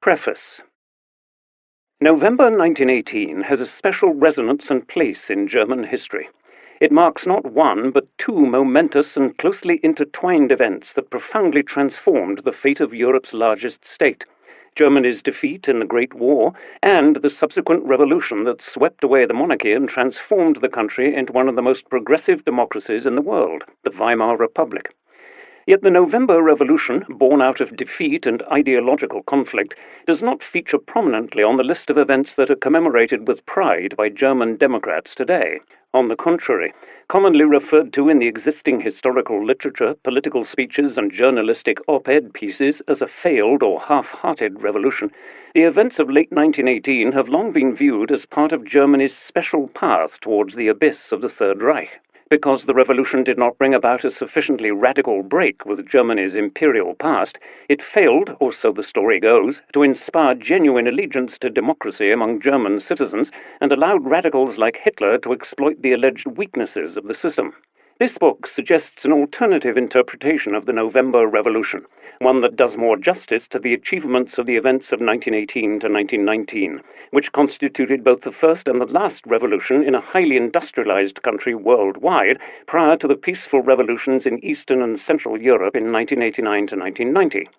Preface. November 1918 has a special resonance and place in German history. It marks not one, but two momentous and closely intertwined events that profoundly transformed the fate of Europe's largest state: Germany's defeat in the Great War, and the subsequent revolution that swept away the monarchy and transformed the country into one of the most progressive democracies in the world, the Weimar Republic. Yet the November Revolution, born out of defeat and ideological conflict, does not feature prominently on the list of events that are commemorated with pride by German Democrats today. On the contrary, commonly referred to in the existing historical literature, political speeches, and journalistic op-ed pieces as a failed or half-hearted revolution, the events of late 1918 have long been viewed as part of Germany's special path towards the abyss of the Third Reich. Because the revolution did not bring about a sufficiently radical break with Germany's imperial past, it failed, or so the story goes, to inspire genuine allegiance to democracy among German citizens and allowed radicals like Hitler to exploit the alleged weaknesses of the system. This book suggests an alternative interpretation of the November Revolution, one that does more justice to the achievements of the events of 1918 to 1919, which constituted both the first and the last revolution in a highly industrialized country worldwide prior to the peaceful revolutions in Eastern and Central Europe in 1989 to 1990.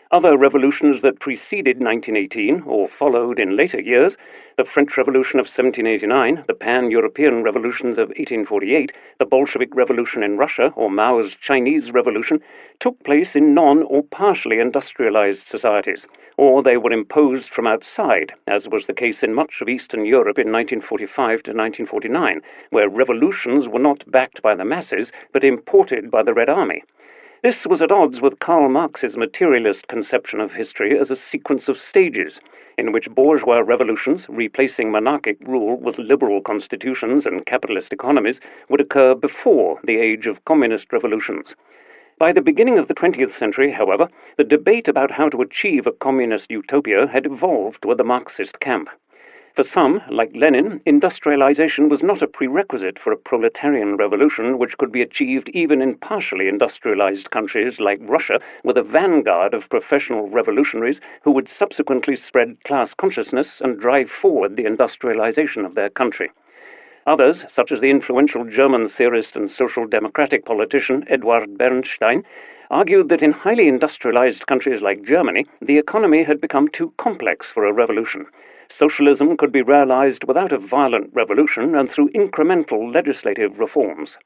Other revolutions that preceded 1918 or followed in later years, the French Revolution of 1789, the Pan-European revolutions of 1848, the Bolshevik Revolution in Russia, or Mao's Chinese Revolution, took place in non- or partially industrialized societies, or they were imposed from outside, as was the case in much of Eastern Europe in 1945 to 1949, where revolutions were not backed by the masses, but imported by the Red Army. This was at odds with Karl Marx's materialist conception of history as a sequence of stages, in which bourgeois revolutions, replacing monarchic rule with liberal constitutions and capitalist economies, would occur before the age of communist revolutions. By the beginning of the 20th century, however, the debate about how to achieve a communist utopia had evolved with the Marxist camp. For some, like Lenin, industrialization was not a prerequisite for a proletarian revolution which could be achieved even in partially industrialized countries like Russia, with a vanguard of professional revolutionaries who would subsequently spread class consciousness and drive forward the industrialization of their country. Others, such as the influential German theorist and social democratic politician Eduard Bernstein, argued that in highly industrialized countries like Germany, the economy had become too complex for a revolution. Socialism could be realized without a violent revolution and through incremental legislative reforms.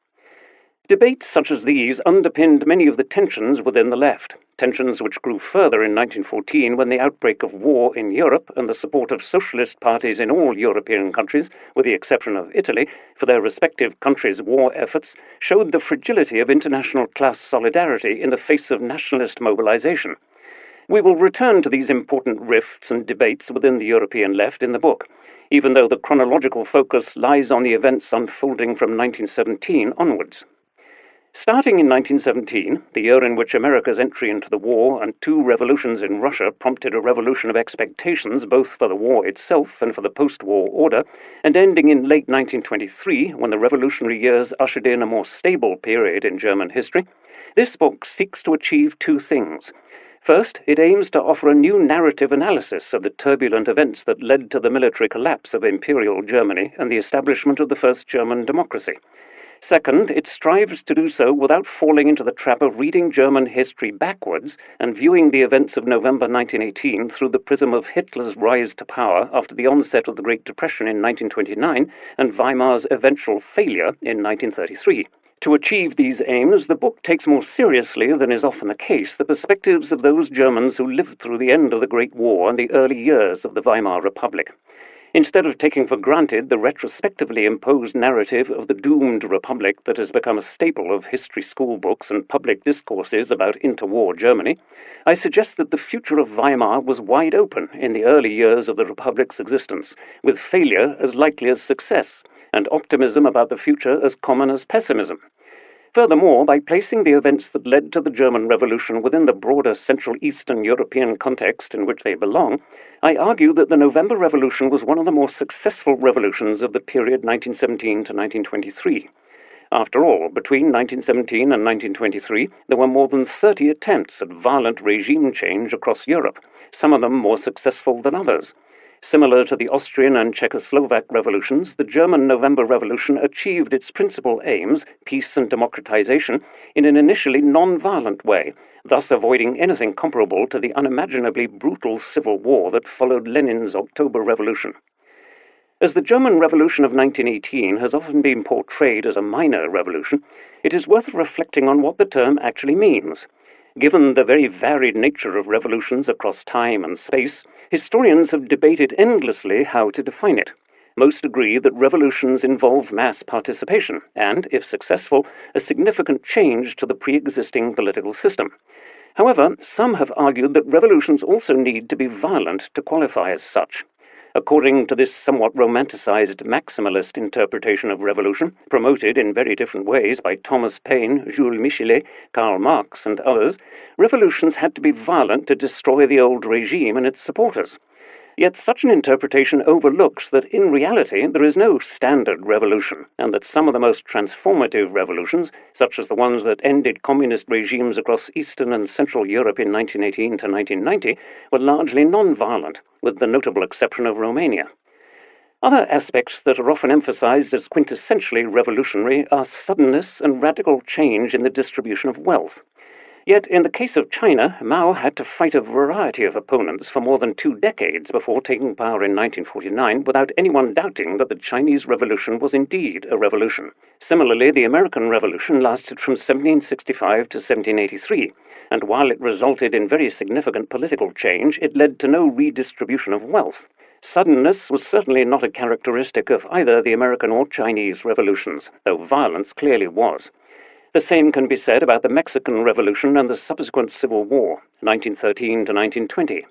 Debates such as these underpinned many of the tensions within the left, tensions which grew further in 1914 when the outbreak of war in Europe and the support of socialist parties in all European countries, with the exception of Italy, for their respective countries' war efforts, showed the fragility of international class solidarity in the face of nationalist mobilization. We will return to these important rifts and debates within the European left in the book, even though the chronological focus lies on the events unfolding from 1917 onwards. Starting in 1917, the year in which America's entry into the war and two revolutions in Russia prompted a revolution of expectations both for the war itself and for the post-war order, and ending in late 1923, when the revolutionary years ushered in a more stable period in German history, this book seeks to achieve two things. First, it aims to offer a new narrative analysis of the turbulent events that led to the military collapse of Imperial Germany and the establishment of the first German democracy. Second, it strives to do so without falling into the trap of reading German history backwards and viewing the events of November 1918 through the prism of Hitler's rise to power after the onset of the Great Depression in 1929 and Weimar's eventual failure in 1933. To achieve these aims, the book takes more seriously than is often the case the perspectives of those Germans who lived through the end of the Great War and the early years of the Weimar Republic. Instead of taking for granted the retrospectively imposed narrative of the doomed republic that has become a staple of history school books and public discourses about interwar Germany, I suggest that the future of Weimar was wide open in the early years of the republic's existence, with failure as likely as success, and optimism about the future as common as pessimism. Furthermore, by placing the events that led to the German Revolution within the broader Central Eastern European context in which they belong, I argue that the November Revolution was one of the more successful revolutions of the period 1917 to 1923. After all, between 1917 and 1923, there were more than 30 attempts at violent regime change across Europe, some of them more successful than others. Similar to the Austrian and Czechoslovak revolutions, the German November Revolution achieved its principal aims, peace and democratization, in an initially non-violent way, thus avoiding anything comparable to the unimaginably brutal civil war that followed Lenin's October Revolution. As the German Revolution of 1918 has often been portrayed as a minor revolution, it is worth reflecting on what the term actually means. Given the very varied nature of revolutions across time and space, historians have debated endlessly how to define it. Most agree that revolutions involve mass participation and, if successful, a significant change to the pre-existing political system. However, some have argued that revolutions also need to be violent to qualify as such. According to this somewhat romanticized maximalist interpretation of revolution, promoted in very different ways by Thomas Paine, Jules Michelet, Karl Marx, and others, revolutions had to be violent to destroy the old regime and its supporters. Yet such an interpretation overlooks that in reality there is no standard revolution, and that some of the most transformative revolutions, such as the ones that ended communist regimes across Eastern and Central Europe in 1918 to 1990, were largely non-violent, with the notable exception of Romania. Other aspects that are often emphasized as quintessentially revolutionary are suddenness and radical change in the distribution of wealth. Yet, in the case of China, Mao had to fight a variety of opponents for more than 2 decades before taking power in 1949 without anyone doubting that the Chinese Revolution was indeed a revolution. Similarly, the American Revolution lasted from 1765 to 1783, and while it resulted in very significant political change, it led to no redistribution of wealth. Suddenness was certainly not a characteristic of either the American or Chinese revolutions, though violence clearly was. The same can be said about the Mexican Revolution and the subsequent Civil War, 1913 to 1920.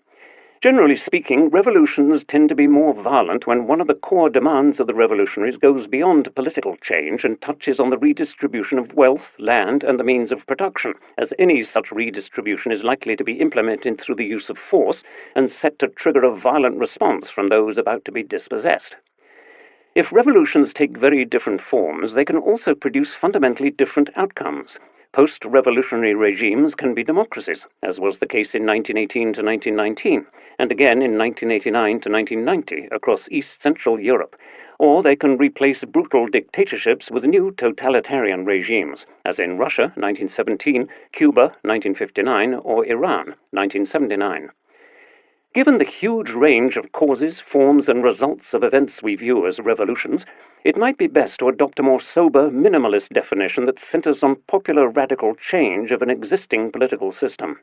Generally speaking, revolutions tend to be more violent when one of the core demands of the revolutionaries goes beyond political change and touches on the redistribution of wealth, land, and the means of production, as any such redistribution is likely to be implemented through the use of force and set to trigger a violent response from those about to be dispossessed. If revolutions take very different forms, they can also produce fundamentally different outcomes. Post-revolutionary regimes can be democracies, as was the case in 1918 to 1919, and again in 1989 to 1990 across East-Central Europe, or they can replace brutal dictatorships with new totalitarian regimes, as in Russia 1917, Cuba 1959, or Iran 1979. Given the huge range of causes, forms, and results of events we view as revolutions, it might be best to adopt a more sober, minimalist definition that centers on popular radical change of an existing political system.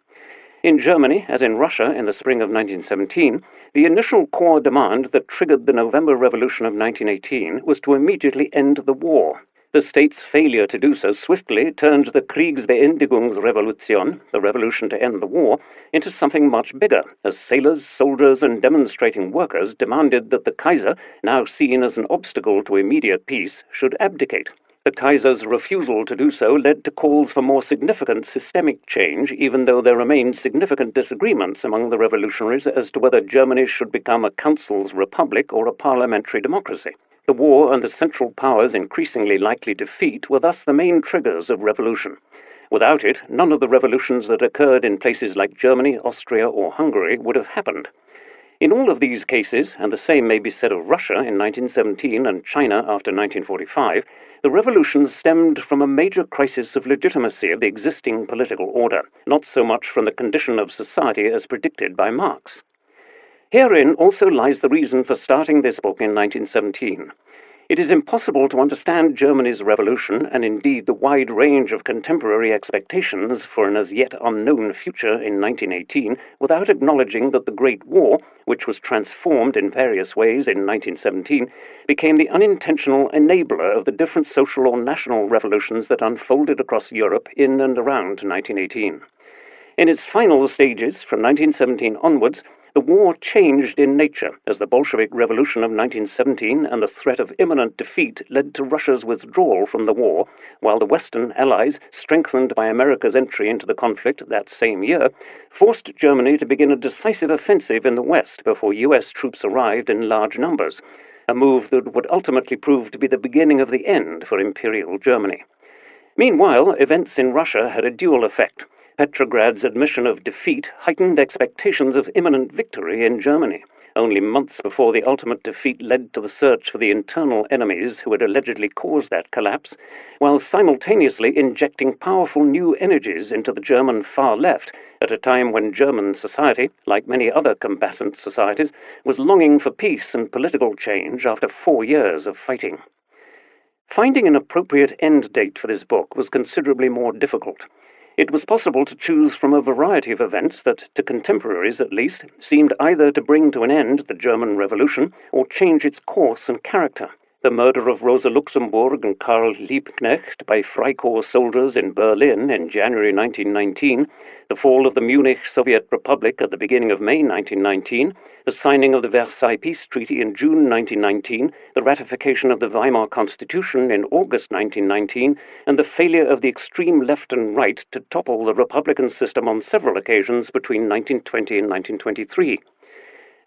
In Germany, as in Russia in the spring of 1917, the initial core demand that triggered the November Revolution of 1918 was to immediately end the war. The state's failure to do so swiftly turned the Kriegsbeendigungsrevolution, the revolution to end the war, into something much bigger, as sailors, soldiers, and demonstrating workers demanded that the Kaiser, now seen as an obstacle to immediate peace, should abdicate. The Kaiser's refusal to do so led to calls for more significant systemic change, even though there remained significant disagreements among the revolutionaries as to whether Germany should become a council's republic or a parliamentary democracy. The war and the Central Powers' increasingly likely defeat were thus the main triggers of revolution. Without it, none of the revolutions that occurred in places like Germany, Austria, or Hungary would have happened. In all of these cases, and the same may be said of Russia in 1917 and China after 1945, the revolutions stemmed from a major crisis of legitimacy of the existing political order, not so much from the condition of society as predicted by Marx. Herein also lies the reason for starting this book in 1917. It is impossible to understand Germany's revolution, and indeed the wide range of contemporary expectations for an as yet unknown future in 1918, without acknowledging that the Great War, which was transformed in various ways in 1917, became the unintentional enabler of the different social or national revolutions that unfolded across Europe in and around 1918. In its final stages, from 1917 onwards, the war changed in nature as the Bolshevik Revolution of 1917 and the threat of imminent defeat led to Russia's withdrawal from the war, while the Western Allies, strengthened by America's entry into the conflict that same year, forced Germany to begin a decisive offensive in the West before US troops arrived in large numbers. a move that would ultimately prove to be the beginning of the end for Imperial Germany. Meanwhile, events in Russia had a dual effect. Petrograd's admission of defeat heightened expectations of imminent victory in Germany, only months before the ultimate defeat led to the search for the internal enemies who had allegedly caused that collapse, while simultaneously injecting powerful new energies into the German far left at a time when German society, like many other combatant societies, was longing for peace and political change after 4 years of fighting. Finding an appropriate end date for this book was considerably more difficult. It was possible to choose from a variety of events that, to contemporaries at least, seemed either to bring to an end the German Revolution or change its course and character. The murder of Rosa Luxemburg and Karl Liebknecht by Freikorps soldiers in Berlin in January 1919, the fall of the Munich Soviet Republic at the beginning of May 1919, the signing of the Versailles Peace Treaty in June 1919, the ratification of the Weimar Constitution in August 1919, and the failure of the extreme left and right to topple the Republican system on several occasions between 1920 and 1923.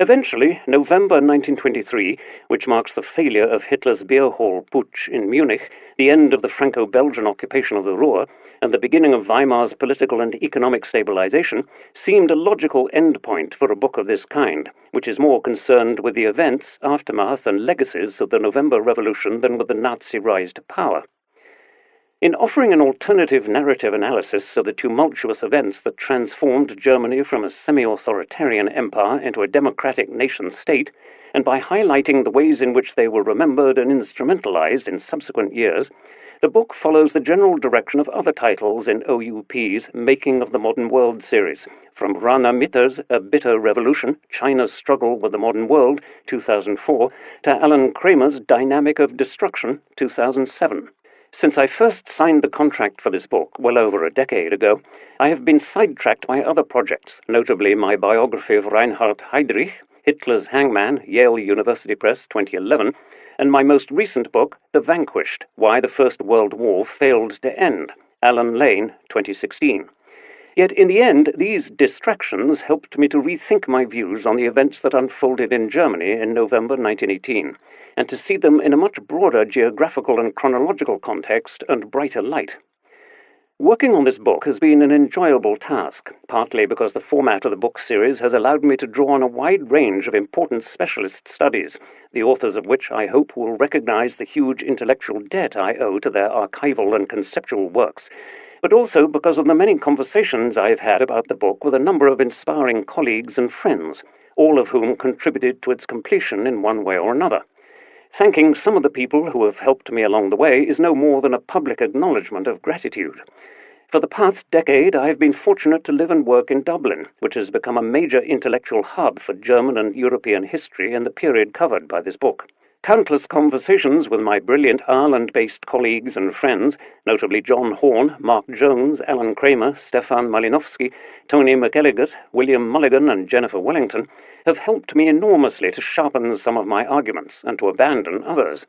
Eventually, November 1923, which marks the failure of Hitler's beer hall putsch in Munich, the end of the Franco-Belgian occupation of the Ruhr, and the beginning of Weimar's political and economic stabilization, seemed a logical endpoint for a book of this kind, which is more concerned with the events, aftermath, and legacies of the November Revolution than with the Nazi rise to power. In offering an alternative narrative analysis of the tumultuous events that transformed Germany from a semi-authoritarian empire into a democratic nation-state, and by highlighting the ways in which they were remembered and instrumentalized in subsequent years, the book follows the general direction of other titles in OUP's Making of the Modern World series, from Rana Mitter's A Bitter Revolution, China's Struggle with the Modern World, 2004, to Alan Kramer's Dynamic of Destruction, 2007. Since I first signed the contract for this book well over a decade ago, I have been sidetracked by other projects, notably my biography of Reinhard Heydrich, Hitler's Hangman, Yale University Press, 2011, and my most recent book, The Vanquished, Why the First World War Failed to End, Alan Lane, 2016. Yet in the end, these distractions helped me to rethink my views on the events that unfolded in Germany in November 1918, and to see them in a much broader geographical and chronological context and brighter light. Working on this book has been an enjoyable task, partly because the format of the book series has allowed me to draw on a wide range of important specialist studies, the authors of which I hope will recognize the huge intellectual debt I owe to their archival and conceptual works, but also because of the many conversations I have had about the book with a number of inspiring colleagues and friends, all of whom contributed to its completion in one way or another. Thanking some of the people who have helped me along the way is no more than a public acknowledgement of gratitude. For the past decade, I have been fortunate to live and work in Dublin, which has become a major intellectual hub for German and European history in the period covered by this book. Countless conversations with my brilliant Ireland-based colleagues and friends, notably John Horn, Mark Jones, Alan Kramer, Stefan Malinowski, Tony McElligott, William Mulligan, and Jennifer Wellington, have helped me enormously to sharpen some of my arguments and to abandon others.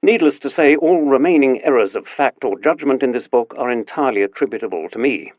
Needless to say, all remaining errors of fact or judgment in this book are entirely attributable to me.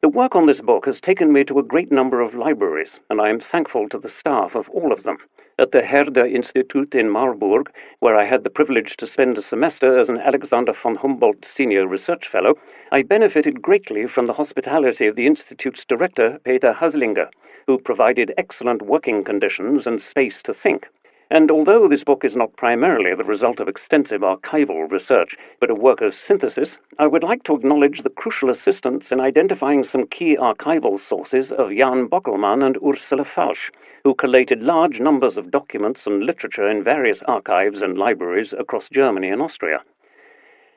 The work on this book has taken me to a great number of libraries, and I am thankful to the staff of all of them. At the Herder Institute in Marburg, where I had the privilege to spend a semester as an Alexander von Humboldt Senior Research Fellow, I benefited greatly from the hospitality of the Institute's director, Peter Haslinger, who provided excellent working conditions and space to think. And although this book is not primarily the result of extensive archival research, but a work of synthesis, I would like to acknowledge the crucial assistance in identifying some key archival sources of Jan Bockelmann and Ursula Falsch, who collated large numbers of documents and literature in various archives and libraries across Germany and Austria.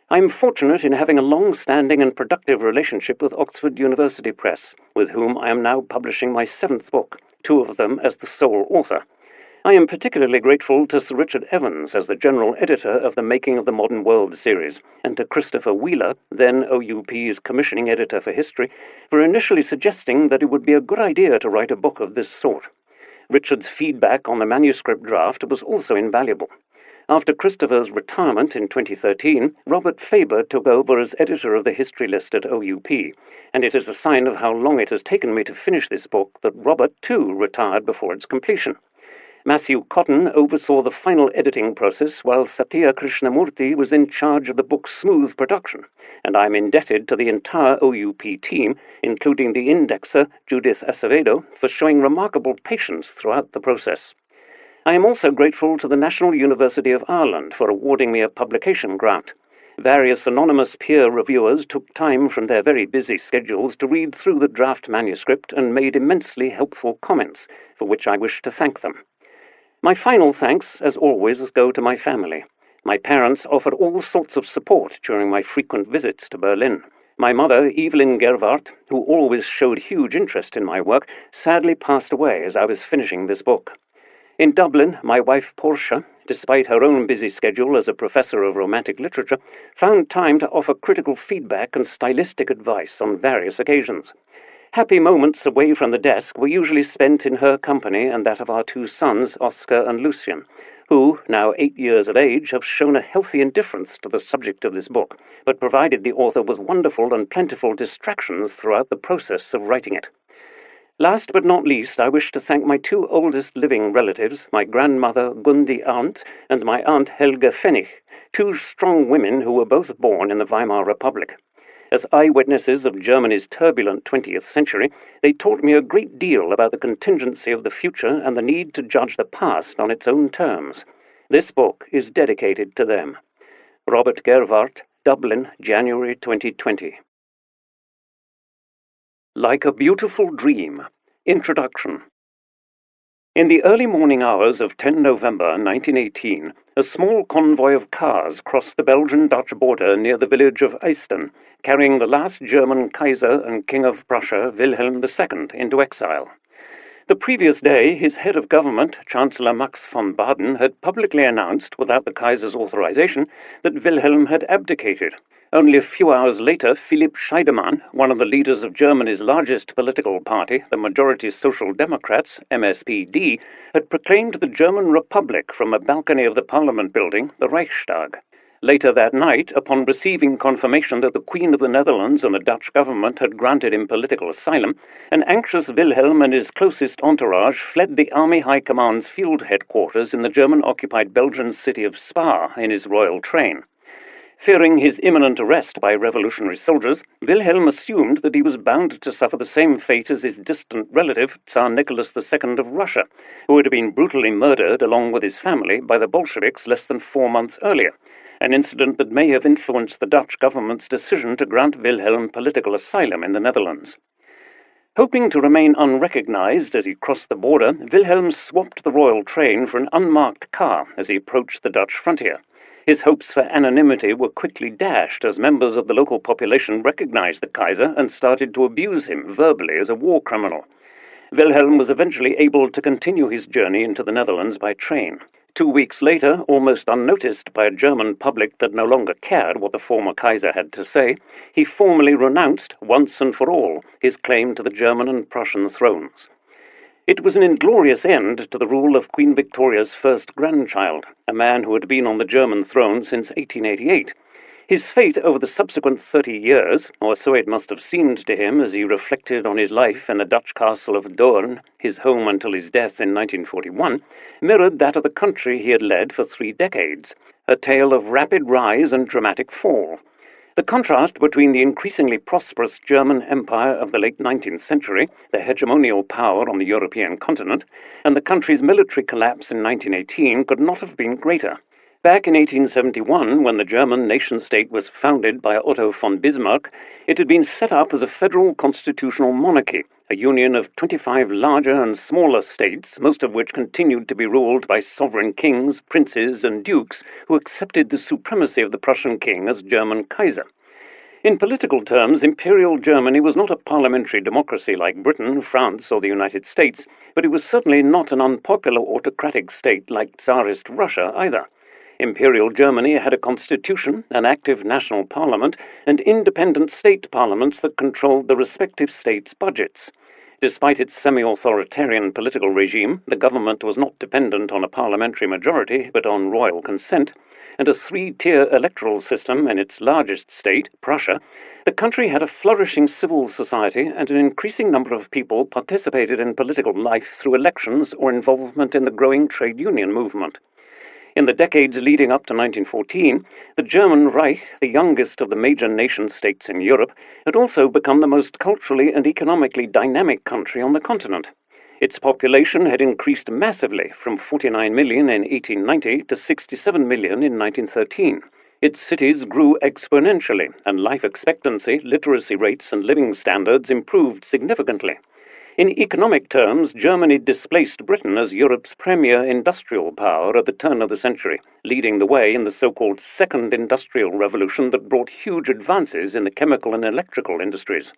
I am fortunate in having a long-standing and productive relationship with Oxford University Press, with whom I am now publishing my 7th book, 2 of them as the sole author. I am particularly grateful to Sir Richard Evans as the general editor of the Making of the Modern World series, and to Christopher Wheeler, then OUP's commissioning editor for history, for initially suggesting that it would be a good idea to write a book of this sort. Richard's feedback on the manuscript draft was also invaluable. After Christopher's retirement in 2013, Robert Faber took over as editor of the history list at OUP, and it is a sign of how long it has taken me to finish this book that Robert, too, retired before its completion. Matthew Cotton oversaw the final editing process while Satya Krishnamurti was in charge of the book's smooth production, and I'm indebted to the entire OUP team, including the indexer Judith Acevedo, for showing remarkable patience throughout the process. I am also grateful to the National University of Ireland for awarding me a publication grant. Various anonymous peer reviewers took time from their very busy schedules to read through the draft manuscript and made immensely helpful comments, for which I wish to thank them. My final thanks, as always, go to my family. My parents offered all sorts of support during my frequent visits to Berlin. My mother, Evelyn Gerwarth, who always showed huge interest in my work, sadly passed away as I was finishing this book. In Dublin, my wife Portia, despite her own busy schedule as a professor of Romantic literature, found time to offer critical feedback and stylistic advice on various occasions. Happy moments away from the desk were usually spent in her company and that of our two sons, Oscar and Lucien, who, now 8 years of age, have shown a healthy indifference to the subject of this book, but provided the author with wonderful and plentiful distractions throughout the process of writing it. Last but not least, I wish to thank my two oldest living relatives, my grandmother Gundi Arndt and my aunt Helga Pfennig, two strong women who were both born in the Weimar Republic. As eyewitnesses of Germany's turbulent 20th century, they taught me a great deal about the contingency of the future and the need to judge the past on its own terms. This book is dedicated to them. Robert Gerwarth, Dublin, January 2020. Like a Beautiful Dream. Introduction. In the early morning hours of 10 November 1918, a small convoy of cars crossed the Belgian-Dutch border near the village of Eisten, carrying the last German Kaiser and King of Prussia, Wilhelm II, into exile. The previous day, his head of government, Chancellor Max von Baden, had publicly announced, without the Kaiser's authorization, that Wilhelm had abdicated. Only a few hours later, Philipp Scheidemann, one of the leaders of Germany's largest political party, the Majority Social Democrats, MSPD, had proclaimed the German Republic from a balcony of the Parliament building, the Reichstag. Later that night, upon receiving confirmation that the Queen of the Netherlands and the Dutch government had granted him political asylum, an anxious Wilhelm and his closest entourage fled the Army High Command's field headquarters in the German-occupied Belgian city of Spa in his royal train. Fearing his imminent arrest by revolutionary soldiers, Wilhelm assumed that he was bound to suffer the same fate as his distant relative, Tsar Nicholas II of Russia, who had been brutally murdered along with his family by the Bolsheviks less than 4 months earlier, an incident that may have influenced the Dutch government's decision to grant Wilhelm political asylum in the Netherlands. Hoping to remain unrecognized as he crossed the border, Wilhelm swapped the royal train for an unmarked car as he approached the Dutch frontier. His hopes for anonymity were quickly dashed as members of the local population recognized the Kaiser and started to abuse him verbally as a war criminal. Wilhelm was eventually able to continue his journey into the Netherlands by train. 2 weeks later, almost unnoticed by a German public that no longer cared what the former Kaiser had to say, he formally renounced, once and for all, his claim to the German and Prussian thrones. It was an inglorious end to the rule of Queen Victoria's first grandchild, a man who had been on the German throne since 1888. His fate over the subsequent 30 years, or so it must have seemed to him as he reflected on his life in the Dutch castle of Doorn, his home until his death in 1941, mirrored that of the country he had led for 3 decades, a tale of rapid rise and dramatic fall. The contrast between the increasingly prosperous German Empire of the late 19th century, the hegemonial power on the European continent, and the country's military collapse in 1918 could not have been greater. Back in 1871, when the German nation-state was founded by Otto von Bismarck, it had been set up as a federal constitutional monarchy, a union of 25 larger and smaller states, most of which continued to be ruled by sovereign kings, princes, and dukes who accepted the supremacy of the Prussian king as German Kaiser. In political terms, Imperial Germany was not a parliamentary democracy like Britain, France, or the United States, but it was certainly not an unpopular autocratic state like Tsarist Russia either. Imperial Germany had a constitution, an active national parliament, and independent state parliaments that controlled the respective states' budgets. Despite its semi-authoritarian political regime, the government was not dependent on a parliamentary majority, but on royal consent, and a 3-tier electoral system in its largest state, Prussia, The country had a flourishing civil society, and an increasing number of people participated in political life through elections or involvement in the growing trade union movement. In the decades leading up to 1914, the German Reich, the youngest of the major nation-states in Europe, had also become the most culturally and economically dynamic country on the continent. Its population had increased massively from 49 million in 1890 to 67 million in 1913. Its cities grew exponentially, and life expectancy, literacy rates, and living standards improved significantly. In economic terms, Germany displaced Britain as Europe's premier industrial power at the turn of the century, leading the way in the so-called Second Industrial Revolution that brought huge advances in the chemical and electrical industries.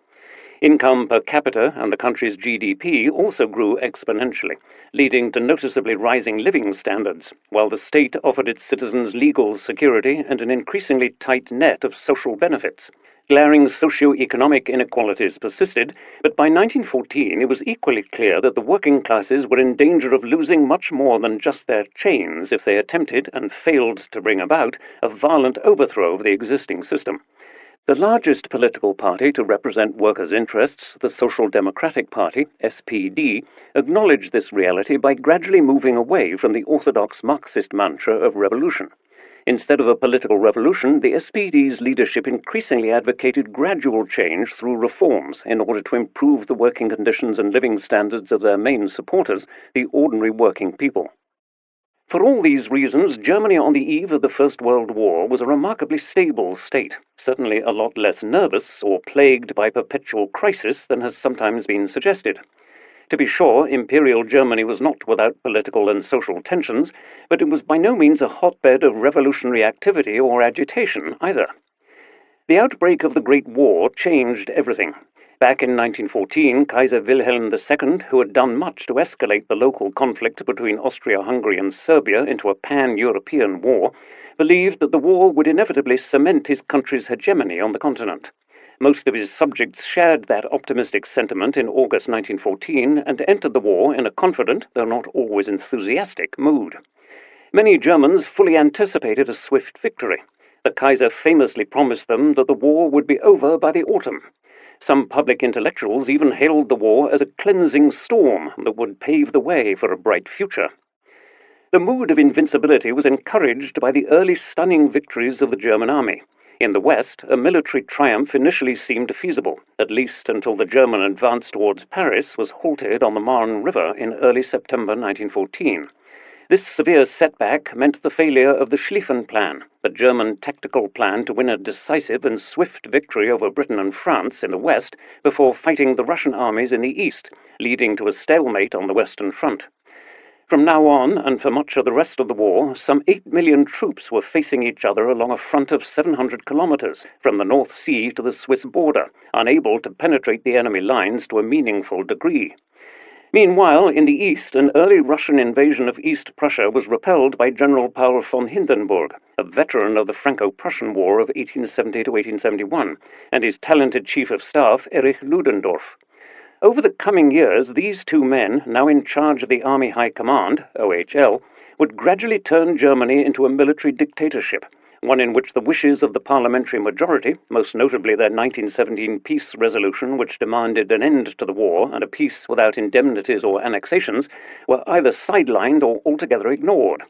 Income per capita and the country's GDP also grew exponentially, leading to noticeably rising living standards, while the state offered its citizens legal security and an increasingly tight net of social benefits. Glaring socio-economic inequalities persisted, but by 1914 it was equally clear that the working classes were in danger of losing much more than just their chains if they attempted and failed to bring about a violent overthrow of the existing system. The largest political party to represent workers' interests, the Social Democratic Party, SPD, acknowledged this reality by gradually moving away from the orthodox Marxist mantra of revolution. Instead of a political revolution, the SPD's leadership increasingly advocated gradual change through reforms in order to improve the working conditions and living standards of their main supporters, the ordinary working people. For all these reasons, Germany on the eve of the First World War was a remarkably stable state, certainly a lot less nervous or plagued by perpetual crisis than has sometimes been suggested. To be sure, Imperial Germany was not without political and social tensions, but it was by no means a hotbed of revolutionary activity or agitation either. The outbreak of the Great War changed everything. Back in 1914, Kaiser Wilhelm II, who had done much to escalate the local conflict between Austria-Hungary and Serbia into a pan-European war, believed that the war would inevitably cement his country's hegemony on the continent. Most of his subjects shared that optimistic sentiment in August 1914 and entered the war in a confident, though not always enthusiastic, mood. Many Germans fully anticipated a swift victory. The Kaiser famously promised them that the war would be over by the autumn. Some public intellectuals even hailed the war as a cleansing storm that would pave the way for a bright future. The mood of invincibility was encouraged by the early stunning victories of the German army. In the West, a military triumph initially seemed feasible, at least until the German advance towards Paris was halted on the Marne River in early September 1914. This severe setback meant the failure of the Schlieffen Plan, the German tactical plan to win a decisive and swift victory over Britain and France in the West before fighting the Russian armies in the East, leading to a stalemate on the Western Front. From now on, and for much of the rest of the war, some 8 million troops were facing each other along a front of 700 kilometers, from the North Sea to the Swiss border, unable to penetrate the enemy lines to a meaningful degree. Meanwhile, in the east, an early Russian invasion of East Prussia was repelled by General Paul von Hindenburg, a veteran of the Franco-Prussian War of 1870 to 1871, and his talented chief of staff, Erich Ludendorff. Over the coming years, these two men, now in charge of the Army High Command, OHL, would gradually turn Germany into a military dictatorship, one in which the wishes of the parliamentary majority, most notably their 1917 peace resolution which demanded an end to the war and a peace without indemnities or annexations, were either sidelined or altogether ignored.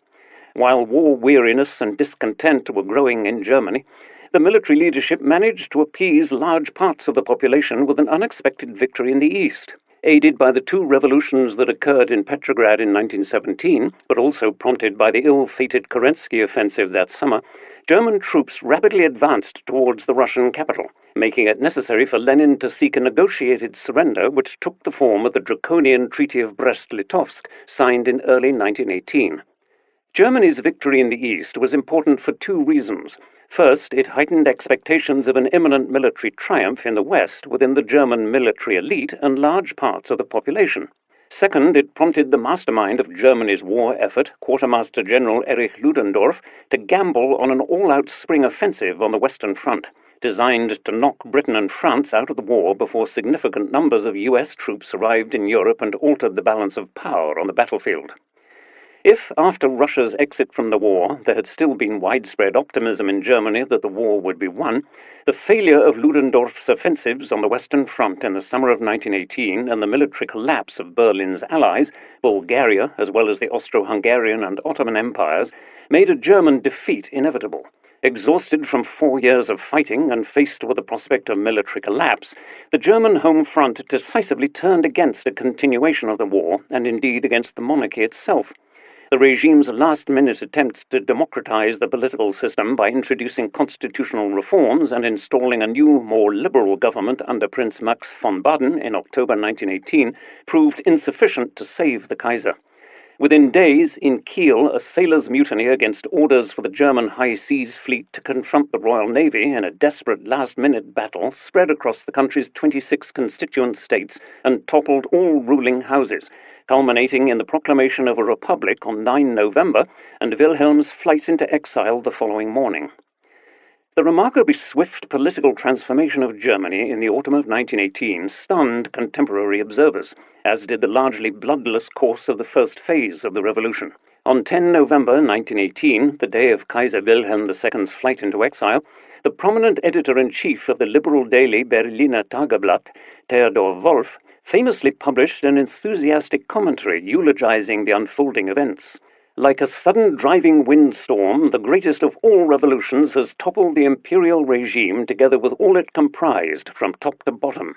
While war weariness and discontent were growing in Germany, the military leadership managed to appease large parts of the population with an unexpected victory in the East. Aided by the two revolutions that occurred in Petrograd in 1917, but also prompted by the ill-fated Kerensky offensive that summer, German troops rapidly advanced towards the Russian capital, making it necessary for Lenin to seek a negotiated surrender which took the form of the draconian Treaty of Brest-Litovsk, signed in early 1918. Germany's victory in the East was important for two reasons. First, it heightened expectations of an imminent military triumph in the West within the German military elite and large parts of the population. Second, it prompted the mastermind of Germany's war effort, Quartermaster General Erich Ludendorff, to gamble on an all-out spring offensive on the Western Front, designed to knock Britain and France out of the war before significant numbers of US troops arrived in Europe and altered the balance of power on the battlefield. If, after Russia's exit from the war, there had still been widespread optimism in Germany that the war would be won, the failure of Ludendorff's offensives on the Western Front in the summer of 1918 and the military collapse of Berlin's allies, Bulgaria, as well as the Austro-Hungarian and Ottoman empires, made a German defeat inevitable. Exhausted from 4 years of fighting and faced with the prospect of military collapse, the German home front decisively turned against a continuation of the war, and indeed against the monarchy itself. The regime's last-minute attempts to democratize the political system by introducing constitutional reforms and installing a new, more liberal government under Prince Max von Baden in October 1918 proved insufficient to save the Kaiser. Within days, in Kiel, a sailors' mutiny against orders for the German High Seas Fleet to confront the Royal Navy in a desperate last-minute battle spread across the country's 26 constituent states and toppled all ruling houses, culminating in the proclamation of a republic on 9 November and Wilhelm's flight into exile the following morning. The remarkably swift political transformation of Germany in the autumn of 1918 stunned contemporary observers, as did the largely bloodless course of the first phase of the revolution. On 10 November 1918, the day of Kaiser Wilhelm II's flight into exile, the prominent editor-in-chief of the liberal daily Berliner Tageblatt, Theodor Wolff, famously published an enthusiastic commentary eulogizing the unfolding events. Like a sudden driving windstorm, the greatest of all revolutions has toppled the imperial regime together with all it comprised, from top to bottom.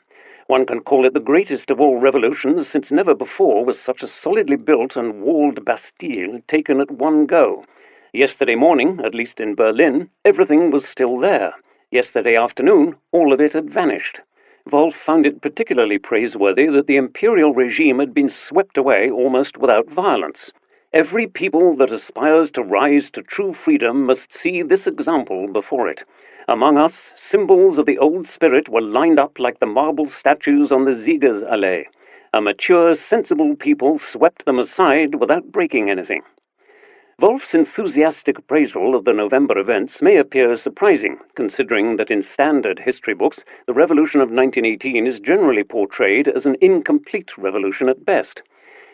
One can call it the greatest of all revolutions, since never before was such a solidly built and walled Bastille taken at one go. Yesterday morning, at least in Berlin, everything was still there. Yesterday afternoon, all of it had vanished. Wolff found it particularly praiseworthy that the imperial regime had been swept away almost without violence. Every people that aspires to rise to true freedom must see this example before it. Among us, symbols of the old spirit were lined up like the marble statues on the Siegersallee. A mature, sensible people swept them aside without breaking anything. Wolff's enthusiastic appraisal of the November events may appear surprising, considering that in standard history books, the revolution of 1918 is generally portrayed as an incomplete revolution at best.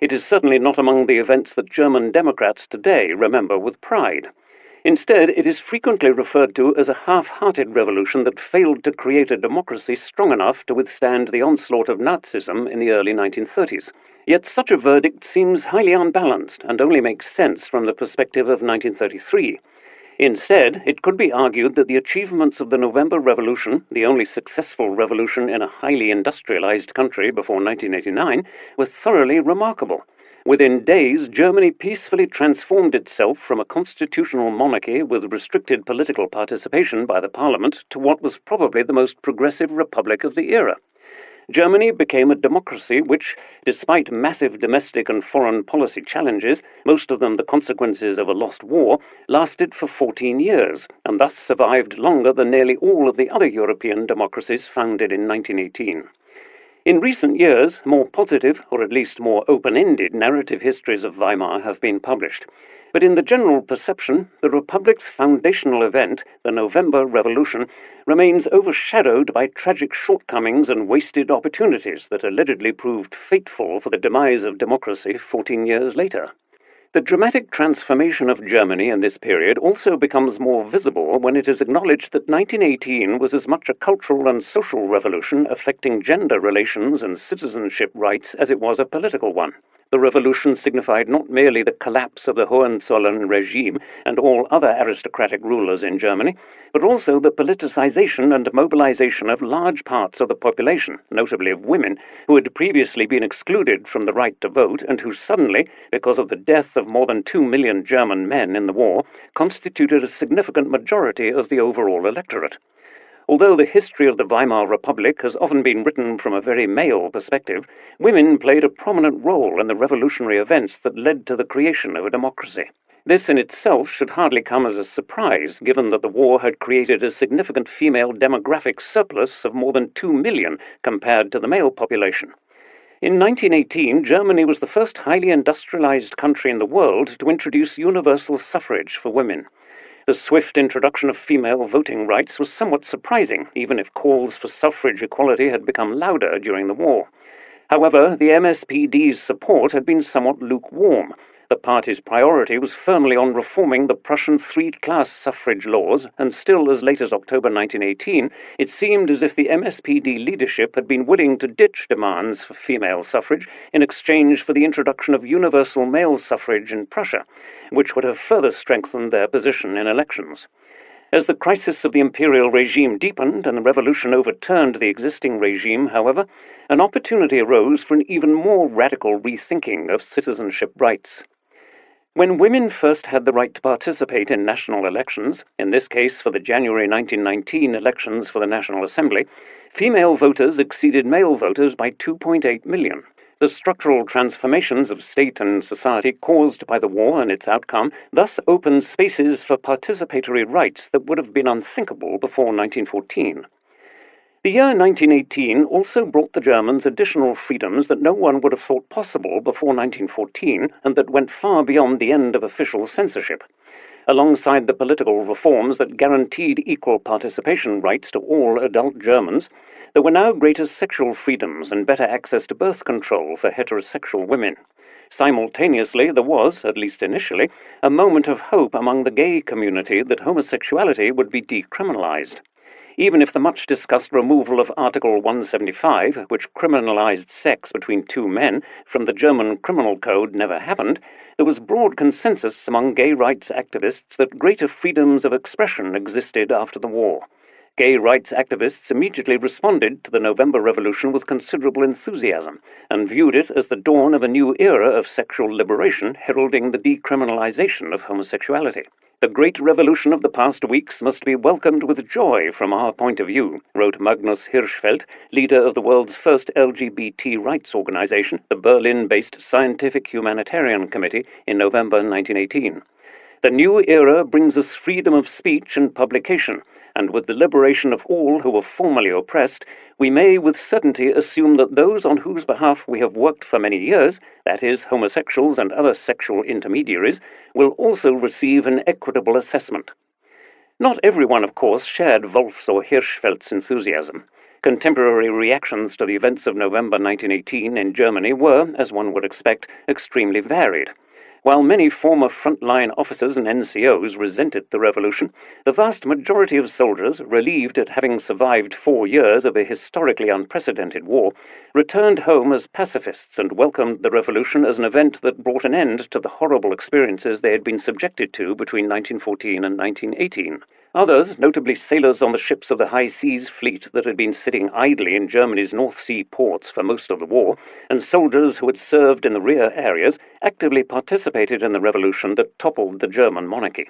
It is certainly not among the events that German Democrats today remember with pride. Instead, it is frequently referred to as a half-hearted revolution that failed to create a democracy strong enough to withstand the onslaught of Nazism in the early 1930s. Yet such a verdict seems highly unbalanced and only makes sense from the perspective of 1933. Instead, it could be argued that the achievements of the November Revolution, the only successful revolution in a highly industrialized country before 1989, were thoroughly remarkable. Within days, Germany peacefully transformed itself from a constitutional monarchy with restricted political participation by the parliament to what was probably the most progressive republic of the era. Germany became a democracy which, despite massive domestic and foreign policy challenges, most of them the consequences of a lost war, lasted for 14 years, and thus survived longer than nearly all of the other European democracies founded in 1918. In recent years, more positive, or at least more open-ended, narrative histories of Weimar have been published. But in the general perception, the Republic's foundational event, the November Revolution, remains overshadowed by tragic shortcomings and wasted opportunities that allegedly proved fateful for the demise of democracy 14 years later. The dramatic transformation of Germany in this period also becomes more visible when it is acknowledged that 1918 was as much a cultural and social revolution affecting gender relations and citizenship rights as it was a political one. The revolution signified not merely the collapse of the Hohenzollern regime and all other aristocratic rulers in Germany, but also the politicization and mobilization of large parts of the population, notably of women, who had previously been excluded from the right to vote and who suddenly, because of the death of more than 2 million German men in the war, constituted a significant majority of the overall electorate. Although the history of the Weimar Republic has often been written from a very male perspective, women played a prominent role in the revolutionary events that led to the creation of a democracy. This in itself should hardly come as a surprise, given that the war had created a significant female demographic surplus of more than 2 million compared to the male population. In 1918, Germany was the first highly industrialized country in the world to introduce universal suffrage for women. The swift introduction of female voting rights was somewhat surprising, even if calls for suffrage equality had become louder during the war. However, the MSPD's support had been somewhat lukewarm. The party's priority was firmly on reforming the Prussian three-class suffrage laws, and still as late as October 1918, it seemed as if the MSPD leadership had been willing to ditch demands for female suffrage in exchange for the introduction of universal male suffrage in Prussia, which would have further strengthened their position in elections. As the crisis of the imperial regime deepened and the revolution overturned the existing regime, however, an opportunity arose for an even more radical rethinking of citizenship rights. When women first had the right to participate in national elections, in this case for the January 1919 elections for the National Assembly, female voters exceeded male voters by 2.8 million. The structural transformations of state and society caused by the war and its outcome thus opened spaces for participatory rights that would have been unthinkable before 1914. The year 1918 also brought the Germans additional freedoms that no one would have thought possible before 1914, and that went far beyond the end of official censorship. Alongside the political reforms that guaranteed equal participation rights to all adult Germans, there were now greater sexual freedoms and better access to birth control for heterosexual women. Simultaneously, there was, at least initially, a moment of hope among the gay community that homosexuality would be decriminalized. Even if the much-discussed removal of Article 175, which criminalized sex between two men, from the German criminal code never happened, there was broad consensus among gay rights activists that greater freedoms of expression existed after the war. Gay rights activists immediately responded to the November Revolution with considerable enthusiasm, and viewed it as the dawn of a new era of sexual liberation, heralding the decriminalization of homosexuality. "The great revolution of the past weeks must be welcomed with joy from our point of view," wrote Magnus Hirschfeld, leader of the world's first LGBT rights organization, the Berlin-based Scientific Humanitarian Committee, in November 1918. "The new era brings us freedom of speech and publication, and with the liberation of all who were formerly oppressed, we may with certainty assume that those on whose behalf we have worked for many years, that is, homosexuals and other sexual intermediaries, will also receive an equitable assessment." Not everyone, of course, shared Wolff's or Hirschfeld's enthusiasm. Contemporary reactions to the events of November 1918 in Germany were, as one would expect, extremely varied. While many former frontline officers and NCOs resented the revolution, the vast majority of soldiers, relieved at having survived 4 years of a historically unprecedented war, returned home as pacifists and welcomed the revolution as an event that brought an end to the horrible experiences they had been subjected to between 1914 and 1918. Others, notably sailors on the ships of the High Seas Fleet that had been sitting idly in Germany's North Sea ports for most of the war, and soldiers who had served in the rear areas, actively participated in the revolution that toppled the German monarchy.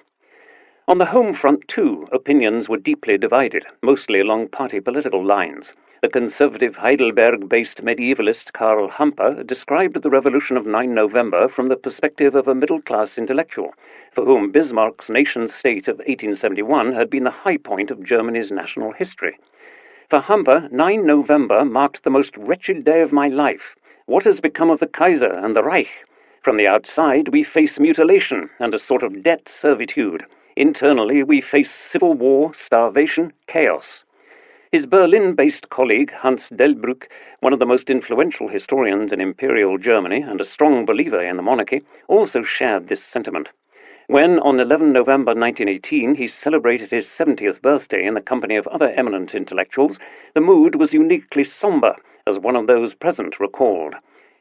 On the home front, too, opinions were deeply divided, mostly along party political lines. The conservative Heidelberg-based medievalist Karl Hamper described the revolution of 9 November from the perspective of a middle-class intellectual, for whom Bismarck's nation-state of 1871 had been the high point of Germany's national history. For Hamper, 9 November marked the most wretched day of my life. What has become of the Kaiser and the Reich? From the outside, we face mutilation and a sort of debt servitude. Internally, we face civil war, starvation, chaos. His Berlin-based colleague, Hans Delbrück, one of the most influential historians in Imperial Germany and a strong believer in the monarchy, also shared this sentiment. When, on 11 November 1918, he celebrated his 70th birthday in the company of other eminent intellectuals, the mood was uniquely somber, as one of those present recalled.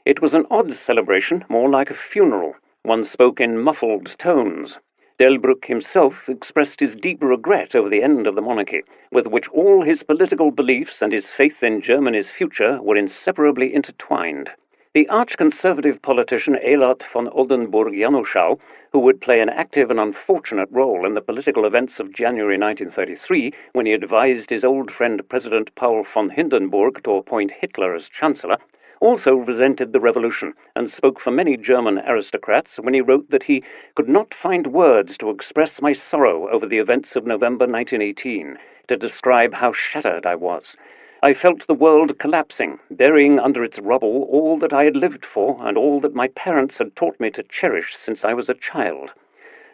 It was an odd celebration, more like a funeral. One spoke in muffled tones. Delbrück himself expressed his deep regret over the end of the monarchy, with which all his political beliefs and his faith in Germany's future were inseparably intertwined. The arch-conservative politician Elard von Oldenburg-Janoschau, who would play an active and unfortunate role in the political events of January 1933, when he advised his old friend President Paul von Hindenburg to appoint Hitler as Chancellor, also resented the revolution and spoke for many German aristocrats when he wrote that he could not find words to express my sorrow over the events of November 1918, to describe how shattered I was. I felt the world collapsing, burying under its rubble all that I had lived for and all that my parents had taught me to cherish since I was a child.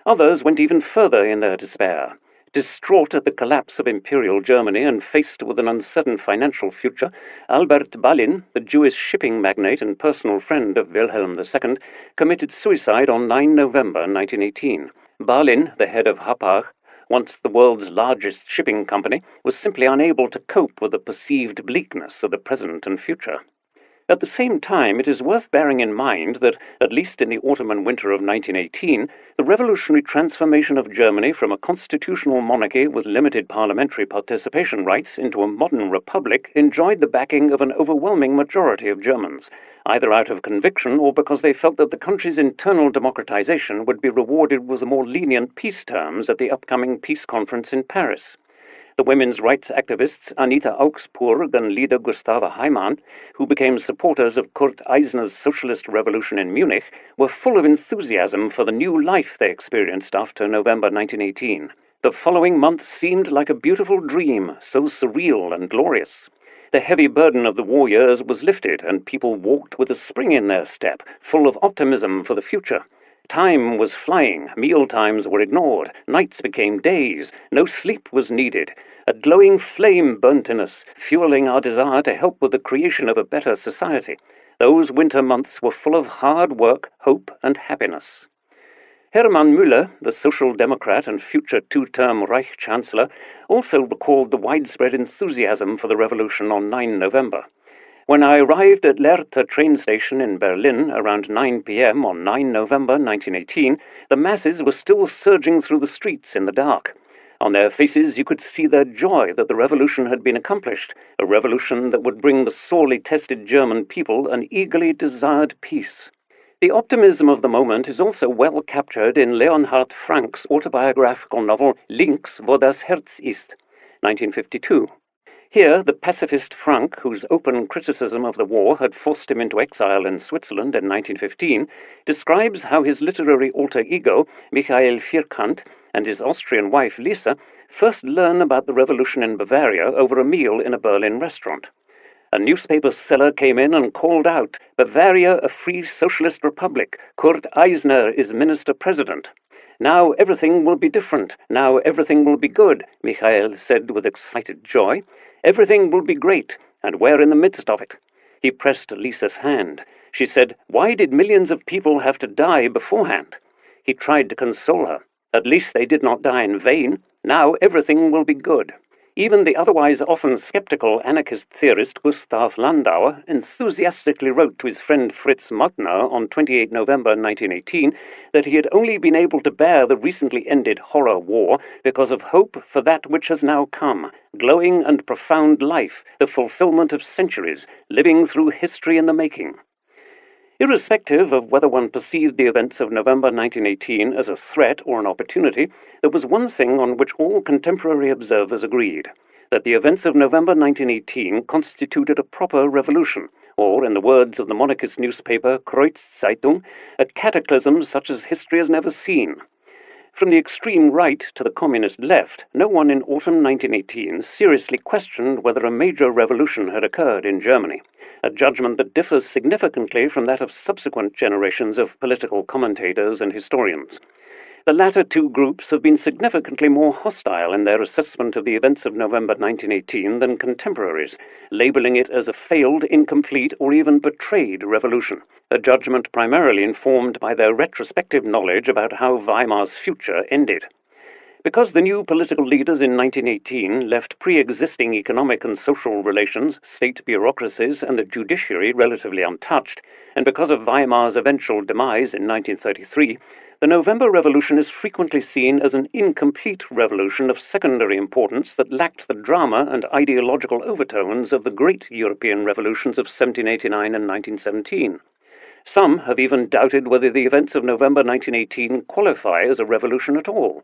Others went even further in their despair. Distraught at the collapse of Imperial Germany and faced with an uncertain financial future, Albert Balin, the Jewish shipping magnate and personal friend of Wilhelm II, committed suicide on 9 November 1918. Balin, the head of Hapag, once the world's largest shipping company, was simply unable to cope with the perceived bleakness of the present and future. At the same time, it is worth bearing in mind that, at least in the autumn and winter of 1918, the revolutionary transformation of Germany from a constitutional monarchy with limited parliamentary participation rights into a modern republic enjoyed the backing of an overwhelming majority of Germans, either out of conviction or because they felt that the country's internal democratization would be rewarded with more lenient peace terms at the upcoming peace conference in Paris. The women's rights activists Anita Augsburg and leader Gustave Heimann, who became supporters of Kurt Eisner's socialist revolution in Munich, were full of enthusiasm for the new life they experienced after November 1918. The following months seemed like a beautiful dream, so surreal and glorious. The heavy burden of the war years was lifted, and people walked with a spring in their step, full of optimism for the future. Time was flying, meal times were ignored, nights became days, no sleep was needed. A glowing flame burnt in us, fueling our desire to help with the creation of a better society. Those winter months were full of hard work, hope, and happiness. Hermann Müller, the Social Democrat and future two-term Reich Chancellor, also recalled the widespread enthusiasm for the revolution on 9 November. When I arrived at Lehrte train station in Berlin around 9 p.m. on 9 November 1918, the masses were still surging through the streets in the dark. On their faces you could see their joy that the revolution had been accomplished, a revolution that would bring the sorely tested German people an eagerly desired peace. The optimism of the moment is also well captured in Leonhard Frank's autobiographical novel Links, wo das Herz ist, 1952. Here, the pacifist Frank, whose open criticism of the war had forced him into exile in Switzerland in 1915, describes how his literary alter ego, Michael Vierkant, and his Austrian wife Lisa first learn about the revolution in Bavaria over a meal in a Berlin restaurant. A newspaper seller came in and called out, "Bavaria, a free socialist republic. Kurt Eisner is minister-president." "Now everything will be different. Now everything will be good," Michael said with excited joy. "Everything will be great, and we're in the midst of it." He pressed Lisa's hand. She said, "Why did millions of people have to die beforehand?" He tried to console her. "At least they did not die in vain. Now everything will be good." Even the otherwise often skeptical anarchist theorist Gustav Landauer enthusiastically wrote to his friend Fritz Magner on 28 November 1918 that he had only been able to bear the recently ended horror war because of hope for that which has now come, glowing and profound life, the fulfillment of centuries, living through history in the making. Irrespective of whether one perceived the events of November 1918 as a threat or an opportunity, there was one thing on which all contemporary observers agreed, that the events of November 1918 constituted a proper revolution, or, in the words of the monarchist newspaper Kreuzzeitung, a cataclysm such as history has never seen. From the extreme right to the communist left, no one in autumn 1918 seriously questioned whether a major revolution had occurred in Germany, a judgment that differs significantly from that of subsequent generations of political commentators and historians. The latter two groups have been significantly more hostile in their assessment of the events of November 1918 than contemporaries, labeling it as a failed, incomplete, or even betrayed revolution, a judgment primarily informed by their retrospective knowledge about how Weimar's future ended. Because the new political leaders in 1918 left pre-existing economic and social relations, state bureaucracies, and the judiciary relatively untouched, and because of Weimar's eventual demise in 1933, the November Revolution is frequently seen as an incomplete revolution of secondary importance that lacked the drama and ideological overtones of the great European revolutions of 1789 and 1917. Some have even doubted whether the events of November 1918 qualify as a revolution at all.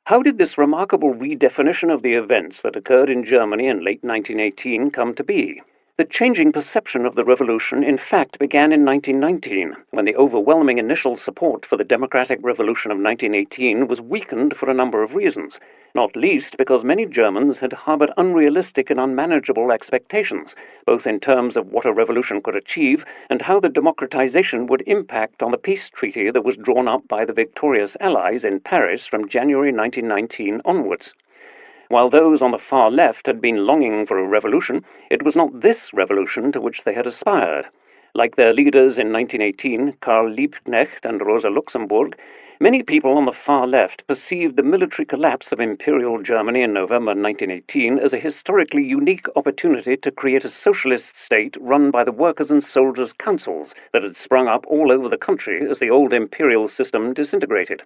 How did this remarkable redefinition of the events that occurred in Germany in late 1918 come to be? The changing perception of the revolution, in fact, began in 1919, when the overwhelming initial support for the democratic revolution of 1918 was weakened for a number of reasons, not least because many Germans had harbored unrealistic and unmanageable expectations, both in terms of what a revolution could achieve and how the democratization would impact on the peace treaty that was drawn up by the victorious Allies in Paris from January 1919 onwards. While those on the far left had been longing for a revolution, it was not this revolution to which they had aspired. Like their leaders in 1918, Karl Liebknecht and Rosa Luxemburg, many people on the far left perceived the military collapse of Imperial Germany in November 1918 as a historically unique opportunity to create a socialist state run by the workers' and soldiers' councils that had sprung up all over the country as the old imperial system disintegrated.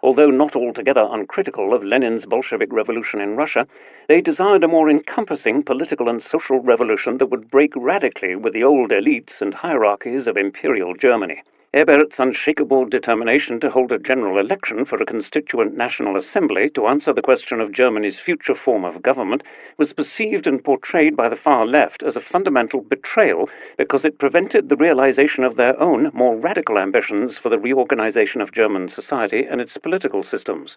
Although not altogether uncritical of Lenin's Bolshevik revolution in Russia, they desired a more encompassing political and social revolution that would break radically with the old elites and hierarchies of Imperial Germany. Ebert's unshakable determination to hold a general election for a constituent National Assembly to answer the question of Germany's future form of government was perceived and portrayed by the far left as a fundamental betrayal because it prevented the realization of their own more radical ambitions for the reorganization of German society and its political systems.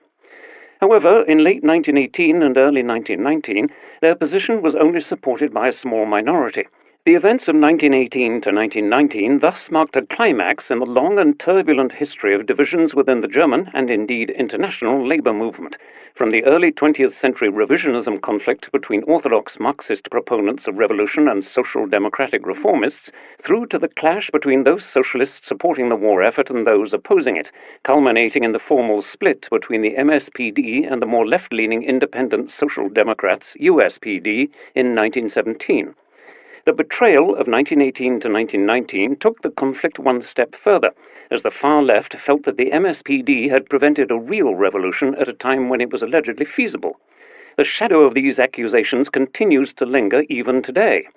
However, in late 1918 and early 1919, their position was only supported by a small minority. The events of 1918 to 1919 thus marked a climax in the long and turbulent history of divisions within the German and indeed international labor movement, from the early 20th century revisionism conflict between orthodox Marxist proponents of revolution and social democratic reformists, through to the clash between those socialists supporting the war effort and those opposing it, culminating in the formal split between the MSPD and the more left-leaning Independent Social Democrats, USPD, in 1917. The betrayal of 1918 to 1919 took the conflict one step further, as the far left felt that the MSPD had prevented a real revolution at a time when it was allegedly feasible. The shadow of these accusations continues to linger even today.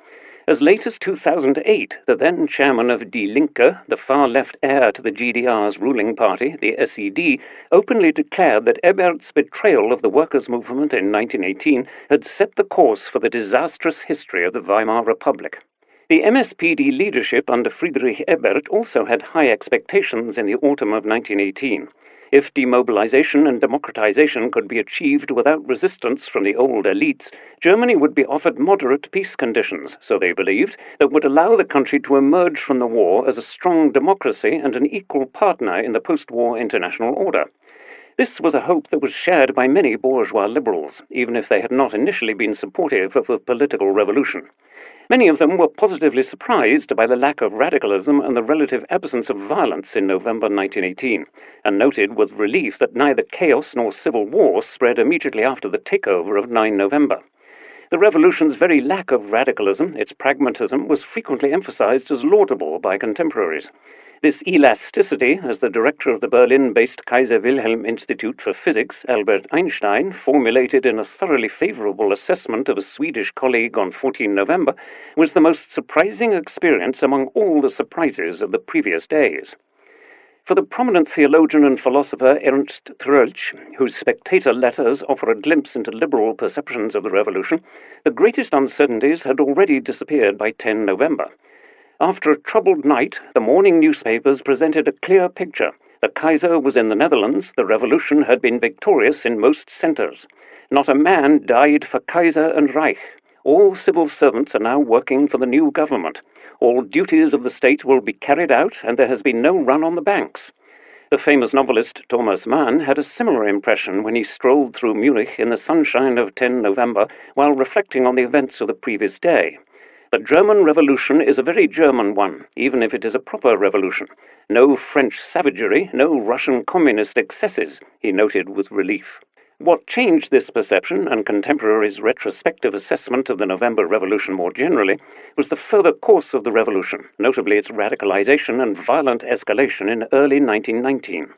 As late as 2008, the then chairman of Die Linke, the far-left heir to the GDR's ruling party, the SED, openly declared that Ebert's betrayal of the workers' movement in 1918 had set the course for the disastrous history of the Weimar Republic. The MSPD leadership under Friedrich Ebert also had high expectations in the autumn of 1918. If demobilization and democratization could be achieved without resistance from the old elites, Germany would be offered moderate peace conditions, so they believed, that would allow the country to emerge from the war as a strong democracy and an equal partner in the post-war international order. This was a hope that was shared by many bourgeois liberals, even if they had not initially been supportive of a political revolution. Many of them were positively surprised by the lack of radicalism and the relative absence of violence in November 1918, and noted with relief that neither chaos nor civil war spread immediately after the takeover of 9 November. The revolution's very lack of radicalism, its pragmatism, was frequently emphasized as laudable by contemporaries. This elasticity, as the director of the Berlin-based Kaiser Wilhelm Institute for Physics, Albert Einstein, formulated in a thoroughly favorable assessment of a Swedish colleague on 14 November, was the most surprising experience among all the surprises of the previous days. For the prominent theologian and philosopher Ernst Troeltsch, whose Spectator letters offer a glimpse into liberal perceptions of the revolution, the greatest uncertainties had already disappeared by 10 November. After a troubled night, the morning newspapers presented a clear picture. The Kaiser was in the Netherlands, the revolution had been victorious in most centers. Not a man died for Kaiser and Reich. All civil servants are now working for the new government. All duties of the state will be carried out, and there has been no run on the banks. The famous novelist Thomas Mann had a similar impression when he strolled through Munich in the sunshine of 10 November while reflecting on the events of the previous day. The German Revolution is a very German one, even if it is a proper revolution. No French savagery, no Russian communist excesses, he noted with relief. What changed this perception and contemporaries' retrospective assessment of the November Revolution more generally was the further course of the revolution, notably its radicalization and violent escalation in early 1919.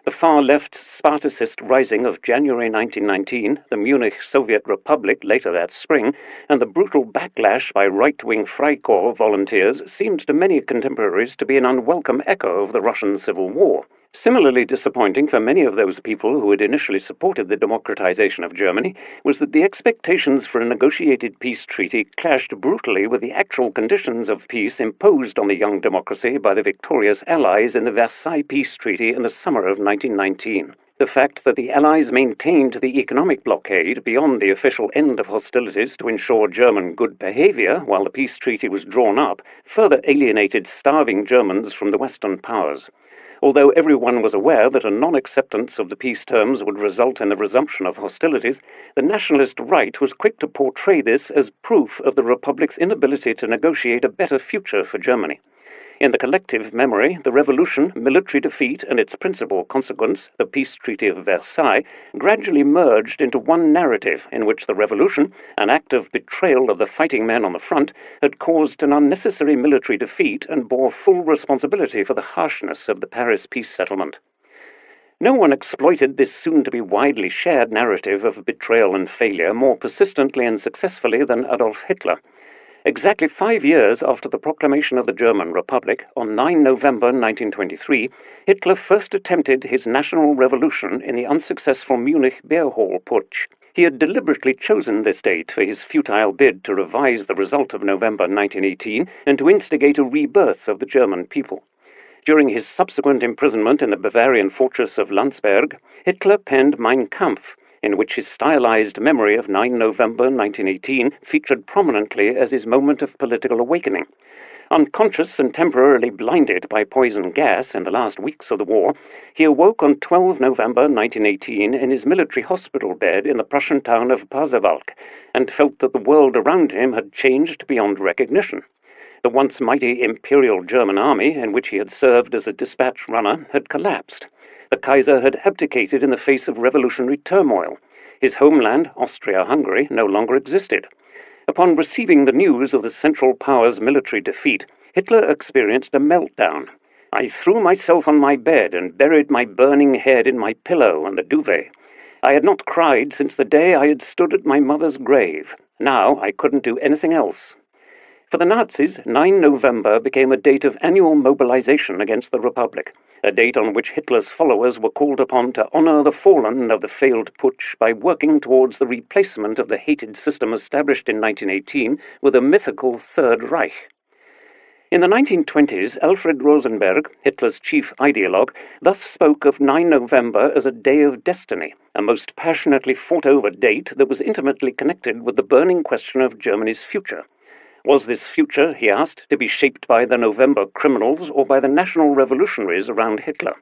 The far-left Spartacist rising of January 1919, the Munich Soviet Republic later that spring, and the brutal backlash by right-wing Freikorps volunteers seemed to many contemporaries to be an unwelcome echo of the Russian Civil War. Similarly disappointing for many of those people who had initially supported the democratization of Germany was that the expectations for a negotiated peace treaty clashed brutally with the actual conditions of peace imposed on the young democracy by the victorious Allies in the Versailles Peace Treaty in the summer of 1919. The fact that the Allies maintained the economic blockade beyond the official end of hostilities to ensure German good behavior while the peace treaty was drawn up further alienated starving Germans from the Western powers. Although everyone was aware that a non-acceptance of the peace terms would result in the resumption of hostilities, the nationalist right was quick to portray this as proof of the Republic's inability to negotiate a better future for Germany. In the collective memory, the revolution, military defeat, and its principal consequence, the Peace Treaty of Versailles, gradually merged into one narrative in which the revolution, an act of betrayal of the fighting men on the front, had caused an unnecessary military defeat and bore full responsibility for the harshness of the Paris peace settlement. No one exploited this soon-to-be widely shared narrative of betrayal and failure more persistently and successfully than Adolf Hitler. Exactly 5 years after the proclamation of the German Republic, on 9 November 1923, Hitler first attempted his national revolution in the unsuccessful Munich beer hall putsch. He had deliberately chosen this date for his futile bid to revise the result of November 1918 and to instigate a rebirth of the German people. During his subsequent imprisonment in the Bavarian fortress of Landsberg, Hitler penned Mein Kampf, in which his stylized memory of 9 November 1918 featured prominently as his moment of political awakening. Unconscious and temporarily blinded by poison gas in the last weeks of the war, he awoke on 12 November 1918 in his military hospital bed in the Prussian town of Pasewalk, and felt that the world around him had changed beyond recognition. The once mighty Imperial German army, in which he had served as a dispatch runner, had collapsed. The Kaiser had abdicated in the face of revolutionary turmoil. His homeland, Austria-Hungary, no longer existed. Upon receiving the news of the Central Powers' military defeat, Hitler experienced a meltdown. I threw myself on my bed and buried my burning head in my pillow and the duvet. I had not cried since the day I had stood at my mother's grave. Now I couldn't do anything else. For the Nazis, 9 November became a date of annual mobilization against the Republic, a date on which Hitler's followers were called upon to honor the fallen of the failed putsch by working towards the replacement of the hated system established in 1918 with a mythical Third Reich. In the 1920s, Alfred Rosenberg, Hitler's chief ideologue, thus spoke of 9 November as a day of destiny, a most passionately fought-over date that was intimately connected with the burning question of Germany's future. Was this future, he asked, to be shaped by the November criminals or by the national revolutionaries around Hitler?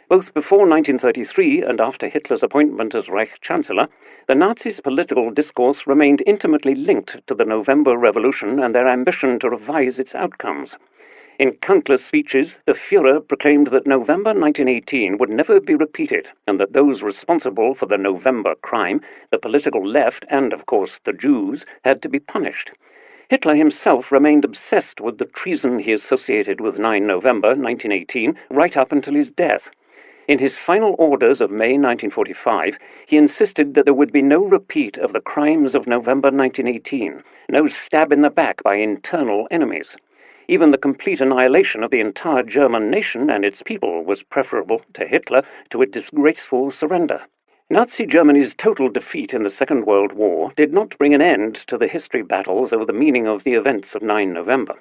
Both before 1933 and after Hitler's appointment as Reich Chancellor, the Nazis' political discourse remained intimately linked to the November Revolution and their ambition to revise its outcomes. In countless speeches, the Führer proclaimed that November 1918 would never be repeated, and that those responsible for the November crime, the political left and, of course, the Jews, had to be punished. Hitler himself remained obsessed with the treason he associated with 9 November 1918 right up until his death. In his final orders of May 1945, he insisted that there would be no repeat of the crimes of November 1918, no stab in the back by internal enemies. Even the complete annihilation of the entire German nation and its people was preferable to Hitler to a disgraceful surrender. Nazi Germany's total defeat in the Second World War did not bring an end to the history battles over the meaning of the events of 9 November.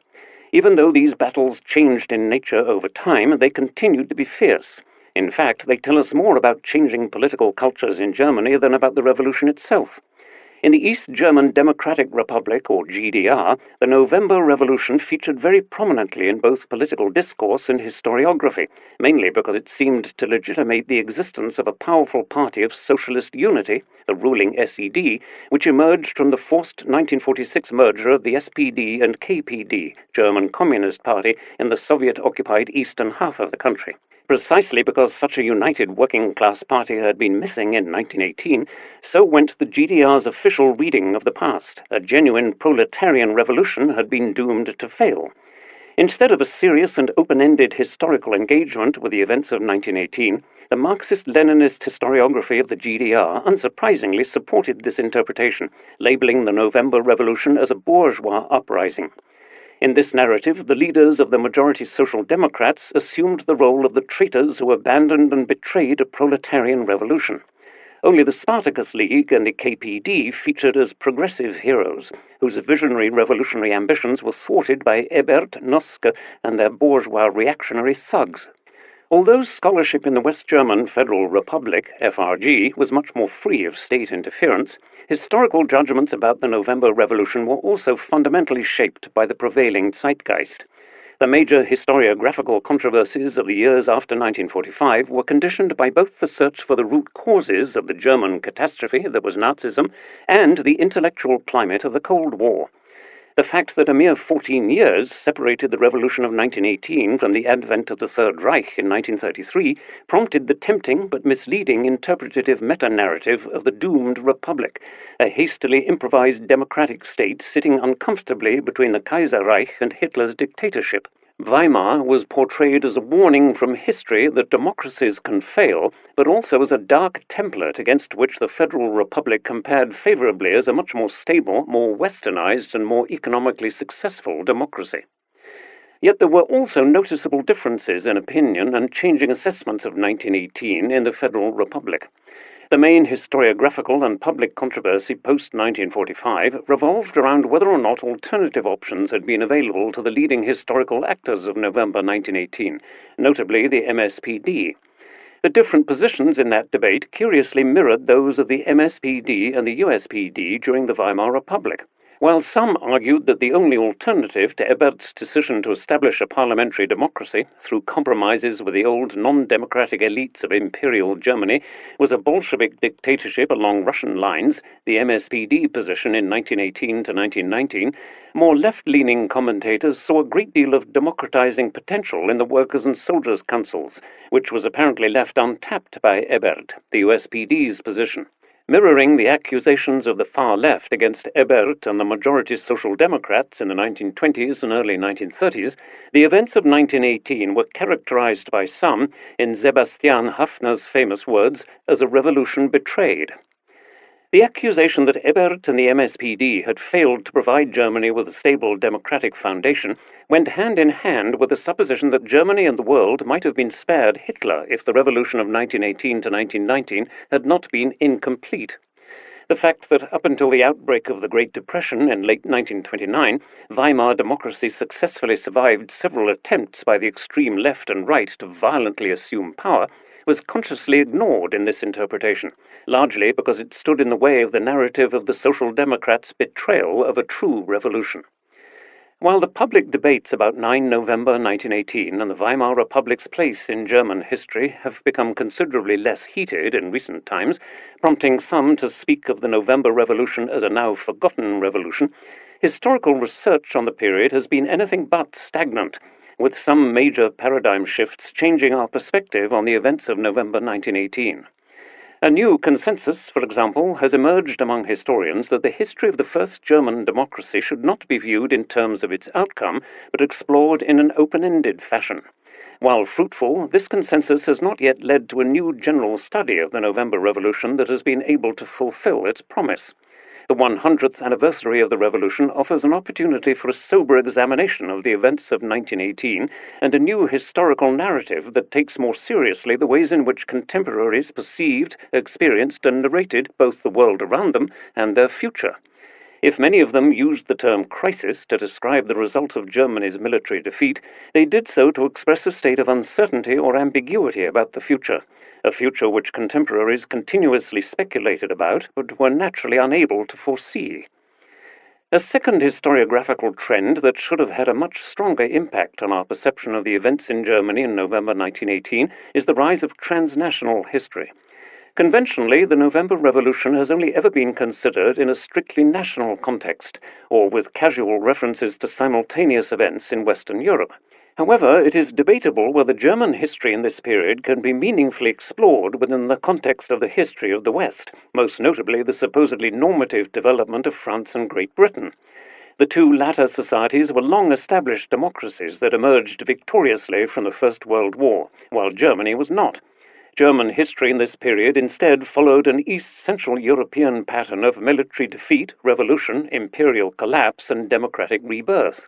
Even though these battles changed in nature over time, they continued to be fierce. In fact, they tell us more about changing political cultures in Germany than about the revolution itself. In the East German Democratic Republic, or GDR, the November Revolution featured very prominently in both political discourse and historiography, mainly because it seemed to legitimate the existence of a powerful party of socialist unity, the ruling SED, which emerged from the forced 1946 merger of the SPD and KPD, German Communist Party, in the Soviet-occupied eastern half of the country. Precisely because such a united working-class party had been missing in 1918, so went the GDR's official reading of the past. A genuine proletarian revolution had been doomed to fail. Instead of a serious and open-ended historical engagement with the events of 1918, the Marxist-Leninist historiography of the GDR unsurprisingly supported this interpretation, labeling the November Revolution as a bourgeois uprising. In this narrative, the leaders of the majority Social Democrats assumed the role of the traitors who abandoned and betrayed a proletarian revolution. Only the Spartacus League and the KPD featured as progressive heroes, whose visionary revolutionary ambitions were thwarted by Ebert, Noske, and their bourgeois reactionary thugs. Although scholarship in the West German Federal Republic, FRG, was much more free of state interference, historical judgments about the November Revolution were also fundamentally shaped by the prevailing zeitgeist. The major historiographical controversies of the years after 1945 were conditioned by both the search for the root causes of the German catastrophe that was Nazism and the intellectual climate of the Cold War. The fact that a mere 14 years separated the Revolution of 1918 from the advent of the Third Reich in 1933 prompted the tempting but misleading interpretative meta-narrative of the doomed Republic, a hastily improvised democratic state sitting uncomfortably between the Kaiser Reich and Hitler's dictatorship. Weimar was portrayed as a warning from history that democracies can fail, but also as a dark template against which the Federal Republic compared favorably as a much more stable, more westernized, and more economically successful democracy. Yet there were also noticeable differences in opinion and changing assessments of 1918 in the Federal Republic. The main historiographical and public controversy post-1945 revolved around whether or not alternative options had been available to the leading historical actors of November 1918, notably the MSPD. The different positions in that debate curiously mirrored those of the MSPD and the USPD during the Weimar Republic. While some argued that the only alternative to Ebert's decision to establish a parliamentary democracy through compromises with the old non-democratic elites of Imperial Germany was a Bolshevik dictatorship along Russian lines, the MSPD position in 1918 to 1919, more left-leaning commentators saw a great deal of democratizing potential in the Workers' and Soldiers' Councils, which was apparently left untapped by Ebert, the USPD's position. Mirroring the accusations of the far left against Ebert and the majority Social Democrats in the 1920s and early 1930s, the events of 1918 were characterized by some, in Sebastian Haffner's famous words, as a revolution betrayed. The accusation that Ebert and the MSPD had failed to provide Germany with a stable democratic foundation went hand in hand with the supposition that Germany and the world might have been spared Hitler if the revolution of 1918 to 1919 had not been incomplete. The fact that up until the outbreak of the Great Depression in late 1929, Weimar democracy successfully survived several attempts by the extreme left and right to violently assume power was consciously ignored in this interpretation, largely because it stood in the way of the narrative of the Social Democrats' betrayal of a true revolution. While the public debates about 9 November 1918 and the Weimar Republic's place in German history have become considerably less heated in recent times, prompting some to speak of the November Revolution as a now forgotten revolution, historical research on the period has been anything but stagnant, with some major paradigm shifts changing our perspective on the events of November 1918. A new consensus, for example, has emerged among historians that the history of the first German democracy should not be viewed in terms of its outcome, but explored in an open-ended fashion. While fruitful, this consensus has not yet led to a new general study of the November Revolution that has been able to fulfill its promise. The 100th anniversary of the Revolution offers an opportunity for a sober examination of the events of 1918 and a new historical narrative that takes more seriously the ways in which contemporaries perceived, experienced, and narrated both the world around them and their future. If many of them used the term crisis to describe the result of Germany's military defeat, they did so to express a state of uncertainty or ambiguity about the future, a future which contemporaries continuously speculated about but were naturally unable to foresee. A second historiographical trend that should have had a much stronger impact on our perception of the events in Germany in November 1918 is the rise of transnational history. Conventionally, the November Revolution has only ever been considered in a strictly national context, or with casual references to simultaneous events in Western Europe. However, it is debatable whether German history in this period can be meaningfully explored within the context of the history of the West, most notably the supposedly normative development of France and Great Britain. The two latter societies were long-established democracies that emerged victoriously from the First World War, while Germany was not. German history in this period instead followed an East-Central European pattern of military defeat, revolution, imperial collapse, and democratic rebirth.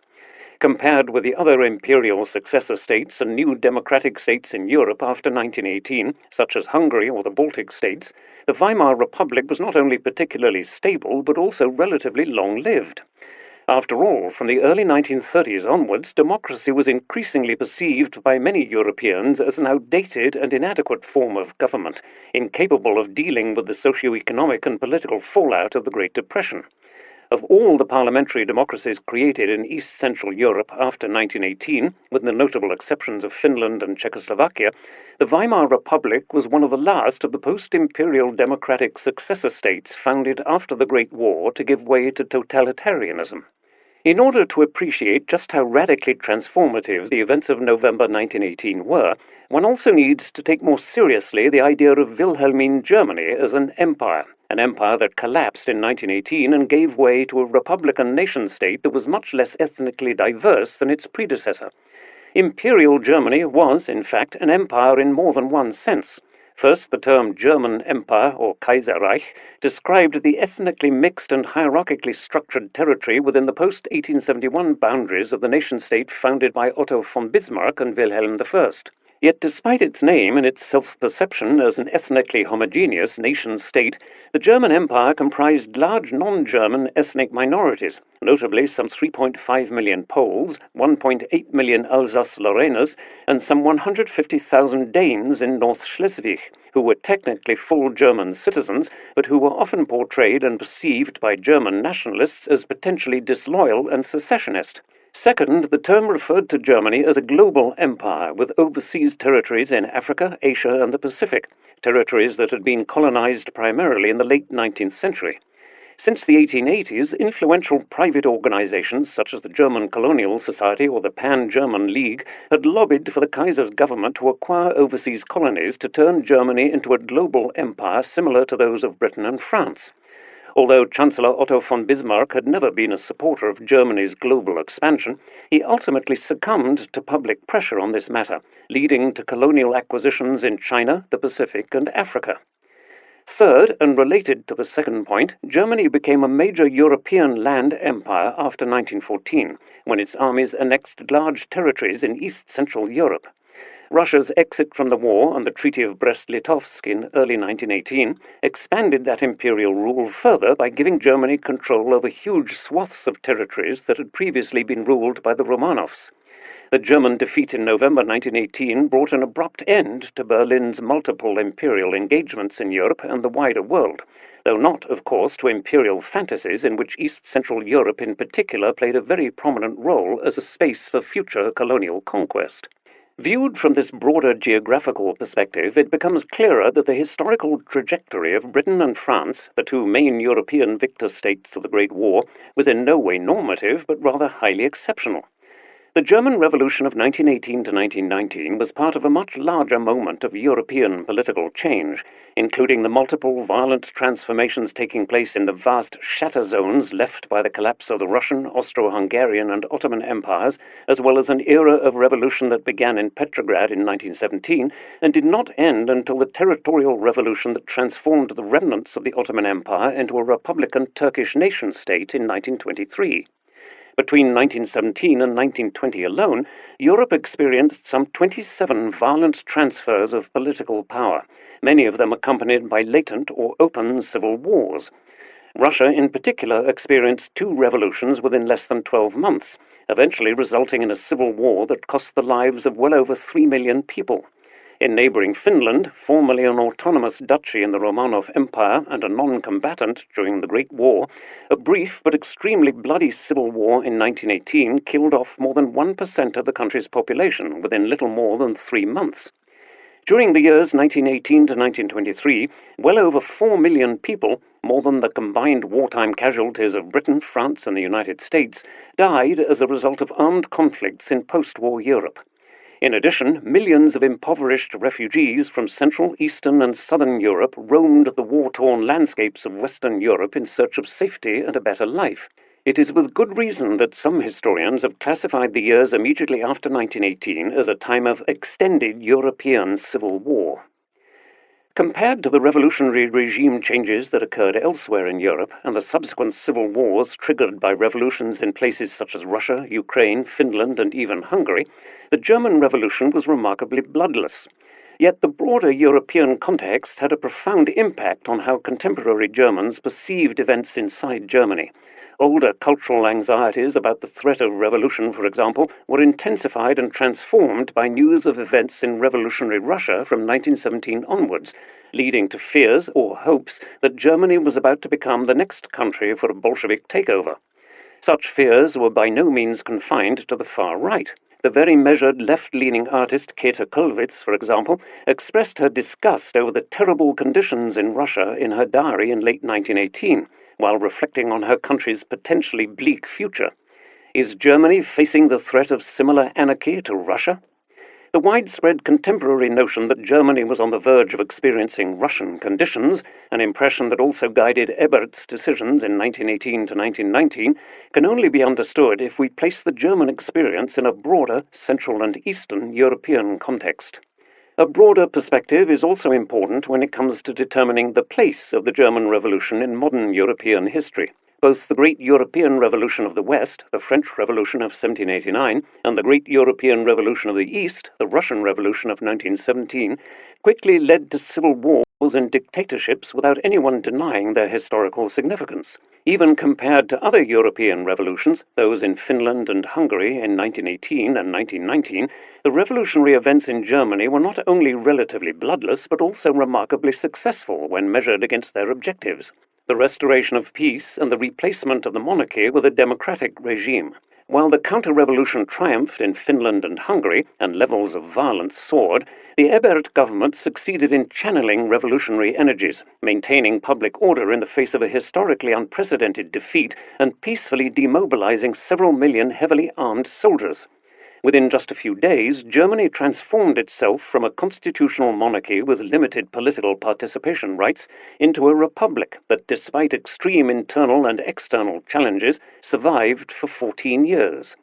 Compared with the other imperial successor states and new democratic states in Europe after 1918, such as Hungary or the Baltic states, the Weimar Republic was not only particularly stable, but also relatively long-lived. After all, from the early 1930s onwards, democracy was increasingly perceived by many Europeans as an outdated and inadequate form of government, incapable of dealing with the socio-economic and political fallout of the Great Depression. Of all the parliamentary democracies created in East Central Europe after 1918, with the notable exceptions of Finland and Czechoslovakia, the Weimar Republic was one of the last of the post-imperial democratic successor states founded after the Great War to give way to totalitarianism. In order to appreciate just how radically transformative the events of November 1918 were, one also needs to take more seriously the idea of Wilhelmine Germany as an empire that collapsed in 1918 and gave way to a republican nation-state that was much less ethnically diverse than its predecessor. Imperial Germany was, in fact, an empire in more than one sense. First, the term German Empire, or Kaiserreich, described the ethnically mixed and hierarchically structured territory within the post-1871 boundaries of the nation-state founded by Otto von Bismarck and Wilhelm I. Yet despite its name and its self-perception as an ethnically homogeneous nation-state, the German Empire comprised large non-German ethnic minorities, notably some 3.5 million Poles, 1.8 million Alsace-Lorrainers, and some 150,000 Danes in North Schleswig, who were technically full German citizens, but who were often portrayed and perceived by German nationalists as potentially disloyal and secessionist. Second, the term referred to Germany as a global empire with overseas territories in Africa, Asia, and the Pacific, territories that had been colonized primarily in the late 19th century. Since the 1880s, influential private organizations such as the German Colonial Society or the Pan-German League had lobbied for the Kaiser's government to acquire overseas colonies to turn Germany into a global empire similar to those of Britain and France. Although Chancellor Otto von Bismarck had never been a supporter of Germany's global expansion, he ultimately succumbed to public pressure on this matter, leading to colonial acquisitions in China, the Pacific, and Africa. Third, and related to the second point, Germany became a major European land empire after 1914, when its armies annexed large territories in East Central Europe. Russia's exit from the war and the Treaty of Brest-Litovsk in early 1918 expanded that imperial rule further by giving Germany control over huge swaths of territories that had previously been ruled by the Romanovs. The German defeat in November 1918 brought an abrupt end to Berlin's multiple imperial engagements in Europe and the wider world, though not, of course, to imperial fantasies in which East Central Europe in particular played a very prominent role as a space for future colonial conquest. Viewed from this broader geographical perspective, it becomes clearer that the historical trajectory of Britain and France, the two main European victor states of the Great War, was in no way normative, but rather highly exceptional. The German Revolution of 1918 to 1919 was part of a much larger moment of European political change, including the multiple violent transformations taking place in the vast shatter zones left by the collapse of the Russian, Austro-Hungarian, and Ottoman empires, as well as an era of revolution that began in Petrograd in 1917 and did not end until the territorial revolution that transformed the remnants of the Ottoman Empire into a republican Turkish nation-state in 1923. Between 1917 and 1920 alone, Europe experienced some 27 violent transfers of political power, many of them accompanied by latent or open civil wars. Russia, in particular, experienced two revolutions within less than 12 months, eventually resulting in a civil war that cost the lives of well over 3 million people. In neighboring Finland, formerly an autonomous duchy in the Romanov Empire and a non-combatant during the Great War, a brief but extremely bloody civil war in 1918 killed off more than 1% of the country's population within little more than 3 months. During the years 1918 to 1923, well over 4 million people, more than the combined wartime casualties of Britain, France, and the United States, died as a result of armed conflicts in post-war Europe. In addition, millions of impoverished refugees from Central, Eastern, and Southern Europe roamed the war-torn landscapes of Western Europe in search of safety and a better life. It is with good reason that some historians have classified the years immediately after 1918 as a time of extended European civil war. Compared to the revolutionary regime changes that occurred elsewhere in Europe and the subsequent civil wars triggered by revolutions in places such as Russia, Ukraine, Finland, and even Hungary, the German Revolution was remarkably bloodless. Yet the broader European context had a profound impact on how contemporary Germans perceived events inside Germany. Older cultural anxieties about the threat of revolution, for example, were intensified and transformed by news of events in revolutionary Russia from 1917 onwards, leading to fears or hopes that Germany was about to become the next country for a Bolshevik takeover. Such fears were by no means confined to the far right. The very measured left-leaning artist Käthe Kollwitz, for example, expressed her disgust over the terrible conditions in Russia in her diary in late 1918, while reflecting on her country's potentially bleak future. Is Germany facing the threat of similar anarchy to Russia? The widespread contemporary notion that Germany was on the verge of experiencing Russian conditions, an impression that also guided Ebert's decisions in 1918 to 1919, can only be understood if we place the German experience in a broader Central and Eastern European context. A broader perspective is also important when it comes to determining the place of the German Revolution in modern European history. Both the Great European Revolution of the West, the French Revolution of 1789, and the Great European Revolution of the East, the Russian Revolution of 1917, quickly led to civil wars and dictatorships without anyone denying their historical significance. Even compared to other European revolutions, those in Finland and Hungary in 1918 and 1919, the revolutionary events in Germany were not only relatively bloodless, but also remarkably successful when measured against their objectives: the restoration of peace and the replacement of the monarchy with a democratic regime. While the counter-revolution triumphed in Finland and Hungary, and levels of violence soared, the Ebert government succeeded in channeling revolutionary energies, maintaining public order in the face of a historically unprecedented defeat, and peacefully demobilizing several million heavily armed soldiers. Within just a few days, Germany transformed itself from a constitutional monarchy with limited political participation rights into a republic that, despite extreme internal and external challenges, survived for 14 years.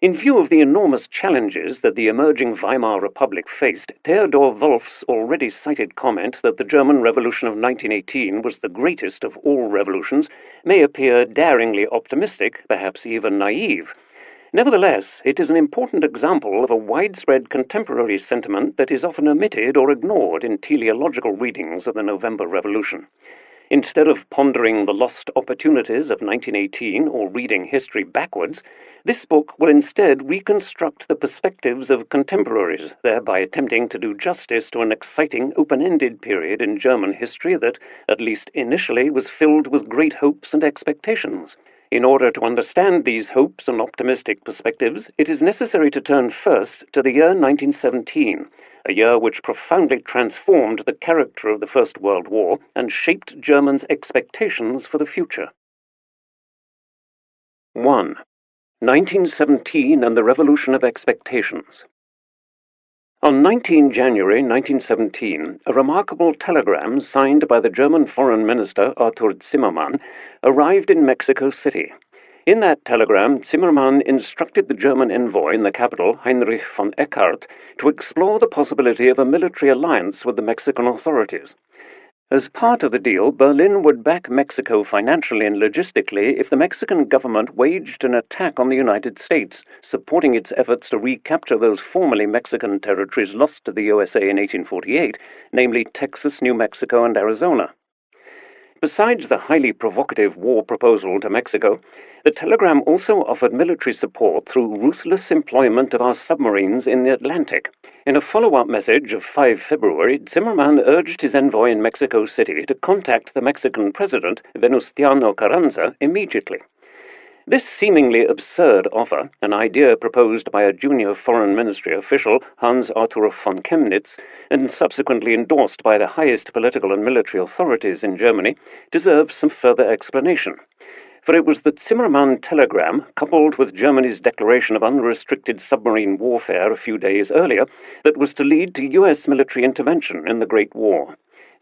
In view of the enormous challenges that the emerging Weimar Republic faced, Theodor Wolff's already cited comment that the German Revolution of 1918 was the greatest of all revolutions may appear daringly optimistic, perhaps even naive. Nevertheless, it is an important example of a widespread contemporary sentiment that is often omitted or ignored in teleological readings of the November Revolution. Instead of pondering the lost opportunities of 1918 or reading history backwards, this book will instead reconstruct the perspectives of contemporaries, thereby attempting to do justice to an exciting, open-ended period in German history that, at least initially, was filled with great hopes and expectations. In order to understand these hopes and optimistic perspectives, it is necessary to turn first to the year 1917, a year which profoundly transformed the character of the First World War and shaped Germans' expectations for the future. 1. 1917 and the Revolution of Expectations. On 19 January 1917, a remarkable telegram signed by the German Foreign Minister Arthur Zimmermann arrived in Mexico City. In that telegram, Zimmermann instructed the German envoy in the capital, Heinrich von Eckart, to explore the possibility of a military alliance with the Mexican authorities. As part of the deal, Berlin would back Mexico financially and logistically if the Mexican government waged an attack on the United States, supporting its efforts to recapture those formerly Mexican territories lost to the USA in 1848, namely Texas, New Mexico, and Arizona. Besides the highly provocative war proposal to Mexico, the telegram also offered military support through ruthless employment of our submarines in the Atlantic. In a follow-up message of 5 February, Zimmermann urged his envoy in Mexico City to contact the Mexican president, Venustiano Carranza, immediately. This seemingly absurd offer, an idea proposed by a junior foreign ministry official, Hans Arthur von Chemnitz, and subsequently endorsed by the highest political and military authorities in Germany, deserves some further explanation. For it was the Zimmermann telegram, coupled with Germany's declaration of unrestricted submarine warfare a few days earlier, that was to lead to U.S. military intervention in the Great War.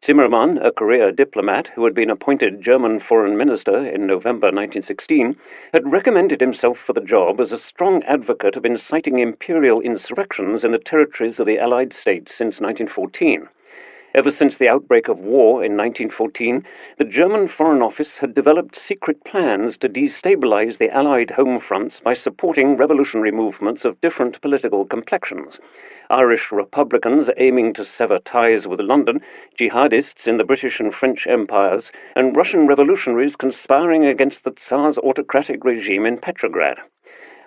Zimmermann, a career diplomat who had been appointed German foreign minister in November 1916, had recommended himself for the job as a strong advocate of inciting imperial insurrections in the territories of the Allied states since 1914. Ever since the outbreak of war in 1914, the German Foreign Office had developed secret plans to destabilize the Allied home fronts by supporting revolutionary movements of different political complexions. Irish Republicans aiming to sever ties with London, jihadists in the British and French empires, and Russian revolutionaries conspiring against the Tsar's autocratic regime in Petrograd.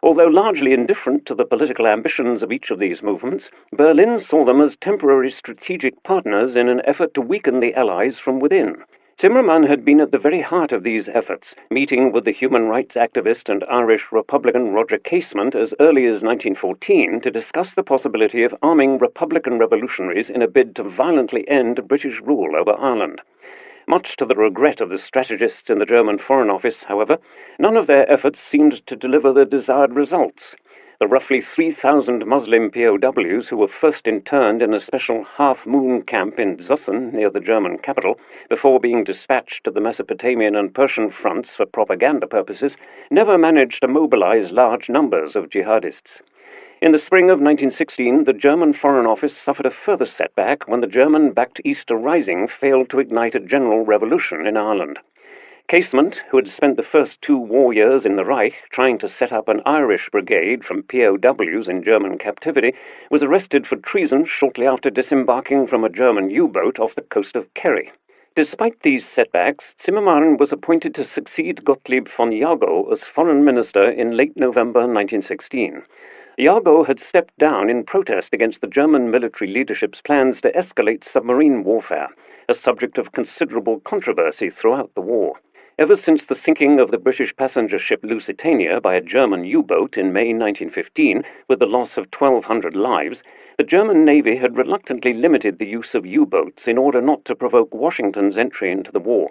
Although largely indifferent to the political ambitions of each of these movements, Berlin saw them as temporary strategic partners in an effort to weaken the Allies from within. Zimmermann had been at the very heart of these efforts, meeting with the human rights activist and Irish Republican Roger Casement as early as 1914 to discuss the possibility of arming Republican revolutionaries in a bid to violently end British rule over Ireland. Much to the regret of the strategists in the German Foreign Office, however, none of their efforts seemed to deliver the desired results. The roughly 3,000 Muslim POWs who were first interned in a special half-moon camp in Zussen, near the German capital, before being dispatched to the Mesopotamian and Persian fronts for propaganda purposes, never managed to mobilize large numbers of jihadists. In the spring of 1916, the German Foreign Office suffered a further setback when the German-backed Easter Rising failed to ignite a general revolution in Ireland. Casement, who had spent the first 2 war years in the Reich trying to set up an Irish brigade from POWs in German captivity, was arrested for treason shortly after disembarking from a German U-boat off the coast of Kerry. Despite these setbacks, Zimmermann was appointed to succeed Gottlieb von Jagow as foreign minister in late November 1916. Jagow had stepped down in protest against the German military leadership's plans to escalate submarine warfare, a subject of considerable controversy throughout the war. Ever since the sinking of the British passenger ship Lusitania by a German U-boat in May 1915, with the loss of 1,200 lives, the German Navy had reluctantly limited the use of U-boats in order not to provoke Washington's entry into the war.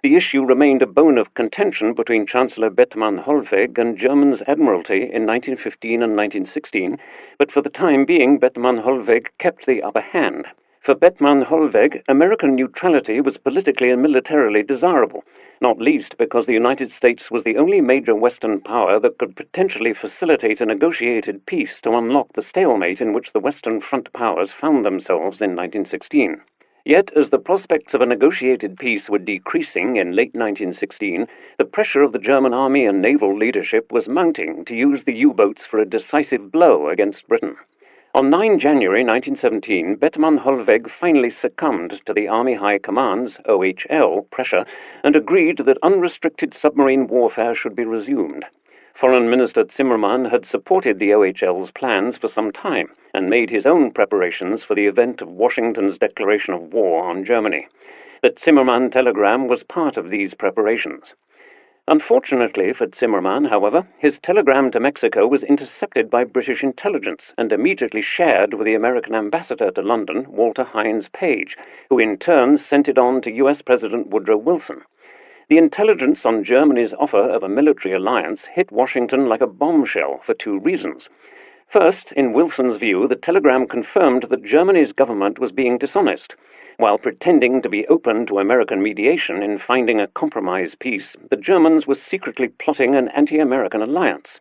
The issue remained a bone of contention between Chancellor Bethmann Hollweg and Germany's Admiralty in 1915 and 1916, but for the time being Bethmann Hollweg kept the upper hand. For Bethmann Hollweg, American neutrality was politically and militarily desirable, not least because the United States was the only major Western power that could potentially facilitate a negotiated peace to unlock the stalemate in which the Western Front powers found themselves in 1916. Yet, as the prospects of a negotiated peace were decreasing in late 1916, the pressure of the German army and naval leadership was mounting to use the U-boats for a decisive blow against Britain. On 9 January 1917, Bethmann Hollweg finally succumbed to the Army High Command's OHL pressure and agreed that unrestricted submarine warfare should be resumed. Foreign Minister Zimmermann had supported the OHL's plans for some time and made his own preparations for the event of Washington's declaration of war on Germany. The Zimmermann telegram was part of these preparations. Unfortunately for Zimmermann, however, his telegram to Mexico was intercepted by British intelligence and immediately shared with the American ambassador to London, Walter Hines Page, who in turn sent it on to US President Woodrow Wilson. The intelligence on Germany's offer of a military alliance hit Washington like a bombshell for 2 reasons. First, in Wilson's view, the telegram confirmed that Germany's government was being dishonest. While pretending to be open to American mediation in finding a compromise peace, the Germans were secretly plotting an anti-American alliance.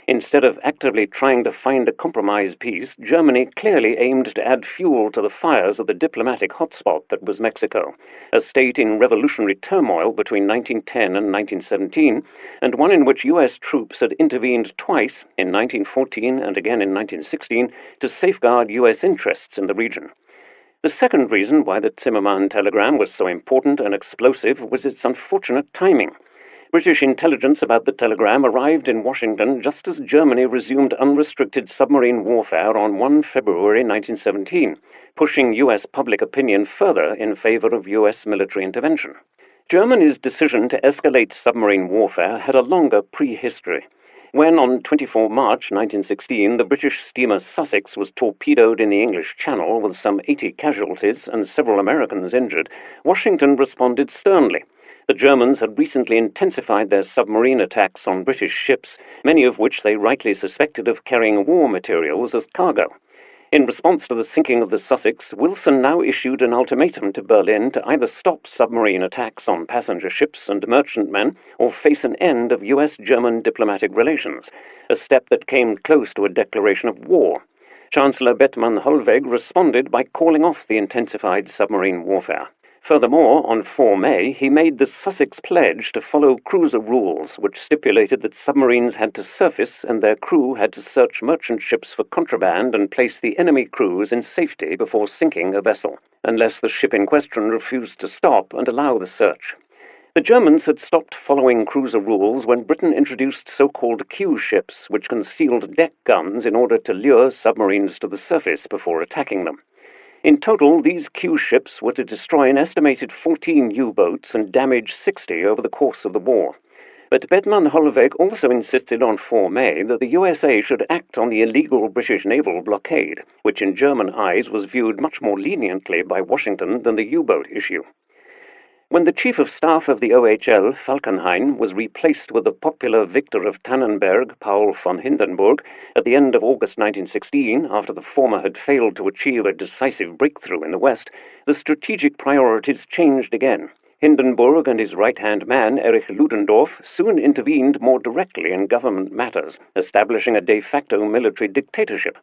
Instead of actively trying to find a compromise peace, Germany clearly aimed to add fuel to the fires of the diplomatic hotspot that was Mexico, a state in revolutionary turmoil between 1910 and 1917, and one in which US troops had intervened twice, in 1914 and again in 1916, to safeguard US interests in the region. The second reason why the Zimmermann telegram was so important and explosive was its unfortunate timing. British intelligence about the telegram arrived in Washington just as Germany resumed unrestricted submarine warfare on 1 February 1917, pushing US public opinion further in favor of US military intervention. Germany's decision to escalate submarine warfare had a longer prehistory. When, on 24 March 1916, the British steamer Sussex was torpedoed in the English Channel with some 80 casualties and several Americans injured, Washington responded sternly. The Germans had recently intensified their submarine attacks on British ships, many of which they rightly suspected of carrying war materials as cargo. In response to the sinking of the Sussex, Wilson now issued an ultimatum to Berlin to either stop submarine attacks on passenger ships and merchantmen or face an end of US-German diplomatic relations, a step that came close to a declaration of war. Chancellor Bethmann Hollweg responded by calling off the intensified submarine warfare. Furthermore, on 4 May, he made the Sussex Pledge to follow cruiser rules, which stipulated that submarines had to surface and their crew had to search merchant ships for contraband and place the enemy crews in safety before sinking a vessel, unless the ship in question refused to stop and allow the search. The Germans had stopped following cruiser rules when Britain introduced so-called Q ships, which concealed deck guns in order to lure submarines to the surface before attacking them. In total, these Q ships were to destroy an estimated 14 U-boats and damage 60 over the course of the war. But Bethmann Hollweg also insisted on 4 May that the USA should act on the illegal British naval blockade, which in German eyes was viewed much more leniently by Washington than the U-boat issue. When the Chief of Staff of the OHL, Falkenhayn, was replaced with the popular victor of Tannenberg, Paul von Hindenburg, at the end of August 1916, after the former had failed to achieve a decisive breakthrough in the West, the strategic priorities changed again. Hindenburg and his right-hand man, Erich Ludendorff, soon intervened more directly in government matters, establishing a de facto military dictatorship.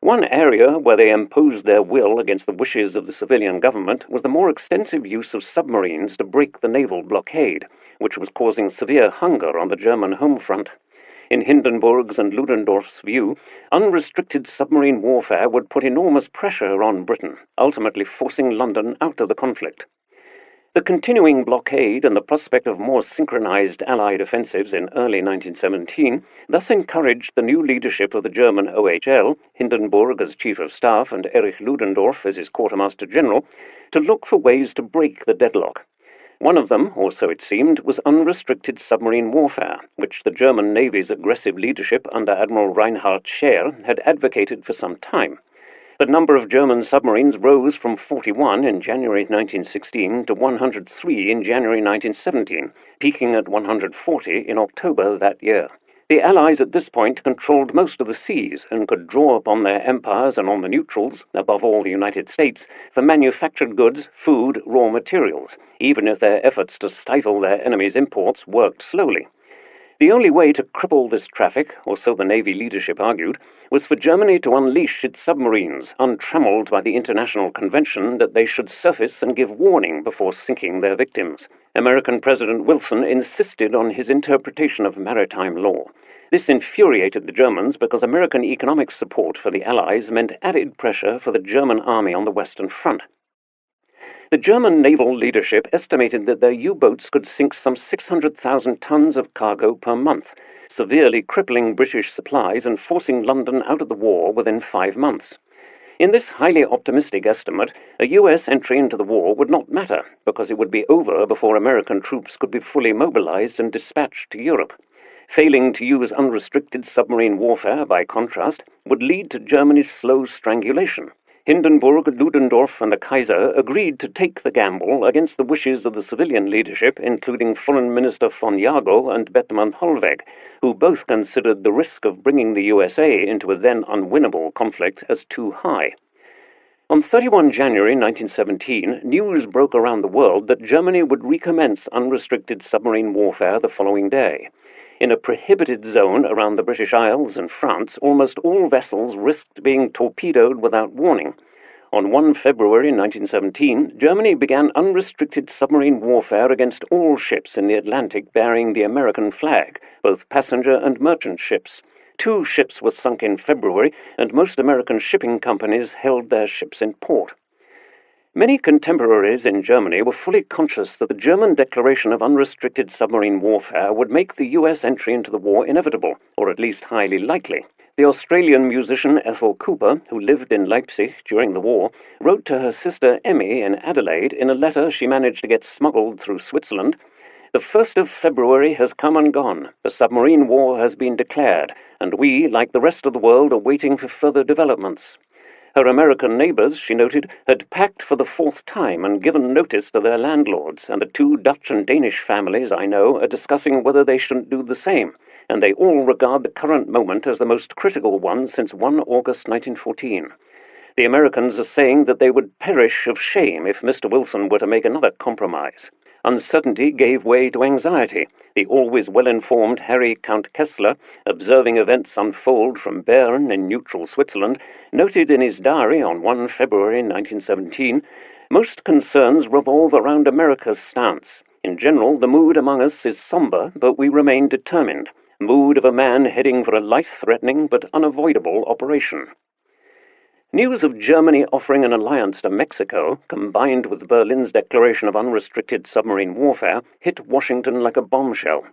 One area where they imposed their will against the wishes of the civilian government was the more extensive use of submarines to break the naval blockade, which was causing severe hunger on the German home front. In Hindenburg's and Ludendorff's view, unrestricted submarine warfare would put enormous pressure on Britain, ultimately forcing London out of the conflict. The continuing blockade and the prospect of more synchronized Allied offensives in early 1917 thus encouraged the new leadership of the German OHL, Hindenburg as Chief of Staff and Erich Ludendorff as his Quartermaster General, to look for ways to break the deadlock. One of them, or so it seemed, was unrestricted submarine warfare, which the German Navy's aggressive leadership under Admiral Reinhard Scheer had advocated for some time. The number of German submarines rose from 41 in January 1916 to 103 in January 1917, peaking at 140 in October that year. The Allies at this point controlled most of the seas and could draw upon their empires and on the neutrals, above all the United States, for manufactured goods, food, raw materials, even if their efforts to stifle their enemies' imports worked slowly. The only way to cripple this traffic, or so the Navy leadership argued, was for Germany to unleash its submarines, untrammeled by the international convention that they should surface and give warning before sinking their victims. American President Wilson insisted on his interpretation of maritime law. This infuriated the Germans because American economic support for the Allies meant added pressure for the German army on the Western Front. The German naval leadership estimated that their U-boats could sink some 600,000 tons of cargo per month, severely crippling British supplies and forcing London out of the war within 5 months. In this highly optimistic estimate, a U.S. entry into the war would not matter, because it would be over before American troops could be fully mobilized and dispatched to Europe. Failing to use unrestricted submarine warfare, by contrast, would lead to Germany's slow strangulation. Hindenburg, Ludendorff, and the Kaiser agreed to take the gamble against the wishes of the civilian leadership, including Foreign Minister von Jagow and Bethmann Hollweg, who both considered the risk of bringing the USA into a then unwinnable conflict as too high. On 31 January 1917, news broke around the world that Germany would recommence unrestricted submarine warfare the following day. In a prohibited zone around the British Isles and France, almost all vessels risked being torpedoed without warning. On 1 February 1917, Germany began unrestricted submarine warfare against all ships in the Atlantic bearing the American flag, both passenger and merchant ships. 2 ships were sunk in February, and most American shipping companies held their ships in port. Many contemporaries in Germany were fully conscious that the German declaration of unrestricted submarine warfare would make the U.S. entry into the war inevitable, or at least highly likely. The Australian musician Ethel Cooper, who lived in Leipzig during the war, wrote to her sister Emmy in Adelaide in a letter she managed to get smuggled through Switzerland, "The 1st of February has come and gone. The submarine war has been declared, and we, like the rest of the world, are waiting for further developments." Her American neighbors, she noted, had packed for the 4th time and given notice to their landlords, and the 2 Dutch and Danish families I know are discussing whether they shouldn't do the same, and they all regard the current moment as the most critical one since 1 August 1914. The Americans are saying that they would perish of shame if Mr. Wilson were to make another compromise. Uncertainty gave way to anxiety. The always well-informed Harry Count Kessler, observing events unfold from Bern in neutral Switzerland, noted in his diary on 1 February 1917, "Most concerns revolve around America's stance. In general, the mood among us is somber, but we remain determined. Mood of a man heading for a life-threatening but unavoidable operation." News of Germany offering an alliance to Mexico, combined with Berlin's declaration of unrestricted submarine warfare, hit Washington like a bombshell.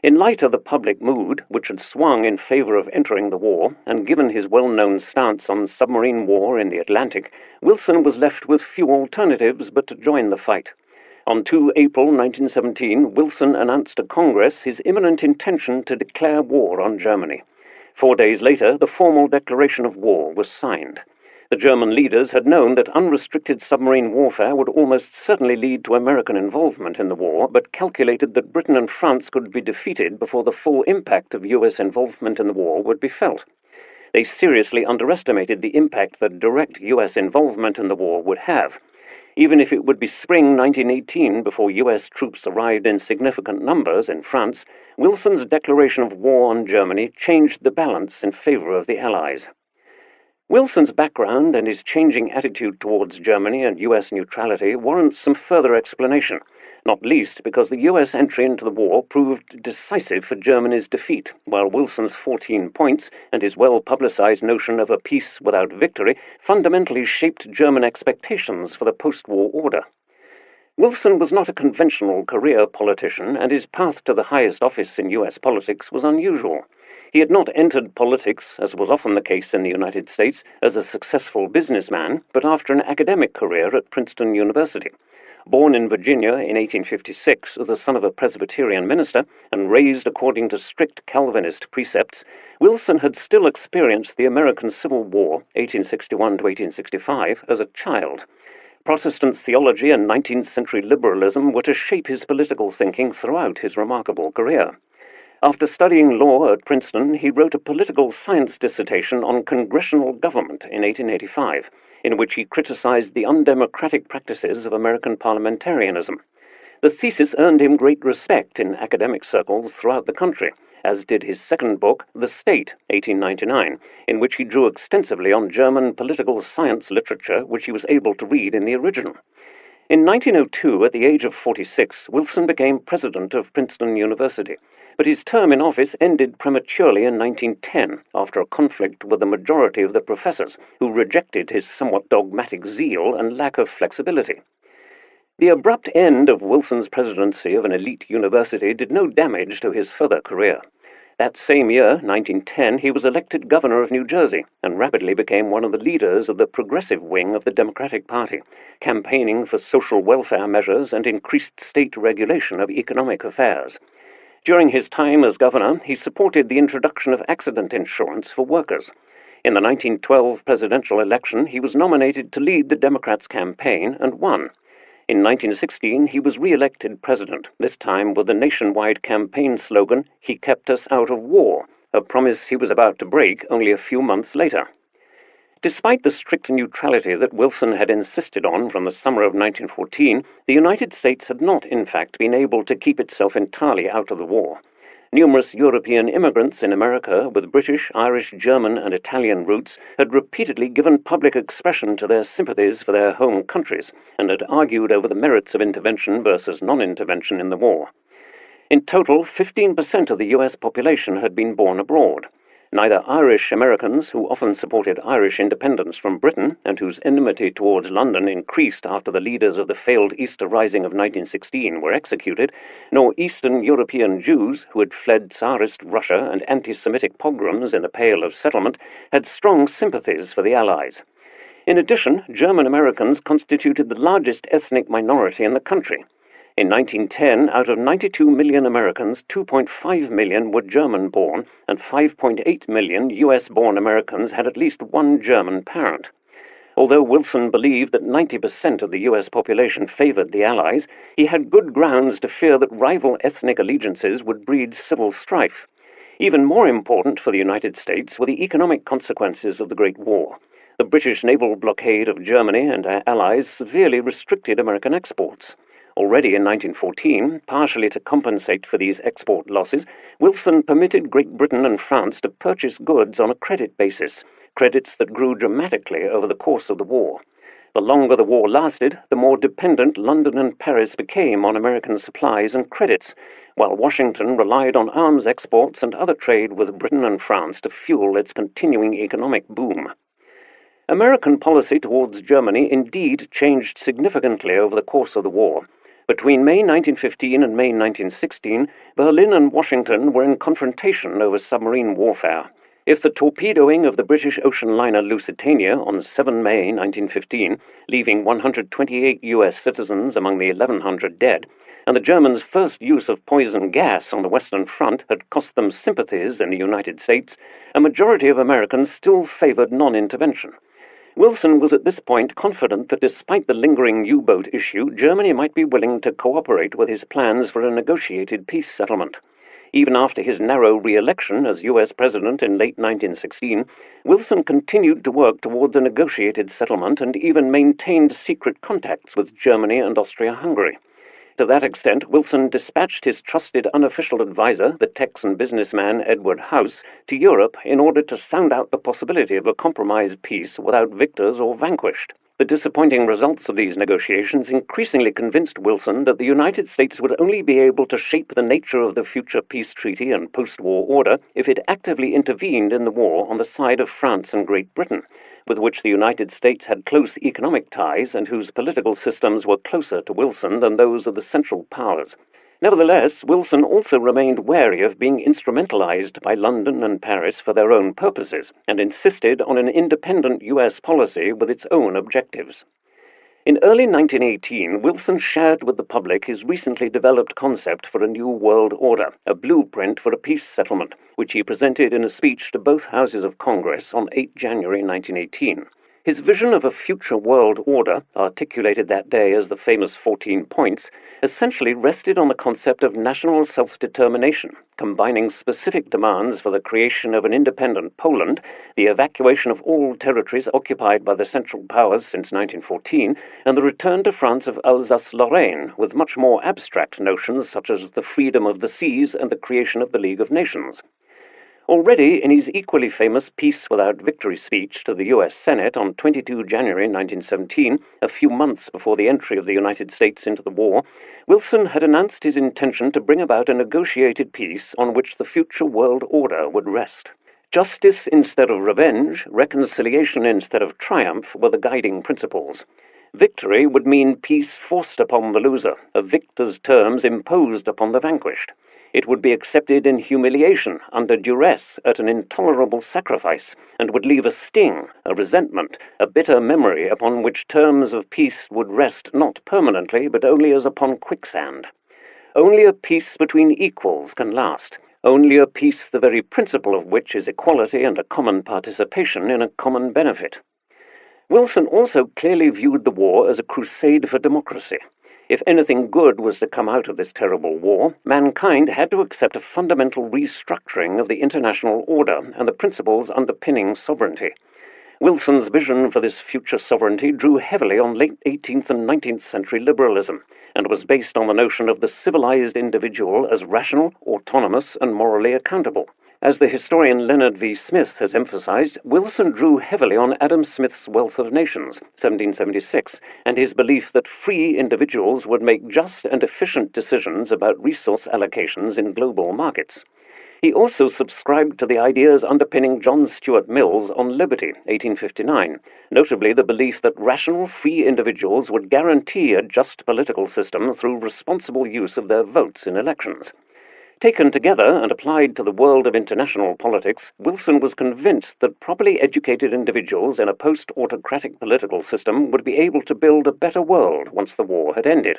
In light of the public mood, which had swung in favor of entering the war, and given his well-known stance on submarine war in the Atlantic, Wilson was left with few alternatives but to join the fight. On 2 April 1917, Wilson announced to Congress his imminent intention to declare war on Germany. 4 days later, the formal declaration of war was signed. The German leaders had known that unrestricted submarine warfare would almost certainly lead to American involvement in the war, but calculated that Britain and France could be defeated before the full impact of US involvement in the war would be felt. They seriously underestimated the impact that direct US involvement in the war would have. Even if it would be spring 1918 before US troops arrived in significant numbers in France, Wilson's declaration of war on Germany changed the balance in favor of the Allies. Wilson's background and his changing attitude towards Germany and US neutrality warrants some further explanation, not least because the US entry into the war proved decisive for Germany's defeat, while Wilson's 14 points and his well-publicized notion of a peace without victory fundamentally shaped German expectations for the post-war order. Wilson was not a conventional career politician, and his path to the highest office in US politics was unusual. He had not entered politics, as was often the case in the United States, as a successful businessman, but after an academic career at Princeton University. Born in Virginia in 1856 as the son of a Presbyterian minister and raised according to strict Calvinist precepts, Wilson had still experienced the American Civil War, 1861 to 1865, as a child. Protestant theology and 19th century liberalism were to shape his political thinking throughout his remarkable career. After studying law at Princeton, he wrote a political science dissertation on congressional government in 1885, in which he criticized the undemocratic practices of American parliamentarianism. The thesis earned him great respect in academic circles throughout the country, as did his second book, The State, 1899, in which he drew extensively on German political science literature, which he was able to read in the original. In 1902, at the age of 46, Wilson became president of Princeton University, but his term in office ended prematurely in 1910 after a conflict with the majority of the professors, who rejected his somewhat dogmatic zeal and lack of flexibility. The abrupt end of Wilson's presidency of an elite university did no damage to his further career. That same year, 1910, he was elected governor of New Jersey and rapidly became one of the leaders of the progressive wing of the Democratic Party, campaigning for social welfare measures and increased state regulation of economic affairs. During his time as governor, he supported the introduction of accident insurance for workers. In the 1912 presidential election, he was nominated to lead the Democrats' campaign and won. In 1916, he was re-elected president, this time with the nationwide campaign slogan, "He kept us out of war," a promise he was about to break only a few months later. Despite the strict neutrality that Wilson had insisted on from the summer of 1914, the United States had not, in fact, been able to keep itself entirely out of the war. Numerous European immigrants in America with British, Irish, German, and Italian roots had repeatedly given public expression to their sympathies for their home countries and had argued over the merits of intervention versus non-intervention in the war. In total, 15% of the US population had been born abroad. Neither Irish Americans, who often supported Irish independence from Britain and whose enmity towards London increased after the leaders of the failed Easter Rising of 1916 were executed, nor Eastern European Jews, who had fled Tsarist Russia and anti-Semitic pogroms in the Pale of Settlement, had strong sympathies for the Allies. In addition, German Americans constituted the largest ethnic minority in the country. In 1910, out of 92 million Americans, 2.5 million were German-born, and 5.8 million US-born Americans had at least one German parent. Although Wilson believed that 90% of the US population favored the Allies, he had good grounds to fear that rival ethnic allegiances would breed civil strife. Even more important for the United States were the economic consequences of the Great War. The British naval blockade of Germany and her allies severely restricted American exports. Already in 1914, partially to compensate for these export losses, Wilson permitted Great Britain and France to purchase goods on a credit basis, credits that grew dramatically over the course of the war. The longer the war lasted, the more dependent London and Paris became on American supplies and credits, while Washington relied on arms exports and other trade with Britain and France to fuel its continuing economic boom. American policy towards Germany indeed changed significantly over the course of the war. Between May 1915 and May 1916, Berlin and Washington were in confrontation over submarine warfare. If the torpedoing of the British ocean liner Lusitania on 7 May 1915, leaving 128 U.S. citizens among the 1,100 dead, and the Germans' first use of poison gas on the Western Front had cost them sympathies in the United States, a majority of Americans still favored non-intervention. Wilson was at this point confident that despite the lingering U-boat issue, Germany might be willing to cooperate with his plans for a negotiated peace settlement. Even after his narrow re-election as U.S. President in late 1916, Wilson continued to work towards a negotiated settlement and even maintained secret contacts with Germany and Austria-Hungary. To that extent, Wilson dispatched his trusted unofficial advisor, the Texan businessman Edward House, to Europe in order to sound out the possibility of a compromise peace without victors or vanquished. The disappointing results of these negotiations increasingly convinced Wilson that the United States would only be able to shape the nature of the future peace treaty and post-war order if it actively intervened in the war on the side of France and Great Britain, with which the United States had close economic ties and whose political systems were closer to Wilson than those of the Central Powers. Nevertheless, Wilson also remained wary of being instrumentalized by London and Paris for their own purposes, and insisted on an independent U.S. policy with its own objectives. In early 1918, Wilson shared with the public his recently developed concept for a new world order, a blueprint for a peace settlement, which he presented in a speech to both houses of Congress on 8 January 1918. His vision of a future world order, articulated that day as the famous 14 points, essentially rested on the concept of national self-determination, combining specific demands for the creation of an independent Poland, the evacuation of all territories occupied by the Central Powers since 1914, and the return to France of Alsace-Lorraine, with much more abstract notions such as the freedom of the seas and the creation of the League of Nations. Already in his equally famous Peace Without Victory speech to the U.S. Senate on 22 January 1917, a few months before the entry of the United States into the war, Wilson had announced his intention to bring about a negotiated peace on which the future world order would rest. Justice instead of revenge, reconciliation instead of triumph were the guiding principles. Victory would mean peace forced upon the loser, a victor's terms imposed upon the vanquished. It would be accepted in humiliation, under duress, at an intolerable sacrifice, and would leave a sting, a resentment, a bitter memory upon which terms of peace would rest not permanently, but only as upon quicksand. Only a peace between equals can last, only a peace the very principle of which is equality and a common participation in a common benefit. Wilson also clearly viewed the war as a crusade for democracy. If anything good was to come out of this terrible war, mankind had to accept a fundamental restructuring of the international order and the principles underpinning sovereignty. Wilson's vision for this future sovereignty drew heavily on late 18th and 19th century liberalism, and was based on the notion of the civilized individual as rational, autonomous, and morally accountable. As the historian Leonard V. Smith has emphasized, Wilson drew heavily on Adam Smith's Wealth of Nations, 1776, and his belief that free individuals would make just and efficient decisions about resource allocations in global markets. He also subscribed to the ideas underpinning John Stuart Mill's On Liberty, 1859, notably the belief that rational, free individuals would guarantee a just political system through responsible use of their votes in elections. Taken together and applied to the world of international politics, Wilson was convinced that properly educated individuals in a post-autocratic political system would be able to build a better world once the war had ended.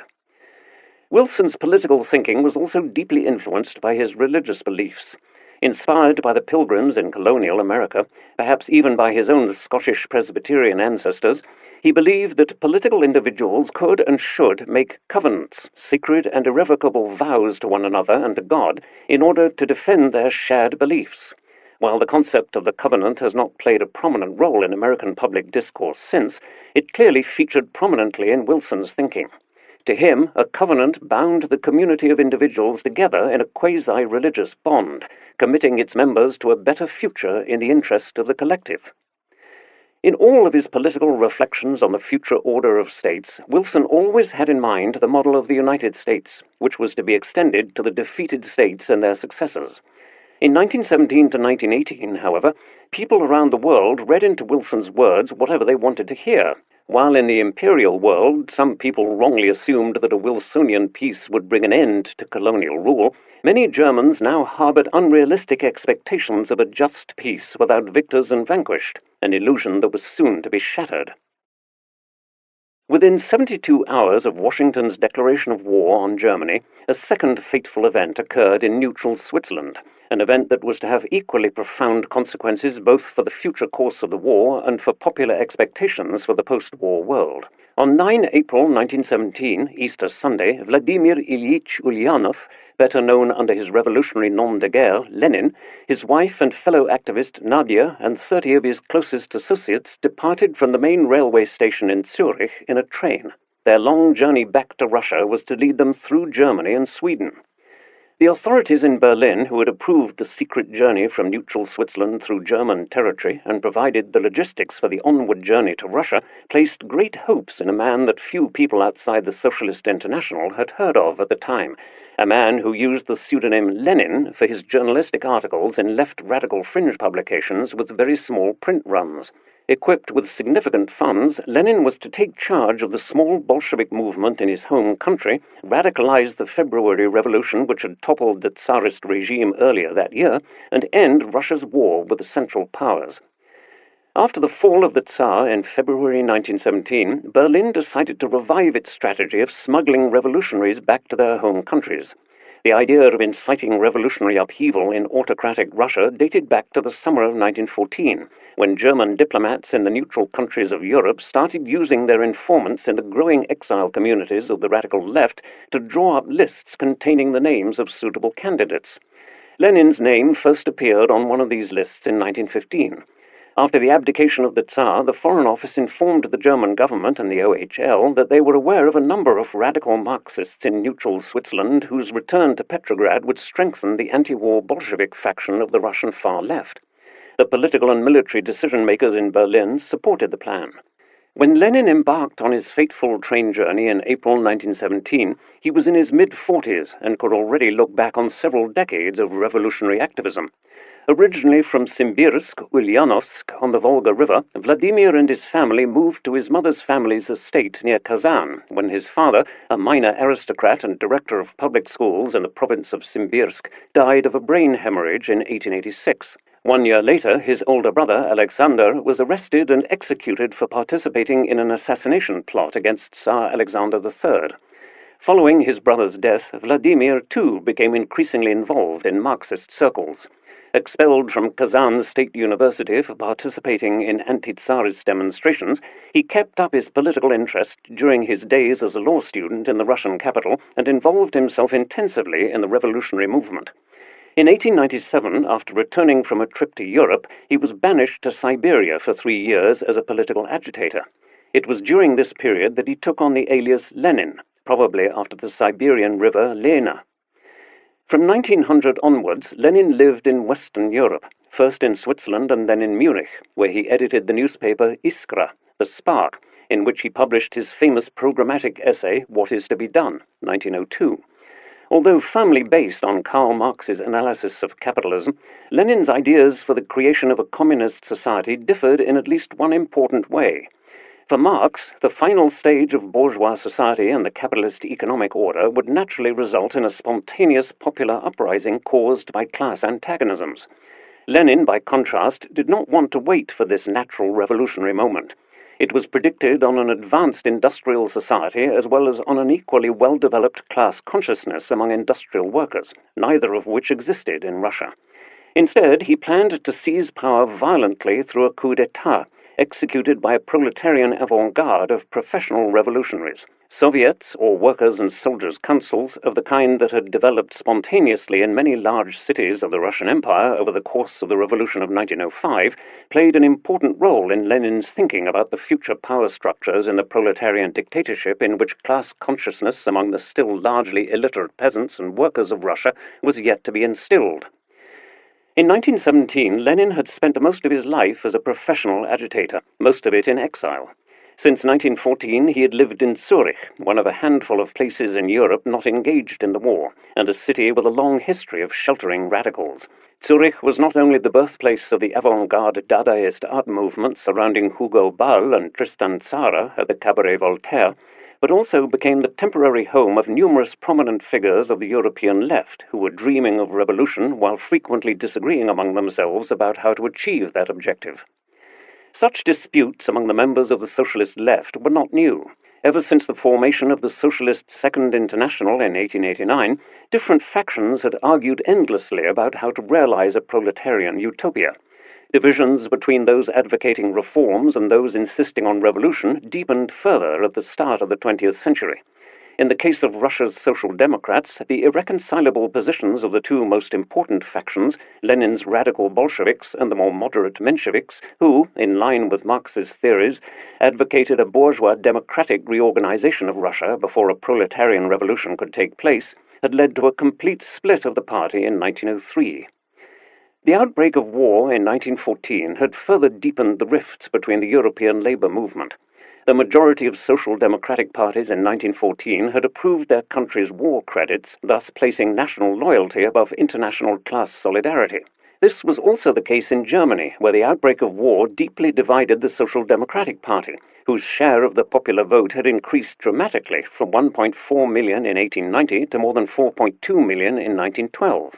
Wilson's political thinking was also deeply influenced by his religious beliefs. Inspired by the Pilgrims in colonial America, perhaps even by his own Scottish Presbyterian ancestors, he believed that political individuals could and should make covenants, sacred and irrevocable vows to one another and to God, in order to defend their shared beliefs. While the concept of the covenant has not played a prominent role in American public discourse since, it clearly featured prominently in Wilson's thinking. To him, a covenant bound the community of individuals together in a quasi-religious bond, committing its members to a better future in the interest of the collective. In all of his political reflections on the future order of states, Wilson always had in mind the model of the United States, which was to be extended to the defeated states and their successors. In 1917 to 1918, however, people around the world read into Wilson's words whatever they wanted to hear. While in the imperial world some people wrongly assumed that a Wilsonian peace would bring an end to colonial rule, many Germans now harbored unrealistic expectations of a just peace without victors and vanquished, an illusion that was soon to be shattered. Within 72 hours of Washington's declaration of war on Germany, a second fateful event occurred in neutral Switzerland, an event that was to have equally profound consequences both for the future course of the war and for popular expectations for the post-war world. On 9 April 1917, Easter Sunday, Vladimir Ilyich Ulyanov, better known under his revolutionary nom de guerre, Lenin, his wife and fellow activist Nadia, and 30 of his closest associates departed from the main railway station in Zurich in a train. Their long journey back to Russia was to lead them through Germany and Sweden. The authorities in Berlin, who had approved the secret journey from neutral Switzerland through German territory and provided the logistics for the onward journey to Russia, placed great hopes in a man that few people outside the Socialist International had heard of at the time, a man who used the pseudonym Lenin for his journalistic articles in left-radical fringe publications with very small print runs. Equipped with significant funds, Lenin was to take charge of the small Bolshevik movement in his home country, radicalize the February Revolution which had toppled the Tsarist regime earlier that year, and end Russia's war with the Central Powers. After the fall of the Tsar in February 1917, Berlin decided to revive its strategy of smuggling revolutionaries back to their home countries. The idea of inciting revolutionary upheaval in autocratic Russia dated back to the summer of 1914, when German diplomats in the neutral countries of Europe started using their informants in the growing exile communities of the radical left to draw up lists containing the names of suitable candidates. Lenin's name first appeared on one of these lists in 1915. After the abdication of the Tsar, the Foreign Office informed the German government and the OHL that they were aware of a number of radical Marxists in neutral Switzerland whose return to Petrograd would strengthen the anti-war Bolshevik faction of the Russian far left. The political and military decision-makers in Berlin supported the plan. When Lenin embarked on his fateful train journey in April 1917, he was in his mid-40s and could already look back on several decades of revolutionary activism. Originally from Simbirsk, Ulyanovsk, on the Volga River, Vladimir and his family moved to his mother's family's estate near Kazan when his father, a minor aristocrat and director of public schools in the province of Simbirsk, died of a brain hemorrhage in 1886. 1 year later, his older brother, Alexander, was arrested and executed for participating in an assassination plot against Tsar Alexander III. Following his brother's death, Vladimir, too, became increasingly involved in Marxist circles. Expelled from Kazan State University for participating in anti-Tsarist demonstrations, he kept up his political interest during his days as a law student in the Russian capital and involved himself intensively in the revolutionary movement. In 1897, after returning from a trip to Europe, he was banished to Siberia for 3 years as a political agitator. It was during this period that he took on the alias Lenin, probably after the Siberian river Lena. From 1900 onwards, Lenin lived in Western Europe, first in Switzerland and then in Munich, where he edited the newspaper Iskra, The Spark, in which he published his famous programmatic essay, What is to be Done, 1902. Although firmly based on Karl Marx's analysis of capitalism, Lenin's ideas for the creation of a communist society differed in at least one important way. For Marx, the final stage of bourgeois society and the capitalist economic order would naturally result in a spontaneous popular uprising caused by class antagonisms. Lenin, by contrast, did not want to wait for this natural revolutionary moment. It was predicted on an advanced industrial society as well as on an equally well-developed class consciousness among industrial workers, neither of which existed in Russia. Instead, he planned to seize power violently through a coup d'etat, executed by a proletarian avant-garde of professional revolutionaries. Soviets, or workers' and soldiers' councils, of the kind that had developed spontaneously in many large cities of the Russian Empire over the course of the Revolution of 1905, played an important role in Lenin's thinking about the future power structures in the proletarian dictatorship in which class consciousness among the still largely illiterate peasants and workers of Russia was yet to be instilled. In 1917, Lenin had spent most of his life as a professional agitator, most of it in exile. Since 1914, he had lived in Zurich, one of a handful of places in Europe not engaged in the war, and a city with a long history of sheltering radicals. Zurich was not only the birthplace of the avant-garde Dadaist art movement surrounding Hugo Ball and Tristan Tzara at the Cabaret Voltaire, but also became the temporary home of numerous prominent figures of the European left who were dreaming of revolution while frequently disagreeing among themselves about how to achieve that objective. Such disputes among the members of the socialist left were not new. Ever since the formation of the Socialist Second International in 1889, different factions had argued endlessly about how to realize a proletarian utopia. Divisions between those advocating reforms and those insisting on revolution deepened further at the start of the 20th century. In the case of Russia's Social Democrats, the irreconcilable positions of the two most important factions, Lenin's radical Bolsheviks and the more moderate Mensheviks, who, in line with Marx's theories, advocated a bourgeois democratic reorganization of Russia before a proletarian revolution could take place, had led to a complete split of the party in 1903. The outbreak of war in 1914 had further deepened the rifts between the European labor movement. The majority of social democratic parties in 1914 had approved their country's war credits, thus placing national loyalty above international class solidarity. This was also the case in Germany, where the outbreak of war deeply divided the Social Democratic Party, whose share of the popular vote had increased dramatically from 1.4 million in 1890 to more than 4.2 million in 1912.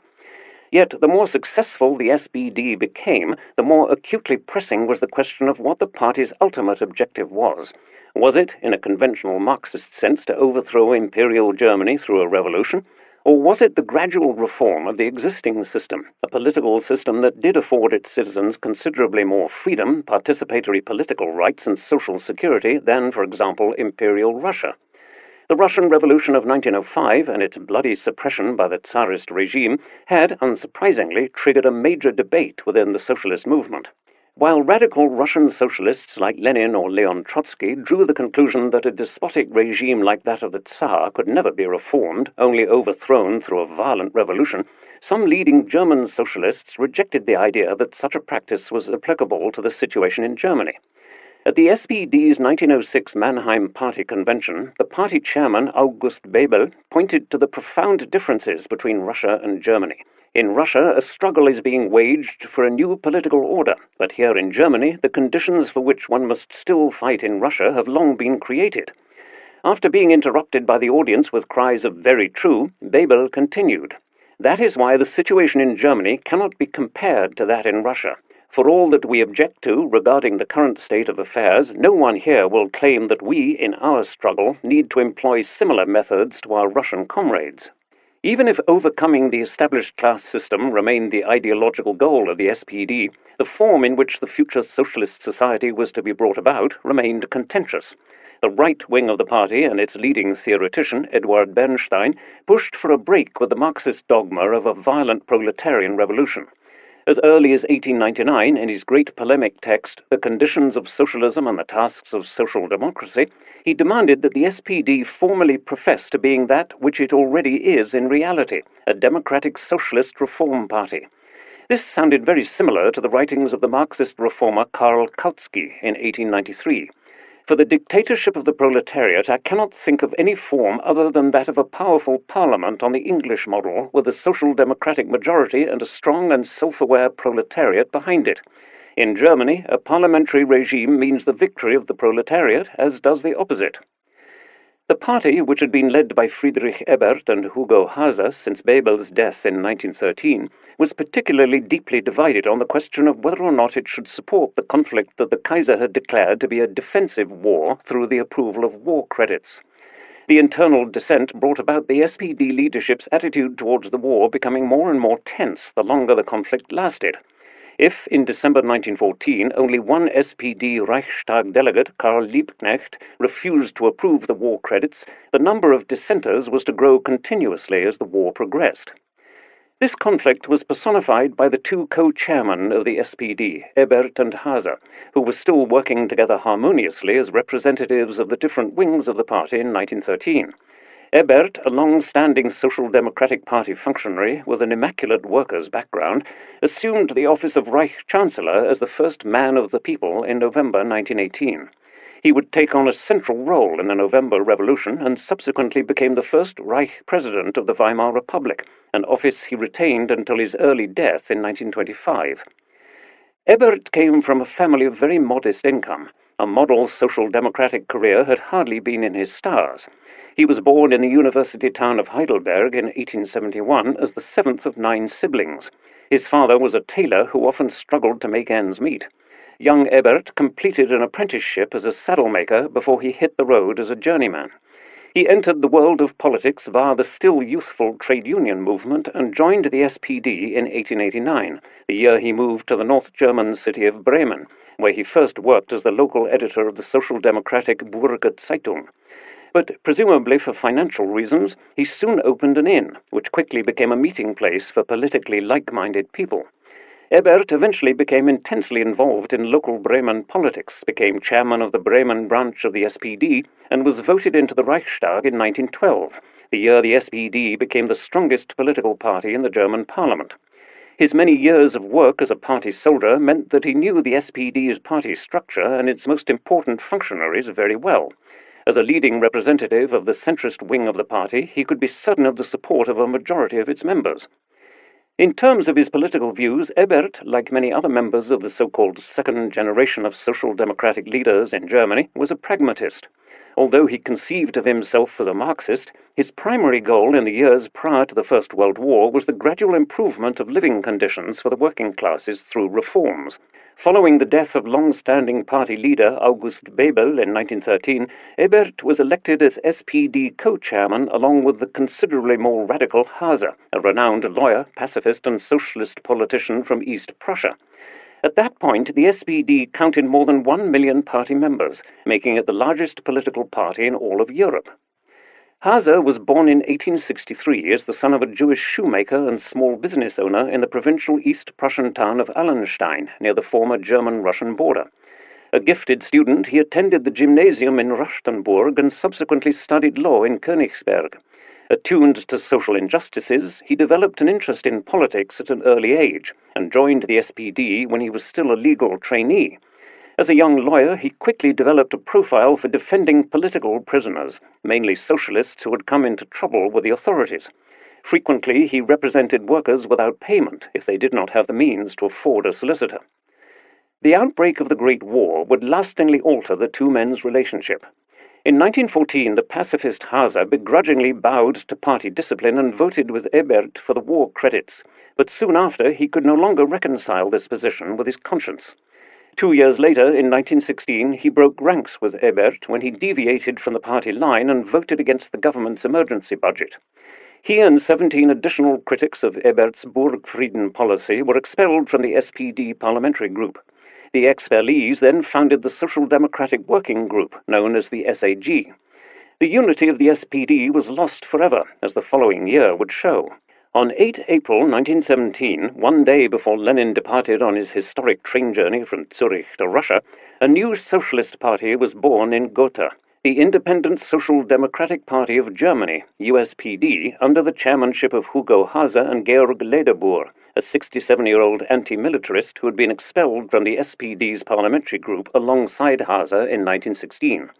Yet the more successful the SPD became, the more acutely pressing was the question of what the party's ultimate objective was. Was it, in a conventional Marxist sense, to overthrow Imperial Germany through a revolution? Or was it the gradual reform of the existing system, a political system that did afford its citizens considerably more freedom, participatory political rights, and social security than, for example, Imperial Russia? The Russian Revolution of 1905 and its bloody suppression by the Tsarist regime had, unsurprisingly, triggered a major debate within the socialist movement. While radical Russian socialists like Lenin or Leon Trotsky drew the conclusion that a despotic regime like that of the Tsar could never be reformed, only overthrown through a violent revolution, some leading German socialists rejected the idea that such a practice was applicable to the situation in Germany. At the SPD's 1906 Mannheim Party Convention, the party chairman August Bebel pointed to the profound differences between Russia and Germany. In Russia, a struggle is being waged for a new political order, but here in Germany, the conditions for which one must still fight in Russia have long been created. After being interrupted by the audience with cries of "very true," Bebel continued, "That is why the situation in Germany cannot be compared to that in Russia. For all that we object to regarding the current state of affairs, no one here will claim that we, in our struggle, need to employ similar methods to our Russian comrades." Even if overcoming the established class system remained the ideological goal of the SPD, the form in which the future socialist society was to be brought about remained contentious. The right wing of the party and its leading theoretician, Eduard Bernstein, pushed for a break with the Marxist dogma of a violent proletarian revolution. As early as 1899, in his great polemic text, The Conditions of Socialism and the Tasks of Social Democracy, he demanded that the SPD formally profess to being that which it already is in reality, a democratic socialist reform party. This sounded very similar to the writings of the Marxist reformer Karl Kautsky in 1893. For the dictatorship of the proletariat, I cannot think of any form other than that of a powerful parliament on the English model, with a social democratic majority and a strong and self-aware proletariat behind it. In Germany, a parliamentary regime means the victory of the proletariat, as does the opposite. The party, which had been led by Friedrich Ebert and Hugo Haase since Bebel's death in 1913, was particularly deeply divided on the question of whether or not it should support the conflict that the Kaiser had declared to be a defensive war through the approval of war credits. The internal dissent brought about the SPD leadership's attitude towards the war becoming more and more tense the longer the conflict lasted. If, in December 1914, only one SPD Reichstag delegate, Karl Liebknecht, refused to approve the war credits, the number of dissenters was to grow continuously as the war progressed. This conflict was personified by the two co-chairmen of the SPD, Ebert and Haase, who were still working together harmoniously as representatives of the different wings of the party in 1913. Ebert, a long-standing Social Democratic Party functionary with an immaculate workers' background, assumed the office of Reich Chancellor as the first man of the people in November 1918. He would take on a central role in the November Revolution and subsequently became the first Reich President of the Weimar Republic, an office he retained until his early death in 1925. Ebert came from a family of very modest income. A model social democratic career had hardly been in his stars. He was born in the university town of Heidelberg in 1871 as the seventh of 9 siblings. His father was a tailor who often struggled to make ends meet. Young Ebert completed an apprenticeship as a saddlemaker before he hit the road as a journeyman. He entered the world of politics via the still youthful trade union movement and joined the SPD in 1889, the year he moved to the North German city of Bremen, where he first worked as the local editor of the Social Democratic Burger Zeitung. But presumably for financial reasons, he soon opened an inn, which quickly became a meeting place for politically like-minded people. Ebert eventually became intensely involved in local Bremen politics, became chairman of the Bremen branch of the SPD, and was voted into the Reichstag in 1912, the year the SPD became the strongest political party in the German parliament. His many years of work as a party soldier meant that he knew the SPD's party structure and its most important functionaries very well. As a leading representative of the centrist wing of the party, he could be certain of the support of a majority of its members. In terms of his political views, Ebert, like many other members of the so-called second generation of social democratic leaders in Germany, was a pragmatist. Although he conceived of himself as a Marxist, his primary goal in the years prior to the First World War was the gradual improvement of living conditions for the working classes through reforms. Following the death of long-standing party leader August Bebel in 1913, Ebert was elected as SPD co-chairman along with the considerably more radical Haase, a renowned lawyer, pacifist and socialist politician from East Prussia. At that point, the SPD counted more than 1 million party members, making it the largest political party in all of Europe. Haase was born in 1863 as the son of a Jewish shoemaker and small business owner in the provincial East Prussian town of Allenstein, near the former German-Russian border. A gifted student, he attended the gymnasium in Rustenburg and subsequently studied law in Königsberg. Attuned to social injustices, he developed an interest in politics at an early age and joined the SPD when he was still a legal trainee. As a young lawyer, he quickly developed a profile for defending political prisoners, mainly socialists who had come into trouble with the authorities. Frequently, he represented workers without payment if they did not have the means to afford a solicitor. The outbreak of the Great War would lastingly alter the two men's relationship. In 1914, the pacifist Haase begrudgingly bowed to party discipline and voted with Ebert for the war credits, but soon after he could no longer reconcile this position with his conscience. 2 years later, in 1916, he broke ranks with Ebert when he deviated from the party line and voted against the government's emergency budget. He and 17 additional critics of Ebert's Burgfrieden policy were expelled from the SPD parliamentary group. The expellees then founded the Social Democratic Working Group, known as the SAG. The unity of the SPD was lost forever, as the following year would show. On 8 April 1917, one day before Lenin departed on his historic train journey from Zurich to Russia, a new socialist party was born in Gotha, the Independent Social Democratic Party of Germany, USPD, under the chairmanship of Hugo Haase and Georg Lederboer, a 67-year-old anti-militarist who had been expelled from the SPD's parliamentary group alongside Haase in 1916.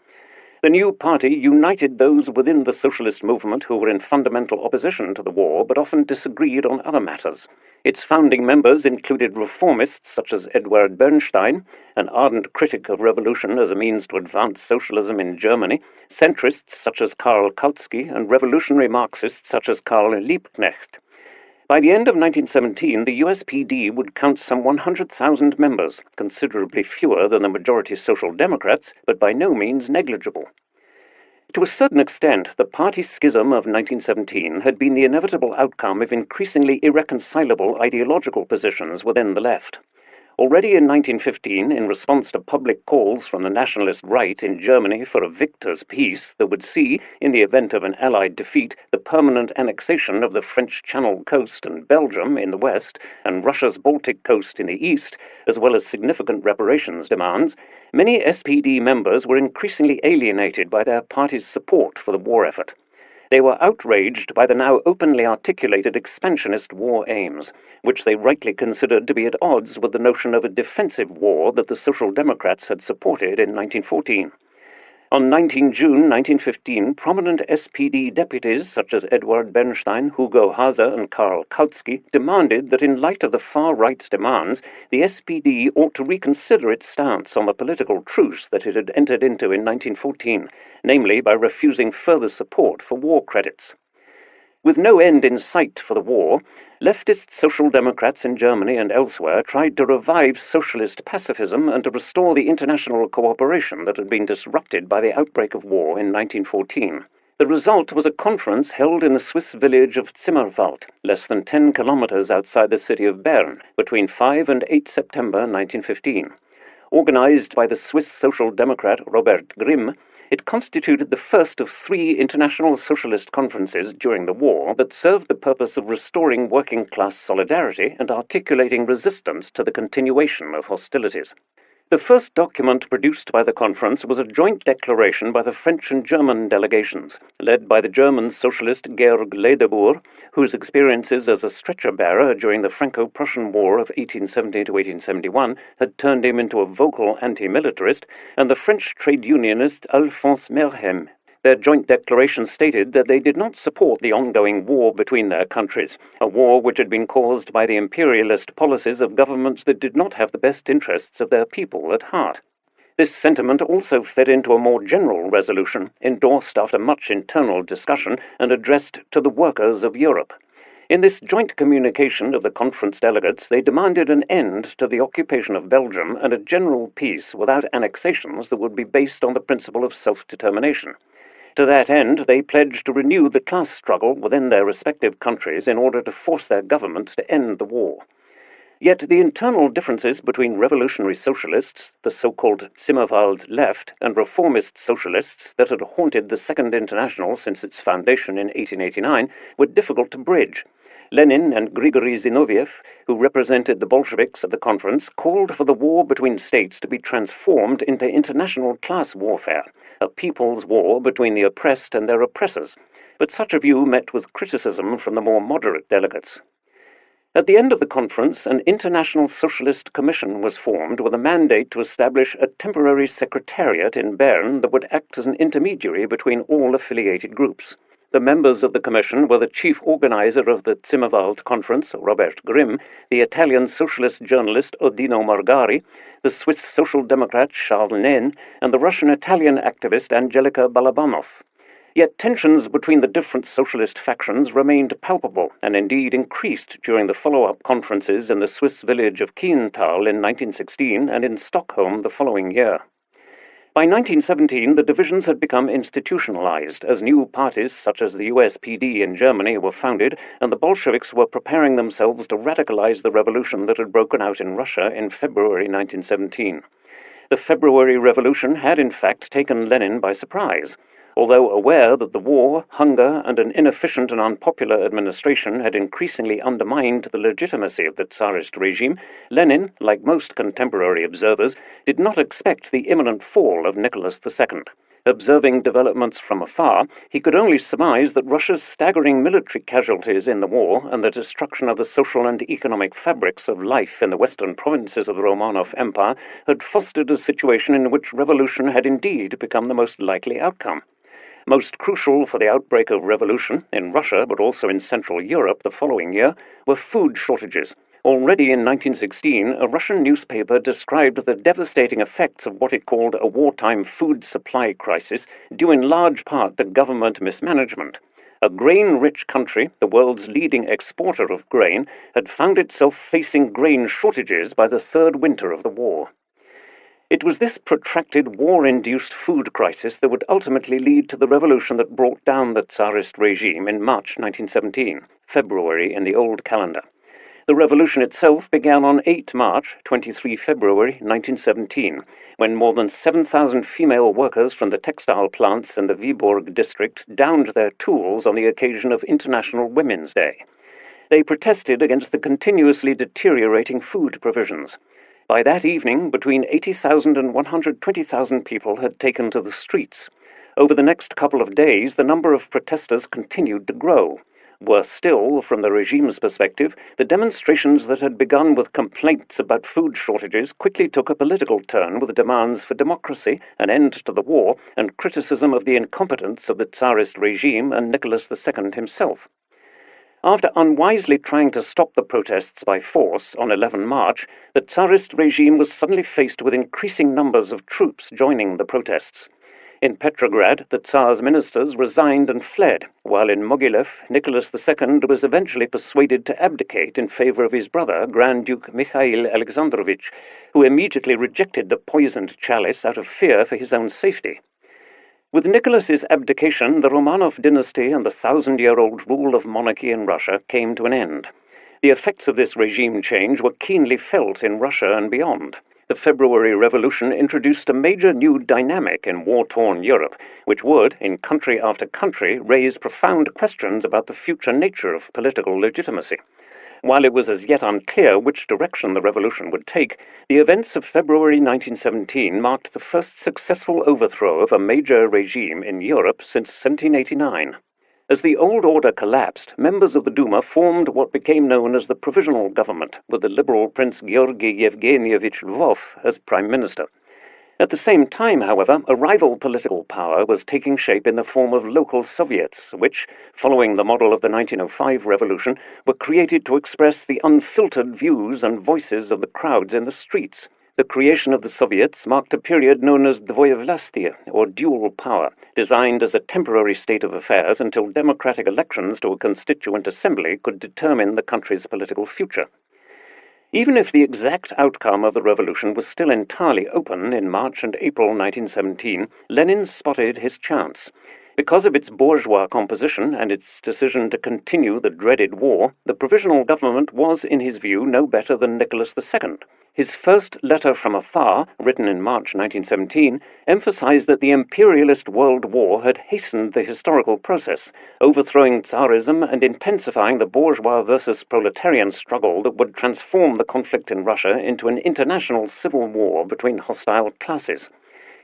The new party united those within the socialist movement who were in fundamental opposition to the war but often disagreed on other matters. Its founding members included reformists such as Eduard Bernstein, an ardent critic of revolution as a means to advance socialism in Germany, centrists such as Karl Kautsky, and revolutionary Marxists such as Karl Liebknecht. By the end of 1917, the USPD would count some 100,000 members, considerably fewer than the majority Social Democrats, but by no means negligible. To a certain extent, the party schism of 1917 had been the inevitable outcome of increasingly irreconcilable ideological positions within the left. Already in 1915, in response to public calls from the nationalist right in Germany for a victor's peace that would see, in the event of an Allied defeat, the permanent annexation of the French Channel coast and Belgium in the west, and Russia's Baltic coast in the east, as well as significant reparations demands, many SPD members were increasingly alienated by their party's support for the war effort. They were outraged by the now openly articulated expansionist war aims, which they rightly considered to be at odds with the notion of a defensive war that the Social Democrats had supported in 1914. On 19 June 1915, prominent SPD deputies such as Eduard Bernstein, Hugo Haase, and Karl Kautsky demanded that in light of the far right's demands, the SPD ought to reconsider its stance on the political truce that it had entered into in 1914, namely by refusing further support for war credits. With no end in sight for the war, leftist Social Democrats in Germany and elsewhere tried to revive socialist pacifism and to restore the international cooperation that had been disrupted by the outbreak of war in 1914. The result was a conference held in the Swiss village of Zimmerwald, less than 10 kilometers outside the city of Bern, between 5 and 8 September 1915. Organized by the Swiss Social Democrat Robert Grimm, it constituted the first of 3 international socialist conferences during the war that served the purpose of restoring working-class solidarity and articulating resistance to the continuation of hostilities. The first document produced by the conference was a joint declaration by the French and German delegations, led by the German socialist Georg Ledebour, whose experiences as a stretcher-bearer during the Franco-Prussian War of 1870 to 1871 had turned him into a vocal anti-militarist, and the French trade unionist Alphonse Merhem. Their joint declaration stated that they did not support the ongoing war between their countries, a war which had been caused by the imperialist policies of governments that did not have the best interests of their people at heart. This sentiment also fed into a more general resolution, endorsed after much internal discussion and addressed to the workers of Europe. In this joint communication of the conference delegates, they demanded an end to the occupation of Belgium and a general peace without annexations that would be based on the principle of self-determination. To that end, they pledged to renew the class struggle within their respective countries in order to force their governments to end the war. Yet the internal differences between revolutionary socialists, the so-called Zimmerwald left, and reformist socialists that had haunted the Second International since its foundation in 1889 were difficult to bridge. Lenin and Grigory Zinoviev, who represented the Bolsheviks at the conference, called for the war between states to be transformed into international class warfare, a people's war between the oppressed and their oppressors, but such a view met with criticism from the more moderate delegates. At the end of the conference, an International Socialist Commission was formed with a mandate to establish a temporary secretariat in Bern that would act as an intermediary between all affiliated groups. The members of the commission were the chief organizer of the Zimmerwald Conference, Robert Grimm, the Italian socialist journalist Odino Margari, the Swiss social democrat Charles Naine, and the Russian-Italian activist Angelika Balabanov. Yet tensions between the different socialist factions remained palpable and indeed increased during the follow-up conferences in the Swiss village of Kiental in 1916 and in Stockholm the following year. By 1917, the divisions had become institutionalized as new parties such as the USPD in Germany were founded, and the Bolsheviks were preparing themselves to radicalize the revolution that had broken out in Russia in February 1917. The February Revolution had in fact taken Lenin by surprise. Although aware that the war, hunger, and an inefficient and unpopular administration had increasingly undermined the legitimacy of the Tsarist regime, Lenin, like most contemporary observers, did not expect the imminent fall of Nicholas II. Observing developments from afar, he could only surmise that Russia's staggering military casualties in the war and the destruction of the social and economic fabrics of life in the western provinces of the Romanov Empire had fostered a situation in which revolution had indeed become the most likely outcome. Most crucial for the outbreak of revolution, in Russia but also in Central Europe the following year, were food shortages. Already in 1916, a Russian newspaper described the devastating effects of what it called a wartime food supply crisis, due in large part to government mismanagement. A grain-rich country, the world's leading exporter of grain, had found itself facing grain shortages by the third winter of the war. It was this protracted war-induced food crisis that would ultimately lead to the revolution that brought down the Tsarist regime in March 1917, February in the old calendar. The revolution itself began on 8 March, 23 February 1917, when more than 7,000 female workers from the textile plants in the Viborg district downed their tools on the occasion of International Women's Day. They protested against the continuously deteriorating food provisions. By that evening, between 80,000 and 120,000 people had taken to the streets. Over the next couple of days, the number of protesters continued to grow. Worse still, from the regime's perspective, the demonstrations that had begun with complaints about food shortages quickly took a political turn with demands for democracy, an end to the war, and criticism of the incompetence of the Tsarist regime and Nicholas II himself. After unwisely trying to stop the protests by force on 11 March, the Tsarist regime was suddenly faced with increasing numbers of troops joining the protests. In Petrograd, the Tsar's ministers resigned and fled, while in Mogilev, Nicholas II was eventually persuaded to abdicate in favor of his brother, Grand Duke Mikhail Alexandrovich, who immediately rejected the poisoned chalice out of fear for his own safety. With Nicholas's abdication, the Romanov dynasty and the 1,000-year-old rule of monarchy in Russia came to an end. The effects of this regime change were keenly felt in Russia and beyond. The February Revolution introduced a major new dynamic in war-torn Europe, which would, in country after country, raise profound questions about the future nature of political legitimacy. While it was as yet unclear which direction the revolution would take, the events of February 1917 marked the first successful overthrow of a major regime in Europe since 1789. As the old order collapsed, members of the Duma formed what became known as the Provisional Government, with the liberal Prince Georgy Yevgenievich Lvov as Prime Minister. At the same time, however, a rival political power was taking shape in the form of local Soviets, which, following the model of the 1905 revolution, were created to express the unfiltered views and voices of the crowds in the streets. The creation of the Soviets marked a period known as dvoyevlastie, or dual power, designed as a temporary state of affairs until democratic elections to a constituent assembly could determine the country's political future. Even if the exact outcome of the revolution was still entirely open in March and April 1917, Lenin spotted his chance. Because of its bourgeois composition and its decision to continue the dreaded war, the provisional government was, in his view, no better than Nicholas II. His first letter from afar, written in March 1917, emphasized that the imperialist world war had hastened the historical process, overthrowing Tsarism and intensifying the bourgeois versus proletarian struggle that would transform the conflict in Russia into an international civil war between hostile classes.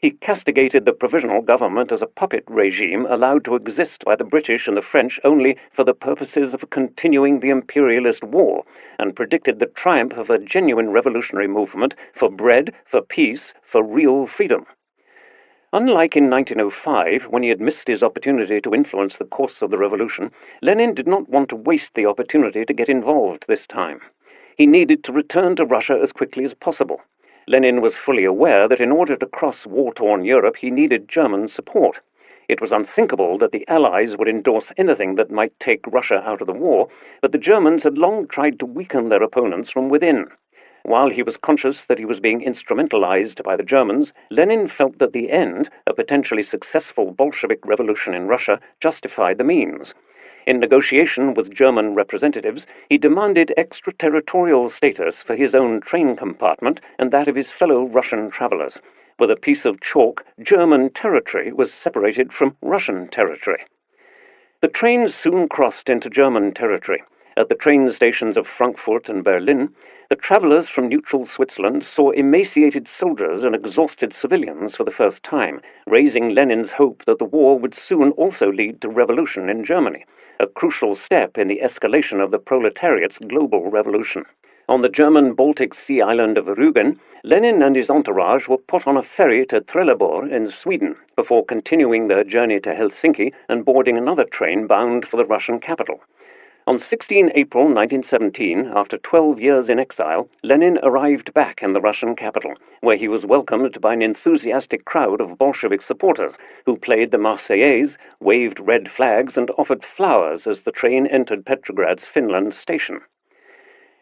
He castigated the provisional government as a puppet regime allowed to exist by the British and the French only for the purposes of continuing the imperialist war, and predicted the triumph of a genuine revolutionary movement for bread, for peace, for real freedom. Unlike in 1905, when he had missed his opportunity to influence the course of the revolution, Lenin did not want to waste the opportunity to get involved this time. He needed to return to Russia as quickly as possible. Lenin was fully aware that in order to cross war-torn Europe, he needed German support. It was unthinkable that the Allies would endorse anything that might take Russia out of the war, but the Germans had long tried to weaken their opponents from within. While he was conscious that he was being instrumentalized by the Germans, Lenin felt that the end, a potentially successful Bolshevik revolution in Russia, justified the means. In negotiation with German representatives, he demanded extraterritorial status for his own train compartment and that of his fellow Russian travelers. With a piece of chalk, German territory was separated from Russian territory. The trains soon crossed into German territory. At the train stations of Frankfurt and Berlin, the travelers from neutral Switzerland saw emaciated soldiers and exhausted civilians for the first time, raising Lenin's hope that the war would soon also lead to revolution in Germany, a crucial step in the escalation of the proletariat's global revolution. On the German Baltic Sea island of Rügen, Lenin and his entourage were put on a ferry to Trelleborg in Sweden, before continuing their journey to Helsinki and boarding another train bound for the Russian capital. On 16 April 1917, after 12 years in exile, Lenin arrived back in the Russian capital, where he was welcomed by an enthusiastic crowd of Bolshevik supporters, who played the Marseillaise, waved red flags, and offered flowers as the train entered Petrograd's Finland station.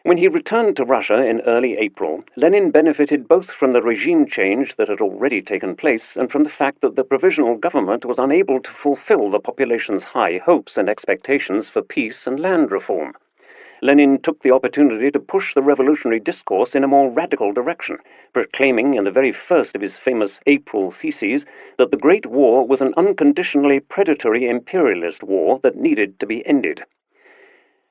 When he returned to Russia in early April, Lenin benefited both from the regime change that had already taken place and from the fact that the provisional government was unable to fulfill the population's high hopes and expectations for peace and land reform. Lenin took the opportunity to push the revolutionary discourse in a more radical direction, proclaiming in the very first of his famous April theses that the Great War was an unconditionally predatory imperialist war that needed to be ended.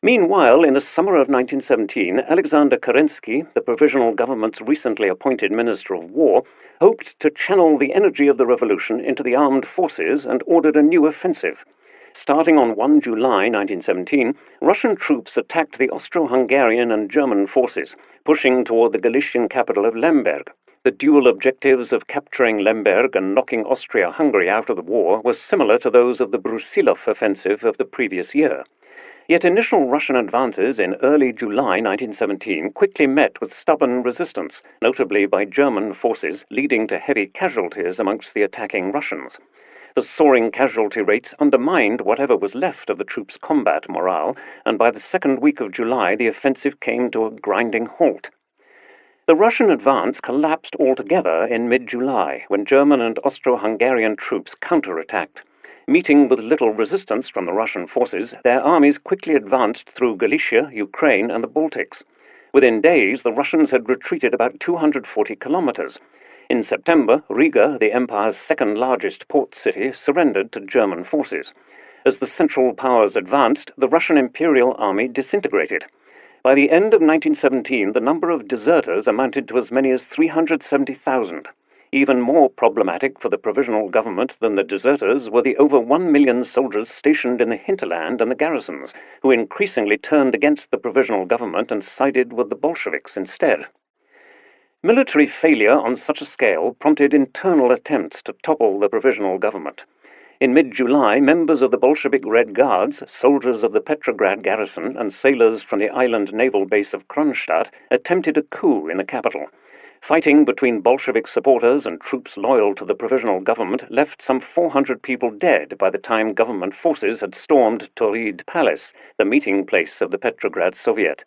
Meanwhile, in the summer of 1917, Alexander Kerensky, the provisional government's recently appointed Minister of War, hoped to channel the energy of the revolution into the armed forces and ordered a new offensive. Starting on 1 July 1917, Russian troops attacked the Austro-Hungarian and German forces, pushing toward the Galician capital of Lemberg. The dual objectives of capturing Lemberg and knocking Austria-Hungary out of the war were similar to those of the Brusilov offensive of the previous year. Yet initial Russian advances in early July 1917 quickly met with stubborn resistance, notably by German forces, leading to heavy casualties amongst the attacking Russians. The soaring casualty rates undermined whatever was left of the troops' combat morale, and by the second week of July the offensive came to a grinding halt. The Russian advance collapsed altogether in mid-July, when German and Austro-Hungarian troops counterattacked. Meeting with little resistance from the Russian forces, their armies quickly advanced through Galicia, Ukraine, and the Baltics. Within days, the Russians had retreated about 240 kilometers. In September, Riga, the empire's second-largest port city, surrendered to German forces. As the Central Powers advanced, the Russian Imperial Army disintegrated. By the end of 1917, the number of deserters amounted to as many as 370,000. Even more problematic for the provisional government than the deserters were the over 1 million soldiers stationed in the hinterland and the garrisons, who increasingly turned against the provisional government and sided with the Bolsheviks instead. Military failure on such a scale prompted internal attempts to topple the provisional government. In mid-July, members of the Bolshevik Red Guards, soldiers of the Petrograd garrison, and sailors from the island naval base of Kronstadt attempted a coup in the capital. Fighting between Bolshevik supporters and troops loyal to the provisional government left some 400 people dead by the time government forces had stormed Tauride Palace, the meeting place of the Petrograd Soviet.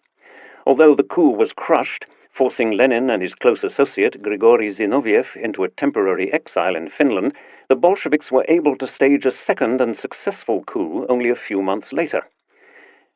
Although the coup was crushed, forcing Lenin and his close associate Grigory Zinoviev into a temporary exile in Finland, the Bolsheviks were able to stage a second and successful coup only a few months later.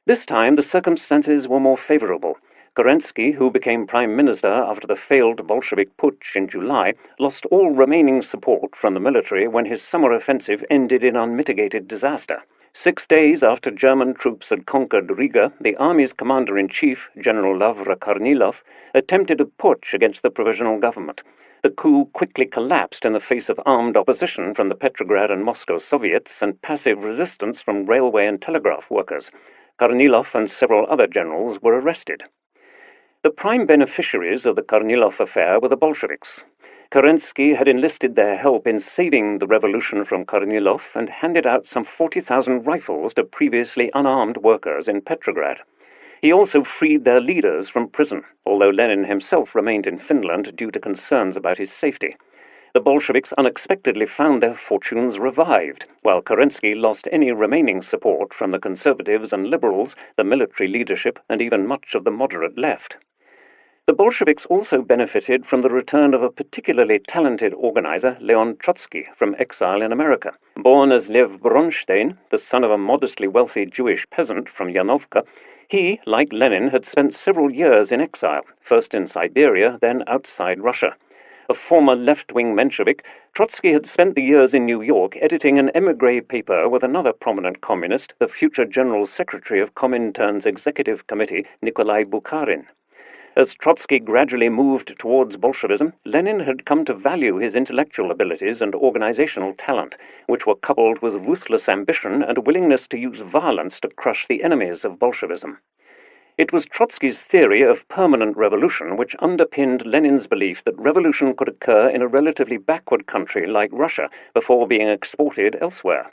This time the circumstances were more favorable. Kerensky, who became prime minister after the failed Bolshevik putsch in July, lost all remaining support from the military when his summer offensive ended in unmitigated disaster. 6 days after German troops had conquered Riga, the army's commander-in-chief, General Lavra Kornilov, attempted a putsch against the provisional government. The coup quickly collapsed in the face of armed opposition from the Petrograd and Moscow Soviets and passive resistance from railway and telegraph workers. Kornilov and several other generals were arrested. The prime beneficiaries of the Kornilov affair were the Bolsheviks. Kerensky had enlisted their help in saving the revolution from Kornilov and handed out some 40,000 rifles to previously unarmed workers in Petrograd. He also freed their leaders from prison, although Lenin himself remained in Finland due to concerns about his safety. The Bolsheviks unexpectedly found their fortunes revived, while Kerensky lost any remaining support from the conservatives and liberals, the military leadership, and even much of the moderate left. The Bolsheviks also benefited from the return of a particularly talented organizer, Leon Trotsky, from exile in America. Born as Lev Bronstein, the son of a modestly wealthy Jewish peasant from Yanovka, he, like Lenin, had spent several years in exile, first in Siberia, then outside Russia. A former left-wing Menshevik, Trotsky had spent the years in New York editing an émigré paper with another prominent communist, the future General Secretary of Comintern's Executive Committee, Nikolai Bukharin. As Trotsky gradually moved towards Bolshevism, Lenin had come to value his intellectual abilities and organizational talent, which were coupled with ruthless ambition and a willingness to use violence to crush the enemies of Bolshevism. It was Trotsky's theory of permanent revolution which underpinned Lenin's belief that revolution could occur in a relatively backward country like Russia before being exported elsewhere.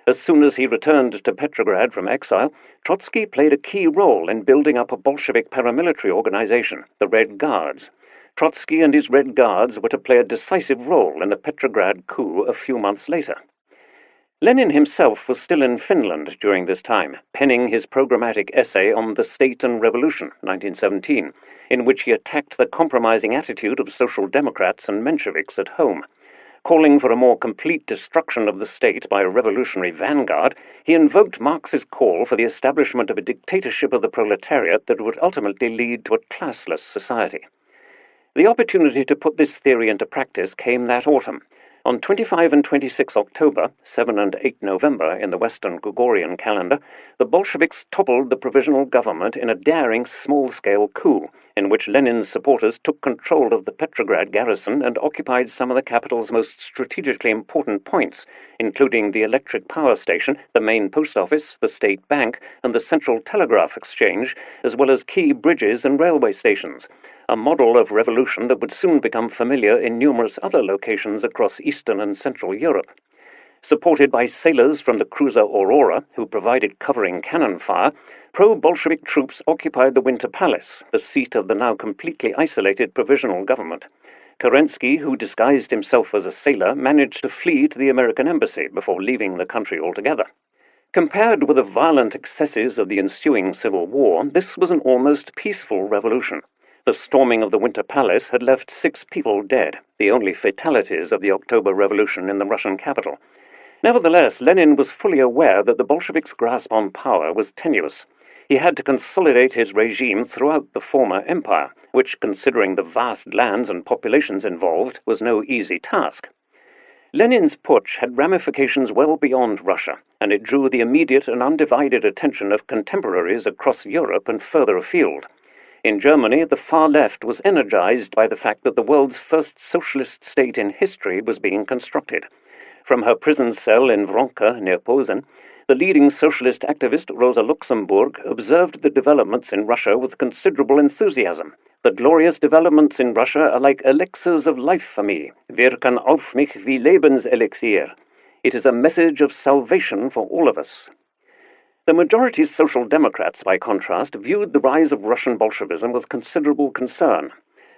As soon as he returned to Petrograd from exile, Trotsky played a key role in building up a Bolshevik paramilitary organization, the Red Guards. Trotsky and his Red Guards were to play a decisive role in the Petrograd coup a few months later. Lenin himself was still in Finland during this time, penning his programmatic essay on The State and Revolution, 1917, in which he attacked the compromising attitude of Social Democrats and Mensheviks at home. Calling for a more complete destruction of the state by a revolutionary vanguard, he invoked Marx's call for the establishment of a dictatorship of the proletariat that would ultimately lead to a classless society. The opportunity to put this theory into practice came that autumn. On 25 and 26 October, 7 and 8 November in the Western Gregorian calendar, the Bolsheviks toppled the provisional government in a daring small-scale coup, in which Lenin's supporters took control of the Petrograd garrison and occupied some of the capital's most strategically important points, including the electric power station, the main post office, the state bank, and the central telegraph exchange, as well as key bridges and railway stations, a model of revolution that would soon become familiar in numerous other locations across Eastern and Central Europe. Supported by sailors from the cruiser Aurora, who provided covering cannon fire, pro-Bolshevik troops occupied the Winter Palace, the seat of the now completely isolated provisional government. Kerensky, who disguised himself as a sailor, managed to flee to the American embassy before leaving the country altogether. Compared with the violent excesses of the ensuing civil war, this was an almost peaceful revolution. The storming of the Winter Palace had left 6 people dead, the only fatalities of the October Revolution in the Russian capital. Nevertheless, Lenin was fully aware that the Bolsheviks' grasp on power was tenuous. He had to consolidate his regime throughout the former empire, which, considering the vast lands and populations involved, was no easy task. Lenin's putsch had ramifications well beyond Russia, and it drew the immediate and undivided attention of contemporaries across Europe and further afield. In Germany, the far left was energized by the fact that the world's first socialist state in history was being constructed. From her prison cell in Wronke, near Posen, the leading socialist activist Rosa Luxemburg observed the developments in Russia with considerable enthusiasm. The glorious developments in Russia are like elixirs of life for me. Wirken auf mich wie Lebenselixier. It is a message of salvation for all of us. The majority Social Democrats, by contrast, viewed the rise of Russian Bolshevism with considerable concern.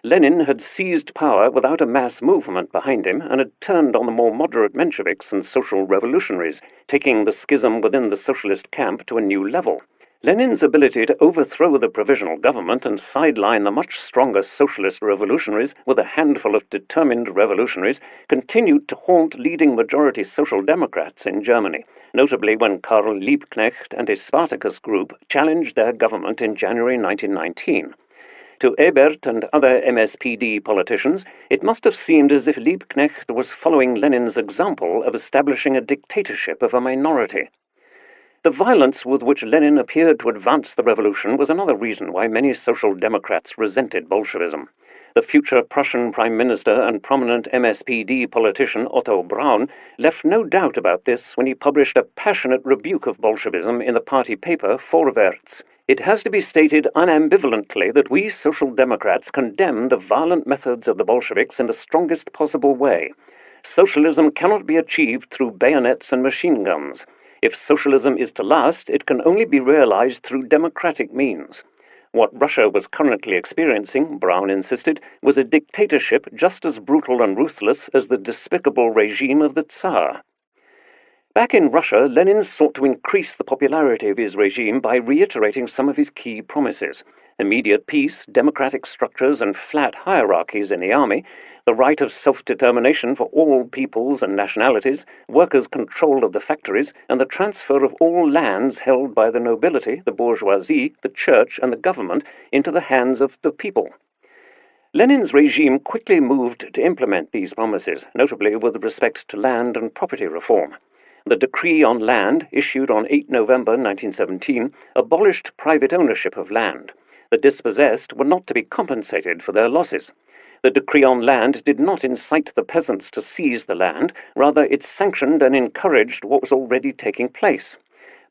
Lenin had seized power without a mass movement behind him and had turned on the more moderate Mensheviks and social revolutionaries, taking the schism within the socialist camp to a new level. Lenin's ability to overthrow the provisional government and sideline the much stronger socialist revolutionaries with a handful of determined revolutionaries continued to haunt leading majority Social Democrats in Germany, notably when Karl Liebknecht and his Spartacus group challenged their government in January 1919. To Ebert and other MSPD politicians, it must have seemed as if Liebknecht was following Lenin's example of establishing a dictatorship of a minority. The violence with which Lenin appeared to advance the revolution was another reason why many Social Democrats resented Bolshevism. The future Prussian Prime Minister and prominent MSPD politician Otto Braun left no doubt about this when he published a passionate rebuke of Bolshevism in the party paper Vorwärts. It has to be stated unambivalently that we Social Democrats condemn the violent methods of the Bolsheviks in the strongest possible way. Socialism cannot be achieved through bayonets and machine guns. If socialism is to last, it can only be realized through democratic means. What Russia was currently experiencing, Braun insisted, was a dictatorship just as brutal and ruthless as the despicable regime of the Tsar. Back in Russia, Lenin sought to increase the popularity of his regime by reiterating some of his key promises: immediate peace, democratic structures and flat hierarchies in the army, the right of self-determination for all peoples and nationalities, workers' control of the factories, and the transfer of all lands held by the nobility, the bourgeoisie, the church, and the government into the hands of the people. Lenin's regime quickly moved to implement these promises, notably with respect to land and property reform. The Decree on Land, issued on 8 November 1917, abolished private ownership of land. The dispossessed were not to be compensated for their losses. The Decree on Land did not incite the peasants to seize the land, rather it sanctioned and encouraged what was already taking place.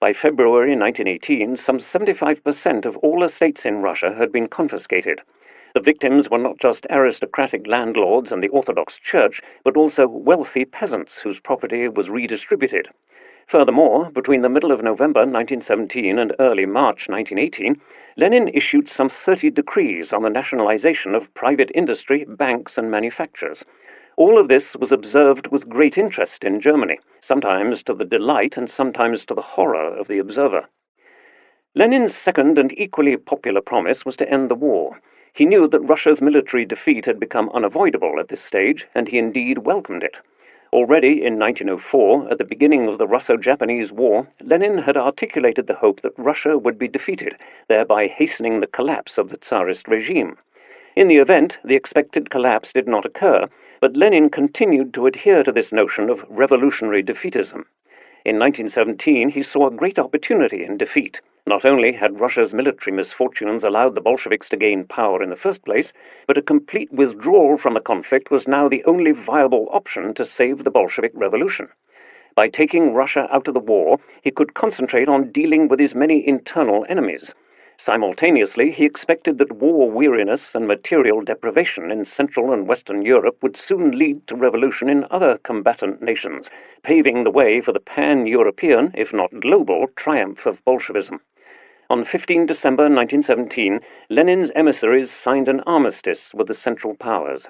By February 1918, some 75% of all estates in Russia had been confiscated. The victims were not just aristocratic landlords and the Orthodox Church, but also wealthy peasants whose property was redistributed. Furthermore, between the middle of November 1917 and early March 1918, Lenin issued some 30 decrees on the nationalization of private industry, banks, and manufactures. All of this was observed with great interest in Germany, sometimes to the delight and sometimes to the horror of the observer. Lenin's second and equally popular promise was to end the war. He knew that Russia's military defeat had become unavoidable at this stage, and he indeed welcomed it. Already in 1904, at the beginning of the Russo-Japanese War, Lenin had articulated the hope that Russia would be defeated, thereby hastening the collapse of the Tsarist regime. In the event, the expected collapse did not occur, but Lenin continued to adhere to this notion of revolutionary defeatism. In 1917, he saw a great opportunity in defeat. Not only had Russia's military misfortunes allowed the Bolsheviks to gain power in the first place, but a complete withdrawal from the conflict was now the only viable option to save the Bolshevik Revolution. By taking Russia out of the war, he could concentrate on dealing with his many internal enemies. Simultaneously, he expected that war weariness and material deprivation in Central and Western Europe would soon lead to revolution in other combatant nations, paving the way for the pan-European, if not global, triumph of Bolshevism. On 15 December 1917, Lenin's emissaries signed an armistice with the Central Powers.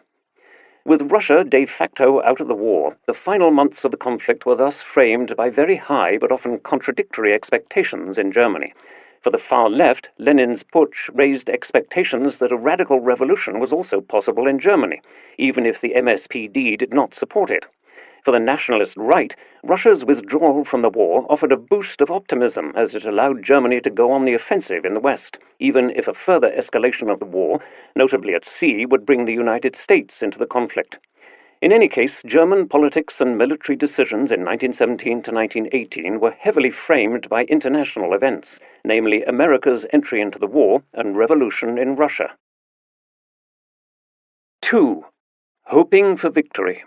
With Russia de facto out of the war, the final months of the conflict were thus framed by very high but often contradictory expectations in Germany. For the far left, Lenin's putsch raised expectations that a radical revolution was also possible in Germany, even if the MSPD did not support it. For the nationalist right, Russia's withdrawal from the war offered a boost of optimism as it allowed Germany to go on the offensive in the West, even if a further escalation of the war, notably at sea, would bring the United States into the conflict. In any case, German politics and military decisions in 1917 to 1918 were heavily framed by international events, namely America's entry into the war and revolution in Russia. 2. Hoping for victory.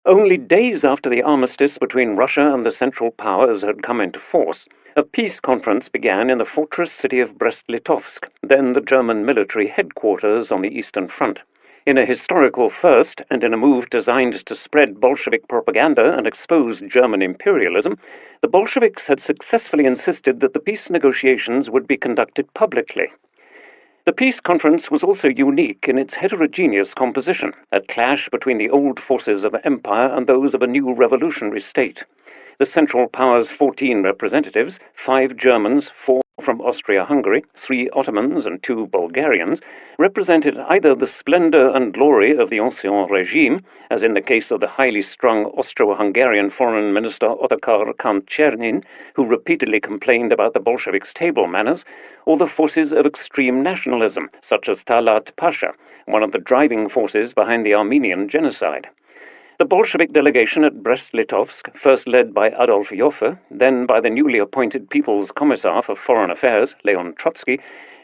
Only days after the armistice between Russia and the Central Powers had come into force, a peace conference began in the fortress city of Brest-Litovsk, then the German military headquarters on the Eastern Front. In a historical first, and in a move designed to spread Bolshevik propaganda and expose German imperialism, the Bolsheviks had successfully insisted that the peace negotiations would be conducted publicly. The peace conference was also unique in its heterogeneous composition, a clash between the old forces of empire and those of a new revolutionary state. The Central Powers' 14 representatives, 5 Germans, 4 from Austria-Hungary, 3 Ottomans and 2 Bulgarians, represented either the splendor and glory of the Ancien Regime, as in the case of the highly strung Austro-Hungarian Foreign Minister Ottokar Kant-Czernin, who repeatedly complained about the Bolsheviks' table manners, or the forces of extreme nationalism, such as Talat Pasha, one of the driving forces behind the Armenian genocide. The Bolshevik delegation at Brest-Litovsk, first led by Adolf Joffe, then by the newly appointed People's Commissar for Foreign Affairs, Leon Trotsky,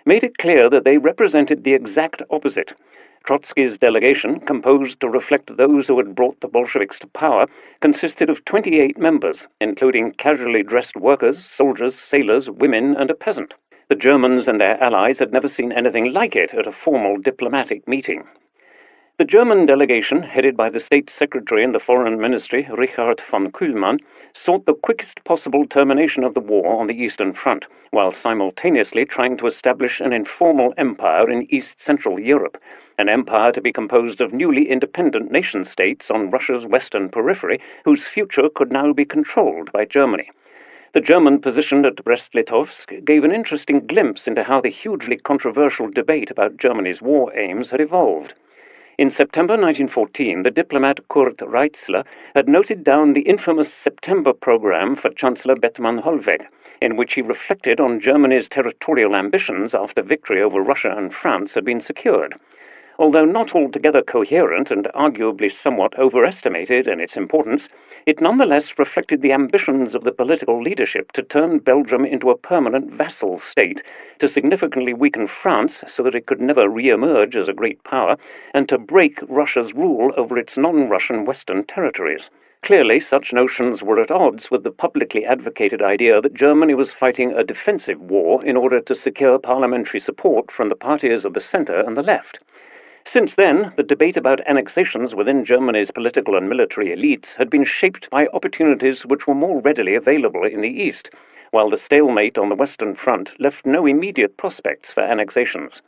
made it clear that they represented the exact opposite. Trotsky's delegation, composed to reflect those who had brought the Bolsheviks to power, consisted of 28 members, including casually dressed workers, soldiers, sailors, women, and a peasant. The Germans and their allies had never seen anything like it at a formal diplomatic meeting. The German delegation, headed by the State Secretary in the Foreign Ministry, Richard von Kuhlmann, sought the quickest possible termination of the war on the Eastern Front, while simultaneously trying to establish an informal empire in East-Central Europe, an empire to be composed of newly independent nation-states on Russia's western periphery, whose future could now be controlled by Germany. The German position at Brest-Litovsk gave an interesting glimpse into how the hugely controversial debate about Germany's war aims had evolved. In September 1914, the diplomat Kurt Reitzler had noted down the infamous September program for Chancellor Bethmann Hollweg, in which he reflected on Germany's territorial ambitions after victory over Russia and France had been secured. Although not altogether coherent and arguably somewhat overestimated in its importance, it nonetheless reflected the ambitions of the political leadership to turn Belgium into a permanent vassal state, to significantly weaken France so that it could never re-emerge as a great power, and to break Russia's rule over its non-Russian western territories. Clearly, such notions were at odds with the publicly advocated idea that Germany was fighting a defensive war in order to secure parliamentary support from the parties of the center and the left. Since then, the debate about annexations within Germany's political and military elites had been shaped by opportunities which were more readily available in the East, while the stalemate on the Western Front left no immediate prospects for annexations.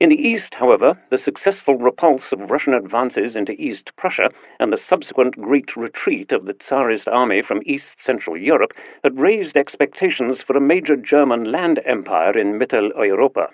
In the East, however, the successful repulse of Russian advances into East Prussia and the subsequent great retreat of the Tsarist army from East-Central Europe had raised expectations for a major German land empire in Mitteleuropa.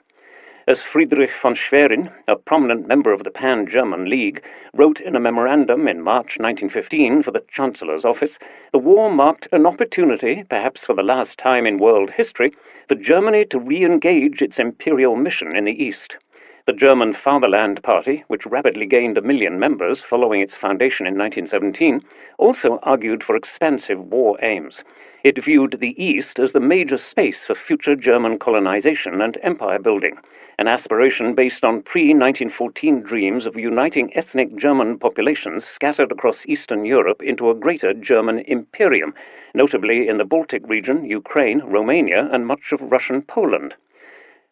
As Friedrich von Schwerin, a prominent member of the Pan-German League, wrote in a memorandum in March 1915 for the Chancellor's office, the war marked an opportunity, perhaps for the last time in world history, for Germany to re-engage its imperial mission in the East. The German Fatherland Party, which rapidly gained 1 million members following its foundation in 1917, also argued for expansive war aims. It viewed the East as the major space for future German colonization and empire building, an aspiration based on pre-1914 dreams of uniting ethnic German populations scattered across Eastern Europe into a greater German imperium, notably in the Baltic region, Ukraine, Romania, and much of Russian Poland.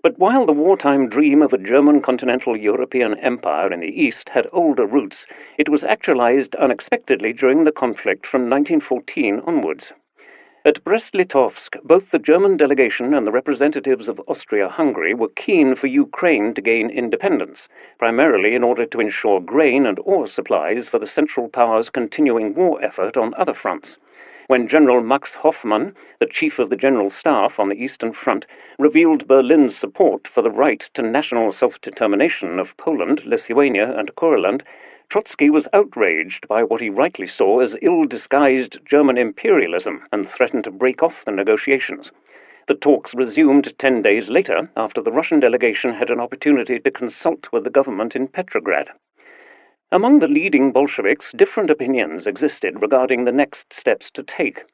But while the wartime dream of a German continental European empire in the East had older roots, it was actualized unexpectedly during the conflict from 1914 onwards. At Brest-Litovsk, both the German delegation and the representatives of Austria-Hungary were keen for Ukraine to gain independence, primarily in order to ensure grain and ore supplies for the Central Powers' continuing war effort on other fronts. When General Max Hoffmann, the chief of the General Staff on the Eastern Front, revealed Berlin's support for the right to national self-determination of Poland, Lithuania, and Courland, Trotsky was outraged by what he rightly saw as ill-disguised German imperialism and threatened to break off the negotiations. The talks resumed 10 days later, after the Russian delegation had an opportunity to consult with the government in Petrograd. Among the leading Bolsheviks, different opinions existed regarding the next steps to take.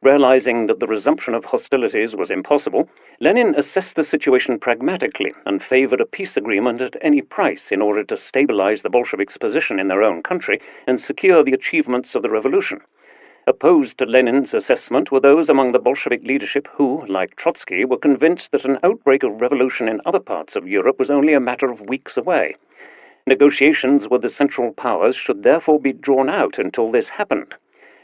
Realizing that the resumption of hostilities was impossible, Lenin assessed the situation pragmatically and favored a peace agreement at any price in order to stabilize the Bolsheviks' position in their own country and secure the achievements of the revolution. Opposed to Lenin's assessment were those among the Bolshevik leadership who, like Trotsky, were convinced that an outbreak of revolution in other parts of Europe was only a matter of weeks away. Negotiations with the Central Powers should therefore be drawn out until this happened.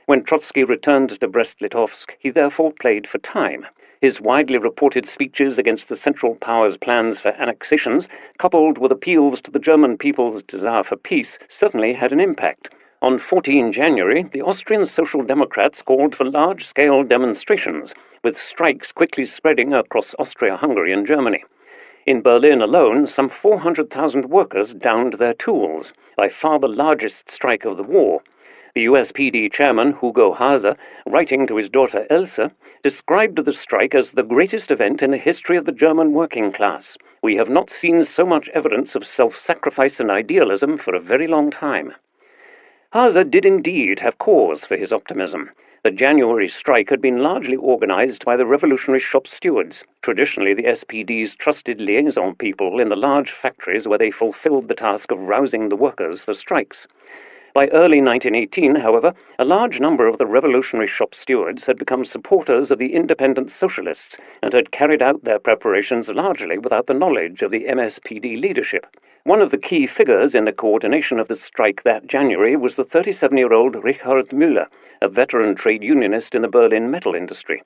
When Trotsky returned to Brest-Litovsk, he therefore played for time. His widely reported speeches against the Central Powers' plans for annexations, coupled with appeals to the German people's desire for peace, certainly had an impact. On 14 January, the Austrian Social Democrats called for large-scale demonstrations, with strikes quickly spreading across Austria-Hungary and Germany. In Berlin alone, some 400,000 workers downed their tools, by far the largest strike of the war. The USPD chairman, Hugo Haase, writing to his daughter Else, described the strike as the greatest event in the history of the German working class. We have not seen so much evidence of self-sacrifice and idealism for a very long time. Haase did indeed have cause for his optimism. The January strike had been largely organized by the revolutionary shop stewards, traditionally the SPD's trusted liaison people in the large factories where they fulfilled the task of rousing the workers for strikes. By early 1918, however, a large number of the revolutionary shop stewards had become supporters of the independent socialists and had carried out their preparations largely without the knowledge of the MSPD leadership. One of the key figures in the coordination of the strike that January was the 37-year-old Richard Müller, a veteran trade unionist in the Berlin metal industry.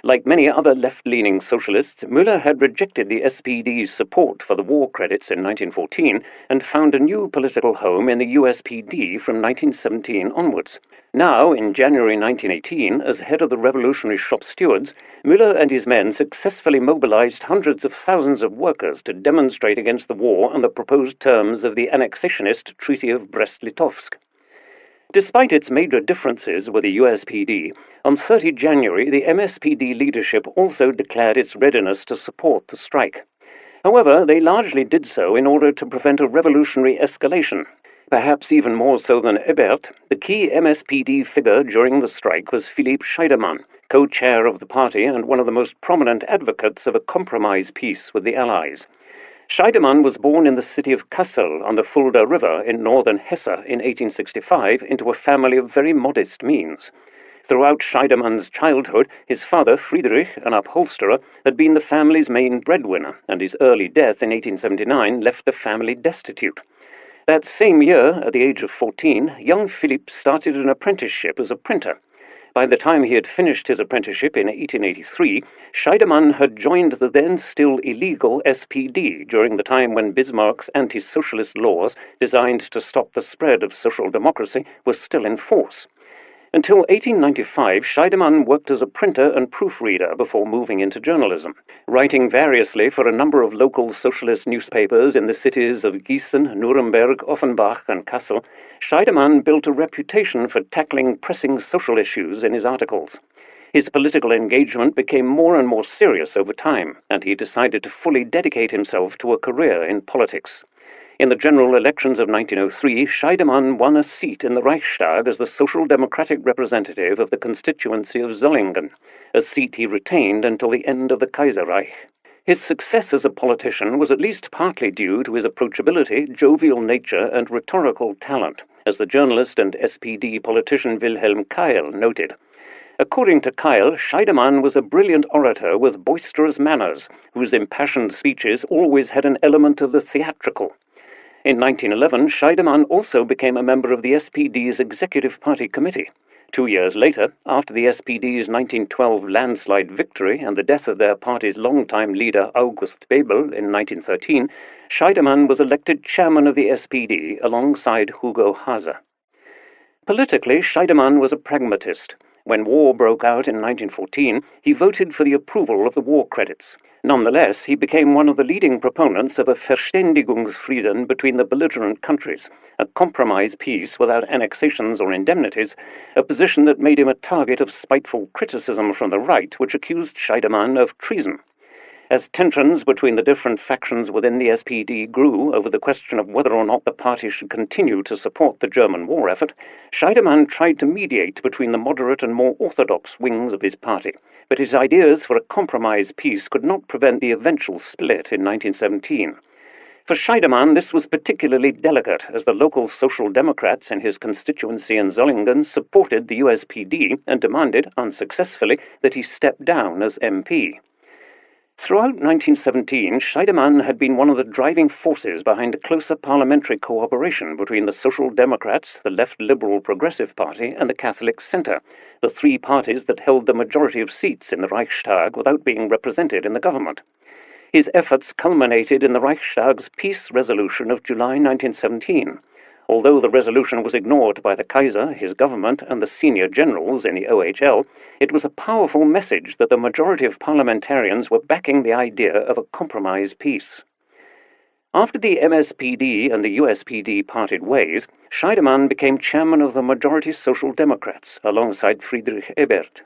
Like many other left-leaning socialists, Müller had rejected the SPD's support for the war credits in 1914 and found a new political home in the USPD from 1917 onwards. Now, in January 1918, as head of the revolutionary shop stewards, Müller and his men successfully mobilized hundreds of thousands of workers to demonstrate against the war and the proposed terms of the annexationist Treaty of Brest-Litovsk. Despite its major differences with the USPD, on 30 January the MSPD leadership also declared its readiness to support the strike. However, they largely did so in order to prevent a revolutionary escalation. Perhaps even more so than Ebert, the key MSPD figure during the strike was Philipp Scheidemann, co-chair of the party and one of the most prominent advocates of a compromise peace with the Allies. Scheidemann was born in the city of Kassel on the Fulda River in northern Hesse in 1865 into a family of very modest means. Throughout Scheidemann's childhood, his father, Friedrich, an upholsterer, had been the family's main breadwinner, and his early death in 1879 left the family destitute. That same year, at the age of 14, young Philipp started an apprenticeship as a printer. By the time he had finished his apprenticeship in 1883, Scheidemann had joined the then still illegal SPD during the time when Bismarck's anti-socialist laws, designed to stop the spread of social democracy, were still in force. Until 1895, Scheidemann worked as a printer and proofreader before moving into journalism. Writing variously for a number of local socialist newspapers in the cities of Gießen, Nuremberg, Offenbach, and Kassel, Scheidemann built a reputation for tackling pressing social issues in his articles. His political engagement became more and more serious over time, and he decided to fully dedicate himself to a career in politics. In the general elections of 1903, Scheidemann won a seat in the Reichstag as the Social Democratic representative of the constituency of Solingen, a seat he retained until the end of the Kaiserreich. His success as a politician was at least partly due to his approachability, jovial nature, and rhetorical talent, as the journalist and SPD politician Wilhelm Keil noted. According to Keil, Scheidemann was a brilliant orator with boisterous manners, whose impassioned speeches always had an element of the theatrical. In 1911, Scheidemann also became a member of the SPD's Executive Party Committee. 2 years later, after the SPD's 1912 landslide victory and the death of their party's longtime leader August Bebel in 1913, Scheidemann was elected chairman of the SPD alongside Hugo Haase. Politically, Scheidemann was a pragmatist. When war broke out in 1914, he voted for the approval of the war credits. Nonetheless, he became one of the leading proponents of a Verständigungsfrieden between the belligerent countries, a compromise peace without annexations or indemnities, a position that made him a target of spiteful criticism from the right, which accused Scheidemann of treason. As tensions between the different factions within the SPD grew over the question of whether or not the party should continue to support the German war effort, Scheidemann tried to mediate between the moderate and more orthodox wings of his party, but his ideas for a compromise peace could not prevent the eventual split in 1917. For Scheidemann, this was particularly delicate, as the local Social Democrats in his constituency in Solingen supported the USPD and demanded, unsuccessfully, that he step down as MP. Throughout 1917, Scheidemann had been one of the driving forces behind closer parliamentary cooperation between the Social Democrats, the Left Liberal Progressive Party, and the Catholic Centre, the three parties that held the majority of seats in the Reichstag without being represented in the government. His efforts culminated in the Reichstag's peace resolution of July 1917. Although the resolution was ignored by the Kaiser, his government, and the senior generals in the OHL, it was a powerful message that the majority of parliamentarians were backing the idea of a compromise peace. After the MSPD and the USPD parted ways, Scheidemann became chairman of the majority Social Democrats, alongside Friedrich Ebert.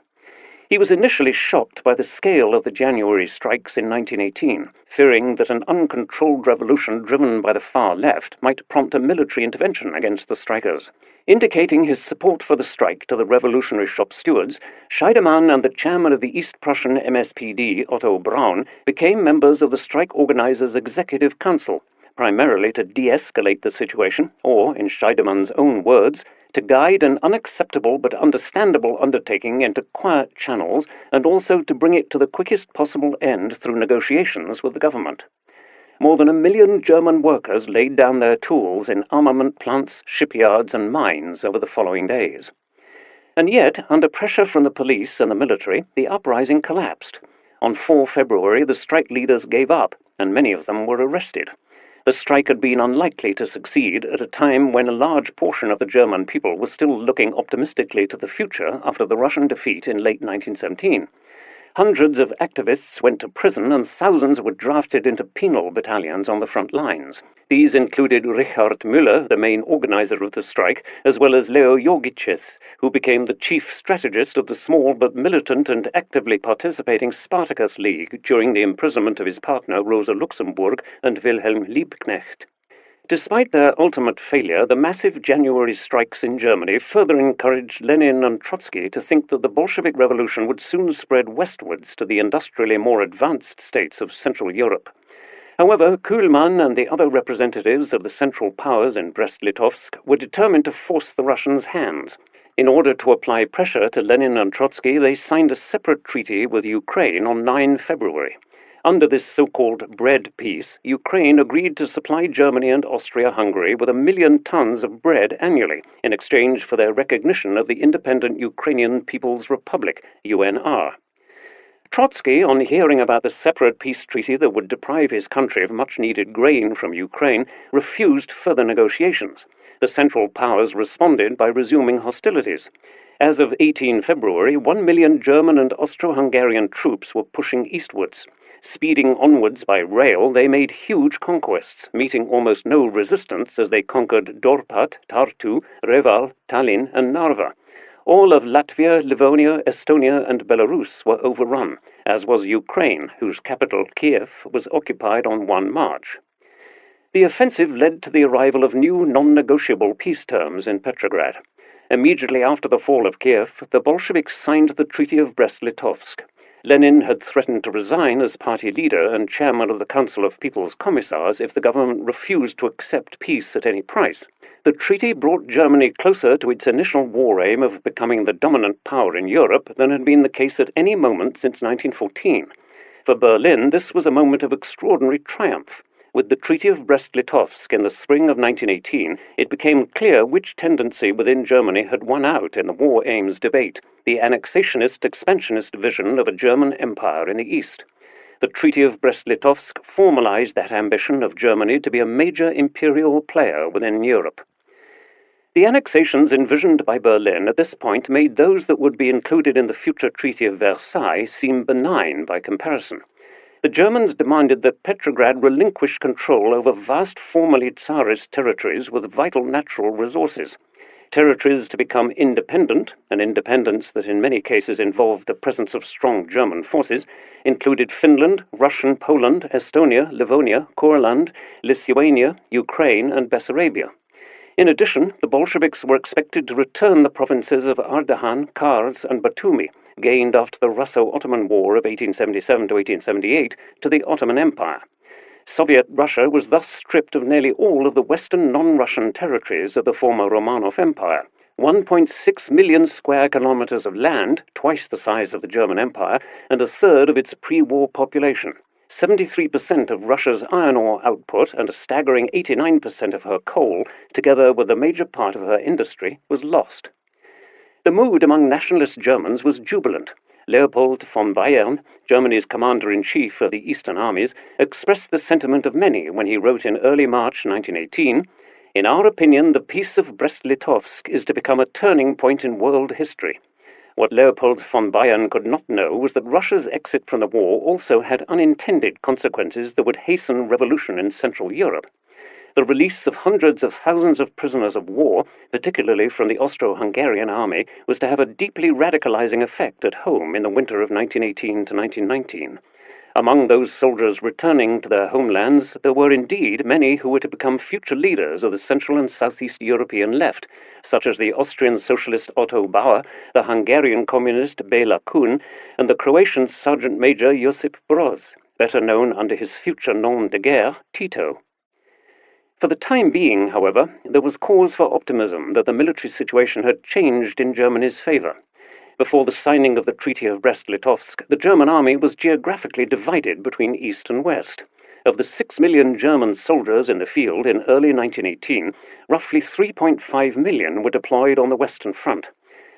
He was initially shocked by the scale of the January strikes in 1918, fearing that an uncontrolled revolution driven by the far left might prompt a military intervention against the strikers. Indicating his support for the strike to the revolutionary shop stewards, Scheidemann and the chairman of the East Prussian MSPD, Otto Braun, became members of the strike organizers' executive council, primarily to de-escalate the situation, or, in Scheidemann's own words, to guide an unacceptable but understandable undertaking into quiet channels, and also to bring it to the quickest possible end through negotiations with the government. More than 1 million German workers laid down their tools in armament plants, shipyards, and mines over the following days. And yet, under pressure from the police and the military, the uprising collapsed. On 4 February, the strike leaders gave up, and many of them were arrested. The strike had been unlikely to succeed at a time when a large portion of the German people was still looking optimistically to the future after the Russian defeat in late 1917. Hundreds of activists went to prison and thousands were drafted into penal battalions on the front lines. These included Richard Müller, the main organizer of the strike, as well as Leo Jogiches, who became the chief strategist of the small but militant and actively participating Spartacus League during the imprisonment of his partner Rosa Luxemburg and Wilhelm Liebknecht. Despite their ultimate failure, the massive January strikes in Germany further encouraged Lenin and Trotsky to think that the Bolshevik Revolution would soon spread westwards to the industrially more advanced states of Central Europe. However, Kuhlmann and the other representatives of the Central Powers in Brest-Litovsk were determined to force the Russians' hands. In order to apply pressure to Lenin and Trotsky, they signed a separate treaty with Ukraine on 9 February. Under this so-called bread peace, Ukraine agreed to supply Germany and Austria-Hungary with 1 million tons of bread annually in exchange for their recognition of the independent Ukrainian People's Republic, UNR. Trotsky, on hearing about the separate peace treaty that would deprive his country of much-needed grain from Ukraine, refused further negotiations. The Central Powers responded by resuming hostilities. As of 18 February, 1 million German and Austro-Hungarian troops were pushing eastwards. Speeding onwards by rail, they made huge conquests, meeting almost no resistance as they conquered Dorpat, Tartu, Reval, Tallinn, and Narva. All of Latvia, Livonia, Estonia, and Belarus were overrun, as was Ukraine, whose capital, Kiev, was occupied on one March. The offensive led to the arrival of new non-negotiable peace terms in Petrograd. Immediately after the fall of Kiev, the Bolsheviks signed the Treaty of Brest-Litovsk. Lenin had threatened to resign as party leader and chairman of the Council of People's Commissars if the government refused to accept peace at any price. The treaty brought Germany closer to its initial war aim of becoming the dominant power in Europe than had been the case at any moment since 1914. For Berlin, this was a moment of extraordinary triumph. With the Treaty of Brest-Litovsk in the spring of 1918, it became clear which tendency within Germany had won out in the war aims debate, the annexationist-expansionist vision of a German empire in the East. The Treaty of Brest-Litovsk formalized that ambition of Germany to be a major imperial player within Europe. The annexations envisioned by Berlin at this point made those that would be included in the future Treaty of Versailles seem benign by comparison. The Germans demanded that Petrograd relinquish control over vast formerly Tsarist territories with vital natural resources. Territories to become independent, an independence that in many cases involved the presence of strong German forces, included Finland, Russian Poland, Estonia, Livonia, Courland, Lithuania, Ukraine, and Bessarabia. In addition, the Bolsheviks were expected to return the provinces of Ardahan, Kars, and Batumi, gained after the Russo-Ottoman War of 1877 to 1878, to the Ottoman Empire. Soviet Russia was thus stripped of nearly all of the western non-Russian territories of the former Romanov Empire. 1.6 million square kilometers of land, twice the size of the German Empire, and a third of its pre-war population. 73% of Russia's iron ore output and a staggering 89% of her coal, together with a major part of her industry, was lost. The mood among nationalist Germans was jubilant. Leopold von Bayern, Germany's commander-in-chief of the Eastern armies, expressed the sentiment of many when he wrote in early March 1918, "In our opinion, the Peace of Brest-Litovsk is to become a turning point in world history." What Leopold von Bayern could not know was that Russia's exit from the war also had unintended consequences that would hasten revolution in Central Europe. The release of hundreds of thousands of prisoners of war, particularly from the Austro-Hungarian army, was to have a deeply radicalizing effect at home in the winter of 1918 to 1919. Among those soldiers returning to their homelands, there were indeed many who were to become future leaders of the Central and Southeast European left, such as the Austrian socialist Otto Bauer, the Hungarian communist Béla Kun, and the Croatian Sergeant Major Josip Broz, better known under his future nom de guerre, Tito. For the time being, however, there was cause for optimism that the military situation had changed in Germany's favor. Before the signing of the Treaty of Brest-Litovsk, the German army was geographically divided between East and West. Of the 6 million German soldiers in the field in early 1918, roughly 3.5 million were deployed on the Western Front.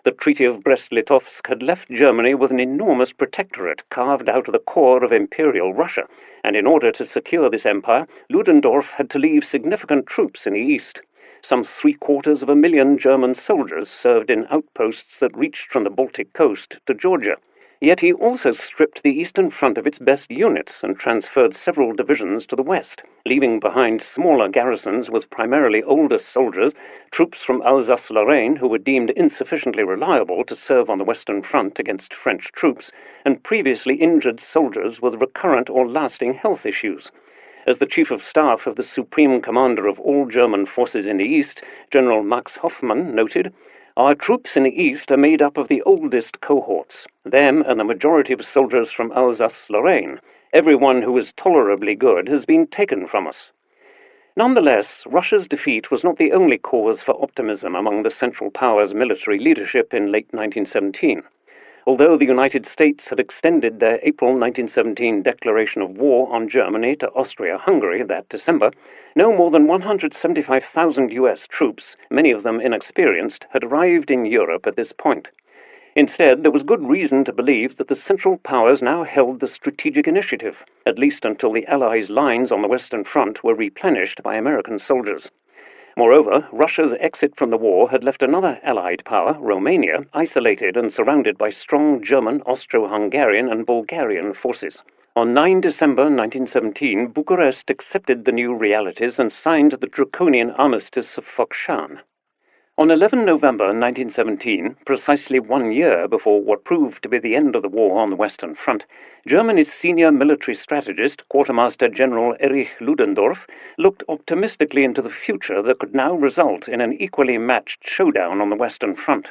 The Treaty of Brest-Litovsk had left Germany with an enormous protectorate carved out of the core of Imperial Russia, and in order to secure this empire, Ludendorff had to leave significant troops in the east. Some 750,000 German soldiers served in outposts that reached from the Baltic coast to Georgia. Yet he also stripped the Eastern Front of its best units and transferred several divisions to the west, leaving behind smaller garrisons with primarily older soldiers, troops from Alsace-Lorraine who were deemed insufficiently reliable to serve on the Western Front against French troops, and previously injured soldiers with recurrent or lasting health issues. As the Chief of Staff of the Supreme Commander of all German forces in the East, General Max Hoffmann, noted, "Our troops in the East are made up of the oldest cohorts, them and the majority of soldiers from Alsace-Lorraine. Everyone who is tolerably good has been taken from us." Nonetheless, Russia's defeat was not the only cause for optimism among the Central Powers' military leadership in late 1917. Although the United States had extended their April 1917 declaration of war on Germany to Austria-Hungary that December, no more than 175,000 U.S. troops, many of them inexperienced, had arrived in Europe at this point. Instead, there was good reason to believe that the Central Powers now held the strategic initiative, at least until the Allies' lines on the Western Front were replenished by American soldiers. Moreover, Russia's exit from the war had left another Allied power, Romania, isolated and surrounded by strong German, Austro-Hungarian and Bulgarian forces. On 9 December 1917, Bucharest accepted the new realities and signed the draconian armistice of Focșani. On 11 November 1917, precisely 1 year before what proved to be the end of the war on the Western Front, Germany's senior military strategist, Quartermaster General Erich Ludendorff, looked optimistically into the future that could now result in an equally matched showdown on the Western Front.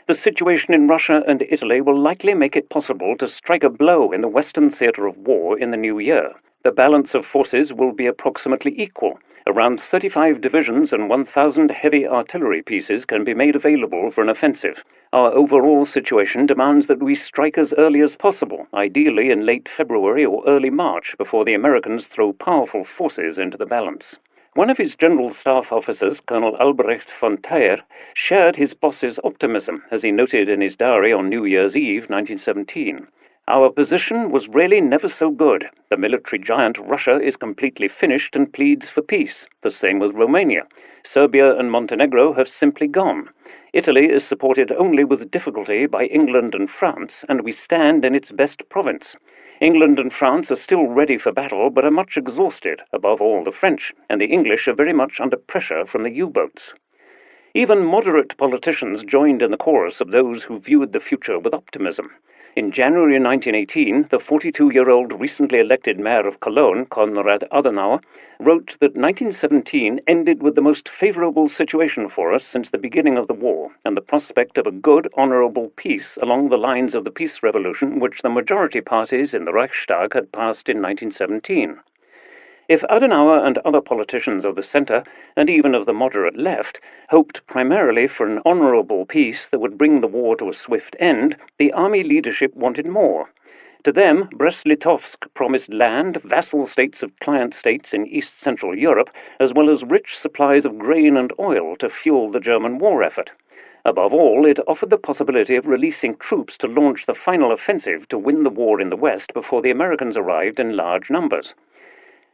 The situation in Russia and Italy will likely make it possible to strike a blow in the Western theatre of war in the new year. The balance of forces will be approximately equal. Around 35 divisions and 1,000 heavy artillery pieces can be made available for an offensive. Our overall situation demands that we strike as early as possible, ideally in late February or early March, before the Americans throw powerful forces into the balance. One of his General Staff officers, Colonel Albrecht von Thayer, shared his boss's optimism, as he noted in his diary on New Year's Eve, 1917. Our position was really never so good. The military giant Russia is completely finished and pleads for peace. The same with Romania. Serbia and Montenegro have simply gone. Italy is supported only with difficulty by England and France, and we stand in its best province. England and France are still ready for battle, but are much exhausted, above all the French, and the English are very much under pressure from the U-boats. Even moderate politicians joined in the chorus of those who viewed the future with optimism. In January 1918, the 42-year-old recently elected mayor of Cologne, Konrad Adenauer, wrote that 1917 ended with the most favorable situation for us since the beginning of the war, and the prospect of a good, honorable peace along the lines of the peace revolution which the majority parties in the Reichstag had passed in 1917. If Adenauer and other politicians of the center, and even of the moderate left, hoped primarily for an honorable peace that would bring the war to a swift end, the army leadership wanted more. To them, Brest-Litovsk promised land, vassal states of client states in East-Central Europe, as well as rich supplies of grain and oil to fuel the German war effort. Above all, it offered the possibility of releasing troops to launch the final offensive to win the war in the West before the Americans arrived in large numbers.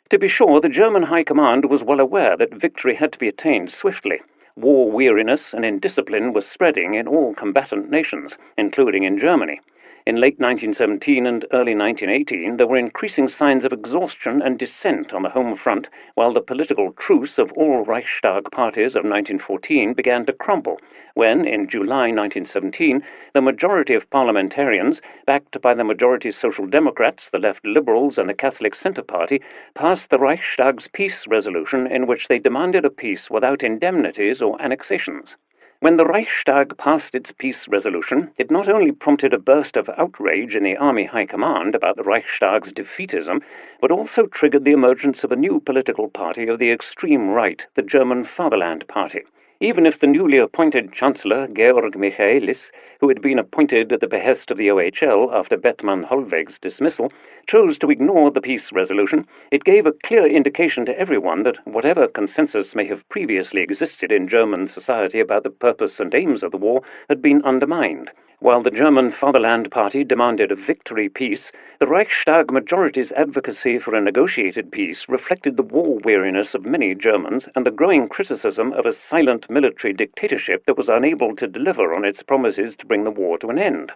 To be sure, the German High Command was well aware that victory had to be attained swiftly. War weariness and indiscipline were spreading in all combatant nations, including in Germany. In late 1917 and early 1918, there were increasing signs of exhaustion and dissent on the home front, while the political truce of all Reichstag parties of 1914 began to crumble, when, in July 1917, the majority of parliamentarians, backed by the majority Social Democrats, the Left Liberals, and the Catholic Centre Party, passed the Reichstag's peace resolution in which they demanded a peace without indemnities or annexations. When the Reichstag passed its peace resolution, it not only prompted a burst of outrage in the Army High Command about the Reichstag's defeatism, but also triggered the emergence of a new political party of the extreme right, the German Fatherland Party. Even if the newly appointed Chancellor, Georg Michaelis, who had been appointed at the behest of the OHL after Bethmann Hollweg's dismissal, chose to ignore the peace resolution, it gave a clear indication to everyone that whatever consensus may have previously existed in German society about the purpose and aims of the war had been undermined. While the German Fatherland Party demanded a victory peace, the Reichstag majority's advocacy for a negotiated peace reflected the war weariness of many Germans and the growing criticism of a silent military dictatorship that was unable to deliver on its promises to bring the war to an end.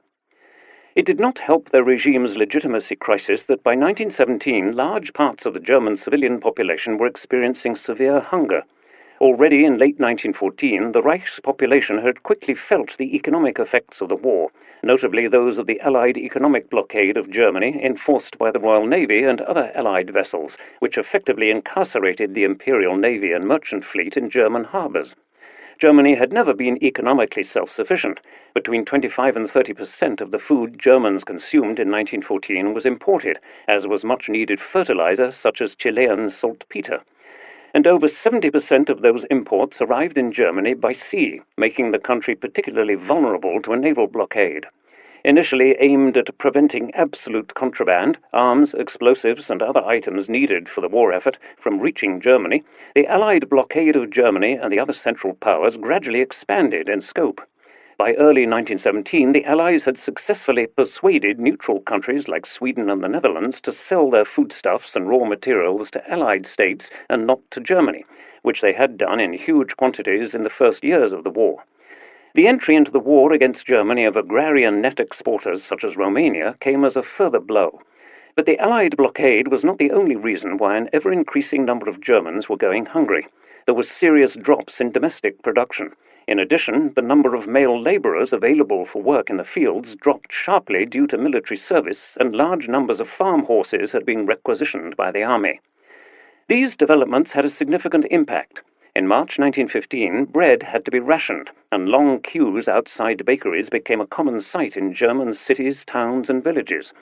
It did not help their regime's legitimacy crisis that by 1917 large parts of the German civilian population were experiencing severe hunger. Already in late 1914, the Reich's population had quickly felt the economic effects of the war, notably those of the Allied economic blockade of Germany enforced by the Royal Navy and other Allied vessels, which effectively incarcerated the Imperial Navy and merchant fleet in German harbors. Germany had never been economically self-sufficient. Between 25 and 30% of the food Germans consumed in 1914 was imported, as was much-needed fertilizer such as Chilean saltpeter. And over 70% of those imports arrived in Germany by sea, making the country particularly vulnerable to a naval blockade. Initially aimed at preventing absolute contraband, arms, explosives, and other items needed for the war effort from reaching Germany, the Allied blockade of Germany and the other Central Powers gradually expanded in scope. By early 1917, the Allies had successfully persuaded neutral countries like Sweden and the Netherlands to sell their foodstuffs and raw materials to Allied states and not to Germany, which they had done in huge quantities in the first years of the war. The entry into the war against Germany of agrarian net exporters such as Romania came as a further blow. But the Allied blockade was not the only reason why an ever-increasing number of Germans were going hungry. There were serious drops in domestic production. In addition, the number of male labourers available for work in the fields dropped sharply due to military service, and large numbers of farm horses had been requisitioned by the army. These developments had a significant impact. In March 1915, bread had to be rationed, and long queues outside bakeries became a common sight in German cities, towns, and villages.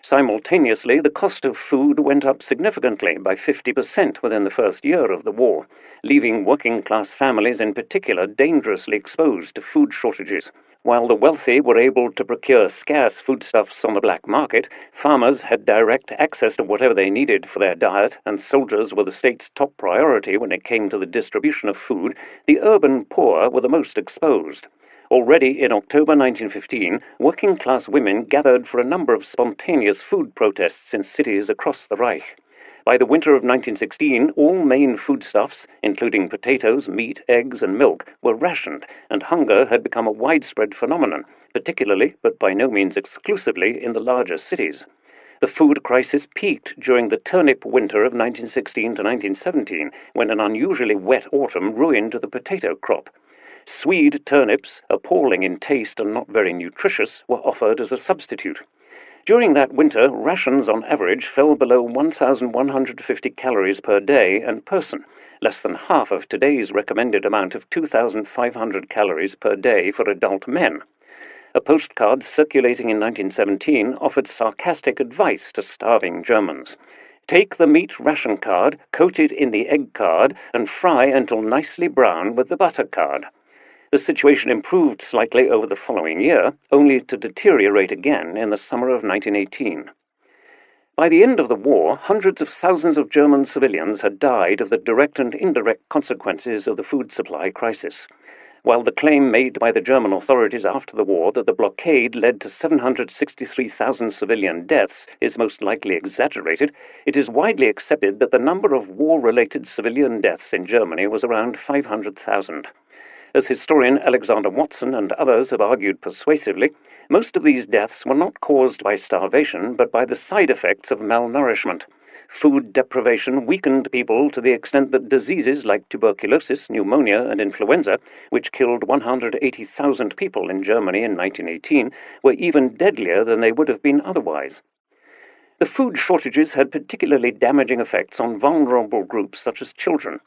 Simultaneously, the cost of food went up significantly by 50% within the first year of the war, leaving working-class families in particular dangerously exposed to food shortages. While the wealthy were able to procure scarce foodstuffs on the black market, farmers had direct access to whatever they needed for their diet, and soldiers were the state's top priority when it came to the distribution of food. The urban poor were the most exposed. Already in October 1915, working-class women gathered for a number of spontaneous food protests in cities across the Reich. By the winter of 1916, all main foodstuffs, including potatoes, meat, eggs, and milk, were rationed, and hunger had become a widespread phenomenon, particularly, but by no means exclusively, in the larger cities. The food crisis peaked during the turnip winter of 1916 to 1917, when an unusually wet autumn ruined the potato crop. Swede turnips, appalling in taste and not very nutritious, were offered as a substitute. During that winter, rations on average fell below 1,150 calories per day and person, less than half of today's recommended amount of 2,500 calories per day for adult men. A postcard circulating in 1917 offered sarcastic advice to starving Germans. Take the meat ration card, coat it in the egg card, and fry until nicely brown with the butter card. The situation improved slightly over the following year, only to deteriorate again in the summer of 1918. By the end of the war, hundreds of thousands of German civilians had died of the direct and indirect consequences of the food supply crisis. While the claim made by the German authorities after the war that the blockade led to 763,000 civilian deaths is most likely exaggerated, it is widely accepted that the number of war-related civilian deaths in Germany was around 500,000. As historian Alexander Watson and others have argued persuasively, most of these deaths were not caused by starvation, but by the side effects of malnourishment. Food deprivation weakened people to the extent that diseases like tuberculosis, pneumonia, and influenza, which killed 180,000 people in Germany in 1918, were even deadlier than they would have been otherwise. The food shortages had particularly damaging effects on vulnerable groups such as children.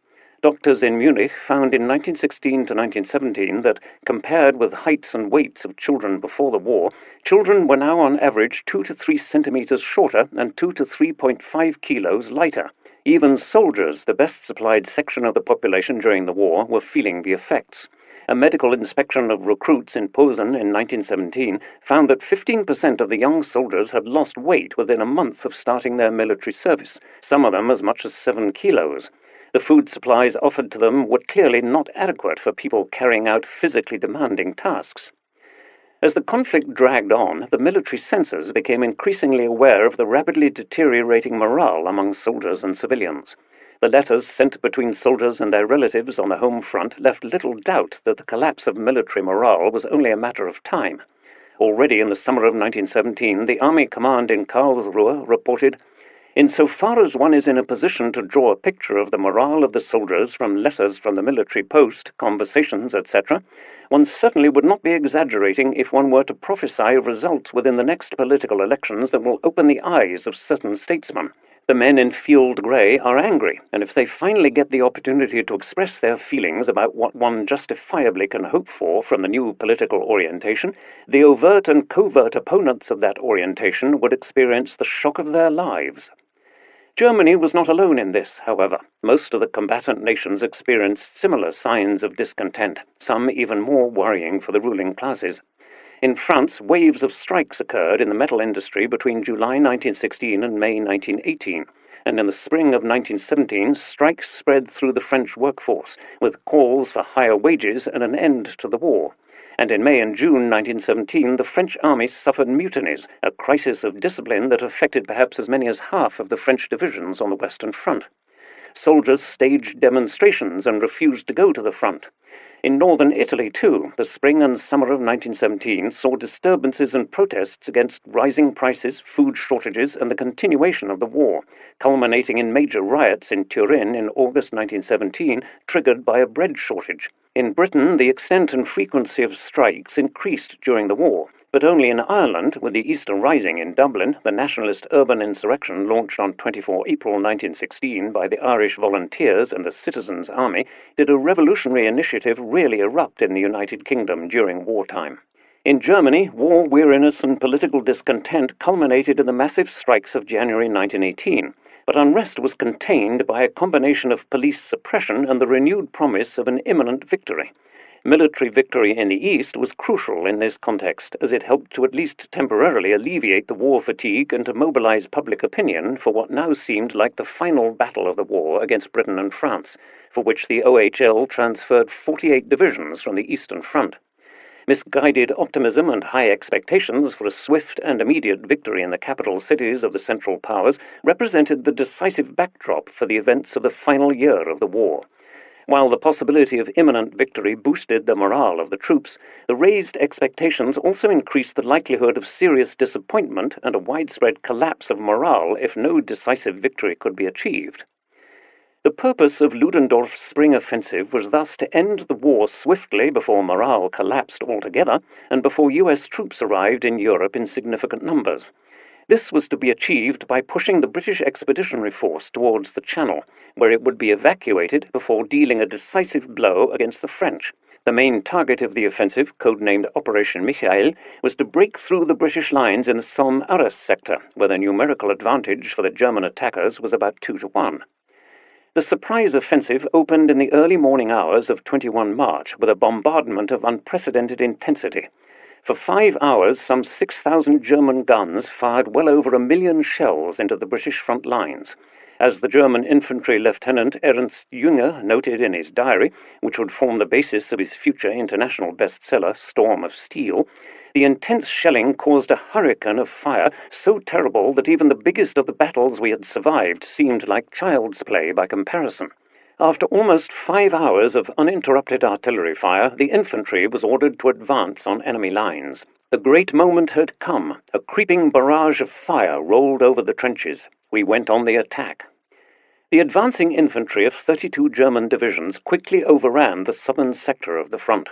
Doctors in Munich found in 1916 to 1917 that, compared with heights and weights of children before the war, children were now on average 2 to 3 centimeters shorter and 2 to 3.5 kilos lighter. Even soldiers, the best supplied section of the population during the war, were feeling the effects. A medical inspection of recruits in Posen in 1917 found that 15% of the young soldiers had lost weight within a month of starting their military service, some of them as much as 7 kilos. The food supplies offered to them were clearly not adequate for people carrying out physically demanding tasks. As the conflict dragged on, the military censors became increasingly aware of the rapidly deteriorating morale among soldiers and civilians. The letters sent between soldiers and their relatives on the home front left little doubt that the collapse of military morale was only a matter of time. Already in the summer of 1917, the Army Command in Karlsruhe reported, "Insofar as one is in a position to draw a picture of the morale of the soldiers from letters from the military post, conversations, etc., one certainly would not be exaggerating if one were to prophesy results within the next political elections that will open the eyes of certain statesmen. The men in field grey are angry, and if they finally get the opportunity to express their feelings about what one justifiably can hope for from the new political orientation, the overt and covert opponents of that orientation would experience the shock of their lives." Germany was not alone in this, however. Most of the combatant nations experienced similar signs of discontent, some even more worrying for the ruling classes. In France, waves of strikes occurred in the metal industry between July 1916 and May 1918, and in the spring of 1917, strikes spread through the French workforce, with calls for higher wages and an end to the war. And in May and June 1917, the French army suffered mutinies, a crisis of discipline that affected perhaps as many as half of the French divisions on the Western Front. Soldiers staged demonstrations and refused to go to the front. In northern Italy, too, the spring and summer of 1917 saw disturbances and protests against rising prices, food shortages, and the continuation of the war, culminating in major riots in Turin in August 1917, triggered by a bread shortage. In Britain, the extent and frequency of strikes increased during the war, but only in Ireland, with the Easter Rising in Dublin, the nationalist urban insurrection launched on 24 April 1916 by the Irish Volunteers and the Citizens' Army, did a revolutionary initiative really erupt in the United Kingdom during wartime. In Germany, war weariness and political discontent culminated in the massive strikes of January 1918, but unrest was contained by a combination of police suppression and the renewed promise of an imminent victory. Military victory in the East was crucial in this context, as it helped to at least temporarily alleviate the war fatigue and to mobilize public opinion for what now seemed like the final battle of the war against Britain and France, for which the OHL transferred 48 divisions from the Eastern Front. Misguided optimism and high expectations for a swift and immediate victory in the capital cities of the Central Powers represented the decisive backdrop for the events of the final year of the war. While the possibility of imminent victory boosted the morale of the troops, the raised expectations also increased the likelihood of serious disappointment and a widespread collapse of morale if no decisive victory could be achieved. The purpose of Ludendorff's spring offensive was thus to end the war swiftly before morale collapsed altogether and before U.S. troops arrived in Europe in significant numbers. This was to be achieved by pushing the British Expeditionary Force towards the Channel, where it would be evacuated before dealing a decisive blow against the French. The main target of the offensive, codenamed Operation Michael, was to break through the British lines in the Somme-Arras sector, where the numerical advantage for the German attackers was about 2-1. The surprise offensive opened in the early morning hours of 21 March with a bombardment of unprecedented intensity. For 5 hours, some 6,000 German guns fired well over 1 million shells into the British front lines. As the German infantry lieutenant Ernst Jünger noted in his diary, which would form the basis of his future international bestseller, Storm of Steel, the intense shelling caused a hurricane of fire so terrible that even the biggest of the battles we had survived seemed like child's play by comparison. After almost 5 hours of uninterrupted artillery fire, the infantry was ordered to advance on enemy lines. The great moment had come. A creeping barrage of fire rolled over the trenches. We went on the attack. The advancing infantry of 32 German divisions quickly overran the southern sector of the front.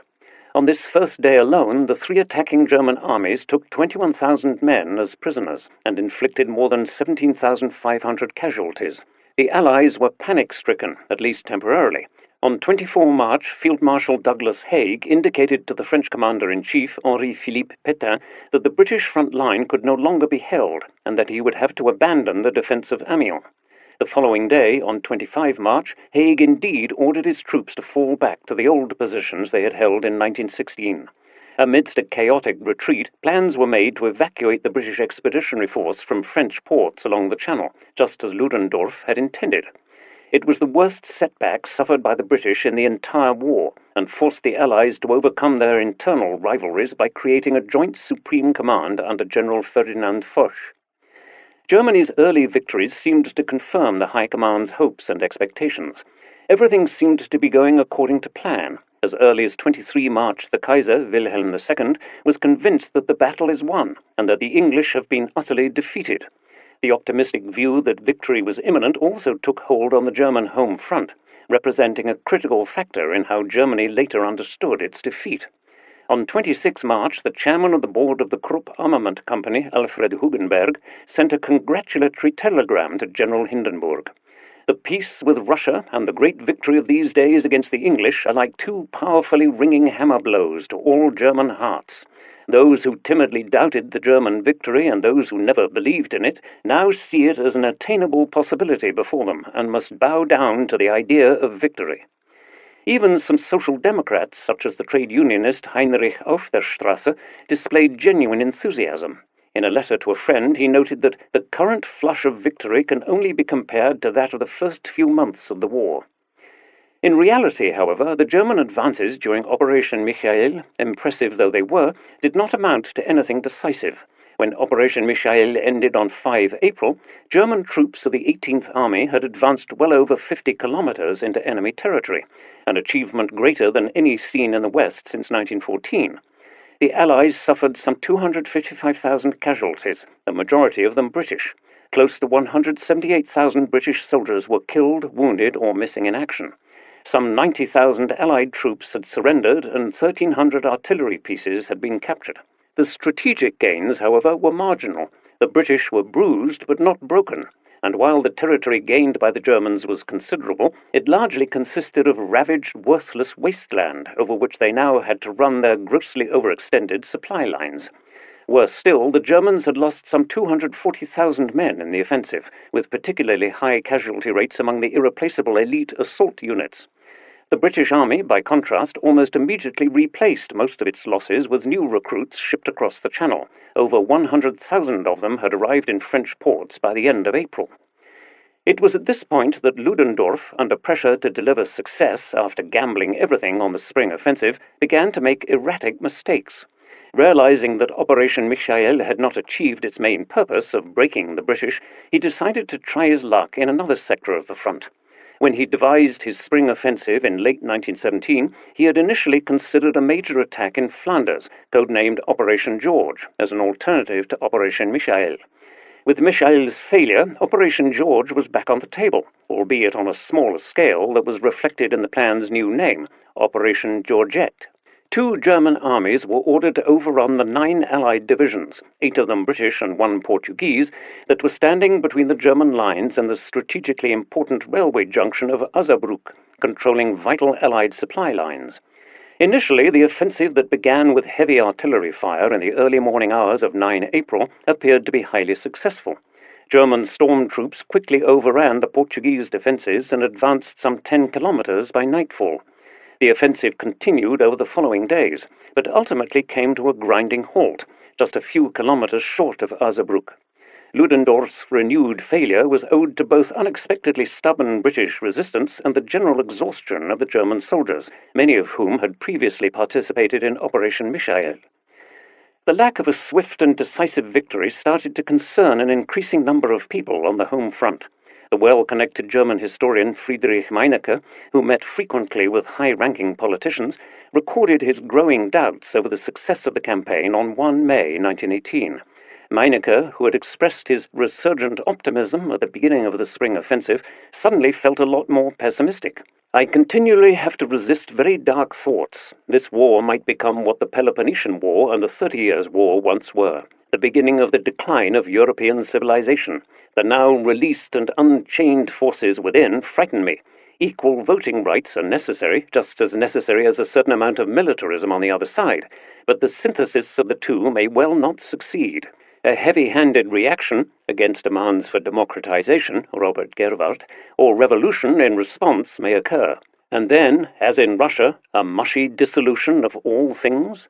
On this first day alone, the 3 attacking German armies took 21,000 men as prisoners and inflicted more than 17,500 casualties. The Allies were panic-stricken, at least temporarily. On 24 March, Field Marshal Douglas Haig indicated to the French Commander-in-Chief, Henri-Philippe Pétain, that the British front line could no longer be held and that he would have to abandon the defense of Amiens. The following day, on 25 March, Haig indeed ordered his troops to fall back to the old positions they had held in 1916. Amidst a chaotic retreat, plans were made to evacuate the British Expeditionary Force from French ports along the Channel, just as Ludendorff had intended. It was the worst setback suffered by the British in the entire war, and forced the Allies to overcome their internal rivalries by creating a joint supreme command under General Ferdinand Foch. Germany's early victories seemed to confirm the High Command's hopes and expectations. Everything seemed to be going according to plan. As early as 23 March, the Kaiser Wilhelm II was convinced that the battle is won and that the English have been utterly defeated. The optimistic view that victory was imminent also took hold on the German home front, representing a critical factor in how Germany later understood its defeat. On 26 March, the chairman of the board of the Krupp Armament Company, Alfred Hugenberg, sent a congratulatory telegram to General Hindenburg. The peace with Russia and the great victory of these days against the English are like 2 powerfully ringing hammer blows to all German hearts. Those who timidly doubted the German victory and those who never believed in it now see it as an attainable possibility before them and must bow down to the idea of victory. Even some social democrats, such as the trade unionist Heinrich Aufderstrasse, displayed genuine enthusiasm. In a letter to a friend, he noted that the current flush of victory can only be compared to that of the first few months of the war. In reality, however, the German advances during Operation Michael, impressive though they were, did not amount to anything decisive. When Operation Michael ended on 5 April, German troops of the 18th Army had advanced well over 50 kilometers into enemy territory, an achievement greater than any seen in the West since 1914. The Allies suffered some 255,000 casualties, the majority of them British. Close to 178,000 British soldiers were killed, wounded, or missing in action. Some 90,000 Allied troops had surrendered, and 1,300 artillery pieces had been captured. The strategic gains, however, were marginal. The British were bruised but not broken, and while the territory gained by the Germans was considerable, it largely consisted of ravaged, worthless wasteland over which they now had to run their grossly overextended supply lines. Worse still, the Germans had lost some 240,000 men in the offensive, with particularly high casualty rates among the irreplaceable elite assault units. The British Army, by contrast, almost immediately replaced most of its losses with new recruits shipped across the Channel. Over 100,000 of them had arrived in French ports by the end of April. It was at this point that Ludendorff, under pressure to deliver success after gambling everything on the spring offensive, began to make erratic mistakes. Realizing that Operation Michael had not achieved its main purpose of breaking the British, he decided to try his luck in another sector of the front. When he devised his spring offensive in late 1917, he had initially considered a major attack in Flanders, codenamed Operation George, as an alternative to Operation Michael. With Michael's failure, Operation George was back on the table, albeit on a smaller scale that was reflected in the plan's new name, Operation Georgette. 2 German armies were ordered to overrun the 9 Allied divisions, 8 of them British and 1 Portuguese, that were standing between the German lines and the strategically important railway junction of Osnabrück, controlling vital Allied supply lines. Initially, the offensive that began with heavy artillery fire in the early morning hours of 9 April appeared to be highly successful. German storm troops quickly overran the Portuguese defenses and advanced some 10 kilometers by nightfall. The offensive continued over the following days, but ultimately came to a grinding halt, just a few kilometers short of Osnabrück. Ludendorff's renewed failure was owed to both unexpectedly stubborn British resistance and the general exhaustion of the German soldiers, many of whom had previously participated in Operation Michael. The lack of a swift and decisive victory started to concern an increasing number of people on the home front. The well-connected German historian Friedrich Meinecke, who met frequently with high-ranking politicians, recorded his growing doubts over the success of the campaign on 1 May 1918. Meinecke, who had expressed his resurgent optimism at the beginning of the spring offensive, suddenly felt a lot more pessimistic. "I continually have to resist very dark thoughts. This war might become what the Peloponnesian War and the 30 Years' War once were, the beginning of the decline of European civilization. The now released and unchained forces within frighten me. Equal voting rights are necessary, just as necessary as a certain amount of militarism on the other side, but the synthesis of the two may well not succeed. A heavy-handed reaction against demands for democratization, Robert Gerwarth, or revolution in response may occur. And then, as in Russia, a mushy dissolution of all things?"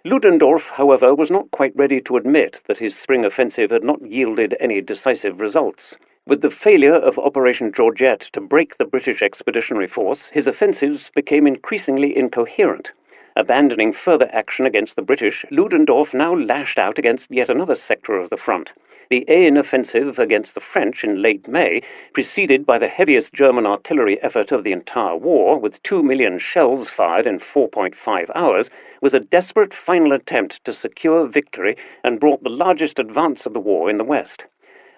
Ludendorff, however, was not quite ready to admit that his spring offensive had not yielded any decisive results. With the failure of Operation Georgette to break the British Expeditionary Force, his offensives became increasingly incoherent. Abandoning further action against the British, Ludendorff now lashed out against yet another sector of the front. The Aisne offensive against the French in late May, preceded by the heaviest German artillery effort of the entire war, with 2 million shells fired in 4.5 hours, was a desperate final attempt to secure victory and brought the largest advance of the war in the West.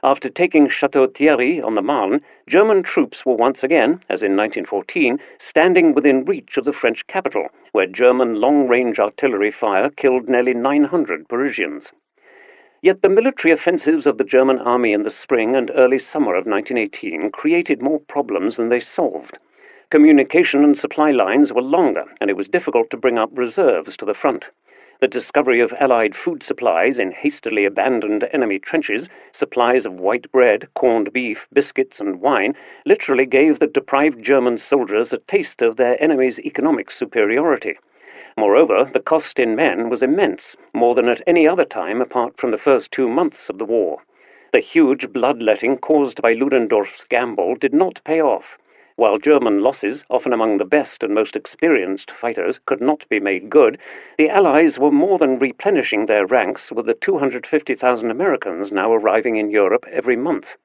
After taking Château-Thierry on the Marne, German troops were once again, as in 1914, standing within reach of the French capital, where German long-range artillery fire killed nearly 900 Parisians. Yet the military offensives of the German army in the spring and early summer of 1918 created more problems than they solved. Communication and supply lines were longer, and it was difficult to bring up reserves to the front. The discovery of Allied food supplies in hastily abandoned enemy trenches, supplies of white bread, corned beef, biscuits, and wine, literally gave the deprived German soldiers a taste of their enemy's economic superiority. Moreover, the cost in men was immense, more than at any other time apart from the first 2 months of the war. The huge bloodletting caused by Ludendorff's gamble did not pay off. While German losses, often among the best and most experienced fighters, could not be made good, the Allies were more than replenishing their ranks with the 250,000 Americans now arriving in Europe every month.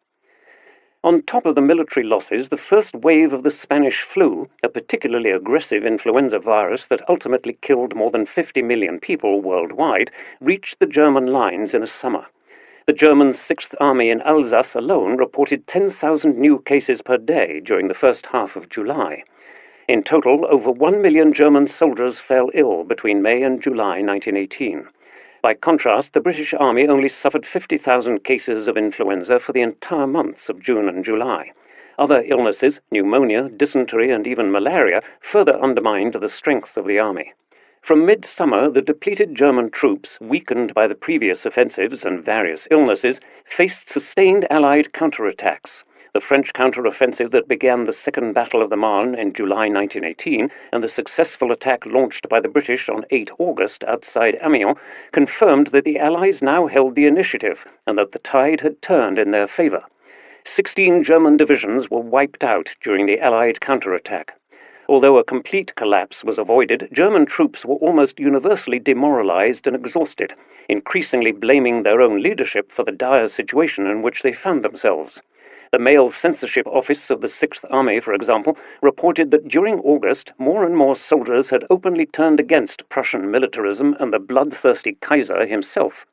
On top of the military losses, the first wave of the Spanish flu, a particularly aggressive influenza virus that ultimately killed more than 50 million people worldwide, reached the German lines in the summer. The German Sixth Army in Alsace alone reported 10,000 new cases per day during the first half of July. In total, over 1 million German soldiers fell ill between May and July 1918. By contrast, the British Army only suffered 50,000 cases of influenza for the entire months of June and July. Other illnesses, pneumonia, dysentery, and even malaria, further undermined the strength of the army. From midsummer, the depleted German troops, weakened by the previous offensives and various illnesses, faced sustained Allied counterattacks. The French counter-offensive that began the Second Battle of the Marne in July 1918 and the successful attack launched by the British on 8 August outside Amiens confirmed that the Allies now held the initiative and that the tide had turned in their favor. 16 German divisions were wiped out during the Allied counterattack. Although a complete collapse was avoided, German troops were almost universally demoralized and exhausted, increasingly blaming their own leadership for the dire situation in which they found themselves. The Mail Censorship Office of the Sixth Army, for example, reported that during August, more and more soldiers had openly turned against Prussian militarism and the bloodthirsty Kaiser himself.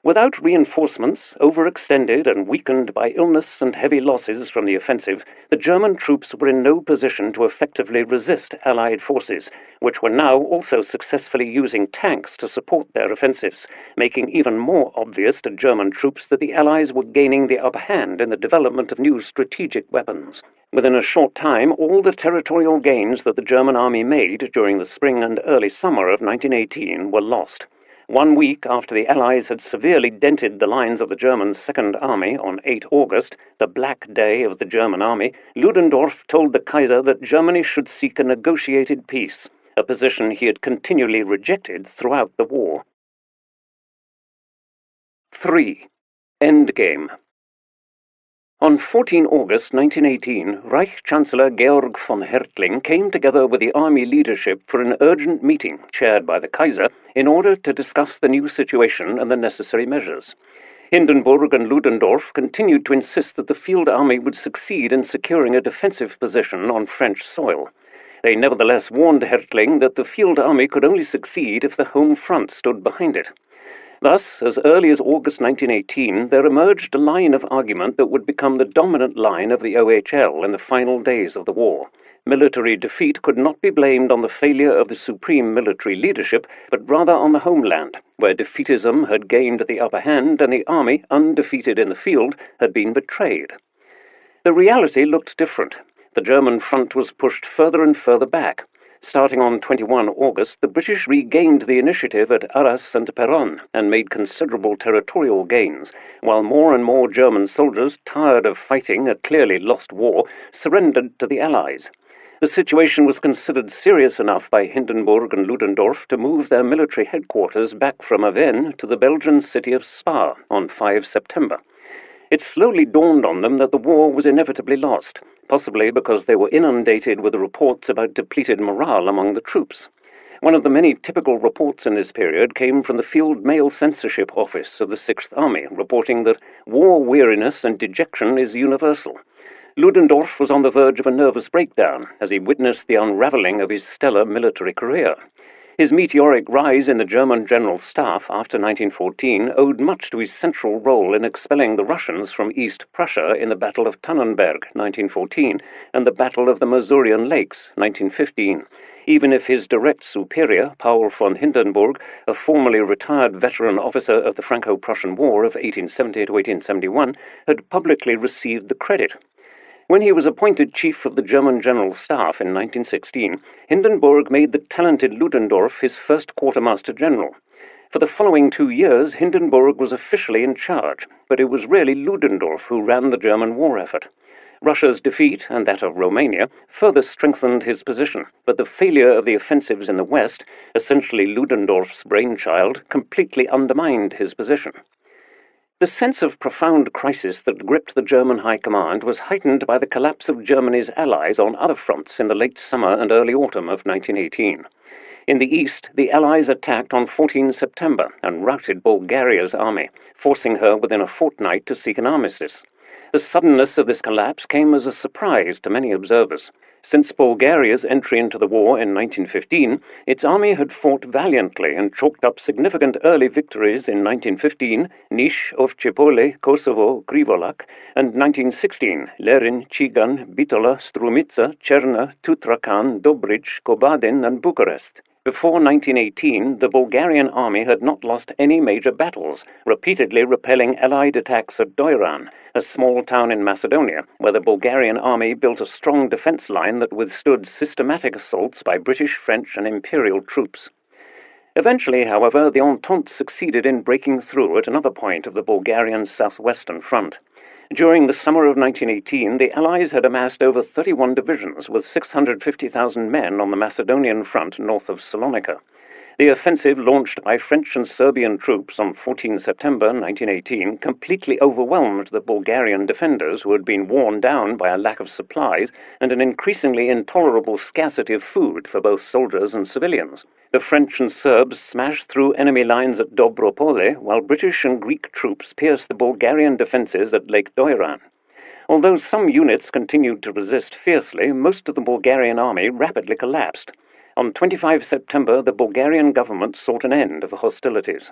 Without reinforcements, overextended and weakened by illness and heavy losses from the offensive, the German troops were in no position to effectively resist Allied forces, which were now also successfully using tanks to support their offensives, making even more obvious to German troops that the Allies were gaining the upper hand in the development of new strategic weapons. Within a short time, all the territorial gains that the German army made during the spring and early summer of 1918 were lost. 1 week after the Allies had severely dented the lines of the German Second Army on 8 August, the Black Day of the German Army, Ludendorff told the Kaiser that Germany should seek a negotiated peace, a position he had continually rejected throughout the war. 3. Endgame. On 14 August 1918, Reich Chancellor Georg von Hertling came together with the army leadership for an urgent meeting chaired by the Kaiser in order to discuss the new situation and the necessary measures. Hindenburg and Ludendorff continued to insist that the field army would succeed in securing a defensive position on French soil. They nevertheless warned Hertling that the field army could only succeed if the home front stood behind it. Thus, as early as August 1918, there emerged a line of argument that would become the dominant line of the OHL in the final days of the war. Military defeat could not be blamed on the failure of the supreme military leadership, but rather on the homeland, where defeatism had gained the upper hand and the army, undefeated in the field, had been betrayed. The reality looked different. The German front was pushed further and further back. Starting on 21 August, the British regained the initiative at Arras and Peronne and made considerable territorial gains, while more and more German soldiers, tired of fighting a clearly lost war, surrendered to the Allies. The situation was considered serious enough by Hindenburg and Ludendorff to move their military headquarters back from Avesnes to the Belgian city of Spa on 5 September. It slowly dawned on them that the war was inevitably lost, possibly because they were inundated with reports about depleted morale among the troops. One of the many typical reports in this period came from the Field Mail Censorship Office of the Sixth Army, reporting that war weariness and dejection is universal. Ludendorff was on the verge of a nervous breakdown as he witnessed the unraveling of his stellar military career. His meteoric rise in the German General Staff after 1914 owed much to his central role in expelling the Russians from East Prussia in the Battle of Tannenberg, 1914, and the Battle of the Masurian Lakes, 1915, even if his direct superior, Paul von Hindenburg, a formerly retired veteran officer of the Franco-Prussian War of 1870 to 1871, had publicly received the credit. When he was appointed Chief of the German General Staff in 1916, Hindenburg made the talented Ludendorff his first Quartermaster General. For the following 2 years, Hindenburg was officially in charge, but it was really Ludendorff who ran the German war effort. Russia's defeat, and that of Romania, further strengthened his position, but the failure of the offensives in the West, essentially Ludendorff's brainchild, completely undermined his position. The sense of profound crisis that gripped the German High Command was heightened by the collapse of Germany's allies on other fronts in the late summer and early autumn of 1918. In the east, the Allies attacked on 14 September and routed Bulgaria's army, forcing her within a fortnight to seek an armistice. The suddenness of this collapse came as a surprise to many observers. Since Bulgaria's entry into the war in 1915, its army had fought valiantly and chalked up significant early victories in 1915, Niš, Ovčepole, Kosovo, Krivolak, and 1916, Lerin, Chigan, Bitola, Strumica, Cherna, Tutrakan, Dobrich, Kobadin, and Bucharest. Before 1918, the Bulgarian army had not lost any major battles, repeatedly repelling Allied attacks at Doiran, a small town in Macedonia, where the Bulgarian army built a strong defense line that withstood systematic assaults by British, French, and Imperial troops. Eventually, however, the Entente succeeded in breaking through at another point of the Bulgarian southwestern front. During the summer of 1918, the Allies had amassed over 31 divisions with 650,000 men on the Macedonian front north of Salonika. The offensive launched by French and Serbian troops on 14 September 1918 completely overwhelmed the Bulgarian defenders, who had been worn down by a lack of supplies and an increasingly intolerable scarcity of food for both soldiers and civilians. The French and Serbs smashed through enemy lines at Dobropole, while British and Greek troops pierced the Bulgarian defences at Lake Doiran. Although some units continued to resist fiercely, most of the Bulgarian army rapidly collapsed. On 25 September, the Bulgarian government sought an end of the hostilities.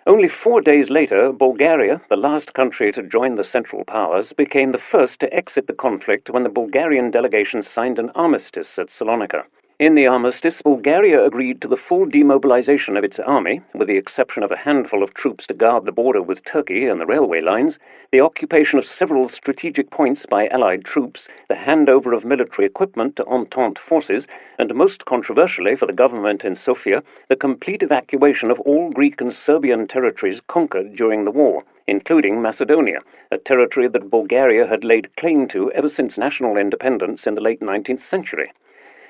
Only 4 days later, Bulgaria, the last country to join the Central Powers, became the first to exit the conflict when the Bulgarian delegation signed an armistice at Salonika. In the armistice, Bulgaria agreed to the full demobilization of its army, with the exception of a handful of troops to guard the border with Turkey and the railway lines, the occupation of several strategic points by Allied troops, the handover of military equipment to Entente forces, and most controversially for the government in Sofia, the complete evacuation of all Greek and Serbian territories conquered during the war, including Macedonia, a territory that Bulgaria had laid claim to ever since national independence in the late 19th century.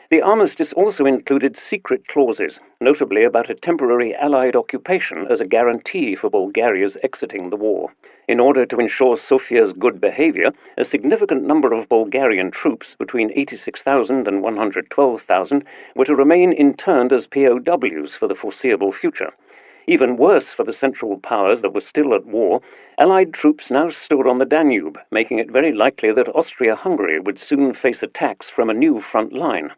The armistice also included secret clauses, notably about a temporary Allied occupation as a guarantee for Bulgaria's exiting the war. In order to ensure Sofia's good behavior, a significant number of Bulgarian troops, between 86,000 and 112,000, were to remain interned as POWs for the foreseeable future. Even worse for the Central Powers that were still at war, Allied troops now stood on the Danube, making it very likely that Austria-Hungary would soon face attacks from a new front line.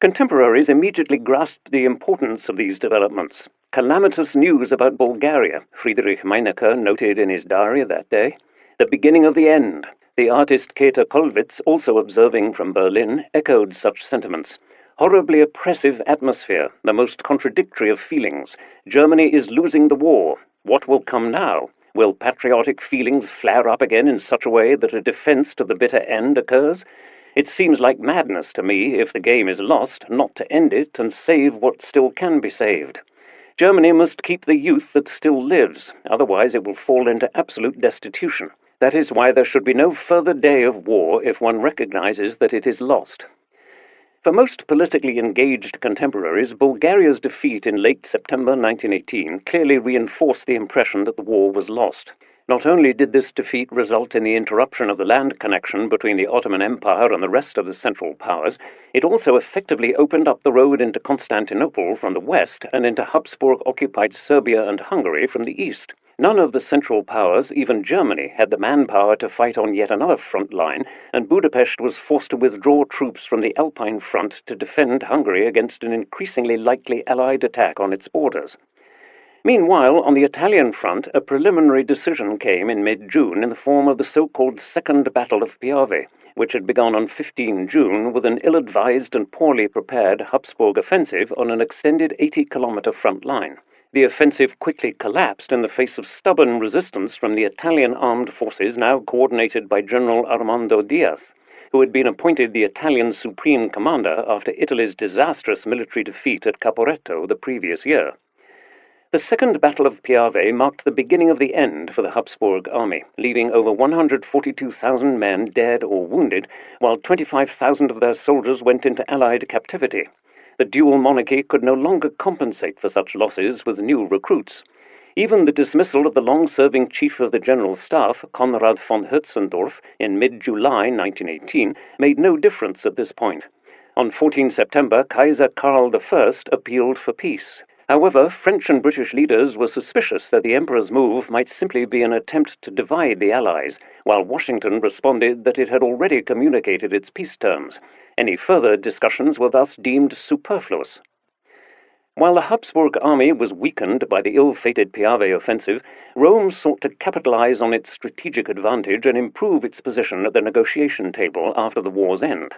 Contemporaries immediately grasped the importance of these developments. Calamitous news about Bulgaria, Friedrich Meinecke noted in his diary that day. The beginning of the end. The artist Käthe Kollwitz, also observing from Berlin, echoed such sentiments. Horribly oppressive atmosphere, the most contradictory of feelings. Germany is losing the war. What will come now? Will patriotic feelings flare up again in such a way that a defense to the bitter end occurs? It seems like madness to me, if the game is lost, not to end it and save what still can be saved. Germany must keep the youth that still lives, otherwise it will fall into absolute destitution. That is why there should be no further day of war if one recognizes that it is lost. For most politically engaged contemporaries, Bulgaria's defeat in late September 1918 clearly reinforced the impression that the war was lost. Not only did this defeat result in the interruption of the land connection between the Ottoman Empire and the rest of the Central Powers, it also effectively opened up the road into Constantinople from the west and into Habsburg-occupied Serbia and Hungary from the east. None of the Central Powers, even Germany, had the manpower to fight on yet another front line, and Budapest was forced to withdraw troops from the Alpine front to defend Hungary against an increasingly likely Allied attack on its borders. Meanwhile, on the Italian front, a preliminary decision came in mid-June in the form of the so-called Second Battle of Piave, which had begun on 15 June with an ill-advised and poorly prepared Habsburg offensive on an extended 80-kilometer front line. The offensive quickly collapsed in the face of stubborn resistance from the Italian armed forces now coordinated by General Armando Diaz, who had been appointed the Italian Supreme Commander after Italy's disastrous military defeat at Caporetto the previous year. The Second Battle of Piave marked the beginning of the end for the Habsburg army, leaving over 142,000 men dead or wounded, while 25,000 of their soldiers went into Allied captivity. The dual monarchy could no longer compensate for such losses with new recruits. Even the dismissal of the long-serving Chief of the General Staff, Konrad von Hötzendorf, in mid-July 1918, made no difference at this point. On 14 September, Kaiser Karl I appealed for peace. However, French and British leaders were suspicious that the Emperor's move might simply be an attempt to divide the Allies, while Washington responded that it had already communicated its peace terms. Any further discussions were thus deemed superfluous. While the Habsburg army was weakened by the ill-fated Piave offensive, Rome sought to capitalize on its strategic advantage and improve its position at the negotiation table after the war's end.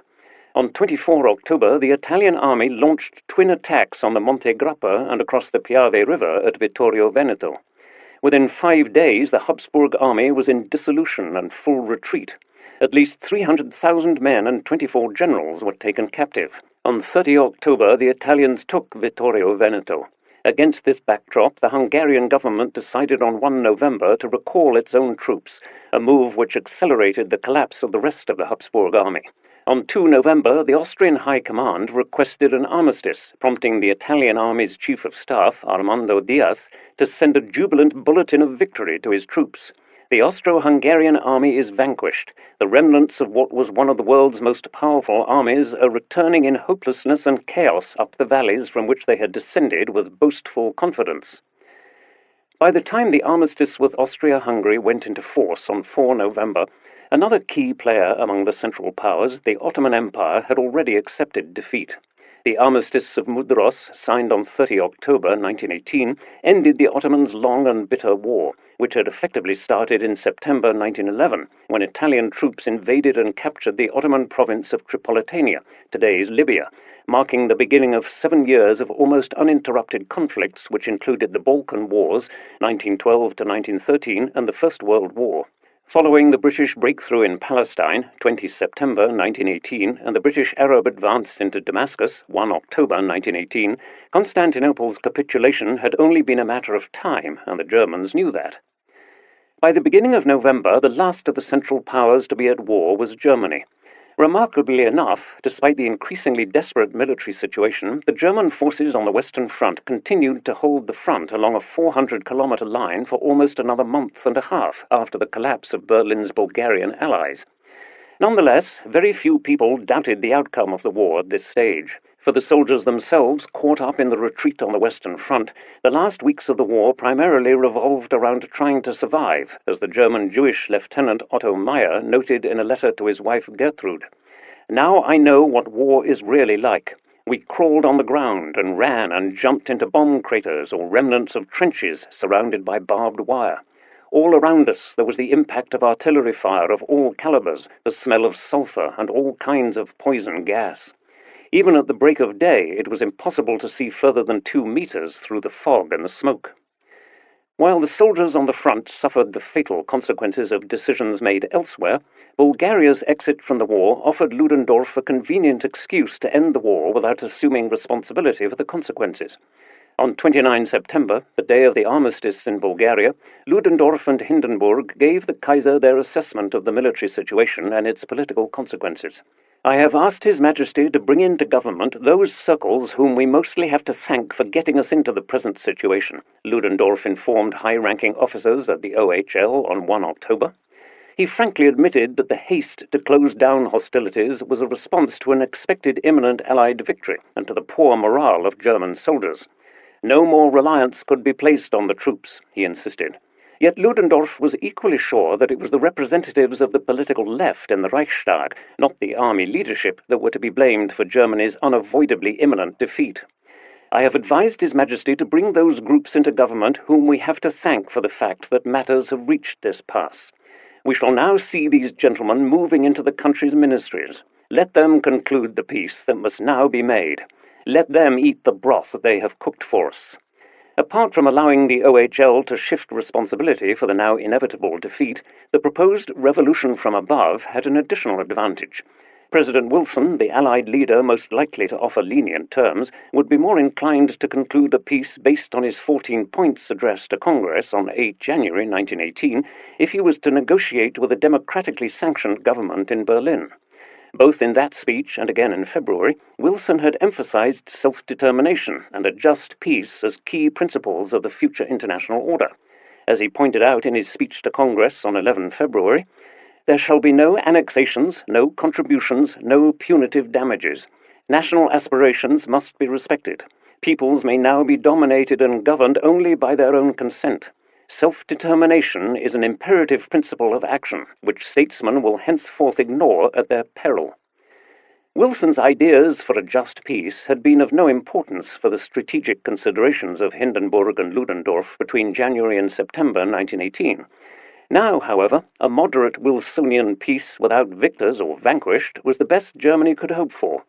On 24 October, the Italian army launched twin attacks on the Monte Grappa and across the Piave River at Vittorio Veneto. Within 5 days, the Habsburg army was in dissolution and full retreat. At least 300,000 men and 24 generals were taken captive. On 30 October, the Italians took Vittorio Veneto. Against this backdrop, the Hungarian government decided on 1 November to recall its own troops, a move which accelerated the collapse of the rest of the Habsburg army. On 2 November, the Austrian High Command requested an armistice, prompting the Italian Army's Chief of Staff, Armando Diaz, to send a jubilant bulletin of victory to his troops. The Austro-Hungarian army is vanquished. The remnants of what was one of the world's most powerful armies are returning in hopelessness and chaos up the valleys from which they had descended with boastful confidence. By the time the armistice with Austria-Hungary went into force on 4 November, another key player among the Central Powers, the Ottoman Empire, had already accepted defeat. The Armistice of Mudros, signed on 30 October 1918, ended the Ottomans' long and bitter war, which had effectively started in September 1911, when Italian troops invaded and captured the Ottoman province of Tripolitania, today's Libya, marking the beginning of 7 years of almost uninterrupted conflicts, which included the Balkan Wars, 1912 to 1913, and the First World War. Following the British breakthrough in Palestine, 20 September 1918, and the British Arab advance into Damascus, 1 October 1918, Constantinople's capitulation had only been a matter of time, and the Germans knew that. By the beginning of November, the last of the Central Powers to be at war was Germany. Remarkably enough, despite the increasingly desperate military situation, the German forces on the Western Front continued to hold the front along a 400-kilometer line for almost another month and a half after the collapse of Berlin's Bulgarian allies. Nonetheless, very few people doubted the outcome of the war at this stage. For the soldiers themselves, caught up in the retreat on the Western Front, the last weeks of the war primarily revolved around trying to survive, as the German Jewish Lieutenant Otto Meyer noted in a letter to his wife Gertrude. "Now I know what war is really like. We crawled on the ground and ran and jumped into bomb craters or remnants of trenches surrounded by barbed wire. All around us there was the impact of artillery fire of all calibers, the smell of sulfur and all kinds of poison gas. Even at the break of day, it was impossible to see further than 2 meters through the fog and the smoke." While the soldiers on the front suffered the fatal consequences of decisions made elsewhere, Bulgaria's exit from the war offered Ludendorff a convenient excuse to end the war without assuming responsibility for the consequences. On 29 September, the day of the armistice in Bulgaria, Ludendorff and Hindenburg gave the Kaiser their assessment of the military situation and its political consequences. "I have asked His Majesty to bring into government those circles whom we mostly have to thank for getting us into the present situation," Ludendorff informed high-ranking officers at the OHL on 1 October. He frankly admitted that the haste to close down hostilities was a response to an expected imminent Allied victory and to the poor morale of German soldiers. No more reliance could be placed on the troops, he insisted. Yet Ludendorff was equally sure that it was the representatives of the political left in the Reichstag, not the army leadership, that were to be blamed for Germany's unavoidably imminent defeat. "I have advised His Majesty to bring those groups into government whom we have to thank for the fact that matters have reached this pass. We shall now see these gentlemen moving into the country's ministries. Let them conclude the peace that must now be made. Let them eat the broth that they have cooked for us." Apart from allowing the OHL to shift responsibility for the now inevitable defeat, the proposed revolution from above had an additional advantage. President Wilson, the Allied leader most likely to offer lenient terms, would be more inclined to conclude a peace based on his 14 points addressed to Congress on 8 January 1918 if he was to negotiate with a democratically sanctioned government in Berlin. Both in that speech and again in February, Wilson had emphasized self-determination and a just peace as key principles of the future international order. As he pointed out in his speech to Congress on 11 February, "There shall be no annexations, no contributions, no punitive damages. National aspirations must be respected. Peoples may now be dominated and governed only by their own consent. Self-determination is an imperative principle of action, which statesmen will henceforth ignore at their peril." Wilson's ideas for a just peace had been of no importance for the strategic considerations of Hindenburg and Ludendorff between January and September 1918. Now, however, a moderate Wilsonian peace without victors or vanquished was the best Germany could hope for.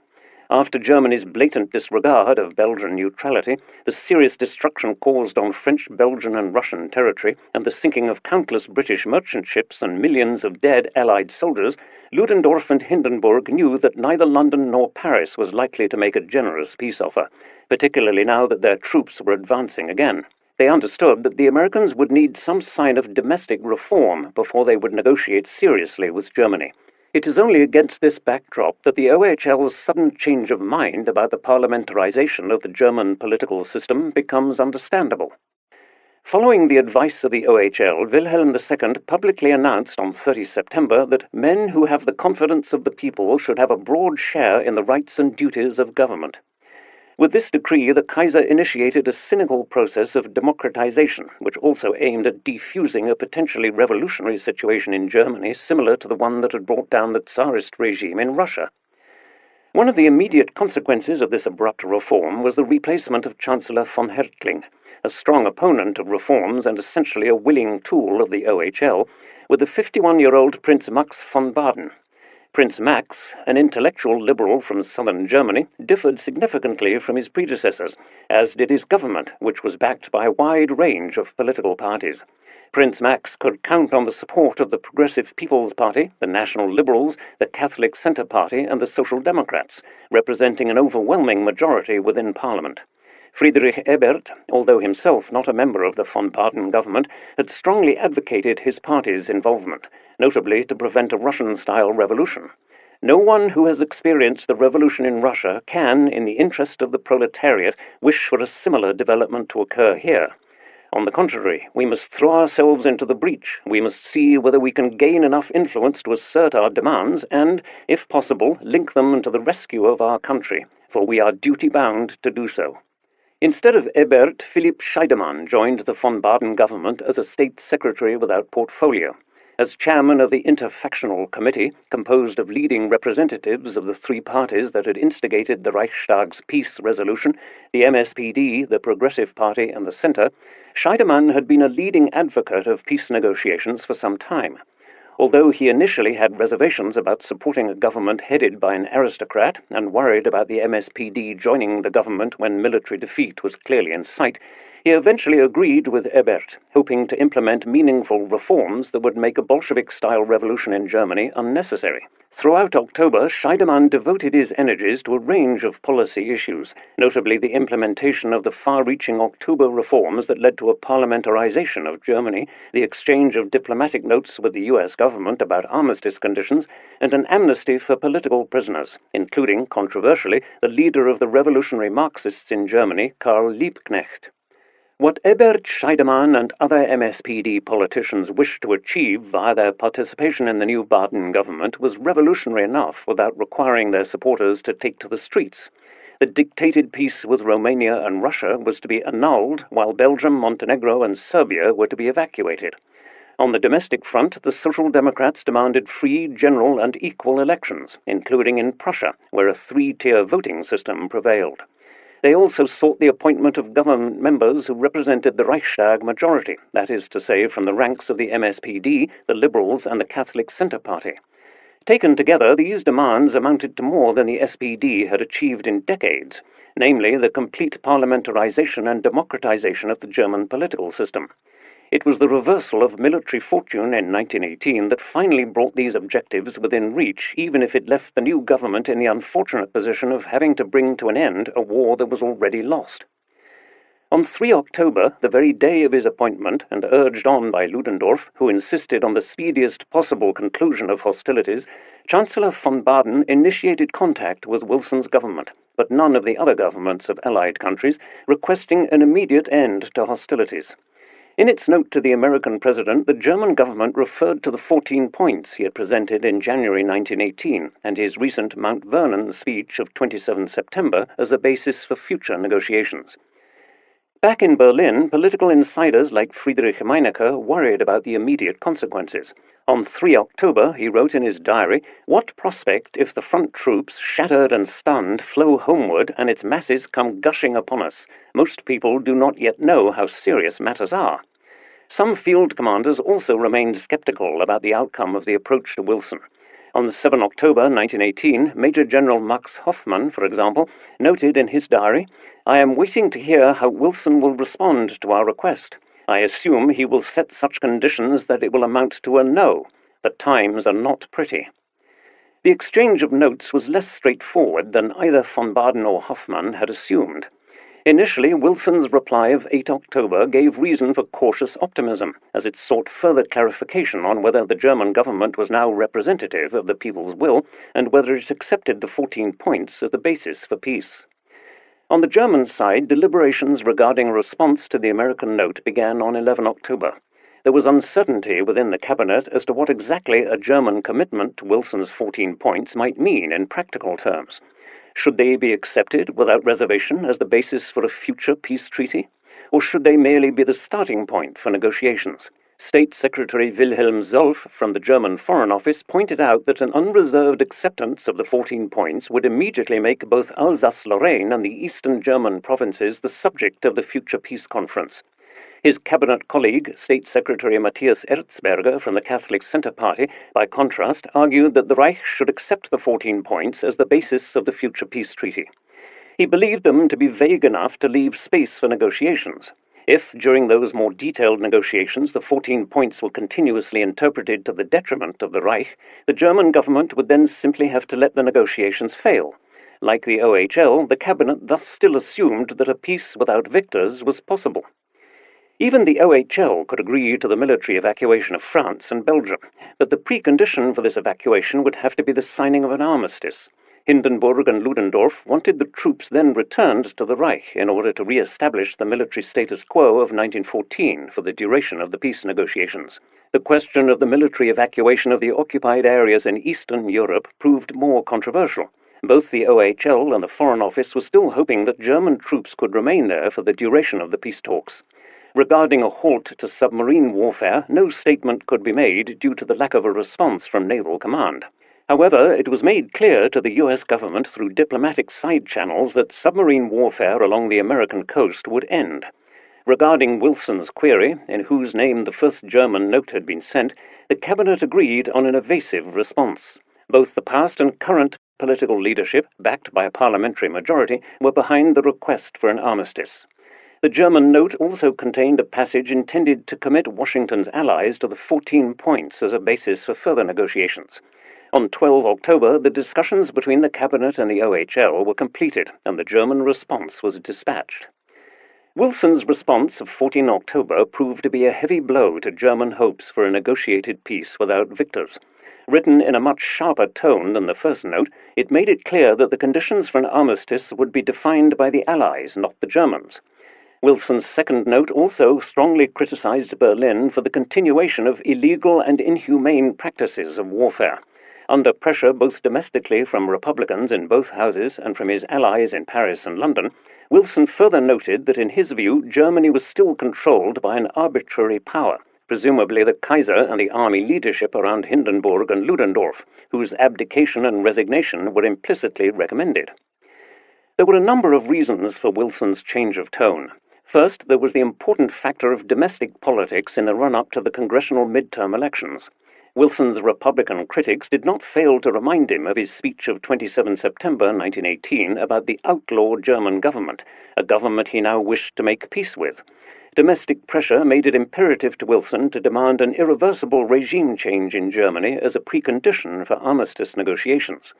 After Germany's blatant disregard of Belgian neutrality, the serious destruction caused on French, Belgian and Russian territory, and the sinking of countless British merchant ships and millions of dead Allied soldiers, Ludendorff and Hindenburg knew that neither London nor Paris was likely to make a generous peace offer, particularly now that their troops were advancing again. They understood that the Americans would need some sign of domestic reform before they would negotiate seriously with Germany. It is only against this backdrop that the OHL's sudden change of mind about the parliamentarization of the German political system becomes understandable. Following the advice of the OHL, Wilhelm II publicly announced on 30 September that men who have the confidence of the people should have a broad share in the rights and duties of government. With this decree, the Kaiser initiated a cynical process of democratization, which also aimed at defusing a potentially revolutionary situation in Germany similar to the one that had brought down the Tsarist regime in Russia. One of the immediate consequences of this abrupt reform was the replacement of Chancellor von Hertling, a strong opponent of reforms and essentially a willing tool of the OHL, with the 51-year-old Prince Max von Baden. Prince Max, an intellectual liberal from southern Germany, differed significantly from his predecessors, as did his government, which was backed by a wide range of political parties. Prince Max could count on the support of the Progressive People's Party, the National Liberals, the Catholic Centre Party, and the Social Democrats, representing an overwhelming majority within Parliament. Friedrich Ebert, although himself not a member of the von Baden government, had strongly advocated his party's involvement, notably to prevent a Russian-style revolution. No one who has experienced the revolution in Russia can, in the interest of the proletariat, wish for a similar development to occur here. On the contrary, we must throw ourselves into the breach. We must see whether we can gain enough influence to assert our demands and, if possible, link them to the rescue of our country, for we are duty-bound to do so. Instead of Ebert, Philipp Scheidemann joined the von Baden government as a state secretary without portfolio. As chairman of the interfactional committee, composed of leading representatives of the three parties that had instigated the Reichstag's peace resolution, the MSPD, the Progressive Party, and the Centre, Scheidemann had been a leading advocate of peace negotiations for some time. Although he initially had reservations about supporting a government headed by an aristocrat and worried about the MSPD joining the government when military defeat was clearly in sight, he eventually agreed with Ebert, hoping to implement meaningful reforms that would make a Bolshevik-style revolution in Germany unnecessary. Throughout October, Scheidemann devoted his energies to a range of policy issues, notably the implementation of the far-reaching October reforms that led to a parliamentarization of Germany, the exchange of diplomatic notes with the US government about armistice conditions, and an amnesty for political prisoners, including, controversially, the leader of the revolutionary Marxists in Germany, Karl Liebknecht. What Ebert, Scheidemann, and other MSPD politicians wished to achieve via their participation in the new Baden government was revolutionary enough without requiring their supporters to take to the streets. The dictated peace with Romania and Russia was to be annulled, while Belgium, Montenegro, and Serbia were to be evacuated. On the domestic front, the Social Democrats demanded free, general, and equal elections, including in Prussia, where a three-tier voting system prevailed. They also sought the appointment of government members who represented the Reichstag majority, that is to say, from the ranks of the MSPD, the Liberals, and the Catholic Centre Party. Taken together, these demands amounted to more than the SPD had achieved in decades, namely the complete parliamentarization and democratization of the German political system. It was the reversal of military fortune in 1918 that finally brought these objectives within reach, even if it left the new government in the unfortunate position of having to bring to an end a war that was already lost. On 3 October, the very day of his appointment, and urged on by Ludendorff, who insisted on the speediest possible conclusion of hostilities, Chancellor von Baden initiated contact with Wilson's government, but none of the other governments of Allied countries, requesting an immediate end to hostilities. In its note to the American president, the German government referred to the 14 points he had presented in January 1918 and his recent Mount Vernon speech of 27 September as a basis for future negotiations. Back in Berlin, political insiders like Friedrich Meinecke worried about the immediate consequences. On 3 October, he wrote in his diary, "What prospect if the front troops, shattered and stunned, flow homeward and its masses come gushing upon us? Most people do not yet know how serious matters are." Some field commanders also remained skeptical about the outcome of the approach to Wilson. On 7 October 1918, Major General Max Hoffmann, for example, noted in his diary, "I am waiting to hear how Wilson will respond to our request. I assume he will set such conditions that it will amount to a no. The times are not pretty." The exchange of notes was less straightforward than either von Baden or Hoffmann had assumed. Initially, Wilson's reply of 8 October gave reason for cautious optimism, as it sought further clarification on whether the German government was now representative of the people's will and whether it accepted the 14 points as the basis for peace. On the German side, deliberations regarding a response to the American note began on 11 October. There was uncertainty within the cabinet as to what exactly a German commitment to Wilson's 14 points might mean in practical terms. Should they be accepted without reservation as the basis for a future peace treaty? Or should they merely be the starting point for negotiations? State Secretary Wilhelm Solf from the German Foreign Office pointed out that an unreserved acceptance of the 14 points would immediately make both Alsace-Lorraine and the eastern German provinces the subject of the future peace conference. His cabinet colleague, State Secretary Matthias Erzberger from the Catholic Centre Party, by contrast, argued that the Reich should accept the 14 points as the basis of the future peace treaty. He believed them to be vague enough to leave space for negotiations. If, during those more detailed negotiations, the 14 points were continuously interpreted to the detriment of the Reich, the German government would then simply have to let the negotiations fail. Like the OHL, the cabinet thus still assumed that a peace without victors was possible. Even the OHL could agree to the military evacuation of France and Belgium, but the precondition for this evacuation would have to be the signing of an armistice. Hindenburg and Ludendorff wanted the troops then returned to the Reich in order to re-establish the military status quo of 1914 for the duration of the peace negotiations. The question of the military evacuation of the occupied areas in Eastern Europe proved more controversial. Both the OHL and the Foreign Office were still hoping that German troops could remain there for the duration of the peace talks. Regarding a halt to submarine warfare, no statement could be made due to the lack of a response from Naval Command. However, it was made clear to the US government through diplomatic side channels that submarine warfare along the American coast would end. Regarding Wilson's query, in whose name the first German note had been sent, the cabinet agreed on an evasive response. Both the past and current political leadership, backed by a parliamentary majority, were behind the request for an armistice. The German note also contained a passage intended to commit Washington's allies to the 14 points as a basis for further negotiations. On 12 October, the discussions between the cabinet and the OHL were completed, and the German response was dispatched. Wilson's response of 14 October proved to be a heavy blow to German hopes for a negotiated peace without victors. Written in a much sharper tone than the first note, it made it clear that the conditions for an armistice would be defined by the Allies, not the Germans. Wilson's second note also strongly criticized Berlin for the continuation of illegal and inhumane practices of warfare. Under pressure both domestically from Republicans in both houses and from his allies in Paris and London, Wilson further noted that in his view Germany was still controlled by an arbitrary power, presumably the Kaiser and the army leadership around Hindenburg and Ludendorff, whose abdication and resignation were implicitly recommended. There were a number of reasons for Wilson's change of tone. First, there was the important factor of domestic politics in the run-up to the congressional midterm elections. Wilson's Republican critics did not fail to remind him of his speech of 27 September 1918 about the outlaw German government, a government he now wished to make peace with. Domestic pressure made it imperative to Wilson to demand an irreversible regime change in Germany as a precondition for armistice negotiations.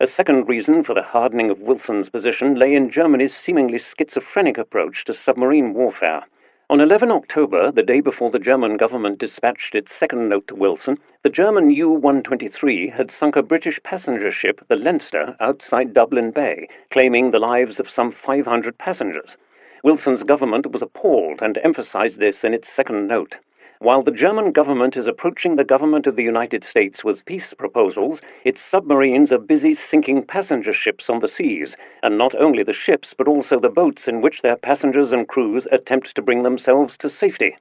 A second reason for the hardening of Wilson's position lay in Germany's seemingly schizophrenic approach to submarine warfare. On 11 October, the day before the German government dispatched its second note to Wilson, the German U-123 had sunk a British passenger ship, the Leinster, outside Dublin Bay, claiming the lives of some 500 passengers. Wilson's government was appalled and emphasized this in its second note. While the German government is approaching the government of the United States with peace proposals, its submarines are busy sinking passenger ships on the seas, and not only the ships but also the boats in which their passengers and crews attempt to bring themselves to safety.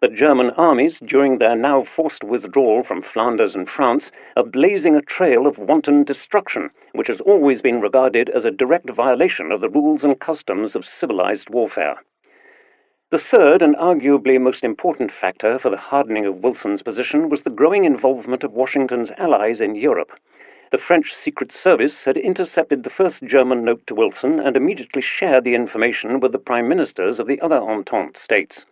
The German armies, during their now forced withdrawal from Flanders and France, are blazing a trail of wanton destruction, which has always been regarded as a direct violation of the rules and customs of civilized warfare. The third and arguably most important factor for the hardening of Wilson's position was the growing involvement of Washington's allies in Europe. The French Secret Service had intercepted the first German note to Wilson and immediately shared the information with the prime ministers of the other Entente states.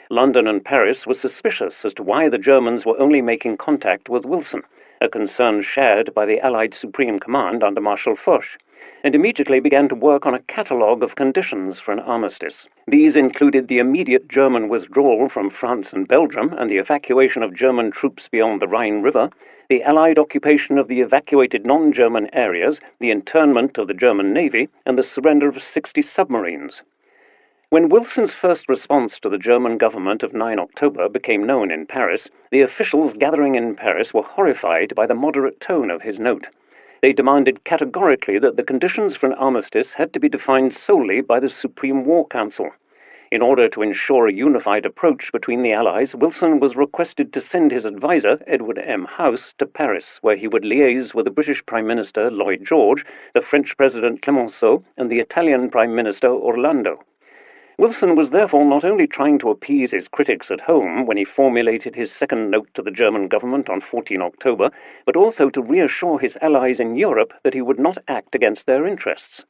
London and Paris were suspicious as to why the Germans were only making contact with Wilson, a concern shared by the Allied Supreme Command under Marshal Foch, and immediately began to work on a catalogue of conditions for an armistice. These included the immediate German withdrawal from France and Belgium and the evacuation of German troops beyond the Rhine River, the Allied occupation of the evacuated non-German areas, the internment of the German Navy, and the surrender of 60 submarines. When Wilson's first response to the German government of 9 October became known in Paris, the officials gathering in Paris were horrified by the moderate tone of his note. They demanded categorically that the conditions for an armistice had to be defined solely by the Supreme War Council. In order to ensure a unified approach between the Allies, Wilson was requested to send his advisor, Edward M. House, to Paris, where he would liaise with the British Prime Minister Lloyd George, the French President Clemenceau, and the Italian Prime Minister Orlando. Wilson was therefore not only trying to appease his critics at home when he formulated his second note to the German government on 14 October, but also to reassure his allies in Europe that he would not act against their interests.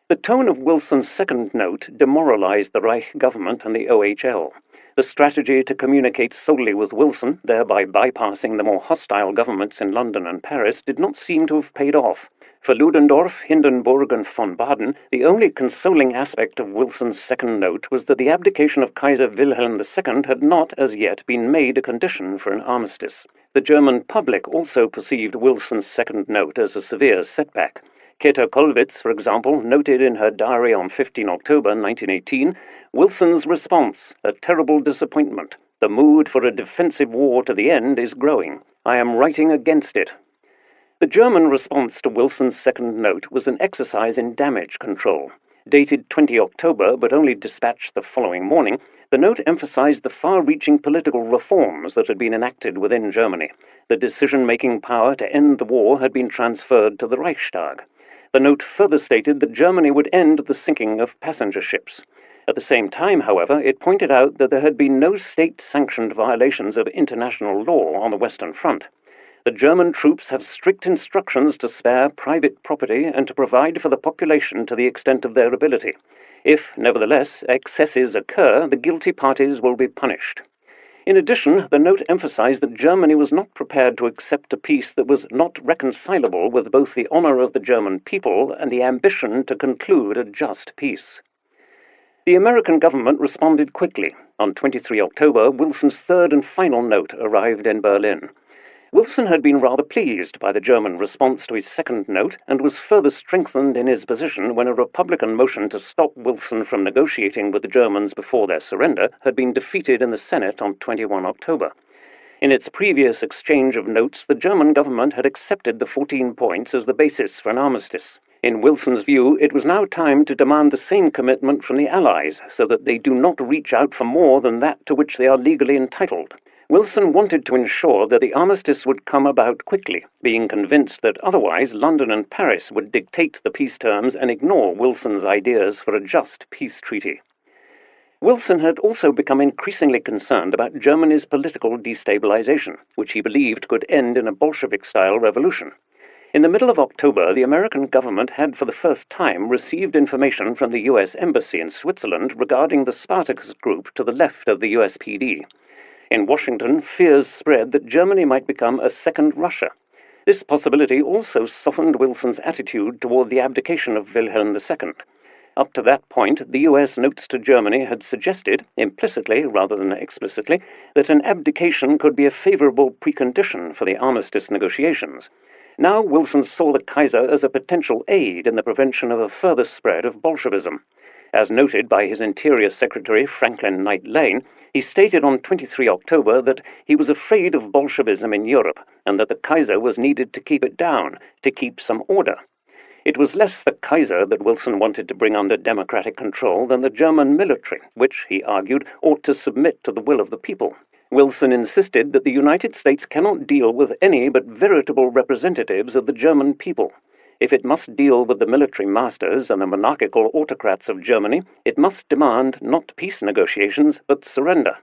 The tone of Wilson's second note demoralized the Reich government and the OHL. The strategy to communicate solely with Wilson, thereby bypassing the more hostile governments in London and Paris, did not seem to have paid off. For Ludendorff, Hindenburg, and von Baden, the only consoling aspect of Wilson's second note was that the abdication of Kaiser Wilhelm II had not as yet been made a condition for an armistice. The German public also perceived Wilson's second note as a severe setback. Käthe Kollwitz, for example, noted in her diary on 15 October 1918, Wilson's response, a terrible disappointment. The mood for a defensive war to the end is growing. I am writing against it. The German response to Wilson's second note was an exercise in damage control. Dated 20 October, but only dispatched the following morning, the note emphasized the far-reaching political reforms that had been enacted within Germany. The decision-making power to end the war had been transferred to the Reichstag. The note further stated that Germany would end the sinking of passenger ships. At the same time, however, it pointed out that there had been no state-sanctioned violations of international law on the Western Front. The German troops have strict instructions to spare private property and to provide for the population to the extent of their ability. If, nevertheless, excesses occur, the guilty parties will be punished. In addition, the note emphasized that Germany was not prepared to accept a peace that was not reconcilable with both the honor of the German people and the ambition to conclude a just peace. The American government responded quickly. On 23 October, Wilson's third and final note arrived in Berlin. Wilson had been rather pleased by the German response to his second note and was further strengthened in his position when a Republican motion to stop Wilson from negotiating with the Germans before their surrender had been defeated in the Senate on 21 October. In its previous exchange of notes, the German government had accepted the 14 points as the basis for an armistice. In Wilson's view, it was now time to demand the same commitment from the Allies so that they do not reach out for more than that to which they are legally entitled. Wilson wanted to ensure that the armistice would come about quickly, being convinced that otherwise London and Paris would dictate the peace terms and ignore Wilson's ideas for a just peace treaty. Wilson had also become increasingly concerned about Germany's political destabilization, which he believed could end in a Bolshevik-style revolution. In the middle of October, the American government had for the first time received information from the U.S. Embassy in Switzerland regarding the Spartacus group to the left of the USPD. In Washington, fears spread that Germany might become a second Russia. This possibility also softened Wilson's attitude toward the abdication of Wilhelm II. Up to that point, the US notes to Germany had suggested, implicitly rather than explicitly, that an abdication could be a favorable precondition for the armistice negotiations. Now Wilson saw the Kaiser as a potential aid in the prevention of a further spread of Bolshevism. As noted by his Interior Secretary Franklin Knight Lane, he stated on 23 October that he was afraid of Bolshevism in Europe and that the Kaiser was needed to keep it down, to keep some order. It was less the Kaiser that Wilson wanted to bring under democratic control than the German military, which, he argued, ought to submit to the will of the people. Wilson insisted that the United States cannot deal with any but veritable representatives of the German people. If it must deal with the military masters and the monarchical autocrats of Germany, it must demand not peace negotiations, but surrender.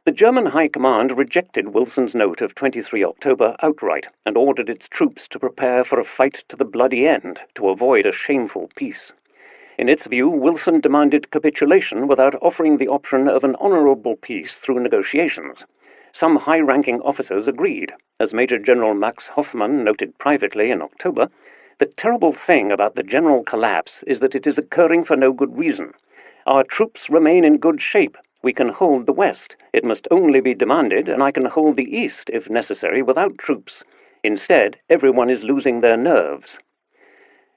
The German High Command rejected Wilson's note of 23 October outright and ordered its troops to prepare for a fight to the bloody end to avoid a shameful peace. In its view, Wilson demanded capitulation without offering the option of an honorable peace through negotiations. Some high-ranking officers agreed. As Major General Max Hoffmann noted privately in October, the terrible thing about the general collapse is that it is occurring for no good reason. Our troops remain in good shape. We can hold the West. It must only be demanded, and I can hold the East, if necessary, without troops. Instead, everyone is losing their nerves.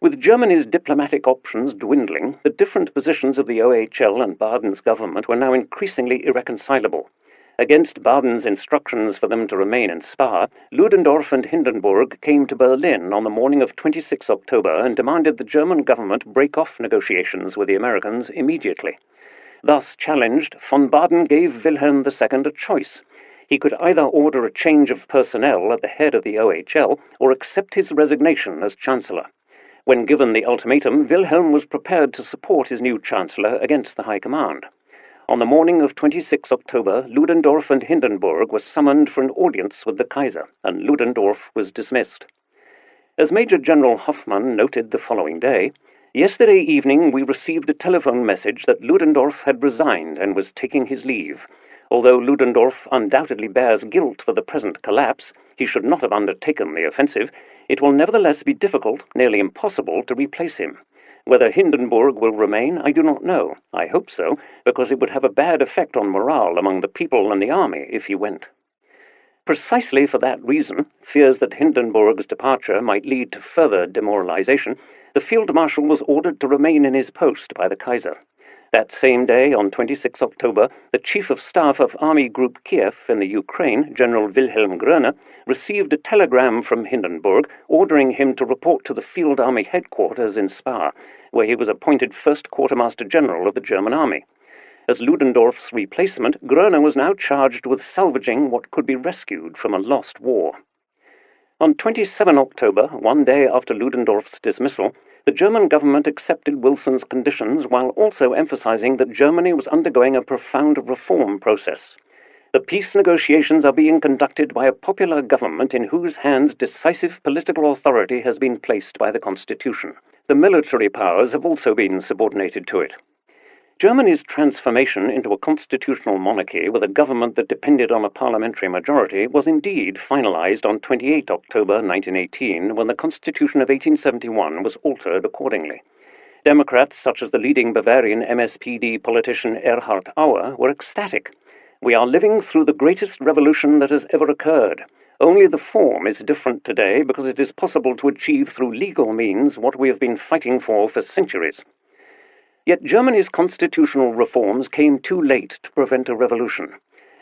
With Germany's diplomatic options dwindling, the different positions of the OHL and Baden's government were now increasingly irreconcilable. Against Baden's instructions for them to remain in Spa, Ludendorff and Hindenburg came to Berlin on the morning of 26 October and demanded the German government break off negotiations with the Americans immediately. Thus challenged, von Baden gave Wilhelm II a choice. He could either order a change of personnel at the head of the OHL or accept his resignation as Chancellor. When given the ultimatum, Wilhelm was prepared to support his new Chancellor against the High Command. On the morning of 26 October, Ludendorff and Hindenburg were summoned for an audience with the Kaiser, and Ludendorff was dismissed. As Major General Hoffmann noted the following day, "Yesterday evening we received a telephone message that Ludendorff had resigned and was taking his leave. Although Ludendorff undoubtedly bears guilt for the present collapse, he should not have undertaken the offensive. It will nevertheless be difficult, nearly impossible, to replace him. Whether Hindenburg will remain, I do not know. I hope so, because it would have a bad effect on morale among the people and the army if he went." Precisely for that reason, fears that Hindenburg's departure might lead to further demoralization, the Field Marshal was ordered to remain in his post by the Kaiser. That same day, on 26 October, the Chief of Staff of Army Group Kiev in the Ukraine, General Wilhelm Groener, received a telegram from Hindenburg ordering him to report to the Field Army headquarters in Spa, where he was appointed First Quartermaster General of the German Army. As Ludendorff's replacement, Groener was now charged with salvaging what could be rescued from a lost war. On 27 October, one day after Ludendorff's dismissal, the German government accepted Wilson's conditions while also emphasizing that Germany was undergoing a profound reform process. The peace negotiations are being conducted by a popular government in whose hands decisive political authority has been placed by the Constitution. The military powers have also been subordinated to it. Germany's transformation into a constitutional monarchy with a government that depended on a parliamentary majority was indeed finalized on 28 October 1918 when the Constitution of 1871 was altered accordingly. Democrats such as the leading Bavarian MSPD politician Erhard Auer were ecstatic. "We are living through the greatest revolution that has ever occurred. Only the form is different today because it is possible to achieve through legal means what we have been fighting for centuries." Yet Germany's constitutional reforms came too late to prevent a revolution.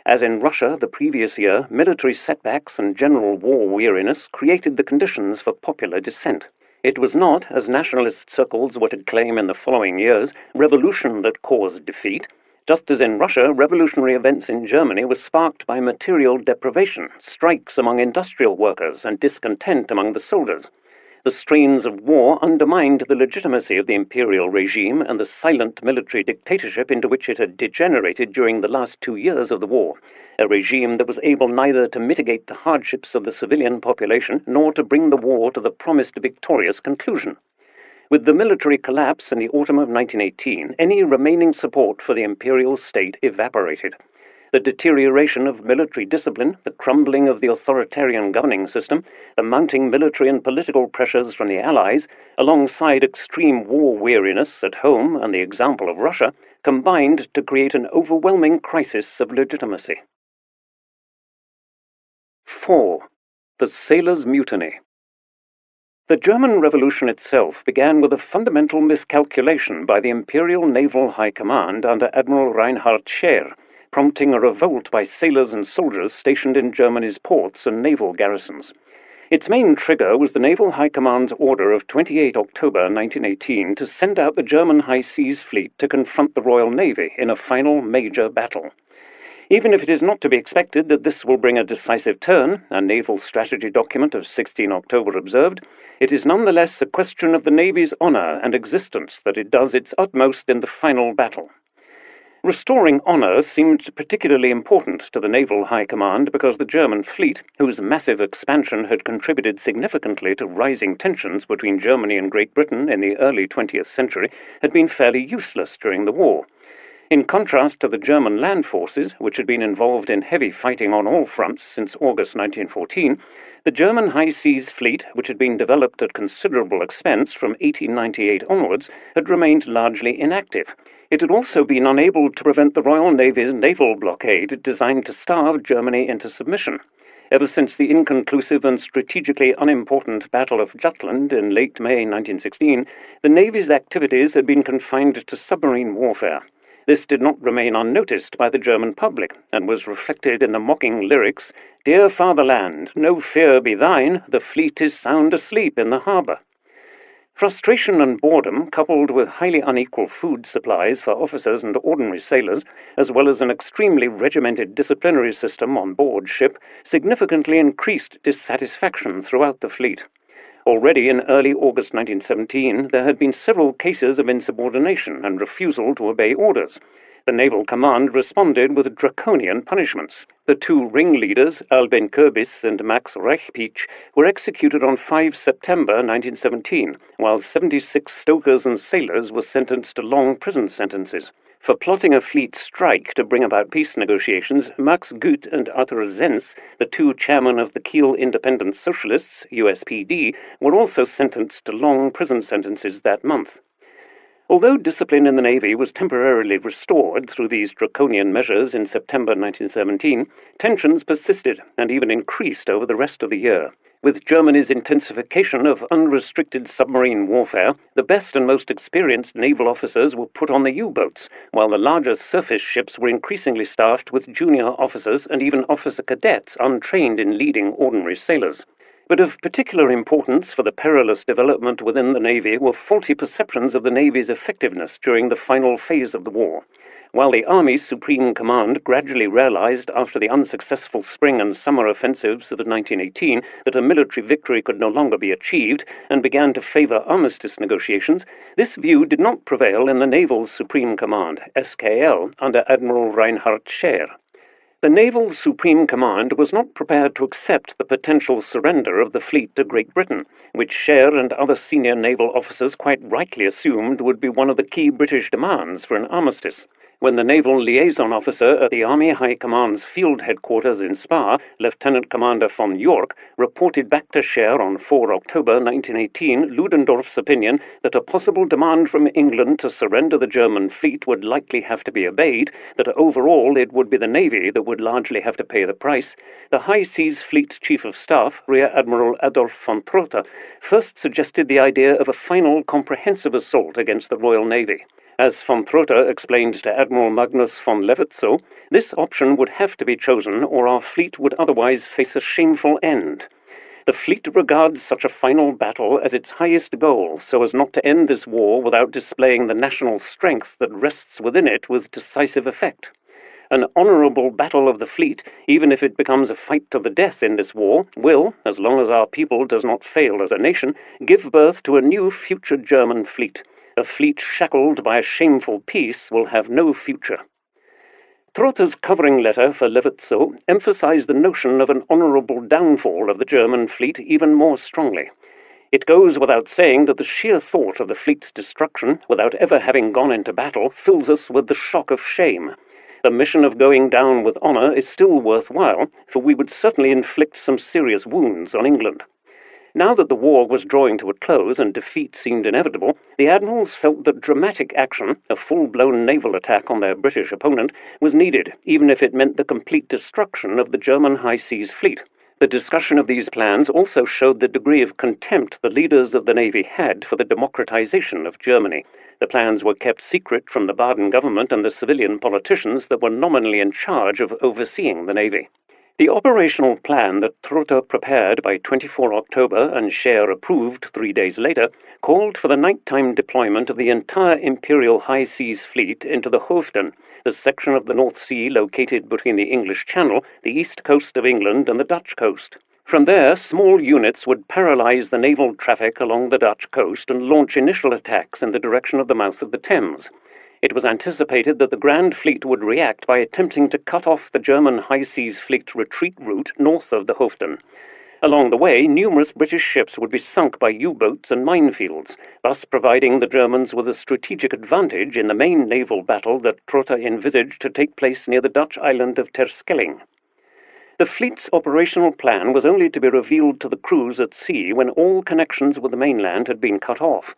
As in Russia the previous year, military setbacks and general war weariness created the conditions for popular dissent. It was not, as nationalist circles were to claim in the following years, revolution that caused defeat. Just as in Russia, revolutionary events in Germany were sparked by material deprivation, strikes among industrial workers, and discontent among the soldiers. The strains of war undermined the legitimacy of the imperial regime and the silent military dictatorship into which it had degenerated during the last 2 years of the war, a regime that was able neither to mitigate the hardships of the civilian population nor to bring the war to the promised victorious conclusion. With the military collapse in the autumn of 1918, any remaining support for the imperial state evaporated. the deterioration of military discipline, the crumbling of the authoritarian governing system, the mounting military and political pressures from the Allies, alongside extreme war weariness at home and the example of Russia, combined to create an overwhelming crisis of legitimacy. 4. The Sailors' Mutiny. The German Revolution itself began with a fundamental miscalculation by the Imperial Naval High Command under Admiral Reinhard Scheer, prompting a revolt by sailors and soldiers stationed in Germany's ports and naval garrisons. Its main trigger was the Naval High Command's order of 28 October 1918 to send out the German High Seas Fleet to confront the Royal Navy in a final major battle. Even if it is not to be expected that this will bring a decisive turn, a naval strategy document of 16 October observed, it is nonetheless a question of the Navy's honour and existence that it does its utmost in the final battle. Restoring honour seemed particularly important to the Naval High Command because the German fleet, whose massive expansion had contributed significantly to rising tensions between Germany and Great Britain in the early 20th century, had been fairly useless during the war. In contrast to the German land forces, which had been involved in heavy fighting on all fronts since August 1914, the German High Seas Fleet, which had been developed at considerable expense from 1898 onwards, had remained largely inactive. It had also been unable to prevent the Royal Navy's naval blockade designed to starve Germany into submission. Ever since the inconclusive and strategically unimportant Battle of Jutland in late May 1916, the Navy's activities had been confined to submarine warfare. This did not remain unnoticed by the German public, and was reflected in the mocking lyrics, "Dear Fatherland, no fear be thine, the fleet is sound asleep in the harbour." Frustration and boredom, coupled with highly unequal food supplies for officers and ordinary sailors, as well as an extremely regimented disciplinary system on board ship, significantly increased dissatisfaction throughout the fleet. Already in early August 1917, there had been several cases of insubordination and refusal to obey orders. The Naval Command responded with draconian punishments. The two ringleaders, Albin Kürbis and Max Reichpeach, were executed on 5 September 1917, while 76 stokers and sailors were sentenced to long prison sentences. For plotting a fleet strike to bring about peace negotiations, Max Guth and Arthur Zenz, the two chairmen of the Kiel Independent Socialists, USPD, were also sentenced to long prison sentences that month. Although discipline in the Navy was temporarily restored through these draconian measures in September 1917, tensions persisted and even increased over the rest of the year. With Germany's intensification of unrestricted submarine warfare, the best and most experienced naval officers were put on the U-boats, while the larger surface ships were increasingly staffed with junior officers and even officer cadets untrained in leading ordinary sailors. But of particular importance for the perilous development within the Navy were faulty perceptions of the Navy's effectiveness during the final phase of the war. While the Army's Supreme Command gradually realized after the unsuccessful spring and summer offensives of 1918 that a military victory could no longer be achieved and began to favor armistice negotiations, this view did not prevail in the Naval Supreme Command, SKL, under Admiral Reinhard Scheer. The Naval Supreme Command was not prepared to accept the potential surrender of the fleet to Great Britain, which Scheer and other senior naval officers quite rightly assumed would be one of the key British demands for an armistice. When the naval liaison officer at the Army High Command's field headquarters in Spa, Lieutenant Commander von York, reported back to Scheer on 4 October 1918 Ludendorff's opinion that a possible demand from England to surrender the German fleet would likely have to be obeyed, that overall it would be the Navy that would largely have to pay the price, the High Seas Fleet Chief of Staff, Rear Admiral Adolf von Trotha, first suggested the idea of a final comprehensive assault against the Royal Navy. As von Trotha explained to Admiral Magnus von Levetzow, this option would have to be chosen or our fleet would otherwise face a shameful end. The fleet regards such a final battle as its highest goal so as not to end this war without displaying the national strength that rests within it with decisive effect. An honourable battle of the fleet, even if it becomes a fight to the death in this war, will, as long as our people does not fail as a nation, give birth to a new future German fleet. A fleet shackled by a shameful peace will have no future. Trotha's covering letter for Levetzow emphasized the notion of an honourable downfall of the German fleet even more strongly. It goes without saying that the sheer thought of the fleet's destruction, without ever having gone into battle, fills us with the shock of shame. The mission of going down with honour is still worthwhile, for we would certainly inflict some serious wounds on England. Now that the war was drawing to a close and defeat seemed inevitable, the admirals felt that dramatic action, a full-blown naval attack on their British opponent, was needed, even if it meant the complete destruction of the German high seas fleet. The discussion of these plans also showed the degree of contempt the leaders of the Navy had for the democratization of Germany. The plans were kept secret from the Baden government and the civilian politicians that were nominally in charge of overseeing the Navy. The operational plan that Trotha prepared by 24 October and Scheer approved 3 days later called for the nighttime deployment of the entire Imperial High Seas Fleet into the Hoofden, the section of the North Sea located between the English Channel, the east coast of England, and the Dutch coast. From there, small units would paralyze the naval traffic along the Dutch coast and launch initial attacks in the direction of the mouth of the Thames. It was anticipated that the Grand Fleet would react by attempting to cut off the German High Seas Fleet retreat route north of the Hoofden. Along the way, numerous British ships would be sunk by U-boats and minefields, thus providing the Germans with a strategic advantage in the main naval battle that Trotha envisaged to take place near the Dutch island of Terschelling. The fleet's operational plan was only to be revealed to the crews at sea when all connections with the mainland had been cut off.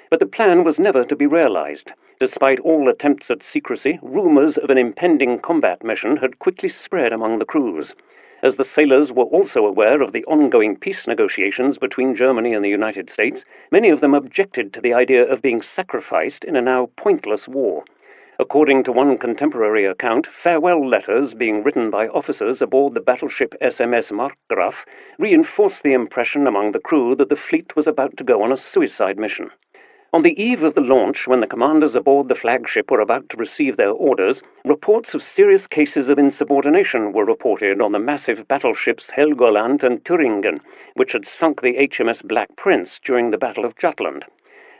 But the plan was never to be realized. Despite all attempts at secrecy, rumors of an impending combat mission had quickly spread among the crews. As the sailors were also aware of the ongoing peace negotiations between Germany and the United States, many of them objected to the idea of being sacrificed in a now pointless war. According to one contemporary account, farewell letters being written by officers aboard the battleship SMS Markgraf reinforced the impression among the crew that the fleet was about to go on a suicide mission. On the eve of the launch, when the commanders aboard the flagship were about to receive their orders, reports of serious cases of insubordination were reported on the massive battleships Helgoland and Thuringen, which had sunk the HMS Black Prince during the Battle of Jutland.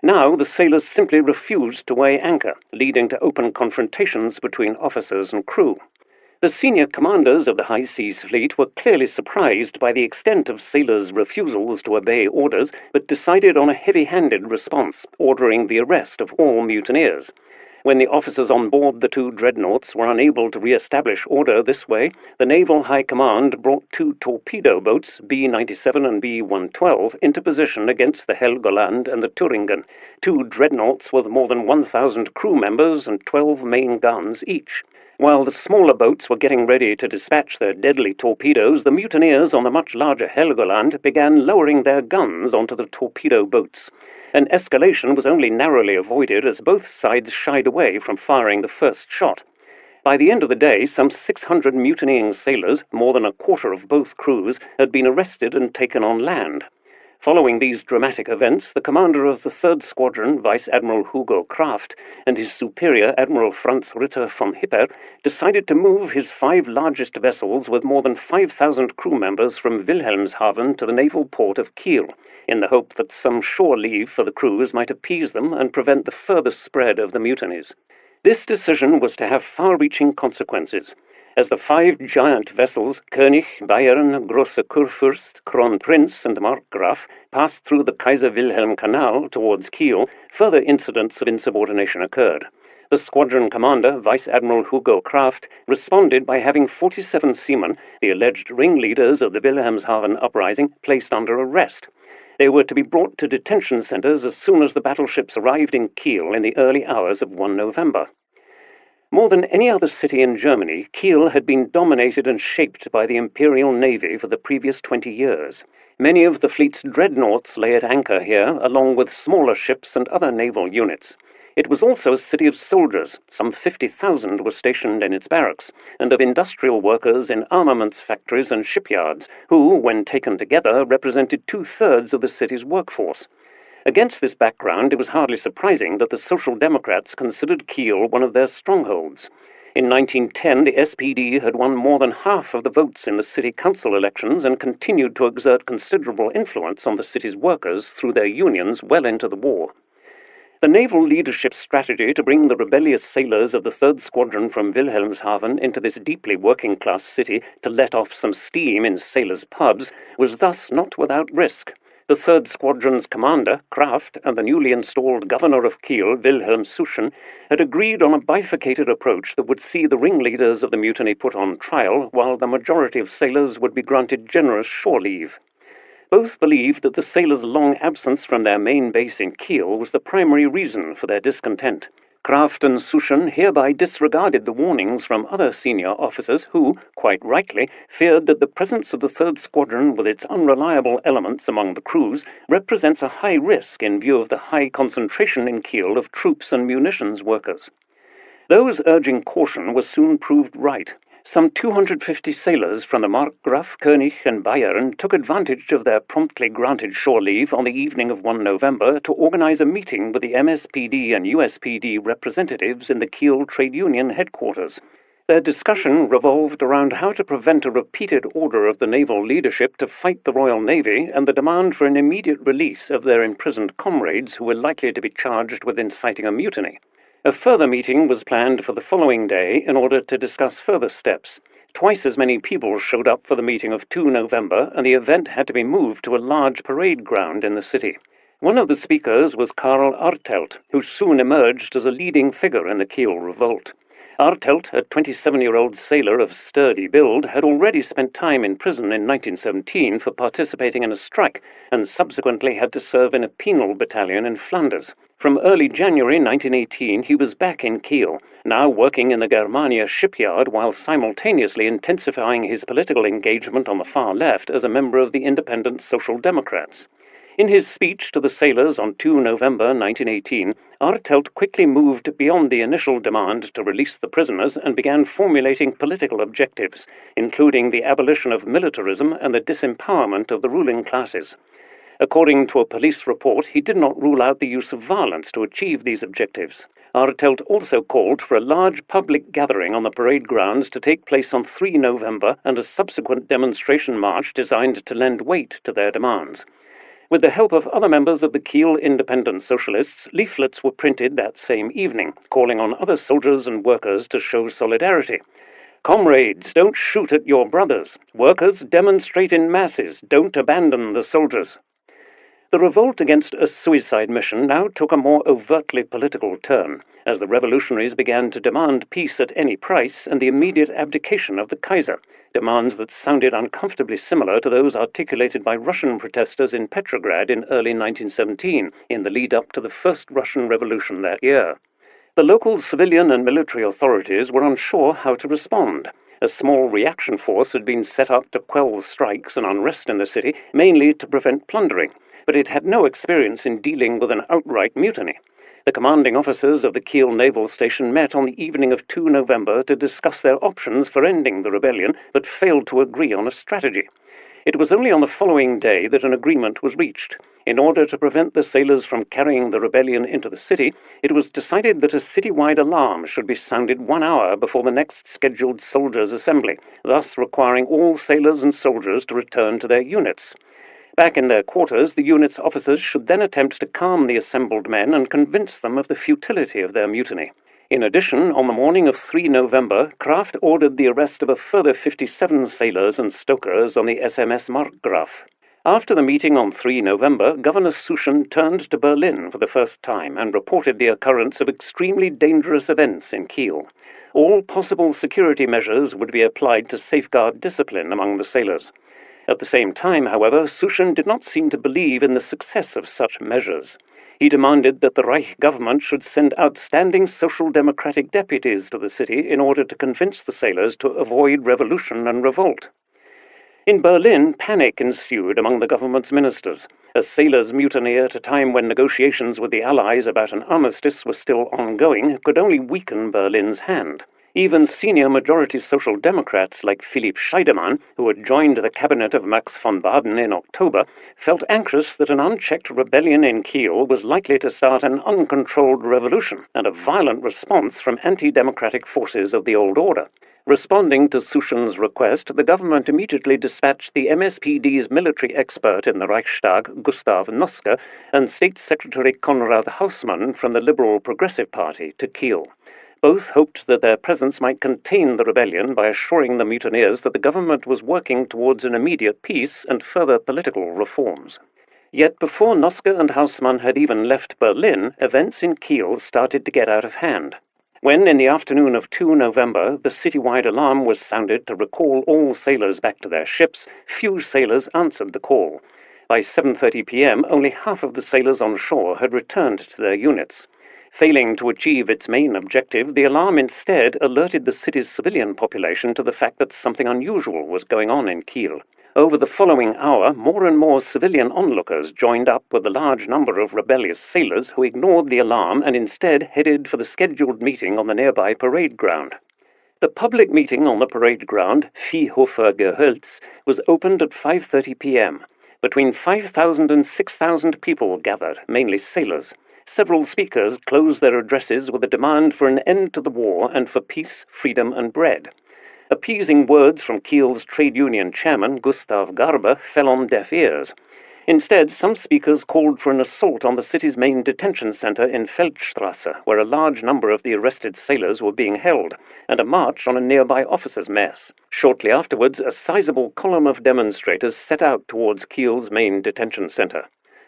Now the sailors simply refused to weigh anchor, leading to open confrontations between officers and crew. The senior commanders of the High Seas Fleet were clearly surprised by the extent of sailors' refusals to obey orders, but decided on a heavy-handed response, ordering the arrest of all mutineers. When the officers on board the two dreadnoughts were unable to re-establish order this way, the Naval High Command brought two torpedo boats, B-97 and B-112, into position against the Helgoland and the Thuringen, two dreadnoughts with more than 1,000 crew members and 12 main guns each. While the smaller boats were getting ready to dispatch their deadly torpedoes, the mutineers on the much larger Helgoland began lowering their guns onto the torpedo boats. An escalation was only narrowly avoided as both sides shied away from firing the first shot. By the end of the day, some 600 mutinying sailors, more than a quarter of both crews, had been arrested and taken on land. Following these dramatic events, the commander of the 3rd Squadron, Vice Admiral Hugo Kraft, and his superior, Admiral Franz Ritter von Hipper, decided to move his 5 largest vessels with more than 5,000 crew members from Wilhelmshaven to the naval port of Kiel, in the hope that some shore leave for the crews might appease them and prevent the further spread of the mutinies. This decision was to have far-reaching consequences. As the 5 giant vessels, König, Bayern, Große Kurfürst, Kronprinz, and Markgraf, passed through the Kaiser Wilhelm Canal towards Kiel, further incidents of insubordination occurred. The squadron commander, Vice Admiral Hugo Kraft, responded by having 47 seamen, the alleged ringleaders of the Wilhelmshaven uprising, placed under arrest. They were to be brought to detention centers as soon as the battleships arrived in Kiel in the early hours of 1 November. More than any other city in Germany, Kiel had been dominated and shaped by the Imperial Navy for the previous 20 years. Many of the fleet's dreadnoughts lay at anchor here, along with smaller ships and other naval units. It was also a city of soldiers. Some 50,000 were stationed in its barracks, and of industrial workers in armaments factories and shipyards, who, when taken together, represented 2/3 of the city's workforce. Against this background, it was hardly surprising that the Social Democrats considered Kiel one of their strongholds. In 1910, the SPD had won more than half of the votes in the city council elections and continued to exert considerable influence on the city's workers through their unions well into the war. The naval leadership's strategy to bring the rebellious sailors of the 3rd Squadron from Wilhelmshaven into this deeply working-class city to let off some steam in sailors' pubs was thus not without risk. The 3rd Squadron's commander, Kraft, and the newly installed governor of Kiel, Wilhelm II, had agreed on a bifurcated approach that would see the ringleaders of the mutiny put on trial, while the majority of sailors would be granted generous shore leave. Both believed that the sailors' long absence from their main base in Kiel was the primary reason for their discontent. Kraft and Suschen hereby disregarded the warnings from other senior officers who, quite rightly, feared that the presence of the 3rd Squadron with its unreliable elements among the crews represents a high risk in view of the high concentration in Kiel of troops and munitions workers. Those urging caution were soon proved right. Some 250 sailors from the Markgraf, König, and Bayern took advantage of their promptly granted shore leave on the evening of 1 November to organize a meeting with the MSPD and USPD representatives in the Kiel Trade Union headquarters. Their discussion revolved around how to prevent a repeated order of the naval leadership to fight the Royal Navy and the demand for an immediate release of their imprisoned comrades who were likely to be charged with inciting a mutiny. A further meeting was planned for the following day in order to discuss further steps. Twice as many people showed up for the meeting of 2 November, and the event had to be moved to a large parade ground in the city. One of the speakers was Karl Artelt, who soon emerged as a leading figure in the Kiel revolt. Artelt, a 27-year-old sailor of sturdy build, had already spent time in prison in 1917 for participating in a strike, and subsequently had to serve in a penal battalion in Flanders. From early January 1918, he was back in Kiel, now working in the Germania shipyard while simultaneously intensifying his political engagement on the far left as a member of the Independent Social Democrats. In his speech to the sailors on 2 November 1918, Artelt quickly moved beyond the initial demand to release the prisoners and began formulating political objectives, including the abolition of militarism and the disempowerment of the ruling classes. According to a police report, he did not rule out the use of violence to achieve these objectives. Artelt also called for a large public gathering on the parade grounds to take place on 3 November and a subsequent demonstration march designed to lend weight to their demands. With the help of other members of the Kiel Independent Socialists, leaflets were printed that same evening, calling on other soldiers and workers to show solidarity. Comrades, don't shoot at your brothers. Workers, demonstrate in masses. Don't abandon the soldiers. The revolt against a suicide mission now took a more overtly political turn, as the revolutionaries began to demand peace at any price and the immediate abdication of the Kaiser, demands that sounded uncomfortably similar to those articulated by Russian protesters in Petrograd in early 1917, in the lead-up to the First Russian Revolution that year. The local civilian and military authorities were unsure how to respond. A small reaction force had been set up to quell strikes and unrest in the city, mainly to prevent plundering, but it had no experience in dealing with an outright mutiny. The commanding officers of the Kiel Naval Station met on the evening of 2 November to discuss their options for ending the rebellion, but failed to agree on a strategy. It was only on the following day that an agreement was reached. In order to prevent the sailors from carrying the rebellion into the city, it was decided that a citywide alarm should be sounded 1 hour before the next scheduled soldiers' assembly, thus requiring all sailors and soldiers to return to their units. Back in their quarters, the unit's officers should then attempt to calm the assembled men and convince them of the futility of their mutiny. In addition, on the morning of 3 November, Kraft ordered the arrest of a further 57 sailors and stokers on the SMS Markgraf. After the meeting on 3 November, Governor Suschen turned to Berlin for the first time and reported the occurrence of extremely dangerous events in Kiel. All possible security measures would be applied to safeguard discipline among the sailors. At the same time, however, Suschen did not seem to believe in the success of such measures. He demanded that the Reich government should send outstanding social democratic deputies to the city in order to convince the sailors to avoid revolution and revolt. In Berlin, panic ensued among the government's ministers. A sailors' mutiny at a time when negotiations with the Allies about an armistice were still ongoing could only weaken Berlin's hand. Even senior majority Social Democrats like Philipp Scheidemann, who had joined the cabinet of Max von Baden in October, felt anxious that an unchecked rebellion in Kiel was likely to start an uncontrolled revolution and a violent response from anti-democratic forces of the old order. Responding to Suschen's request, the government immediately dispatched the MSPD's military expert in the Reichstag, Gustav Noske, and State Secretary Konrad Hausmann from the Liberal Progressive Party to Kiel. Both hoped that their presence might contain the rebellion by assuring the mutineers that the government was working towards an immediate peace and further political reforms. Yet before Noske and Haussmann had even left Berlin, events in Kiel started to get out of hand. When, in the afternoon of 2 November, the citywide alarm was sounded to recall all sailors back to their ships, few sailors answered the call. By 7:30 p.m., only half of the sailors on shore had returned to their units. Failing to achieve its main objective, the alarm instead alerted the city's civilian population to the fact that something unusual was going on in Kiel. Over the following hour, more and more civilian onlookers joined up with a large number of rebellious sailors who ignored the alarm and instead headed for the scheduled meeting on the nearby parade ground. The public meeting on the parade ground, Viehhofer Gehölz, was opened at 5:30 p.m. Between 5,000 and 6,000 people gathered, mainly sailors. Several speakers closed their addresses with a demand for an end to the war and for peace, freedom, and bread. Appeasing words from Kiel's trade union chairman, Gustav Garbe, fell on deaf ears. Instead, some speakers called for an assault on the city's main detention center in Feldstrasse, where a large number of the arrested sailors were being held, and a march on a nearby officers' mess. Shortly afterwards, a sizable column of demonstrators set out towards Kiel's main detention center.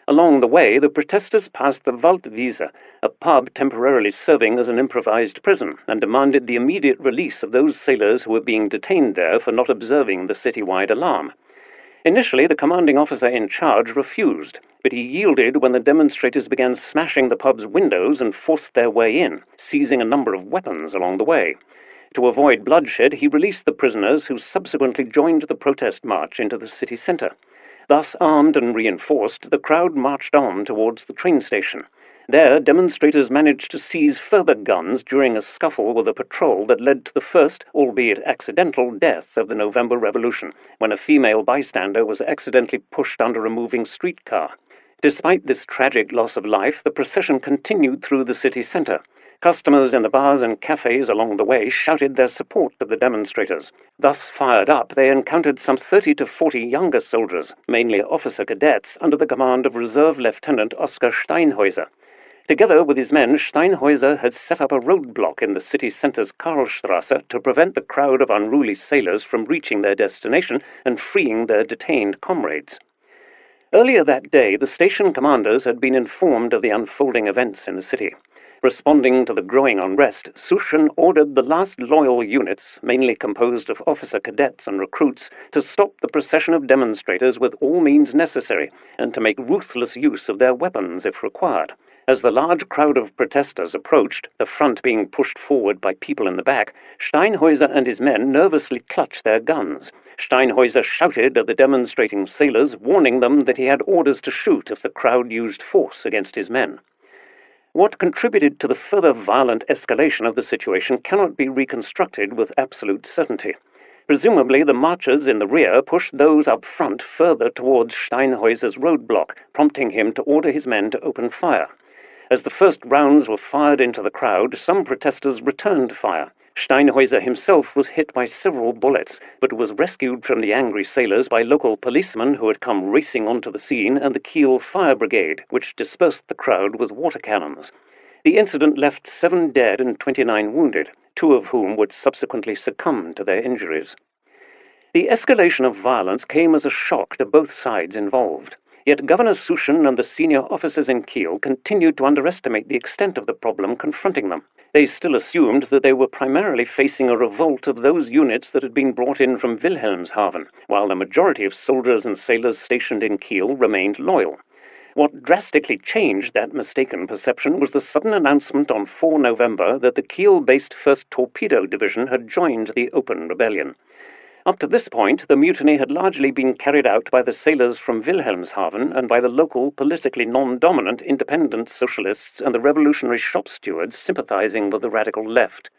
Along the way, the protesters passed the Waldwiese, a pub temporarily serving as an improvised prison, and demanded the immediate release of those sailors who were being detained there for not observing the citywide alarm. Initially, the commanding officer in charge refused, but he yielded when the demonstrators began smashing the pub's windows and forced their way in, seizing a number of weapons along the way. To avoid bloodshed, he released the prisoners, who subsequently joined the protest march into the city center. Thus armed and reinforced, the crowd marched on towards the train station. There, demonstrators managed to seize further guns during a scuffle with a patrol that led to the first, albeit accidental, death of the November Revolution, when a female bystander was accidentally pushed under a moving streetcar. Despite this tragic loss of life, the procession continued through the city center. Customers in the bars and cafes along the way shouted their support to the demonstrators. Thus fired up, they encountered some 30 to 40 younger soldiers, mainly officer cadets, under the command of Reserve Lieutenant Oskar Steinhäuser. Together with his men, Steinhäuser had set up a roadblock in the city center's Karlstrasse to prevent the crowd of unruly sailors from reaching their destination and freeing their detained comrades. Earlier that day, the station commanders had been informed of the unfolding events in the city. Responding to the growing unrest, Suchen ordered the last loyal units, mainly composed of officer cadets and recruits, to stop the procession of demonstrators with all means necessary, and to make ruthless use of their weapons if required. As the large crowd of protesters approached, the front being pushed forward by people in the back, Steinhäuser and his men nervously clutched their guns. Steinhäuser shouted at the demonstrating sailors, warning them that he had orders to shoot if the crowd used force against his men. What contributed to the further violent escalation of the situation cannot be reconstructed with absolute certainty. Presumably, the marchers in the rear pushed those up front further towards Steinhäuser's roadblock, prompting him to order his men to open fire. As the first rounds were fired into the crowd, some protesters returned fire. Steinhäuser himself was hit by several bullets, but was rescued from the angry sailors by local policemen who had come racing onto the scene and the Kiel Fire Brigade, which dispersed the crowd with water cannons. The incident left 7 dead and 29 wounded, 2 of whom would subsequently succumb to their injuries. The escalation of violence came as a shock to both sides involved. Yet Governor Suchen and the senior officers in Kiel continued to underestimate the extent of the problem confronting them. They still assumed that they were primarily facing a revolt of those units that had been brought in from Wilhelmshaven, while the majority of soldiers and sailors stationed in Kiel remained loyal. What drastically changed that mistaken perception was the sudden announcement on 4 November that the Kiel-based 1st Torpedo Division had joined the open rebellion. Up to this point, the mutiny had largely been carried out by the sailors from Wilhelmshaven and by the local, politically non-dominant independent socialists and the revolutionary shop stewards sympathizing with the radical left.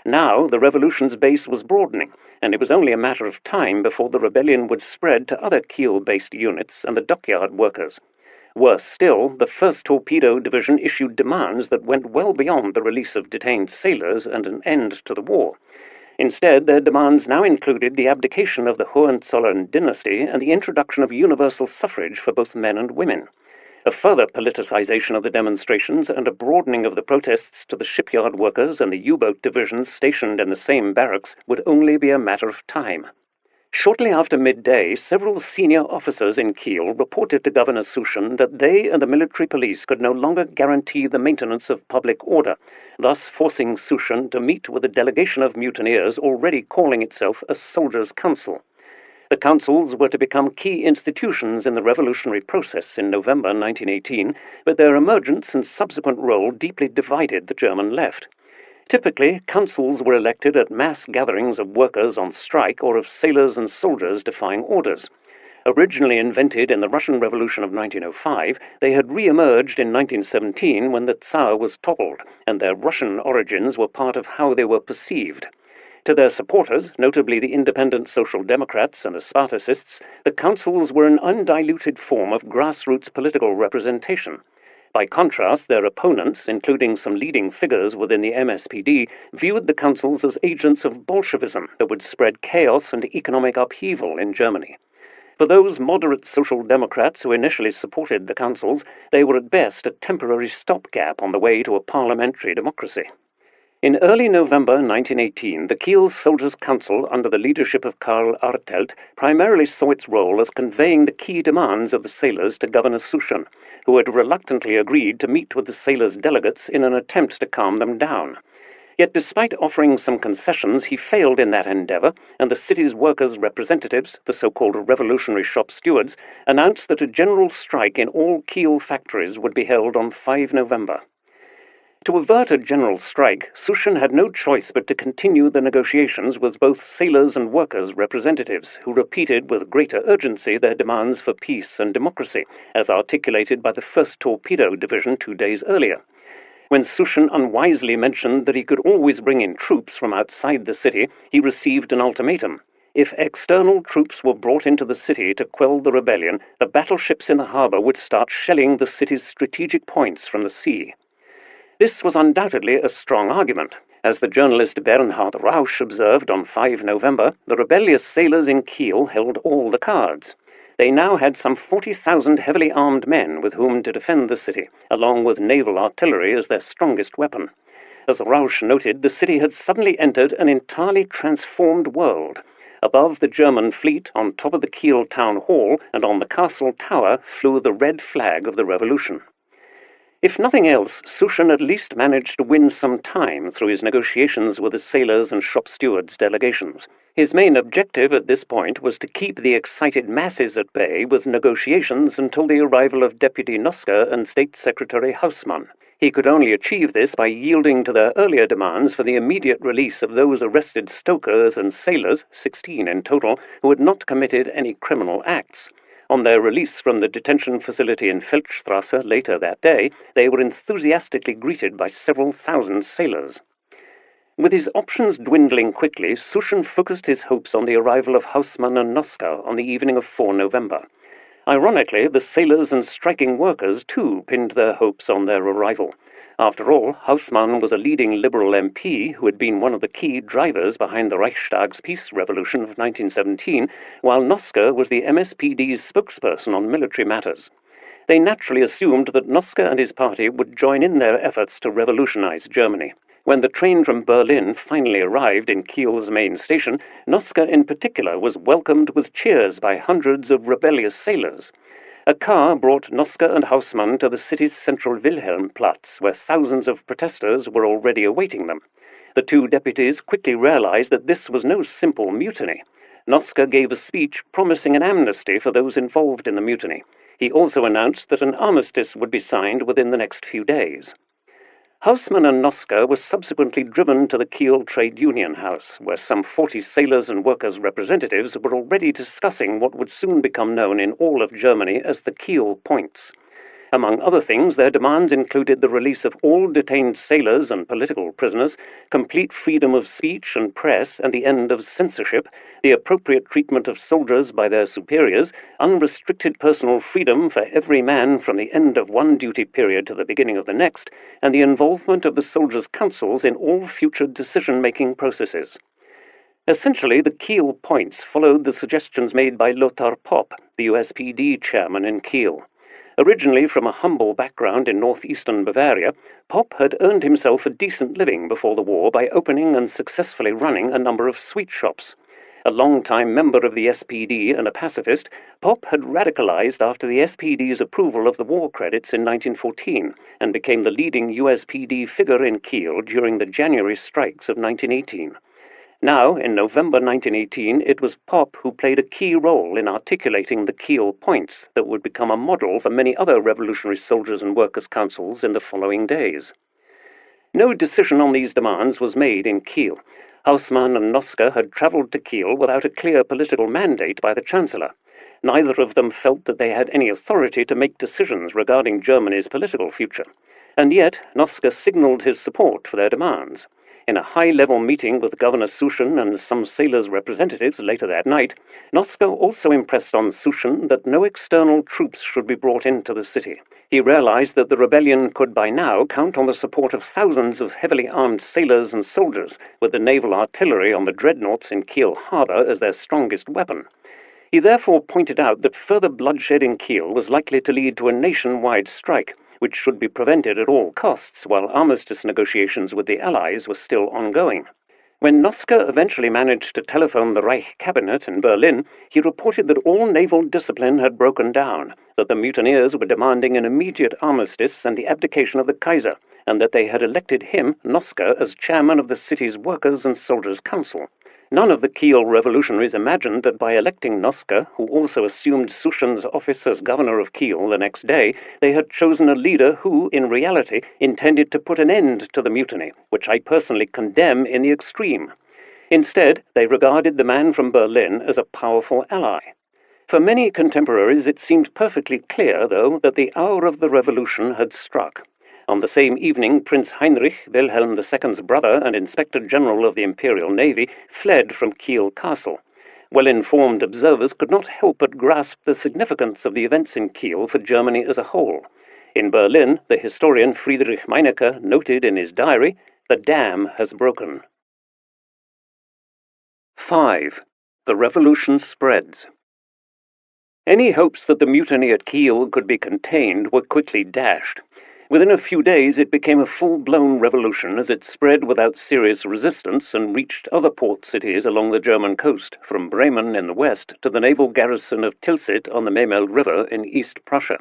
Now, the revolution's base was broadening, and it was only a matter of time before the rebellion would spread to other Kiel-based units and the dockyard workers. Worse still, the 1st Torpedo Division issued demands that went well beyond the release of detained sailors and an end to the war. Instead, their demands now included the abdication of the Hohenzollern dynasty and the introduction of universal suffrage for both men and women. A further politicization of the demonstrations and a broadening of the protests to the shipyard workers and the U-boat divisions stationed in the same barracks would only be a matter of time. Shortly after midday, several senior officers in Kiel reported to Governor Suschen that they and the military police could no longer guarantee the maintenance of public order, thus forcing Suschen to meet with a delegation of mutineers already calling itself a soldiers' council. The councils were to become key institutions in the revolutionary process in November 1918, but their emergence and subsequent role deeply divided the German left. Typically, councils were elected at mass gatherings of workers on strike or of sailors and soldiers defying orders. Originally invented in the Russian Revolution of 1905, they had re-emerged in 1917 when the Tsar was toppled, and their Russian origins were part of how they were perceived. To their supporters, notably the independent Social Democrats and the Spartacists, the councils were an undiluted form of grassroots political representation. By contrast, their opponents, including some leading figures within the MSPD, viewed the councils as agents of Bolshevism that would spread chaos and economic upheaval in Germany. For those moderate Social Democrats who initially supported the councils, they were at best a temporary stopgap on the way to a parliamentary democracy. In early November 1918, the Kiel Soldiers' Council, under the leadership of Karl Artelt, primarily saw its role as conveying the key demands of the sailors to Governor Suschen, who had reluctantly agreed to meet with the sailors' delegates in an attempt to calm them down. Yet despite offering some concessions, he failed in that endeavor, and the city's workers' representatives, the so-called revolutionary shop stewards, announced that a general strike in all Kiel factories would be held on 5 November. To avert a general strike, Suschen had no choice but to continue the negotiations with both sailors and workers' representatives, who repeated with greater urgency their demands for peace and democracy, as articulated by the 1st Torpedo Division 2 days earlier. When Suschen unwisely mentioned that he could always bring in troops from outside the city, he received an ultimatum. If external troops were brought into the city to quell the rebellion, the battleships in the harbor would start shelling the city's strategic points from the sea. This was undoubtedly a strong argument. As the journalist Bernhard Rausch observed on 5 November, the rebellious sailors in Kiel held all the cards. They now had some 40,000 heavily armed men with whom to defend the city, along with naval artillery as their strongest weapon. As Rausch noted, the city had suddenly entered an entirely transformed world. Above the German fleet, on top of the Kiel town hall, and on the castle tower, flew the red flag of the revolution. If nothing else, Suschen at least managed to win some time through his negotiations with the sailors and shop stewards' delegations. His main objective at this point was to keep the excited masses at bay with negotiations until the arrival of Deputy Noske and State Secretary Haussmann. He could only achieve this by yielding to their earlier demands for the immediate release of those arrested stokers and sailors, 16 in total, who had not committed any criminal acts. On their release from the detention facility in Feldstrasse later that day, they were enthusiastically greeted by several thousand sailors. With his options dwindling quickly, Suschen focused his hopes on the arrival of Haussmann and Noske on the evening of 4 November. Ironically, the sailors and striking workers, too, pinned their hopes on their arrival. After all, Haussmann was a leading Liberal MP who had been one of the key drivers behind the Reichstag's peace revolution of 1917, while Noske was the MSPD's spokesperson on military matters. They naturally assumed that Noske and his party would join in their efforts to revolutionize Germany. When the train from Berlin finally arrived in Kiel's main station, Noske in particular was welcomed with cheers by hundreds of rebellious sailors. A car brought Noske and Haussmann to the city's central Wilhelmplatz, where thousands of protesters were already awaiting them. The two deputies quickly realized that this was no simple mutiny. Noske gave a speech promising an amnesty for those involved in the mutiny. He also announced that an armistice would be signed within the next few days. Haussmann and Noske were subsequently driven to the Kiel Trade Union House, where some 40 sailors and workers' representatives were already discussing what would soon become known in all of Germany as the Kiel Points. Among other things, their demands included the release of all detained sailors and political prisoners, complete freedom of speech and press and the end of censorship, the appropriate treatment of soldiers by their superiors, unrestricted personal freedom for every man from the end of one duty period to the beginning of the next, and the involvement of the soldiers' councils in all future decision-making processes. Essentially, the Kiel Points followed the suggestions made by Lothar Popp, the USPD chairman in Kiel. Originally from a humble background in northeastern Bavaria, Popp had earned himself a decent living before the war by opening and successfully running a number of sweet shops. A long-time member of the SPD and a pacifist, Pop had radicalized after the SPD's approval of the war credits in 1914 and became the leading USPD figure in Kiel during the January strikes of 1918. Now, in November 1918, it was Pop who played a key role in articulating the Kiel points that would become a model for many other revolutionary soldiers and workers' councils in the following days. No decision on these demands was made in Kiel. Haussmann and Noske had travelled to Kiel without a clear political mandate by the Chancellor. Neither of them felt that they had any authority to make decisions regarding Germany's political future. And yet, Noske signalled his support for their demands. In a high-level meeting with Governor Suchen and some sailors' representatives later that night, Noske also impressed on Suchen that no external troops should be brought into the city. He realized that the rebellion could by now count on the support of thousands of heavily armed sailors and soldiers, with the naval artillery on the dreadnoughts in Kiel harbor as their strongest weapon. He therefore pointed out that further bloodshed in Kiel was likely to lead to a nationwide strike, which should be prevented at all costs while armistice negotiations with the Allies were still ongoing. When Noske eventually managed to telephone the Reich cabinet in Berlin, he reported that all naval discipline had broken down, that the mutineers were demanding an immediate armistice and the abdication of the Kaiser, and that they had elected him, Noske, as chairman of the city's Workers' and Soldiers' Council. None of the Kiel revolutionaries imagined that by electing Noske, who also assumed Suchen's office as governor of Kiel the next day, they had chosen a leader who, in reality, intended to put an end to the mutiny, which I personally condemn in the extreme. Instead, they regarded the man from Berlin as a powerful ally. For many contemporaries, it seemed perfectly clear, though, that the hour of the revolution had struck. On the same evening, Prince Heinrich, Wilhelm II's brother and Inspector General of the Imperial Navy, fled from Kiel Castle. Well-informed observers could not help but grasp the significance of the events in Kiel for Germany as a whole. In Berlin, the historian Friedrich Meinecke noted in his diary, "The dam has broken." 5. The revolution spreads. Any hopes that the mutiny at Kiel could be contained were quickly dashed. Within a few days it became a full-blown revolution as it spread without serious resistance and reached other port cities along the German coast, from Bremen in the west to the naval garrison of Tilsit on the Memel River in East Prussia.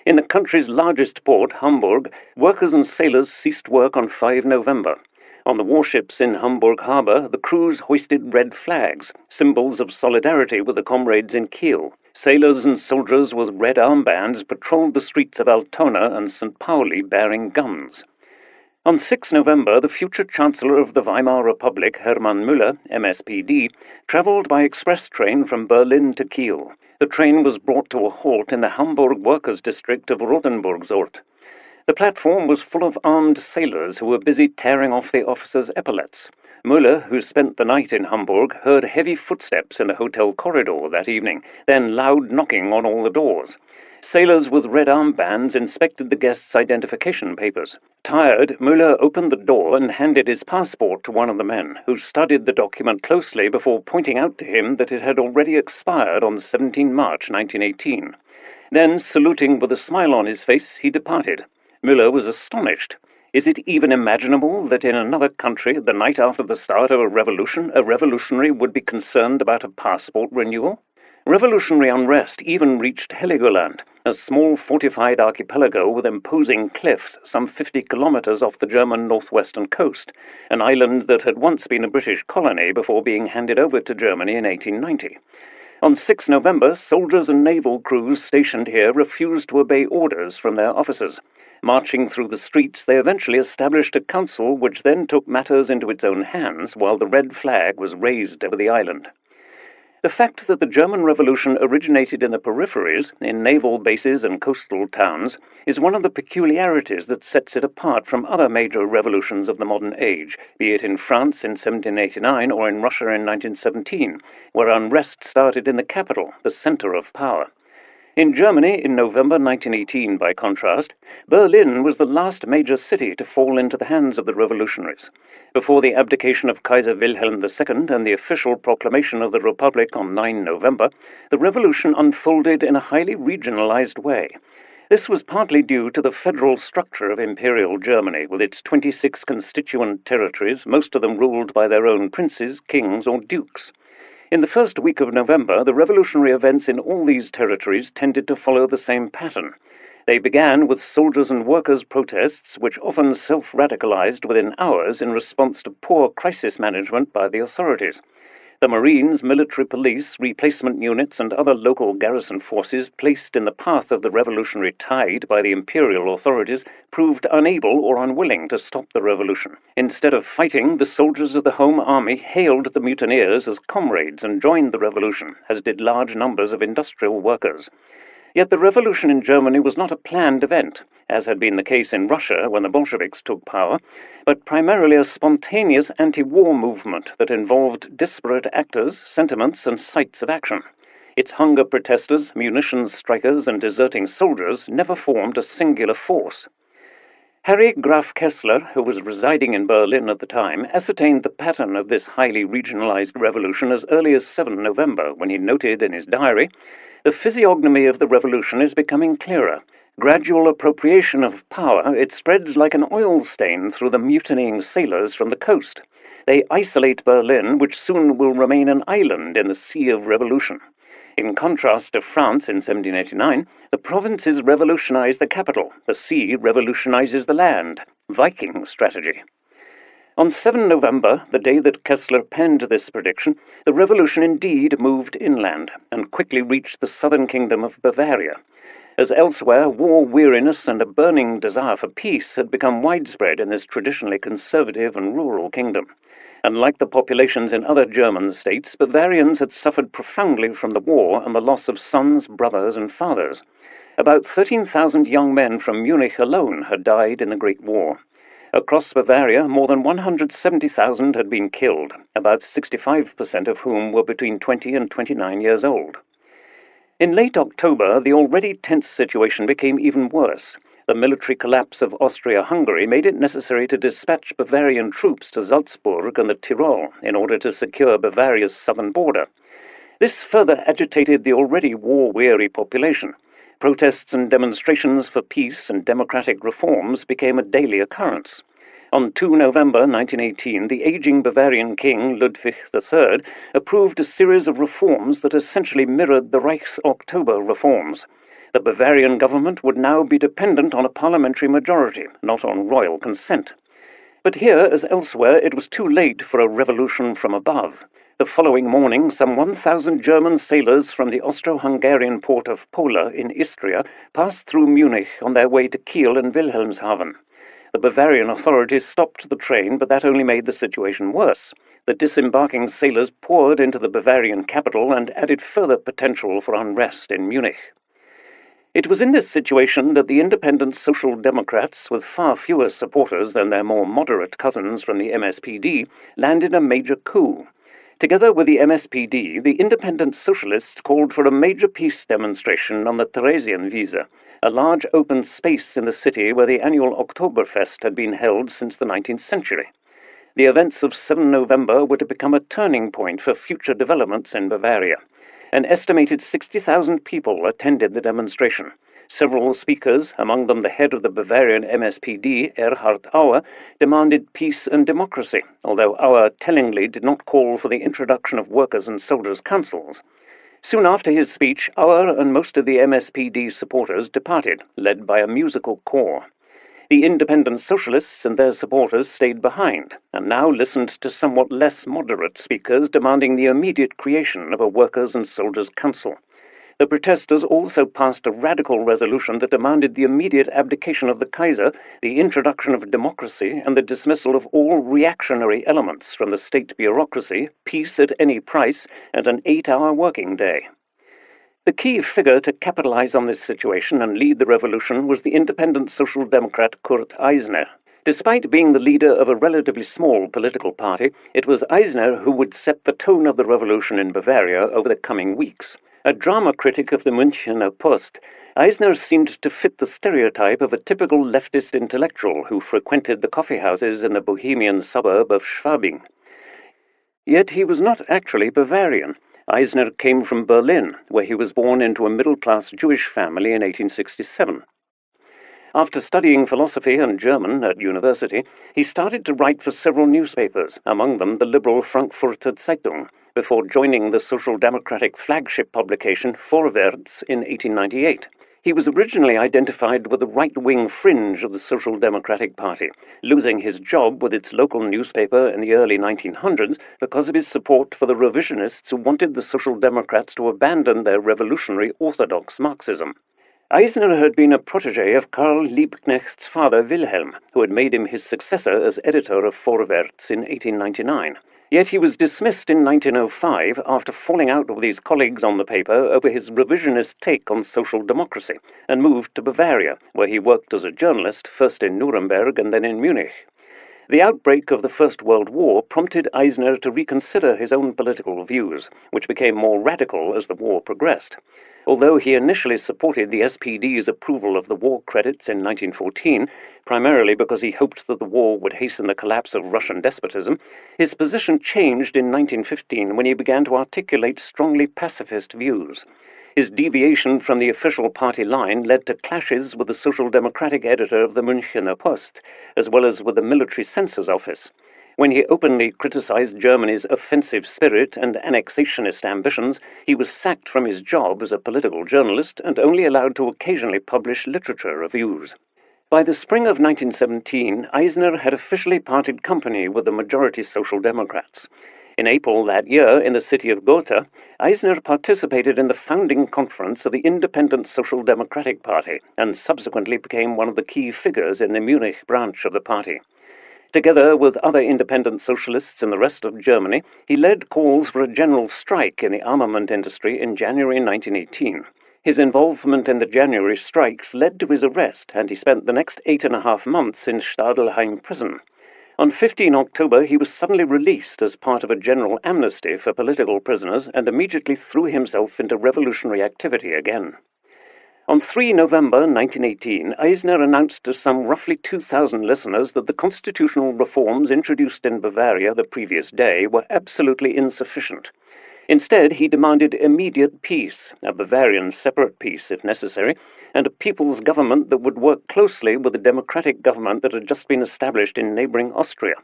In the country's largest port, Hamburg, workers and sailors ceased work on 5 November. On the warships in Hamburg harbor, the crews hoisted red flags, symbols of solidarity with the comrades in Kiel. Sailors and soldiers with red armbands patrolled the streets of Altona and St. Pauli bearing guns. On 6 November, the future Chancellor of the Weimar Republic, Hermann Müller, MSPD, travelled by express train from Berlin to Kiel. The train was brought to a halt in the Hamburg workers' district of Rothenburgsort. The platform was full of armed sailors who were busy tearing off the officers' epaulets. Müller, who spent the night in Hamburg, heard heavy footsteps in the hotel corridor that evening, then loud knocking on all the doors. Sailors with red armbands inspected the guests' identification papers. Tired, Müller opened the door and handed his passport to one of the men, who studied the document closely before pointing out to him that it had already expired on 17 March 1918. Then, saluting with a smile on his face, he departed. Müller was astonished. Is it even imaginable that in another country, the night after the start of a revolutionary would be concerned about a passport renewal? Revolutionary unrest even reached Heligoland, a small fortified archipelago with imposing cliffs some 50 kilometers off the German northwestern coast, an island that had once been a British colony before being handed over to Germany in 1890. On 6 November, soldiers and naval crews stationed here refused to obey orders from their officers. Marching through the streets, they eventually established a council which then took matters into its own hands while the red flag was raised over the island. The fact that the German Revolution originated in the peripheries, in naval bases and coastal towns, is one of the peculiarities that sets it apart from other major revolutions of the modern age, be it in France in 1789 or in Russia in 1917, where unrest started in the capital, the center of power. In Germany, in November 1918, by contrast, Berlin was the last major city to fall into the hands of the revolutionaries. Before the abdication of Kaiser Wilhelm II and the official proclamation of the Republic on 9 November, the revolution unfolded in a highly regionalized way. This was partly due to the federal structure of Imperial Germany, with its 26 constituent territories, most of them ruled by their own princes, kings, or dukes. In the first week of November, the revolutionary events in all these territories tended to follow the same pattern. They began with soldiers' and workers' protests, which often self-radicalized within hours in response to poor crisis management by the authorities. The Marines, military police, replacement units, and other local garrison forces placed in the path of the revolutionary tide by the imperial authorities proved unable or unwilling to stop the revolution. Instead of fighting, the soldiers of the Home Army hailed the mutineers as comrades and joined the revolution, as did large numbers of industrial workers. Yet the revolution in Germany was not a planned event, as had been the case in Russia when the Bolsheviks took power, but primarily a spontaneous anti-war movement that involved disparate actors, sentiments, and sites of action. Its hunger protesters, munitions strikers, and deserting soldiers never formed a singular force. Harry Graf Kessler, who was residing in Berlin at the time, ascertained the pattern of this highly regionalized revolution as early as 7 November, when he noted in his diary, "The physiognomy of the revolution is becoming clearer. Gradual appropriation of power, it spreads like an oil stain through the mutinying sailors from the coast. They isolate Berlin, which soon will remain an island in the sea of revolution. In contrast to France in 1789, the provinces revolutionize the capital, the sea revolutionizes the land. Viking strategy." On 7 November, the day that Kessler penned this prediction, the revolution indeed moved inland and quickly reached the southern kingdom of Bavaria. As elsewhere, war weariness and a burning desire for peace had become widespread in this traditionally conservative and rural kingdom. Unlike the populations in other German states, Bavarians had suffered profoundly from the war and the loss of sons, brothers, and fathers. About 13,000 young men from Munich alone had died in the Great War. Across Bavaria, more than 170,000 had been killed, about 65% of whom were between 20 and 29 years old. In late October, the already tense situation became even worse. The military collapse of Austria-Hungary made it necessary to dispatch Bavarian troops to Salzburg and the Tyrol in order to secure Bavaria's southern border. This further agitated the already war-weary population. Protests and demonstrations for peace and democratic reforms became a daily occurrence. On 2 November 1918, the aging Bavarian king, Ludwig III, approved a series of reforms that essentially mirrored the Reich's October reforms. The Bavarian government would now be dependent on a parliamentary majority, not on royal consent. But here, as elsewhere, it was too late for a revolution from above. The following morning, some 1,000 German sailors from the Austro-Hungarian port of Pola in Istria passed through Munich on their way to Kiel and Wilhelmshaven. The Bavarian authorities stopped the train, but that only made the situation worse. The disembarking sailors poured into the Bavarian capital and added further potential for unrest in Munich. It was in this situation that the independent Social Democrats, with far fewer supporters than their more moderate cousins from the MSPD, landed a major coup. Together with the MSPD, the independent socialists called for a major peace demonstration on the Theresienwiese, a large open space in the city where the annual Oktoberfest had been held since the 19th century. The events of 7 November were to become a turning point for future developments in Bavaria. An estimated 60,000 people attended the demonstration. Several speakers, among them the head of the Bavarian MSPD, Erhard Auer, demanded peace and democracy, although Auer tellingly did not call for the introduction of workers' and soldiers' councils. Soon after his speech, Auer and most of the MSPD supporters departed, led by a musical corps. The independent socialists and their supporters stayed behind, and now listened to somewhat less moderate speakers demanding the immediate creation of a workers' and soldiers' council. The protesters also passed a radical resolution that demanded the immediate abdication of the Kaiser, the introduction of democracy, and the dismissal of all reactionary elements from the state bureaucracy, peace at any price, and an 8-hour working day. The key figure to capitalize on this situation and lead the revolution was the independent Social Democrat Kurt Eisner. Despite being the leader of a relatively small political party, it was Eisner who would set the tone of the revolution in Bavaria over the coming weeks. A drama critic of the Münchener Post, Eisner seemed to fit the stereotype of a typical leftist intellectual who frequented the coffeehouses in the bohemian suburb of Schwabing. Yet he was not actually Bavarian. Eisner came from Berlin, where he was born into a middle-class Jewish family in 1867. After studying philosophy and German at university, he started to write for several newspapers, among them the liberal Frankfurter Zeitung, before joining the Social Democratic flagship publication Vorwärts in 1898. He was originally identified with the right-wing fringe of the Social Democratic Party, losing his job with its local newspaper in the early 1900s because of his support for the revisionists who wanted the Social Democrats to abandon their revolutionary orthodox Marxism. Eisner had been a protege of Karl Liebknecht's father Wilhelm, who had made him his successor as editor of Vorwärts in 1899. Yet he was dismissed in 1905 after falling out with his colleagues on the paper over his revisionist take on social democracy, and moved to Bavaria, where he worked as a journalist, first in Nuremberg and then in Munich. The outbreak of the First World War prompted Eisner to reconsider his own political views, which became more radical as the war progressed. Although he initially supported the SPD's approval of the war credits in 1914, primarily because he hoped that the war would hasten the collapse of Russian despotism, his position changed in 1915 when he began to articulate strongly pacifist views. His deviation from the official party line led to clashes with the Social Democratic editor of the Münchener Post, as well as with the military censor's office. When he openly criticized Germany's offensive spirit and annexationist ambitions, he was sacked from his job as a political journalist and only allowed to occasionally publish literature reviews. By the spring of 1917, Eisner had officially parted company with the majority Social Democrats. In April that year, in the city of Gotha, Eisner participated in the founding conference of the Independent Social Democratic Party and subsequently became one of the key figures in the Munich branch of the party. Together with other independent socialists in the rest of Germany, he led calls for a general strike in the armament industry in January 1918. His involvement in the January strikes led to his arrest, and he spent the next 8.5 months in Stadelheim prison. On 15 October, he was suddenly released as part of a general amnesty for political prisoners and immediately threw himself into revolutionary activity again. On 3 November 1918, Eisner announced to some roughly 2,000 listeners that the constitutional reforms introduced in Bavaria the previous day were absolutely insufficient. Instead, he demanded immediate peace, a Bavarian separate peace if necessary, and a people's government that would work closely with the democratic government that had just been established in neighboring Austria.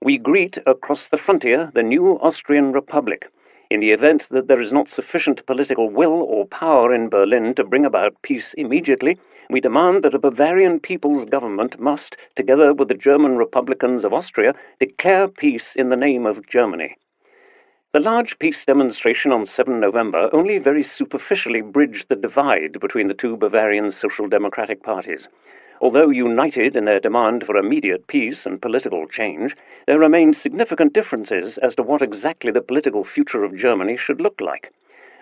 We greet across the frontier the new Austrian Republic. In the event that there is not sufficient political will or power in Berlin to bring about peace immediately, we demand that a Bavarian people's government must, together with the German Republicans of Austria, declare peace in the name of Germany. The large peace demonstration on 7 November only very superficially bridged the divide between the two Bavarian social democratic parties. Although united in their demand for immediate peace and political change, there remained significant differences as to what exactly the political future of Germany should look like.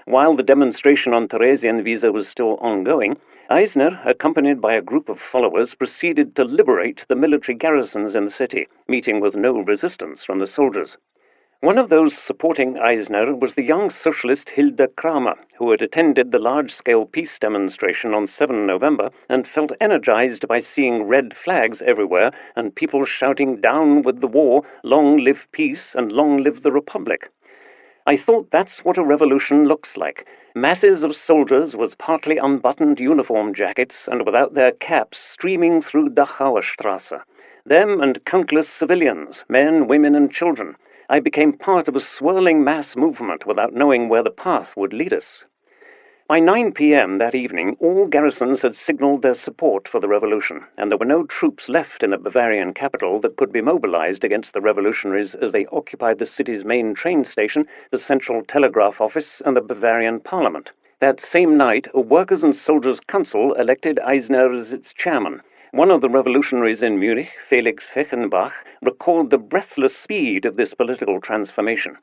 While the demonstration on Theresienwiese was still ongoing, Eisner, accompanied by a group of followers, proceeded to liberate the military garrisons in the city, meeting with no resistance from the soldiers. One of those supporting Eisner was the young socialist Hilde Kramer, who had attended the large-scale peace demonstration on 7 November and felt energized by seeing red flags everywhere and people shouting "Down with the war, long live peace, and long live the Republic." I thought that's what a revolution looks like. Masses of soldiers with partly unbuttoned uniform jackets and without their caps streaming through Dachauer Strasse. Them and countless civilians, men, women, and children. I became part of a swirling mass movement without knowing where the path would lead us. By 9 p.m. that evening, all garrisons had signaled their support for the revolution, and there were no troops left in the Bavarian capital that could be mobilized against the revolutionaries as they occupied the city's main train station, the Central Telegraph Office, and the Bavarian Parliament. That same night, a Workers' and Soldiers' Council elected Eisner as its chairman. One of the revolutionaries in Munich, Felix Fechenbach, recalled the breathless speed of this political transformation.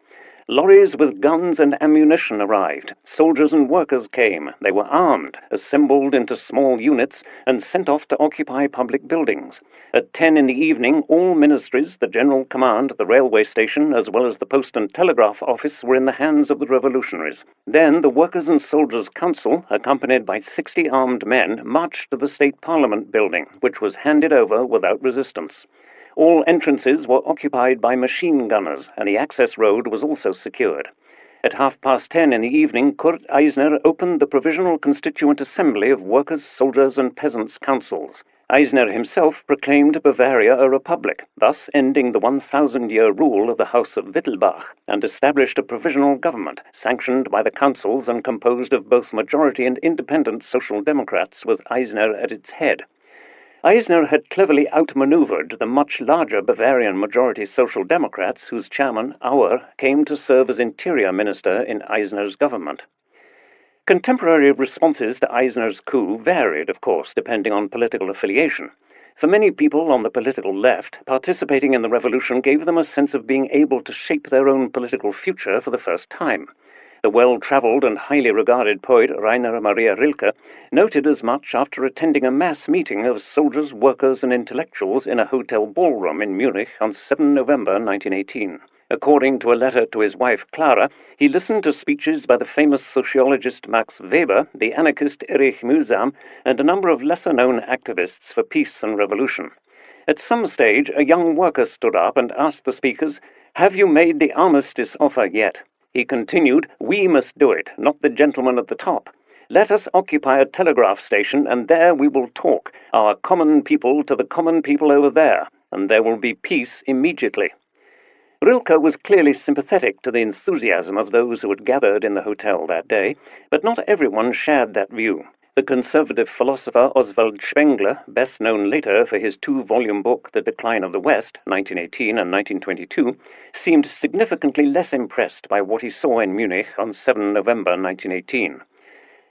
Lorries with guns and ammunition arrived. Soldiers and workers came. They were armed, assembled into small units, and sent off to occupy public buildings. At 10 in the evening, all ministries, the general command, the railway station, as well as the post and telegraph office were in the hands of the revolutionaries. Then the Workers' and Soldiers' Council, accompanied by 60 armed men, marched to the State Parliament building, which was handed over without resistance. All entrances were occupied by machine gunners, and the access road was also secured. At 10:30 in the evening, Kurt Eisner opened the Provisional Constituent Assembly of Workers', Soldiers' and Peasants' Councils. Eisner himself proclaimed Bavaria a republic, thus ending the 1,000-year rule of the House of Wittelsbach, and established a provisional government, sanctioned by the councils and composed of both majority and independent Social Democrats, with Eisner at its head. Eisner had cleverly outmaneuvered the much larger Bavarian majority Social Democrats, whose chairman, Auer, came to serve as interior minister in Eisner's government. Contemporary responses to Eisner's coup varied, of course, depending on political affiliation. For many people on the political left, participating in the revolution gave them a sense of being able to shape their own political future for the first time. The well-travelled and highly regarded poet Rainer Maria Rilke noted as much after attending a mass meeting of soldiers, workers, and intellectuals in a hotel ballroom in Munich on 7 November 1918. According to a letter to his wife Clara, he listened to speeches by the famous sociologist Max Weber, the anarchist Erich Mühsam, and a number of lesser-known activists for peace and revolution. At some stage, a young worker stood up and asked the speakers, "Have you made the armistice offer yet?" He continued, "We must do it, not the gentleman at the top. Let us occupy a telegraph station, and there we will talk, our common people to the common people over there, and there will be peace immediately." Rilke was clearly sympathetic to the enthusiasm of those who had gathered in the hotel that day, but not everyone shared that view. The conservative philosopher Oswald Spengler, best known later for his two-volume book The Decline of the West, 1918 and 1922, seemed significantly less impressed by what he saw in Munich on 7 November 1918.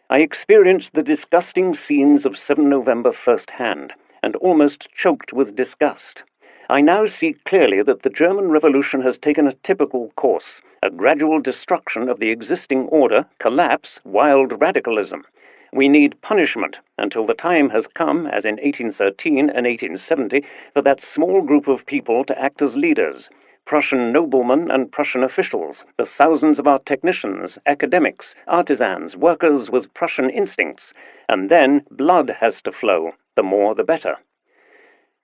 "I experienced the disgusting scenes of 7 November firsthand, and almost choked with disgust. I now see clearly that the German Revolution has taken a typical course, a gradual destruction of the existing order, collapse, wild radicalism. We need punishment until the time has come, as in 1813 and 1870, for that small group of people to act as leaders, Prussian noblemen and Prussian officials, the thousands of our technicians, academics, artisans, workers with Prussian instincts, and then blood has to flow, the more the better."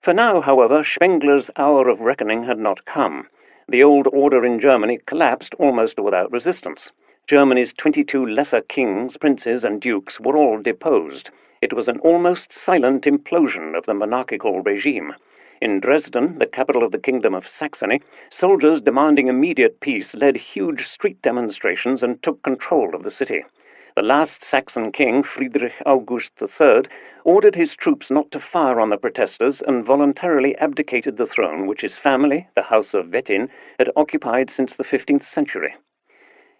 For now, however, Spengler's hour of reckoning had not come. The old order in Germany collapsed almost without resistance. Germany's 22 lesser kings, princes, and dukes were all deposed. It was an almost silent implosion of the monarchical regime. In Dresden, the capital of the Kingdom of Saxony, soldiers demanding immediate peace led huge street demonstrations and took control of the city. The last Saxon king, Friedrich August III, ordered his troops not to fire on the protesters and voluntarily abdicated the throne which his family, the House of Wettin, had occupied since the 15th century.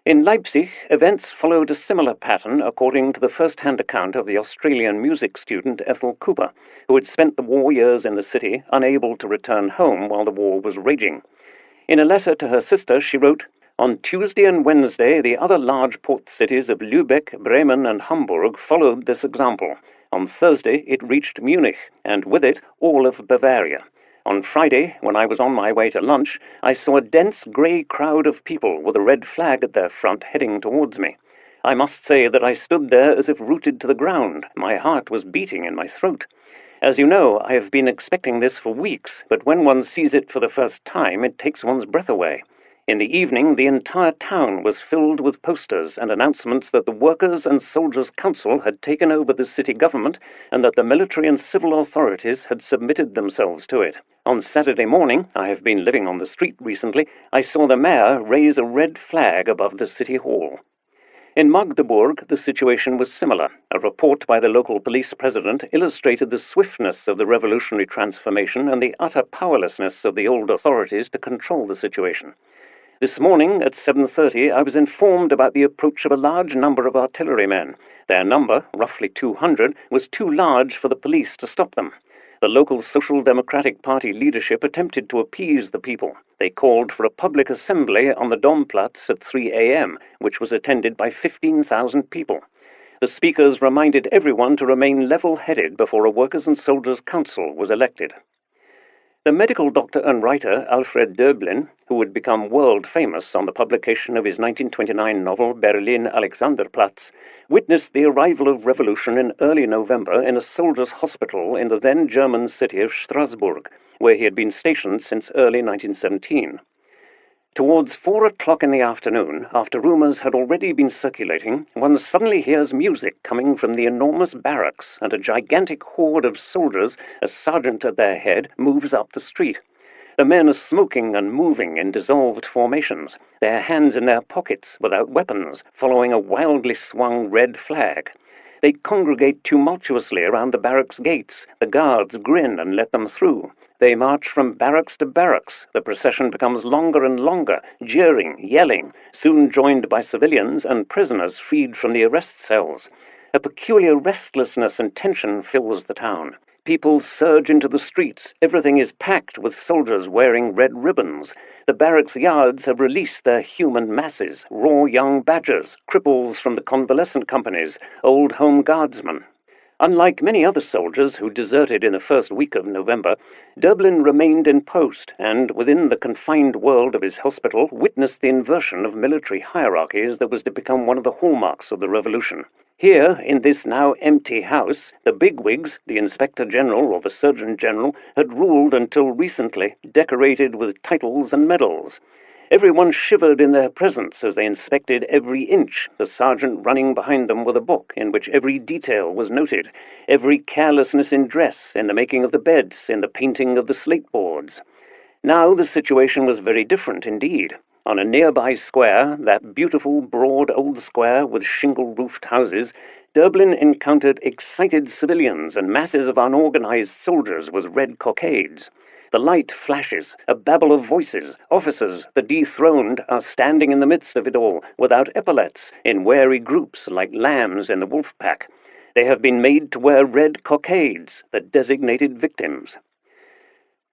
In Leipzig, events followed a similar pattern according to the first-hand account of the Australian music student Ethel Cooper, who had spent the war years in the city, unable to return home while the war was raging. In a letter to her sister, she wrote, "On Tuesday and Wednesday, the other large port cities of Lübeck, Bremen, and Hamburg followed this example. On Thursday, it reached Munich, and with it, all of Bavaria. On Friday, when I was on my way to lunch, I saw a dense grey crowd of people with a red flag at their front heading towards me. I must say that I stood there as if rooted to the ground. My heart was beating in my throat. As you know, I have been expecting this for weeks, but when one sees it for the first time, it takes one's breath away. In the evening, the entire town was filled with posters and announcements that the Workers' and Soldiers' Council had taken over the city government and that the military and civil authorities had submitted themselves to it. On Saturday morning, I have been living on the street recently, I saw the mayor raise a red flag above the city hall." In Magdeburg, the situation was similar. A report by the local police president illustrated the swiftness of the revolutionary transformation and the utter powerlessness of the old authorities to control the situation. "This morning at 7:30 I was informed about the approach of a large number of artillerymen. Their number, roughly 200, was too large for the police to stop them. The local Social Democratic Party leadership attempted to appease the people. They called for a public assembly on the Domplatz at 3 a.m., which was attended by 15,000 people. The speakers reminded everyone to remain level-headed before a Workers' and Soldiers' Council was elected." The medical doctor and writer Alfred Döblin, who would become world-famous on the publication of his 1929 novel Berlin Alexanderplatz, witnessed the arrival of revolution in early November in a soldiers' hospital in the then German city of Strasbourg, where he had been stationed since early 1917. Towards 4 o'clock in the afternoon, after rumours had already been circulating, one suddenly hears music coming from the enormous barracks, and a gigantic horde of soldiers, a sergeant at their head, moves up the street. The men are smoking and moving in dissolved formations, their hands in their pockets, without weapons, following a wildly swung red flag. They congregate tumultuously around the barracks gates. The guards grin and let them through. They march from barracks to barracks. The procession becomes longer and longer, jeering, yelling, soon joined by civilians and prisoners freed from the arrest cells. A peculiar restlessness and tension fills the town. People surge into the streets. Everything is packed with soldiers wearing red ribbons. The barracks yards have released their human masses, raw young badgers, cripples from the convalescent companies, old home guardsmen. Unlike many other soldiers who deserted in the first week of November, Dublin remained in post and, within the confined world of his hospital, witnessed the inversion of military hierarchies that was to become one of the hallmarks of the revolution. Here, in this now empty house, the bigwigs, the Inspector General or the Surgeon General, had ruled until recently, decorated with titles and medals. Everyone shivered in their presence as they inspected every inch, the sergeant running behind them with a book in which every detail was noted, every carelessness in dress, in the making of the beds, in the painting of the slate boards. Now the situation was very different indeed. On a nearby square, that beautiful, broad old square with shingle-roofed houses, Dublin encountered excited civilians and masses of unorganized soldiers with red cockades. The light flashes, a babble of voices. Officers, the dethroned, are standing in the midst of it all, without epaulets, in wary groups like lambs in the wolf pack. They have been made to wear red cockades, the designated victims.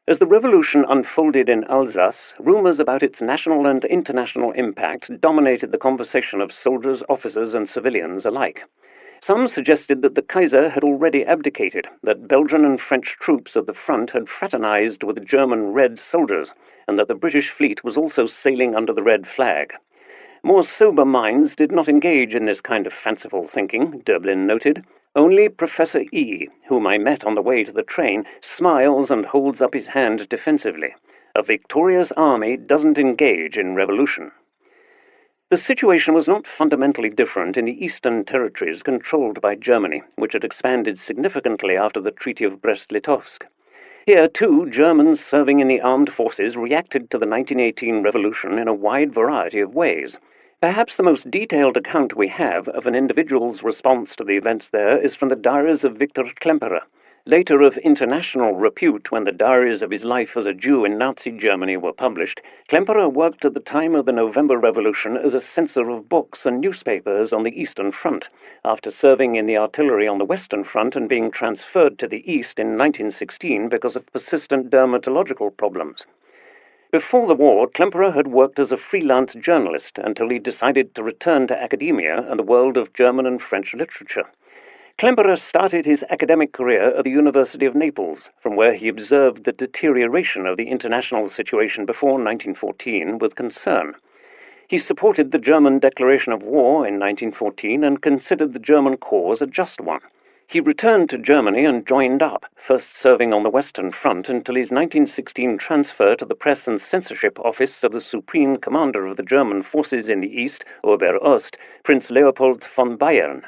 As the revolution unfolded in Alsace, rumours about its national and international impact dominated the conversation of soldiers, officers, and civilians alike. Some suggested that the Kaiser had already abdicated, that Belgian and French troops at the front had fraternized with German Red soldiers, and that the British fleet was also sailing under the red flag. More sober minds did not engage in this kind of fanciful thinking, Dublin noted. Only Professor E., whom I met on the way to the train, smiles and holds up his hand defensively. A victorious army doesn't engage in revolution. The situation was not fundamentally different in the eastern territories controlled by Germany, which had expanded significantly after the Treaty of Brest-Litovsk. Here, too, Germans serving in the armed forces reacted to the 1918 revolution in a wide variety of ways. Perhaps the most detailed account we have of an individual's response to the events there is from the diaries of Victor Klemperer. Later of international repute when the diaries of his life as a Jew in Nazi Germany were published, Klemperer worked at the time of the November Revolution as a censor of books and newspapers on the Eastern Front, after serving in the artillery on the Western Front and being transferred to the East in 1916 because of persistent dermatological problems. Before the war, Klemperer had worked as a freelance journalist until he decided to return to academia and the world of German and French literature. Klemperer started his academic career at the University of Naples, from where he observed the deterioration of the international situation before 1914 with concern. He supported the German declaration of war in 1914 and considered the German cause a just one. He returned to Germany and joined up, first serving on the Western Front until his 1916 transfer to the Press and Censorship Office of the Supreme Commander of the German forces in the East, Oberost, Prince Leopold von Bayern.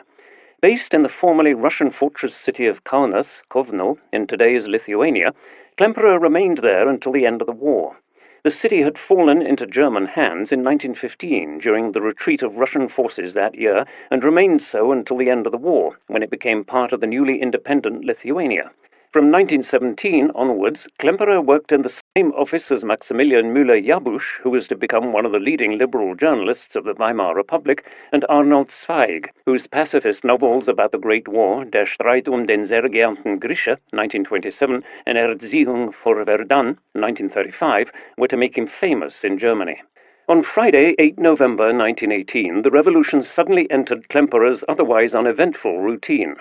Based in the formerly Russian fortress city of Kaunas, Kovno, in today's Lithuania, Klemperer remained there until the end of the war. The city had fallen into German hands in 1915 during the retreat of Russian forces that year and remained so until the end of the war, when it became part of the newly independent Lithuania. From 1917 onwards, Klemperer worked in the same office as Maximilian Müller-Jabusch, who was to become one of the leading liberal journalists of the Weimar Republic, and Arnold Zweig, whose pacifist novels about the Great War, Der Streit um den sehr geehrten Grisha, 1927, and Erziehung vor Verdun, 1935, were to make him famous in Germany. On Friday, 8 November 1918, the revolution suddenly entered Klemperer's otherwise uneventful routine.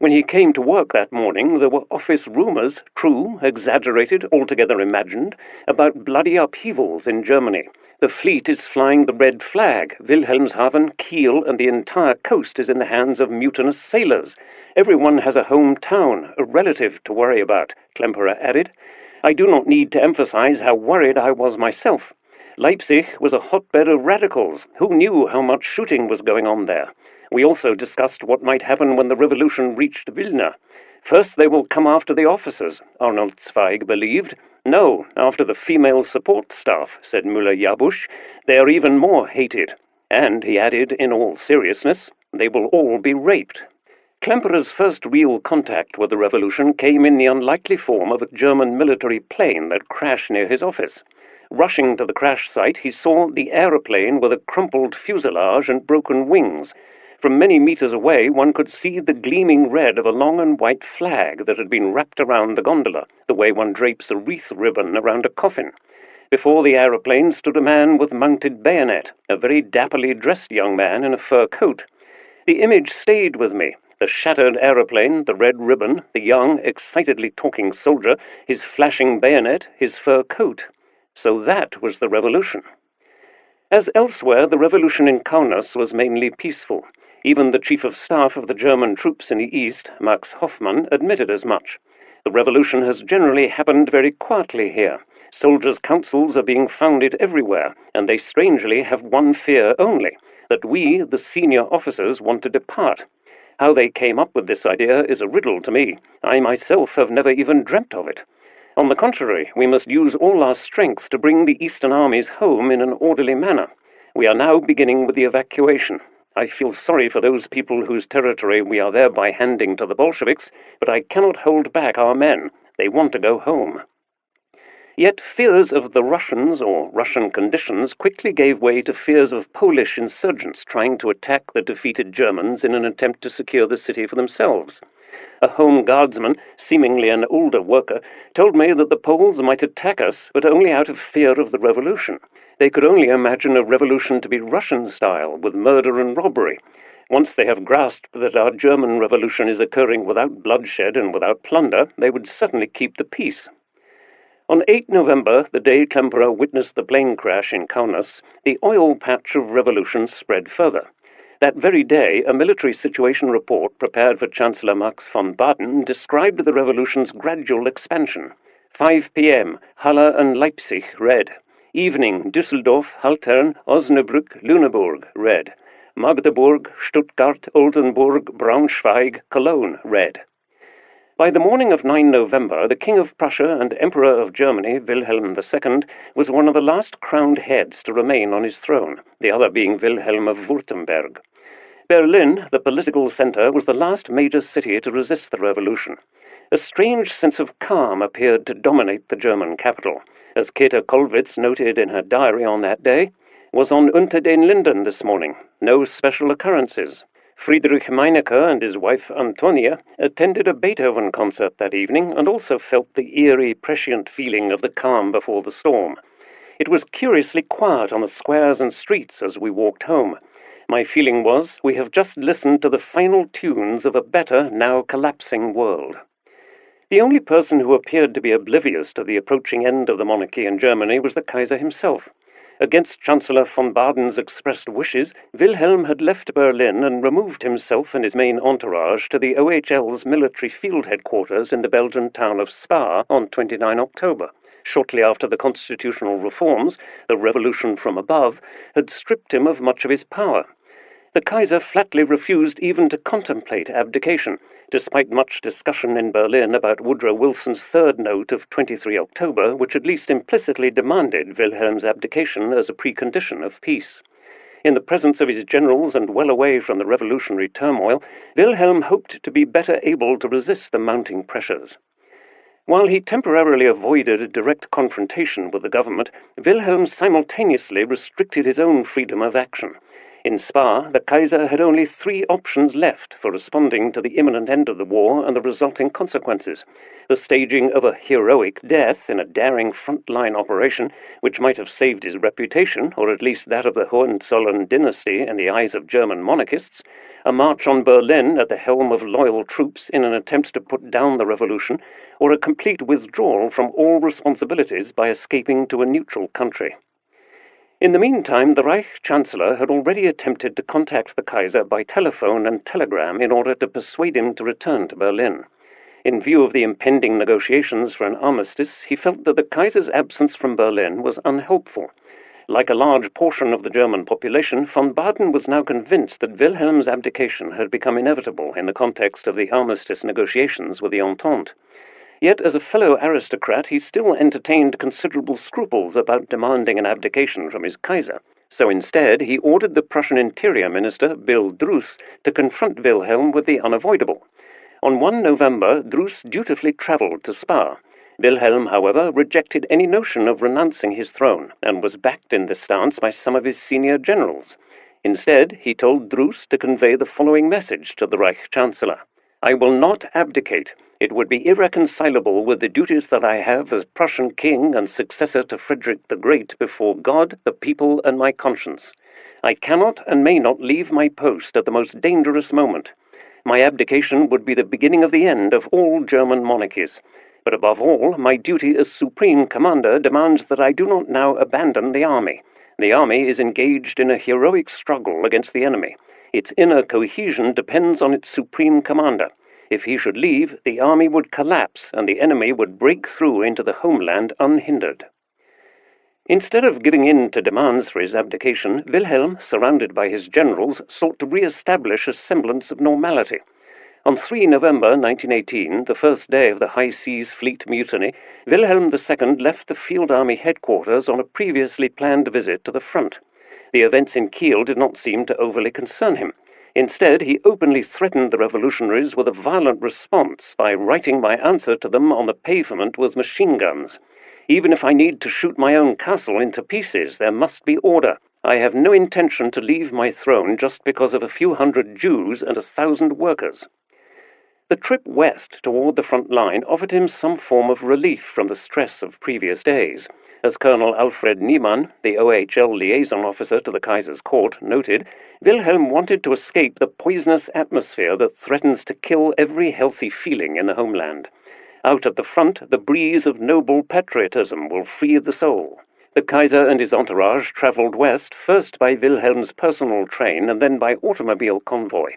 When he came to work that morning, there were office rumors, true, exaggerated, altogether imagined, about bloody upheavals in Germany. The fleet is flying the red flag. Wilhelmshaven, Kiel, and the entire coast is in the hands of mutinous sailors. Everyone has a hometown, a relative to worry about, Klemperer added. I do not need to emphasize how worried I was myself. Leipzig was a hotbed of radicals. Who knew how much shooting was going on there? We also discussed what might happen when the revolution reached Vilna. First they will come after the officers, Arnold Zweig believed. No, after the female support staff, said Müller-Jabusch. They are even more hated. And, he added in all seriousness, they will all be raped. Klemperer's first real contact with the revolution came in the unlikely form of a German military plane that crashed near his office. Rushing to the crash site, he saw the aeroplane with a crumpled fuselage and broken wings. From many meters away, one could see the gleaming red of a long and white flag that had been wrapped around the gondola, the way one drapes a wreath ribbon around a coffin. Before the aeroplane stood a man with mounted bayonet, a very dapperly dressed young man in a fur coat. The image stayed with me. The shattered aeroplane, the red ribbon, the young, excitedly talking soldier, his flashing bayonet, his fur coat. So that was the revolution. As elsewhere, the revolution in Kaunas was mainly peaceful. Even the chief of staff of the German troops in the east, Max Hoffmann, admitted as much. The revolution has generally happened very quietly here. Soldiers' councils are being founded everywhere, and they strangely have one fear only, that we, the senior officers, want to depart. How they came up with this idea is a riddle to me. I myself have never even dreamt of it. On the contrary, we must use all our strength to bring the Eastern armies home in an orderly manner. We are now beginning with the evacuation. I feel sorry for those people whose territory we are thereby handing to the Bolsheviks, but I cannot hold back our men. They want to go home. Yet fears of the Russians, or Russian conditions, quickly gave way to fears of Polish insurgents trying to attack the defeated Germans in an attempt to secure the city for themselves. A home guardsman, seemingly an older worker, told me that the Poles might attack us, but only out of fear of the revolution. They could only imagine a revolution to be Russian-style, with murder and robbery. Once they have grasped that our German revolution is occurring without bloodshed and without plunder, they would certainly keep the peace. On 8 November, the day Klemperer witnessed the plane crash in Kaunas, the oil patch of revolution spread further. That very day, a military situation report prepared for Chancellor Max von Baden described the revolution's gradual expansion. 5 p.m., Halle and Leipzig, red. Evening, Düsseldorf, Haltern, Osnabrück, Lüneburg, red. Magdeburg, Stuttgart, Oldenburg, Braunschweig, Cologne, red. By the morning of 9 November, the King of Prussia and Emperor of Germany, Wilhelm II, was one of the last crowned heads to remain on his throne, the other being Wilhelm of Württemberg. Berlin, the political center, was the last major city to resist the revolution. A strange sense of calm appeared to dominate the German capital. As Käthe Kollwitz noted in her diary on that day, was on Unter den Linden this morning. No special occurrences. Friedrich Meinecke and his wife Antonia attended a Beethoven concert that evening and also felt the eerie, prescient feeling of the calm before the storm. It was curiously quiet on the squares and streets as we walked home. My feeling was, we have just listened to the final tunes of a better, now collapsing world. The only person who appeared to be oblivious to the approaching end of the monarchy in Germany was the Kaiser himself. Against Chancellor von Baden's expressed wishes, Wilhelm had left Berlin and removed himself and his main entourage to the OHL's military field headquarters in the Belgian town of Spa on 29 October. Shortly after the constitutional reforms, the revolution from above had stripped him of much of his power. The Kaiser flatly refused even to contemplate abdication, despite much discussion in Berlin about Woodrow Wilson's third note of 23 October, which at least implicitly demanded Wilhelm's abdication as a precondition of peace. In the presence of his generals and well away from the revolutionary turmoil, Wilhelm hoped to be better able to resist the mounting pressures. While he temporarily avoided a direct confrontation with the government, Wilhelm simultaneously restricted his own freedom of action. In Spa, the Kaiser had only 3 options left for responding to the imminent end of the war and the resulting consequences: the staging of a heroic death in a daring front-line operation which might have saved his reputation, or at least that of the Hohenzollern dynasty in the eyes of German monarchists, a march on Berlin at the helm of loyal troops in an attempt to put down the revolution, or a complete withdrawal from all responsibilities by escaping to a neutral country. In the meantime, the Reich Chancellor had already attempted to contact the Kaiser by telephone and telegram in order to persuade him to return to Berlin. In view of the impending negotiations for an armistice, he felt that the Kaiser's absence from Berlin was unhelpful. Like a large portion of the German population, von Baden was now convinced that Wilhelm's abdication had become inevitable in the context of the armistice negotiations with the Entente. Yet, as a fellow aristocrat, he still entertained considerable scruples about demanding an abdication from his Kaiser. So instead, he ordered the Prussian Interior Minister, Bill Druss, to confront Wilhelm with the unavoidable. On 1 November, Druss dutifully travelled to Spa. Wilhelm, however, rejected any notion of renouncing his throne, and was backed in this stance by some of his senior generals. Instead, he told Druss to convey the following message to the Reich Chancellor: "I will not abdicate. It would be irreconcilable with the duties that I have as Prussian king and successor to Frederick the Great before God, the people, and my conscience. I cannot and may not leave my post at the most dangerous moment. My abdication would be the beginning of the end of all German monarchies. But above all, my duty as supreme commander demands that I do not now abandon the army. The army is engaged in a heroic struggle against the enemy. Its inner cohesion depends on its supreme commander. If he should leave, the army would collapse and the enemy would break through into the homeland unhindered." Instead of giving in to demands for his abdication, Wilhelm, surrounded by his generals, sought to re-establish a semblance of normality. On 3 November 1918, the first day of the High Seas Fleet mutiny, Wilhelm II left the Field Army headquarters on a previously planned visit to the front. The events in Kiel did not seem to overly concern him. Instead, he openly threatened the revolutionaries with a violent response by writing my answer to them on the pavement with machine guns. "Even if I need to shoot my own castle into pieces, there must be order. I have no intention to leave my throne just because of a few hundred Jews and 1,000 workers." The trip west toward the front line offered him some form of relief from the stress of previous days. As Colonel Alfred Niemann, the OHL liaison officer to the Kaiser's court, noted, Wilhelm wanted to escape the poisonous atmosphere that threatens to kill every healthy feeling in the homeland. Out at the front, the breeze of noble patriotism will free the soul. The Kaiser and his entourage traveled west, first by Wilhelm's personal train and then by automobile convoy.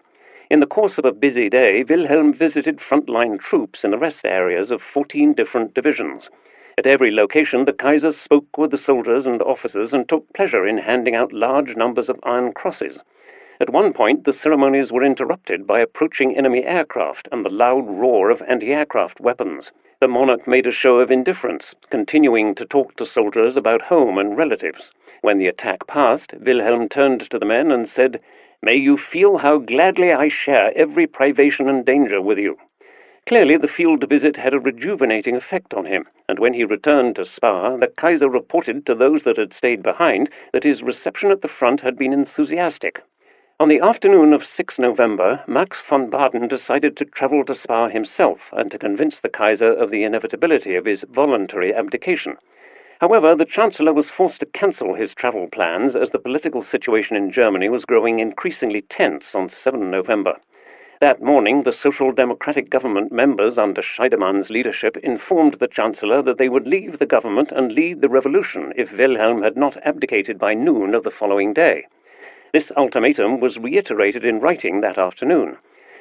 In the course of a busy day, Wilhelm visited frontline troops in the rest areas of 14 different divisions. At every location, the Kaiser spoke with the soldiers and officers and took pleasure in handing out large numbers of iron crosses. At one point, the ceremonies were interrupted by approaching enemy aircraft and the loud roar of anti-aircraft weapons. The monarch made a show of indifference, continuing to talk to soldiers about home and relatives. When the attack passed, Wilhelm turned to the men and said, "May you feel how gladly I share every privation and danger with you." Clearly, the field visit had a rejuvenating effect on him, and when he returned to Spa, the Kaiser reported to those that had stayed behind that his reception at the front had been enthusiastic. On the afternoon of 6 November, Max von Baden decided to travel to Spa himself and to convince the Kaiser of the inevitability of his voluntary abdication. However, the Chancellor was forced to cancel his travel plans as the political situation in Germany was growing increasingly tense on 7 November. That morning, the Social Democratic government members under Scheidemann's leadership informed the Chancellor that they would leave the government and lead the revolution if Wilhelm had not abdicated by noon of the following day. This ultimatum was reiterated in writing that afternoon.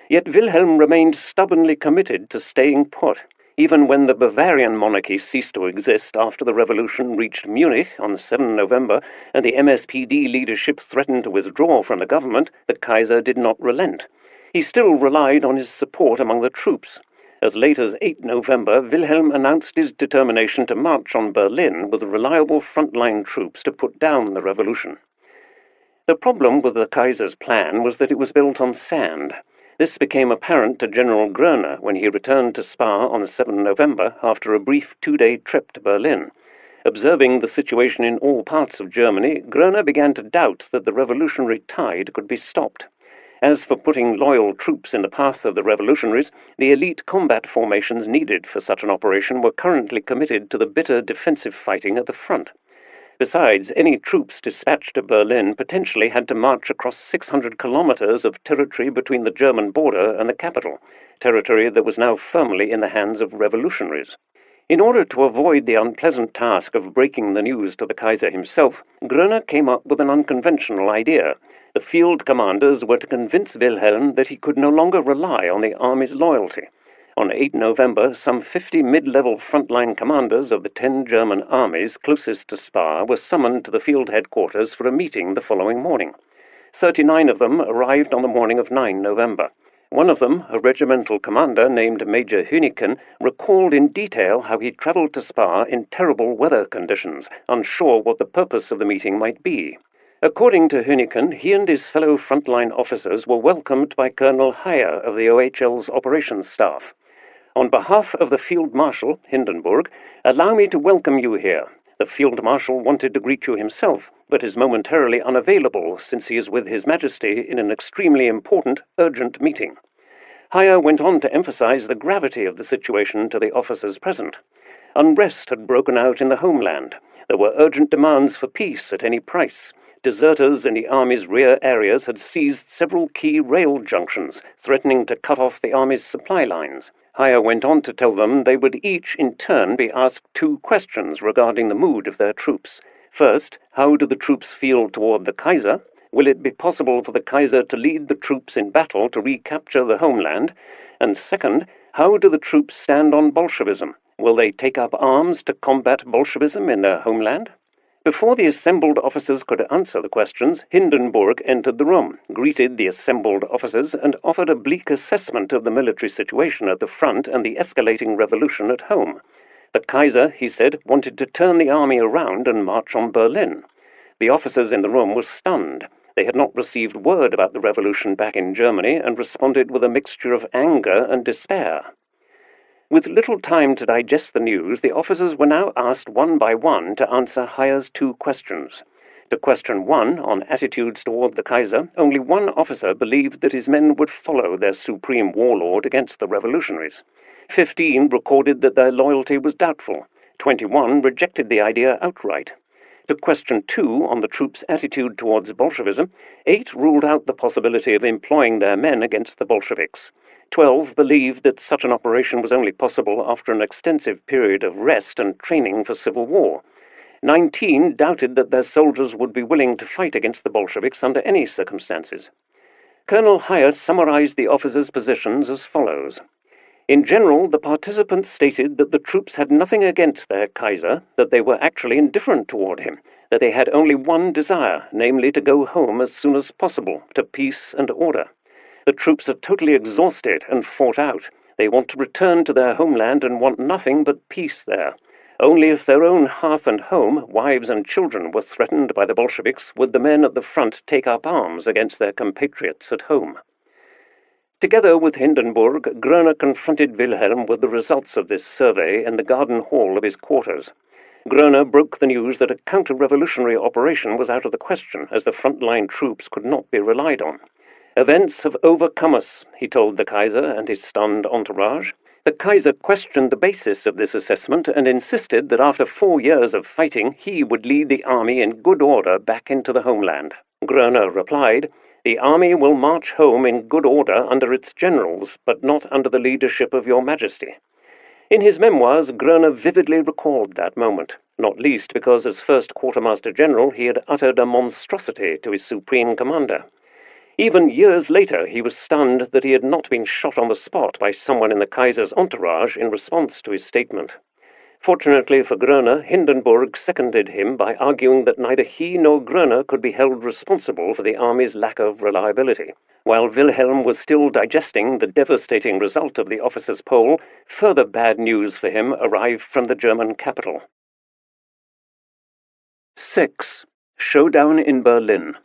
Yet Wilhelm remained stubbornly committed to staying put. Even when the Bavarian monarchy ceased to exist after the revolution reached Munich on 7 November and the MSPD leadership threatened to withdraw from the government, the Kaiser did not relent. He still relied on his support among the troops. As late as 8 November, Wilhelm announced his determination to march on Berlin with reliable frontline troops to put down the revolution. The problem with the Kaiser's plan was that it was built on sand. This became apparent to General Groener when he returned to Spa on 7 November after a brief 2-day trip to Berlin. Observing the situation in all parts of Germany, Groener began to doubt that the revolutionary tide could be stopped. As for putting loyal troops in the path of the revolutionaries, the elite combat formations needed for such an operation were currently committed to the bitter defensive fighting at the front. Besides, any troops dispatched to Berlin potentially had to march across 600 kilometers of territory between the German border and the capital, territory that was now firmly in the hands of revolutionaries. In order to avoid the unpleasant task of breaking the news to the Kaiser himself, Groener came up with an unconventional idea. The field commanders were to convince Wilhelm that he could no longer rely on the army's loyalty. On 8 November, some 50 mid-level frontline commanders of the 10 German armies closest to Spa were summoned to the field headquarters for a meeting the following morning. 39 of them arrived on the morning of 9 November. One of them, a regimental commander named Major Hüneken, recalled in detail how he travelled to Spa in terrible weather conditions, unsure what the purpose of the meeting might be. According to Hüneken, he and his fellow frontline officers were welcomed by Colonel Heyer of the OHL's operations staff. On behalf of the Field Marshal, Hindenburg, allow me to welcome you here. The Field Marshal wanted to greet you himself, but is momentarily unavailable since he is with His Majesty in an extremely important, urgent meeting. Heyer went on to emphasize the gravity of the situation to the officers present. Unrest had broken out in the homeland. There were urgent demands for peace at any price. Deserters in the army's rear areas had seized several key rail junctions, threatening to cut off the army's supply lines. Heyer went on to tell them they would each in turn be asked 2 questions regarding the mood of their troops. First, how do the troops feel toward the Kaiser? Will it be possible for the Kaiser to lead the troops in battle to recapture the homeland? And second, how do the troops stand on Bolshevism? Will they take up arms to combat Bolshevism in their homeland? Before the assembled officers could answer the questions, Hindenburg entered the room, greeted the assembled officers, and offered a bleak assessment of the military situation at the front and the escalating revolution at home. The Kaiser, he said, wanted to turn the army around and march on Berlin. The officers in the room were stunned. They had not received word about the revolution back in Germany and responded with a mixture of anger and despair. With little time to digest the news, the officers were now asked one by one to answer Heyer's 2 questions. To question 1 on attitudes toward the Kaiser, only one officer believed that his men would follow their supreme warlord against the revolutionaries. 15 recorded that their loyalty was doubtful. 21 rejected the idea outright. To question 2 on the troops' attitude towards Bolshevism, 8 ruled out the possibility of employing their men against the Bolsheviks. 12 believed that such an operation was only possible after an extensive period of rest and training for civil war. 19 doubted that their soldiers would be willing to fight against the Bolsheviks under any circumstances. Colonel Heyer summarized the officers' positions as follows. In general, the participants stated that the troops had nothing against their Kaiser, that they were actually indifferent toward him, that they had only one desire, namely to go home as soon as possible, to peace and order. The troops are totally exhausted and fought out. They want to return to their homeland and want nothing but peace there. Only if their own hearth and home, wives and children, were threatened by the Bolsheviks would the men at the front take up arms against their compatriots at home. Together with Hindenburg, Groener confronted Wilhelm with the results of this survey in the garden hall of his quarters. Groener broke the news that a counter-revolutionary operation was out of the question, as the frontline troops could not be relied on. Events have overcome us, he told the Kaiser and his stunned entourage. The Kaiser questioned the basis of this assessment and insisted that after 4 years of fighting, he would lead the army in good order back into the homeland. Groener replied, "The army will march home in good order under its generals, but not under the leadership of your Majesty." In his memoirs, Groener vividly recalled that moment, not least because as first Quartermaster General he had uttered a monstrosity to his supreme commander. Even years later, he was stunned that he had not been shot on the spot by someone in the Kaiser's entourage in response to his statement. Fortunately for Groener, Hindenburg seconded him by arguing that neither he nor Groener could be held responsible for the army's lack of reliability. While Wilhelm was still digesting the devastating result of the officers' poll, further bad news for him arrived from the German capital. 6. Showdown in Berlin.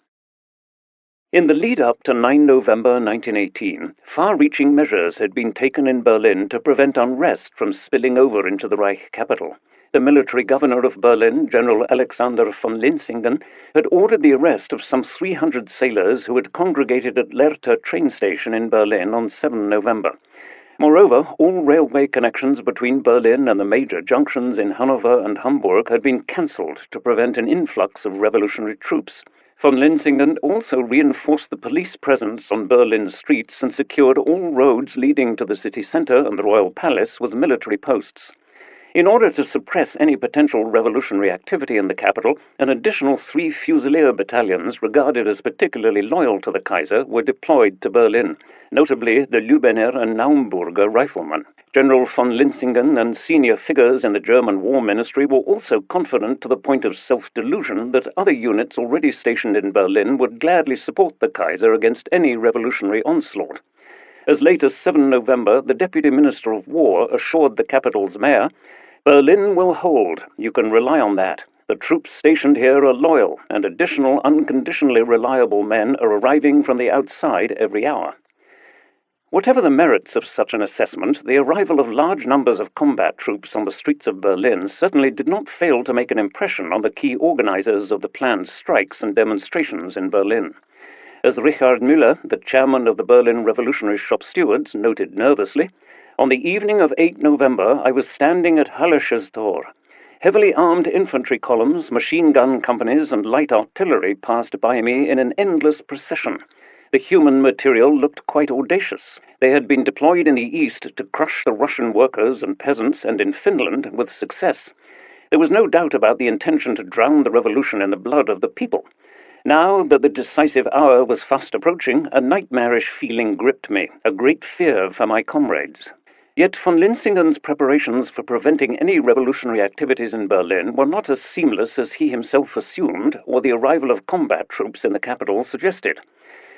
In the lead-up to 9 November 1918, far-reaching measures had been taken in Berlin to prevent unrest from spilling over into the Reich capital. The military governor of Berlin, General Alexander von Linsingen, had ordered the arrest of some 300 sailors who had congregated at Lehrter train station in Berlin on 7 November. Moreover, all railway connections between Berlin and the major junctions in Hanover and Hamburg had been cancelled to prevent an influx of revolutionary troops. Von Linsingen also reinforced the police presence on Berlin's streets and secured all roads leading to the city centre and the royal palace with military posts. In order to suppress any potential revolutionary activity in the capital, an additional 3 Fusilier battalions regarded as particularly loyal to the Kaiser were deployed to Berlin, notably the Lübener and Naumburger riflemen. General von Linsingen and senior figures in the German War Ministry were also confident to the point of self-delusion that other units already stationed in Berlin would gladly support the Kaiser against any revolutionary onslaught. As late as 7 November, the Deputy Minister of War assured the capital's mayor, "Berlin will hold. You can rely on that. The troops stationed here are loyal, and additional unconditionally reliable men are arriving from the outside every hour." Whatever the merits of such an assessment, the arrival of large numbers of combat troops on the streets of Berlin certainly did not fail to make an impression on the key organizers of the planned strikes and demonstrations in Berlin. As Richard Müller, the chairman of the Berlin Revolutionary Shop Stewards, noted nervously, "On the evening of 8 November, I was standing at Hallesches Tor. Heavily armed infantry columns, machine gun companies, and light artillery passed by me in an endless procession. The human material looked quite audacious. They had been deployed in the east to crush the Russian workers and peasants, and in Finland with success. There was no doubt about the intention to drown the revolution in the blood of the people. Now that the decisive hour was fast approaching, a nightmarish feeling gripped me, a great fear for my comrades." Yet von Linsingen's preparations for preventing any revolutionary activities in Berlin were not as seamless as he himself assumed, or the arrival of combat troops in the capital suggested.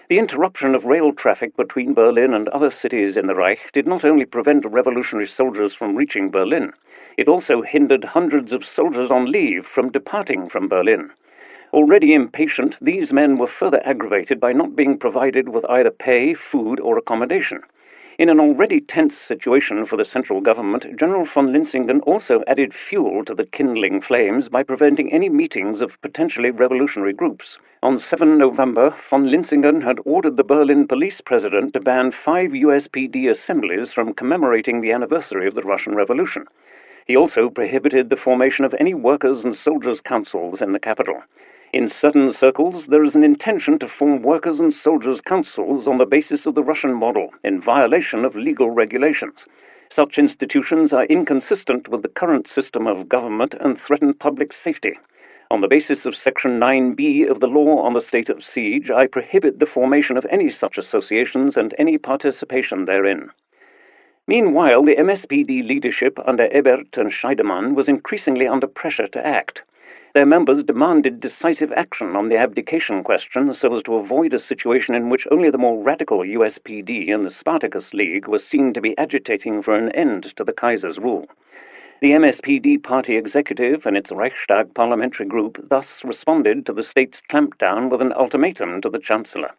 The interruption of rail traffic between Berlin and other cities in the Reich did not only prevent revolutionary soldiers from reaching Berlin, it also hindered hundreds of soldiers on leave from departing from Berlin. Already impatient, these men were further aggravated by not being provided with either pay, food, or accommodation. In an already tense situation for the central government, General von Linsingen also added fuel to the kindling flames by preventing any meetings of potentially revolutionary groups. On 7 November, von Linsingen had ordered the Berlin police president to ban 5 USPD assemblies from commemorating the anniversary of the Russian Revolution. He also prohibited the formation of any workers' and soldiers' councils in the capital. In certain circles, there is an intention to form workers' and soldiers' councils on the basis of the Russian model, in violation of legal regulations. Such institutions are inconsistent with the current system of government and threaten public safety. On the basis of Section 9b of the Law on the State of Siege, I prohibit the formation of any such associations and any participation therein. Meanwhile, the MSPD leadership under Ebert and Scheidemann was increasingly under pressure to act. Their members demanded decisive action on the abdication question so as to avoid a situation in which only the more radical USPD and the Spartacus League were seen to be agitating for an end to the Kaiser's rule. The MSPD party executive and its Reichstag parliamentary group thus responded to the state's clampdown with an ultimatum to the Chancellor.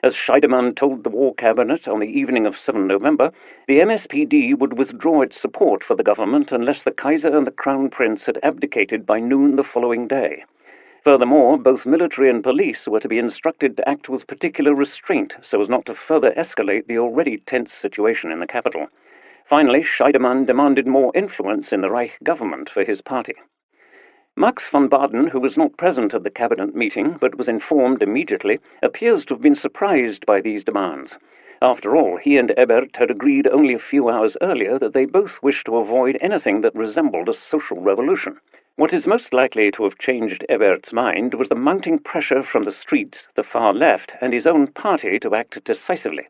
As Scheidemann told the War Cabinet on the evening of 7 November, the MSPD would withdraw its support for the government unless the Kaiser and the Crown Prince had abdicated by noon the following day. Furthermore, both military and police were to be instructed to act with particular restraint so as not to further escalate the already tense situation in the capital. Finally, Scheidemann demanded more influence in the Reich government for his party. Max von Baden, who was not present at the cabinet meeting but was informed immediately, appears to have been surprised by these demands. After all, he and Ebert had agreed only a few hours earlier that they both wished to avoid anything that resembled a social revolution. What is most likely to have changed Ebert's mind was the mounting pressure from the streets, the far left, and his own party to act decisively.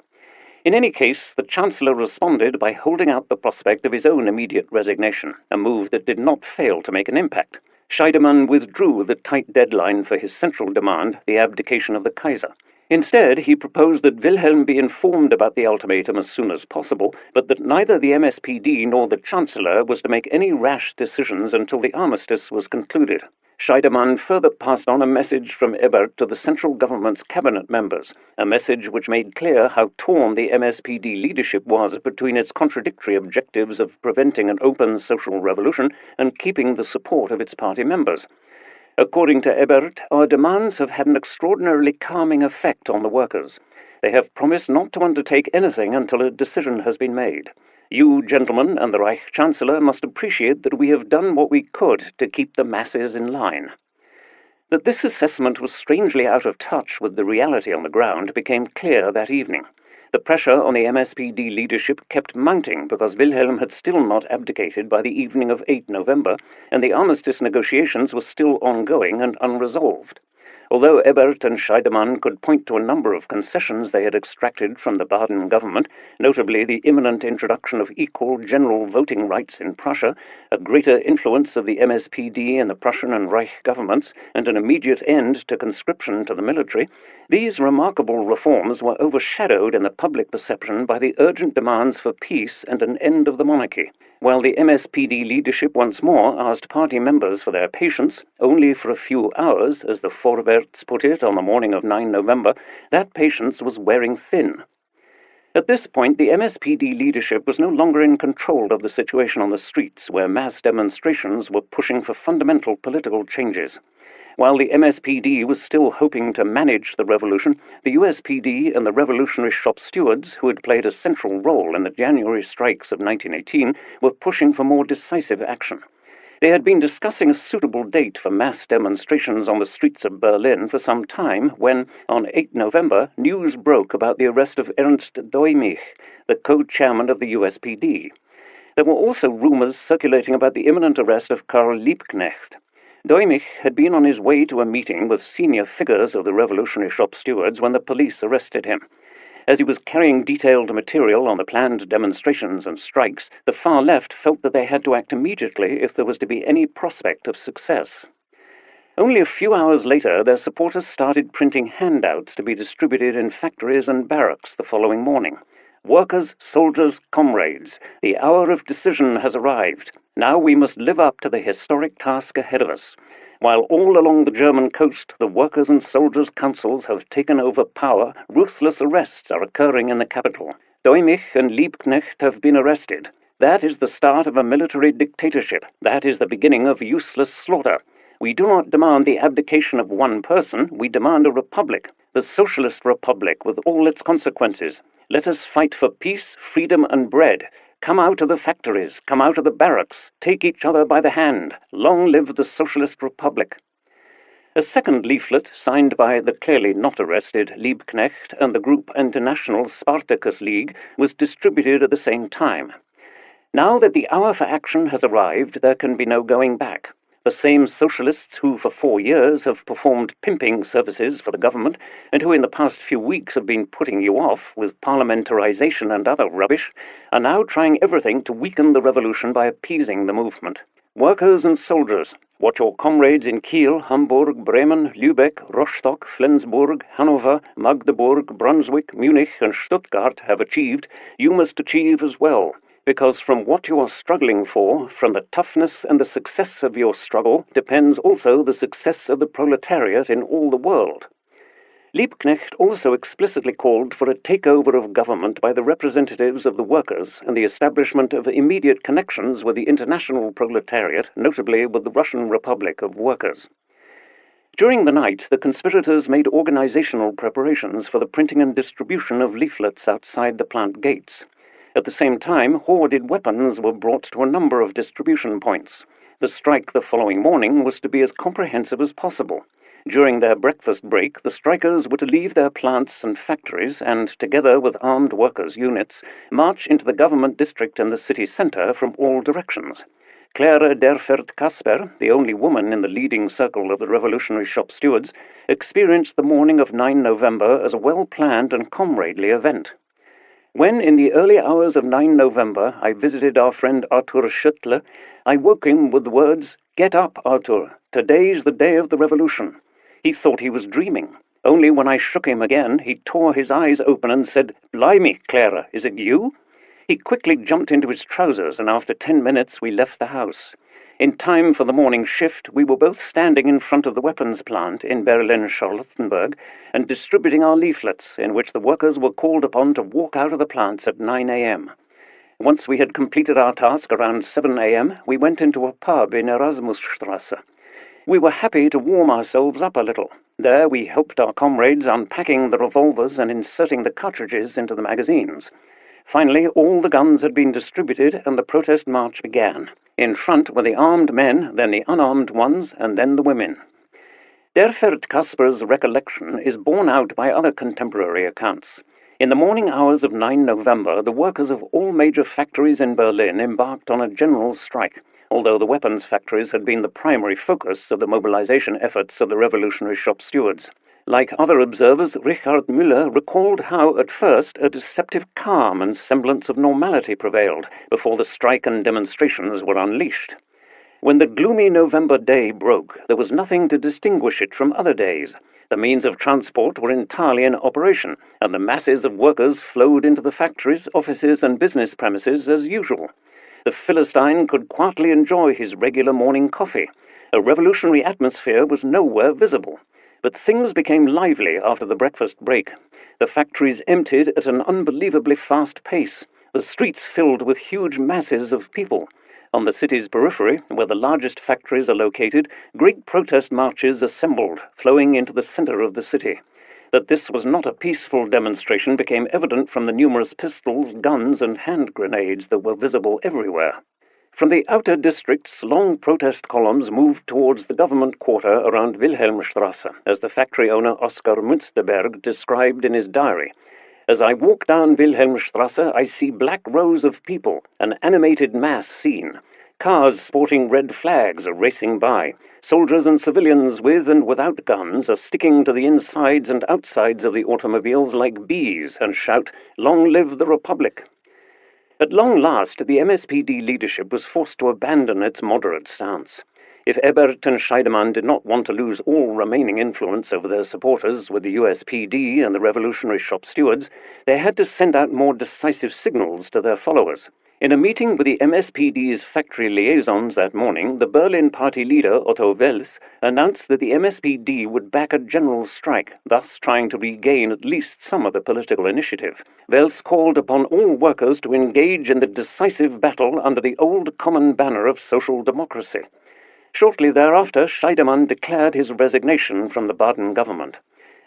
In any case, the Chancellor responded by holding out the prospect of his own immediate resignation, a move that did not fail to make an impact. Scheidemann withdrew the tight deadline for his central demand, the abdication of the Kaiser. Instead, he proposed that Wilhelm be informed about the ultimatum as soon as possible, but that neither the MSPD nor the Chancellor was to make any rash decisions until the armistice was concluded. Scheidemann further passed on a message from Ebert to the central government's cabinet members, a message which made clear how torn the MSPD leadership was between its contradictory objectives of preventing an open social revolution and keeping the support of its party members. According to Ebert, our demands have had an extraordinarily calming effect on the workers. They have promised not to undertake anything until a decision has been made. You, gentlemen, and the Reich Chancellor must appreciate that we have done what we could to keep the masses in line. That this assessment was strangely out of touch with the reality on the ground became clear that evening. The pressure on the MSPD leadership kept mounting because Wilhelm had still not abdicated by the evening of 8 November, and the armistice negotiations were still ongoing and unresolved. Although Ebert and Scheidemann could point to a number of concessions they had extracted from the Baden government, notably the imminent introduction of equal general voting rights in Prussia, a greater influence of the MSPD in the Prussian and Reich governments, and an immediate end to conscription to the military, these remarkable reforms were overshadowed in the public perception by the urgent demands for peace and an end of the monarchy. While the MSPD leadership once more asked party members for their patience, only for a few hours, as the Vorwärts put it on the morning of 9 November, that patience was wearing thin. At this point, the MSPD leadership was no longer in control of the situation on the streets, where mass demonstrations were pushing for fundamental political changes. While the MSPD was still hoping to manage the revolution, the USPD and the revolutionary shop stewards, who had played a central role in the January strikes of 1918, were pushing for more decisive action. They had been discussing a suitable date for mass demonstrations on the streets of Berlin for some time when, on 8 November, news broke about the arrest of Ernst Däumig, the co-chairman of the USPD. There were also rumors circulating about the imminent arrest of Karl Liebknecht. Däumig had been on his way to a meeting with senior figures of the revolutionary shop stewards when the police arrested him. As he was carrying detailed material on the planned demonstrations and strikes, the far left felt that they had to act immediately if there was to be any prospect of success. Only a few hours later, their supporters started printing handouts to be distributed in factories and barracks the following morning. Workers, soldiers, comrades, the hour of decision has arrived. Now we must live up to the historic task ahead of us. While all along the German coast the workers' and soldiers' councils have taken over power, ruthless arrests are occurring in the capital. Däumig and Liebknecht have been arrested. That is the start of a military dictatorship. That is the beginning of useless slaughter. We do not demand the abdication of one person, we demand a republic, the socialist republic with all its consequences. Let us fight for peace, freedom, and bread. Come out of the factories, come out of the barracks, take each other by the hand. Long live the Socialist Republic. A second leaflet, signed by the clearly not arrested Liebknecht and the group International Spartacus League, was distributed at the same time. Now that the hour for action has arrived, there can be no going back. The same socialists who for 4 years have performed pimping services for the government and who in the past few weeks have been putting you off with parliamentarization and other rubbish are now trying everything to weaken the revolution by appeasing the movement. Workers and soldiers, what your comrades in Kiel, Hamburg, Bremen, Lübeck, Rostock, Flensburg, Hanover, Magdeburg, Brunswick, Munich and Stuttgart have achieved, you must achieve as well. Because from what you are struggling for, from the toughness and the success of your struggle, depends also the success of the proletariat in all the world. Liebknecht also explicitly called for a takeover of government by the representatives of the workers and the establishment of immediate connections with the international proletariat, notably with the Russian Republic of Workers. During the night, the conspirators made organizational preparations for the printing and distribution of leaflets outside the plant gates. At the same time, hoarded weapons were brought to a number of distribution points. The strike the following morning was to be as comprehensive as possible. During their breakfast break, the strikers were to leave their plants and factories and, together with armed workers' units, march into the government district and the city centre from all directions. Clara Derfert-Kasper, the only woman in the leading circle of the revolutionary shop stewards, experienced the morning of 9 November as a well-planned and comradely event. When, in the early hours of 9 November, I visited our friend Arthur Schüttler, I woke him with the words, "Get up, Arthur. Today's the day of the revolution." He thought he was dreaming. Only when I shook him again, he tore his eyes open and said, "Blimey, Clara, is it you?" He quickly jumped into his trousers, and after 10 minutes we left the house. In time for the morning shift, we were both standing in front of the weapons plant in Berlin-Charlottenburg and distributing our leaflets, in which the workers were called upon to walk out of the plants at 9 a.m. Once we had completed our task around 7 a.m., we went into a pub in Erasmusstrasse. We were happy to warm ourselves up a little. There we helped our comrades unpacking the revolvers and inserting the cartridges into the magazines. Finally, all the guns had been distributed and the protest march began. In front were the armed men, then the unarmed ones, and then the women. Derfert-Kasper's recollection is borne out by other contemporary accounts. In the morning hours of 9 November, the workers of all major factories in Berlin embarked on a general strike. although the weapons factories had been the primary focus of the mobilization efforts of the revolutionary shop stewards. Like other observers, Richard Müller recalled how, at first, a deceptive calm and semblance of normality prevailed before the strike and demonstrations were unleashed. When the gloomy November day broke, there was nothing to distinguish it from other days. The means of transport were entirely in operation, and the masses of workers flowed into the factories, offices, and business premises as usual. The Philistine could quietly enjoy his regular morning coffee. A revolutionary atmosphere was nowhere visible. But things became lively after the breakfast break. The factories emptied at an unbelievably fast pace, the streets filled with huge masses of people. On the city's periphery, where the largest factories are located, great protest marches assembled, flowing into the center of the city. That this was not a peaceful demonstration became evident from the numerous pistols, guns, and hand grenades that were visible everywhere. From the outer districts, long protest columns moved towards the government quarter around Wilhelmstrasse, as the factory owner Oskar Münsterberg described in his diary. As I walk down Wilhelmstrasse, I see black rows of people, an animated mass scene. Cars sporting red flags are racing by. Soldiers and civilians with and without guns are sticking to the insides and outsides of the automobiles like bees and shout, "Long live the Republic!" At long last, the MSPD leadership was forced to abandon its moderate stance. If Ebert and Scheidemann did not want to lose all remaining influence over their supporters with the USPD and the revolutionary shop stewards, they had to send out more decisive signals to their followers. In a meeting with the MSPD's factory liaisons that morning, the Berlin party leader, Otto Wels, announced that the MSPD would back a general strike, thus trying to regain at least some of the political initiative. Wels called upon all workers to engage in the decisive battle under the old common banner of social democracy. Shortly thereafter, Scheidemann declared his resignation from the Baden government.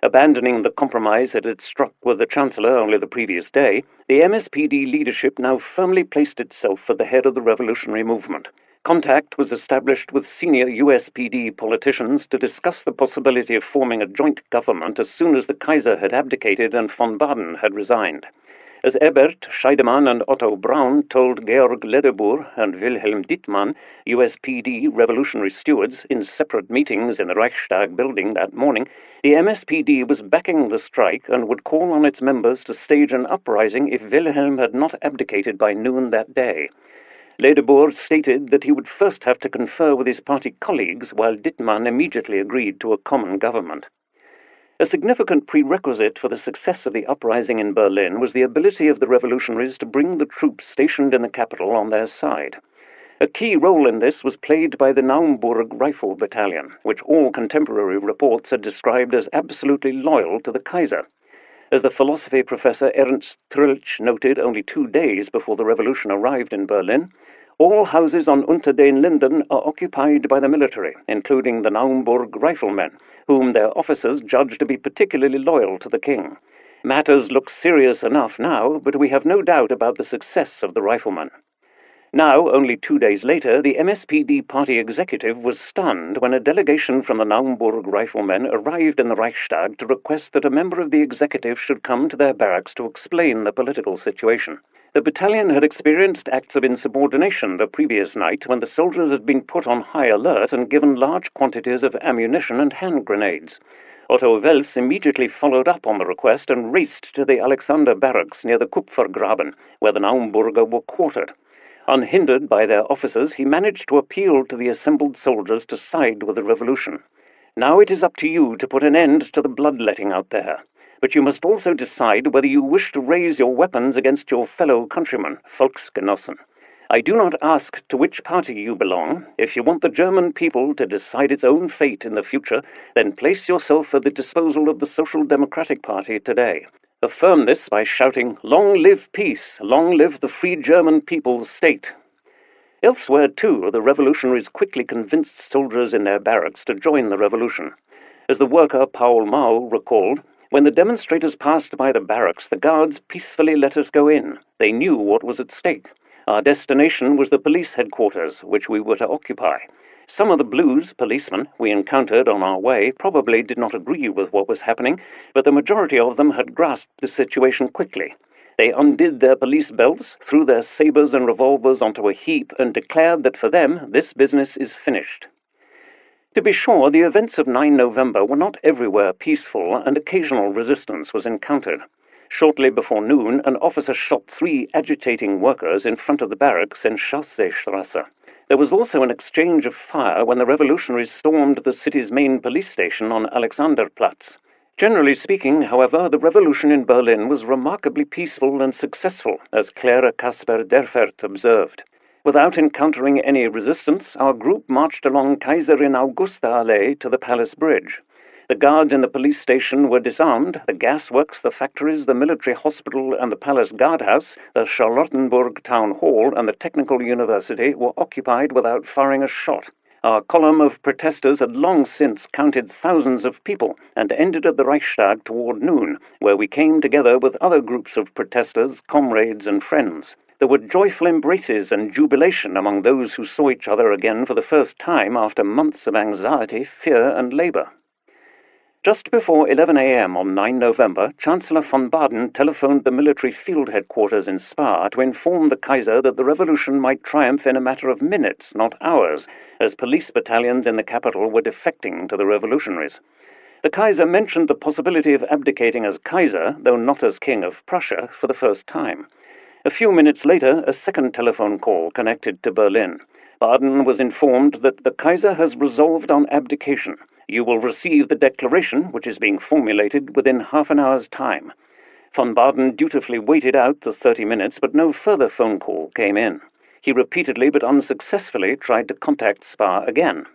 Abandoning the compromise it had struck with the Chancellor only the previous day, the MSPD leadership now firmly placed itself at the head of the revolutionary movement. Contact was established with senior USPD politicians to discuss the possibility of forming a joint government as soon as the Kaiser had abdicated and von Baden had resigned. As Ebert, Scheidemann, and Otto Braun told Georg Ledebour and Wilhelm Dittmann, USPD revolutionary stewards, in separate meetings in the Reichstag building that morning, the MSPD was backing the strike and would call on its members to stage an uprising if Wilhelm had not abdicated by noon that day. Ledebour stated that he would first have to confer with his party colleagues, while Dittmann immediately agreed to a common government. A significant prerequisite for the success of the uprising in Berlin was the ability of the revolutionaries to bring the troops stationed in the capital on their side. A key role in this was played by the Naumburg Rifle Battalion, which all contemporary reports had described as absolutely loyal to the Kaiser. As the philosophy professor Ernst Trilch noted only 2 days before the revolution arrived in Berlin, all houses on Unter den Linden are occupied by the military, including the Naumburg riflemen, whom their officers judge to be particularly loyal to the king. Matters look serious enough now, but we have no doubt about the success of the riflemen. Now, only 2 days later, the MSPD party executive was stunned when a delegation from the Naumburg riflemen arrived in the Reichstag to request that a member of the executive should come to their barracks to explain the political situation. The battalion had experienced acts of insubordination the previous night when the soldiers had been put on high alert and given large quantities of ammunition and hand grenades. Otto Wels immediately followed up on the request and raced to the Alexander barracks near the Kupfergraben, where the Naumburger were quartered. Unhindered by their officers, he managed to appeal to the assembled soldiers to side with the revolution. "Now it is up to you to put an end to the bloodletting out there. But you must also decide whether you wish to raise your weapons against your fellow countrymen, Volksgenossen. I do not ask to which party you belong. If you want the German people to decide its own fate in the future, then place yourself at the disposal of the Social Democratic Party today. Affirm this by shouting, 'Long live peace! Long live the free German people's state!'" Elsewhere, too, the revolutionaries quickly convinced soldiers in their barracks to join the revolution. As the worker Paul Mau recalled, "When the demonstrators passed by the barracks, the guards peacefully let us go in. They knew what was at stake. Our destination was the police headquarters, which we were to occupy. Some of the blues policemen we encountered on our way probably did not agree with what was happening, but the majority of them had grasped the situation quickly. They undid their police belts, threw their sabres and revolvers onto a heap, and declared that for them this business is finished. To be sure, the events of 9 November were not everywhere peaceful, and occasional resistance was encountered. Shortly before noon, an officer shot 3 agitating workers in front of the barracks in Chassestrasse. There was also an exchange of fire when the revolutionaries stormed the city's main police station on Alexanderplatz. Generally speaking, however, the revolution in Berlin was remarkably peaceful and successful, as Clara Casper-Derfert observed. Without encountering any resistance, our group marched along Kaiserin Augusta Allee to the Palace Bridge. The guards in the police station were disarmed, the gasworks, the factories, the military hospital and the Palace Guardhouse, the Charlottenburg Town Hall and the Technical University were occupied without firing a shot. Our column of protesters had long since counted thousands of people and ended at the Reichstag toward noon, where we came together with other groups of protesters, comrades and friends. There were joyful embraces and jubilation among those who saw each other again for the first time after months of anxiety, fear and labor. Just before 11 a.m. on 9 November, Chancellor von Baden telephoned the military field headquarters in Spa to inform the Kaiser that the revolution might triumph in a matter of minutes, not hours, as police battalions in the capital were defecting to the revolutionaries. The Kaiser mentioned the possibility of abdicating as Kaiser, though not as King of Prussia, for the first time. A few minutes later, a second telephone call connected to Berlin. Baden was informed that the Kaiser has resolved on abdication. You will receive the declaration, which is being formulated, within half an hour's time. Von Baden dutifully waited out the 30 minutes, but no further phone call came in. He repeatedly but unsuccessfully tried to contact Spa again.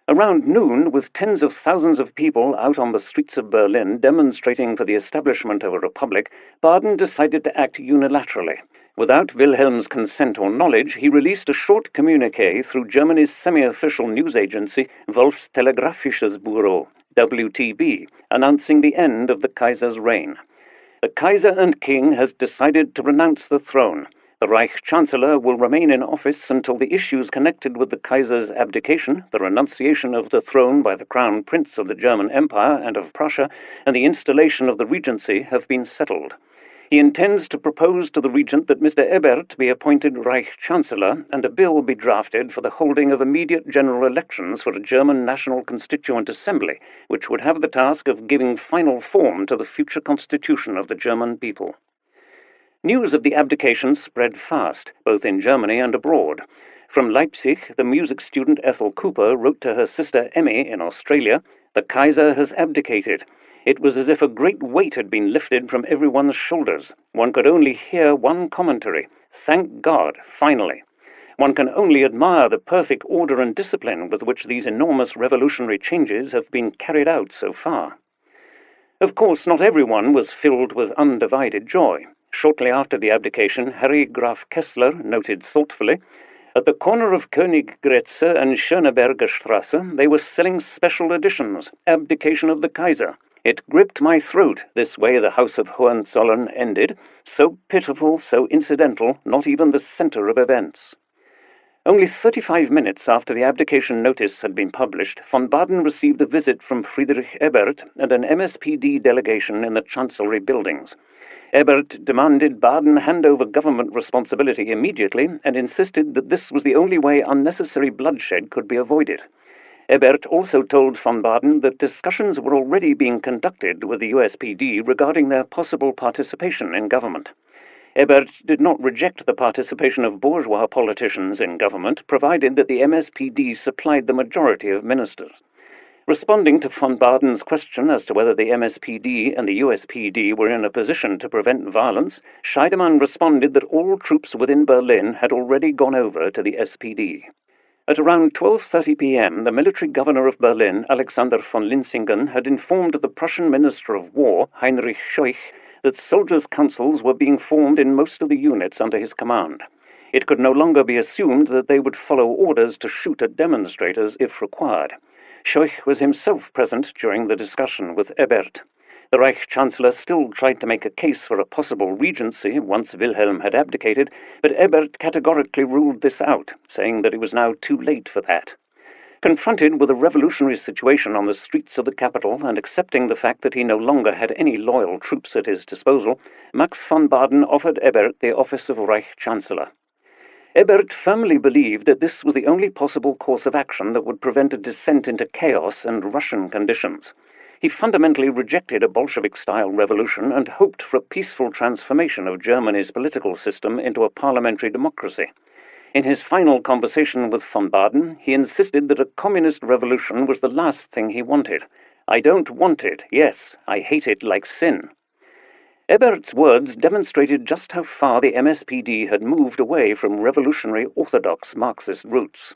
Around noon, with tens of thousands of people out on the streets of Berlin demonstrating for the establishment of a republic, Baden decided to act unilaterally. Without Wilhelm's consent or knowledge, he released a short communiqué through Germany's semi-official news agency Wolfs Telegraphisches Büro, WTB, announcing the end of the Kaiser's reign. The Kaiser and King has decided to renounce the throne. The Reich Chancellor will remain in office until the issues connected with the Kaiser's abdication, the renunciation of the throne by the Crown Prince of the German Empire and of Prussia, and the installation of the Regency have been settled. He intends to propose to the Regent that Mr. Ebert be appointed Reich Chancellor and a bill be drafted for the holding of immediate general elections for a German National Constituent Assembly, which would have the task of giving final form to the future constitution of the German people. News of the abdication spread fast, both in Germany and abroad. From Leipzig, the music student Ethel Cooper wrote to her sister Emmy in Australia, "The Kaiser has abdicated." It was as if a great weight had been lifted from everyone's shoulders. One could only hear one commentary: "Thank God, finally." One can only admire the perfect order and discipline with which these enormous revolutionary changes have been carried out so far. Of course, not everyone was filled with undivided joy. Shortly after the abdication, Harry Graf Kessler noted thoughtfully, "At the corner of Königgrätze and Schöneberger Strasse, they were selling special editions, Abdication of the Kaiser. It gripped my throat, this way the House of Hohenzollern ended, so pitiful, so incidental, not even the center of events." Only 35 minutes after the abdication notice had been published, von Baden received a visit from Friedrich Ebert and an MSPD delegation in the Chancellery buildings. Ebert demanded Baden hand over government responsibility immediately and insisted that this was the only way unnecessary bloodshed could be avoided. Ebert also told von Baden that discussions were already being conducted with the USPD regarding their possible participation in government. Ebert did not reject the participation of bourgeois politicians in government, provided that the MSPD supplied the majority of ministers. Responding to von Baden's question as to whether the MSPD and the USPD were in a position to prevent violence, Scheidemann responded that all troops within Berlin had already gone over to the SPD. At around 12:30 p.m., the military governor of Berlin, Alexander von Linsingen, had informed the Prussian Minister of War, Heinrich Scheuch, that soldiers' councils were being formed in most of the units under his command. It could no longer be assumed that they would follow orders to shoot at demonstrators if required. Scheuch was himself present during the discussion with Ebert. The Reich Chancellor still tried to make a case for a possible regency once Wilhelm had abdicated, but Ebert categorically ruled this out, saying that it was now too late for that. Confronted with a revolutionary situation on the streets of the capital and accepting the fact that he no longer had any loyal troops at his disposal, Max von Baden offered Ebert the office of Reich Chancellor. Ebert firmly believed that this was the only possible course of action that would prevent a descent into chaos and Russian conditions. He fundamentally rejected a Bolshevik-style revolution and hoped for a peaceful transformation of Germany's political system into a parliamentary democracy. In his final conversation with von Baden, he insisted that a communist revolution was the last thing he wanted. "I don't want it, yes, I hate it like sin." Ebert's words demonstrated just how far the MSPD had moved away from revolutionary orthodox Marxist roots.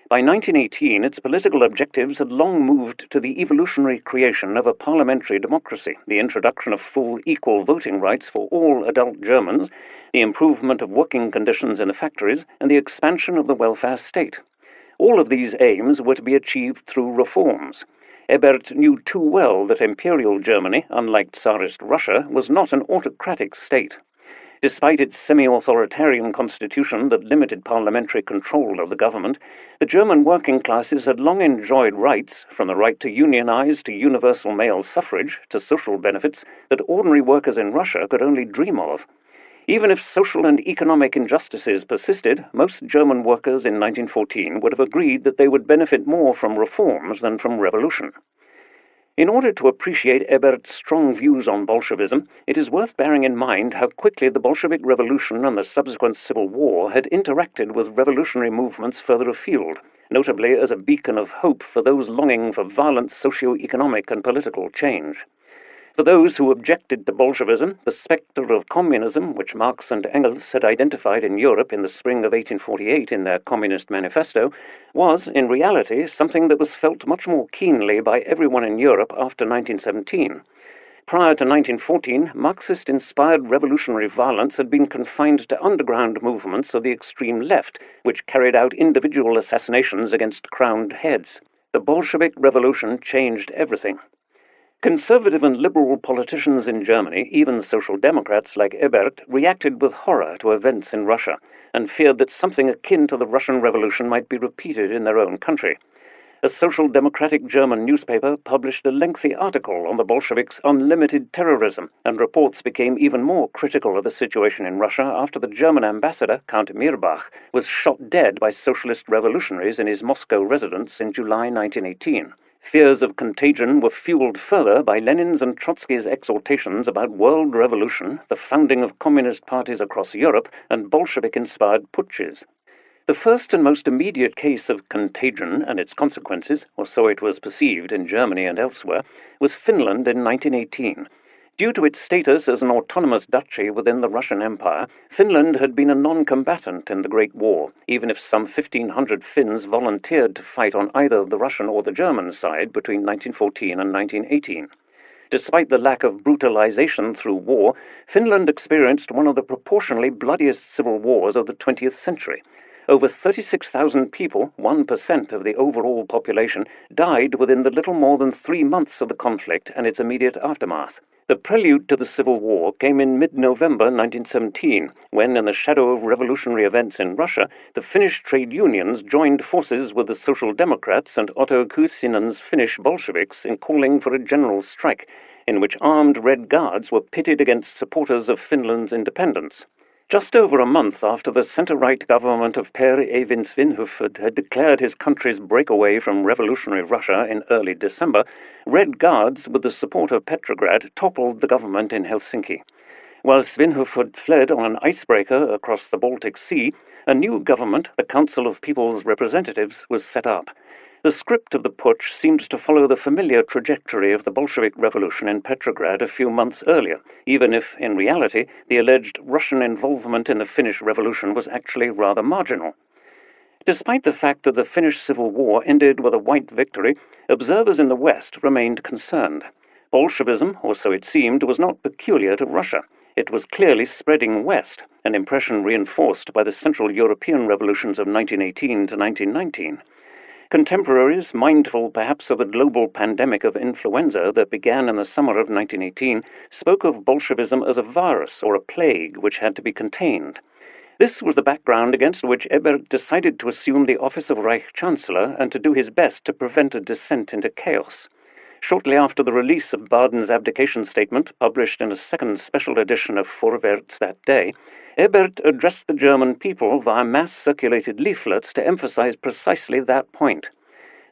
By 1918, its political objectives had long moved to the evolutionary creation of a parliamentary democracy, the introduction of full equal voting rights for all adult Germans, the improvement of working conditions in the factories, and the expansion of the welfare state. All of these aims were to be achieved through reforms. Ebert knew too well that Imperial Germany, unlike Tsarist Russia, was not an autocratic state. Despite its semi-authoritarian constitution that limited parliamentary control of the government, the German working classes had long enjoyed rights, from the right to unionize to universal male suffrage to social benefits, that ordinary workers in Russia could only dream of. Even if social and economic injustices persisted, most German workers in 1914 would have agreed that they would benefit more from reforms than from revolution. In order to appreciate Ebert's strong views on Bolshevism, it is worth bearing in mind how quickly the Bolshevik Revolution and the subsequent Civil War had interacted with revolutionary movements further afield, notably as a beacon of hope for those longing for violent socio-economic and political change. For those who objected to Bolshevism, the spectre of communism, which Marx and Engels had identified in Europe in the spring of 1848 in their Communist Manifesto, was, in reality, something that was felt much more keenly by everyone in Europe after 1917. Prior to 1914, Marxist-inspired revolutionary violence had been confined to underground movements of the extreme left, which carried out individual assassinations against crowned heads. The Bolshevik Revolution changed everything. Conservative and liberal politicians in Germany, even social democrats like Ebert, reacted with horror to events in Russia and feared that something akin to the Russian Revolution might be repeated in their own country. A social democratic German newspaper published a lengthy article on the Bolsheviks' unlimited terrorism, and reports became even more critical of the situation in Russia after the German ambassador, Count Mirbach, was shot dead by socialist revolutionaries in his Moscow residence in July 1918. Fears of contagion were fueled further by Lenin's and Trotsky's exhortations about world revolution, the founding of communist parties across Europe, and Bolshevik-inspired putches. The first and most immediate case of contagion and its consequences, or so it was perceived in Germany and elsewhere, was Finland in 1918. Due to its status as an autonomous duchy within the Russian Empire, Finland had been a non-combatant in the Great War, even if some 1,500 Finns volunteered to fight on either the Russian or the German side between 1914 and 1918. Despite the lack of brutalization through war, Finland experienced one of the proportionally bloodiest civil wars of the 20th century. Over 36,000 people, 1% of the overall population, died within the little more than 3 months of the conflict and its immediate aftermath. The prelude to the Civil War came in mid-November 1917, when, in the shadow of revolutionary events in Russia, the Finnish trade unions joined forces with the Social Democrats and Otto Kuusinen's Finnish Bolsheviks in calling for a general strike, in which armed Red Guards were pitted against supporters of Finland's independence. Just over a month after the centre-right government of Per Eivind Svinhufvud had declared his country's breakaway from revolutionary Russia in early December, Red Guards, with the support of Petrograd, toppled the government in Helsinki. While Svinhufvud fled on an icebreaker across the Baltic Sea, a new government, the Council of People's Representatives, was set up. The script of the putsch seemed to follow the familiar trajectory of the Bolshevik Revolution in Petrograd a few months earlier, even if, in reality, the alleged Russian involvement in the Finnish Revolution was actually rather marginal. Despite the fact that the Finnish Civil War ended with a white victory, observers in the West remained concerned. Bolshevism, or so it seemed, was not peculiar to Russia. It was clearly spreading west, an impression reinforced by the Central European revolutions of 1918 to 1919. Contemporaries, mindful perhaps of the global pandemic of influenza that began in the summer of 1918, spoke of Bolshevism as a virus or a plague which had to be contained. This was the background against which Ebert decided to assume the office of Reich Chancellor and to do his best to prevent a descent into chaos. Shortly after the release of Baden's abdication statement, published in a second special edition of Vorwärts that day, Ebert addressed the German people via mass-circulated leaflets to emphasize precisely that point.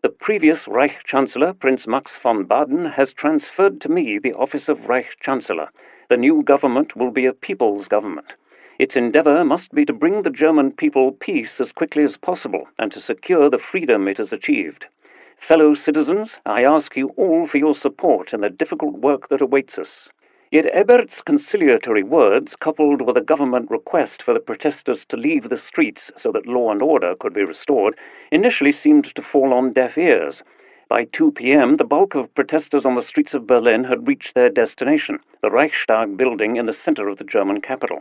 The previous Reich Chancellor, Prince Max von Baden, has transferred to me the office of Reich Chancellor. The new government will be a people's government. Its endeavor must be to bring the German people peace as quickly as possible and to secure the freedom it has achieved. Fellow citizens, I ask you all for your support in the difficult work that awaits us. Yet Ebert's conciliatory words, coupled with a government request for the protesters to leave the streets so that law and order could be restored, initially seemed to fall on deaf ears. By 2 p.m., the bulk of protesters on the streets of Berlin had reached their destination, the Reichstag building in the center of the German capital.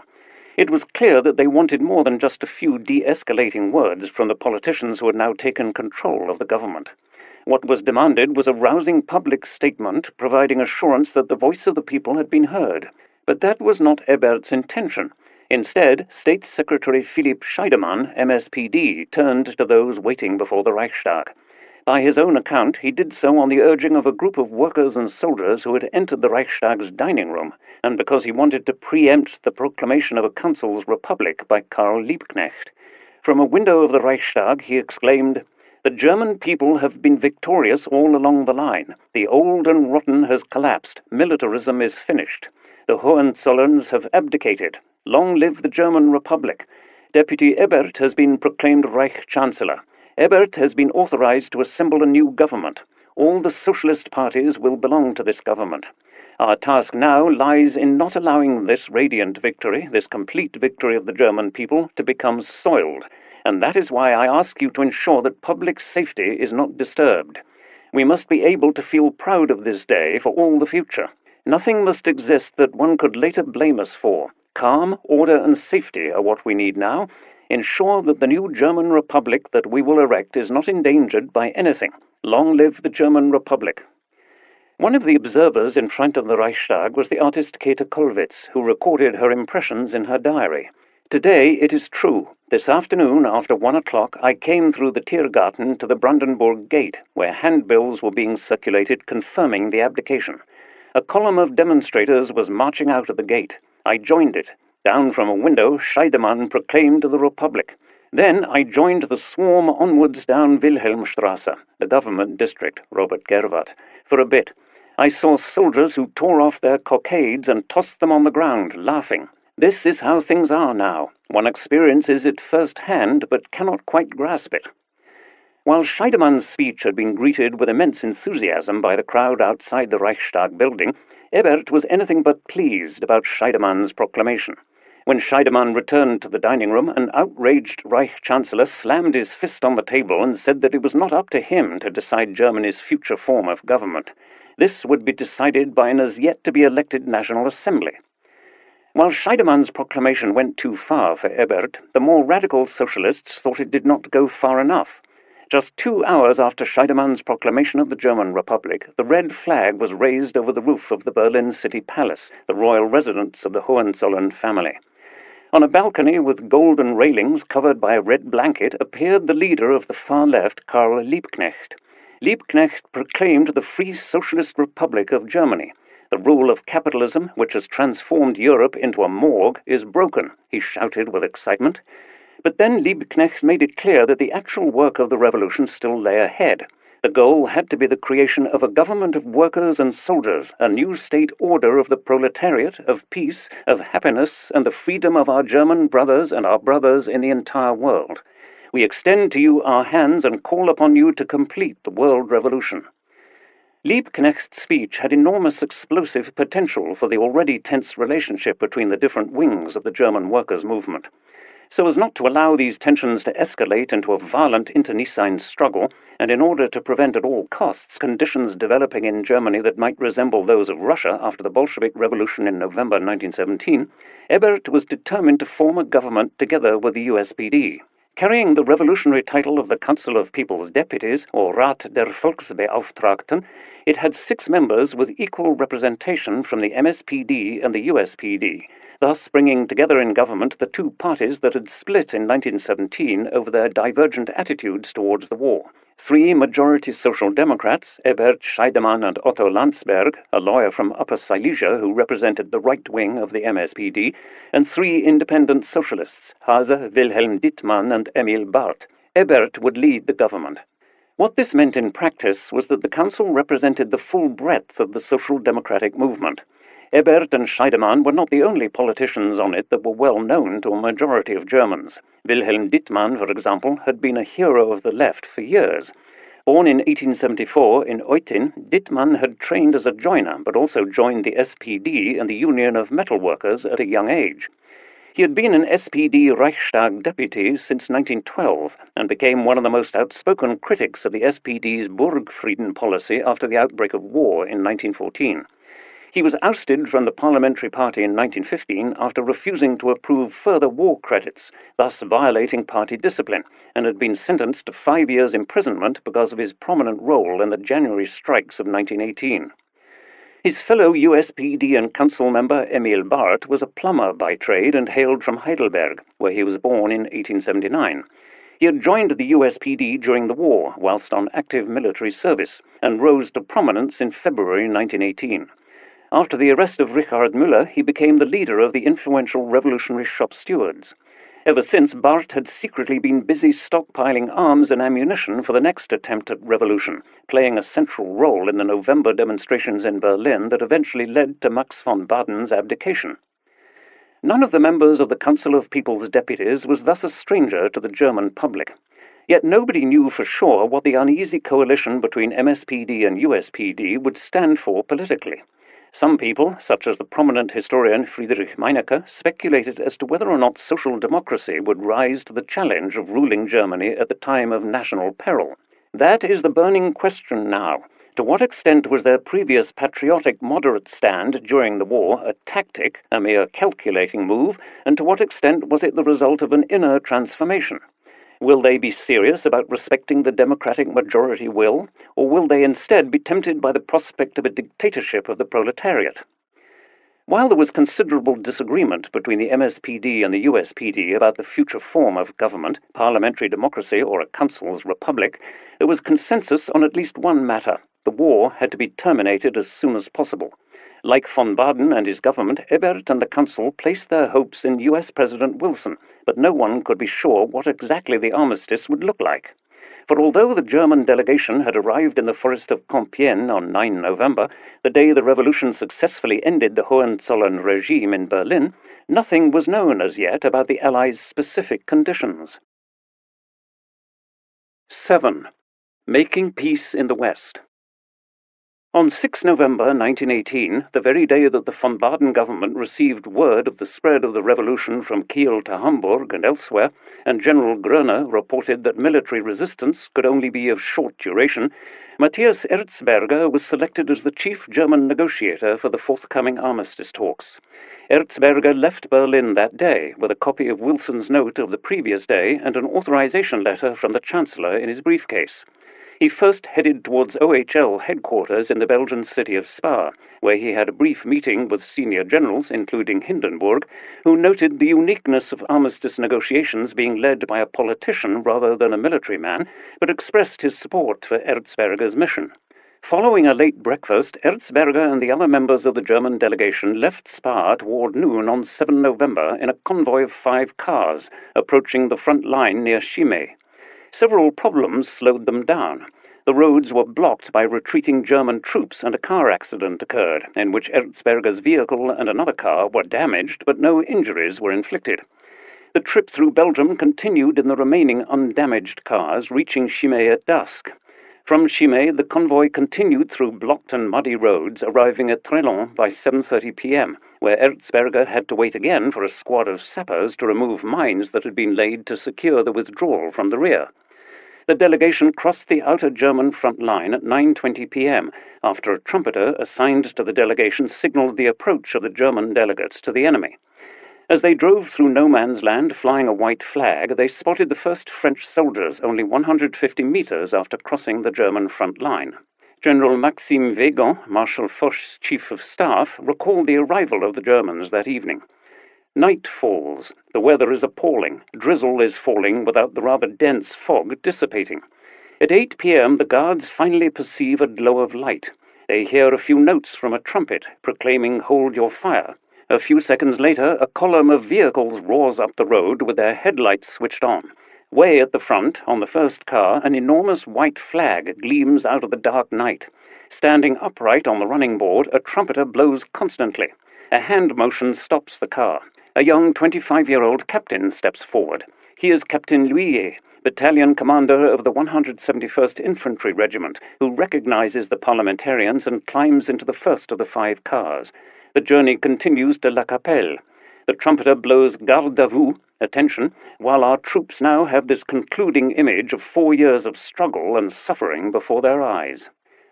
It was clear that they wanted more than just a few de-escalating words from the politicians who had now taken control of the government. What was demanded was a rousing public statement providing assurance that the voice of the people had been heard. But that was not Ebert's intention. Instead, State Secretary Philipp Scheidemann, MSPD, turned to those waiting before the Reichstag. By his own account, he did so on the urging of a group of workers and soldiers who had entered the Reichstag's dining room, and because he wanted to preempt the proclamation of a Council's Republic by Karl Liebknecht. From a window of the Reichstag, he exclaimed, "The German people have been victorious all along the line. The old and rotten has collapsed. Militarism is finished. The Hohenzollerns have abdicated. Long live the German Republic. Deputy Ebert has been proclaimed Reich Chancellor. Ebert has been authorized to assemble a new government. All the socialist parties will belong to this government. Our task now lies in not allowing this radiant victory, this complete victory of the German people, to become soiled. And that is why I ask you to ensure that public safety is not disturbed. We must be able to feel proud of this day for all the future. Nothing must exist that one could later blame us for. Calm, order, and safety are what we need now. Ensure that the new German Republic that we will erect is not endangered by anything. Long live the German Republic." One of the observers in front of the Reichstag was the artist Käthe Kollwitz, who recorded her impressions in her diary. "Today it is true. This afternoon, after 1 o'clock, I came through the Tiergarten to the Brandenburg Gate, where handbills were being circulated confirming the abdication. A column of demonstrators was marching out of the gate. I joined it. Down from a window, Scheidemann proclaimed the Republic. Then I joined the swarm onwards down Wilhelmstrasse, the government district, Robert Gerwarth, for a bit. I saw soldiers who tore off their cockades and tossed them on the ground, laughing. This is how things are now. One experiences it first-hand, but cannot quite grasp it." While Scheidemann's speech had been greeted with immense enthusiasm by the crowd outside the Reichstag building, Ebert was anything but pleased about Scheidemann's proclamation. When Scheidemann returned to the dining room, an outraged Reich Chancellor slammed his fist on the table and said that it was not up to him to decide Germany's future form of government. This would be decided by an as-yet-to-be-elected National Assembly. While Scheidemann's proclamation went too far for Ebert, the more radical socialists thought it did not go far enough. Just 2 hours after Scheidemann's proclamation of the German Republic, the red flag was raised over the roof of the Berlin City Palace, the royal residence of the Hohenzollern family. On a balcony with golden railings covered by a red blanket appeared the leader of the far left, Karl Liebknecht. Liebknecht proclaimed the Free Socialist Republic of Germany. "The rule of capitalism, which has transformed Europe into a morgue, is broken," he shouted with excitement. But then Liebknecht made it clear that the actual work of the revolution still lay ahead. The goal had to be the creation of a government of workers and soldiers, a new state order of the proletariat, of peace, of happiness, and the freedom of our German brothers and our brothers in the entire world. We extend to you our hands and call upon you to complete the world revolution. Liebknecht's speech had enormous explosive potential for the already tense relationship between the different wings of the German workers' movement. So as not to allow these tensions to escalate into a violent internecine struggle, and in order to prevent at all costs conditions developing in Germany that might resemble those of Russia after the Bolshevik Revolution in November 1917, Ebert was determined to form a government together with the USPD. Carrying the revolutionary title of the Council of People's Deputies, or Rat der Volksbeauftragten, it had 6 members with equal representation from the MSPD and the USPD. thus bringing together in government the two parties that had split in 1917 over their divergent attitudes towards the war. Three majority Social Democrats, Ebert, Scheidemann and Otto Landsberg, a lawyer from Upper Silesia who represented the right wing of the MSPD, and three independent socialists, Kaiser Wilhelm Dittmann and Emil Barth. Ebert would lead the government. What this meant in practice was that the council represented the full breadth of the social democratic movement. Ebert and Scheidemann were not the only politicians on it that were well known to a majority of Germans. Wilhelm Dittmann, for example, had been a hero of the left for years. Born in 1874 in Eutin, Dittmann had trained as a joiner, but also joined the SPD and the Union of Metal Workers at a young age. He had been an SPD Reichstag deputy since 1912 and became one of the most outspoken critics of the SPD's Burgfrieden policy after the outbreak of war in 1914. He was ousted from the parliamentary party in 1915 after refusing to approve further war credits, thus violating party discipline, and had been sentenced to 5 years' imprisonment because of his prominent role in the January strikes of 1918. His fellow USPD and council member Emil Barth was a plumber by trade and hailed from Heidelberg, where he was born in 1879. He had joined the USPD during the war, whilst on active military service, and rose to prominence in February 1918. After the arrest of Richard Müller, he became the leader of the influential revolutionary shop stewards. Ever since, Barth had secretly been busy stockpiling arms and ammunition for the next attempt at revolution, playing a central role in the November demonstrations in Berlin that eventually led to Max von Baden's abdication. None of the members of the Council of People's Deputies was thus a stranger to the German public. Yet nobody knew for sure what the uneasy coalition between MSPD and USPD would stand for politically. Some people, such as the prominent historian Friedrich Meinecke, speculated as to whether or not social democracy would rise to the challenge of ruling Germany at the time of national peril. That is the burning question now. To what extent was their previous patriotic moderate stand during the war a tactic, a mere calculating move, and to what extent was it the result of an inner transformation? Will they be serious about respecting the democratic majority will, or will they instead be tempted by the prospect of a dictatorship of the proletariat? While there was considerable disagreement between the MSPD and the USPD about the future form of government, parliamentary democracy or a council's republic, there was consensus on at least one matter. The war had to be terminated as soon as possible. Like von Baden and his government, Ebert and the council placed their hopes in US President Wilson, but no one could be sure what exactly the armistice would look like. For although the German delegation had arrived in the forest of Compiègne on 9 November, the day the revolution successfully ended the Hohenzollern regime in Berlin, nothing was known as yet about the Allies' specific conditions. 7. Making peace in the West. On 6 November 1918, the very day that the von Baden government received word of the spread of the revolution from Kiel to Hamburg and elsewhere, and General Groener reported that military resistance could only be of short duration, Matthias Erzberger was selected as the chief German negotiator for the forthcoming armistice talks. Erzberger left Berlin that day with a copy of Wilson's note of the previous day and an authorization letter from the Chancellor in his briefcase. He first headed towards OHL headquarters in the Belgian city of Spa, where he had a brief meeting with senior generals, including Hindenburg, who noted the uniqueness of armistice negotiations being led by a politician rather than a military man, but expressed his support for Erzberger's mission. Following a late breakfast, Erzberger and the other members of the German delegation left Spa toward noon on 7 November in a convoy of 5 cars, approaching the front line near Chimay. Several problems slowed them down. The roads were blocked by retreating German troops, and a car accident occurred, in which Erzberger's vehicle and another car were damaged, but no injuries were inflicted. The trip through Belgium continued in the remaining undamaged cars, reaching Chimay at dusk. From Chimay, the convoy continued through blocked and muddy roads, arriving at Trélon by 7:30 p.m., where Erzberger had to wait again for a squad of sappers to remove mines that had been laid to secure the withdrawal from the rear. The delegation crossed the outer German front line at 9:20 p.m., after a trumpeter assigned to the delegation signaled the approach of the German delegates to the enemy. As they drove through no man's land flying a white flag, they spotted the first French soldiers only 150 meters after crossing the German front line. General Maxime Weygand, Marshal Foch's chief of staff, recalled the arrival of the Germans that evening. Night falls. The weather is appalling. Drizzle is falling without the rather dense fog dissipating. At 8 p.m. the guards finally perceive a glow of light. They hear a few notes from a trumpet proclaiming "Hold your fire." A few seconds later, a column of vehicles roars up the road with their headlights switched on. Way at the front, on the first car, an enormous white flag gleams out of the dark night. Standing upright on the running board, a trumpeter blows constantly. A hand motion stops the car. A young 25-year-old captain steps forward. He is Captain Louis, battalion commander of the 171st Infantry Regiment, who recognizes the parliamentarians and climbs into the first of the 5 cars. The journey continues to La Capelle. The trumpeter blows "Garde à vous," attention, while our troops now have this concluding image of 4 years of struggle and suffering before their eyes.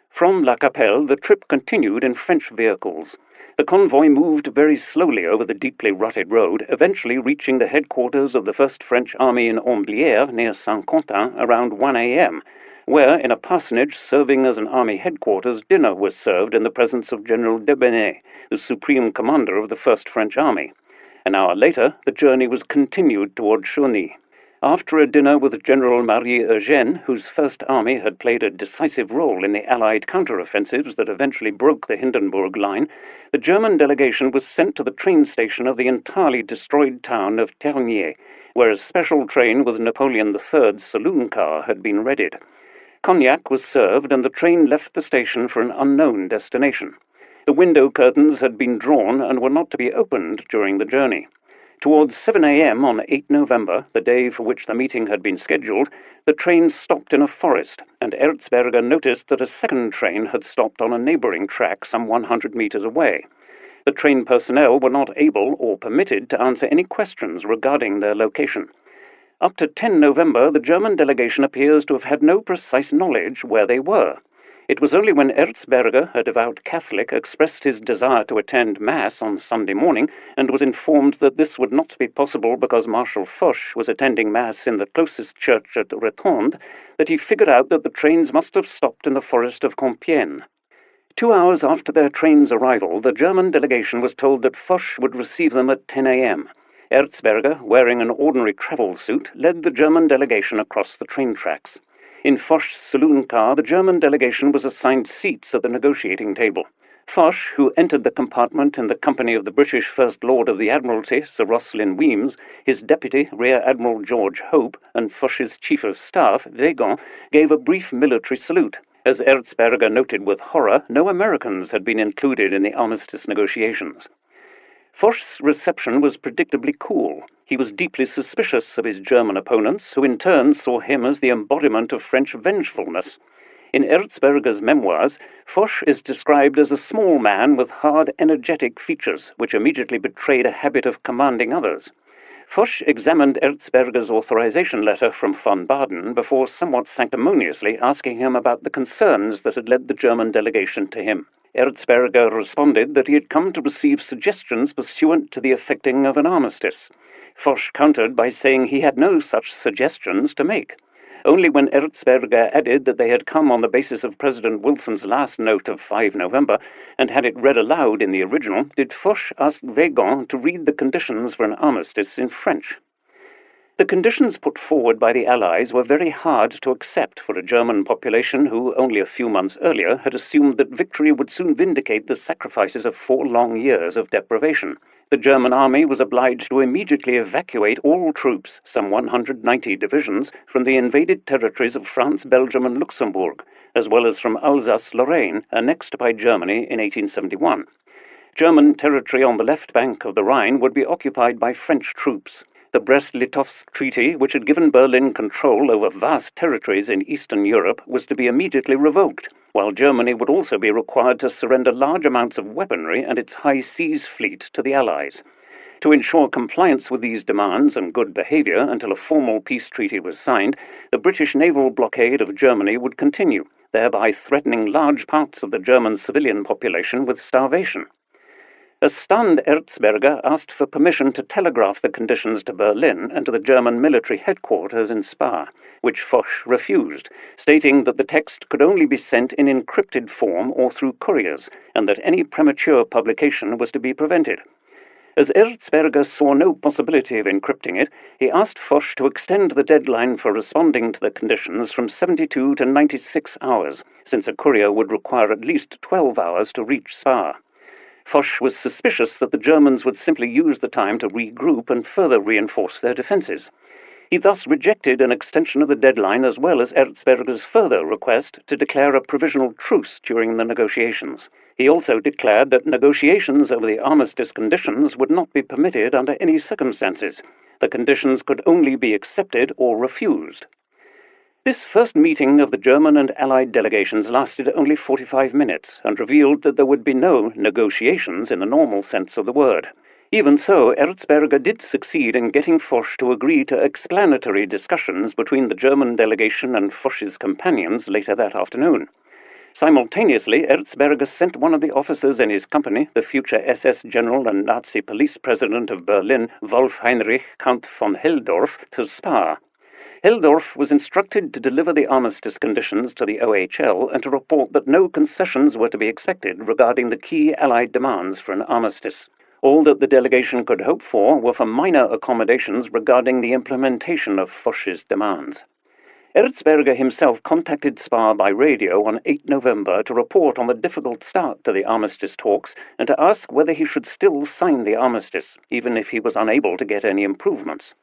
From La Capelle, the trip continued in French vehicles. The convoy moved very slowly over the deeply rutted road, eventually reaching the headquarters of the 1st French Army in Amblières near Saint-Quentin around 1 a.m., where, in a parsonage serving as an army headquarters, dinner was served in the presence of General Debenay, the supreme commander of the 1st French Army. An hour later, the journey was continued toward Chauny. After a dinner with General Marie-Eugène, whose First Army had played a decisive role in the Allied counteroffensives that eventually broke the Hindenburg Line, the German delegation was sent to the train station of the entirely destroyed town of Tergnier, where a special train with Napoleon III's saloon car had been readied. Cognac was served, and the train left the station for an unknown destination. The window curtains had been drawn and were not to be opened during the journey. Towards 7 a.m. on 8 November, the day for which the meeting had been scheduled, the train stopped in a forest, and Erzberger noticed that a second train had stopped on a neighboring track some 100 meters away. The train personnel were not able or permitted to answer any questions regarding their location. Up to 10 November, the German delegation appears to have had no precise knowledge where they were. It was only when Erzberger, a devout Catholic, expressed his desire to attend Mass on Sunday morning and was informed that this would not be possible because Marshal Foch was attending Mass in the closest church at Retonde, that he figured out that the trains must have stopped in the forest of Compiègne. 2 hours after their train's arrival, the German delegation was told that Foch would receive them at 10 a.m. Erzberger, wearing an ordinary travel suit, led the German delegation across the train tracks. In Foch's saloon car, the German delegation was assigned seats at the negotiating table. Foch, who entered the compartment in the company of the British First Lord of the Admiralty, Sir Rosslyn Weems, his deputy, Rear Admiral George Hope, and Foch's chief of staff, Weygand, gave a brief military salute. As Erzberger noted with horror, no Americans had been included in the armistice negotiations. Foch's reception was predictably cool. He was deeply suspicious of his German opponents, who in turn saw him as the embodiment of French vengefulness. In Erzberger's memoirs, Foch is described as a small man with hard, energetic features, which immediately betrayed a habit of commanding others. Foch examined Erzberger's authorization letter from von Baden before somewhat sanctimoniously asking him about the concerns that had led the German delegation to him. Erzberger responded that he had come to receive suggestions pursuant to the effecting of an armistice. Foch countered by saying he had no such suggestions to make. Only when Erzberger added that they had come on the basis of President Wilson's last note of 5 November and had it read aloud in the original, did Foch ask Weygand to read the conditions for an armistice in French. The conditions put forward by the Allies were very hard to accept for a German population who, only a few months earlier, had assumed that victory would soon vindicate the sacrifices of 4 long years of deprivation. The German army was obliged to immediately evacuate all troops, some 190 divisions, from the invaded territories of France, Belgium, and Luxembourg, as well as from Alsace-Lorraine, annexed by Germany in 1871. German territory on the left bank of the Rhine would be occupied by French troops. The Brest-Litovsk Treaty, which had given Berlin control over vast territories in Eastern Europe, was to be immediately revoked, while Germany would also be required to surrender large amounts of weaponry and its high seas fleet to the Allies. To ensure compliance with these demands and good behavior until a formal peace treaty was signed, the British naval blockade of Germany would continue, thereby threatening large parts of the German civilian population with starvation. A stunned Erzberger asked for permission to telegraph the conditions to Berlin and to the German military headquarters in Spa, which Foch refused, stating that the text could only be sent in encrypted form or through couriers, and that any premature publication was to be prevented. As Erzberger saw no possibility of encrypting it, he asked Foch to extend the deadline for responding to the conditions from 72 to 96 hours, since a courier would require at least 12 hours to reach Spa. Foch was suspicious that the Germans would simply use the time to regroup and further reinforce their defences. He thus rejected an extension of the deadline as well as Erzberger's further request to declare a provisional truce during the negotiations. He also declared that negotiations over the armistice conditions would not be permitted under any circumstances. The conditions could only be accepted or refused. This first meeting of the German and Allied delegations lasted only 45 minutes and revealed that there would be no negotiations in the normal sense of the word. Even so, Erzberger did succeed in getting Foch to agree to explanatory discussions between the German delegation and Foch's companions later that afternoon. Simultaneously, Erzberger sent one of the officers in his company, the future SS general and Nazi police president of Berlin, Wolf Heinrich Count von Helldorf, to Spa. Helldorf was instructed to deliver the armistice conditions to the OHL and to report that no concessions were to be expected regarding the key Allied demands for an armistice. All that the delegation could hope for were for minor accommodations regarding the implementation of Foch's demands. Erzberger himself contacted Spa by radio on 8 November to report on the difficult start to the armistice talks and to ask whether he should still sign the armistice, even if he was unable to get any improvements.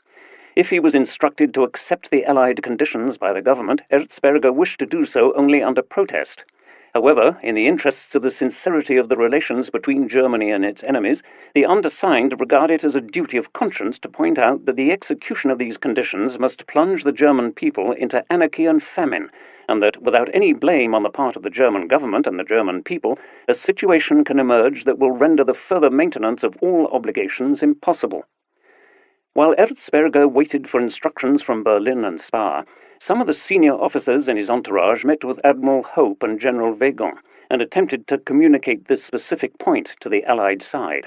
If he was instructed to accept the Allied conditions by the government, Erzberger wished to do so only under protest. However, in the interests of the sincerity of the relations between Germany and its enemies, the undersigned regard it as a duty of conscience to point out that the execution of these conditions must plunge the German people into anarchy and famine, and that, without any blame on the part of the German government and the German people, a situation can emerge that will render the further maintenance of all obligations impossible. While Erzberger waited for instructions from Berlin and Spa, some of the senior officers in his entourage met with Admiral Hope and General Weygand and attempted to communicate this specific point to the Allied side.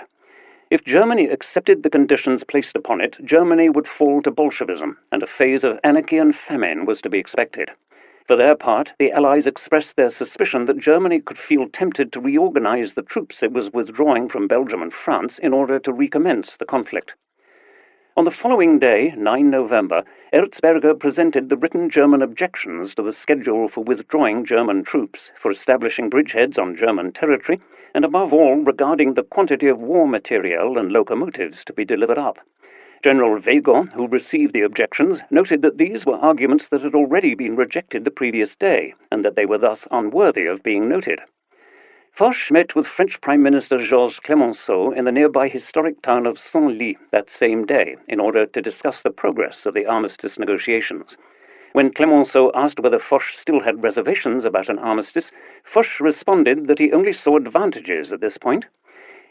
If Germany accepted the conditions placed upon it, Germany would fall to Bolshevism, and a phase of anarchy and famine was to be expected. For their part, the Allies expressed their suspicion that Germany could feel tempted to reorganize the troops it was withdrawing from Belgium and France in order to recommence the conflict. On the following day, 9 November, Erzberger presented the written German objections to the schedule for withdrawing German troops, for establishing bridgeheads on German territory, and above all regarding the quantity of war materiel and locomotives to be delivered up. General Weygand, who received the objections, noted that these were arguments that had already been rejected the previous day, and that they were thus unworthy of being noted. Foch met with French Prime Minister Georges Clemenceau in the nearby historic town of Senlis that same day in order to discuss the progress of the armistice negotiations. When Clemenceau asked whether Foch still had reservations about an armistice, Foch responded that he only saw advantages at this point.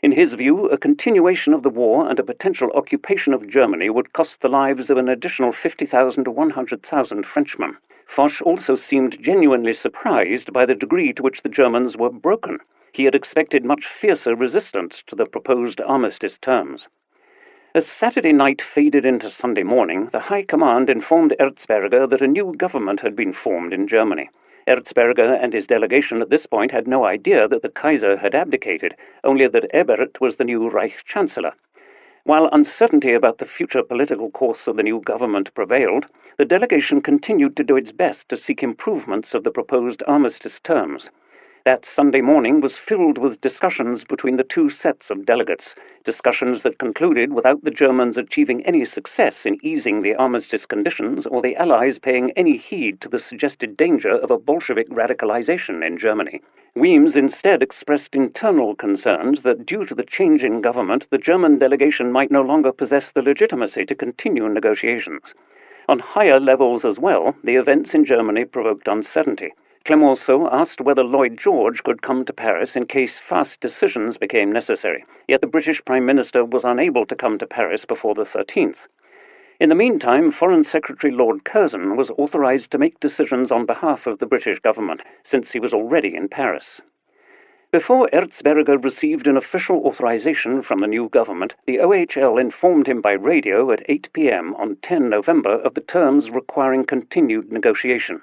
In his view, a continuation of the war and a potential occupation of Germany would cost the lives of an additional 50,000 to 100,000 Frenchmen. Foch also seemed genuinely surprised by the degree to which the Germans were broken. He had expected much fiercer resistance to the proposed armistice terms. As Saturday night faded into Sunday morning, the High Command informed Erzberger that a new government had been formed in Germany. Erzberger and his delegation at this point had no idea that the Kaiser had abdicated, only that Ebert was the new Reich Chancellor. While uncertainty about the future political course of the new government prevailed, the delegation continued to do its best to seek improvements of the proposed armistice terms. That Sunday morning was filled with discussions between the two sets of delegates, discussions that concluded without the Germans achieving any success in easing the armistice conditions or the Allies paying any heed to the suggested danger of a Bolshevik radicalization in Germany. Weems instead expressed internal concerns that due to the change in government, the German delegation might no longer possess the legitimacy to continue negotiations. On higher levels as well, the events in Germany provoked uncertainty. Clemenceau asked whether Lloyd George could come to Paris in case fast decisions became necessary, yet the British Prime Minister was unable to come to Paris before the 13th. In the meantime, Foreign Secretary Lord Curzon was authorized to make decisions on behalf of the British government, since he was already in Paris. Before Erzberger received an official authorization from the new government, the OHL informed him by radio at 8 p.m. on 10 November of the terms requiring continued negotiation.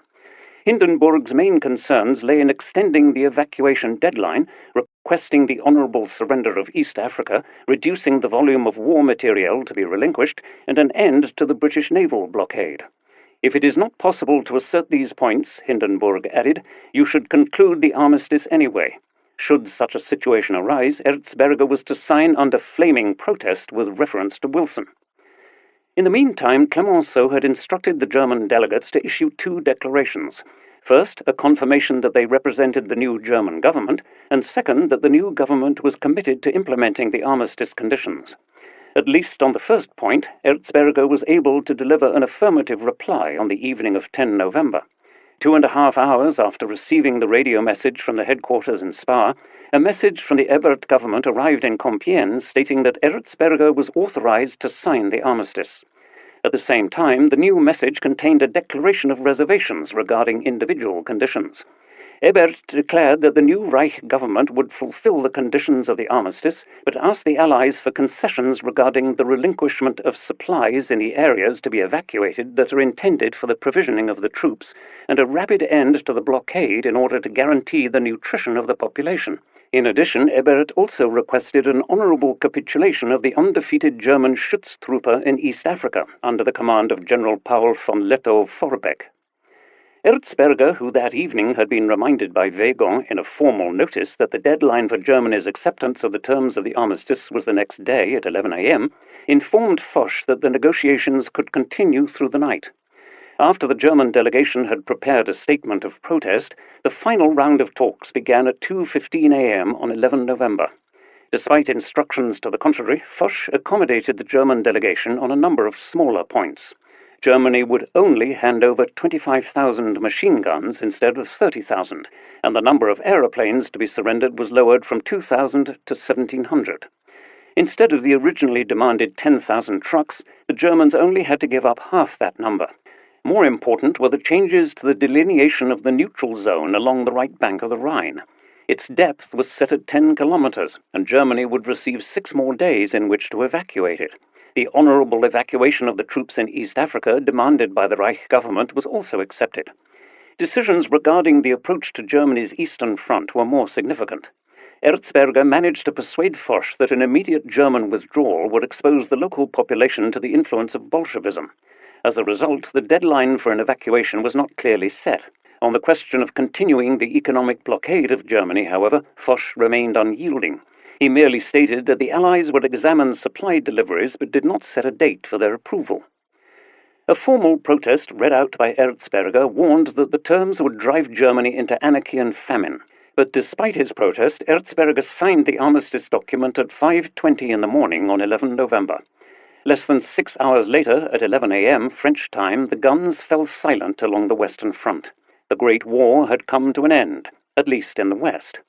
Hindenburg's main concerns lay in extending the evacuation deadline, requesting the honourable surrender of East Africa, reducing the volume of war material to be relinquished, and an end to the British naval blockade. If it is not possible to assert these points, Hindenburg added, you should conclude the armistice anyway. Should such a situation arise, Erzberger was to sign under flaming protest with reference to Wilson. In the meantime, Clemenceau had instructed the German delegates to issue two declarations. First, a confirmation that they represented the new German government, and second, that the new government was committed to implementing the armistice conditions. At least on the first point, Erzberger was able to deliver an affirmative reply on the evening of 10 November. 2.5 hours after receiving the radio message from the headquarters in Spa, a message from the Ebert government arrived in Compiègne stating that Erzberger was authorized to sign the armistice. At the same time, the new message contained a declaration of reservations regarding individual conditions. Ebert declared that the new Reich government would fulfill the conditions of the armistice, but asked the Allies for concessions regarding the relinquishment of supplies in the areas to be evacuated that are intended for the provisioning of the troops, and a rapid end to the blockade in order to guarantee the nutrition of the population. In addition, Ebert also requested an honourable capitulation of the undefeated German Schutztruppe in East Africa, under the command of General Paul von Lettow-Vorbeck. Erzberger, who that evening had been reminded by Weygand in a formal notice that the deadline for Germany's acceptance of the terms of the armistice was the next day at 11 a.m., informed Foch that the negotiations could continue through the night. After the German delegation had prepared a statement of protest, the final round of talks began at 2:15 a.m. on 11 November. Despite instructions to the contrary, Foch accommodated the German delegation on a number of smaller points. Germany would only hand over 25,000 machine guns instead of 30,000, and the number of aeroplanes to be surrendered was lowered from 2,000 to 1,700. Instead of the originally demanded 10,000 trucks, the Germans only had to give up half that number. More important were the changes to the delineation of the neutral zone along the right bank of the Rhine. Its depth was set at 10 kilometers, and Germany would receive 6 more days in which to evacuate it. The honourable evacuation of the troops in East Africa demanded by the Reich government was also accepted. Decisions regarding the approach to Germany's eastern front were more significant. Erzberger managed to persuade Foch that an immediate German withdrawal would expose the local population to the influence of Bolshevism. As a result, the deadline for an evacuation was not clearly set. On the question of continuing the economic blockade of Germany, however, Foch remained unyielding. He merely stated that the Allies would examine supply deliveries but did not set a date for their approval. A formal protest read out by Erzberger warned that the terms would drive Germany into anarchy and famine. But despite his protest, Erzberger signed the armistice document at 5:20 in the morning on 11 November. Less than 6 hours later, at 11 a.m. French time, the guns fell silent along the Western Front. The Great War had come to an end, at least in the West.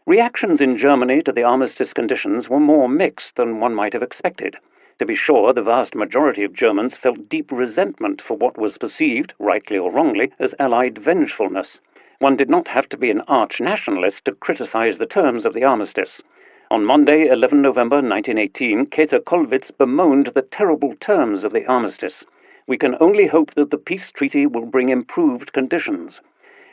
Reactions in Germany to the armistice conditions were more mixed than one might have expected. To be sure, the vast majority of Germans felt deep resentment for what was perceived, rightly or wrongly, as Allied vengefulness. One did not have to be an arch-nationalist to criticize the terms of the armistice. On Monday, 11 November 1918, Käthe Kollwitz bemoaned the terrible terms of the armistice. We can only hope that the peace treaty will bring improved conditions.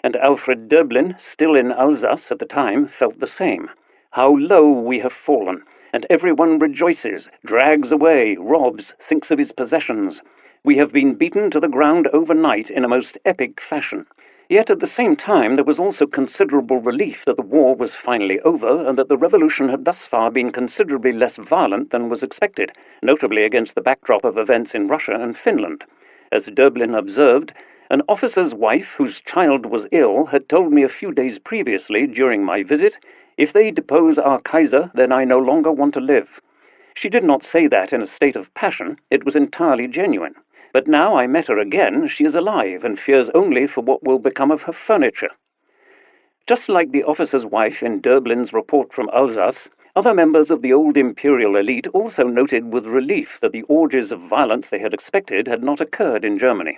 And Alfred Döblin, still in Alsace at the time, felt the same. How low we have fallen, and everyone rejoices, drags away, robs, thinks of his possessions. We have been beaten to the ground overnight in a most epic fashion. Yet at the same time there was also considerable relief that the war was finally over and that the revolution had thus far been considerably less violent than was expected, notably against the backdrop of events in Russia and Finland. As Döblin observed, an officer's wife whose child was ill had told me a few days previously during my visit, "If they depose our Kaiser, then I no longer want to live." She did not say that in a state of passion, it was entirely genuine. But now I met her again, she is alive and fears only for what will become of her furniture. Just like the officer's wife in Döblin's report from Alsace, other members of the old imperial elite also noted with relief that the orgies of violence they had expected had not occurred in Germany.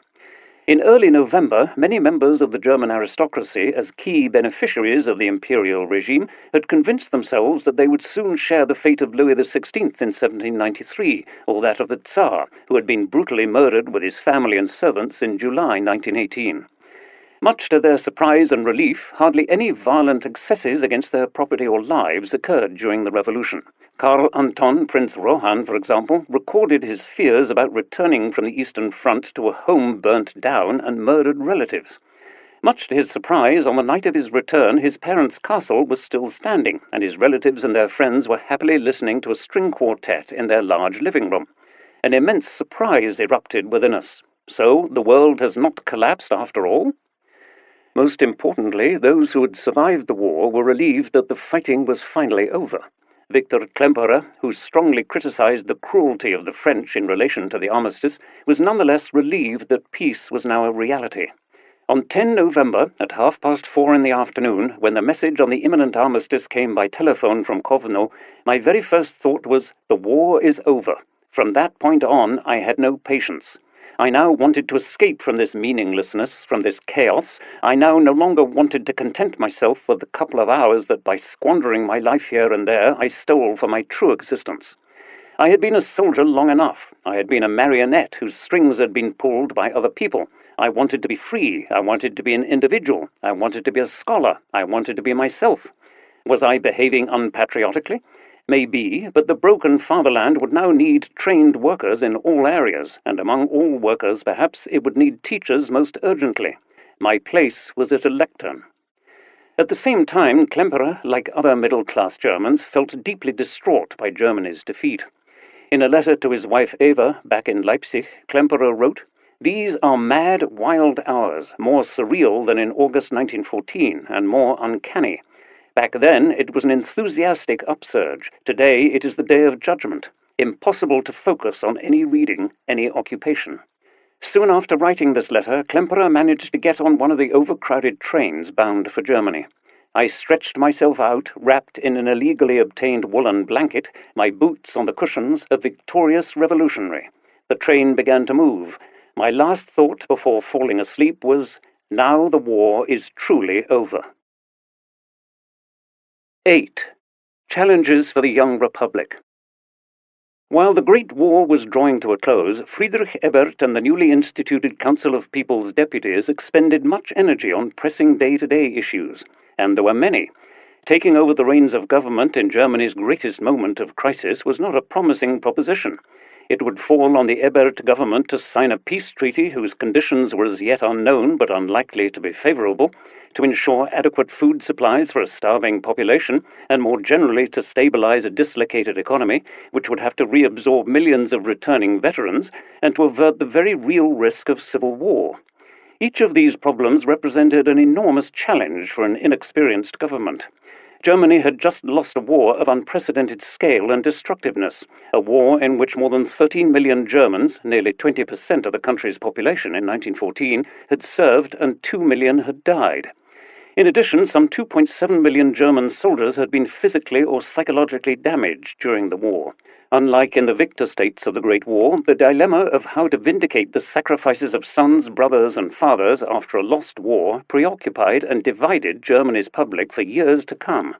In early November, many members of the German aristocracy, as key beneficiaries of the imperial regime, had convinced themselves that they would soon share the fate of Louis XVI in 1793, or that of the Tsar, who had been brutally murdered with his family and servants in July 1918. Much to their surprise and relief, hardly any violent excesses against their property or lives occurred during the revolution. Karl Anton, Prince Rohan, for example, recorded his fears about returning from the Eastern Front to a home burnt down and murdered relatives. Much to his surprise, on the night of his return, his parents' castle was still standing, and his relatives and their friends were happily listening to a string quartet in their large living room. An immense surprise erupted within us. So, the world has not collapsed after all? Most importantly, those who had survived the war were relieved that the fighting was finally over. Victor Klemperer, who strongly criticized the cruelty of the French in relation to the armistice, was nonetheless relieved that peace was now a reality. On 10 November, at 4:30 in the afternoon, when the message on the imminent armistice came by telephone from Kovno, my very first thought was, the war is over. From that point on, I had no patience. I now wanted to escape from this meaninglessness, from this chaos. I now no longer wanted to content myself with the couple of hours that by squandering my life here and there, I stole for my true existence. I had been a soldier long enough. I had been a marionette whose strings had been pulled by other people. I wanted to be free. I wanted to be an individual. I wanted to be a scholar. I wanted to be myself. Was I behaving unpatriotically? Maybe, but the broken fatherland would now need trained workers in all areas, and among all workers, perhaps, it would need teachers most urgently. My place was at a lectern. At the same time, Klemperer, like other middle-class Germans, felt deeply distraught by Germany's defeat. In a letter to his wife Eva, back in Leipzig, Klemperer wrote, "These are mad, wild hours, more surreal than in August 1914, and more uncanny. Back then, it was an enthusiastic upsurge. Today, it is the day of judgment. Impossible to focus on any reading, any occupation." Soon after writing this letter, Klemperer managed to get on one of the overcrowded trains bound for Germany. I stretched myself out, wrapped in an illegally obtained woolen blanket, my boots on the cushions, a victorious revolutionary. The train began to move. My last thought before falling asleep was, now the war is truly over. 8. Challenges for the young republic. While the Great War was drawing to a close, Friedrich Ebert and the newly instituted Council of People's Deputies expended much energy on pressing day-to-day issues, and there were many. Taking over the reins of government in Germany's greatest moment of crisis was not a promising proposition. It would fall on the Ebert government to sign a peace treaty whose conditions were as yet unknown but unlikely to be favorable, to ensure adequate food supplies for a starving population, and more generally to stabilize a dislocated economy, which would have to reabsorb millions of returning veterans, and to avert the very real risk of civil war. Each of these problems represented an enormous challenge for an inexperienced government. Germany had just lost a war of unprecedented scale and destructiveness, a war in which more than 13 million Germans, nearly 20% of the country's population in 1914, had served and 2 million had died. In addition, some 2.7 million German soldiers had been physically or psychologically damaged during the war. Unlike in the victor states of the Great War, the dilemma of how to vindicate the sacrifices of sons, brothers, and fathers after a lost war preoccupied and divided Germany's public for years to come.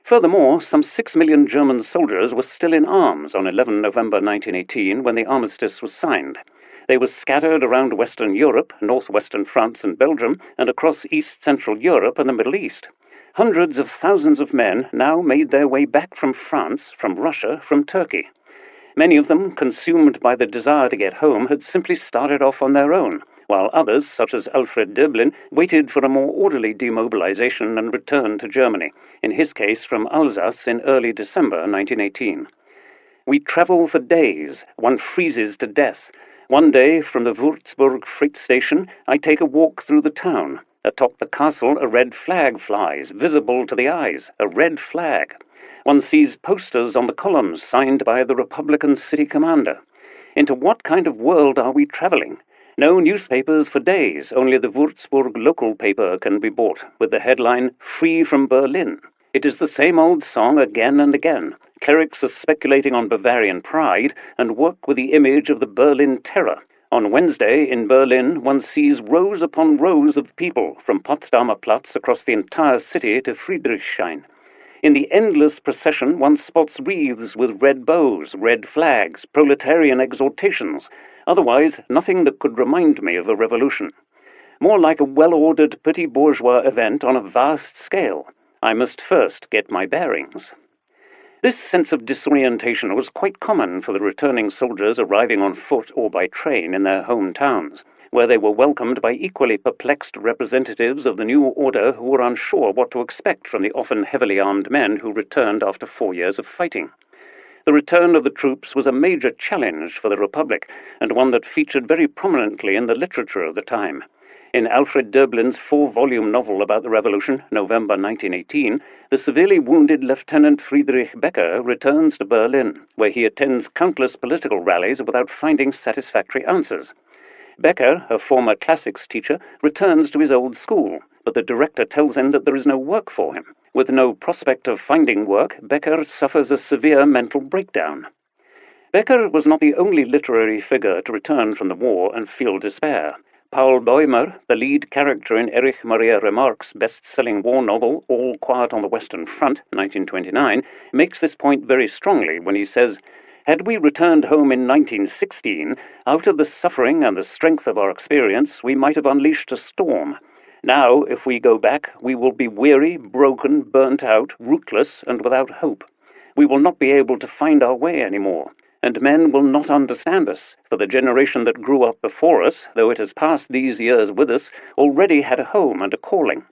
Furthermore, some 6 million German soldiers were still in arms on 11 November 1918 when the armistice was signed. They were scattered around Western Europe, northwestern France and Belgium, and across East-Central Europe and the Middle East. Hundreds of thousands of men now made their way back from France, from Russia, from Turkey. Many of them, consumed by the desire to get home, had simply started off on their own, while others, such as Alfred Döblin, waited for a more orderly demobilization and return to Germany, in his case from Alsace in early December 1918. We travel for days, one freezes to death. One day, from the Würzburg freight station, I take a walk through the town. Atop the castle, a red flag flies, visible to the eyes, a red flag. One sees posters on the columns signed by the Republican city commander. Into what kind of world are we traveling? No newspapers for days, only the Würzburg local paper can be bought, with the headline, "Free from Berlin." It is the same old song again and again. Clerics are speculating on Bavarian pride and work with the image of the Berlin Terror. On Wednesday, in Berlin, one sees rows upon rows of people, from Potsdamer Platz across the entire city to Friedrichshain. In the endless procession, one spots wreaths with red bows, red flags, proletarian exhortations, otherwise nothing that could remind me of a revolution. more like a well-ordered petit bourgeois event on a vast scale. I must first get my bearings. This sense of disorientation was quite common for the returning soldiers arriving on foot or by train in their hometowns, where they were welcomed by equally perplexed representatives of the new order who were unsure what to expect from the often heavily armed men who returned after 4 years of fighting. The return of the troops was a major challenge for the Republic, and one that featured very prominently in the literature of the time. In Alfred Döblin's 4-volume novel about the Revolution, November 1918, the severely wounded Lieutenant Friedrich Becker returns to Berlin, where he attends countless political rallies without finding satisfactory answers. Becker, a former classics teacher, returns to his old school, but the director tells him that there is no work for him. With no prospect of finding work, Becker suffers a severe mental breakdown. Becker was not the only literary figure to return from the war and feel despair. Paul Bäumer, the lead character in Erich Maria Remarque's best-selling war novel All Quiet on the Western Front, 1929, makes this point very strongly when he says, "Had we returned home in 1916, out of the suffering and the strength of our experience, we might have unleashed a storm. Now, if we go back, we will be weary, broken, burnt out, rootless, and without hope. We will not be able to find our way anymore. And men will not understand us, for the generation that grew up before us, though it has passed these years with us, already had a home and a calling.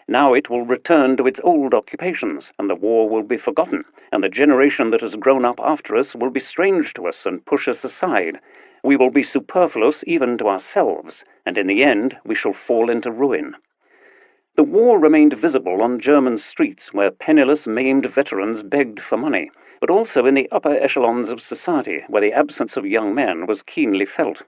Now it will return to its old occupations, and the war will be forgotten, and the generation that has grown up after us will be strange to us and push us aside. We will be superfluous even to ourselves, and in the end we shall fall into ruin." The war remained visible on German streets where penniless, maimed veterans begged for money, but also in the upper echelons of society, where the absence of young men was keenly felt.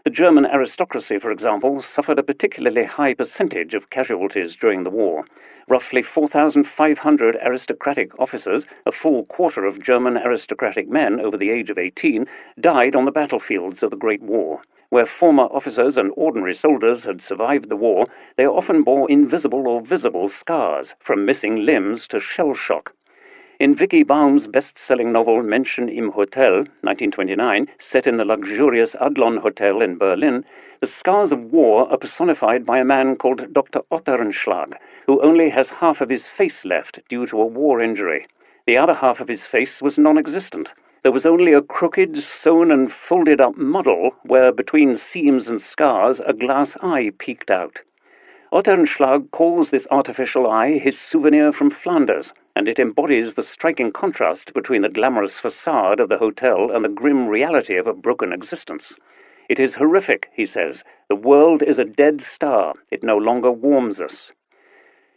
The German aristocracy, for example, suffered a particularly high percentage of casualties during the war. Roughly 4,500 aristocratic officers, a full quarter of German aristocratic men over the age of 18, died on the battlefields of the Great War. Where former officers and ordinary soldiers had survived the war, they often bore invisible or visible scars, from missing limbs to shell shock. In Vicky Baum's best-selling novel Menschen im Hotel, 1929, set in the luxurious Adlon Hotel in Berlin, the scars of war are personified by a man called Dr. Otterenschlag, who only has half of his face left due to a war injury. The other half of his face was non-existent. There was only a crooked, sewn and folded-up muddle where, between seams and scars, a glass eye peeked out. Otterenschlag calls this artificial eye his souvenir from Flanders, and it embodies the striking contrast between the glamorous facade of the hotel and the grim reality of a broken existence. "It is horrific," he says. "The world is a dead star. It no longer warms us."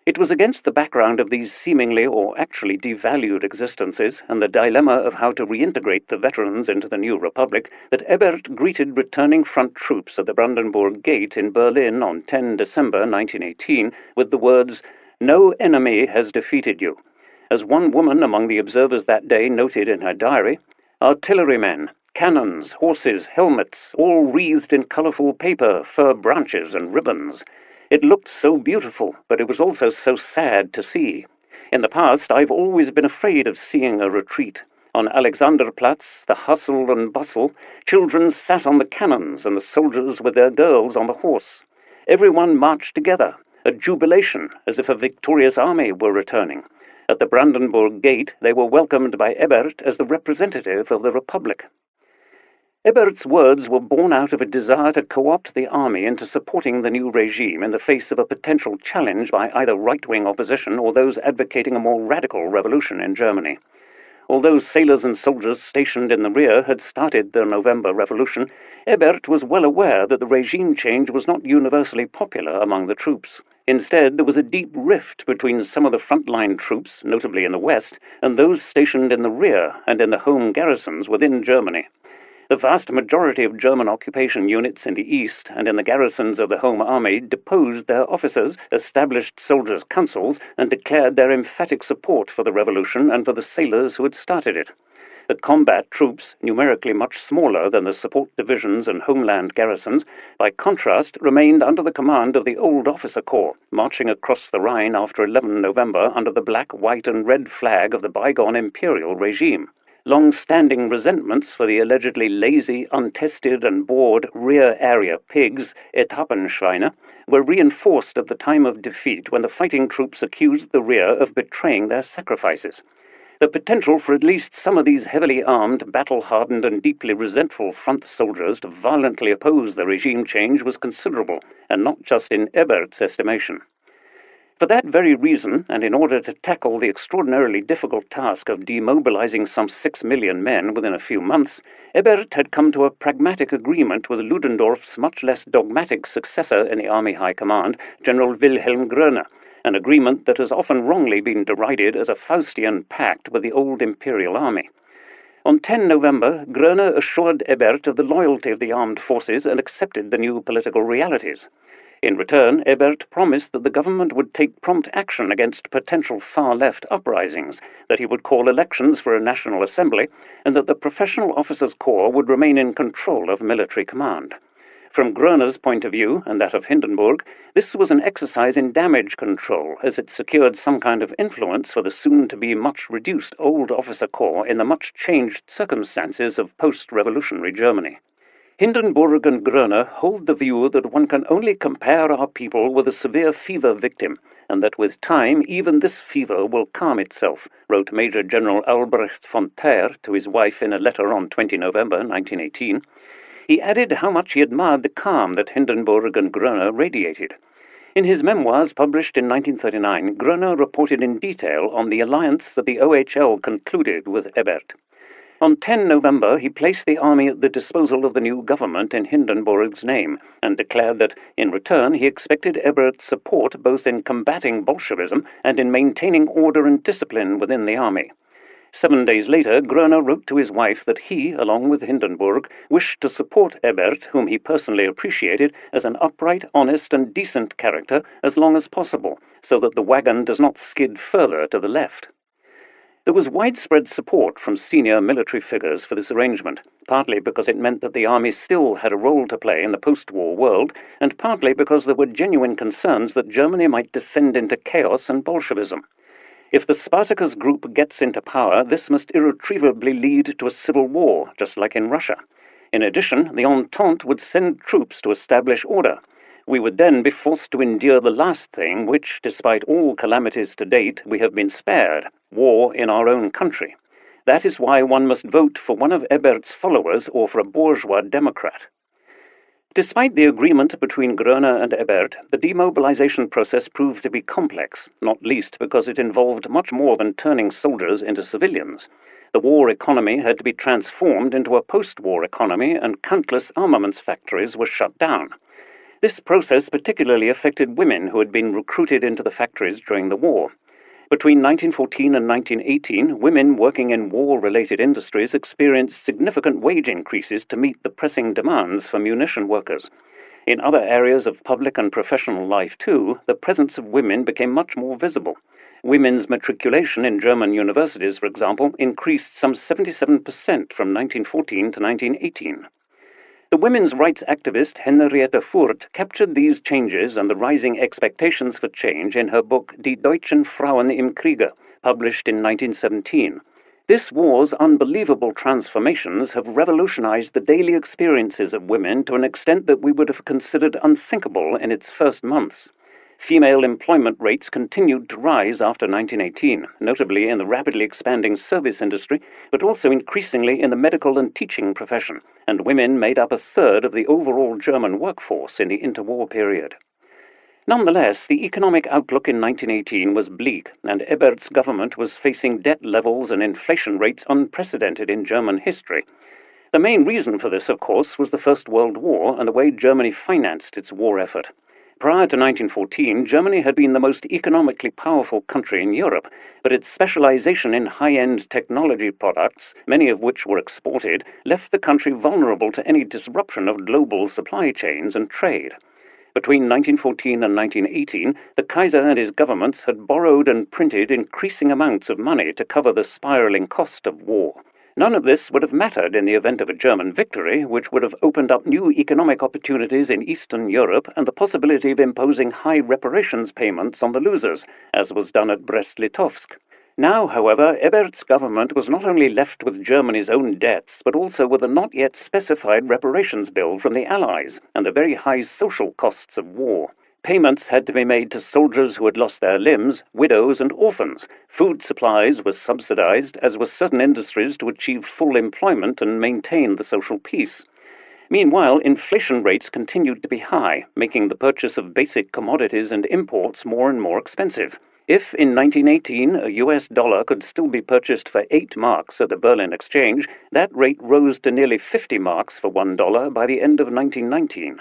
It was against the background of these seemingly or actually devalued existences and the dilemma of how to reintegrate the veterans into the new republic that Ebert greeted returning front troops at the Brandenburg Gate in Berlin on 10 December 1918 with the words, "No enemy has defeated you." As one woman among the observers that day noted in her diary, "Artillerymen, cannons, horses, helmets, all wreathed in colourful paper, fir branches and ribbons. It looked so beautiful, but it was also so sad to see. In the past, I've always been afraid of seeing a retreat. On Alexanderplatz, the hustle and bustle, children sat on the cannons and the soldiers with their girls on the horse. Everyone marched together, a jubilation, as if a victorious army were returning. At the Brandenburg Gate, they were welcomed by Ebert as the representative of the Republic." Ebert's words were born out of a desire to co-opt the army into supporting the new regime in the face of a potential challenge by either right-wing opposition or those advocating a more radical revolution in Germany. Although sailors and soldiers stationed in the rear had started the November Revolution, Ebert was well aware that the regime change was not universally popular among the troops. Instead, there was a deep rift between some of the frontline troops, notably in the west, and those stationed in the rear and in the home garrisons within Germany. The vast majority of German occupation units in the east and in the garrisons of the Home Army deposed their officers, established soldiers' councils, and declared their emphatic support for the revolution and for the sailors who had started it. The combat troops, numerically much smaller than the support divisions and homeland garrisons, by contrast remained under the command of the old officer corps, marching across the Rhine after 11 November under the black, white and red flag of the bygone imperial regime. Long-standing resentments for the allegedly lazy, untested and bored rear-area pigs, Etappenschweine, were reinforced at the time of defeat when the fighting troops accused the rear of betraying their sacrifices. The potential for at least some of these heavily armed, battle-hardened and deeply resentful front soldiers to violently oppose the regime change was considerable, and not just in Ebert's estimation. For that very reason, and in order to tackle the extraordinarily difficult task of demobilizing some 6 million men within a few months, Ebert had come to a pragmatic agreement with Ludendorff's much less dogmatic successor in the Army High Command, General Wilhelm Groener, an agreement that has often wrongly been derided as a Faustian pact with the old Imperial Army. On 10 November, Groener assured Ebert of the loyalty of the armed forces and accepted the new political realities. In return, Ebert promised that the government would take prompt action against potential far-left uprisings, that he would call elections for a National Assembly, and that the Professional Officers' Corps would remain in control of military command. From Groener's point of view, and that of Hindenburg, this was an exercise in damage control, as it secured some kind of influence for the soon-to-be much-reduced old officer corps in the much-changed circumstances of post-revolutionary Germany. Hindenburg and Groener hold the view that one can only compare our people with a severe fever victim, and that with time even this fever will calm itself, wrote Major General Albrecht von Thaer to his wife in a letter on 20 November 1918. He added how much he admired the calm that Hindenburg and Groener radiated. In his memoirs published in 1939, Groener reported in detail on the alliance that the OHL concluded with Ebert. On 10 November, he placed the army at the disposal of the new government in Hindenburg's name, and declared that, in return, he expected Ebert's support both in combating Bolshevism and in maintaining order and discipline within the army. 7 days later, Groener wrote to his wife that he, along with Hindenburg, wished to support Ebert, whom he personally appreciated, as an upright, honest, and decent character as long as possible, so that the wagon does not skid further to the left. There was widespread support from senior military figures for this arrangement, partly because it meant that the army still had a role to play in the post-war world, and partly because there were genuine concerns that Germany might descend into chaos and Bolshevism. If the Spartacus group gets into power, this must irretrievably lead to a civil war, just like in Russia. In addition, the Entente would send troops to establish order. We would then be forced to endure the last thing which, despite all calamities to date, we have been spared, war in our own country. That is why one must vote for one of Ebert's followers or for a bourgeois Democrat. Despite the agreement between Groener and Ebert, the demobilization process proved to be complex, not least because it involved much more than turning soldiers into civilians. The war economy had to be transformed into a post-war economy, and countless armaments factories were shut down. This process particularly affected women who had been recruited into the factories during the war. Between 1914 and 1918, women working in war-related industries experienced significant wage increases to meet the pressing demands for munition workers. In other areas of public and professional life, too, the presence of women became much more visible. Women's matriculation in German universities, for example, increased some 77% from 1914 to 1918. The women's rights activist Henriette Furt captured these changes and the rising expectations for change in her book Die deutschen Frauen im Kriege, published in 1917. This war's unbelievable transformations have revolutionized the daily experiences of women to an extent that we would have considered unthinkable in its first months. Female employment rates continued to rise after 1918, notably in the rapidly expanding service industry, but also increasingly in the medical and teaching profession, and women made up a third of the overall German workforce in the interwar period. Nonetheless, the economic outlook in 1918 was bleak, and Ebert's government was facing debt levels and inflation rates unprecedented in German history. The main reason for this, of course, was the First World War and the way Germany financed its war effort. Prior to 1914, Germany had been the most economically powerful country in Europe, but its specialization in high-end technology products, many of which were exported, left the country vulnerable to any disruption of global supply chains and trade. Between 1914 and 1918, the Kaiser and his governments had borrowed and printed increasing amounts of money to cover the spiraling cost of war. None of this would have mattered in the event of a German victory, which would have opened up new economic opportunities in Eastern Europe and the possibility of imposing high reparations payments on the losers, as was done at Brest-Litovsk. Now, however, Ebert's government was not only left with Germany's own debts, but also with a not yet specified reparations bill from the Allies and the very high social costs of war. Payments had to be made to soldiers who had lost their limbs, widows, and orphans. Food supplies were subsidized, as were certain industries, to achieve full employment and maintain the social peace. Meanwhile, inflation rates continued to be high, making the purchase of basic commodities and imports more and more expensive. If in 1918 a US dollar could still be purchased for 8 marks at the Berlin Exchange, that rate rose to nearly 50 marks for $1 by the end of 1919.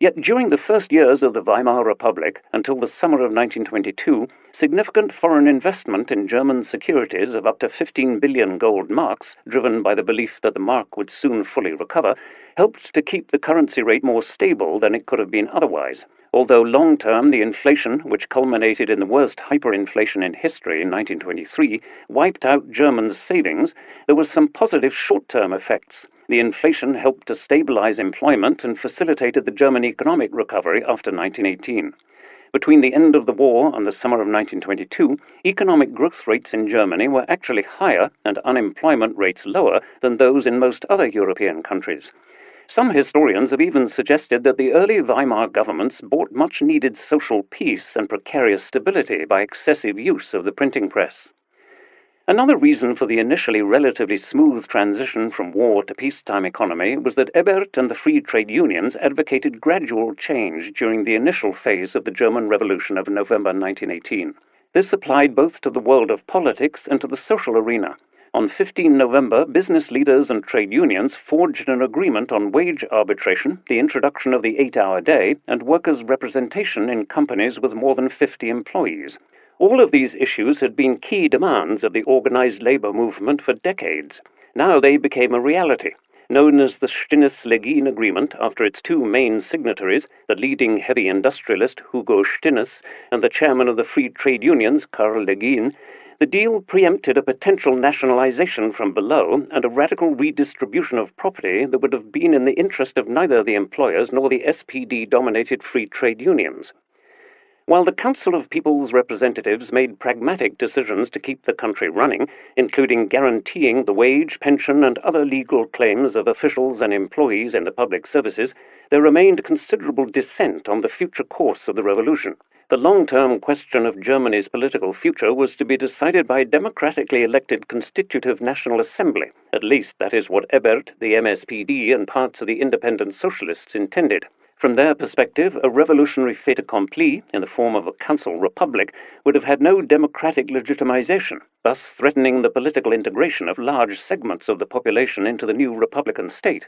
Yet during the first years of the Weimar Republic, until the summer of 1922, significant foreign investment in German securities of up to 15 billion gold marks, driven by the belief that the mark would soon fully recover, helped to keep the currency rate more stable than it could have been otherwise. Although long-term, the inflation, which culminated in the worst hyperinflation in history in 1923, wiped out Germans' savings, there were some positive short-term effects. The inflation helped to stabilize employment and facilitated the German economic recovery after 1918. Between the end of the war and the summer of 1922, economic growth rates in Germany were actually higher and unemployment rates lower than those in most other European countries. Some historians have even suggested that the early Weimar governments bought much-needed social peace and precarious stability by excessive use of the printing press. Another reason for the initially relatively smooth transition from war to peacetime economy was that Ebert and the free trade unions advocated gradual change during the initial phase of the German Revolution of November 1918. This applied both to the world of politics and to the social arena. On 15 November, business leaders and trade unions forged an agreement on wage arbitration, the introduction of the 8-hour day, and workers' representation in companies with more than 50 employees. All of these issues had been key demands of the organized labor movement for decades. Now they became a reality. Known as the Stinnes-Legien Agreement after its two main signatories, the leading heavy industrialist Hugo Stinnes and the chairman of the free trade unions, Karl Legien, the deal preempted a potential nationalization from below and a radical redistribution of property that would have been in the interest of neither the employers nor the SPD-dominated free trade unions. While the Council of People's Representatives made pragmatic decisions to keep the country running, including guaranteeing the wage, pension, and other legal claims of officials and employees in the public services, there remained considerable dissent on the future course of the revolution. The long-term question of Germany's political future was to be decided by a democratically elected Constitutive National Assembly. At least that is what Ebert, the MSPD, and parts of the independent socialists intended. From their perspective, a revolutionary fait accompli, in the form of a council republic, would have had no democratic legitimization, thus threatening the political integration of large segments of the population into the new republican state.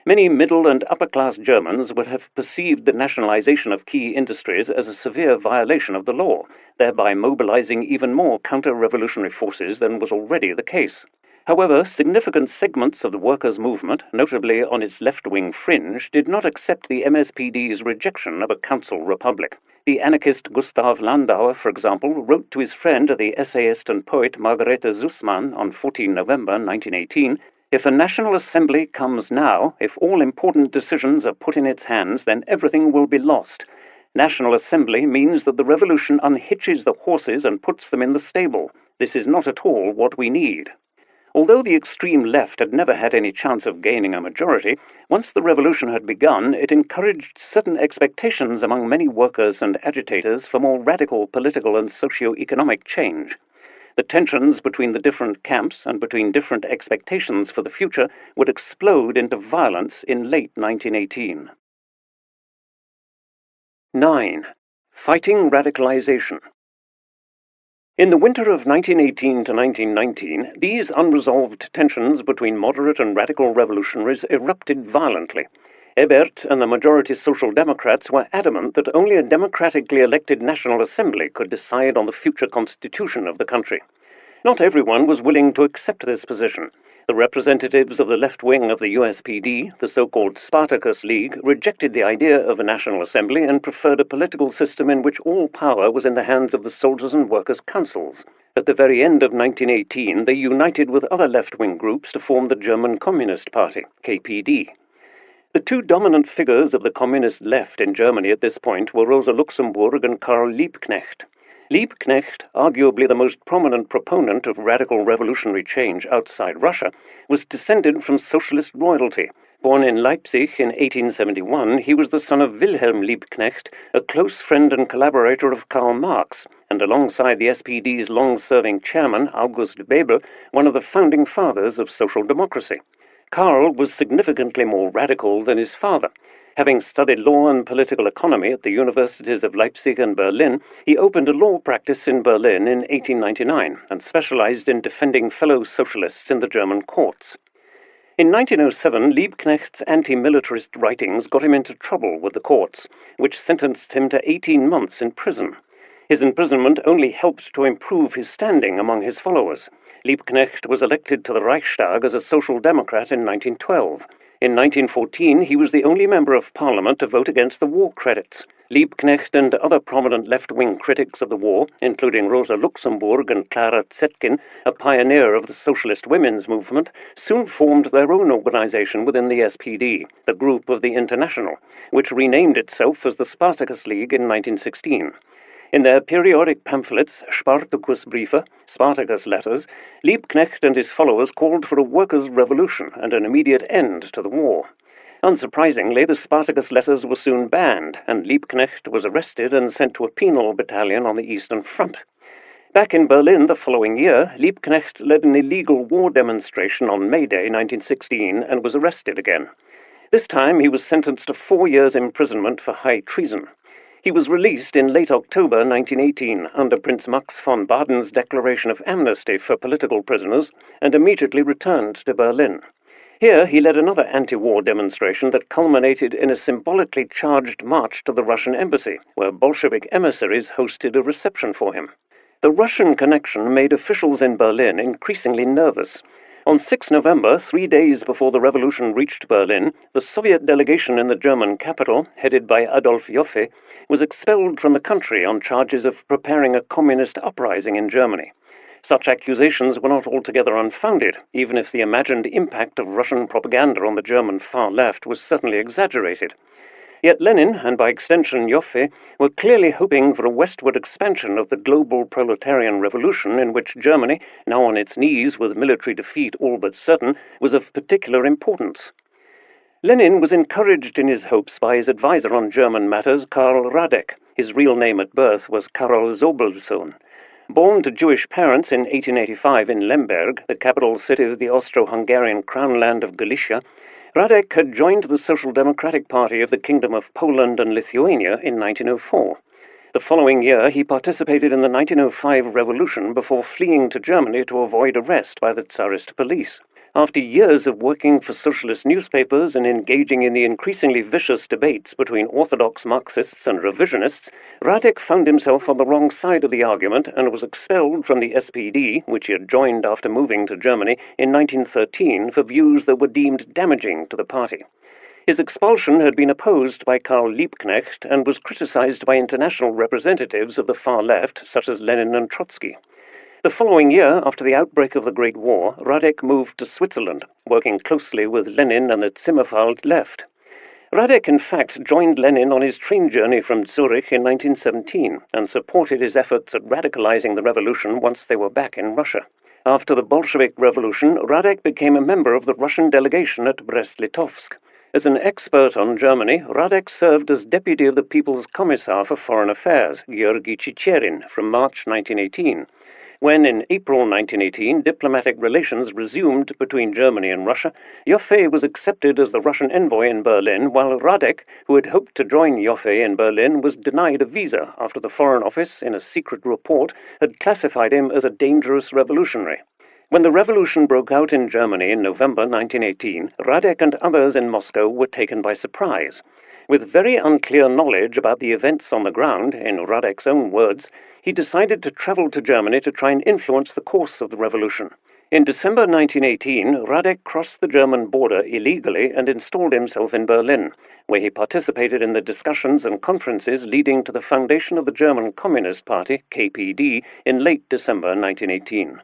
Many middle and upper-class Germans would have perceived the nationalization of key industries as a severe violation of the law, thereby mobilizing even more counter-revolutionary forces than was already the case. However, significant segments of the workers' movement, notably on its left-wing fringe, did not accept the MSPD's rejection of a council republic. The anarchist Gustav Landauer, for example, wrote to his friend, the essayist and poet Margarete Sussmann, on 14 November 1918, "If a National Assembly comes now, if all important decisions are put in its hands, then everything will be lost. National Assembly means that the revolution unhitches the horses and puts them in the stable. This is not at all what we need." Although the extreme left had never had any chance of gaining a majority, once the revolution had begun, it encouraged certain expectations among many workers and agitators for more radical political and socio-economic change. The tensions between the different camps and between different expectations for the future would explode into violence in late 1918. 9. Fighting radicalization. In the winter of 1918 to 1919, these unresolved tensions between moderate and radical revolutionaries erupted violently. Ebert and the majority Social Democrats were adamant that only a democratically elected National Assembly could decide on the future constitution of the country. Not everyone was willing to accept this position. The representatives of the left wing of the USPD, the so-called Spartacus League, rejected the idea of a National Assembly and preferred a political system in which all power was in the hands of the soldiers' and workers' councils. At the very end of 1918, they united with other left-wing groups to form the German Communist Party, KPD. The two dominant figures of the communist left in Germany at this point were Rosa Luxemburg and Karl Liebknecht. Liebknecht, arguably the most prominent proponent of radical revolutionary change outside Russia, was descended from socialist royalty. Born in Leipzig in 1871, he was the son of Wilhelm Liebknecht, a close friend and collaborator of Karl Marx, and alongside the SPD's long-serving chairman, August Bebel, one of the founding fathers of social democracy. Karl was significantly more radical than his father. Having studied law and political economy at the universities of Leipzig and Berlin, he opened a law practice in Berlin in 1899 and specialized in defending fellow socialists in the German courts. In 1907, Liebknecht's anti-militarist writings got him into trouble with the courts, which sentenced him to 18 months in prison. His imprisonment only helped to improve his standing among his followers. Liebknecht was elected to the Reichstag as a Social Democrat in 1912. In 1914, he was the only member of parliament to vote against the war credits. Liebknecht and other prominent left-wing critics of the war, including Rosa Luxemburg and Clara Zetkin, a pioneer of the socialist women's movement, soon formed their own organization within the SPD, the Group of the International, which renamed itself as the Spartacus League in 1916. In their periodic pamphlets, Spartacusbriefe, Spartacus letters, Liebknecht and his followers called for a workers' revolution and an immediate end to the war. Unsurprisingly, the Spartacus letters were soon banned, and Liebknecht was arrested and sent to a penal battalion on the Eastern Front. Back in Berlin the following year, Liebknecht led an illegal war demonstration on May Day 1916 and was arrested again. This time he was sentenced to 4 years' imprisonment for high treason. He was released in late October 1918 under Prince Max von Baden's declaration of amnesty for political prisoners and immediately returned to Berlin. Here he led another anti-war demonstration that culminated in a symbolically charged march to the Russian embassy, where Bolshevik emissaries hosted a reception for him. The Russian connection made officials in Berlin increasingly nervous. On 6 November, 3 days before the revolution reached Berlin, the Soviet delegation in the German capital, headed by Adolf Joffe, was expelled from the country on charges of preparing a communist uprising in Germany. Such accusations were not altogether unfounded, even if the imagined impact of Russian propaganda on the German far left was certainly exaggerated. Yet Lenin, and by extension Joffe, were clearly hoping for a westward expansion of the global proletarian revolution in which Germany, now on its knees with military defeat all but certain, was of particular importance. Lenin was encouraged in his hopes by his advisor on German matters, Karl Radek. His real name at birth was Karl Zobelsohn. Born to Jewish parents in 1885 in Lemberg, the capital city of the Austro-Hungarian crown land of Galicia, Radek had joined the Social Democratic Party of the Kingdom of Poland and Lithuania in 1904. The following year, he participated in the 1905 revolution before fleeing to Germany to avoid arrest by the Tsarist police. After years of working for socialist newspapers and engaging in the increasingly vicious debates between orthodox Marxists and revisionists, Radek found himself on the wrong side of the argument and was expelled from the SPD, which he had joined after moving to Germany in 1913 for views that were deemed damaging to the party. His expulsion had been opposed by Karl Liebknecht and was criticized by international representatives of the far left, such as Lenin and Trotsky. The following year, after the outbreak of the Great War, Radek moved to Switzerland, working closely with Lenin and the Zimmerwald left. Radek, in fact, joined Lenin on his train journey from Zurich in 1917 and supported his efforts at radicalizing the revolution once they were back in Russia. After the Bolshevik Revolution, Radek became a member of the Russian delegation at Brest-Litovsk. As an expert on Germany, Radek served as deputy of the People's Commissar for Foreign Affairs, Georgy Chicherin, from March 1918. When, in April 1918, diplomatic relations resumed between Germany and Russia, Joffe was accepted as the Russian envoy in Berlin, while Radek, who had hoped to join Joffe in Berlin, was denied a visa after the Foreign Office, in a secret report, had classified him as a dangerous revolutionary. When the revolution broke out in Germany in November 1918, Radek and others in Moscow were taken by surprise. With very unclear knowledge about the events on the ground, in Radek's own words, he decided to travel to Germany to try and influence the course of the revolution. In December 1918, Radek crossed the German border illegally and installed himself in Berlin, where he participated in the discussions and conferences leading to the foundation of the German Communist Party, KPD, in late December 1918.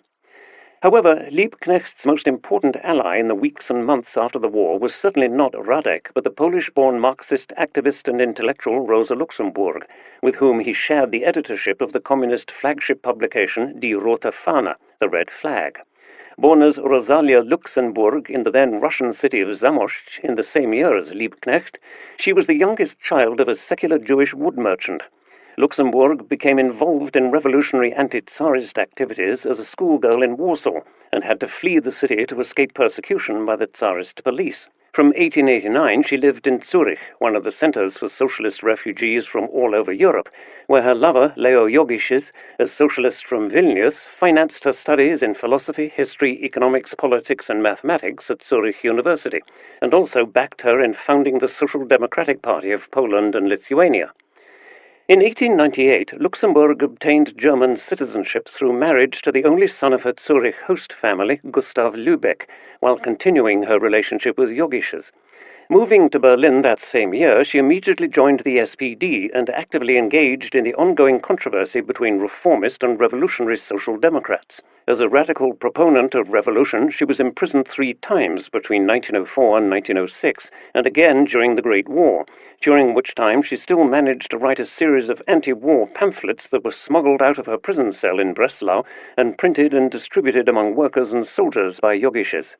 However, Liebknecht's most important ally in the weeks and months after the war was certainly not Radek, but the Polish-born Marxist activist and intellectual Rosa Luxemburg, with whom he shared the editorship of the communist flagship publication Die Rote Fahne, the Red Flag. Born as Rosalia Luxemburg in the then Russian city of Zamość in the same year as Liebknecht, she was the youngest child of a secular Jewish wood merchant. Luxemburg became involved in revolutionary anti-Tsarist activities as a schoolgirl in Warsaw and had to flee the city to escape persecution by the Tsarist police. From 1889 she lived in Zurich, one of the centers for socialist refugees from all over Europe, where her lover, Leo Jogiches, a socialist from Vilnius, financed her studies in philosophy, history, economics, politics and mathematics at Zurich University, and also backed her in founding the Social Democratic Party of Poland and Lithuania. In 1898, Luxemburg obtained German citizenship through marriage to the only son of her Zurich host family, Gustav Lübeck, while continuing her relationship with Jogiches. Moving to Berlin that same year, she immediately joined the SPD and actively engaged in the ongoing controversy between reformist and revolutionary social democrats. As a radical proponent of revolution, she was imprisoned 3 times between 1904 and 1906, and again during the Great War, during which time she still managed to write a series of anti-war pamphlets that were smuggled out of her prison cell in Breslau and printed and distributed among workers and soldiers by Jogiches.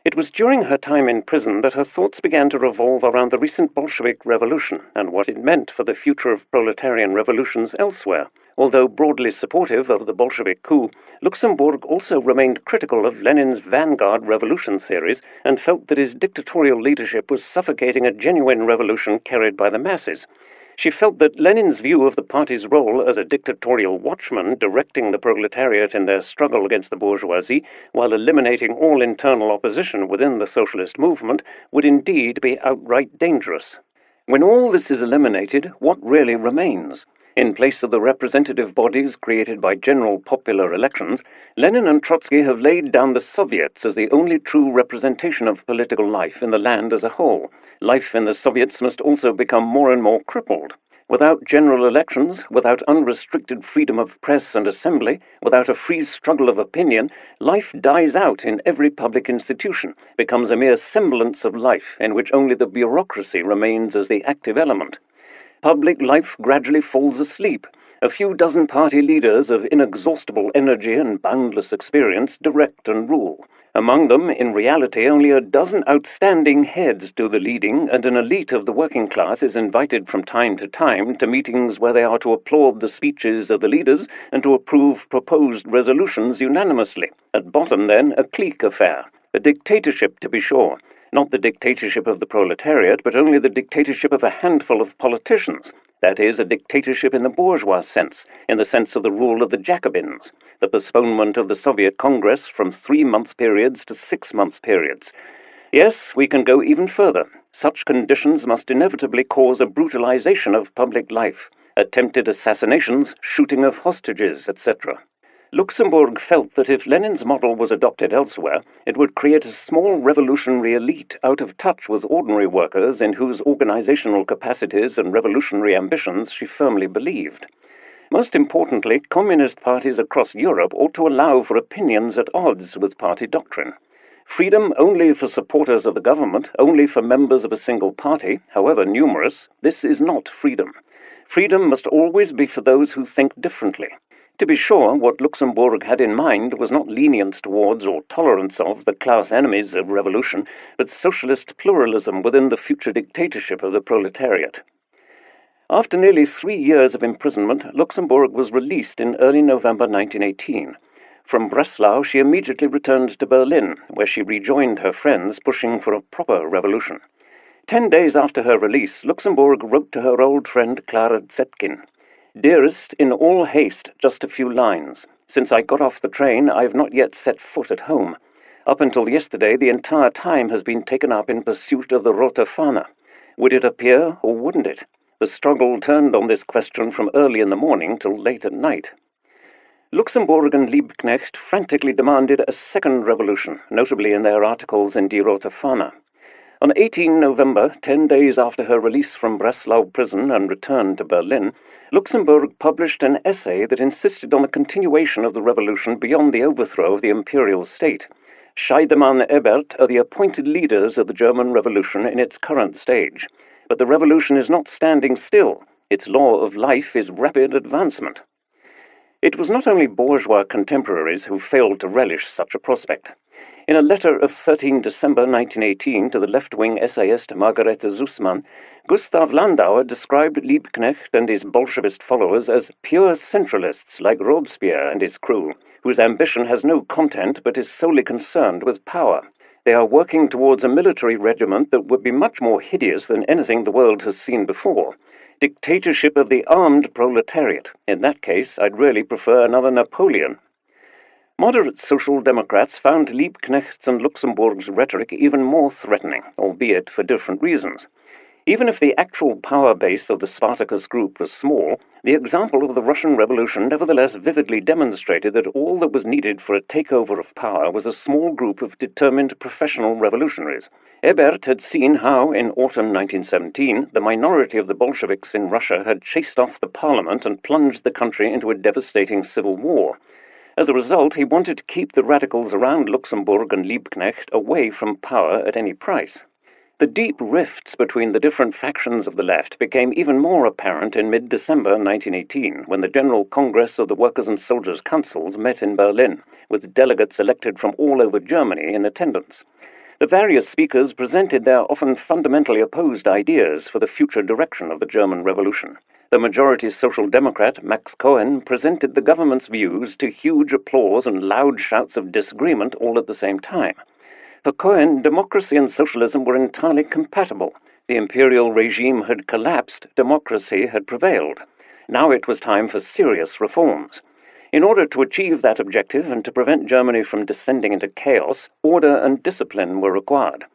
It was during her time in prison that her thoughts began to revolve around the recent Bolshevik Revolution and what it meant for the future of proletarian revolutions elsewhere. Although broadly supportive of the Bolshevik coup, Luxemburg also remained critical of Lenin's vanguard revolution theories and felt that his dictatorial leadership was suffocating a genuine revolution carried by the masses. She felt that Lenin's view of the party's role as a dictatorial watchman directing the proletariat in their struggle against the bourgeoisie while eliminating all internal opposition within the socialist movement would indeed be outright dangerous. When all this is eliminated, what really remains? In place of the representative bodies created by general popular elections, Lenin and Trotsky have laid down the Soviets as the only true representation of political life in the land as a whole. Life in the Soviets must also become more and more crippled. Without general elections, without unrestricted freedom of press and assembly, without a free struggle of opinion, life dies out in every public institution, becomes a mere semblance of life in which only the bureaucracy remains as the active element. Public life gradually falls asleep. A few dozen party leaders of inexhaustible energy and boundless experience direct and rule. Among them, in reality, only a dozen outstanding heads do the leading, and an elite of the working class is invited from time to meetings where they are to applaud the speeches of the leaders and to approve proposed resolutions unanimously. At bottom, then, a clique affair. A dictatorship, to be sure. Not the dictatorship of the proletariat, but only the dictatorship of a handful of politicians. That is, a dictatorship in the bourgeois sense, in the sense of the rule of the Jacobins, the postponement of the Soviet Congress from 3-month periods to 6-month periods. Yes, we can go even further. Such conditions must inevitably cause a brutalization of public life, attempted assassinations, shooting of hostages, etc. Luxemburg felt that if Lenin's model was adopted elsewhere, it would create a small revolutionary elite out of touch with ordinary workers in whose organizational capacities and revolutionary ambitions she firmly believed. Most importantly, communist parties across Europe ought to allow for opinions at odds with party doctrine. Freedom only for supporters of the government, only for members of a single party, however numerous, this is not freedom. Freedom must always be for those who think differently. To be sure, what Luxemburg had in mind was not lenience towards or tolerance of the class enemies of revolution, but socialist pluralism within the future dictatorship of the proletariat. After nearly 3 years of imprisonment, Luxemburg was released in early November 1918. From Breslau, she immediately returned to Berlin, where she rejoined her friends pushing for a proper revolution. 10 days after her release, Luxemburg wrote to her old friend Clara Zetkin, "Dearest, in all haste, just a few lines. Since I got off the train, I have not yet set foot at home. Up until yesterday, the entire time has been taken up in pursuit of the Rote Fahne. Would it appear, or wouldn't it? The struggle turned on this question from early in the morning till late at night." Luxemburg and Liebknecht frantically demanded a second revolution, notably in their articles in Die Rote Fahne. On 18 November, 10 days after her release from Breslau prison and return to Berlin, Luxemburg published an essay that insisted on the continuation of the revolution beyond the overthrow of the imperial state. Scheidemann and Ebert are the appointed leaders of the German Revolution in its current stage. But the revolution is not standing still. Its law of life is rapid advancement. It was not only bourgeois contemporaries who failed to relish such a prospect. In a letter of 13 December 1918 to the left-wing essayist Margarete Sussmann, Gustav Landauer described Liebknecht and his Bolshevist followers as pure centralists like Robespierre and his crew, whose ambition has no content but is solely concerned with power. They are working towards a military regiment that would be much more hideous than anything the world has seen before. Dictatorship of the armed proletariat. In that case, I'd really prefer another Napoleon. Moderate Social Democrats found Liebknecht's and Luxemburg's rhetoric even more threatening, albeit for different reasons. Even if the actual power base of the Spartacus group was small, the example of the Russian Revolution nevertheless vividly demonstrated that all that was needed for a takeover of power was a small group of determined professional revolutionaries. Ebert had seen how, in autumn 1917, the minority of the Bolsheviks in Russia had chased off the parliament and plunged the country into a devastating civil war. As a result, he wanted to keep the radicals around Luxemburg and Liebknecht away from power at any price. The deep rifts between the different factions of the left became even more apparent in mid-December 1918, when the General Congress of the Workers' and Soldiers' Councils met in Berlin, with delegates elected from all over Germany in attendance. The various speakers presented their often fundamentally opposed ideas for the future direction of the German Revolution. The majority Social Democrat, Max Cohen, presented the government's views to huge applause and loud shouts of disagreement all at the same time. For Cohen, democracy and socialism were entirely compatible. The imperial regime had collapsed, democracy had prevailed. Now it was time for serious reforms. In order to achieve that objective and to prevent Germany from descending into chaos, order and discipline were required.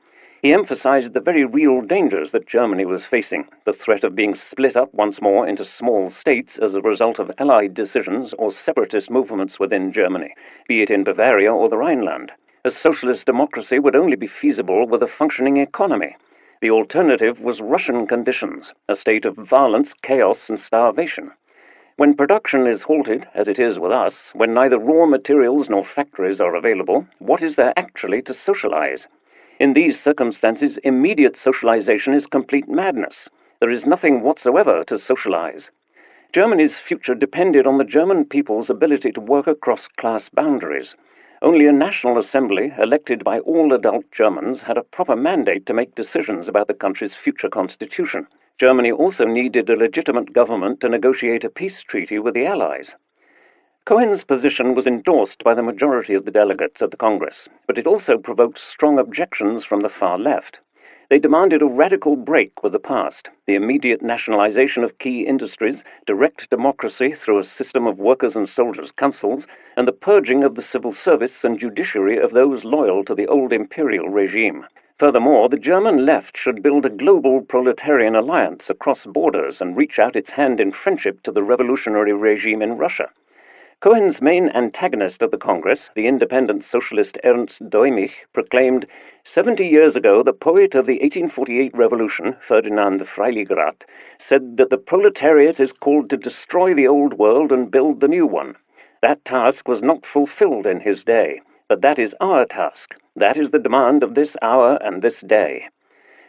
He emphasized the very real dangers that Germany was facing, the threat of being split up once more into small states as a result of Allied decisions or separatist movements within Germany, be it in Bavaria or the Rhineland. A socialist democracy would only be feasible with a functioning economy. The alternative was Russian conditions, a state of violence, chaos, and starvation. When production is halted, as it is with us, when neither raw materials nor factories are available, what is there actually to socialize? In these circumstances, immediate socialization is complete madness. There is nothing whatsoever to socialize. Germany's future depended on the German people's ability to work across class boundaries. Only a national assembly, elected by all adult Germans, had a proper mandate to make decisions about the country's future constitution. Germany also needed a legitimate government to negotiate a peace treaty with the Allies. Cohen's position was endorsed by the majority of the delegates at the Congress, but it also provoked strong objections from the far left. They demanded a radical break with the past, the immediate nationalization of key industries, direct democracy through a system of workers' and soldiers' councils, and the purging of the civil service and judiciary of those loyal to the old imperial regime. Furthermore, the German left should build a global proletarian alliance across borders and reach out its hand in friendship to the revolutionary regime in Russia. Cohen's main antagonist at the Congress, the independent socialist Ernst Däumig, proclaimed, 70 years ago, the poet of the 1848 revolution, Ferdinand Freiligrath, said that the proletariat is called to destroy the old world and build the new one. That task was not fulfilled in his day, but that is our task. That is the demand of this hour and this day.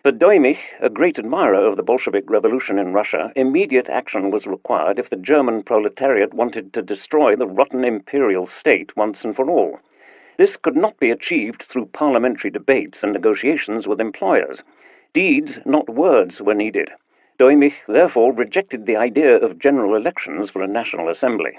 For Däumig, a great admirer of the Bolshevik Revolution in Russia, immediate action was required if the German proletariat wanted to destroy the rotten imperial state once and for all. This could not be achieved through parliamentary debates and negotiations with employers. Deeds, not words, were needed. Däumig therefore rejected the idea of general elections for a national assembly.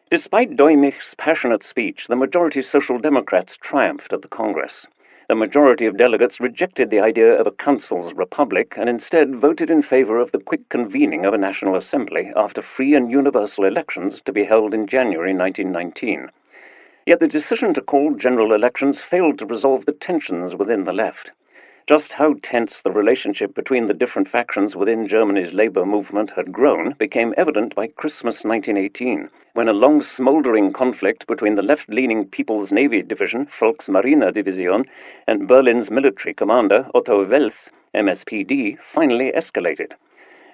Despite Däumig's passionate speech, the majority Social Democrats triumphed at the Congress. The majority of delegates rejected the idea of a council's republic and instead voted in favor of the quick convening of a national assembly after free and universal elections to be held in January 1919. Yet the decision to call general elections failed to resolve the tensions within the left. Just how tense the relationship between the different factions within Germany's labor movement had grown became evident by Christmas 1918, when a long smoldering conflict between the left-leaning People's Navy Division, Volksmarine Division, and Berlin's military commander, Otto Wels, MSPD, finally escalated.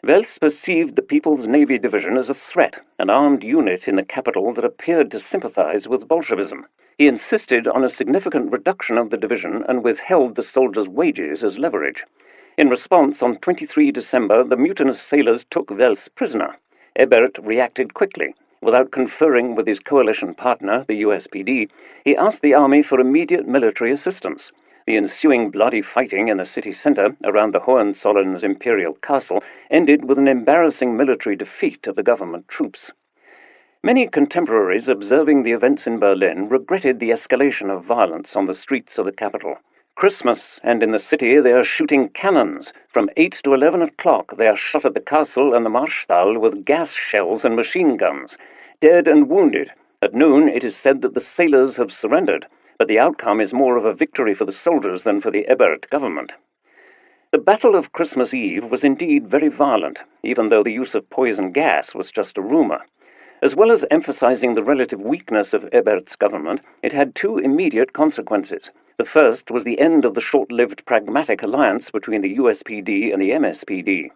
Wels perceived the People's Navy Division as a threat, an armed unit in the capital that appeared to sympathize with Bolshevism. He insisted on a significant reduction of the division and withheld the soldiers' wages as leverage. In response, on 23 December, the mutinous sailors took Wels prisoner. Ebert reacted quickly. Without conferring with his coalition partner, the USPD, he asked the army for immediate military assistance. The ensuing bloody fighting in the city centre around the Hohenzollerns imperial castle ended with an embarrassing military defeat of the government troops. Many contemporaries observing the events in Berlin regretted the escalation of violence on the streets of the capital. Christmas, and in the city they are shooting cannons. From 8 to 11 o'clock they are shot at the castle and the Marstall with gas shells and machine guns. Dead and wounded. At noon it is said that the sailors have surrendered, but the outcome is more of a victory for the soldiers than for the Ebert government. The Battle of Christmas Eve was indeed very violent, even though the use of poison gas was just a rumour. As well as emphasizing the relative weakness of Ebert's government, it had two immediate consequences. The first was the end of the short-lived pragmatic alliance between the USPD and the MSPD.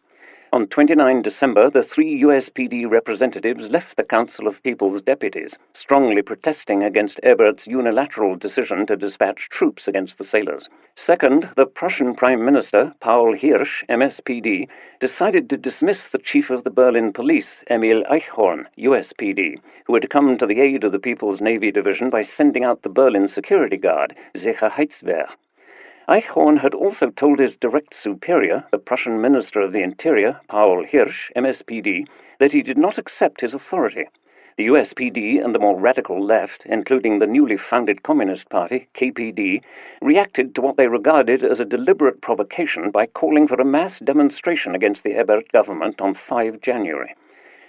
On 29 December, the three USPD representatives left the Council of People's Deputies, strongly protesting against Ebert's unilateral decision to dispatch troops against the sailors. Second, the Prussian Prime Minister, Paul Hirsch, MSPD, decided to dismiss the chief of the Berlin police, Emil Eichhorn, USPD, who had come to the aid of the People's Navy Division by sending out the Berlin Security Guard, Sicherheitswehr. Eichhorn had also told his direct superior, the Prussian Minister of the Interior, Paul Hirsch, MSPD, that he did not accept his authority. The USPD and the more radical left, including the newly founded Communist Party, KPD, reacted to what they regarded as a deliberate provocation by calling for a mass demonstration against the Ebert government on 5 January.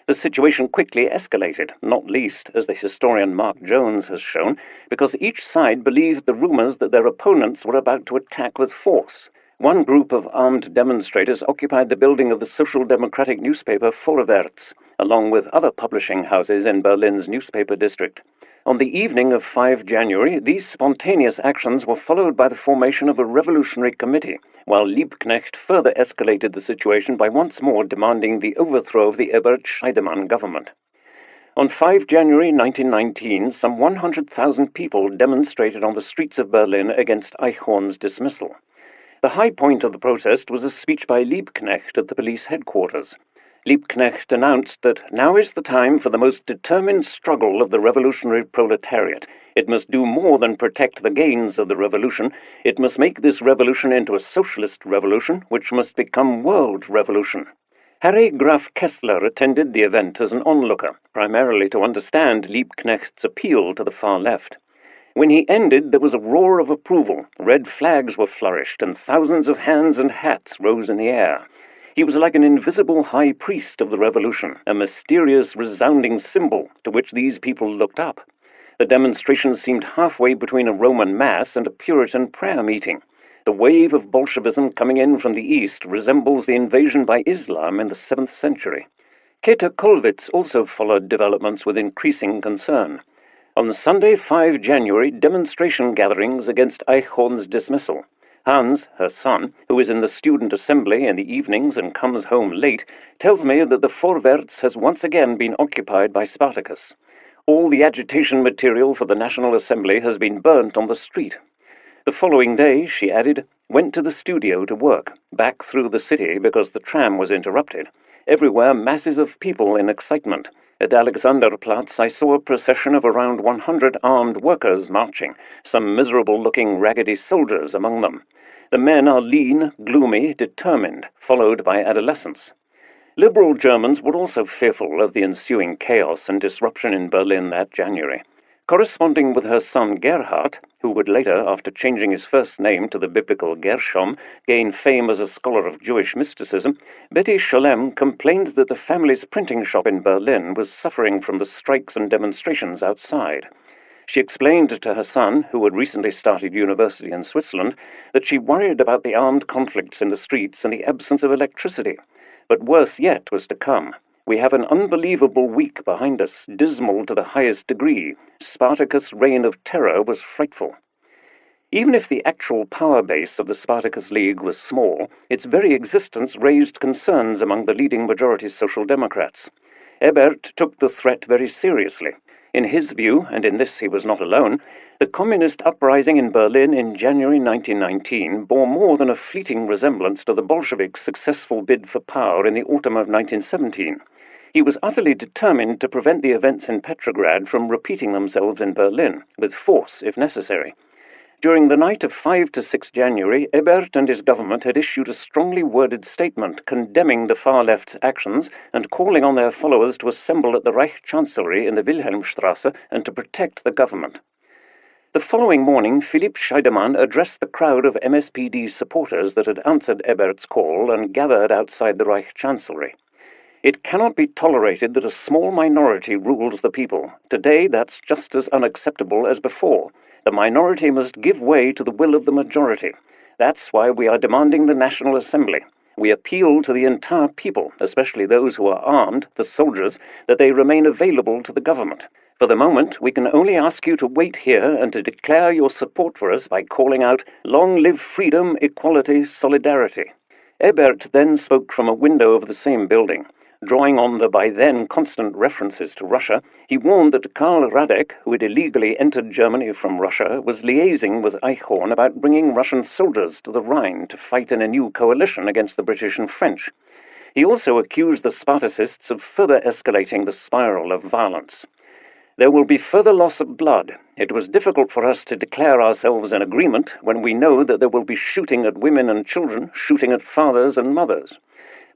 The situation quickly escalated, not least, as the historian Mark Jones has shown, because each side believed the rumors that their opponents were about to attack with force. One group of armed demonstrators occupied the building of the Social Democratic newspaper Vorwärts, along with other publishing houses in Berlin's newspaper district. On the evening of 5 January, these spontaneous actions were followed by the formation of a revolutionary committee, while Liebknecht further escalated the situation by once more demanding the overthrow of the Ebert-Scheidemann government. On 5 January 1919, some 100,000 people demonstrated on the streets of Berlin against Eichhorn's dismissal. The high point of the protest was a speech by Liebknecht at the police headquarters. Liebknecht announced that now is the time for the most determined struggle of the revolutionary proletariat. It must do more than protect the gains of the revolution. It must make this revolution into a socialist revolution, which must become world revolution. Harry Graf Kessler attended the event as an onlooker, primarily to understand Liebknecht's appeal to the far left. When he ended, there was a roar of approval. Red flags were flourished, and thousands of hands and hats rose in the air. He was like an invisible high priest of the revolution, a mysterious, resounding symbol to which these people looked up. The demonstration seemed halfway between a Roman Mass and a Puritan prayer meeting. The wave of Bolshevism coming in from the east resembles the invasion by Islam in the 7th century. Käthe Kollwitz also followed developments with increasing concern. On Sunday, 5 January, demonstration gatherings against Eichhorn's dismissal. Hans, her son, who is in the student assembly in the evenings and comes home late, tells me that the Vorwärts has once again been occupied by Spartacus. All the agitation material for the National Assembly has been burnt on the street. The following day, she added, went to the studio to work, back through the city because the tram was interrupted. Everywhere masses of people in excitement. At Alexanderplatz I saw a procession of around 100 armed workers marching, some miserable-looking raggedy soldiers among them. The men are lean, gloomy, determined, followed by adolescents. Liberal Germans were also fearful of the ensuing chaos and disruption in Berlin that January. Corresponding with her son Gerhard, who would later, after changing his first name to the biblical Gershom, gain fame as a scholar of Jewish mysticism, Betty Scholem complained that the family's printing shop in Berlin was suffering from the strikes and demonstrations outside. She explained to her son, who had recently started university in Switzerland, that she worried about the armed conflicts in the streets and the absence of electricity. But worse yet was to come. We have an unbelievable week behind us, dismal to the highest degree. Spartacus' reign of terror was frightful. Even if the actual power base of the Spartacus League was small, its very existence raised concerns among the leading majority Social Democrats. Ebert took the threat very seriously. In his view, and in this he was not alone, the communist uprising in Berlin in January 1919 bore more than a fleeting resemblance to the Bolsheviks' successful bid for power in the autumn of 1917. He was utterly determined to prevent the events in Petrograd from repeating themselves in Berlin, with force if necessary. During the night of 5 to 6 January, Ebert and his government had issued a strongly worded statement condemning the far left's actions and calling on their followers to assemble at the Reich Chancellery in the Wilhelmstrasse and to protect the government. The following morning, Philipp Scheidemann addressed the crowd of MSPD supporters that had answered Ebert's call and gathered outside the Reich Chancellery. It cannot be tolerated that a small minority rules the people. Today, that's just as unacceptable as before. The minority must give way to the will of the majority. That's why we are demanding the National Assembly. We appeal to the entire people, especially those who are armed, the soldiers, that they remain available to the government. For the moment, we can only ask you to wait here and to declare your support for us by calling out, "Long live freedom, equality, solidarity." Ebert then spoke from a window of the same building. Drawing on the by then constant references to Russia, he warned that Karl Radek, who had illegally entered Germany from Russia, was liaising with Eichhorn about bringing Russian soldiers to the Rhine to fight in a new coalition against the British and French. He also accused the Spartacists of further escalating the spiral of violence. There will be further loss of blood. It was difficult for us to declare ourselves in agreement when we know that there will be shooting at women and children, shooting at fathers and mothers.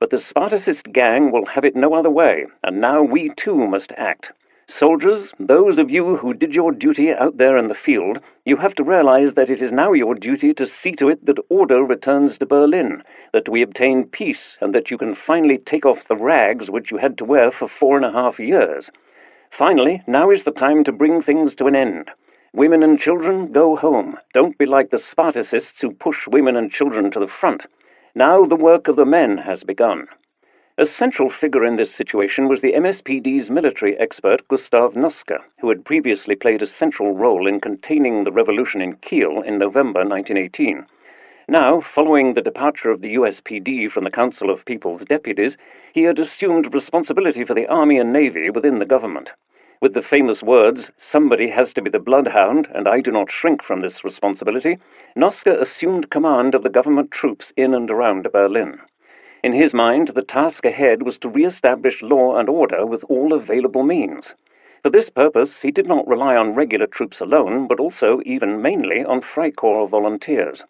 But the Spartacist gang will have it no other way, and now we too must act. Soldiers, those of you who did your duty out there in the field, you have to realize that it is now your duty to see to it that order returns to Berlin, that we obtain peace, and that you can finally take off the rags which you had to wear for 4.5 years. Finally, now is the time to bring things to an end. Women and children, go home. Don't be like the Spartacists who push women and children to the front. Now the work of the men has begun. A central figure in this situation was the MSPD's military expert Gustav Noske, who had previously played a central role in containing the revolution in Kiel in November 1918. Now, following the departure of the USPD from the Council of People's Deputies, he had assumed responsibility for the Army and Navy within the government. With the famous words, "Somebody has to be the bloodhound, and I do not shrink from this responsibility," Noske assumed command of the government troops in and around Berlin. In his mind, the task ahead was to re-establish law and order with all available means. For this purpose, he did not rely on regular troops alone, but also, even mainly, on Freikorps volunteers.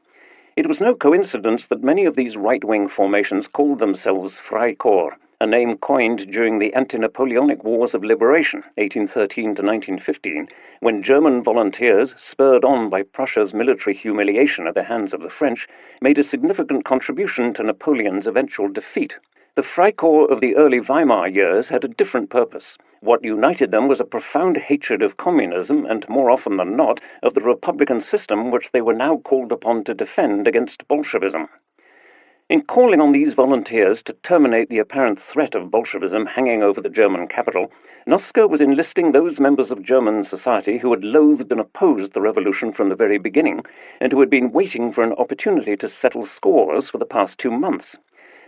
It was no coincidence that many of these right-wing formations called themselves Freikorps, a name coined during the anti-Napoleonic Wars of Liberation, 1813 to 1915, when German volunteers, spurred on by Prussia's military humiliation at the hands of the French, made a significant contribution to Napoleon's eventual defeat. The Freikorps of the early Weimar years had a different purpose. What united them was a profound hatred of communism and, more often than not, of the republican system which they were now called upon to defend against Bolshevism. In calling on these volunteers to terminate the apparent threat of Bolshevism hanging over the German capital, Noske was enlisting those members of German society who had loathed and opposed the revolution from the very beginning, and who had been waiting for an opportunity to settle scores for the past 2 months.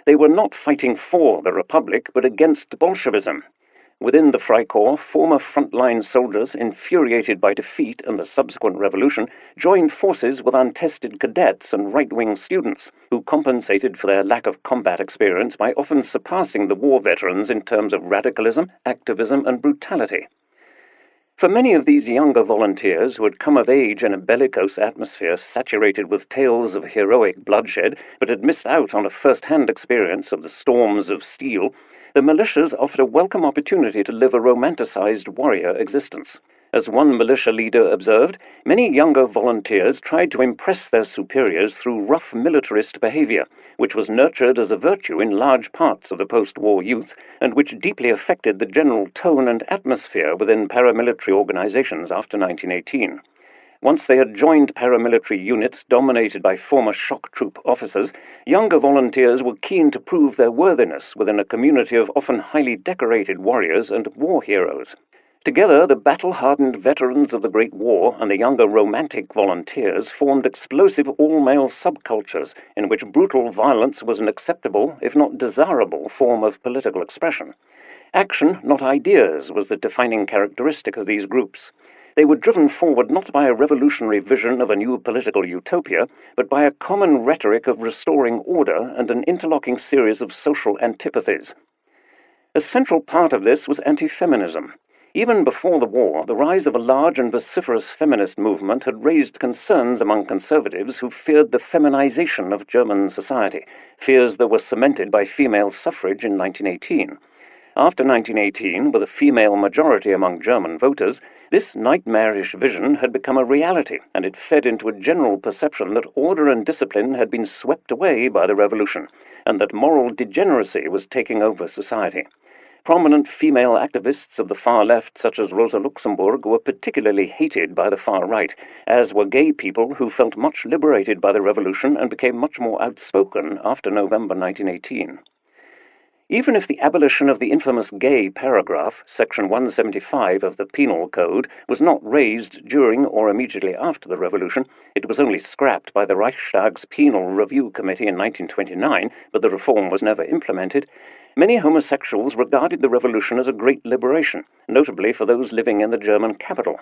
They were not fighting for the Republic, but against Bolshevism. Within the Freikorps, former frontline soldiers, infuriated by defeat and the subsequent revolution, joined forces with untested cadets and right-wing students, who compensated for their lack of combat experience by often surpassing the war veterans in terms of radicalism, activism, and brutality. For many of these younger volunteers who had come of age in a bellicose atmosphere saturated with tales of heroic bloodshed, but had missed out on a first-hand experience of the storms of steel, the militias offered a welcome opportunity to live a romanticized warrior existence. As one militia leader observed, many younger volunteers tried to impress their superiors through rough militarist behavior, which was nurtured as a virtue in large parts of the post-war youth, and which deeply affected the general tone and atmosphere within paramilitary organizations after 1918. Once they had joined paramilitary units dominated by former shock troop officers, younger volunteers were keen to prove their worthiness within a community of often highly decorated warriors and war heroes. Together, the battle-hardened veterans of the Great War and the younger romantic volunteers formed explosive all-male subcultures in which brutal violence was an acceptable, if not desirable, form of political expression. Action, not ideas, was the defining characteristic of these groups. They were driven forward not by a revolutionary vision of a new political utopia, but by a common rhetoric of restoring order and an interlocking series of social antipathies. A central part of this was anti-feminism. Even before the war, the rise of a large and vociferous feminist movement had raised concerns among conservatives who feared the feminization of German society, fears that were cemented by female suffrage in 1918. After 1918, with a female majority among German voters, this nightmarish vision had become a reality, and it fed into a general perception that order and discipline had been swept away by the revolution, and that moral degeneracy was taking over society. Prominent female activists of the far left, such as Rosa Luxemburg, were particularly hated by the far right, as were gay people who felt much liberated by the revolution and became much more outspoken after November 1918. Even if the abolition of the infamous gay paragraph, Section 175 of the Penal Code, was not raised during or immediately after the revolution, it was only scrapped by the Reichstag's Penal Review Committee in 1929, but the reform was never implemented. Many homosexuals regarded the revolution as a great liberation, notably for those living in the German capital.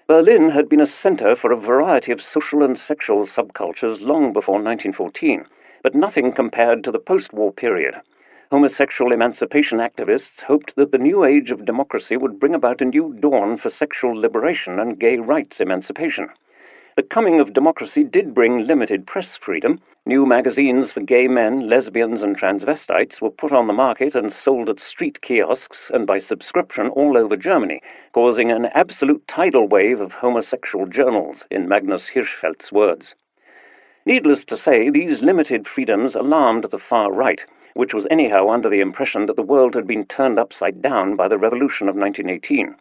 Berlin had been a center for a variety of social and sexual subcultures long before 1914, but nothing compared to the post-war period. Homosexual emancipation activists hoped that the new age of democracy would bring about a new dawn for sexual liberation and gay rights emancipation. The coming of democracy did bring limited press freedom. New magazines for gay men, lesbians, and transvestites were put on the market and sold at street kiosks and by subscription all over Germany, causing an absolute tidal wave of homosexual journals, in Magnus Hirschfeld's words. Needless to say, these limited freedoms alarmed the far right, which was anyhow under the impression that the world had been turned upside down by the revolution of 1918.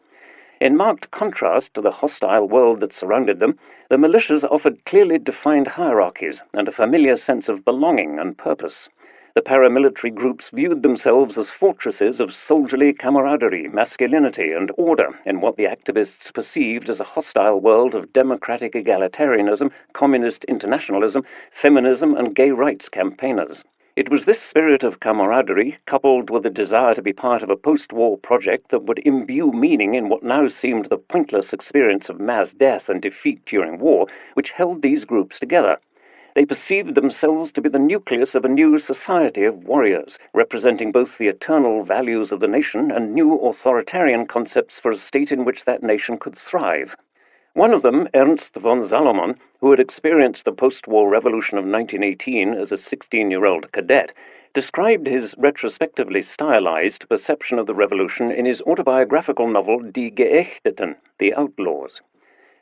In marked contrast to the hostile world that surrounded them, the militias offered clearly defined hierarchies and a familiar sense of belonging and purpose. The paramilitary groups viewed themselves as fortresses of soldierly camaraderie, masculinity, and order in what the activists perceived as a hostile world of democratic egalitarianism, communist internationalism, feminism, and gay rights campaigners. It was this spirit of camaraderie, coupled with the desire to be part of a post-war project that would imbue meaning in what now seemed the pointless experience of mass death and defeat during war, which held these groups together. They perceived themselves to be the nucleus of a new society of warriors, representing both the eternal values of the nation and new authoritarian concepts for a state in which that nation could thrive. One of them, Ernst von Salomon, who had experienced the post-war revolution of 1918 as a 16-year-old cadet, described his retrospectively stylized perception of the revolution in his autobiographical novel Die Geächteten, The Outlaws.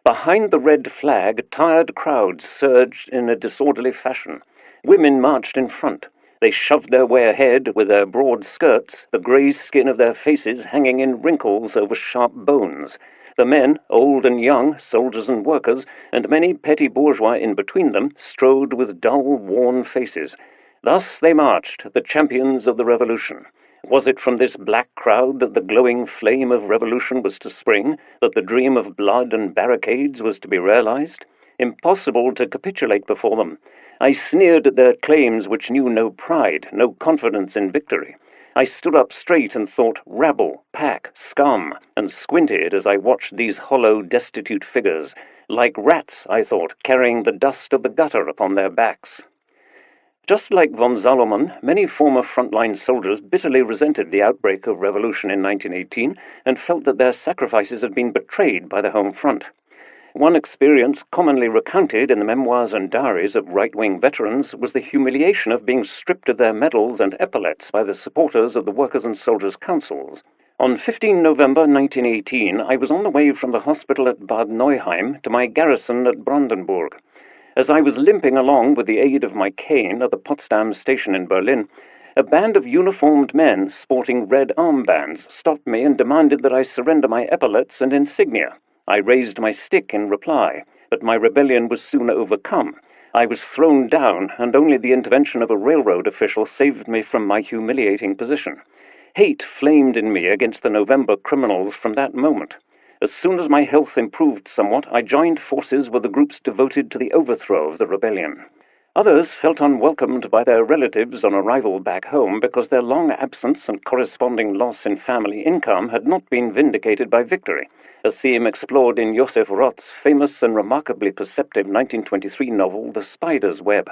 Behind the red flag, tired crowds surged in a disorderly fashion. Women marched in front. They shoved their way ahead with their broad skirts, the grey skin of their faces hanging in wrinkles over sharp bones. The men, old and young, soldiers and workers, and many petty bourgeois in between them, strode with dull, worn faces. Thus they marched, the champions of the revolution. Was it from this black crowd that the glowing flame of revolution was to spring, that the dream of blood and barricades was to be realized? Impossible to capitulate before them. I sneered at their claims which knew no pride, no confidence in victory. I stood up straight and thought, rabble, pack, scum, and squinted as I watched these hollow, destitute figures. Like rats, I thought, carrying the dust of the gutter upon their backs. Just like von Salomon, many former frontline soldiers bitterly resented the outbreak of revolution in 1918 and felt that their sacrifices had been betrayed by the home front. One experience commonly recounted in the memoirs and diaries of right-wing veterans was the humiliation of being stripped of their medals and epaulets by the supporters of the Workers' and Soldiers' Councils. On 15 November 1918, I was on the way from the hospital at Bad Neuheim to my garrison at Brandenburg. As I was limping along with the aid of my cane at the Potsdam station in Berlin, a band of uniformed men sporting red armbands stopped me and demanded that I surrender my epaulets and insignia. I raised my stick in reply, but my rebellion was soon overcome. I was thrown down, and only the intervention of a railroad official saved me from my humiliating position. Hate flamed in me against the November criminals from that moment. As soon as my health improved somewhat, I joined forces with the groups devoted to the overthrow of the rebellion. Others felt unwelcomed by their relatives on arrival back home because their long absence and corresponding loss in family income had not been vindicated by victory, a theme explored in Josef Roth's famous and remarkably perceptive 1923 novel The Spider's Web.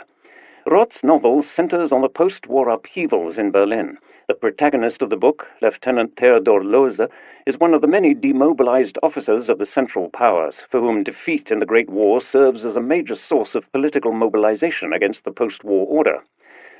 Roth's novel centers on the post-war upheavals in Berlin, The protagonist of the book, Lieutenant Theodor Lohse, is one of the many demobilized officers of the Central Powers, for whom defeat in the Great War serves as a major source of political mobilization against the post-war order.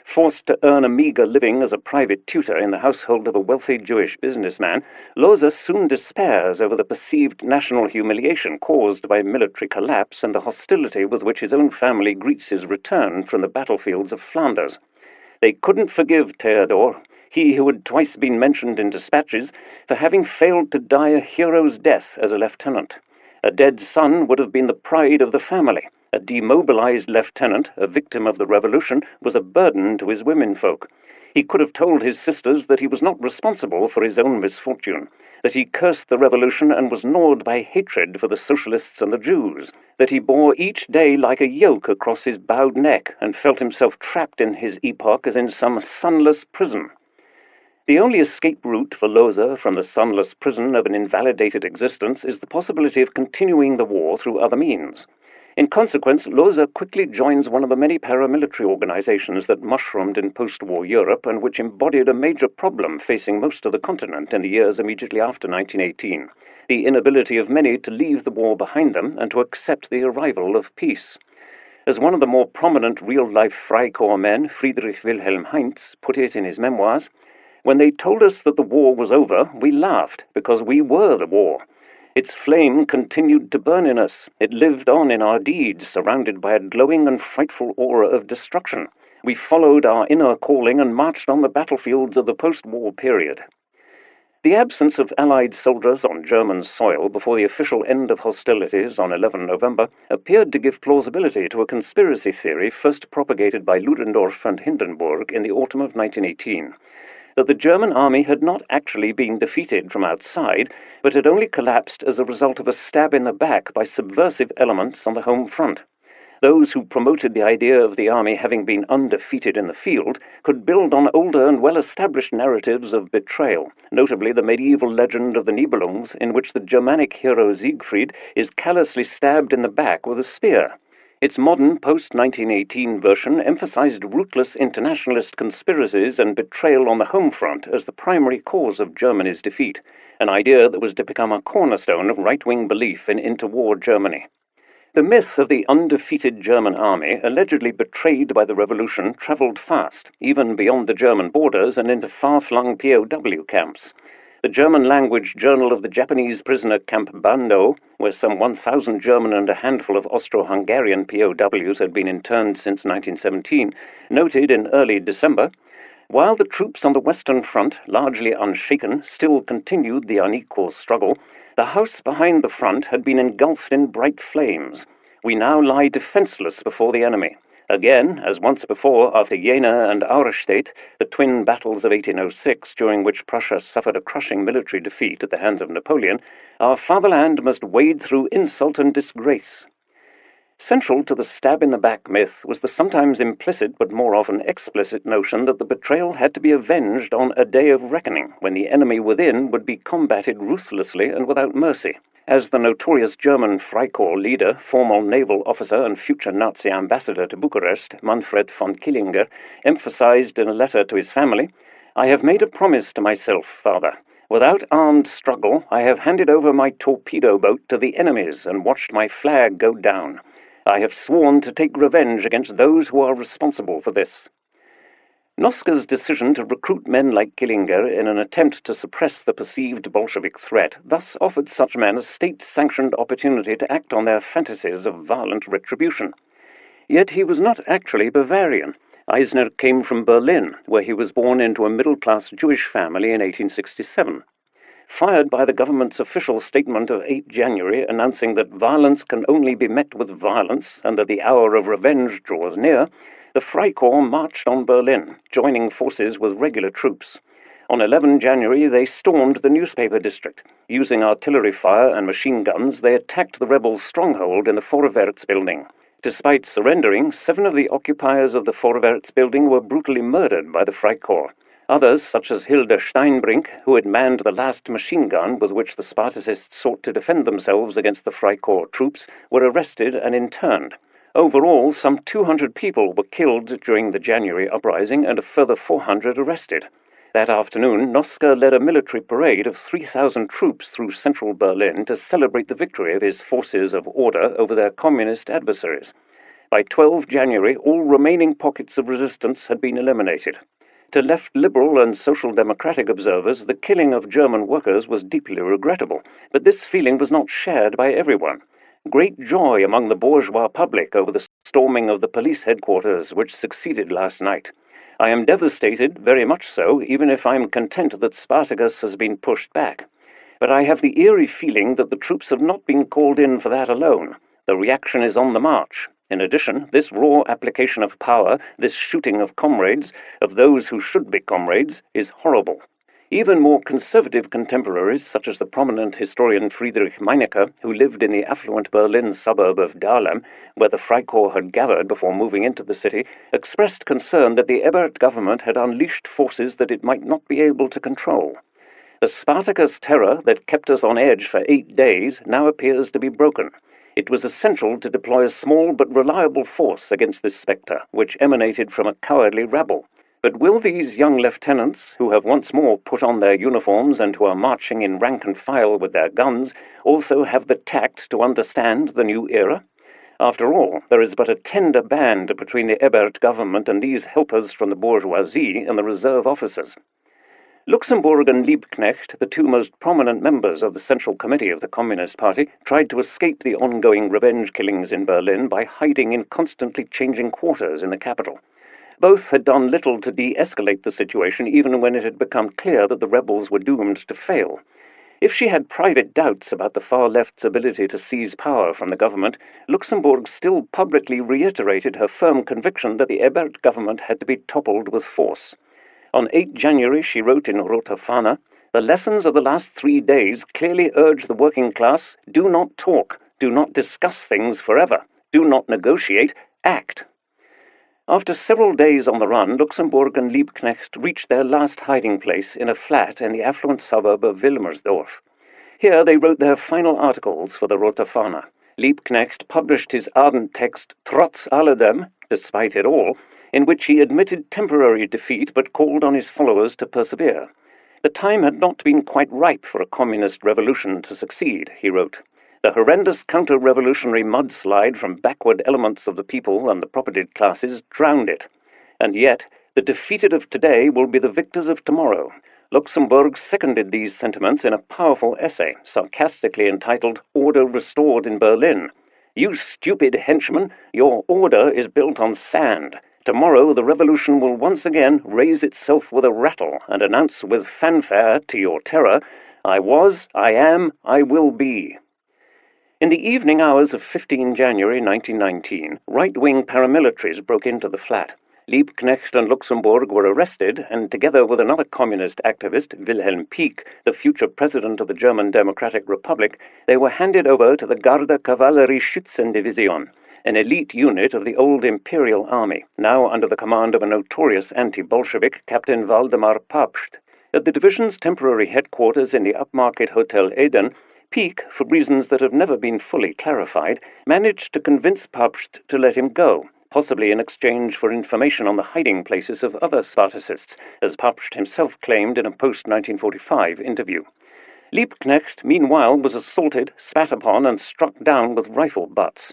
Forced to earn a meager living as a private tutor in the household of a wealthy Jewish businessman, Lohse soon despairs over the perceived national humiliation caused by military collapse and the hostility with which his own family greets his return from the battlefields of Flanders. They couldn't forgive Theodor, he who had twice been mentioned in dispatches, for having failed to die a hero's death as a lieutenant. A dead son would have been the pride of the family. A demobilized lieutenant, a victim of the revolution, was a burden to his womenfolk. He could have told his sisters that he was not responsible for his own misfortune, that he cursed the revolution and was gnawed by hatred for the socialists and the Jews, that he bore each day like a yoke across his bowed neck and felt himself trapped in his epoch as in some sunless prison. The only escape route for Lohse from the sunless prison of an invalidated existence is the possibility of continuing the war through other means. In consequence, Lohse quickly joins one of the many paramilitary organizations that mushroomed in post-war Europe and which embodied a major problem facing most of the continent in the years immediately after 1918, the inability of many to leave the war behind them and to accept the arrival of peace. As one of the more prominent real-life Freikorps men, Friedrich Wilhelm Heinz, put it in his memoirs, "When they told us that the war was over, we laughed, because we were the war. Its flame continued to burn in us. It lived on in our deeds, surrounded by a glowing and frightful aura of destruction. We followed our inner calling and marched on the battlefields of the post-war period." The absence of Allied soldiers on German soil before the official end of hostilities on 11 November appeared to give plausibility to a conspiracy theory first propagated by Ludendorff and Hindenburg in the autumn of 1918. That the German army had not actually been defeated from outside, but had only collapsed as a result of a stab in the back by subversive elements on the home front. Those who promoted the idea of the army having been undefeated in the field could build on older and well-established narratives of betrayal, notably the medieval legend of the Nibelungs, in which the Germanic hero Siegfried is callously stabbed in the back with a spear. Its modern post-1918 version emphasized ruthless internationalist conspiracies and betrayal on the home front as the primary cause of Germany's defeat, an idea that was to become a cornerstone of right-wing belief in interwar Germany. The myth of the undefeated German army, allegedly betrayed by the revolution, traveled fast, even beyond the German borders and into far-flung POW camps. The German-language journal of the Japanese prisoner camp Bando, where some 1,000 German and a handful of Austro-Hungarian POWs had been interned since 1917, noted in early December, "While the troops on the Western Front, largely unshaken, still continued the unequal struggle, the house behind the front had been engulfed in bright flames. We now lie defenseless before the enemy. Again, as once before after Jena and Auerstedt, the twin battles of 1806, during which Prussia suffered a crushing military defeat at the hands of Napoleon, our fatherland must wade through insult and disgrace." Central to the stab-in-the-back myth was the sometimes implicit but more often explicit notion that the betrayal had to be avenged on a day of reckoning, when the enemy within would be combated ruthlessly and without mercy. As the notorious German Freikorps leader, former naval officer and future Nazi ambassador to Bucharest, Manfred von Killinger, emphasized in a letter to his family, "I have made a promise to myself, father. Without armed struggle, I have handed over my torpedo boat to the enemies and watched my flag go down. I have sworn to take revenge against those who are responsible for this." Noska's decision to recruit men like Killinger in an attempt to suppress the perceived Bolshevik threat thus offered such men a state-sanctioned opportunity to act on their fantasies of violent retribution. Yet he was not actually Bavarian. Eisner came from Berlin, where he was born into a middle-class Jewish family in 1867. Fired by the government's official statement of 8 January announcing that violence can only be met with violence and that the hour of revenge draws near, the Freikorps marched on Berlin, joining forces with regular troops. On 11 January, they stormed the newspaper district. Using artillery fire and machine guns, they attacked the rebels' stronghold in the Vorwärts building. Despite surrendering, 7 of the occupiers of the Vorwärts building were brutally murdered by the Freikorps. Others, such as Hilde Steinbrink, who had manned the last machine gun with which the Spartacists sought to defend themselves against the Freikorps troops, were arrested and interned. Overall, some 200 people were killed during the January uprising and a further 400 arrested. That afternoon, Noske led a military parade of 3,000 troops through central Berlin to celebrate the victory of his forces of order over their communist adversaries. By 12 January, all remaining pockets of resistance had been eliminated. To left liberal and social democratic observers, the killing of German workers was deeply regrettable, but this feeling was not shared by everyone. Great joy among the bourgeois public over the storming of the police headquarters which succeeded last night. I am devastated, very much so, even if I am content that Spartacus has been pushed back. But I have the eerie feeling that the troops have not been called in for that alone. The reaction is on the march. In addition, this raw application of power, this shooting of comrades, of those who should be comrades, is horrible. Even more conservative contemporaries, such as the prominent historian Friedrich Meinecke, who lived in the affluent Berlin suburb of Dahlem, where the Freikorps had gathered before moving into the city, expressed concern that the Ebert government had unleashed forces that it might not be able to control. The Spartacus terror that kept us on edge for 8 days now appears to be broken. It was essential to deploy a small but reliable force against this spectre, which emanated from a cowardly rabble. But will these young lieutenants, who have once more put on their uniforms and who are marching in rank and file with their guns, also have the tact to understand the new era? After all, there is but a tender band between the Ebert government and these helpers from the bourgeoisie and the reserve officers. Luxemburg and Liebknecht, the two most prominent members of the Central Committee of the Communist Party, tried to escape the ongoing revenge killings in Berlin by hiding in constantly changing quarters in the capital. Both had done little to de-escalate the situation, even when it had become clear that the rebels were doomed to fail. If she had private doubts about the far left's ability to seize power from the government, Luxemburg still publicly reiterated her firm conviction that the Ebert government had to be toppled with force. On 8 January, she wrote in Rote Fahne, "The lessons of the last 3 days clearly urge the working class, do not talk, do not discuss things forever, do not negotiate, act." After several days on the run, Luxemburg and Liebknecht reached their last hiding place in a flat in the affluent suburb of Wilmersdorf. Here they wrote their final articles for the Rote Fahne. Liebknecht published his ardent text Trotz alledem, despite it all, in which he admitted temporary defeat but called on his followers to persevere. The time had not been quite ripe for a communist revolution to succeed, he wrote. The horrendous counter-revolutionary mudslide from backward elements of the people and the propertied classes drowned it. And yet, the defeated of today will be the victors of tomorrow. Luxemburg seconded these sentiments in a powerful essay, sarcastically entitled Order Restored in Berlin. You stupid henchmen, your order is built on sand. Tomorrow the revolution will once again raise itself with a rattle and announce with fanfare, to your terror, I was, I am, I will be. In the evening hours of 15 January 1919, right-wing paramilitaries broke into the flat. Liebknecht and Luxemburg were arrested, and together with another communist activist, Wilhelm Pieck, the future president of the German Democratic Republic, they were handed over to the Garde Kavallerie Schützendivision, an elite unit of the old Imperial Army, now under the command of a notorious anti-Bolshevik, Captain Waldemar Papst. At the division's temporary headquarters in the upmarket Hotel Eden, Pieck, for reasons that have never been fully clarified, managed to convince Papst to let him go, possibly in exchange for information on the hiding places of other Spartacists, as Papst himself claimed in a post-1945 interview. Liebknecht, meanwhile, was assaulted, spat upon, and struck down with rifle butts.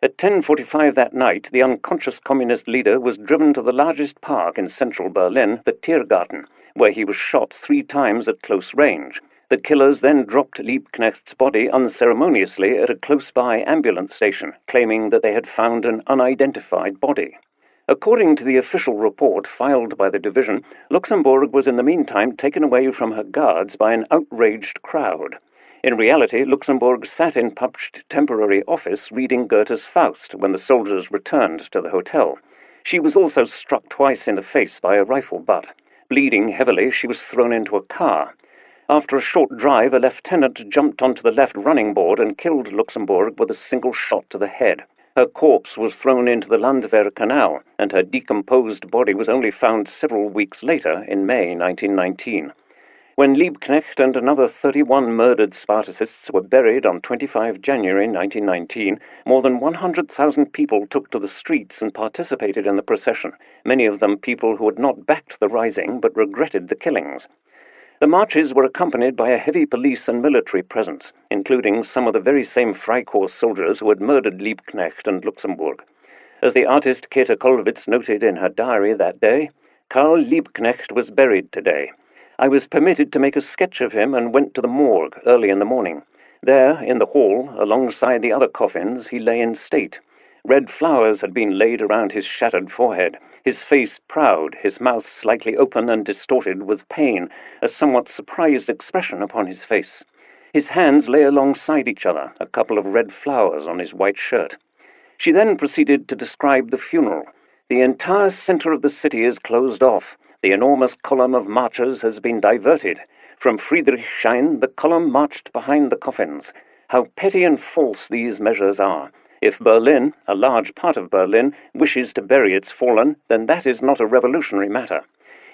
At 10:45 that night, the unconscious communist leader was driven to the largest park in central Berlin, the Tiergarten, where he was shot 3 times at close range. The killers then dropped Liebknecht's body unceremoniously at a close-by ambulance station, claiming that they had found an unidentified body. According to the official report filed by the division, Luxemburg was in the meantime taken away from her guards by an outraged crowd. In reality, Luxemburg sat in Papst's temporary office reading Goethe's Faust when the soldiers returned to the hotel. She was also struck twice in the face by a rifle butt. Bleeding heavily, she was thrown into a car. After a short drive, a lieutenant jumped onto the left running board and killed Luxemburg with a single shot to the head. Her corpse was thrown into the Landwehr Canal, and her decomposed body was only found several weeks later, in May 1919. When Liebknecht and another 31 murdered Spartacists were buried on 25 January 1919, more than 100,000 people took to the streets and participated in the procession, many of them people who had not backed the rising but regretted the killings. The marches were accompanied by a heavy police and military presence, including some of the very same Freikorps soldiers who had murdered Liebknecht and Luxemburg. As the artist Käthe Kollwitz noted in her diary that day, Karl Liebknecht was buried today. I was permitted to make a sketch of him and went to the morgue early in the morning. There, in the hall, alongside the other coffins, he lay in state. Red flowers had been laid around his shattered forehead, his face proud, his mouth slightly open and distorted with pain, a somewhat surprised expression upon his face. His hands lay alongside each other, a couple of red flowers on his white shirt. She then proceeded to describe the funeral. The entire center of the city is closed off. The enormous column of marchers has been diverted. From Friedrichshain, the column marched behind the coffins. How petty and false these measures are. If Berlin, a large part of Berlin, wishes to bury its fallen, then that is not a revolutionary matter.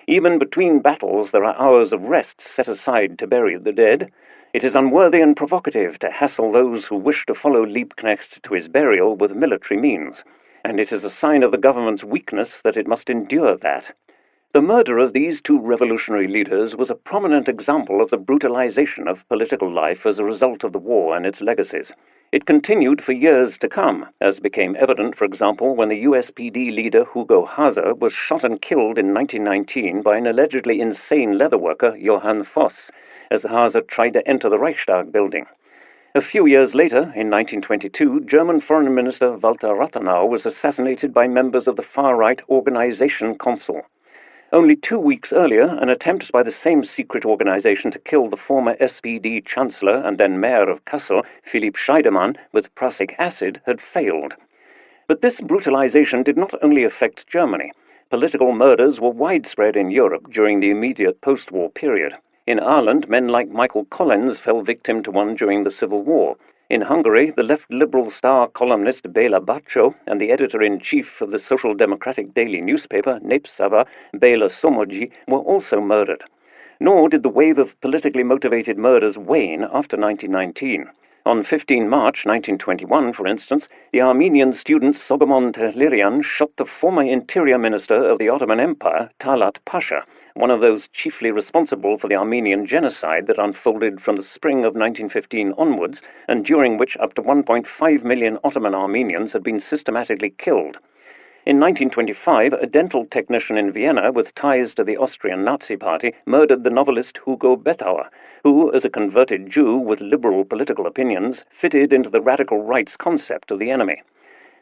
Even between battles there are hours of rest set aside to bury the dead. It is unworthy and provocative to hassle those who wish to follow Liebknecht to his burial with military means, and it is a sign of the government's weakness that it must endure that. The murder of these two revolutionary leaders was a prominent example of the brutalization of political life as a result of the war and its legacies. It continued for years to come, as became evident, for example, when the USPD leader Hugo Haase was shot and killed in 1919 by an allegedly insane leatherworker, Johann Voss, as Haase tried to enter the Reichstag building. A few years later, in 1922, German Foreign Minister Walter Rathenau was assassinated by members of the far-right Organization Consul. Only 2 weeks earlier, an attempt by the same secret organization to kill the former SPD Chancellor and then Mayor of Kassel, Philipp Scheidemann, with prussic acid had failed. But this brutalization did not only affect Germany. Political murders were widespread in Europe during the immediate post-war period. In Ireland, men like Michael Collins fell victim to one during the Civil War. In Hungary, the left Liberal Star columnist Béla Barcsó and the editor-in-chief of the Social Democratic daily newspaper, Népszava, Béla Somogyi, were also murdered. Nor did the wave of politically motivated murders wane after 1919. On 15 March 1921, for instance, the Armenian student Sogomon Tehlirian shot the former interior minister of the Ottoman Empire, Talat Pasha, one of those chiefly responsible for the Armenian genocide that unfolded from the spring of 1915 onwards, and during which up to 1.5 million Ottoman Armenians had been systematically killed. In 1925, a dental technician in Vienna with ties to the Austrian Nazi Party murdered the novelist Hugo Bettauer, who, as a converted Jew with liberal political opinions, fitted into the radical right's concept of the enemy.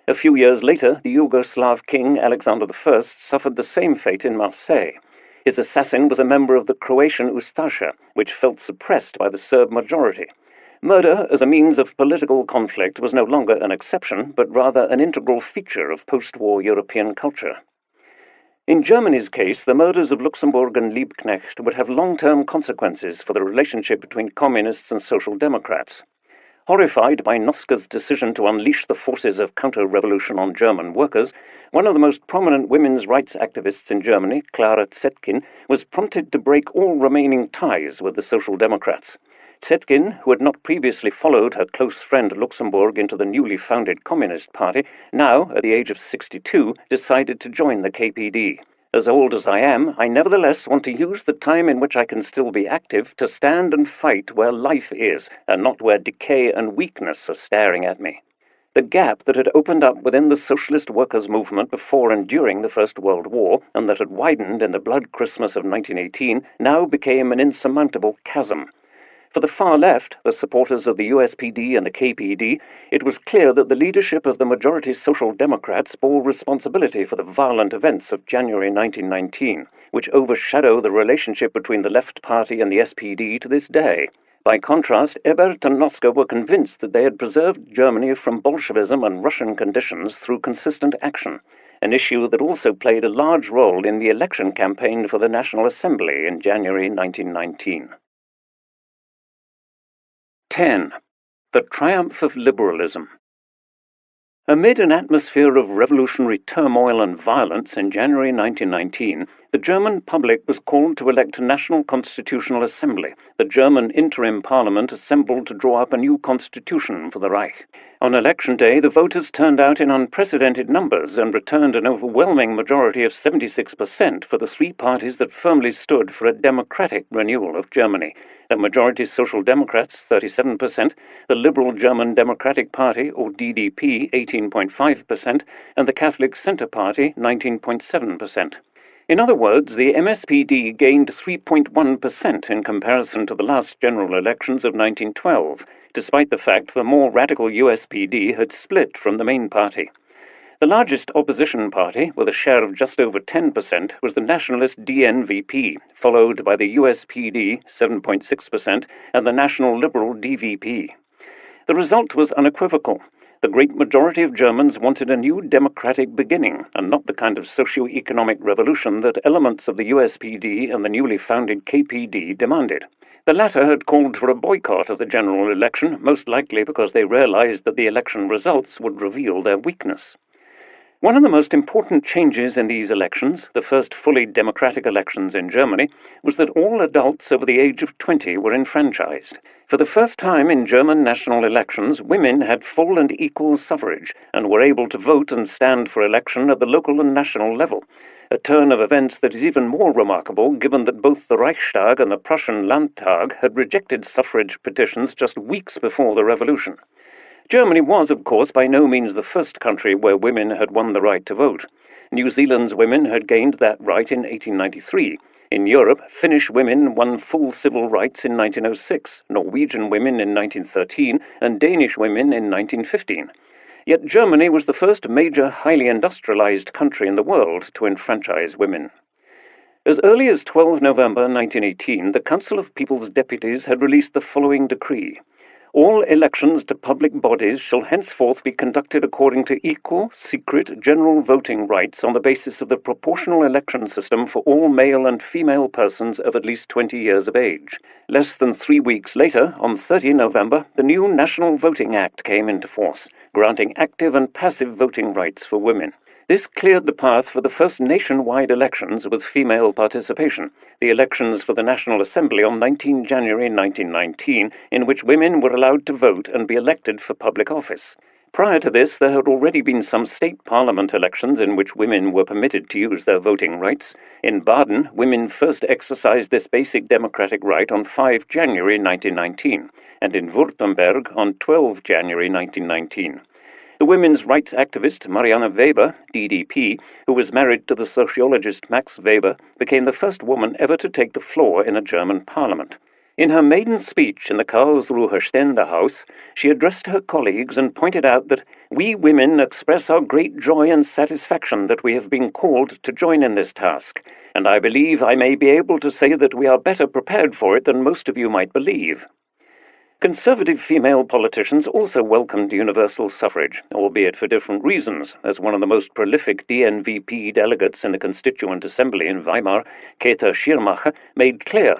A few years later, the Yugoslav king Alexander I suffered the same fate in Marseille. His assassin was a member of the Croatian Ustasha, which felt suppressed by the Serb majority. Murder as a means of political conflict was no longer an exception, but rather an integral feature of post-war European culture. In Germany's case, the murders of Luxemburg and Liebknecht would have long-term consequences for the relationship between communists and social democrats. Horrified by Noska's decision to unleash the forces of counter-revolution on German workers, one of the most prominent women's rights activists in Germany, Clara Zetkin, was prompted to break all remaining ties with the Social Democrats. Zetkin, who had not previously followed her close friend Luxemburg into the newly founded Communist Party, now, at the age of 62, decided to join the KPD. As old as I am, I nevertheless want to use the time in which I can still be active to stand and fight where life is, and not where decay and weakness are staring at me. The gap that had opened up within the socialist workers' movement before and during the First World War, and that had widened in the Blood Christmas of 1918, now became an insurmountable chasm. For the far left, the supporters of the USPD and the KPD, it was clear that the leadership of the majority Social Democrats bore responsibility for the violent events of January 1919, which overshadow the relationship between the Left Party and the SPD to this day. By contrast, Ebert and Noska were convinced that they had preserved Germany from Bolshevism and Russian conditions through consistent action, an issue that also played a large role in the election campaign for the National Assembly in January 1919. 10. The Triumph of Liberalism. Amid an atmosphere of revolutionary turmoil and violence in January 1919, The German public was called to elect a National Constitutional Assembly, the German interim parliament assembled to draw up a new constitution for the Reich. On election day, the voters turned out in unprecedented numbers and returned an overwhelming majority of 76% for the three parties that firmly stood for a democratic renewal of Germany: the majority Social Democrats, 37%, the Liberal German Democratic Party, or DDP, 18.5%, and the Catholic Centre Party, 19.7%. In other words, the MSPD gained 3.1% in comparison to the last general elections of 1912, despite the fact the more radical USPD had split from the main party. The largest opposition party, with a share of just over 10%, was the nationalist DNVP, followed by the USPD, 7.6%, and the National Liberal DVP. The result was unequivocal. The great majority of Germans wanted a new democratic beginning, and not the kind of socio-economic revolution that elements of the USPD and the newly founded KPD demanded. The latter had called for a boycott of the general election, most likely because they realized that the election results would reveal their weakness. One of the most important changes in these elections, the first fully democratic elections in Germany, was that all adults over the age of 20 were enfranchised. For the first time in German national elections, women had full and equal suffrage and were able to vote and stand for election at the local and national level, a turn of events that is even more remarkable given that both the Reichstag and the Prussian Landtag had rejected suffrage petitions just weeks before the revolution. Germany was, of course, by no means the first country where women had won the right to vote. New Zealand's women had gained that right in 1893. In Europe, Finnish women won full civil rights in 1906, Norwegian women in 1913, and Danish women in 1915. Yet Germany was the first major, highly industrialized country in the world to enfranchise women. As early as 12 November 1918, the Council of People's Deputies had released the following decree: all elections to public bodies shall henceforth be conducted according to equal, secret, general voting rights on the basis of the proportional election system for all male and female persons of at least 20 years of age. Less than 3 weeks later, on 30 November, the new National Voting Act came into force, granting active and passive voting rights for women. This cleared the path for the first nationwide elections with female participation, the elections for the National Assembly on 19 January 1919, in which women were allowed to vote and be elected for public office. Prior to this, there had already been some state parliament elections in which women were permitted to use their voting rights. In Baden, women first exercised this basic democratic right on 5 January 1919, and in Württemberg on 12 January 1919. The women's rights activist Marianne Weber, DDP, who was married to the sociologist Max Weber, became the first woman ever to take the floor in a German parliament. In her maiden speech in the Karlsruher Ständehaus, she addressed her colleagues and pointed out that we women express our great joy and satisfaction that we have been called to join in this task, and I believe I may be able to say that we are better prepared for it than most of you might believe. Conservative female politicians also welcomed universal suffrage, albeit for different reasons, as one of the most prolific DNVP delegates in the Constituent Assembly in Weimar, Käthe Schirmacher, made clear.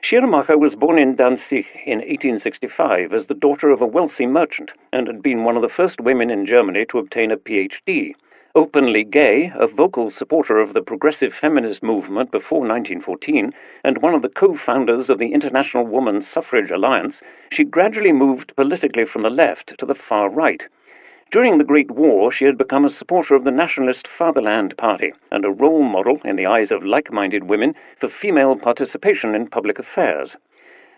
Schirmacher was born in Danzig in 1865 as the daughter of a wealthy merchant and had been one of the first women in Germany to obtain a PhD. Openly gay, a vocal supporter of the progressive feminist movement before 1914, and one of the co-founders of the International Women's Suffrage Alliance, she gradually moved politically from the left to the far right. During the Great War, she had become a supporter of the nationalist Fatherland Party and a role model, in the eyes of like-minded women, for female participation in public affairs.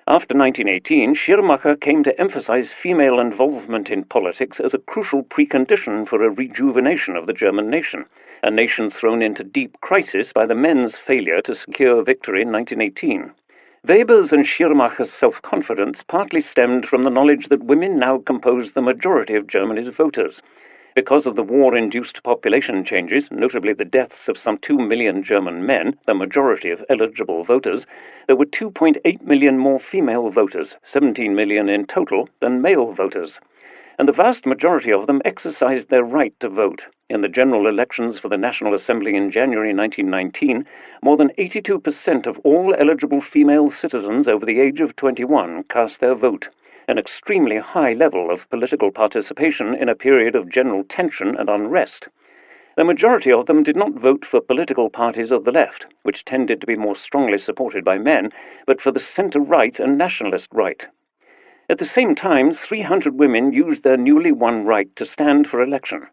After 1918, Schirmacher came to emphasize female involvement in politics as a crucial precondition for a rejuvenation of the German nation, a nation thrown into deep crisis by the men's failure to secure victory in 1918. Weber's and Schirmacher's self-confidence partly stemmed from the knowledge that women now composed the majority of Germany's voters. Because of the war-induced population changes, notably the deaths of some 2 million German men, the majority of eligible voters, there were 2.8 million more female voters, 17 million in total, than male voters. And the vast majority of them exercised their right to vote. In the general elections for the National Assembly in January 1919, more than 82% of all eligible female citizens over the age of 21 cast their vote, an extremely high level of political participation in a period of general tension and unrest. The majority of them did not vote for political parties of the left, which tended to be more strongly supported by men, but for the centre-right and nationalist right. At the same time, 300 women used their newly won right to stand for election.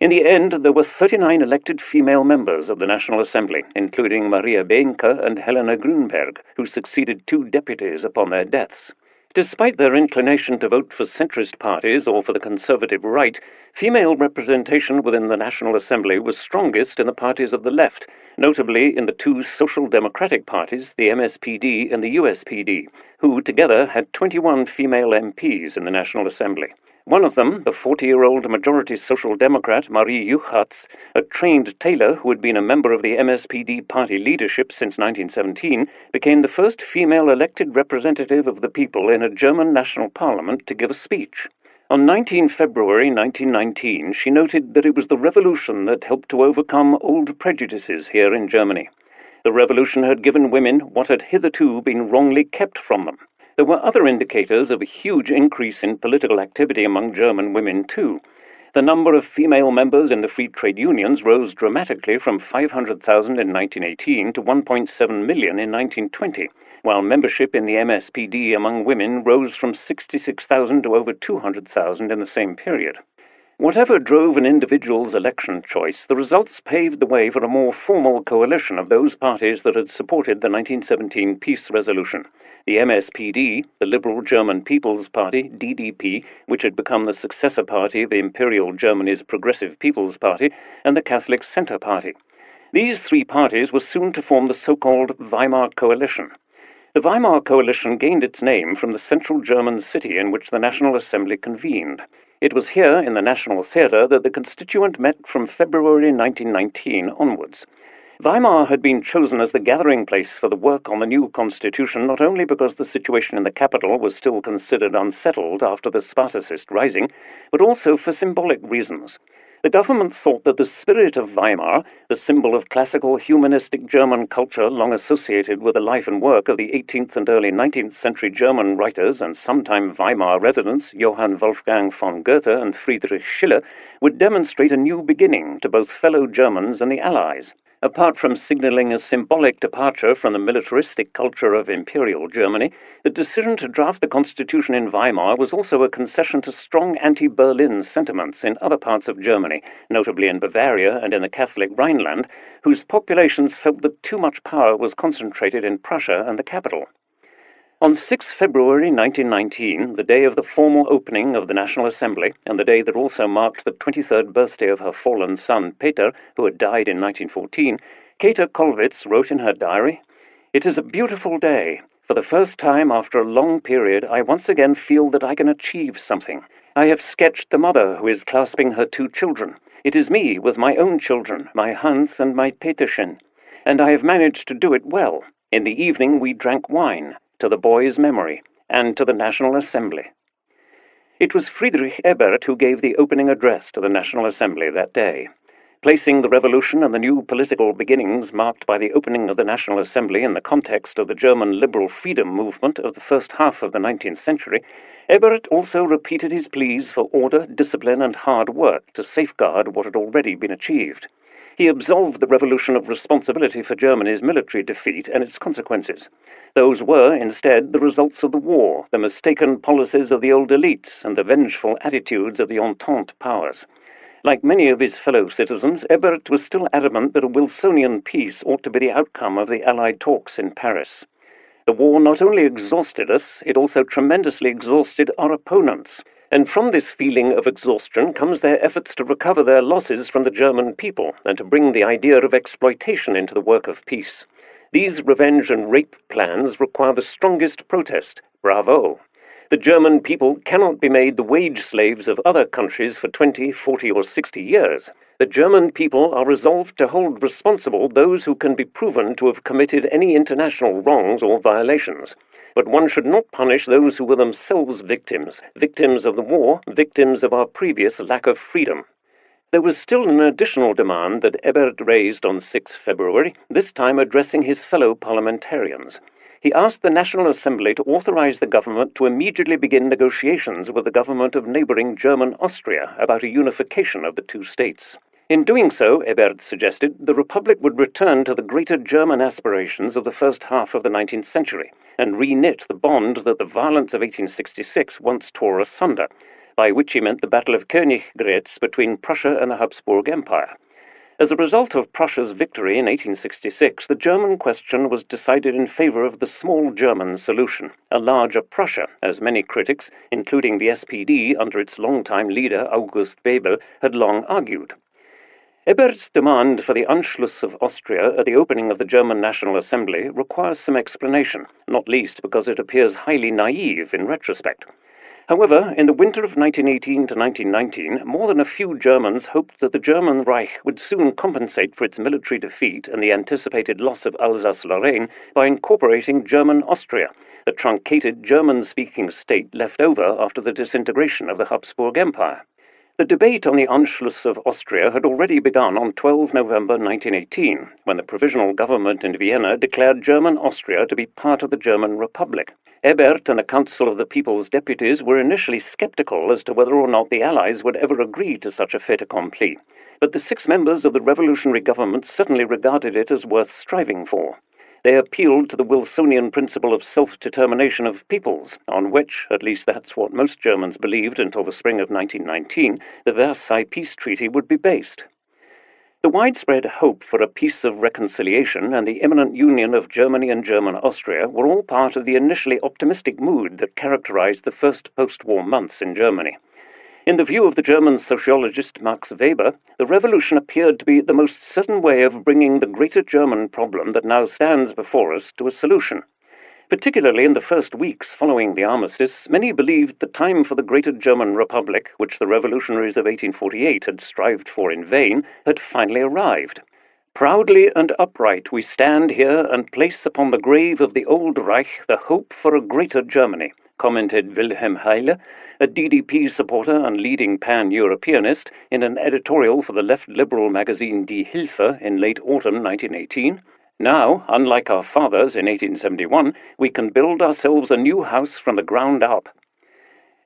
In the end, there were 39 elected female members of the National Assembly, including Maria Behnke and Helena Grünberg, who succeeded 2 deputies upon their deaths. Despite their inclination to vote for centrist parties or for the conservative right, female representation within the National Assembly was strongest in the parties of the left, notably in the 2 social democratic parties, the MSPD and the USPD, who together had 21 female MPs in the National Assembly. One of them, the 40-year-old majority Social Democrat Marie Juchatz, a trained tailor who had been a member of the MSPD party leadership since 1917, became the first female elected representative of the people in a German national parliament to give a speech. On 19 February 1919, she noted that it was the revolution that helped to overcome old prejudices here in Germany. The revolution had given women what had hitherto been wrongly kept from them. There were other indicators of a huge increase in political activity among German women, too. The number of female members in the free trade unions rose dramatically from 500,000 in 1918 to 1.7 million in 1920, while membership in the MSPD among women rose from 66,000 to over 200,000 in the same period. Whatever drove an individual's election choice, the results paved the way for a more formal coalition of those parties that had supported the 1917 peace resolution. The MSPD, the Liberal German People's Party, DDP, which had become the successor party of Imperial Germany's Progressive People's Party, and the Catholic Centre Party. These 3 parties were soon to form the so-called Weimar Coalition. The Weimar Coalition gained its name from the central German city in which the National Assembly convened. It was here, in the National Theatre, that the Constituent met from February 1919 onwards. Weimar had been chosen as the gathering place for the work on the new constitution not only because the situation in the capital was still considered unsettled after the Spartacist rising, but also for symbolic reasons. The government thought that the spirit of Weimar, the symbol of classical humanistic German culture long associated with the life and work of the 18th and early 19th century German writers and sometime Weimar residents Johann Wolfgang von Goethe and Friedrich Schiller, would demonstrate a new beginning to both fellow Germans and the Allies. Apart from signaling a symbolic departure from the militaristic culture of Imperial Germany, the decision to draft the constitution in Weimar was also a concession to strong anti-Berlin sentiments in other parts of Germany, notably in Bavaria and in the Catholic Rhineland, whose populations felt that too much power was concentrated in Prussia and the capital. On 6 February 1919, the day of the formal opening of the National Assembly, and the day that also marked the 23rd birthday of her fallen son, Peter, who had died in 1914, Käthe Kollwitz wrote in her diary, "It is a beautiful day. For the first time after a long period, I once again feel that I can achieve something. I have sketched the mother who is clasping her 2 children. It is me with my own children, my Hans and my Peterchen. And I have managed to do it well. In the evening we drank wine, to the boy's memory, and to the National Assembly." It was Friedrich Ebert who gave the opening address to the National Assembly that day. Placing the revolution and the new political beginnings marked by the opening of the National Assembly in the context of the German liberal freedom movement of the first half of the 19th century, Ebert also repeated his pleas for order, discipline, and hard work to safeguard what had already been achieved. He absolved the revolution of responsibility for Germany's military defeat and its consequences. Those were, instead, the results of the war, the mistaken policies of the old elites, and the vengeful attitudes of the Entente powers. Like many of his fellow citizens, Ebert was still adamant that a Wilsonian peace ought to be the outcome of the Allied talks in Paris. The war not only exhausted us, it also tremendously exhausted our opponents. And from this feeling of exhaustion comes their efforts to recover their losses from the German people and to bring the idea of exploitation into the work of peace. These revenge and rape plans require the strongest protest. Bravo! The German people cannot be made the wage slaves of other countries for 20, 40, or 60 years. The German people are resolved to hold responsible those who can be proven to have committed any international wrongs or violations. But one should not punish those who were themselves victims of the war, victims of our previous lack of freedom. There was still an additional demand that Ebert raised on 6 February, this time addressing his fellow parliamentarians. He asked the National Assembly to authorize the government to immediately begin negotiations with the government of neighboring German Austria about a unification of the 2 states. In doing so, Ebert suggested, the Republic would return to the greater German aspirations of the first half of the 19th century and re-knit the bond that the violence of 1866 once tore asunder, by which he meant the Battle of Königgrätz between Prussia and the Habsburg Empire. As a result of Prussia's victory in 1866, the German question was decided in favor of the small German solution, a larger Prussia, as many critics, including the SPD under its longtime leader August Bebel, had long argued. Ebert's demand for the Anschluss of Austria at the opening of the German National Assembly requires some explanation, not least because it appears highly naive in retrospect. However, in the winter of 1918 to 1919, more than a few Germans hoped that the German Reich would soon compensate for its military defeat and the anticipated loss of Alsace-Lorraine by incorporating German Austria, the truncated German-speaking state left over after the disintegration of the Habsburg Empire. The debate on the Anschluss of Austria had already begun on 12 November 1918, when the provisional government in Vienna declared German Austria to be part of the German Republic. Ebert and the Council of the People's Deputies were initially skeptical as to whether or not the Allies would ever agree to such a fait accompli, but the 6 members of the revolutionary government certainly regarded it as worth striving for. They appealed to the Wilsonian principle of self-determination of peoples, on which, at least that's what most Germans believed until the spring of 1919, the Versailles Peace Treaty would be based. The widespread hope for a peace of reconciliation and the imminent union of Germany and German Austria were all part of the initially optimistic mood that characterized the first post-war months in Germany. In the view of the German sociologist Max Weber, the revolution appeared to be the most certain way of bringing the greater German problem that now stands before us to a solution. Particularly in the first weeks following the armistice, many believed the time for the greater German Republic, which the revolutionaries of 1848 had strived for in vain, had finally arrived. Proudly and upright we stand here and place upon the grave of the old Reich the hope for a greater Germany, commented Wilhelm Heile, a DDP supporter and leading pan-Europeanist, in an editorial for the left-liberal magazine Die Hilfe in late autumn 1918. Now, unlike our fathers in 1871, we can build ourselves a new house from the ground up.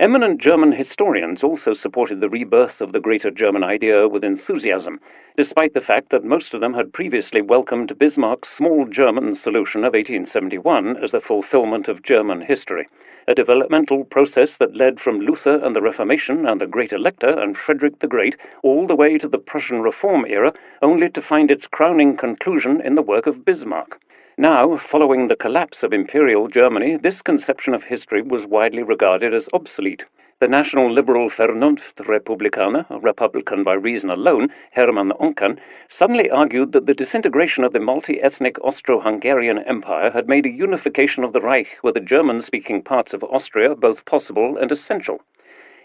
Eminent German historians also supported the rebirth of the greater German idea with enthusiasm, despite the fact that most of them had previously welcomed Bismarck's small German solution of 1871 as the fulfillment of German history, a developmental process that led from Luther and the Reformation and the Great Elector and Frederick the Great all the way to the Prussian Reform era, only to find its crowning conclusion in the work of Bismarck. Now, following the collapse of Imperial Germany, this conception of history was widely regarded as obsolete. The national liberal Vernunft-Republikaner, a Republican by reason alone, Hermann Oncken, suddenly argued that the disintegration of the multi-ethnic Austro-Hungarian Empire had made a unification of the Reich with the German-speaking parts of Austria both possible and essential.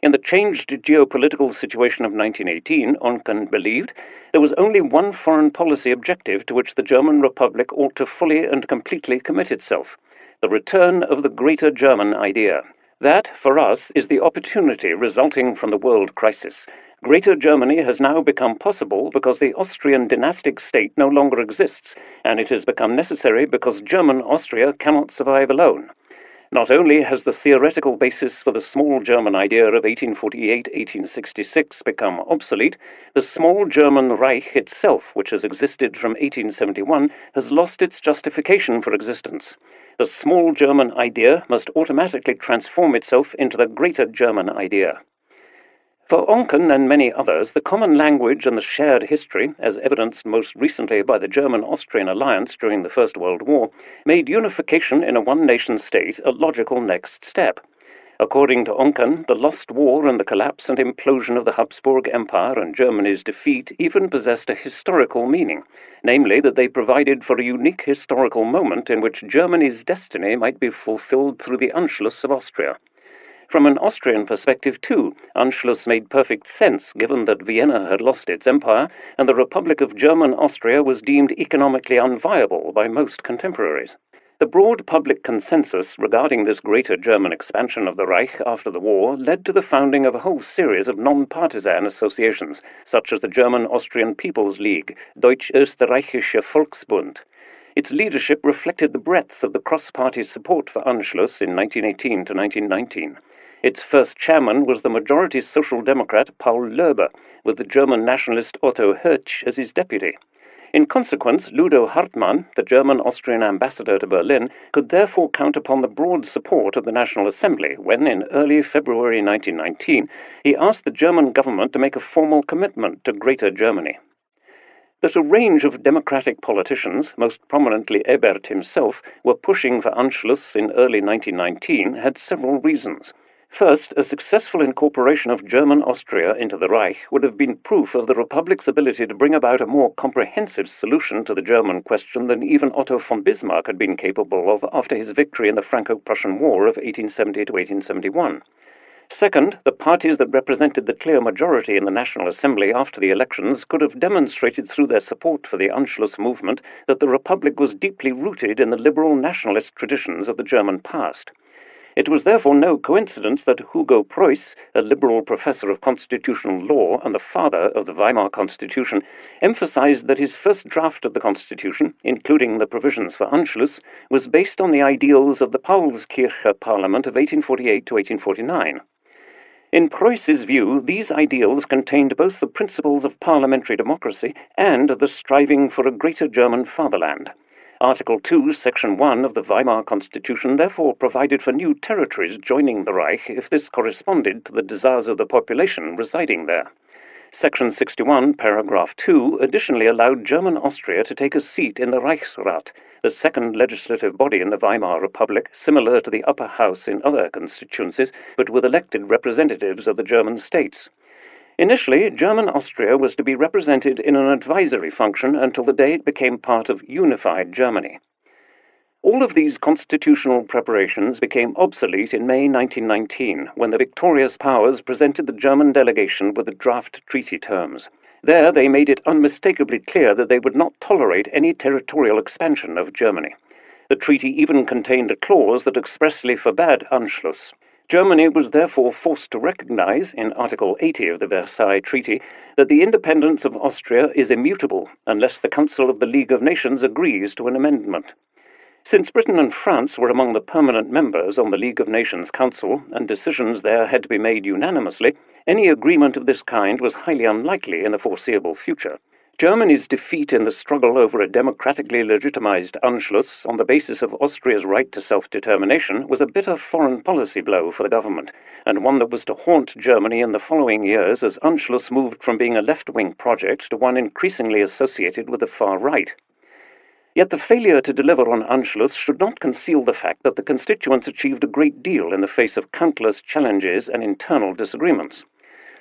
In the changed geopolitical situation of 1918, Oncken believed, there was only one foreign policy objective to which the German Republic ought to fully and completely commit itself: the return of the greater German idea. That, for us, is the opportunity resulting from the world crisis. Greater Germany has now become possible because the Austrian dynastic state no longer exists, and it has become necessary because German Austria cannot survive alone. Not only has the theoretical basis for the small German idea of 1848-1866 become obsolete, the small German Reich itself, which has existed from 1871, has lost its justification for existence. The small German idea must automatically transform itself into the greater German idea. For Oncken and many others, the common language and the shared history, as evidenced most recently by the German-Austrian alliance during the First World War, made unification in a one-nation state a logical next step. According to Oncken, the lost war and the collapse and implosion of the Habsburg Empire and Germany's defeat even possessed a historical meaning, namely that they provided for a unique historical moment in which Germany's destiny might be fulfilled through the Anschluss of Austria. From an Austrian perspective, too, Anschluss made perfect sense, given that Vienna had lost its empire, and the Republic of German Austria was deemed economically unviable by most contemporaries. The broad public consensus regarding this greater German expansion of the Reich after the war led to the founding of a whole series of non-partisan associations, such as the German-Austrian People's League, Deutsch-Österreichischer Volksbund. Its leadership reflected the breadth of the cross-party support for Anschluss in 1918 to 1919. Its first chairman was the majority Social Democrat Paul Löber, with the German nationalist Otto Hertz as his deputy. In consequence, Ludo Hartmann, the German-Austrian ambassador to Berlin, could therefore count upon the broad support of the National Assembly when, in early February 1919, he asked the German government to make a formal commitment to Greater Germany. That a range of democratic politicians, most prominently Ebert himself, were pushing for Anschluss in early 1919 had several reasons. First, a successful incorporation of German Austria into the Reich would have been proof of the Republic's ability to bring about a more comprehensive solution to the German question than even Otto von Bismarck had been capable of after his victory in the Franco-Prussian War of 1870 to 1871. Second, the parties that represented the clear majority in the National Assembly after the elections could have demonstrated through their support for the Anschluss movement that the Republic was deeply rooted in the liberal nationalist traditions of the German past. It was therefore no coincidence that Hugo Preuss, a liberal professor of constitutional law and the father of the Weimar Constitution, emphasized that his first draft of the Constitution, including the provisions for Anschluss, was based on the ideals of the Paulskirche Parliament of 1848 to 1849. In Preuss's view, these ideals contained both the principles of parliamentary democracy and the striving for a greater German fatherland. Article 2, Section 1 of the Weimar Constitution therefore provided for new territories joining the Reich if this corresponded to the desires of the population residing there. Section 61, Paragraph 2, additionally allowed German Austria to take a seat in the Reichsrat, the second legislative body in the Weimar Republic, similar to the upper house in other constituencies, but with elected representatives of the German states. Initially, German Austria was to be represented in an advisory function until the day it became part of unified Germany. All of these constitutional preparations became obsolete in May 1919, when the victorious powers presented the German delegation with the draft treaty terms. There they made it unmistakably clear that they would not tolerate any territorial expansion of Germany. The treaty even contained a clause that expressly forbade Anschluss. Germany was therefore forced to recognize, in Article 80 of the Versailles Treaty, that the independence of Austria is immutable unless the Council of the League of Nations agrees to an amendment. Since Britain and France were among the permanent members on the League of Nations Council, and decisions there had to be made unanimously, any agreement of this kind was highly unlikely in the foreseeable future. Germany's defeat in the struggle over a democratically legitimized Anschluss on the basis of Austria's right to self-determination was a bitter foreign policy blow for the government, and one that was to haunt Germany in the following years as Anschluss moved from being a left-wing project to one increasingly associated with the far right. Yet the failure to deliver on Anschluss should not conceal the fact that the constituents achieved a great deal in the face of countless challenges and internal disagreements.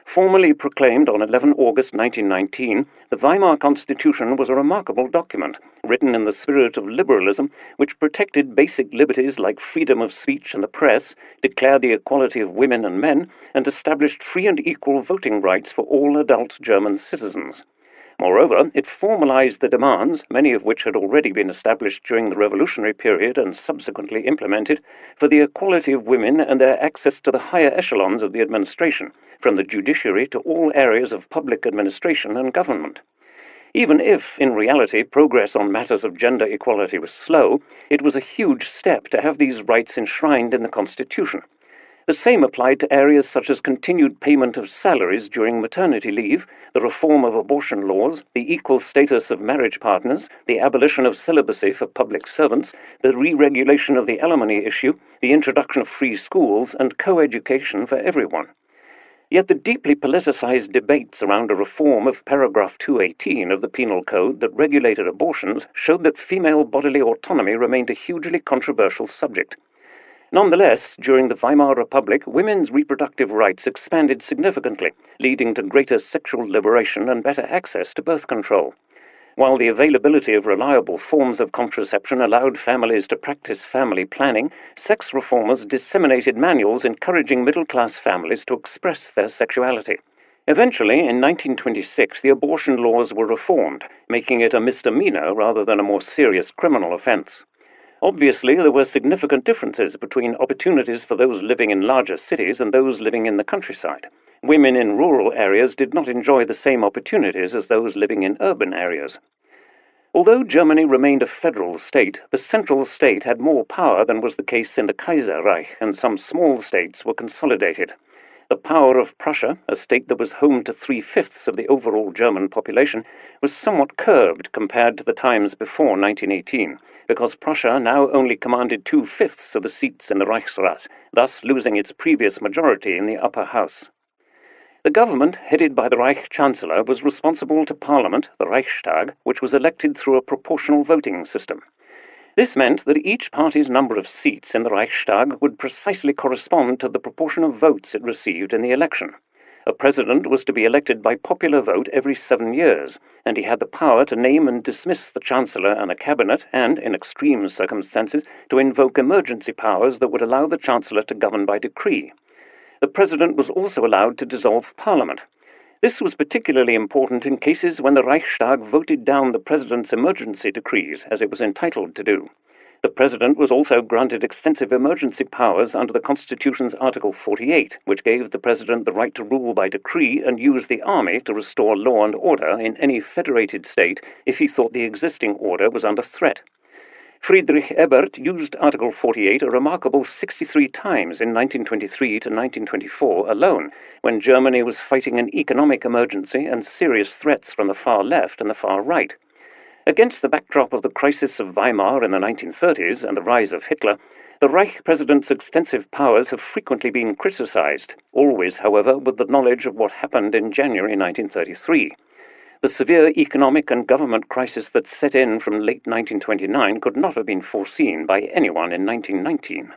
Formally proclaimed on 11 August 1919, the Weimar Constitution was a remarkable document, written in the spirit of liberalism, which protected basic liberties like freedom of speech and the press, declared the equality of women and men, and established free and equal voting rights for all adult German citizens. Moreover, it formalized the demands, many of which had already been established during the revolutionary period and subsequently implemented, for the equality of women and their access to the higher echelons of the administration, from the judiciary to all areas of public administration and government. Even if, in reality, progress on matters of gender equality was slow, it was a huge step to have these rights enshrined in the Constitution. The same applied to areas such as continued payment of salaries during maternity leave, the reform of abortion laws, the equal status of marriage partners, the abolition of celibacy for public servants, the re-regulation of the alimony issue, the introduction of free schools, and co-education for everyone. Yet the deeply politicized debates around a reform of paragraph 218 of the Penal Code that regulated abortions showed that female bodily autonomy remained a hugely controversial subject. Nonetheless, during the Weimar Republic, women's reproductive rights expanded significantly, leading to greater sexual liberation and better access to birth control. While the availability of reliable forms of contraception allowed families to practice family planning, sex reformers disseminated manuals encouraging middle-class families to express their sexuality. Eventually, in 1926, the abortion laws were reformed, making it a misdemeanor rather than a more serious criminal offense. Obviously, there were significant differences between opportunities for those living in larger cities and those living in the countryside. Women in rural areas did not enjoy the same opportunities as those living in urban areas. Although Germany remained a federal state, the central state had more power than was the case in the Kaiser Reich, and some small states were consolidated. The power of Prussia, a state that was home to 3/5 of the overall German population, was somewhat curbed compared to the times before 1918, because Prussia now only commanded 2/5 of the seats in the Reichsrat, thus losing its previous majority in the upper house. The government, headed by the Reich Chancellor, was responsible to Parliament, the Reichstag, which was elected through a proportional voting system. This meant that each party's number of seats in the Reichstag would precisely correspond to the proportion of votes it received in the election. A president was to be elected by popular vote every 7 years, and he had the power to name and dismiss the chancellor and a cabinet, and, in extreme circumstances, to invoke emergency powers that would allow the chancellor to govern by decree. The president was also allowed to dissolve parliament. This was particularly important in cases when the Reichstag voted down the president's emergency decrees, as it was entitled to do. The president was also granted extensive emergency powers under the Constitution's Article 48, which gave the president the right to rule by decree and use the army to restore law and order in any federated state if he thought the existing order was under threat. Friedrich Ebert used Article 48 a remarkable 63 times in 1923 to 1924 alone, when Germany was fighting an economic emergency and serious threats from the far left and the far right. Against the backdrop of the crisis of Weimar in the 1930s and the rise of Hitler, the Reich president's extensive powers have frequently been criticized, always, however, with the knowledge of what happened in January 1933. The severe economic and government crisis that set in from late 1929 could not have been foreseen by anyone in 1919.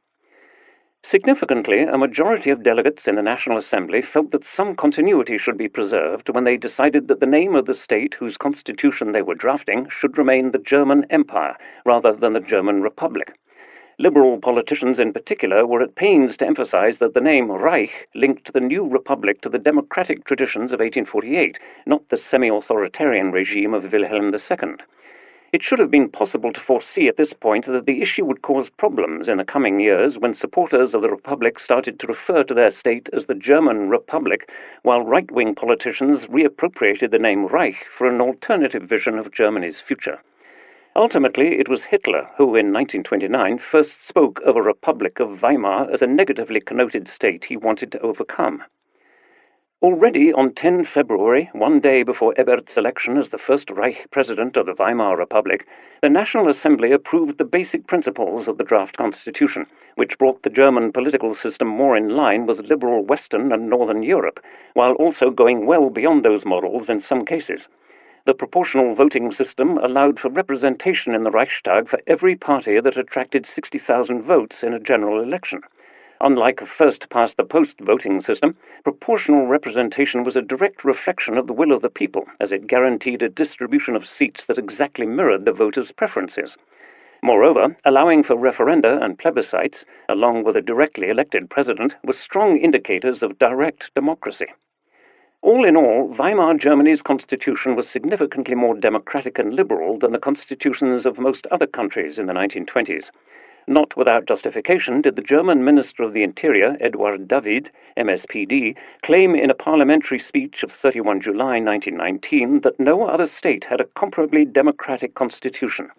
Significantly, a majority of delegates in the National Assembly felt that some continuity should be preserved when they decided that the name of the state whose constitution they were drafting should remain the German Empire rather than the German Republic. Liberal politicians in particular were at pains to emphasize that the name Reich linked the new republic to the democratic traditions of 1848, not the semi-authoritarian regime of Wilhelm II. It should have been possible to foresee at this point that the issue would cause problems in the coming years when supporters of the republic started to refer to their state as the German Republic, while right-wing politicians reappropriated the name Reich for an alternative vision of Germany's future. Ultimately, it was Hitler who, in 1929, first spoke of a Republic of Weimar as a negatively connoted state he wanted to overcome. Already on 10 February, one day before Ebert's election as the first Reich president of the Weimar Republic, the National Assembly approved the basic principles of the draft constitution, which brought the German political system more in line with liberal Western and Northern Europe, while also going well beyond those models in some cases. The proportional voting system allowed for representation in the Reichstag for every party that attracted 60,000 votes in a general election. Unlike a first-past-the-post voting system, proportional representation was a direct reflection of the will of the people, as it guaranteed a distribution of seats that exactly mirrored the voters' preferences. Moreover, allowing for referenda and plebiscites, along with a directly elected president, were strong indicators of direct democracy. All in all, Weimar Germany's constitution was significantly more democratic and liberal than the constitutions of most other countries in the 1920s. Not without justification did the German Minister of the Interior, Eduard David, MSPD, claim in a parliamentary speech of 31 July 1919 that no other state had a comparably democratic constitution.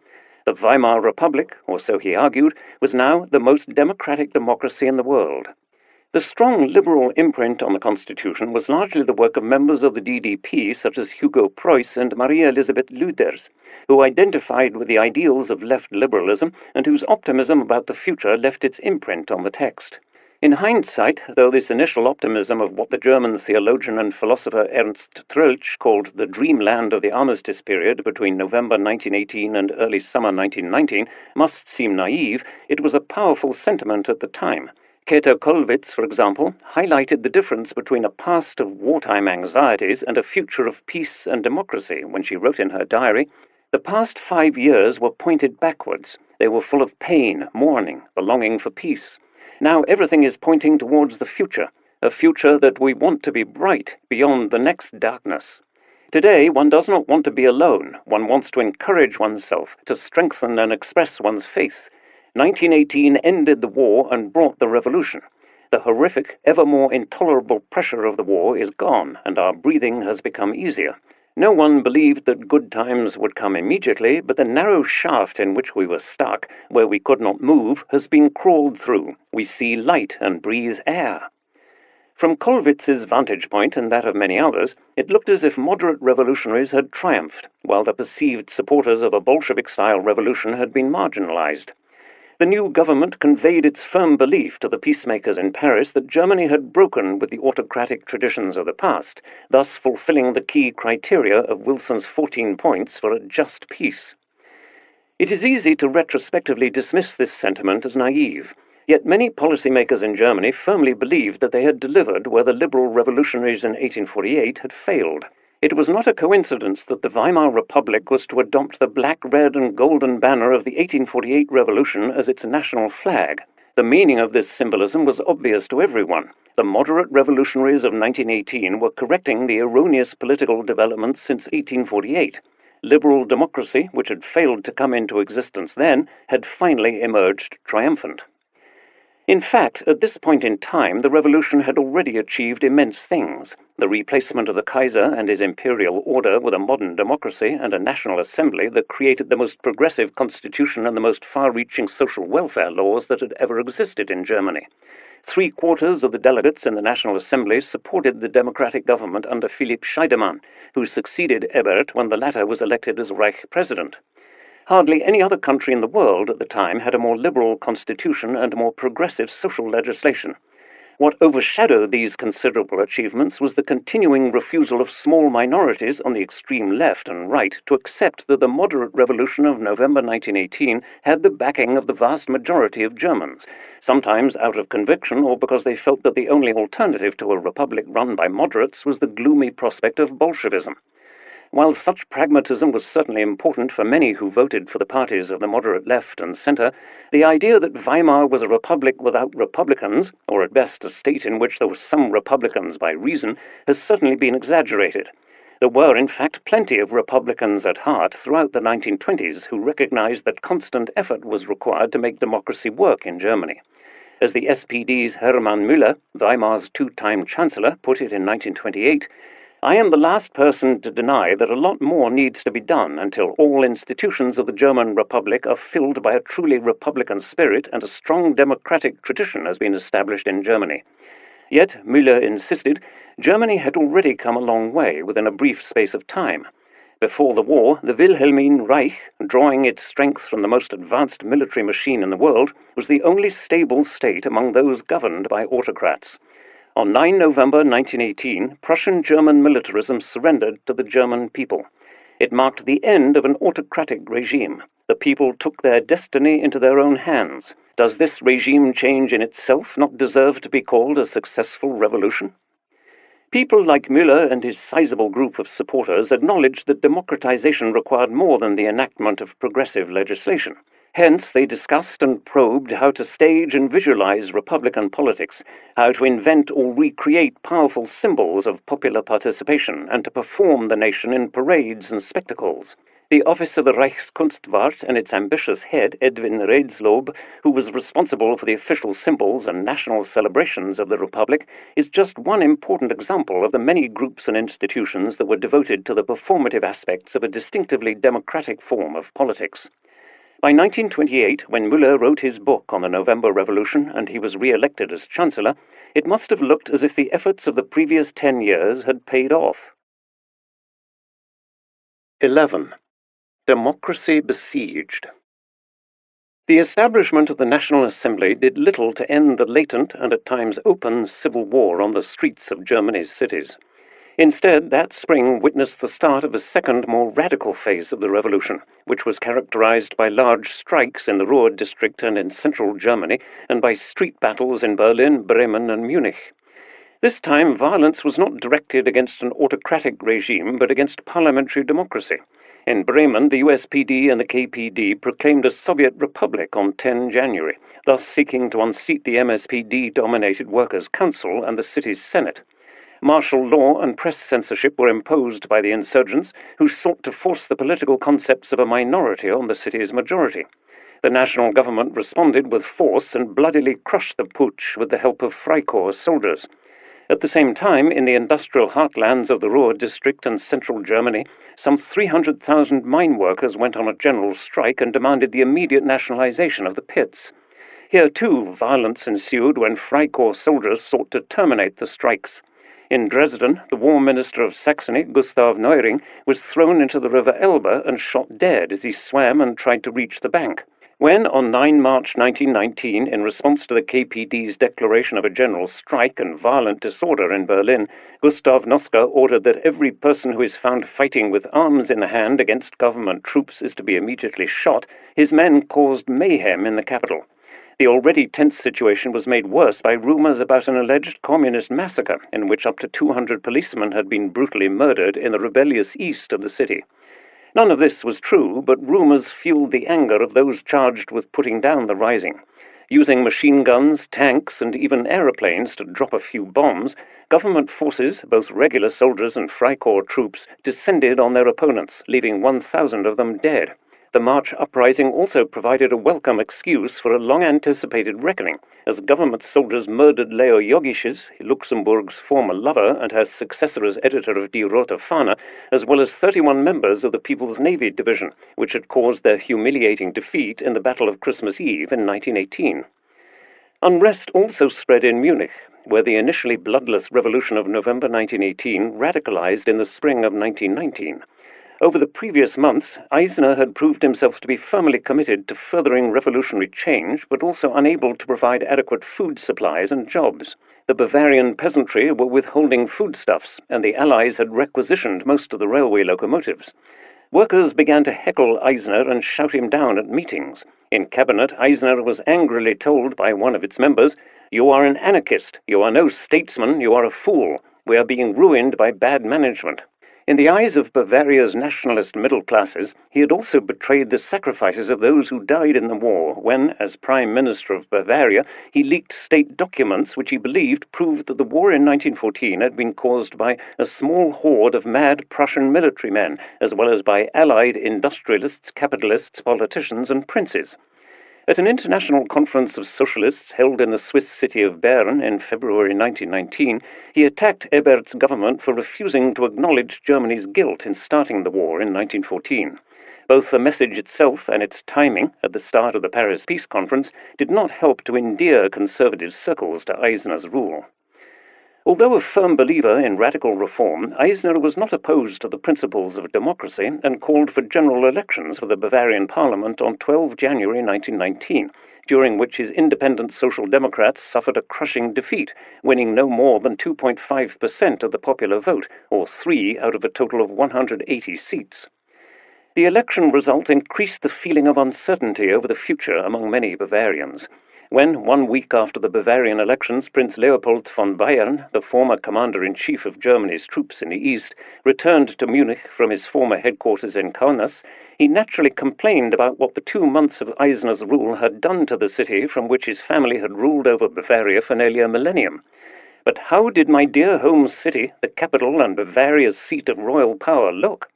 The Weimar Republic, or so he argued, was now the most democratic democracy in the world. The strong liberal imprint on the Constitution was largely the work of members of the DDP such as Hugo Preuss and Maria Elisabeth Lüders, who identified with the ideals of left liberalism and whose optimism about the future left its imprint on the text. In hindsight, though this initial optimism of what the German theologian and philosopher Ernst Troeltsch called the dreamland of the armistice period between November 1918 and early summer 1919 must seem naive, it was a powerful sentiment at the time. Käthe Kollwitz, for example, highlighted the difference between a past of wartime anxieties and a future of peace and democracy when she wrote in her diary, "The past 5 years were pointed backwards. They were full of pain, mourning, the longing for peace. Now everything is pointing towards the future, a future that we want to be bright beyond the next darkness. Today one does not want to be alone. One wants to encourage oneself, to strengthen and express one's faith. 1918 ended the war and brought the revolution. The horrific, ever more intolerable pressure of the war is gone, and our breathing has become easier. No one believed that good times would come immediately, but the narrow shaft in which we were stuck, where we could not move, has been crawled through. We see light and breathe air. From Kollwitz's vantage point, and that of many others, it looked as if moderate revolutionaries had triumphed, while the perceived supporters of a Bolshevik-style revolution had been marginalized. The new government conveyed its firm belief to the peacemakers in Paris that Germany had broken with the autocratic traditions of the past, thus fulfilling the key criteria of Wilson's 14 points for a just peace. It is easy to retrospectively dismiss this sentiment as naive, yet many policymakers in Germany firmly believed that they had delivered where the liberal revolutionaries in 1848 had failed. It was not a coincidence that the Weimar Republic was to adopt the black, red, and golden banner of the 1848 revolution as its national flag. The meaning of this symbolism was obvious to everyone. The moderate revolutionaries of 1918 were correcting the erroneous political developments since 1848. Liberal democracy, which had failed to come into existence then, had finally emerged triumphant. In fact, at this point in time, the revolution had already achieved immense things. The replacement of the Kaiser and his imperial order with a modern democracy and a national assembly that created the most progressive constitution and the most far-reaching social welfare laws that had ever existed in Germany. 3/4 of the delegates in the National Assembly supported the democratic government under Philipp Scheidemann, who succeeded Ebert when the latter was elected as Reich president. Hardly any other country in the world at the time had a more liberal constitution and more progressive social legislation. What overshadowed these considerable achievements was the continuing refusal of small minorities on the extreme left and right to accept that the moderate revolution of November 1918 had the backing of the vast majority of Germans, sometimes out of conviction or because they felt that the only alternative to a republic run by moderates was the gloomy prospect of Bolshevism. While such pragmatism was certainly important for many who voted for the parties of the moderate left and centre, the idea that Weimar was a republic without republicans, or at best a state in which there were some republicans by reason, has certainly been exaggerated. There were, in fact, plenty of republicans at heart throughout the 1920s who recognized that constant effort was required to make democracy work in Germany. As the SPD's Hermann Müller, Weimar's two-time chancellor, put it in 1928, "I am the last person to deny that a lot more needs to be done until all institutions of the German Republic are filled by a truly republican spirit and a strong democratic tradition has been established in Germany." Yet, Müller insisted, Germany had already come a long way within a brief space of time. Before the war, the Wilhelmine Reich, drawing its strength from the most advanced military machine in the world, was the only stable state among those governed by autocrats. On 9 November 1918, Prussian-German militarism surrendered to the German people. It marked the end of an autocratic regime. The people took their destiny into their own hands. Does this regime change in itself not deserve to be called a successful revolution? People like Müller and his sizable group of supporters acknowledged that democratization required more than the enactment of progressive legislation. Hence, they discussed and probed how to stage and visualize republican politics, how to invent or recreate powerful symbols of popular participation, and to perform the nation in parades and spectacles. The office of the Reichskunstwart and its ambitious head, Edwin Redslob, who was responsible for the official symbols and national celebrations of the Republic, is just one important example of the many groups and institutions that were devoted to the performative aspects of a distinctively democratic form of politics. By 1928, when Müller wrote his book on the November Revolution and he was re-elected as Chancellor, it must have looked as if the efforts of the previous 10 years had paid off. 11. Democracy besieged. The establishment of the National Assembly did little to end the latent and at times open civil war on the streets of Germany's cities. Instead, that spring witnessed the start of a second, more radical phase of the revolution, which was characterized by large strikes in the Ruhr district and in central Germany, and by street battles in Berlin, Bremen, and Munich. This time, violence was not directed against an autocratic regime, but against parliamentary democracy. In Bremen, the USPD and the KPD proclaimed a Soviet republic on 10 January, thus seeking to unseat the MSPD-dominated Workers' Council and the city's Senate. Martial law and press censorship were imposed by the insurgents, who sought to force the political concepts of a minority on the city's majority. The national government responded with force and bloodily crushed the putsch with the help of Freikorps soldiers. At the same time, in the industrial heartlands of the Ruhr district and central Germany, some 300,000 mine workers went on a general strike and demanded the immediate nationalization of the pits. Here, too, violence ensued when Freikorps soldiers sought to terminate the strikes. In Dresden, the war minister of Saxony, Gustav Neuring, was thrown into the river Elbe and shot dead as he swam and tried to reach the bank. When, on 9 March 1919, in response to the KPD's declaration of a general strike and violent disorder in Berlin, Gustav Noske ordered that every person who is found fighting with arms in the hand against government troops is to be immediately shot, his men caused mayhem in the capital. The already tense situation was made worse by rumors about an alleged communist massacre in which up to 200 policemen had been brutally murdered in the rebellious east of the city. None of this was true, but rumors fueled the anger of those charged with putting down the rising. Using machine guns, tanks, and even aeroplanes to drop a few bombs, government forces, both regular soldiers and Freikorps troops, descended on their opponents, leaving 1,000 of them dead. The March uprising also provided a welcome excuse for a long-anticipated reckoning, as government soldiers murdered Leo Jogiches, Luxembourg's former lover and her successor as editor of Die Rote Fahne, as well as 31 members of the People's Navy Division, which had caused their humiliating defeat in the Battle of Christmas Eve in 1918. Unrest also spread in Munich, where the initially bloodless revolution of November 1918 radicalized in the spring of 1919. Over the previous months, Eisner had proved himself to be firmly committed to furthering revolutionary change, but also unable to provide adequate food supplies and jobs. The Bavarian peasantry were withholding foodstuffs, and the Allies had requisitioned most of the railway locomotives. Workers began to heckle Eisner and shout him down at meetings. In cabinet, Eisner was angrily told by one of its members, "You are an anarchist. You are no statesman. You are a fool. We are being ruined by bad management." In the eyes of Bavaria's nationalist middle classes, he had also betrayed the sacrifices of those who died in the war when, as Prime Minister of Bavaria, he leaked state documents which he believed proved that the war in 1914 had been caused by a small horde of mad Prussian military men, as well as by allied industrialists, capitalists, politicians, and princes. At an international conference of socialists held in the Swiss city of Bern in February 1919, he attacked Ebert's government for refusing to acknowledge Germany's guilt in starting the war in 1914. Both the message itself and its timing at the start of the Paris Peace Conference did not help to endear conservative circles to Eisner's rule. Although a firm believer in radical reform, Eisner was not opposed to the principles of democracy and called for general elections for the Bavarian parliament on 12 January 1919, during which his independent Social Democrats suffered a crushing defeat, winning no more than 2.5% of the popular vote, or 3 out of a total of 180 seats. The election result increased the feeling of uncertainty over the future among many Bavarians. When, 1 week after the Bavarian elections, Prince Leopold von Bayern, the former commander-in-chief of Germany's troops in the east, returned to Munich from his former headquarters in Kaunas, he naturally complained about what the 2 months of Eisner's rule had done to the city from which his family had ruled over Bavaria for nearly a millennium. But how did my dear home city, the capital and Bavaria's seat of royal power, look?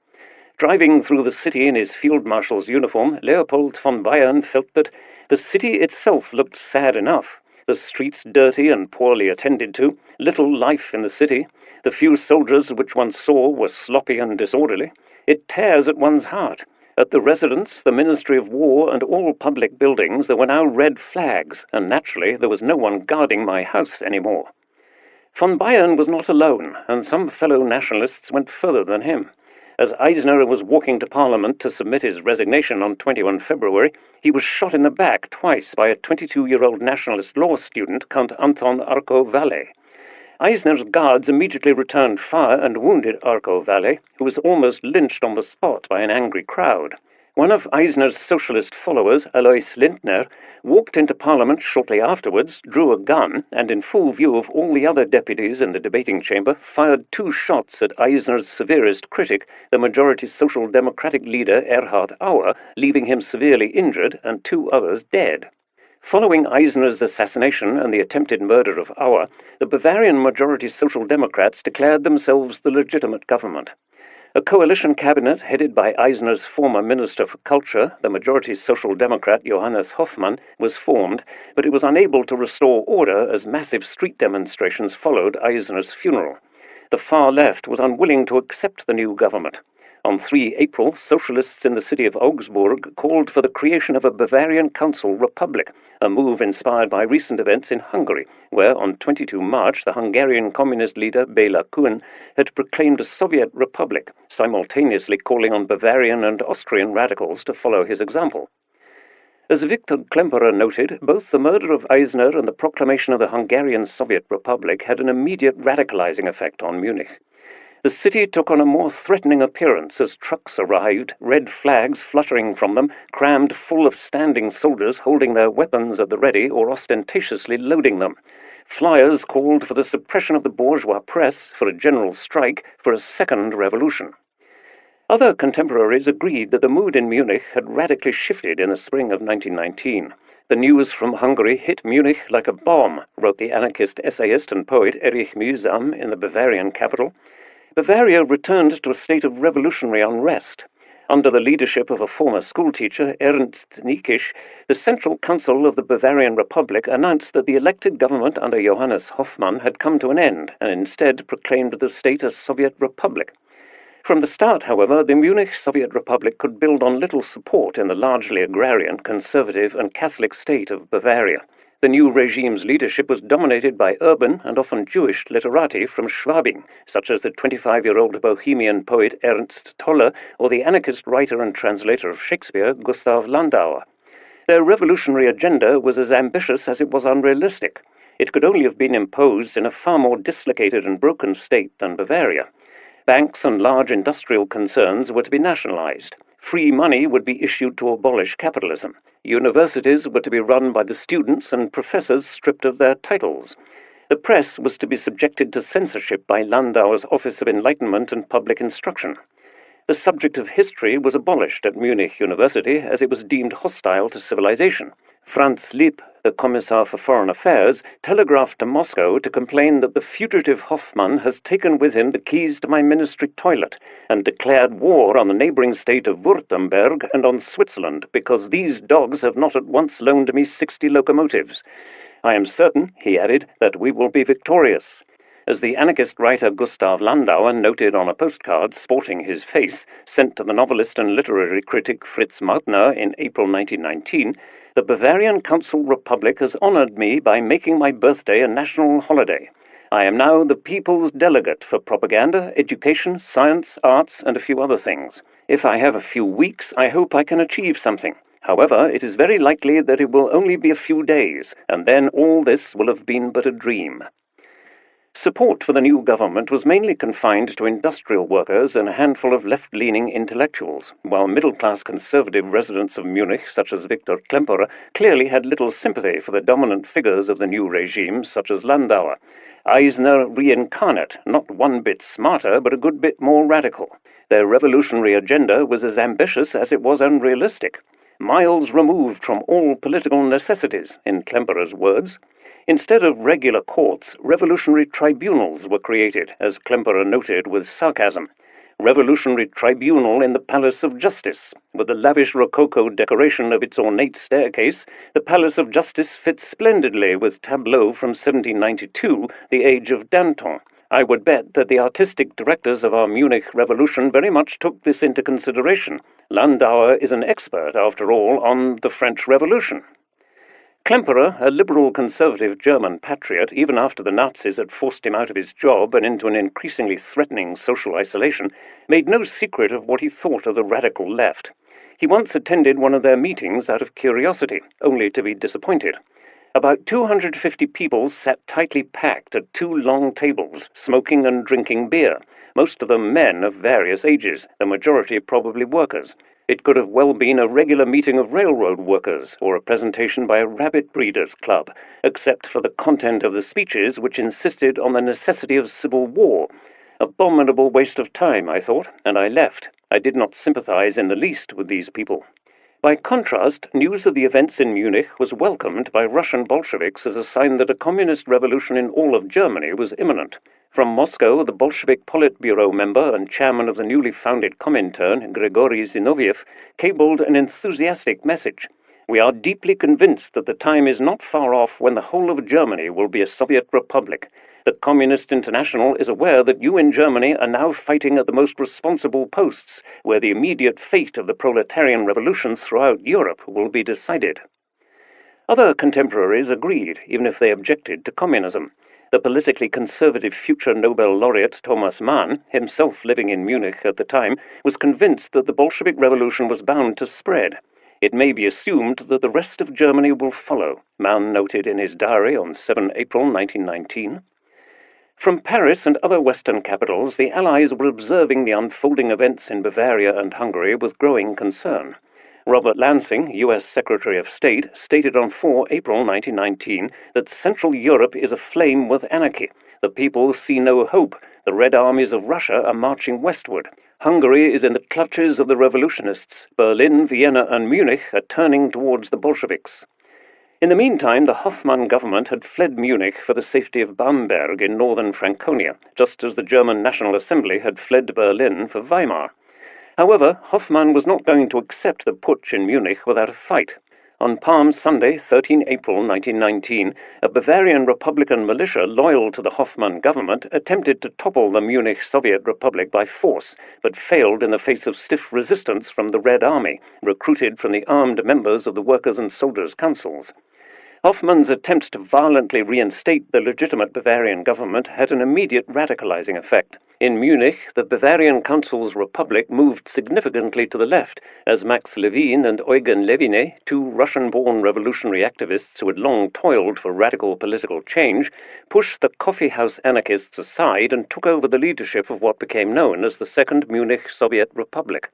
Driving through the city in his field marshal's uniform, Leopold von Bayern felt that the city itself looked sad enough, the streets dirty and poorly attended to, little life in the city, the few soldiers which one saw were sloppy and disorderly. It tears at one's heart. At the residence, the Ministry of War, and all public buildings, there were now red flags, and naturally there was no one guarding my house anymore. Von Bayern was not alone, and some fellow nationalists went further than him. As Eisner was walking to Parliament to submit his resignation on 21 February, he was shot in the back twice by a 22-year-old nationalist law student, Count Anton Arco-Valle. Eisner's guards immediately returned fire and wounded Arco-Valle, who was almost lynched on the spot by an angry crowd. One of Eisner's socialist followers, Alois Lindner, walked into Parliament shortly afterwards, drew a gun, and in full view of all the other deputies in the debating chamber, fired 2 shots at Eisner's severest critic, the majority Social Democratic leader Erhard Auer, leaving him severely injured and 2 others dead. Following Eisner's assassination and the attempted murder of Auer, the Bavarian majority Social Democrats declared themselves the legitimate government. A coalition cabinet headed by Eisner's former Minister for Culture, the majority Social Democrat Johannes Hoffmann, was formed, but it was unable to restore order as massive street demonstrations followed Eisner's funeral. The far left was unwilling to accept the new government. On 3 April, socialists in the city of Augsburg called for the creation of a Bavarian Council Republic, a move inspired by recent events in Hungary, where on 22 March the Hungarian communist leader Béla Kun had proclaimed a Soviet republic, simultaneously calling on Bavarian and Austrian radicals to follow his example. As Victor Klemperer noted, both the murder of Eisner and the proclamation of the Hungarian Soviet Republic had an immediate radicalizing effect on Munich. The city took on a more threatening appearance as trucks arrived, red flags fluttering from them, crammed full of standing soldiers holding their weapons at the ready or ostentatiously loading them. Flyers called for the suppression of the bourgeois press, for a general strike, for a second revolution. Other contemporaries agreed that the mood in Munich had radically shifted in the spring of 1919. The news from Hungary hit Munich like a bomb, wrote the anarchist essayist and poet Erich Mühsam in the Bavarian capital. Bavaria returned to a state of revolutionary unrest. Under the leadership of a former schoolteacher, Ernst Niekisch, the Central Council of the Bavarian Republic announced that the elected government under Johannes Hoffmann had come to an end and instead proclaimed the state a Soviet republic. From the start, however, the Munich Soviet Republic could build on little support in the largely agrarian, conservative, and Catholic state of Bavaria. The new regime's leadership was dominated by urban and often Jewish literati from Schwabing, such as the 25-year-old Bohemian poet Ernst Tolle or the anarchist writer and translator of Shakespeare Gustav Landauer. Their revolutionary agenda was as ambitious as it was unrealistic. It could only have been imposed in a far more dislocated and broken state than Bavaria. Banks and large industrial concerns were to be nationalized. Free money would be issued to abolish capitalism. Universities were to be run by the students and professors stripped of their titles. The press was to be subjected to censorship by Landauer's Office of Enlightenment and Public Instruction. The subject of history was abolished at Munich University as it was deemed hostile to civilization. Franz Lipp, the Commissar for Foreign Affairs, telegraphed to Moscow to complain that the fugitive Hoffmann has taken with him the keys to my ministry toilet and declared war on the neighboring state of Württemberg and on Switzerland because these dogs have not at once loaned me 60 locomotives. I am certain, he added, that we will be victorious. As the anarchist writer Gustav Landauer noted on a postcard sporting his face sent to the novelist and literary critic Fritz Mautner in April 1919, the Bavarian Council Republic has honored me by making my birthday a national holiday. I am now the people's delegate for propaganda, education, science, arts, and a few other things. If I have a few weeks, I hope I can achieve something. However, it is very likely that it will only be a few days, and then all this will have been but a dream. Support for the new government was mainly confined to industrial workers and a handful of left-leaning intellectuals, while middle-class conservative residents of Munich, such as Victor Klemperer, clearly had little sympathy for the dominant figures of the new regime, such as Landauer. Eisner reincarnate, not one bit smarter, but a good bit more radical. Their revolutionary agenda was as ambitious as it was unrealistic. Miles removed from all political necessities, in Klemperer's words. Instead of regular courts, revolutionary tribunals were created, as Klemperer noted with sarcasm. Revolutionary tribunal in the Palace of Justice. With the lavish Rococo decoration of its ornate staircase, the Palace of Justice fits splendidly with tableaux from 1792, the age of Danton. I would bet that the artistic directors of our Munich Revolution very much took this into consideration. Landauer is an expert, after all, on the French Revolution. Klemperer, a liberal conservative German patriot, even after the Nazis had forced him out of his job and into an increasingly threatening social isolation, made no secret of what he thought of the radical left. He once attended one of their meetings out of curiosity, only to be disappointed. About 250 people sat tightly packed at 2 long tables, smoking and drinking beer, most of them men of various ages, the majority probably workers. It could have well been a regular meeting of railroad workers or a presentation by a rabbit breeders' club, except for the content of the speeches which insisted on the necessity of civil war. Abominable waste of time, I thought, and I left. I did not sympathize in the least with these people. By contrast, news of the events in Munich was welcomed by Russian Bolsheviks as a sign that a communist revolution in all of Germany was imminent. From Moscow, the Bolshevik Politburo member and chairman of the newly founded Comintern, Grigory Zinoviev, cabled an enthusiastic message. "We are deeply convinced that the time is not far off when the whole of Germany will be a Soviet republic. The Communist International is aware that you in Germany are now fighting at the most responsible posts, where the immediate fate of the proletarian revolutions throughout Europe will be decided." Other contemporaries agreed, even if they objected to communism. The politically conservative future Nobel laureate Thomas Mann, himself living in Munich at the time, was convinced that the Bolshevik Revolution was bound to spread. "It may be assumed that the rest of Germany will follow," Mann noted in his diary on 7 April 1919. From Paris and other Western capitals, the Allies were observing the unfolding events in Bavaria and Hungary with growing concern. Robert Lansing, U.S. Secretary of State, stated on 4 April 1919 that Central Europe is aflame with anarchy. The people see no hope. The Red Armies of Russia are marching westward. Hungary is in the clutches of the revolutionists. Berlin, Vienna, and Munich are turning towards the Bolsheviks. In the meantime, the Hoffmann government had fled Munich for the safety of Bamberg in northern Franconia, just as the German National Assembly had fled Berlin for Weimar. However, Hoffmann was not going to accept the putsch in Munich without a fight. On Palm Sunday, 13 April 1919, a Bavarian Republican militia loyal to the Hoffmann government attempted to topple the Munich Soviet Republic by force, but failed in the face of stiff resistance from the Red Army, recruited from the armed members of the Workers' and Soldiers' Councils. Hoffmann's attempt to violently reinstate the legitimate Bavarian government had an immediate radicalizing effect. In Munich, the Bavarian Council's Republic moved significantly to the left, as Max Levin and Eugen Levine, two Russian-born revolutionary activists who had long toiled for radical political change, pushed the coffeehouse anarchists aside and took over the leadership of what became known as the Second Munich Soviet Republic.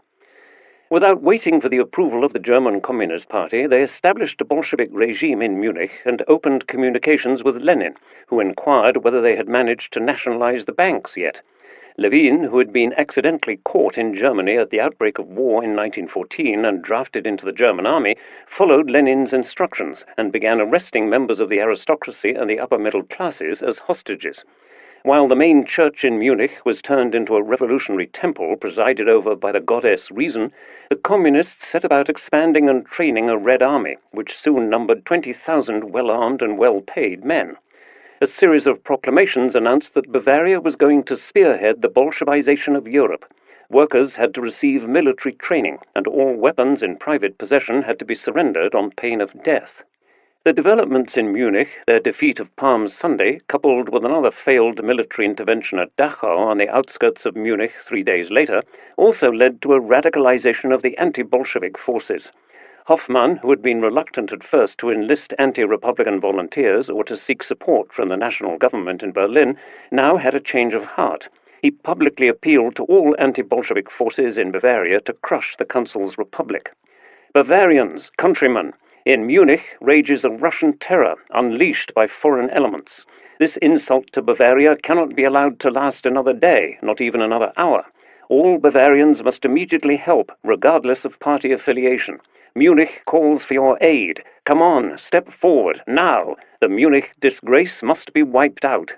Without waiting for the approval of the German Communist Party, they established a Bolshevik regime in Munich and opened communications with Lenin, who inquired whether they had managed to nationalize the banks yet. Levin, who had been accidentally caught in Germany at the outbreak of war in 1914 and drafted into the German army, followed Lenin's instructions and began arresting members of the aristocracy and the upper middle classes as hostages. While the main church in Munich was turned into a revolutionary temple presided over by the goddess Reason, the communists set about expanding and training a Red Army, which soon numbered 20,000 well-armed and well-paid men. A series of proclamations announced that Bavaria was going to spearhead the Bolshevization of Europe. Workers had to receive military training, and all weapons in private possession had to be surrendered on pain of death. The developments in Munich, their defeat of Palm Sunday, coupled with another failed military intervention at Dachau on the outskirts of Munich 3 days later, also led to a radicalization of the anti-Bolshevik forces. Hoffmann, who had been reluctant at first to enlist anti-Republican volunteers or to seek support from the national government in Berlin, now had a change of heart. He publicly appealed to all anti-Bolshevik forces in Bavaria to crush the Council's Republic. "Bavarians, countrymen, in Munich rages a Russian terror unleashed by foreign elements. This insult to Bavaria cannot be allowed to last another day, not even another hour. All Bavarians must immediately help, regardless of party affiliation. Munich calls for your aid. Come on, step forward, now. The Munich disgrace must be wiped out."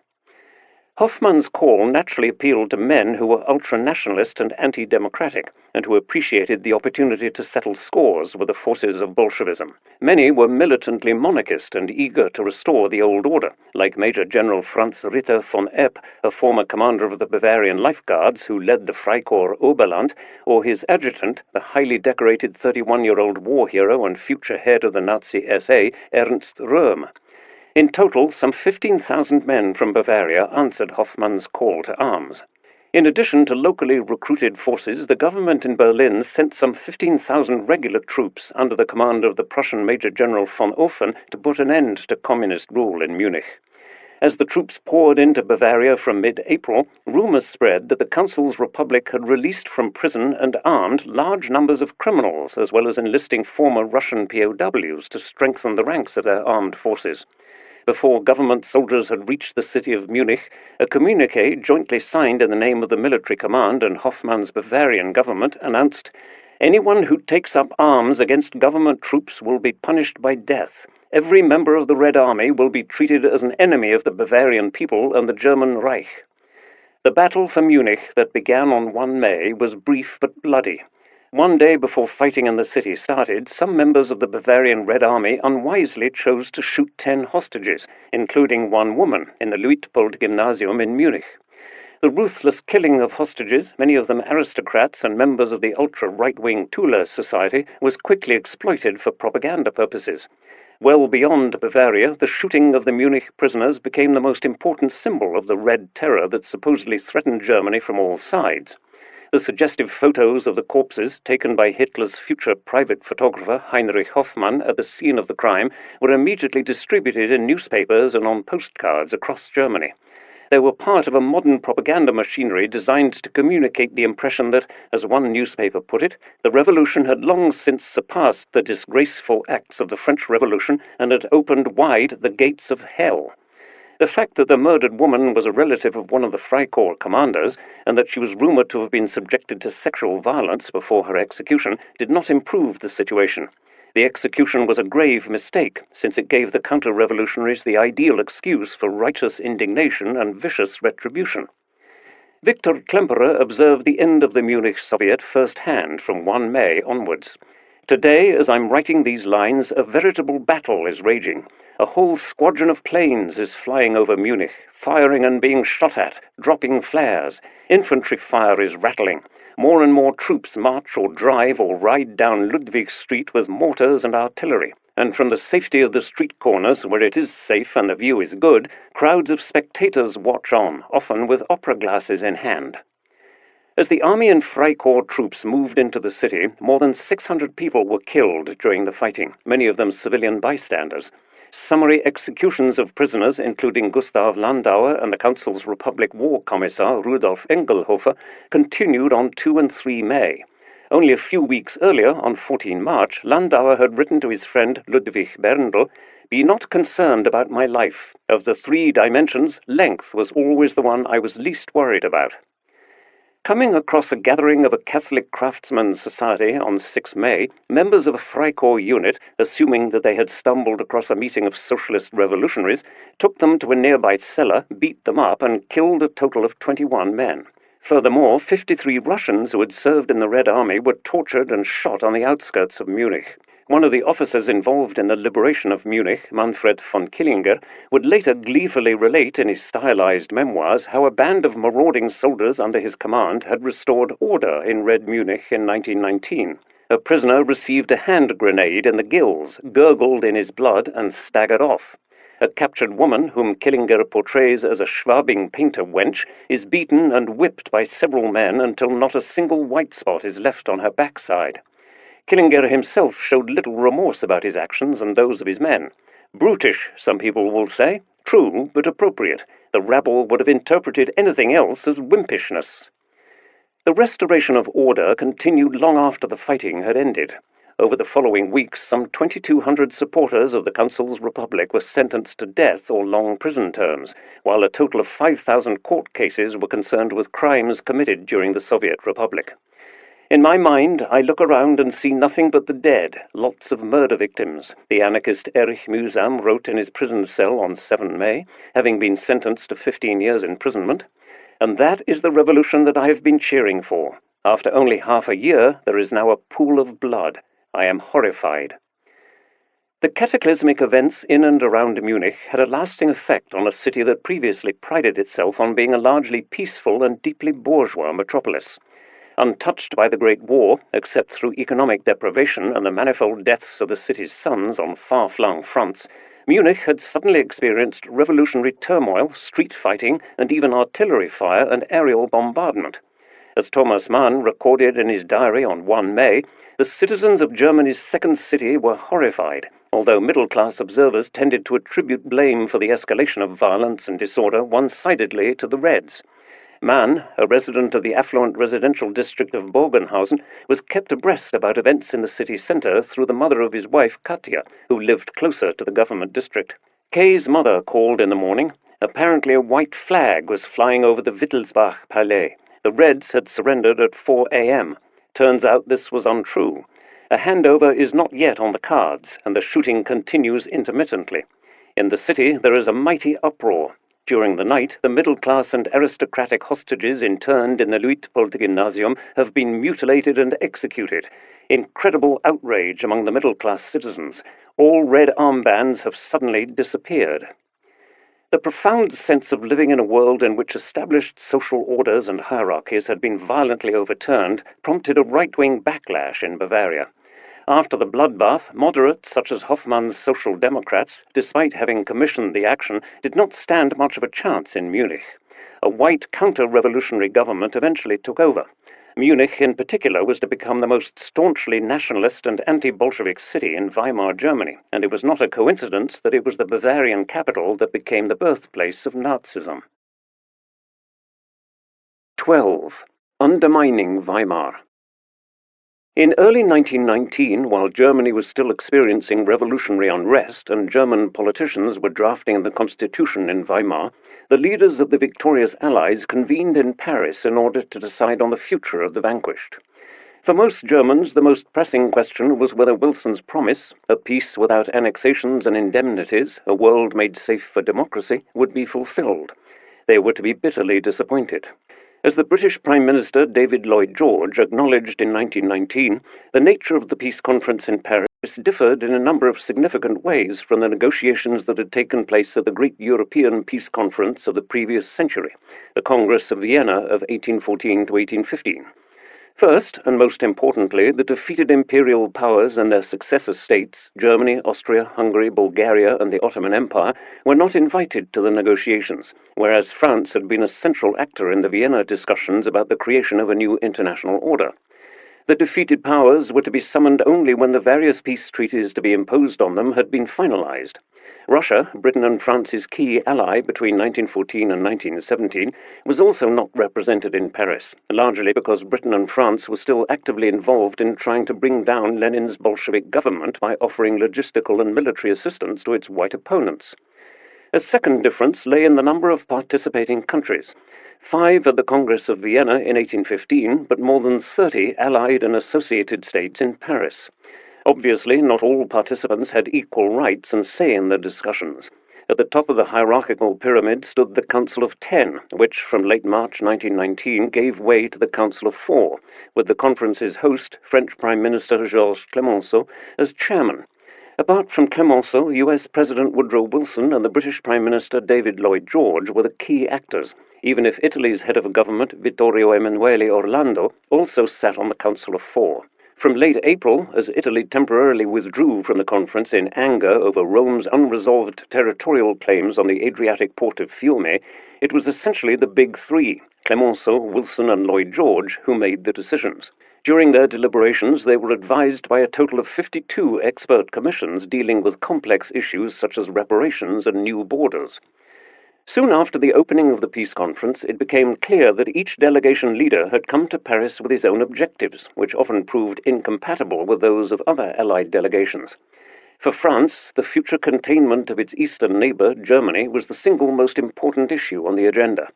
Hoffmann's call naturally appealed to men who were ultra-nationalist and anti-democratic, and who appreciated the opportunity to settle scores with the forces of Bolshevism. Many were militantly monarchist and eager to restore the old order, like Major General Franz Ritter von Epp, a former commander of the Bavarian Life Guards who led the Freikorps Oberland, or his adjutant, the highly decorated 31-year-old war hero and future head of the Nazi SA, Ernst Röhm. In total, some 15,000 men from Bavaria answered Hoffmann's call to arms. In addition to locally recruited forces, the government in Berlin sent some 15,000 regular troops under the command of the Prussian Major General von Ofen to put an end to communist rule in Munich. As the troops poured into Bavaria from mid-April, rumors spread that the Council's Republic had released from prison and armed large numbers of criminals, as well as enlisting former Russian POWs to strengthen the ranks of their armed forces. Before government soldiers had reached the city of Munich, a communiqué jointly signed in the name of the military command and Hoffmann's Bavarian government announced, "Anyone who takes up arms against government troops will be punished by death. Every member of the Red Army will be treated as an enemy of the Bavarian people and the German Reich." The battle for Munich that began on 1 May was brief but bloody. One day before fighting in the city started, some members of the Bavarian Red Army unwisely chose to shoot 10 hostages, including one woman, in the Luitpold Gymnasium in Munich. The ruthless killing of hostages, many of them aristocrats and members of the ultra-right-wing Tula Society, was quickly exploited for propaganda purposes. Well beyond Bavaria, the shooting of the Munich prisoners became the most important symbol of the Red Terror that supposedly threatened Germany from all sides. The suggestive photos of the corpses, taken by Hitler's future private photographer Heinrich Hoffmann at the scene of the crime, were immediately distributed in newspapers and on postcards across Germany. They were part of a modern propaganda machinery designed to communicate the impression that, as one newspaper put it, the revolution had long since surpassed the disgraceful acts of the French Revolution and had opened wide the gates of hell. The fact that the murdered woman was a relative of one of the Freikorps commanders, and that she was rumored to have been subjected to sexual violence before her execution, did not improve the situation. The execution was a grave mistake, since it gave the counter-revolutionaries the ideal excuse for righteous indignation and vicious retribution. Victor Klemperer observed the end of the Munich Soviet first-hand from 1 May onwards. Today, as I'm writing these lines, a veritable battle is raging. A whole squadron of planes is flying over Munich, firing and being shot at, dropping flares. Infantry fire is rattling. More and more troops march or drive or ride down Ludwig Street with mortars and artillery. And from the safety of the street corners, where it is safe and the view is good, crowds of spectators watch on, often with opera glasses in hand. As the army and Freikorps troops moved into the city, more than 600 people were killed during the fighting, many of them civilian bystanders. Summary executions of prisoners, including Gustav Landauer and the Council's Republic War Commissar Rudolf Engelhofer, continued on 2 and 3 May. Only a few weeks earlier, on 14 March, Landauer had written to his friend Ludwig Berndl, "Be not concerned about my life. Of the 3 dimensions, length was always the one I was least worried about." Coming across a gathering of a Catholic craftsmen's society on 6 May, members of a Freikorps unit, assuming that they had stumbled across a meeting of socialist revolutionaries, took them to a nearby cellar, beat them up, and killed a total of 21 men. Furthermore, 53 Russians who had served in the Red Army were tortured and shot on the outskirts of Munich. One of the officers involved in the liberation of Munich, Manfred von Killinger, would later gleefully relate in his stylized memoirs how a band of marauding soldiers under his command had restored order in Red Munich in 1919. A prisoner received a hand grenade in the gills, gurgled in his blood, and staggered off. A captured woman, whom Killinger portrays as a Schwabing painter wench, is beaten and whipped by several men until not a single white spot is left on her backside. Killinger himself showed little remorse about his actions and those of his men. Brutish, some people will say. True, but appropriate. The rabble would have interpreted anything else as wimpishness. The restoration of order continued long after the fighting had ended. Over the following weeks, some 2,200 supporters of the Council's Republic were sentenced to death or long prison terms, while a total of 5,000 court cases were concerned with crimes committed during the Soviet Republic. In my mind, I look around and see nothing but the dead, lots of murder victims, the anarchist Erich Mühsam wrote in his prison cell on 7 May, having been sentenced to 15 years imprisonment. And that is the revolution that I have been cheering for. After only half a year, there is now a pool of blood. I am horrified. The cataclysmic events in and around Munich had a lasting effect on a city that previously prided itself on being a largely peaceful and deeply bourgeois metropolis. Untouched by the Great War, except through economic deprivation and the manifold deaths of the city's sons on far-flung fronts, Munich had suddenly experienced revolutionary turmoil, street fighting, and even artillery fire and aerial bombardment. As Thomas Mann recorded in his diary on 1 May, the citizens of Germany's second city were horrified, although middle-class observers tended to attribute blame for the escalation of violence and disorder one-sidedly to the Reds. Mann, a resident of the affluent residential district of Bogenhausen, was kept abreast about events in the city centre through the mother of his wife, Katja, who lived closer to the government district. Kay's mother called in the morning. Apparently a white flag was flying over the Wittelsbach Palais. The Reds had surrendered at 4 a.m. Turns out this was untrue. A handover is not yet on the cards, and the shooting continues intermittently. In the city there is a mighty uproar. During the night, the middle-class and aristocratic hostages interned in the Luitpold-Gymnasium have been mutilated and executed. Incredible outrage among the middle-class citizens. All red armbands have suddenly disappeared. The profound sense of living in a world in which established social orders and hierarchies had been violently overturned prompted a right-wing backlash in Bavaria. After the bloodbath, moderates such as Hoffmann's Social Democrats, despite having commissioned the action, did not stand much of a chance in Munich. A white counter-revolutionary government eventually took over. Munich, in particular, was to become the most staunchly nationalist and anti-Bolshevik city in Weimar Germany, and it was not a coincidence that it was the Bavarian capital that became the birthplace of Nazism. 12. Undermining Weimar. In early 1919, while Germany was still experiencing revolutionary unrest and German politicians were drafting the constitution in Weimar, the leaders of the victorious Allies convened in Paris in order to decide on the future of the vanquished. For most Germans, the most pressing question was whether Wilson's promise, a peace without annexations and indemnities, a world made safe for democracy, would be fulfilled. They were to be bitterly disappointed. As the British Prime Minister David Lloyd George acknowledged in 1919, the nature of the peace conference in Paris differed in a number of significant ways from the negotiations that had taken place at the great European peace conference of the previous century, the Congress of Vienna of 1814 to 1815. First, and most importantly, the defeated imperial powers and their successor states, Germany, Austria, Hungary, Bulgaria, and the Ottoman Empire, were not invited to the negotiations, whereas France had been a central actor in the Vienna discussions about the creation of a new international order. The defeated powers were to be summoned only when the various peace treaties to be imposed on them had been finalized. Russia, Britain and France's key ally between 1914 and 1917, was also not represented in Paris, largely because Britain and France were still actively involved in trying to bring down Lenin's Bolshevik government by offering logistical and military assistance to its white opponents. A second difference lay in the number of participating countries. 5 at the Congress of Vienna in 1815, but more than 30 allied and associated states in Paris. Obviously, not all participants had equal rights and say in the discussions. At the top of the hierarchical pyramid stood the Council of 10, which, from late March 1919, gave way to the Council of 4, with the conference's host, French Prime Minister Georges Clemenceau, as chairman. Apart from Clemenceau, US President Woodrow Wilson and the British Prime Minister David Lloyd George were the key actors, even if Italy's head of government, Vittorio Emanuele Orlando, also sat on the Council of 4. From late April, as Italy temporarily withdrew from the conference in anger over Rome's unresolved territorial claims on the Adriatic port of Fiume, it was essentially the Big Three, Clemenceau, Wilson and Lloyd George, who made the decisions. During their deliberations, they were advised by a total of 52 expert commissions dealing with complex issues such as reparations and new borders. Soon after the opening of the peace conference, it became clear that each delegation leader had come to Paris with his own objectives, which often proved incompatible with those of other Allied delegations. For France, the future containment of its eastern neighbor, Germany, was the single most important issue on the agenda.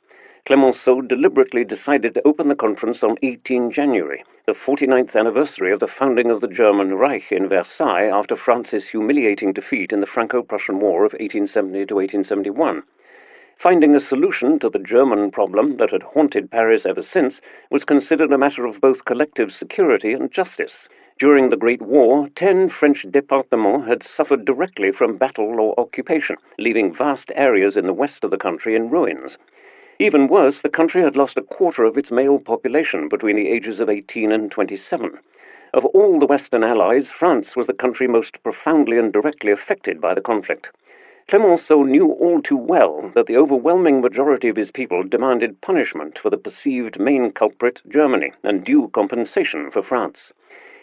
Clemenceau deliberately decided to open the conference on 18 January, the 49th anniversary of the founding of the German Reich in Versailles after France's humiliating defeat in the Franco-Prussian War of 1870 to 1871. Finding a solution to the German problem that had haunted Paris ever since was considered a matter of both collective security and justice. During the Great War, 10 French départements had suffered directly from battle or occupation, leaving vast areas in the west of the country in ruins. Even worse, the country had lost a quarter of its male population between the ages of 18 and 27. Of all the Western Allies, France was the country most profoundly and directly affected by the conflict. Clemenceau knew all too well that the overwhelming majority of his people demanded punishment for the perceived main culprit, Germany, and due compensation for France.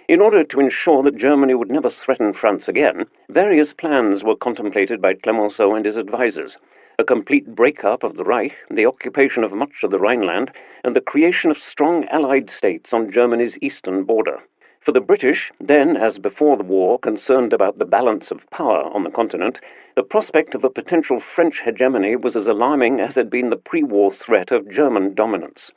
In order to ensure that Germany would never threaten France again, various plans were contemplated by Clemenceau and his advisers: a complete breakup of the Reich, the occupation of much of the Rhineland, and the creation of strong Allied states on Germany's eastern border. For the British, then as before the war concerned about the balance of power on the continent, the prospect of a potential French hegemony was as alarming as had been the pre-war threat of German dominance.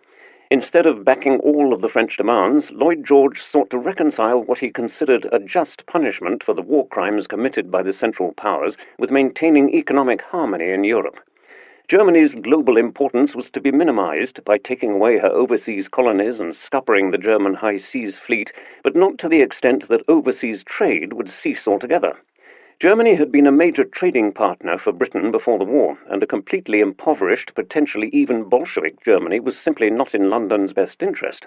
Instead of backing all of the French demands, Lloyd George sought to reconcile what he considered a just punishment for the war crimes committed by the Central Powers with maintaining economic harmony in Europe. Germany's global importance was to be minimized by taking away her overseas colonies and scuppering the German high seas fleet, but not to the extent that overseas trade would cease altogether. Germany had been a major trading partner for Britain before the war, and a completely impoverished, potentially even Bolshevik Germany was simply not in London's best interest.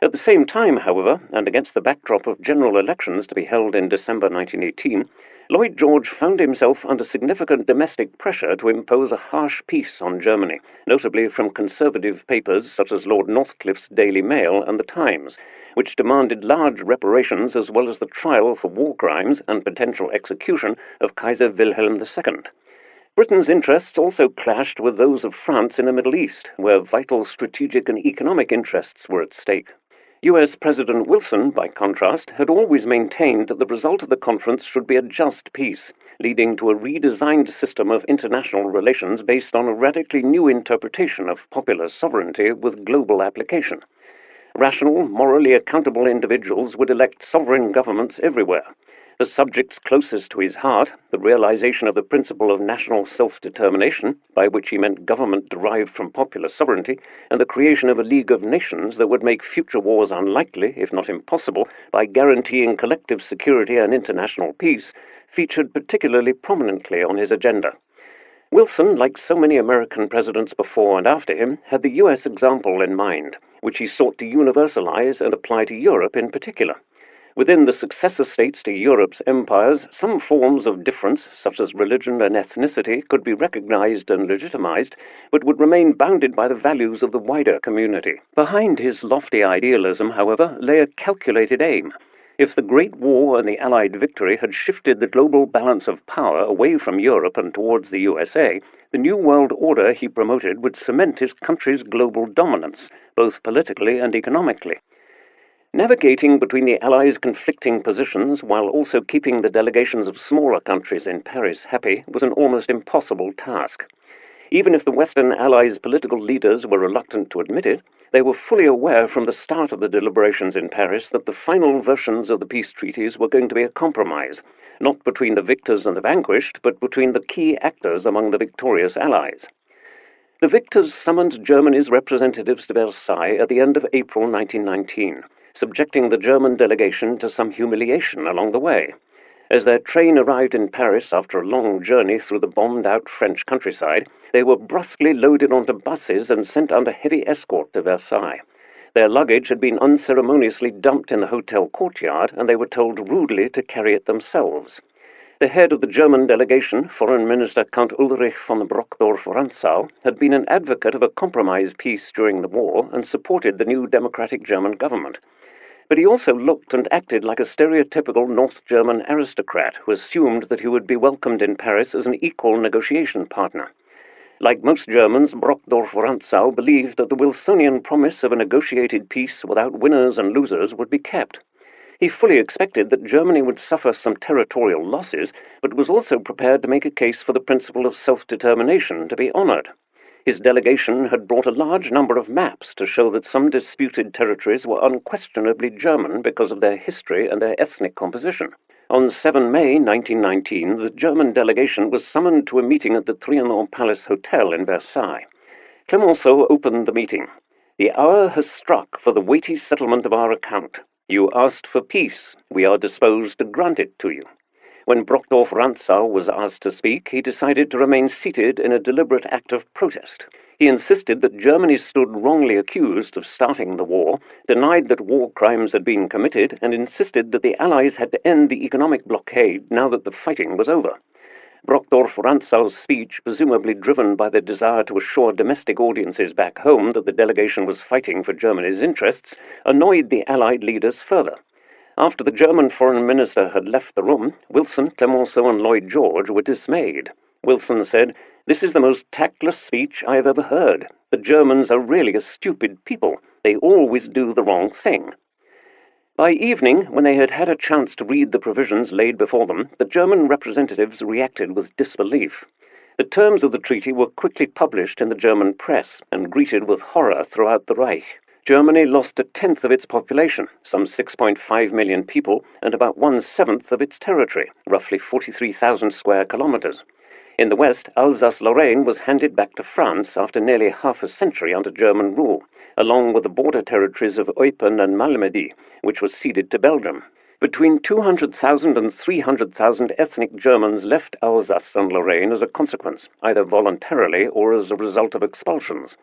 At the same time, however, and against the backdrop of general elections to be held in December 1918, Lloyd George found himself under significant domestic pressure to impose a harsh peace on Germany, notably from conservative papers such as Lord Northcliffe's Daily Mail and The Times, which demanded large reparations as well as the trial for war crimes and potential execution of Kaiser Wilhelm II. Britain's interests also clashed with those of France in the Middle East, where vital strategic and economic interests were at stake. US President Wilson, by contrast, had always maintained that the result of the conference should be a just peace, leading to a redesigned system of international relations based on a radically new interpretation of popular sovereignty with global application. Rational, morally accountable individuals would elect sovereign governments everywhere. The subjects closest to his heart, the realization of the principle of national self-determination, by which he meant government derived from popular sovereignty, and the creation of a League of Nations that would make future wars unlikely, if not impossible, by guaranteeing collective security and international peace, featured particularly prominently on his agenda. Wilson, like so many American presidents before and after him, had the US example in mind, which he sought to universalize and apply to Europe in particular. Within the successor states to Europe's empires, some forms of difference, such as religion and ethnicity, could be recognized and legitimized, but would remain bounded by the values of the wider community. Behind his lofty idealism, however, lay a calculated aim. If the Great War and the Allied victory had shifted the global balance of power away from Europe and towards the USA, the New World Order he promoted would cement his country's global dominance, both politically and economically. Navigating between the Allies' conflicting positions while also keeping the delegations of smaller countries in Paris happy was an almost impossible task. Even if the Western Allies' political leaders were reluctant to admit it, they were fully aware from the start of the deliberations in Paris that the final versions of the peace treaties were going to be a compromise, not between the victors and the vanquished, but between the key actors among the victorious Allies. The victors summoned Germany's representatives to Versailles at the end of April 1919, subjecting the German delegation to some humiliation along the way. As their train arrived in Paris after a long journey through the bombed-out French countryside, they were brusquely loaded onto buses and sent under heavy escort to Versailles. Their luggage had been unceremoniously dumped in the hotel courtyard, and they were told rudely to carry it themselves. The head of the German delegation, Foreign Minister Count Ulrich von Brockdorff-Rantzau, had been an advocate of a compromise peace during the war and supported the new democratic German government. But he also looked and acted like a stereotypical North German aristocrat who assumed that he would be welcomed in Paris as an equal negotiation partner. Like most Germans, Brockdorff-Rantzau believed that the Wilsonian promise of a negotiated peace without winners and losers would be kept. He fully expected that Germany would suffer some territorial losses, but was also prepared to make a case for the principle of self-determination to be honored. His delegation had brought a large number of maps to show that some disputed territories were unquestionably German because of their history and their ethnic composition. On 7 May 1919, the German delegation was summoned to a meeting at the Trianon Palace Hotel in Versailles. Clemenceau opened the meeting. "The hour has struck for the weighty settlement of our account. You asked for peace. We are disposed to grant it to you." When Brockdorff-Rantzau was asked to speak, he decided to remain seated in a deliberate act of protest. He insisted that Germany stood wrongly accused of starting the war, denied that war crimes had been committed, and insisted that the Allies had to end the economic blockade now that the fighting was over. Brockdorff-Rantzau's speech, presumably driven by the desire to assure domestic audiences back home that the delegation was fighting for Germany's interests, annoyed the Allied leaders further. After the German foreign minister had left the room, Wilson, Clemenceau, and Lloyd George were dismayed. Wilson said, "This is the most tactless speech I have ever heard. The Germans are really a stupid people. They always do the wrong thing." By evening, when they had had a chance to read the provisions laid before them, the German representatives reacted with disbelief. The terms of the treaty were quickly published in the German press and greeted with horror throughout the Reich. Germany lost a tenth of its population, some 6.5 million people, and about 1/7 of its territory, roughly 43,000 square kilometers. In the west, Alsace-Lorraine was handed back to France after nearly half a century under German rule, along with the border territories of Eupen and Malmedy, which was ceded to Belgium. Between 200,000 and 300,000 ethnic Germans left Alsace and Lorraine as a consequence, either voluntarily or as a result of expulsions.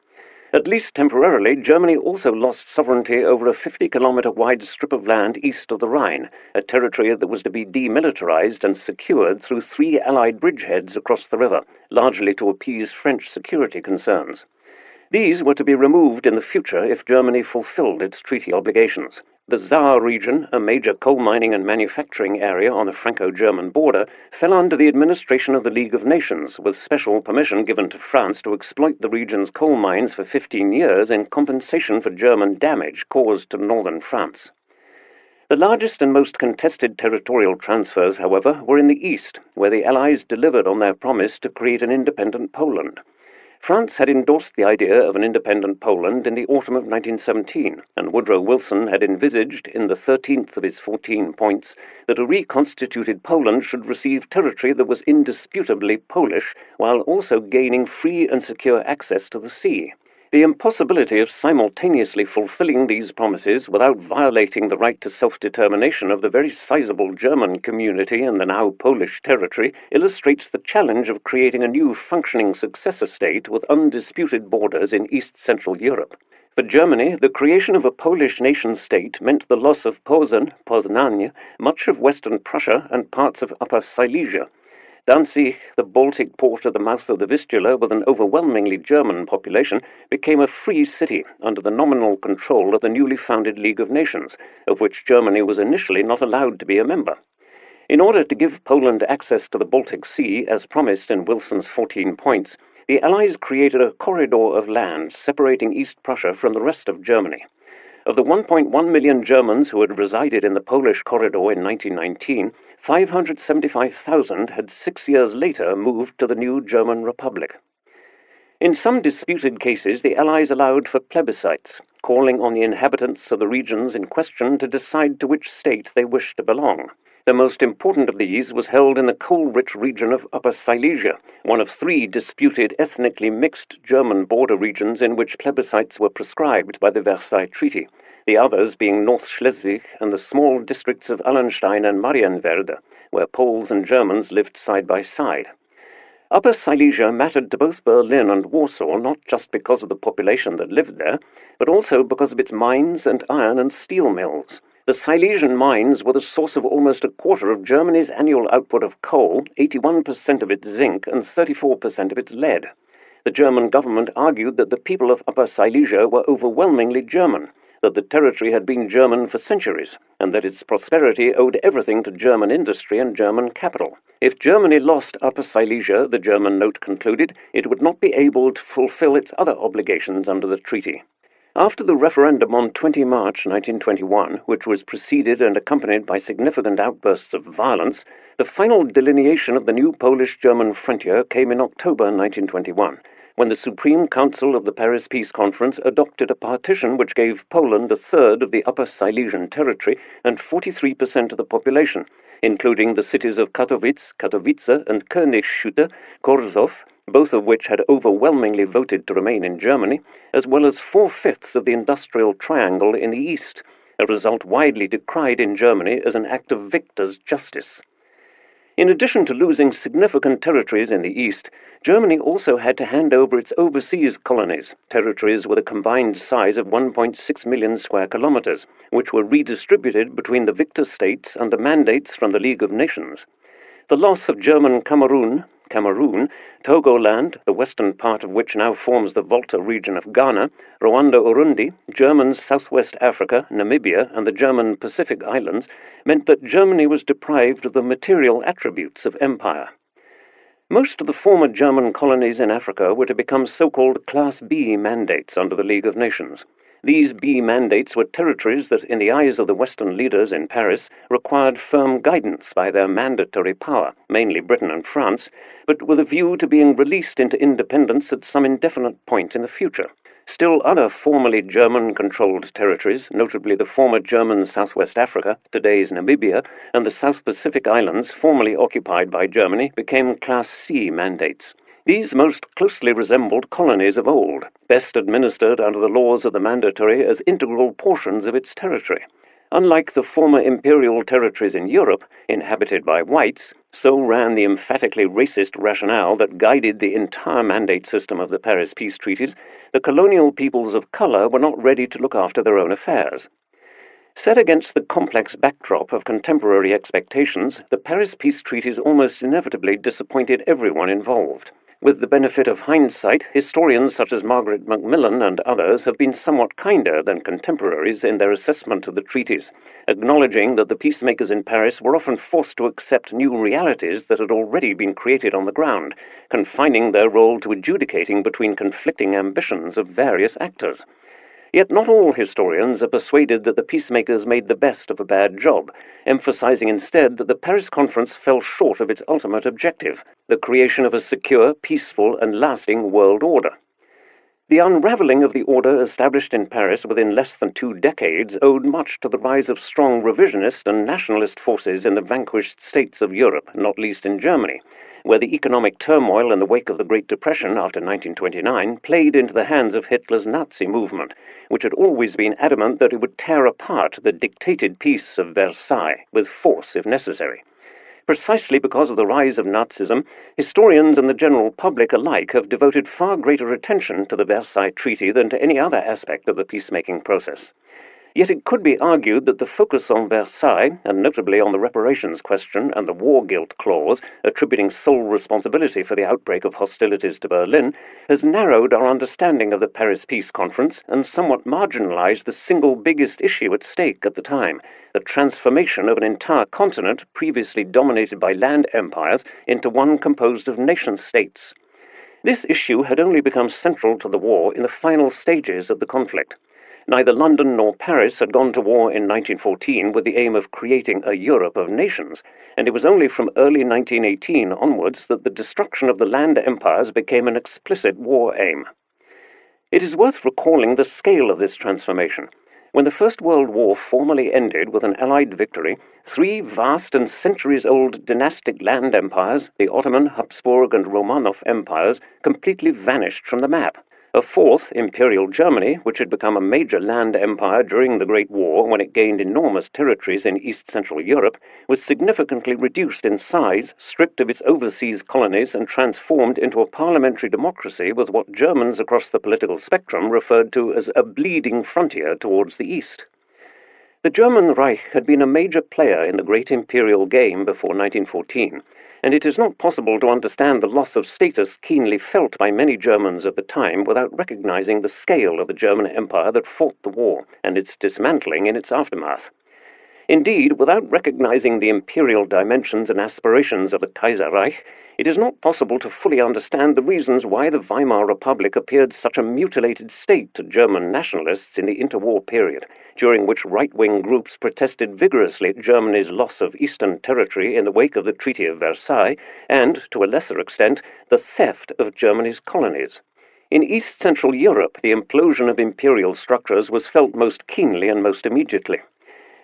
At least temporarily, Germany also lost sovereignty over a 50-kilometer-wide strip of land east of the Rhine, a territory that was to be demilitarized and secured through 3 Allied bridgeheads across the river, largely to appease French security concerns. These were to be removed in the future if Germany fulfilled its treaty obligations. The Saar region, a major coal mining and manufacturing area on the Franco-German border, fell under the administration of the League of Nations, with special permission given to France to exploit the region's coal mines for 15 years in compensation for German damage caused to northern France. The largest and most contested territorial transfers, however, were in the east, where the Allies delivered on their promise to create an independent Poland. France had endorsed the idea of an independent Poland in the autumn of 1917, and Woodrow Wilson had envisaged, in the 13th of his 14 points, that a reconstituted Poland should receive territory that was indisputably Polish, while also gaining free and secure access to the sea. The impossibility of simultaneously fulfilling these promises without violating the right to self-determination of the very sizable German community in the now Polish territory illustrates the challenge of creating a new functioning successor state with undisputed borders in East-Central Europe. For Germany, the creation of a Polish nation-state meant the loss of Posen, Poznań, much of western Prussia, and parts of Upper Silesia. Danzig, the Baltic port at the mouth of the Vistula with an overwhelmingly German population, became a free city under the nominal control of the newly founded League of Nations, of which Germany was initially not allowed to be a member. In order to give Poland access to the Baltic Sea, as promised in Wilson's 14 points, the Allies created a corridor of land separating East Prussia from the rest of Germany. Of the 1.1 million Germans who had resided in the Polish corridor in 1919, 575,000 had 6 years later moved to the new German Republic. In some disputed cases, the Allies allowed for plebiscites, calling on the inhabitants of the regions in question to decide to which state they wished to belong. The most important of these was held in the coal-rich region of Upper Silesia, one of 3 disputed ethnically mixed German border regions in which plebiscites were prescribed by the Versailles Treaty, the others being North Schleswig and the small districts of Allenstein and Marienwerder, where Poles and Germans lived side by side. Upper Silesia mattered to both Berlin and Warsaw not just because of the population that lived there, but also because of its mines and iron and steel mills. The Silesian mines were the source of almost a quarter of Germany's annual output of coal, 81% of its zinc, and 34% of its lead. The German government argued that the people of Upper Silesia were overwhelmingly German, that the territory had been German for centuries, and that its prosperity owed everything to German industry and German capital. If Germany lost Upper Silesia, the German note concluded, it would not be able to fulfill its other obligations under the treaty. After the referendum on 20 March 1921, which was preceded and accompanied by significant outbursts of violence, the final delineation of the new Polish-German frontier came in October 1921, when the Supreme Council of the Paris Peace Conference adopted a partition which gave Poland a third of the Upper Silesian territory and 43% of the population, including the cities of Katowice, and Koenigshutte, Korzów, both of which had overwhelmingly voted to remain in Germany, as well as 4/5 of the industrial triangle in the east, a result widely decried in Germany as an act of victor's justice. In addition to losing significant territories in the east, Germany also had to hand over its overseas colonies, territories with a combined size of 1.6 million square kilometers, which were redistributed between the victor states under mandates from the League of Nations. The loss of German Cameroon, Togoland, the western part of which now forms the Volta region of Ghana, Rwanda-Urundi, German Southwest Africa, Namibia, and the German Pacific Islands, meant that Germany was deprived of the material attributes of empire. Most of the former German colonies in Africa were to become so-called Class B mandates under the League of Nations. These B mandates were territories that, in the eyes of the Western leaders in Paris, required firm guidance by their mandatory power, mainly Britain and France, but with a view to being released into independence at some indefinite point in the future. Still other formerly German-controlled territories, notably the former German Southwest Africa, today's Namibia, and the South Pacific Islands, formerly occupied by Germany, became Class C mandates. These most closely resembled colonies of old, best administered under the laws of the Mandatory as integral portions of its territory. Unlike the former imperial territories in Europe, inhabited by whites, so ran the emphatically racist rationale that guided the entire mandate system of the Paris peace treaties, the colonial peoples of color were not ready to look after their own affairs. Set against the complex backdrop of contemporary expectations, the Paris peace treaties almost inevitably disappointed everyone involved. With the benefit of hindsight, historians such as Margaret Macmillan and others have been somewhat kinder than contemporaries in their assessment of the treaties, acknowledging that the peacemakers in Paris were often forced to accept new realities that had already been created on the ground, confining their role to adjudicating between conflicting ambitions of various actors. Yet not all historians are persuaded that the peacemakers made the best of a bad job, emphasizing instead that the Paris Conference fell short of its ultimate objective, the creation of a secure, peaceful, and lasting world order. The unraveling of the order established in Paris within less than 2 decades owed much to the rise of strong revisionist and nationalist forces in the vanquished states of Europe, not least in Germany, where the economic turmoil in the wake of the Great Depression after 1929 played into the hands of Hitler's Nazi movement, which had always been adamant that it would tear apart the dictated peace of Versailles with force if necessary. Precisely because of the rise of Nazism, historians and the general public alike have devoted far greater attention to the Versailles Treaty than to any other aspect of the peacemaking process. Yet it could be argued that the focus on Versailles, and notably on the reparations question and the war guilt clause, attributing sole responsibility for the outbreak of hostilities to Berlin, has narrowed our understanding of the Paris Peace Conference and somewhat marginalized the single biggest issue at stake at the time, the transformation of an entire continent previously dominated by land empires into one composed of nation-states. This issue had only become central to the war in the final stages of the conflict. Neither London nor Paris had gone to war in 1914 with the aim of creating a Europe of nations, and it was only from early 1918 onwards that the destruction of the land empires became an explicit war aim. It is worth recalling the scale of this transformation. When the First World War formally ended with an Allied victory, 3 vast and centuries-old dynastic land empires, the Ottoman, Habsburg, and Romanov empires, completely vanished from the map. A 4th, Imperial Germany, which had become a major land empire during the Great War when it gained enormous territories in East-Central Europe, was significantly reduced in size, stripped of its overseas colonies, and transformed into a parliamentary democracy with what Germans across the political spectrum referred to as a bleeding frontier towards the east. The German Reich had been a major player in the great imperial game before 1914, and it is not possible to understand the loss of status keenly felt by many Germans at the time without recognizing the scale of the German Empire that fought the war and its dismantling in its aftermath. Indeed, without recognizing the imperial dimensions and aspirations of the Kaiser Reich, it is not possible to fully understand the reasons why the Weimar Republic appeared such a mutilated state to German nationalists in the interwar period, during which right-wing groups protested vigorously at Germany's loss of eastern territory in the wake of the Treaty of Versailles and, to a lesser extent, the theft of Germany's colonies. In East-Central Europe, the implosion of imperial structures was felt most keenly and most immediately.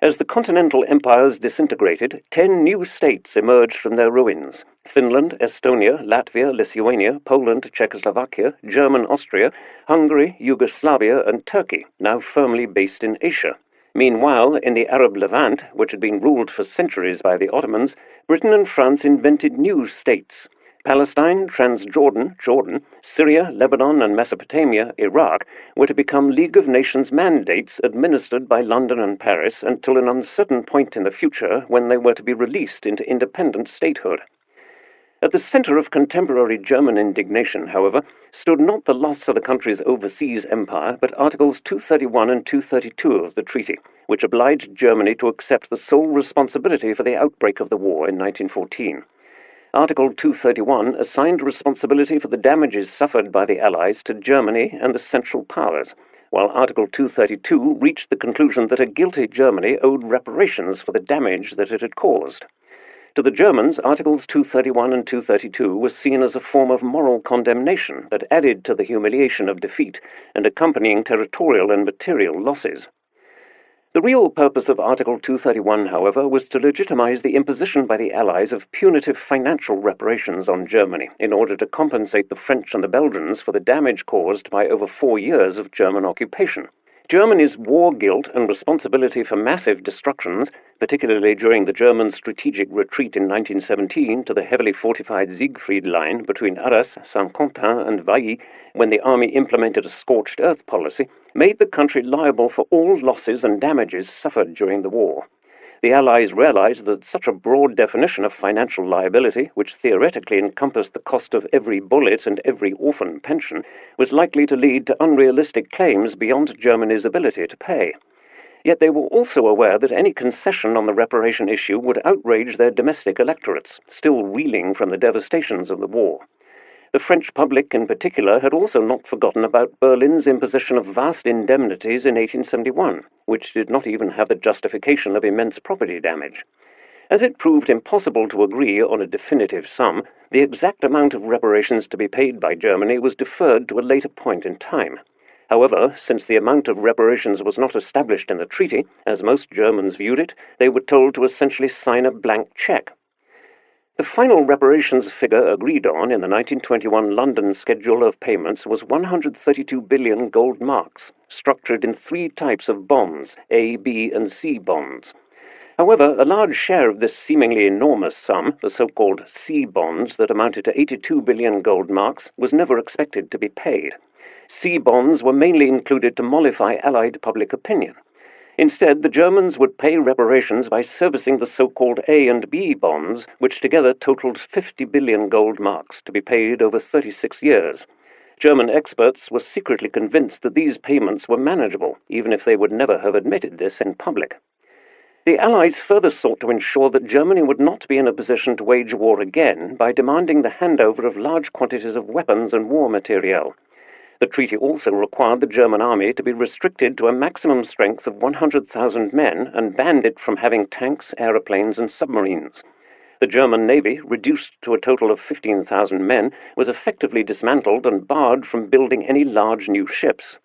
As the continental empires disintegrated, 10 new states emerged from their ruins: Finland, Estonia, Latvia, Lithuania, Poland, Czechoslovakia, German Austria, Hungary, Yugoslavia, and Turkey, now firmly based in Asia. Meanwhile, in the Arab Levant, which had been ruled for centuries by the Ottomans, Britain and France invented new states. Palestine, Transjordan, Jordan, Syria, Lebanon, and Mesopotamia, Iraq, were to become League of Nations mandates administered by London and Paris until an uncertain point in the future when they were to be released into independent statehood. At the center of contemporary German indignation, however, stood not the loss of the country's overseas empire, but Articles 231 and 232 of the treaty, which obliged Germany to accept the sole responsibility for the outbreak of the war in 1914. Article 231 assigned responsibility for the damages suffered by the Allies to Germany and the Central Powers, while Article 232 reached the conclusion that a guilty Germany owed reparations for the damage that it had caused. To the Germans, Articles 231 and 232 were seen as a form of moral condemnation that added to the humiliation of defeat and accompanying territorial and material losses. The real purpose of Article 231, however, was to legitimize the imposition by the Allies of punitive financial reparations on Germany in order to compensate the French and the Belgians for the damage caused by over 4 years of German occupation. Germany's war guilt and responsibility for massive destructions, particularly during the German strategic retreat in 1917 to the heavily fortified Siegfried Line between Arras, Saint-Quentin, and Vailly, when the army implemented a scorched earth policy, made the country liable for all losses and damages suffered during the war. The Allies realized that such a broad definition of financial liability, which theoretically encompassed the cost of every bullet and every orphan pension, was likely to lead to unrealistic claims beyond Germany's ability to pay. Yet they were also aware that any concession on the reparation issue would outrage their domestic electorates, still reeling from the devastations of the war. The French public, in particular, had also not forgotten about Berlin's imposition of vast indemnities in 1871, which did not even have the justification of immense property damage. As it proved impossible to agree on a definitive sum, the exact amount of reparations to be paid by Germany was deferred to a later point in time. However, since the amount of reparations was not established in the treaty, as most Germans viewed it, they were told to essentially sign a blank check. The final reparations figure agreed on in the 1921 London schedule of payments was 132 billion gold marks, structured in 3 types of bonds, A, B, and C bonds. However, a large share of this seemingly enormous sum, the so-called C bonds that amounted to 82 billion gold marks, was never expected to be paid. C bonds were mainly included to mollify Allied public opinion. Instead, the Germans would pay reparations by servicing the so-called A and B bonds, which together totaled 50 billion gold marks to be paid over 36 years. German experts were secretly convinced that these payments were manageable, even if they would never have admitted this in public. The Allies further sought to ensure that Germany would not be in a position to wage war again by demanding the handover of large quantities of weapons and war materiel. The treaty also required the German army to be restricted to a maximum strength of 100,000 men and banned it from having tanks, aeroplanes, and submarines. The German navy, reduced to a total of 15,000 men, was effectively dismantled and barred from building any large new ships.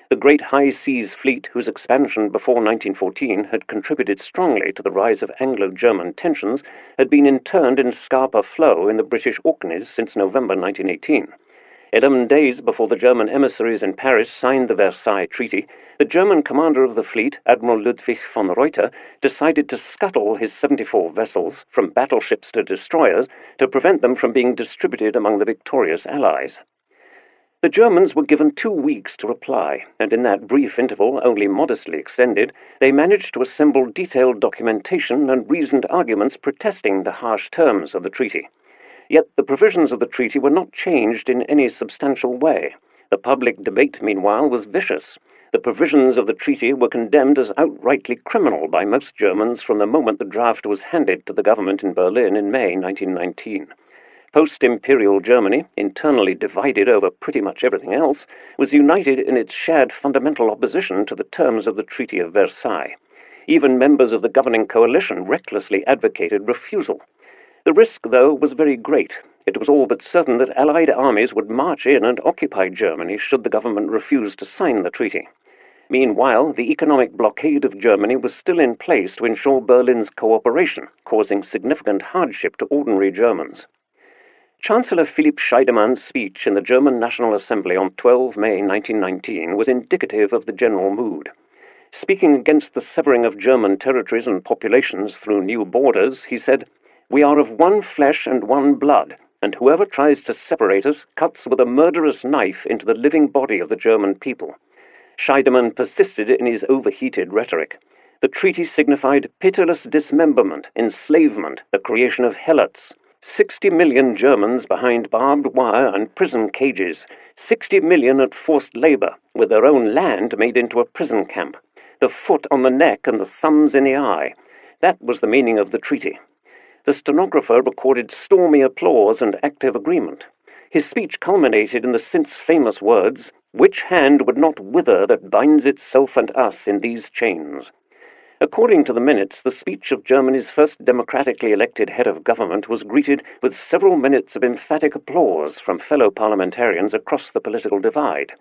The great high seas fleet, whose expansion before 1914 had contributed strongly to the rise of Anglo-German tensions, had been interned in Scapa Flow in the British Orkneys since November 1918. 11 days before the German emissaries in Paris signed the Versailles Treaty, the German commander of the fleet, Admiral Ludwig von Reuter, decided to scuttle his 74 vessels, from battleships to destroyers, to prevent them from being distributed among the victorious Allies. The Germans were given 2 weeks to reply, and in that brief interval, only modestly extended, they managed to assemble detailed documentation and reasoned arguments protesting the harsh terms of the treaty. Yet the provisions of the treaty were not changed in any substantial way. The public debate, meanwhile, was vicious. The provisions of the treaty were condemned as outrightly criminal by most Germans from the moment the draft was handed to the government in Berlin in May 1919. Post-imperial Germany, internally divided over pretty much everything else, was united in its shared fundamental opposition to the terms of the Treaty of Versailles. Even members of the governing coalition recklessly advocated refusal. The risk, though, was very great. It was all but certain that Allied armies would march in and occupy Germany should the government refuse to sign the treaty. Meanwhile, the economic blockade of Germany was still in place to ensure Berlin's cooperation, causing significant hardship to ordinary Germans. Chancellor Philipp Scheidemann's speech in the German National Assembly on 12 May 1919 was indicative of the general mood. Speaking against the severing of German territories and populations through new borders, he said, "We are of one flesh and one blood, and whoever tries to separate us cuts with a murderous knife into the living body of the German people." Scheidemann persisted in his overheated rhetoric. The treaty signified pitiless dismemberment, enslavement, the creation of helots. 60 million Germans behind barbed wire and prison cages, 60 million at forced labor, with their own land made into a prison camp, the foot on the neck and the thumbs in the eye. That was the meaning of the treaty. The stenographer recorded stormy applause and active agreement. His speech culminated in the since famous words, "Which hand would not wither that binds itself and us in these chains?" According to the minutes, the speech of Germany's first democratically elected head of government was greeted with several minutes of emphatic applause from fellow parliamentarians across the political divide.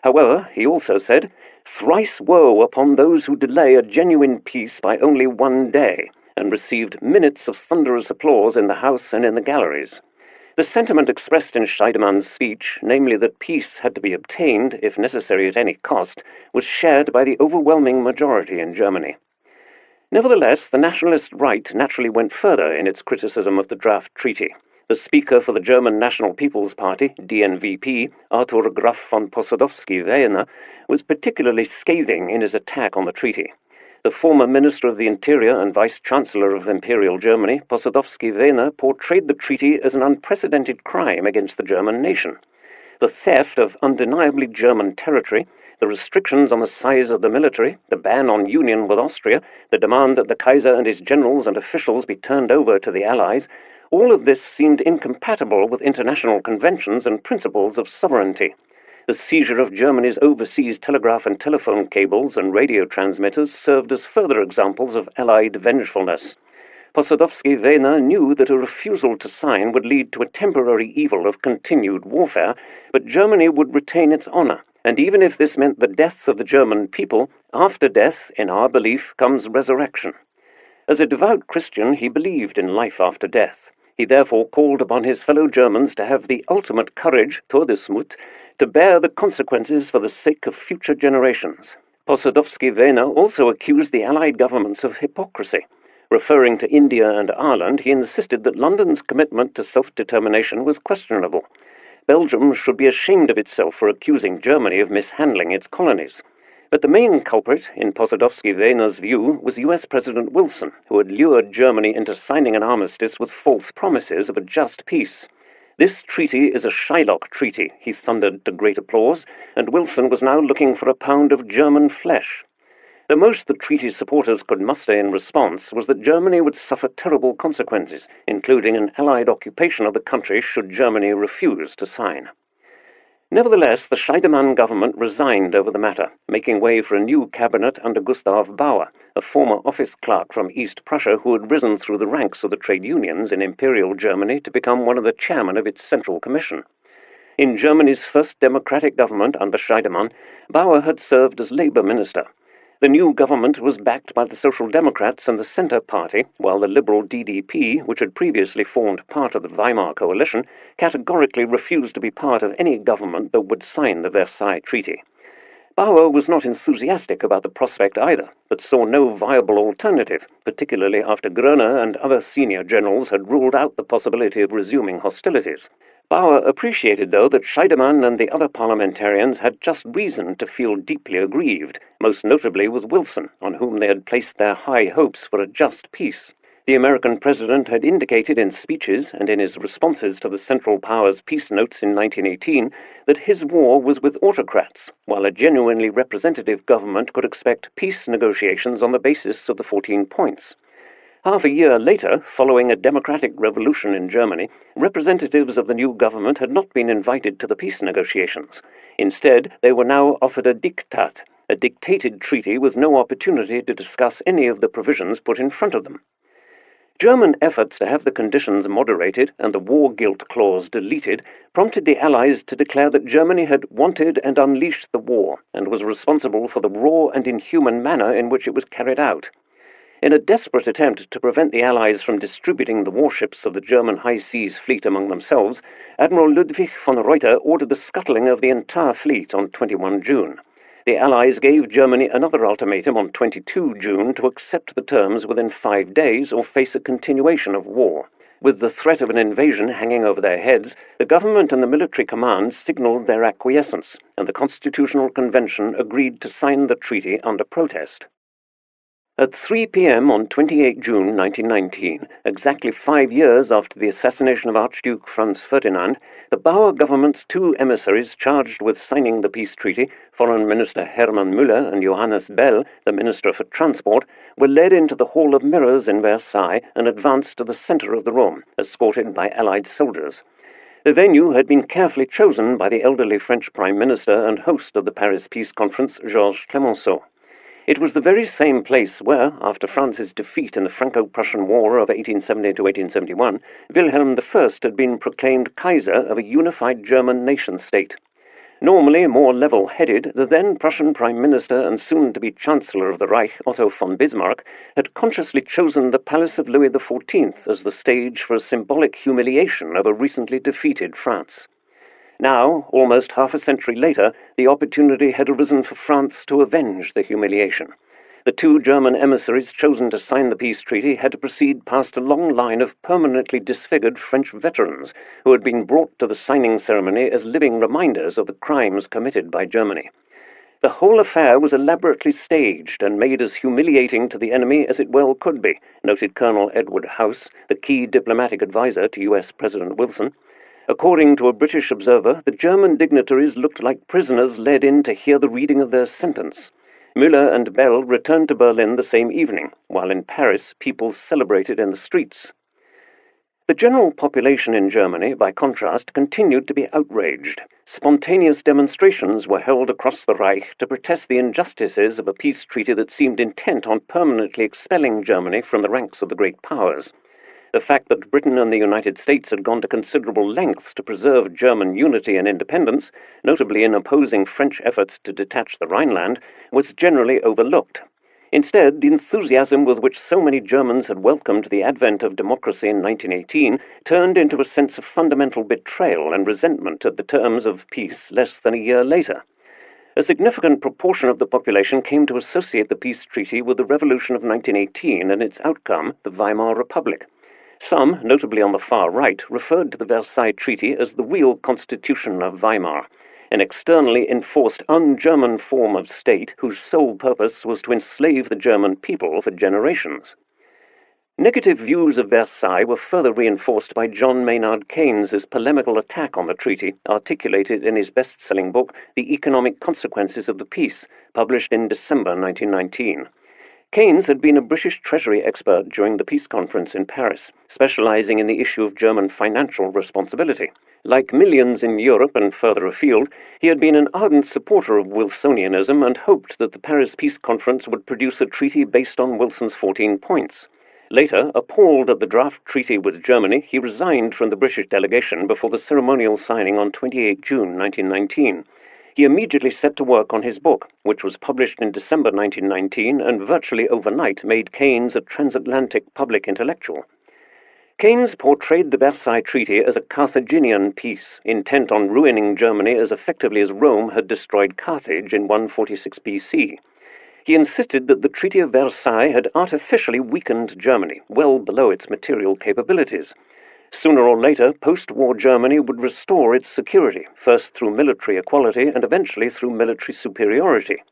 However, he also said, "Thrice woe upon those who delay a genuine peace by only one day," and received minutes of thunderous applause in the House and in the galleries. The sentiment expressed in Scheidemann's speech, namely that peace had to be obtained, if necessary at any cost, was shared by the overwhelming majority in Germany. Nevertheless, the nationalist right naturally went further in its criticism of the draft treaty. The speaker for the German National People's Party, DNVP, Arthur Graf von Posadowski-Wehner, was particularly scathing in his attack on the treaty. The former Minister of the Interior and Vice-Chancellor of Imperial Germany, Posadowski-Wehner, portrayed the treaty as an unprecedented crime against the German nation. The theft of undeniably German territory, the restrictions on the size of the military, the ban on union with Austria, the demand that the Kaiser and his generals and officials be turned over to the Allies, all of this seemed incompatible with international conventions and principles of sovereignty. The seizure of Germany's overseas telegraph and telephone cables and radio transmitters served as further examples of Allied vengefulness. Posadowski-Wehner knew that a refusal to sign would lead to a temporary evil of continued warfare, but Germany would retain its honor, and even if this meant the death of the German people, after death, in our belief, comes resurrection. As a devout Christian, he believed in life after death. He therefore called upon his fellow Germans to have the ultimate courage, Todesmut, to bear the consequences for the sake of future generations. Posadowski-Wehner also accused the Allied governments of hypocrisy. Referring to India and Ireland, he insisted that London's commitment to self-determination was questionable. Belgium should be ashamed of itself for accusing Germany of mishandling its colonies. But the main culprit, in Posadowski-Wehner's view, was US President Wilson, who had lured Germany into signing an armistice with false promises of a just peace. "This treaty is a Shylock treaty," he thundered to great applause, and Wilson was now looking for a pound of German flesh. The most the treaty's supporters could muster in response was that Germany would suffer terrible consequences, including an Allied occupation of the country should Germany refuse to sign. Nevertheless, the Scheidemann government resigned over the matter, making way for a new cabinet under Gustav Bauer, a former office clerk from East Prussia who had risen through the ranks of the trade unions in Imperial Germany to become one of the chairmen of its Central Commission. In Germany's first democratic government under Scheidemann, Bauer had served as Labour minister. The new government was backed by the Social Democrats and the Centre Party, while the Liberal DDP, which had previously formed part of the Weimar coalition, categorically refused to be part of any government that would sign the Versailles Treaty. Bauer was not enthusiastic about the prospect either, but saw no viable alternative, particularly after Groener and other senior generals had ruled out the possibility of resuming hostilities. Bauer appreciated, though, that Scheidemann and the other parliamentarians had just reason to feel deeply aggrieved, most notably with Wilson, on whom they had placed their high hopes for a just peace. The American president had indicated in speeches and in his responses to the Central Powers peace notes in 1918 that his war was with autocrats, while a genuinely representative government could expect peace negotiations on the basis of the 14 points. Half a year later, following a democratic revolution in Germany, representatives of the new government had not been invited to the peace negotiations. Instead, they were now offered a diktat, a dictated treaty with no opportunity to discuss any of the provisions put in front of them. German efforts to have the conditions moderated and the war guilt clause deleted prompted the Allies to declare that Germany had wanted and unleashed the war and was responsible for the raw and inhuman manner in which it was carried out. In a desperate attempt to prevent the Allies from distributing the warships of the German High Seas Fleet among themselves, Admiral Ludwig von Reuter ordered the scuttling of the entire fleet on 21 June. The Allies gave Germany another ultimatum on 22 June to accept the terms within 5 days or face a continuation of war. With the threat of an invasion hanging over their heads, the government and the military command signaled their acquiescence, and the Constitutional Convention agreed to sign the treaty under protest. At 3 p.m. on 28 June 1919, exactly 5 years after the assassination of Archduke Franz Ferdinand, the Bauer government's two emissaries charged with signing the peace treaty, Foreign Minister Hermann Müller and Johannes Bell, the Minister for Transport, were led into the Hall of Mirrors in Versailles and advanced to the center of the room, escorted by Allied soldiers. The venue had been carefully chosen by the elderly French Prime Minister and host of the Paris Peace Conference, Georges Clemenceau. It was the very same place where, after France's defeat in the Franco-Prussian War of 1870 to 1871, Wilhelm I had been proclaimed Kaiser of a unified German nation-state. Normally more level-headed, the then Prussian Prime Minister and soon-to-be Chancellor of the Reich, Otto von Bismarck, had consciously chosen the palace of Louis XIV as the stage for a symbolic humiliation of a recently defeated France. Now, almost half a century later, the opportunity had arisen for France to avenge the humiliation. The two German emissaries chosen to sign the peace treaty had to proceed past a long line of permanently disfigured French veterans who had been brought to the signing ceremony as living reminders of the crimes committed by Germany. The whole affair was elaborately staged and made as humiliating to the enemy as it well could be, noted Colonel Edward House, the key diplomatic advisor to U.S. President Wilson. According to a British observer, the German dignitaries looked like prisoners led in to hear the reading of their sentence. Müller and Bell returned to Berlin the same evening, while in Paris people celebrated in the streets. The general population in Germany, by contrast, continued to be outraged. Spontaneous demonstrations were held across the Reich to protest the injustices of a peace treaty that seemed intent on permanently expelling Germany from the ranks of the great powers. The fact that Britain and the United States had gone to considerable lengths to preserve German unity and independence, notably in opposing French efforts to detach the Rhineland, was generally overlooked. Instead, the enthusiasm with which so many Germans had welcomed the advent of democracy in 1918 turned into a sense of fundamental betrayal and resentment at the terms of peace less than a year later. A significant proportion of the population came to associate the peace treaty with the Revolution of 1918 and its outcome, the Weimar Republic. Some, notably on the far right, referred to the Versailles Treaty as the real constitution of Weimar, an externally enforced un-German form of state whose sole purpose was to enslave the German people for generations. Negative views of Versailles were further reinforced by John Maynard Keynes's polemical attack on the treaty, articulated in his best-selling book, The Economic Consequences of the Peace, published in December 1919. Keynes had been a British Treasury expert during the peace conference in Paris, specializing in the issue of German financial responsibility. Like millions in Europe and further afield, he had been an ardent supporter of Wilsonianism and hoped that the Paris Peace Conference would produce a treaty based on Wilson's 14 points. Later, appalled at the draft treaty with Germany, he resigned from the British delegation before the ceremonial signing on 28 June 1919. He immediately set to work on his book, which was published in December 1919 and virtually overnight made Keynes a transatlantic public intellectual. Keynes portrayed the Versailles Treaty as a Carthaginian peace, intent on ruining Germany as effectively as Rome had destroyed Carthage in 146 BC. He insisted that the Treaty of Versailles had artificially weakened Germany, well below its material capabilities. Sooner or later, post-war Germany would restore its security, first through military equality and eventually through military superiority.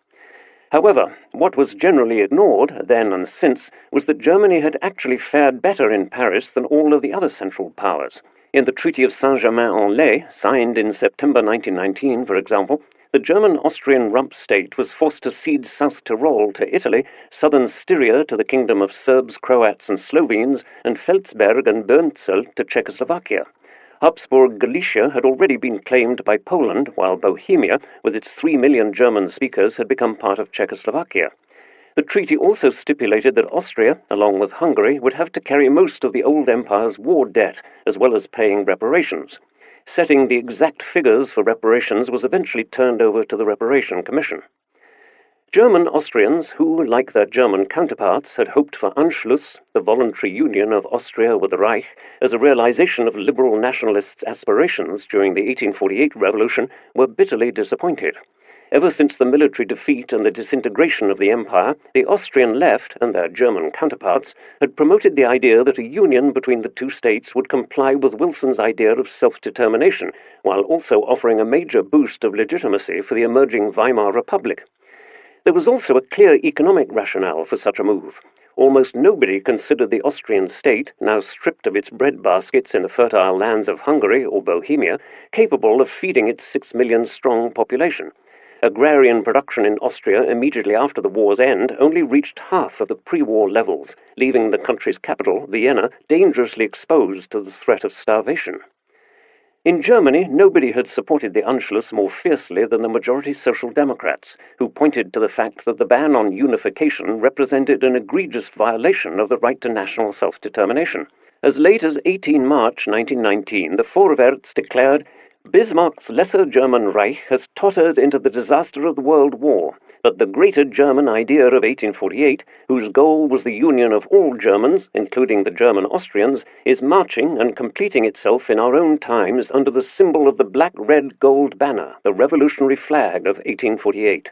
However, what was generally ignored, then and since, was that Germany had actually fared better in Paris than all of the other Central Powers. In the Treaty of Saint-Germain-en-Laye, signed in September 1919, for example, the German-Austrian rump state was forced to cede South Tyrol to Italy, southern Styria to the kingdom of Serbs, Croats, and Slovenes, and Felsberg and Böhnzel to Czechoslovakia. Habsburg Galicia had already been claimed by Poland, while Bohemia, with its 3 million German speakers, had become part of Czechoslovakia. The treaty also stipulated that Austria, along with Hungary, would have to carry most of the old empire's war debt, as well as paying reparations. Setting the exact figures for reparations was eventually turned over to the Reparation Commission. German Austrians, who, like their German counterparts, had hoped for Anschluss, the voluntary union of Austria with the Reich, as a realization of liberal nationalists' aspirations during the 1848 revolution, were bitterly disappointed. Ever since the military defeat and the disintegration of the empire, the Austrian left, and their German counterparts, had promoted the idea that a union between the two states would comply with Wilson's idea of self-determination, while also offering a major boost of legitimacy for the emerging Weimar Republic. There was also a clear economic rationale for such a move. Almost nobody considered the Austrian state, now stripped of its breadbaskets in the fertile lands of Hungary or Bohemia, capable of feeding its 6 million-strong population. Agrarian production in Austria immediately after the war's end only reached half of the pre-war levels, leaving the country's capital, Vienna, dangerously exposed to the threat of starvation. In Germany, nobody had supported the Anschluss more fiercely than the majority Social Democrats, who pointed to the fact that the ban on unification represented an egregious violation of the right to national self-determination. As late as 18 March 1919, the Vorwärts declared, "Bismarck's Lesser German Reich has tottered into the disaster of the World War, but the Greater German idea of 1848, whose goal was the union of all Germans, including the German Austrians, is marching and completing itself in our own times under the symbol of the black-red-gold banner, the revolutionary flag of 1848.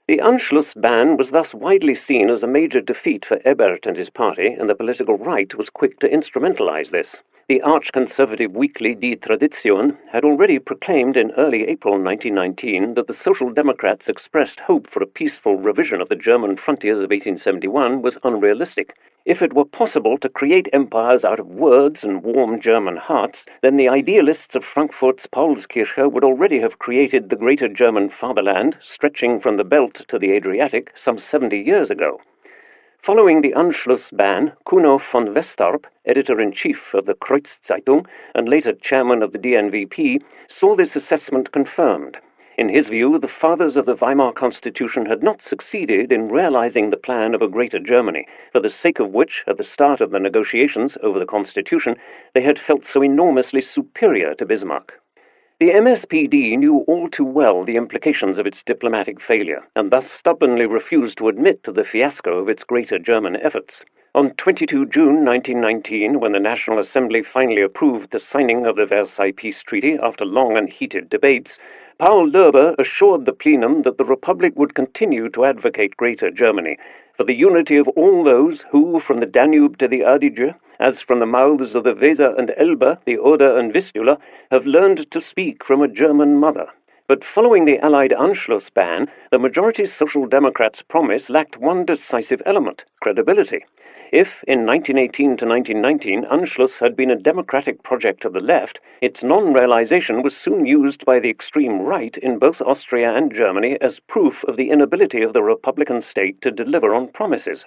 The Anschluss ban was thus widely seen as a major defeat for Ebert and his party, and the political right was quick to instrumentalize this. The arch-conservative weekly Die Tradition had already proclaimed in early April 1919 that the Social Democrats' expressed hope for a peaceful revision of the German frontiers of 1871 was unrealistic. If it were possible to create empires out of words and warm German hearts, then the idealists of Frankfurt's Paulskirche would already have created the Greater German fatherland, stretching from the Belt to the Adriatic, some 70 years ago. Following the Anschluss ban, Kuno von Westarp, editor-in-chief of the Kreuzzeitung and later chairman of the DNVP, saw this assessment confirmed. In his view, the fathers of the Weimar Constitution had not succeeded in realizing the plan of a Greater Germany, for the sake of which, at the start of the negotiations over the Constitution, they had felt so enormously superior to Bismarck. The MSPD knew all too well the implications of its diplomatic failure, and thus stubbornly refused to admit to the fiasco of its Greater German efforts. On 22 June 1919, when the National Assembly finally approved the signing of the Versailles Peace Treaty after long and heated debates, Paul Löbe assured the plenum that the Republic would continue to advocate Greater Germany, for the unity of all those who, from the Danube to the Adige, as from the mouths of the Weser and Elbe, the Oder and Vistula, have learned to speak from a German mother. But following the Allied Anschluss ban, the majority Social Democrats' promise lacked one decisive element: credibility. If, in 1918 to 1919, Anschluss had been a democratic project of the left, its non-realization was soon used by the extreme right in both Austria and Germany as proof of the inability of the Republican state to deliver on promises.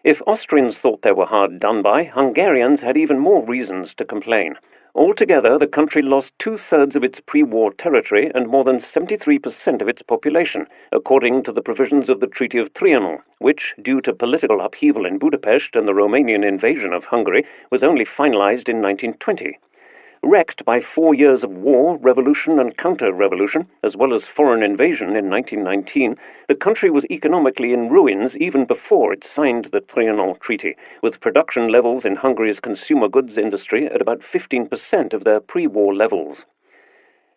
If Austrians thought they were hard done by, Hungarians had even more reasons to complain. Altogether, the country lost two-thirds of its pre-war territory and more than 73% of its population, according to the provisions of the Treaty of Trianon, which, due to political upheaval in Budapest and the Romanian invasion of Hungary, was only finalized in 1920. Wrecked by 4 years of war, revolution, and counter-revolution, as well as foreign invasion in 1919, the country was economically in ruins even before it signed the Trianon Treaty, with production levels in Hungary's consumer goods industry at about 15% of their pre-war levels.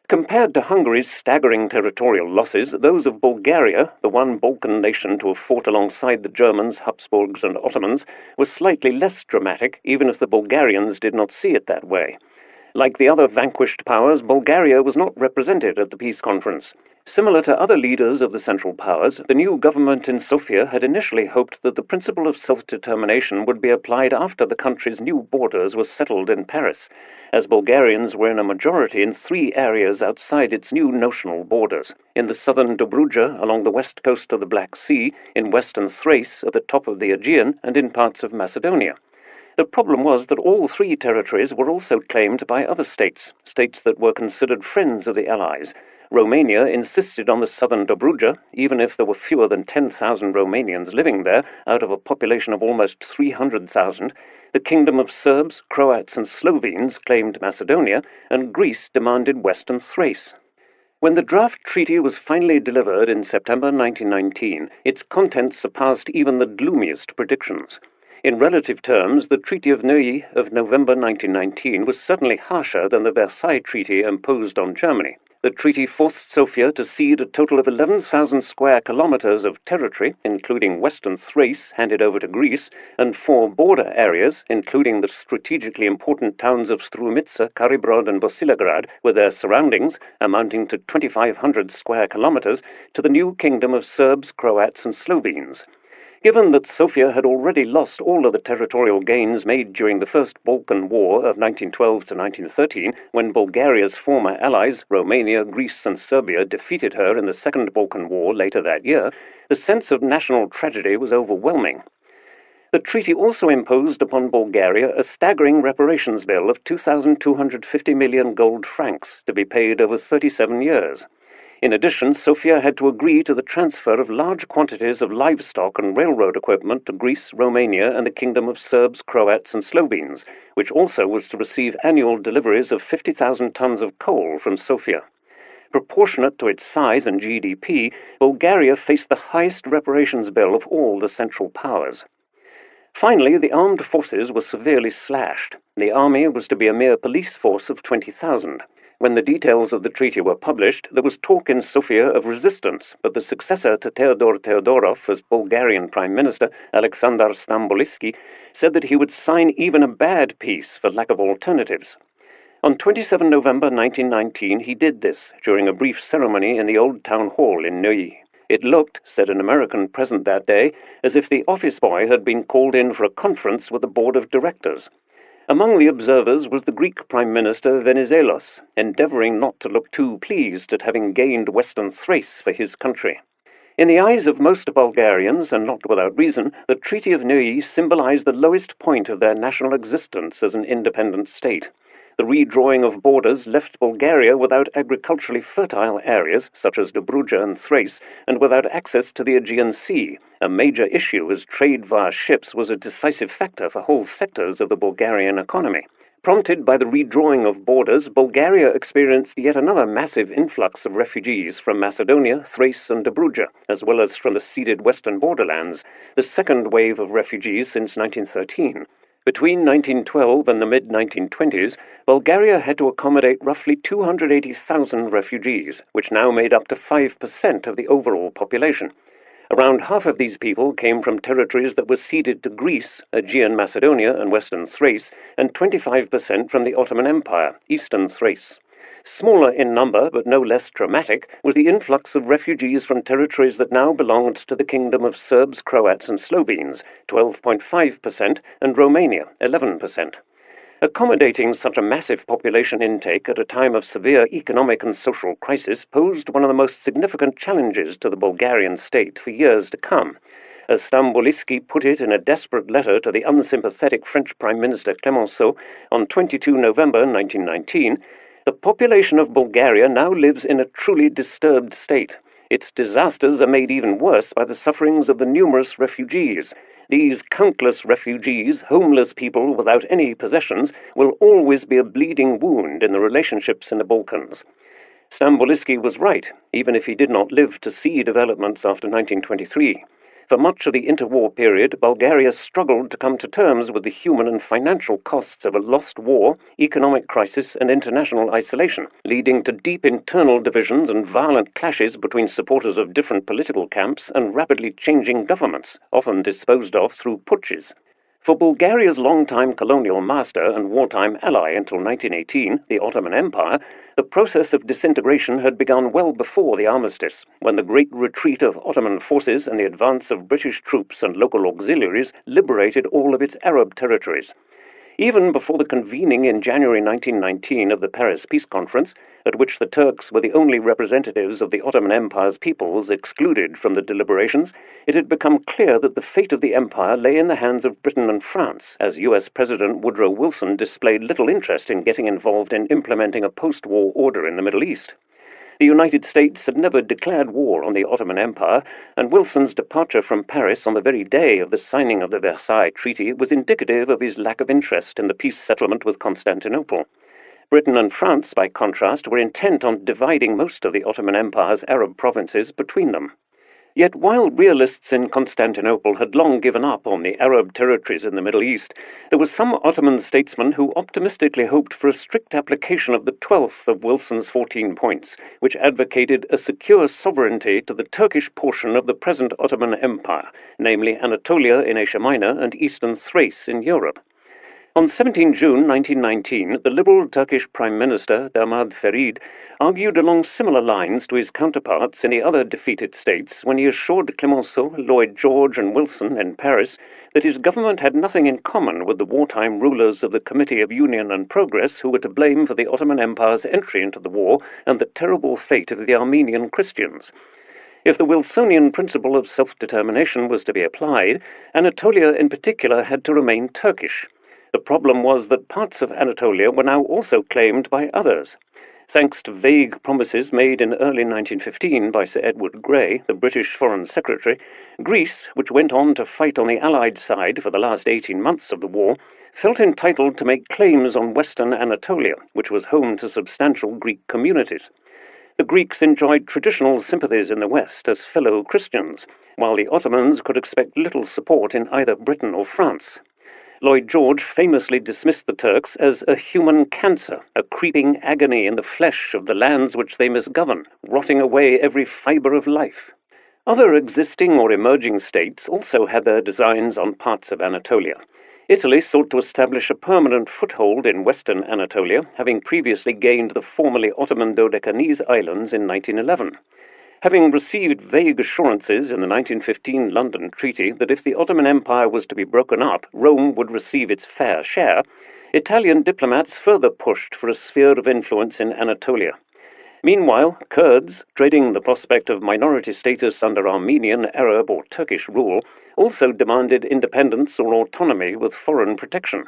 Compared to Hungary's staggering territorial losses, those of Bulgaria, the one Balkan nation to have fought alongside the Germans, Habsburgs, and Ottomans, were slightly less dramatic, even if the Bulgarians did not see it that way. Like the other vanquished powers, Bulgaria was not represented at the peace conference. Similar to other leaders of the Central Powers, the new government in Sofia had initially hoped that the principle of self-determination would be applied after the country's new borders were settled in Paris, as Bulgarians were in a majority in 3 areas outside its new notional borders: in the southern Dobruja along the west coast of the Black Sea, in western Thrace at the top of the Aegean, and in parts of Macedonia. The problem was that all 3 territories were also claimed by other states that were considered friends of the Allies. Romania insisted on the southern Dobruja, even if there were fewer than 10,000 Romanians living there out of a population of almost 300,000. The Kingdom of Serbs, Croats, and Slovenes claimed Macedonia, and Greece demanded western Thrace. When the draft treaty was finally delivered in September 1919, its contents surpassed even the gloomiest predictions. In relative terms, the Treaty of Neuilly of November 1919 was certainly harsher than the Versailles Treaty imposed on Germany. The treaty forced Sofia to cede a total of 11,000 square kilometers of territory, including western Thrace, handed over to Greece, and 4 border areas, including the strategically important towns of Strumitsa, Karibrod, and Bosilegrad, with their surroundings, amounting to 2,500 square kilometers, to the new kingdom of Serbs, Croats, and Slovenes. Given that Sofia had already lost all of the territorial gains made during the First Balkan War of 1912 to 1913, when Bulgaria's former allies, Romania, Greece, and Serbia, defeated her in the Second Balkan War later that year, the sense of national tragedy was overwhelming. The treaty also imposed upon Bulgaria a staggering reparations bill of 2,250 million gold francs to be paid over 37 years. In addition, Sofia had to agree to the transfer of large quantities of livestock and railroad equipment to Greece, Romania, and the Kingdom of Serbs, Croats, and Slovenes, which also was to receive annual deliveries of 50,000 tons of coal from Sofia. Proportionate to its size and GDP, Bulgaria faced the highest reparations bill of all the Central Powers. Finally, the armed forces were severely slashed. The army was to be a mere police force of 20,000. When the details of the treaty were published, there was talk in Sofia of resistance, but the successor to Teodor Teodorov as Bulgarian Prime Minister, Alexander Stambolisky, said that he would sign even a bad peace for lack of alternatives. On 27 November 1919, he did this during a brief ceremony in the Old Town Hall in Neuilly. It looked, said an American present that day, as if the office boy had been called in for a conference with the board of directors. Among the observers was the Greek Prime Minister Venizelos, endeavouring not to look too pleased at having gained Western Thrace for his country. In the eyes of most Bulgarians, and not without reason, the Treaty of Neuilly symbolized the lowest point of their national existence as an independent state. The redrawing of borders left Bulgaria without agriculturally fertile areas, such as Dobruja and Thrace, and without access to the Aegean Sea, a major issue as trade via ships was a decisive factor for whole sectors of the Bulgarian economy. Prompted by the redrawing of borders, Bulgaria experienced yet another massive influx of refugees from Macedonia, Thrace, and Dobruja, as well as from the ceded western borderlands, the second wave of refugees since 1913. Between 1912 and the mid-1920s, Bulgaria had to accommodate roughly 280,000 refugees, which now made up to 5% of the overall population. Around half of these people came from territories that were ceded to Greece, Aegean Macedonia and Western Thrace, and 25% from the Ottoman Empire, Eastern Thrace. Smaller in number, but no less dramatic, was the influx of refugees from territories that now belonged to the Kingdom of Serbs, Croats, and Slovenes, 12.5%, and Romania, 11%. Accommodating such a massive population intake at a time of severe economic and social crisis posed one of the most significant challenges to the Bulgarian state for years to come. As Stambolisky put it in a desperate letter to the unsympathetic French Prime Minister Clemenceau on 22 November 1919, the population of Bulgaria now lives in a truly disturbed state. Its disasters are made even worse by the sufferings of the numerous refugees. These countless refugees, homeless people without any possessions, will always be a bleeding wound in the relationships in the Balkans. Stambolisky was right, even if he did not live to see developments after 1923. For much of the interwar period, Bulgaria struggled to come to terms with the human and financial costs of a lost war, economic crisis, and international isolation, leading to deep internal divisions and violent clashes between supporters of different political camps and rapidly changing governments, often disposed of through putches. For Bulgaria's longtime colonial master and wartime ally until 1918, the Ottoman Empire, the process of disintegration had begun well before the armistice, when the great retreat of Ottoman forces and the advance of British troops and local auxiliaries liberated all of its Arab territories. Even before the convening in January 1919 of the Paris Peace Conference, at which the Turks were the only representatives of the Ottoman Empire's peoples excluded from the deliberations, it had become clear that the fate of the empire lay in the hands of Britain and France, as US President Woodrow Wilson displayed little interest in getting involved in implementing a post-war order in the Middle East. The United States had never declared war on the Ottoman Empire, and Wilson's departure from Paris on the very day of the signing of the Versailles Treaty was indicative of his lack of interest in the peace settlement with Constantinople. Britain and France, by contrast, were intent on dividing most of the Ottoman Empire's Arab provinces between them. Yet while realists in Constantinople had long given up on the Arab territories in the Middle East, there were some Ottoman statesmen who optimistically hoped for a strict application of the 12th of Wilson's 14 points, which advocated a secure sovereignty to the Turkish portion of the present Ottoman Empire, namely Anatolia in Asia Minor and eastern Thrace in Europe. On 17 June 1919, the liberal Turkish Prime Minister, Damad Ferid, argued along similar lines to his counterparts in the other defeated states when he assured Clemenceau, Lloyd George, and Wilson in Paris that his government had nothing in common with the wartime rulers of the Committee of Union and Progress who were to blame for the Ottoman Empire's entry into the war and the terrible fate of the Armenian Christians. If the Wilsonian principle of self-determination was to be applied, Anatolia in particular had to remain Turkish. The problem was that parts of Anatolia were now also claimed by others. Thanks to vague promises made in early 1915 by Sir Edward Grey, the British Foreign Secretary, Greece, which went on to fight on the Allied side for the last 18 months of the war, felt entitled to make claims on western Anatolia, which was home to substantial Greek communities. The Greeks enjoyed traditional sympathies in the West as fellow Christians, while the Ottomans could expect little support in either Britain or France. Lloyd George famously dismissed the Turks as a human cancer, a creeping agony in the flesh of the lands which they misgovern, rotting away every fibre of life. Other existing or emerging states also had their designs on parts of Anatolia. Italy sought to establish a permanent foothold in western Anatolia, having previously gained the formerly Ottoman Dodecanese islands in 1911. Having received vague assurances in the 1915 London Treaty that if the Ottoman Empire was to be broken up, Rome would receive its fair share, Italian diplomats further pushed for a sphere of influence in Anatolia. Meanwhile, Kurds, dreading the prospect of minority status under Armenian, Arab, or Turkish rule, also demanded independence or autonomy with foreign protection.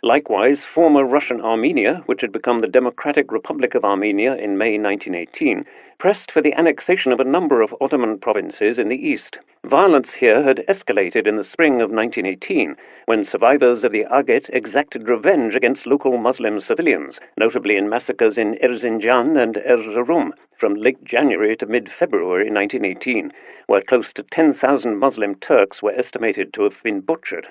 Likewise, former Russian Armenia, which had become the Democratic Republic of Armenia in May 1918, pressed for the annexation of a number of Ottoman provinces in the east. Violence here had escalated in the spring of 1918, when survivors of the Aghet exacted revenge against local Muslim civilians, notably in massacres in Erzincan and Erzurum from late January to mid-February 1918, where close to 10,000 Muslim Turks were estimated to have been butchered.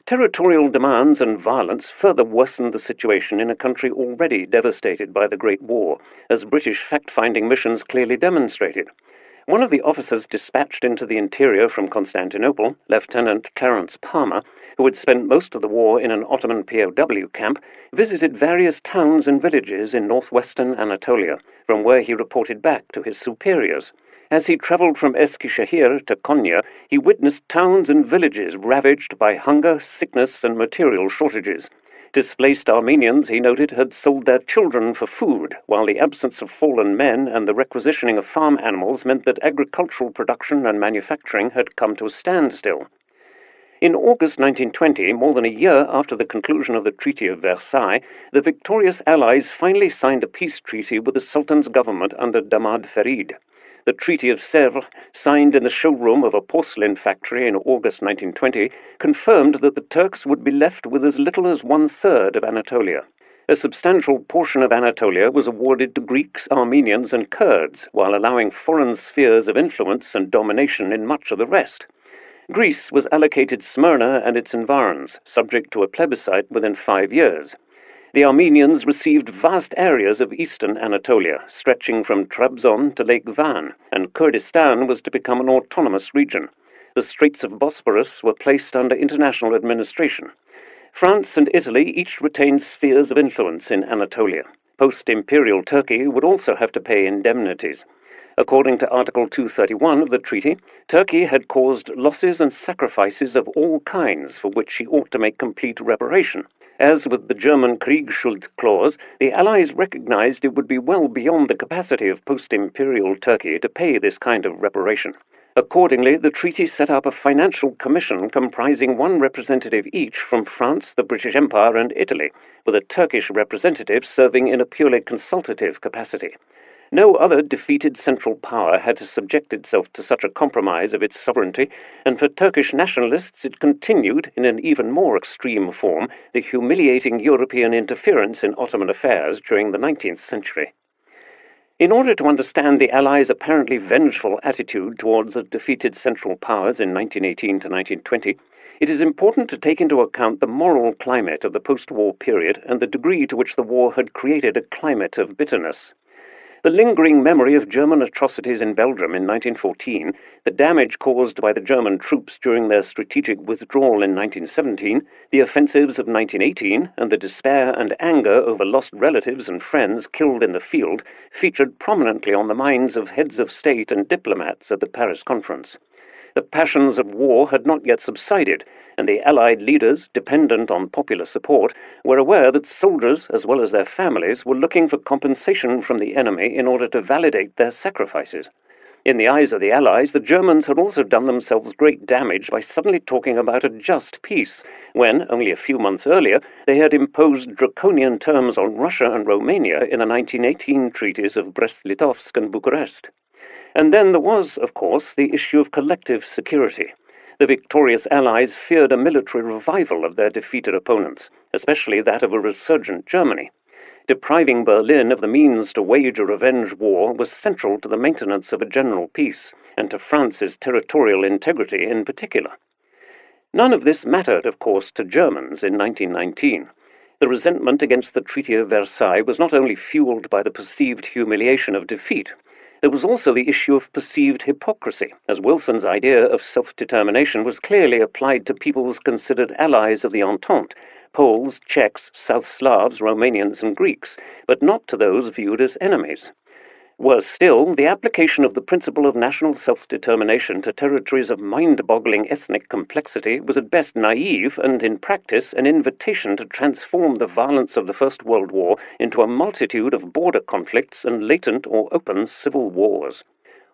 Territorial demands and violence further worsened the situation in a country already devastated by the Great War, as British fact-finding missions clearly demonstrated. One of the officers dispatched into the interior from Constantinople, Lieutenant Clarence Palmer, who had spent most of the war in an Ottoman POW camp, visited various towns and villages in northwestern Anatolia, from where he reported back to his superiors. As he travelled from Eskişehir to Konya, he witnessed towns and villages ravaged by hunger, sickness, and material shortages. Displaced Armenians, he noted, had sold their children for food, while the absence of fallen men and the requisitioning of farm animals meant that agricultural production and manufacturing had come to a standstill. In August 1920, more than a year after the conclusion of the Treaty of Versailles, the victorious Allies finally signed a peace treaty with the Sultan's government under Damad Ferid. The Treaty of Sèvres, signed in the showroom of a porcelain factory in August 1920, confirmed that the Turks would be left with as little as one-third of Anatolia. A substantial portion of Anatolia was awarded to Greeks, Armenians, and Kurds, while allowing foreign spheres of influence and domination in much of the rest. Greece was allocated Smyrna and its environs, subject to a plebiscite within 5 years. The Armenians received vast areas of eastern Anatolia, stretching from Trabzon to Lake Van, and Kurdistan was to become an autonomous region. The Straits of Bosporus were placed under international administration. France and Italy each retained spheres of influence in Anatolia. Post-imperial Turkey would also have to pay indemnities. According to Article 231 of the treaty, Turkey had caused losses and sacrifices of all kinds for which she ought to make complete reparation. As with the German Kriegsschuld clause, the Allies recognized it would be well beyond the capacity of post-imperial Turkey to pay this kind of reparation. Accordingly, the treaty set up a financial commission comprising one representative each from France, the British Empire, and Italy, with a Turkish representative serving in a purely consultative capacity. No other defeated central power had to subject itself to such a compromise of its sovereignty, and for Turkish nationalists it continued, in an even more extreme form, the humiliating European interference in Ottoman affairs during the 19th century. In order to understand the Allies' apparently vengeful attitude towards the defeated Central Powers in 1918 to 1920, it is important to take into account the moral climate of the post-war period and the degree to which the war had created a climate of bitterness. The lingering memory of German atrocities in Belgium in 1914, the damage caused by the German troops during their strategic withdrawal in 1917, the offensives of 1918, and the despair and anger over lost relatives and friends killed in the field featured prominently on the minds of heads of state and diplomats at the Paris Conference. The passions of war had not yet subsided, and the Allied leaders, dependent on popular support, were aware that soldiers, as well as their families, were looking for compensation from the enemy in order to validate their sacrifices. In the eyes of the Allies, the Germans had also done themselves great damage by suddenly talking about a just peace, when, only a few months earlier, they had imposed draconian terms on Russia and Romania in the 1918 treaties of Brest-Litovsk and Bucharest. And then there was, of course, the issue of collective security. The victorious Allies feared a military revival of their defeated opponents, especially that of a resurgent Germany. Depriving Berlin of the means to wage a revenge war was central to the maintenance of a general peace, and to France's territorial integrity in particular. None of this mattered, of course, to Germans in 1919. The resentment against the Treaty of Versailles was not only fueled by the perceived humiliation of defeat. There was also the issue of perceived hypocrisy, as Wilson's idea of self-determination was clearly applied to peoples considered allies of the Entente, Poles, Czechs, South Slavs, Romanians, and Greeks, but not to those viewed as enemies. Worse still, the application of the principle of national self-determination to territories of mind-boggling ethnic complexity was at best naive and, in practice, an invitation to transform the violence of the First World War into a multitude of border conflicts and latent or open civil wars.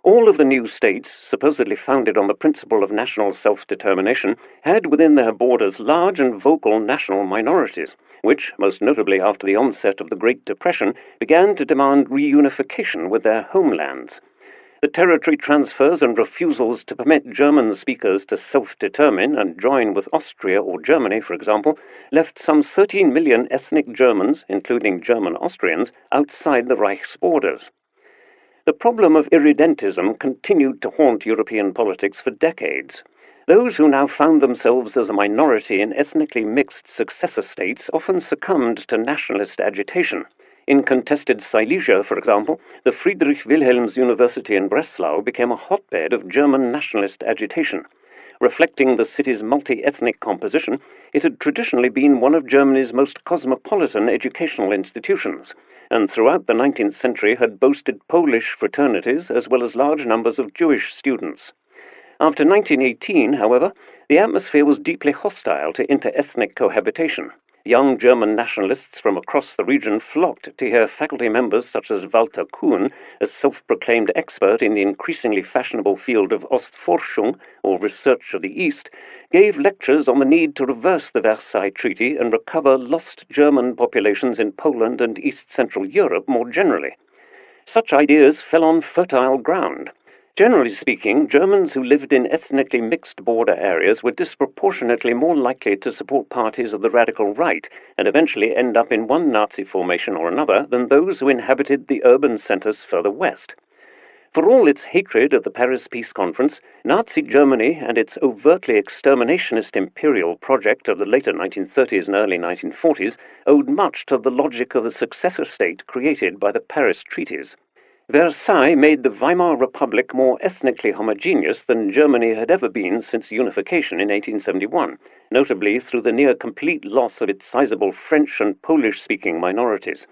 All of the new states, supposedly founded on the principle of national self-determination, had within their borders large and vocal national minorities, which, most notably after the onset of the Great Depression, began to demand reunification with their homelands. The territory transfers and refusals to permit German speakers to self-determine and join with Austria or Germany, for example, left some 13 million ethnic Germans, including German Austrians, outside the Reich's borders. The problem of irredentism continued to haunt European politics for decades. Those who now found themselves as a minority in ethnically mixed successor states often succumbed to nationalist agitation. In contested Silesia, for example, the Friedrich Wilhelms University in Breslau became a hotbed of German nationalist agitation. Reflecting the city's multi-ethnic composition, it had traditionally been one of Germany's most cosmopolitan educational institutions, and throughout the 19th century had boasted Polish fraternities as well as large numbers of Jewish students. After 1918, however, the atmosphere was deeply hostile to inter-ethnic cohabitation. Young German nationalists from across the region flocked to hear faculty members such as Walter Kuhn, a self-proclaimed expert in the increasingly fashionable field of Ostforschung, or research of the East, gave lectures on the need to reverse the Versailles Treaty and recover lost German populations in Poland and East Central Europe more generally. Such ideas fell on fertile ground. Generally speaking, Germans who lived in ethnically mixed border areas were disproportionately more likely to support parties of the radical right and eventually end up in one Nazi formation or another than those who inhabited the urban centers further west. For all its hatred of the Paris Peace Conference, Nazi Germany and its overtly exterminationist imperial project of the later 1930s and early 1940s owed much to the logic of the successor state created by the Paris treaties. Versailles made the Weimar Republic more ethnically homogeneous than Germany had ever been since unification in 1871, notably through the near-complete loss of its sizable French and Polish-speaking minorities.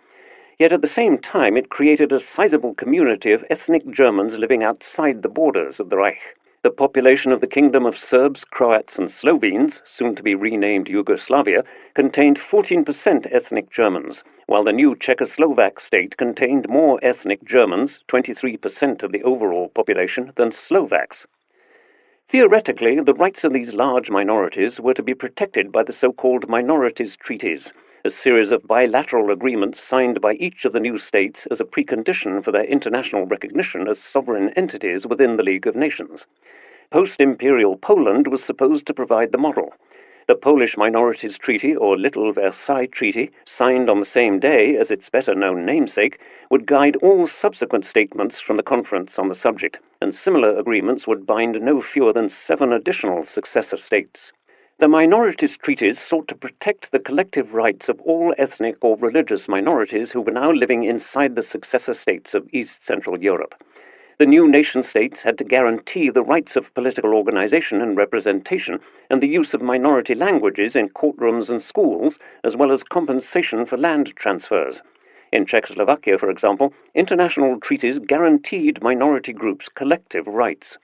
Yet at the same time it created a sizable community of ethnic Germans living outside the borders of the Reich. The population of the Kingdom of Serbs, Croats, and Slovenes, soon to be renamed Yugoslavia, contained 14% ethnic Germans, while the new Czechoslovak state contained more ethnic Germans, 23% of the overall population, than Slovaks. Theoretically, the rights of these large minorities were to be protected by the so-called minorities treaties, a series of bilateral agreements signed by each of the new states as a precondition for their international recognition as sovereign entities within the League of Nations. Post-imperial Poland was supposed to provide the model. The Polish Minorities Treaty, or Little Versailles Treaty, signed on the same day as its better-known namesake, would guide all subsequent statements from the conference on the subject, and similar agreements would bind no fewer than 7 additional successor states. The minorities treaties sought to protect the collective rights of all ethnic or religious minorities who were now living inside the successor states of East Central Europe. The new nation-states had to guarantee the rights of political organization and representation and the use of minority languages in courtrooms and schools, as well as compensation for land transfers. In Czechoslovakia, for example, international treaties guaranteed minority groups collective rights.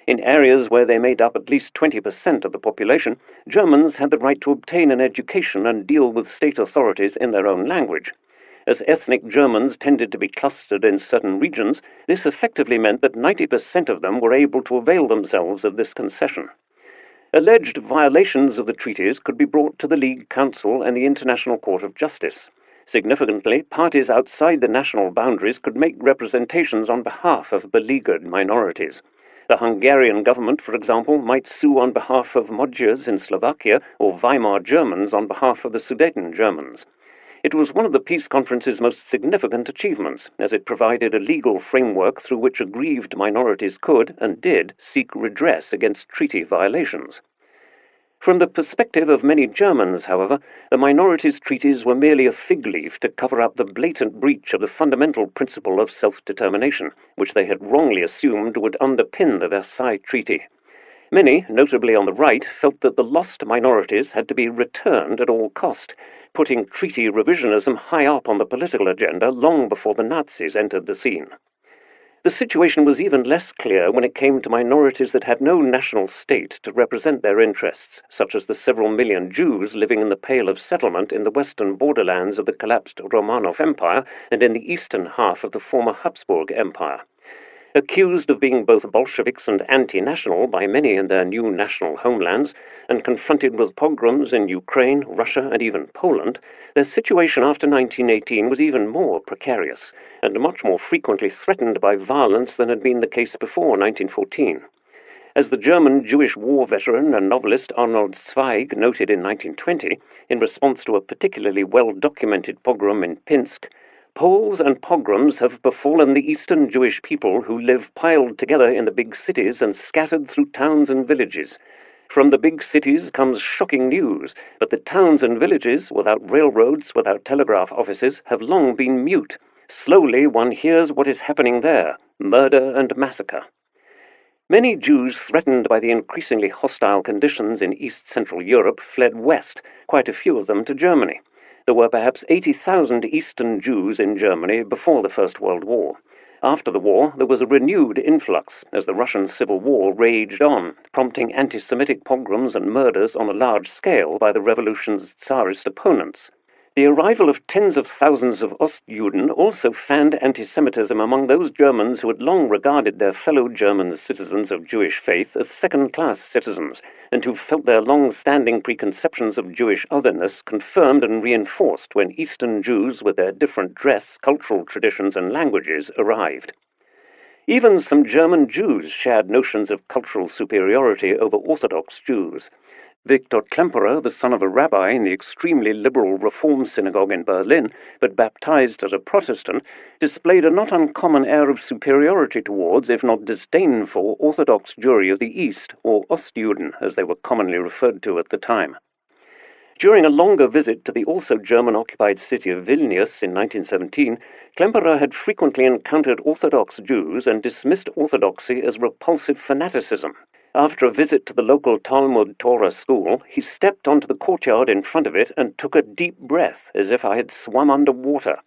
In areas where they made up at least 20% of the population, Germans had the right to obtain an education and deal with state authorities in their own language. As ethnic Germans tended to be clustered in certain regions, this effectively meant that 90% of them were able to avail themselves of this concession. Alleged violations of the treaties could be brought to the League Council and the International Court of Justice. Significantly, parties outside the national boundaries could make representations on behalf of beleaguered minorities. The Hungarian government, for example, might sue on behalf of Magyars in Slovakia or Weimar Germans on behalf of the Sudeten Germans. It was one of the peace conference's most significant achievements, as it provided a legal framework through which aggrieved minorities could, and did, seek redress against treaty violations. From the perspective of many Germans, however, the minorities' treaties were merely a fig leaf to cover up the blatant breach of the fundamental principle of self-determination, which they had wrongly assumed would underpin the Versailles Treaty. Many, notably on the right, felt that the lost minorities had to be returned at all cost, putting treaty revisionism high up on the political agenda long before the Nazis entered the scene. The situation was even less clear when it came to minorities that had no national state to represent their interests, such as the several million Jews living in the Pale of Settlement in the western borderlands of the collapsed Romanov Empire and in the eastern half of the former Habsburg Empire. Accused of being both Bolsheviks and anti-national by many in their new national homelands, and confronted with pogroms in Ukraine, Russia, and even Poland, their situation after 1918 was even more precarious, and much more frequently threatened by violence than had been the case before 1914. As the German Jewish war veteran and novelist Arnold Zweig noted in 1920, in response to a particularly well-documented pogrom in Pinsk, Poles and pogroms have befallen the Eastern Jewish people who live piled together in the big cities and scattered through towns and villages. From the big cities comes shocking news, but the towns and villages, without railroads, without telegraph offices, have long been mute. Slowly one hears what is happening there: murder and massacre. Many Jews threatened by the increasingly hostile conditions in East-Central Europe fled west, quite a few of them to Germany. There were perhaps 80,000 Eastern Jews in Germany before the First World War. After the war, there was a renewed influx as the Russian Civil War raged on, prompting anti-Semitic pogroms and murders on a large scale by the revolution's Tsarist opponents. The arrival of tens of thousands of Ostjuden also fanned anti-Semitism among those Germans who had long regarded their fellow German citizens of Jewish faith as second-class citizens, and who felt their long-standing preconceptions of Jewish otherness confirmed and reinforced when Eastern Jews with their different dress, cultural traditions, and languages arrived. Even some German Jews shared notions of cultural superiority over Orthodox Jews. Victor Klemperer, the son of a rabbi in the extremely liberal Reform synagogue in Berlin, but baptized as a Protestant, displayed a not uncommon air of superiority towards, if not disdain for, Orthodox Jewry of the East, or Ostjuden, as they were commonly referred to at the time. During a longer visit to the also German-occupied city of Vilnius in 1917, Klemperer had frequently encountered Orthodox Jews and dismissed orthodoxy as repulsive fanaticism. After a visit to the local Talmud Torah school, he stepped onto the courtyard in front of it and took a deep breath, as if I had swum under water.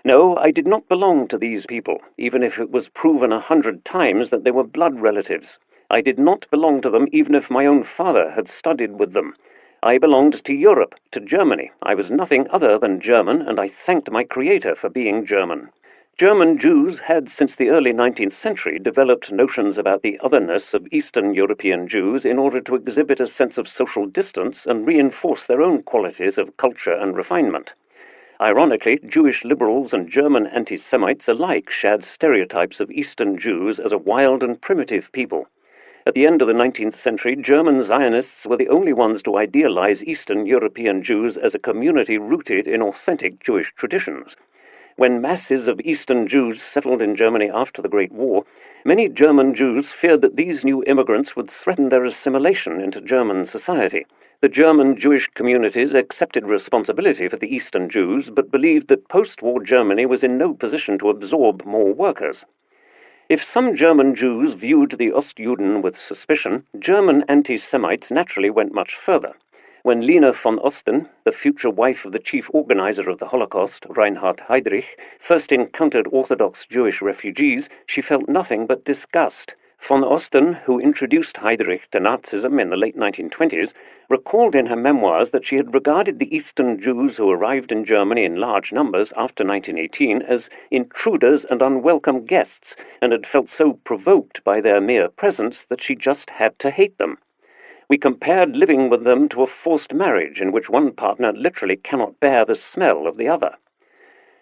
No, I did not belong to these people, even if it was proven 100 times that they were blood relatives. I did not belong to them, even if my own father had studied with them. I belonged to Europe, to Germany. I was nothing other than German, and I thanked my Creator for being German. German Jews had, since the early 19th century, developed notions about the otherness of Eastern European Jews in order to exhibit a sense of social distance and reinforce their own qualities of culture and refinement. Ironically, Jewish liberals and German anti-Semites alike shared stereotypes of Eastern Jews as a wild and primitive people. At the end of the 19th century, German Zionists were the only ones to idealize Eastern European Jews as a community rooted in authentic Jewish traditions. When masses of Eastern Jews settled in Germany after the Great War, many German Jews feared that these new immigrants would threaten their assimilation into German society. The German Jewish communities accepted responsibility for the Eastern Jews, but believed that post-war Germany was in no position to absorb more workers. If some German Jews viewed the Ostjuden with suspicion, German anti-Semites naturally went much further. When Lina von Osten, the future wife of the chief organizer of the Holocaust, Reinhard Heydrich, first encountered Orthodox Jewish refugees, she felt nothing but disgust. Von Osten, who introduced Heydrich to Nazism in the late 1920s, recalled in her memoirs that she had regarded the Eastern Jews who arrived in Germany in large numbers after 1918 as intruders and unwelcome guests, and had felt so provoked by their mere presence that she just had to hate them. We compared living with them to a forced marriage in which one partner literally cannot bear the smell of the other.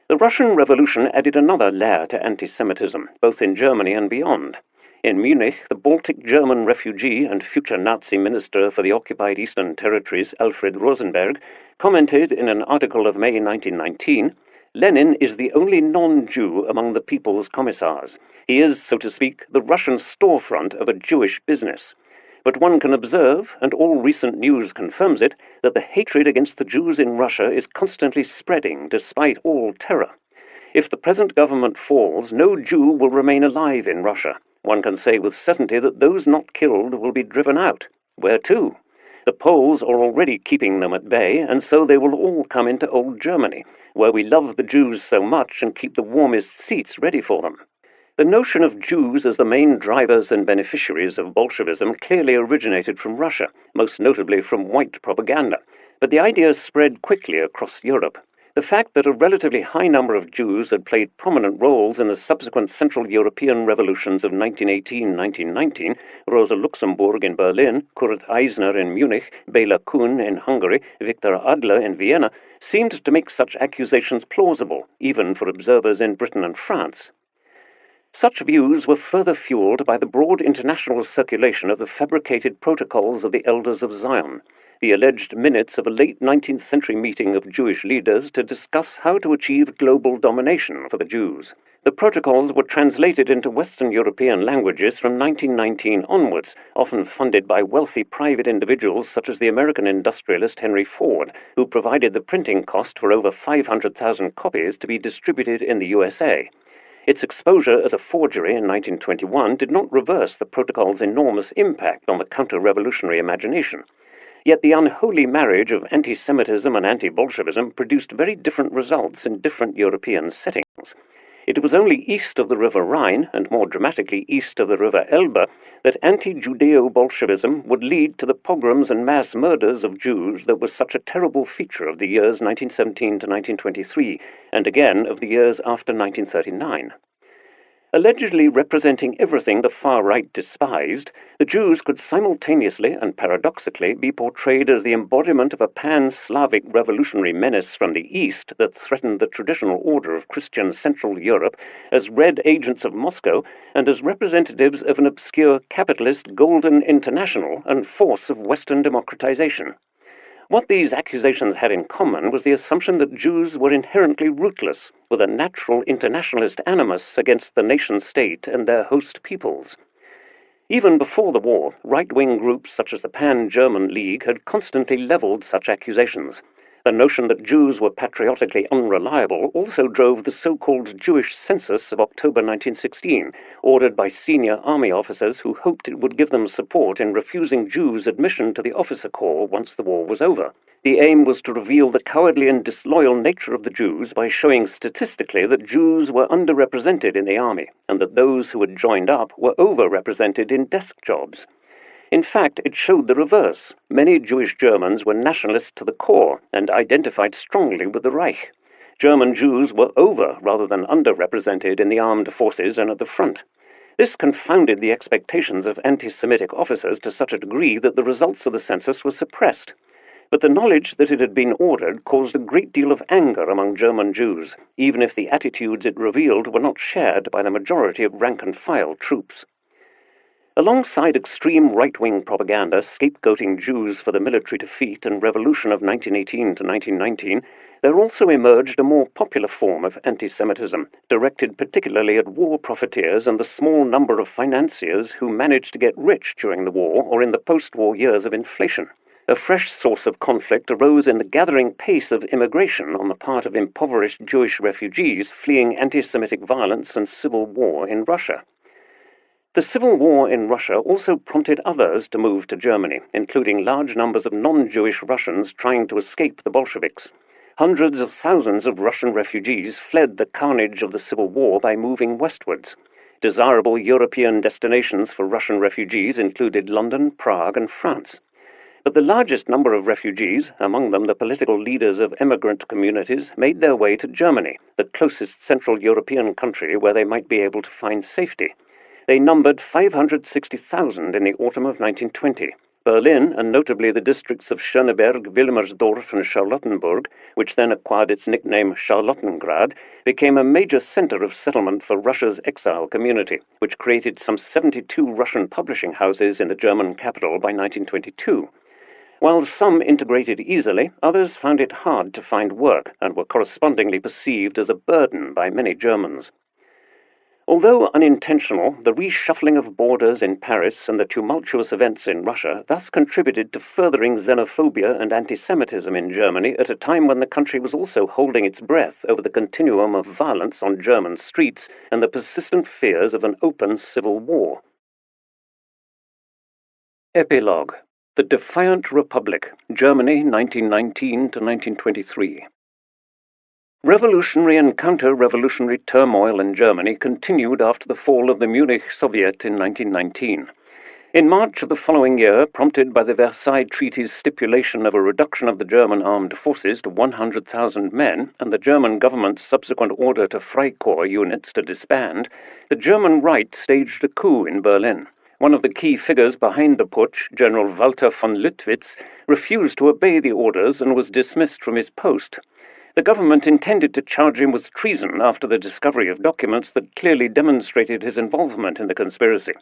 The Russian Revolution added another layer to anti-Semitism, both in Germany and beyond. In Munich, the Baltic German refugee and future Nazi minister for the occupied Eastern Territories, Alfred Rosenberg, commented in an article of May 1919, "Lenin is the only non-Jew among the People's Commissars. He is, so to speak, the Russian storefront of a Jewish business. But one can observe, and all recent news confirms it, that the hatred against the Jews in Russia is constantly spreading despite all terror. If the present government falls, no Jew will remain alive in Russia. One can say with certainty that those not killed will be driven out. Where to? The Poles are already keeping them at bay, and so they will all come into old Germany, where we love the Jews so much and keep the warmest seats ready for them." The notion of Jews as the main drivers and beneficiaries of Bolshevism clearly originated from Russia, most notably from white propaganda, but the idea spread quickly across Europe. The fact that a relatively high number of Jews had played prominent roles in the subsequent Central European revolutions of 1918-1919, Rosa Luxemburg in Berlin, Kurt Eisner in Munich, Bela Kun in Hungary, Viktor Adler in Vienna, seemed to make such accusations plausible, even for observers in Britain and France. Such views were further fueled by the broad international circulation of the fabricated protocols of the Elders of Zion, the alleged minutes of a late 19th century meeting of Jewish leaders to discuss how to achieve global domination for the Jews. The protocols were translated into Western European languages from 1919 onwards, often funded by wealthy private individuals such as the American industrialist Henry Ford, who provided the printing cost for over 500,000 copies to be distributed in the USA. Its exposure as a forgery in 1921 did not reverse the protocol's enormous impact on the counter-revolutionary imagination. Yet the unholy marriage of anti-Semitism and anti-Bolshevism produced very different results in different European settings. It was only east of the River Rhine, and more dramatically east of the River Elbe, that anti-Judeo-Bolshevism would lead to the pogroms and mass murders of Jews that was such a terrible feature of the years 1917 to 1923, and again of the years after 1939. Allegedly representing everything the far right despised, the Jews could simultaneously and paradoxically be portrayed as the embodiment of a pan-Slavic revolutionary menace from the East that threatened the traditional order of Christian Central Europe, as red agents of Moscow, and as representatives of an obscure capitalist Golden International and force of Western democratization. What these accusations had in common was the assumption that Jews were inherently rootless, with a natural internationalist animus against the nation-state and their host peoples. Even before the war, right-wing groups such as the Pan-German League had constantly leveled such accusations. The notion that Jews were patriotically unreliable also drove the so-called Jewish census of October 1916, ordered by senior army officers who hoped it would give them support in refusing Jews admission to the officer corps once the war was over. The aim was to reveal the cowardly and disloyal nature of the Jews by showing statistically that Jews were underrepresented in the army, and that those who had joined up were overrepresented in desk jobs. In fact, it showed the reverse. Many Jewish Germans were nationalists to the core and identified strongly with the Reich. German Jews were over rather than underrepresented in the armed forces and at the front. This confounded the expectations of anti-Semitic officers to such a degree that the results of the census were suppressed. But the knowledge that it had been ordered caused a great deal of anger among German Jews, even if the attitudes it revealed were not shared by the majority of rank-and-file troops. Alongside extreme right-wing propaganda scapegoating Jews for the military defeat and revolution of 1918 to 1919, there also emerged a more popular form of anti-Semitism, directed particularly at war profiteers and the small number of financiers who managed to get rich during the war or in the post-war years of inflation. A fresh source of conflict arose in the gathering pace of immigration on the part of impoverished Jewish refugees fleeing anti-Semitic violence and civil war in Russia. The civil war in Russia also prompted others to move to Germany, including large numbers of non-Jewish Russians trying to escape the Bolsheviks. Hundreds of thousands of Russian refugees fled the carnage of the civil war by moving westwards. Desirable European destinations for Russian refugees included London, Prague, and France. But the largest number of refugees, among them the political leaders of emigrant communities, made their way to Germany, the closest Central European country where they might be able to find safety. They numbered 560,000 in the autumn of 1920. Berlin, and notably the districts of Schöneberg, Wilmersdorf, and Charlottenburg, which then acquired its nickname Charlottengrad, became a major center of settlement for Russia's exile community, which created some 72 Russian publishing houses in the German capital by 1922. While some integrated easily, others found it hard to find work and were correspondingly perceived as a burden by many Germans. Although unintentional, the reshuffling of borders in Paris and the tumultuous events in Russia thus contributed to furthering xenophobia and anti-Semitism in Germany at a time when the country was also holding its breath over the continuum of violence on German streets and the persistent fears of an open civil war. Epilogue: The Defiant Republic, Germany 1919 to 1923. Revolutionary and counter-revolutionary turmoil in Germany continued after the fall of the Munich Soviet in 1919. In March of the following year, prompted by the Versailles Treaty's stipulation of a reduction of the German armed forces to 100,000 men and the German government's subsequent order to Freikorps units to disband, the German right staged a coup in Berlin. One of the key figures behind the putsch, General Walter von Lüttwitz, refused to obey the orders and was dismissed from his post. The government intended to charge him with treason after the discovery of documents that clearly demonstrated his involvement in the conspiracy.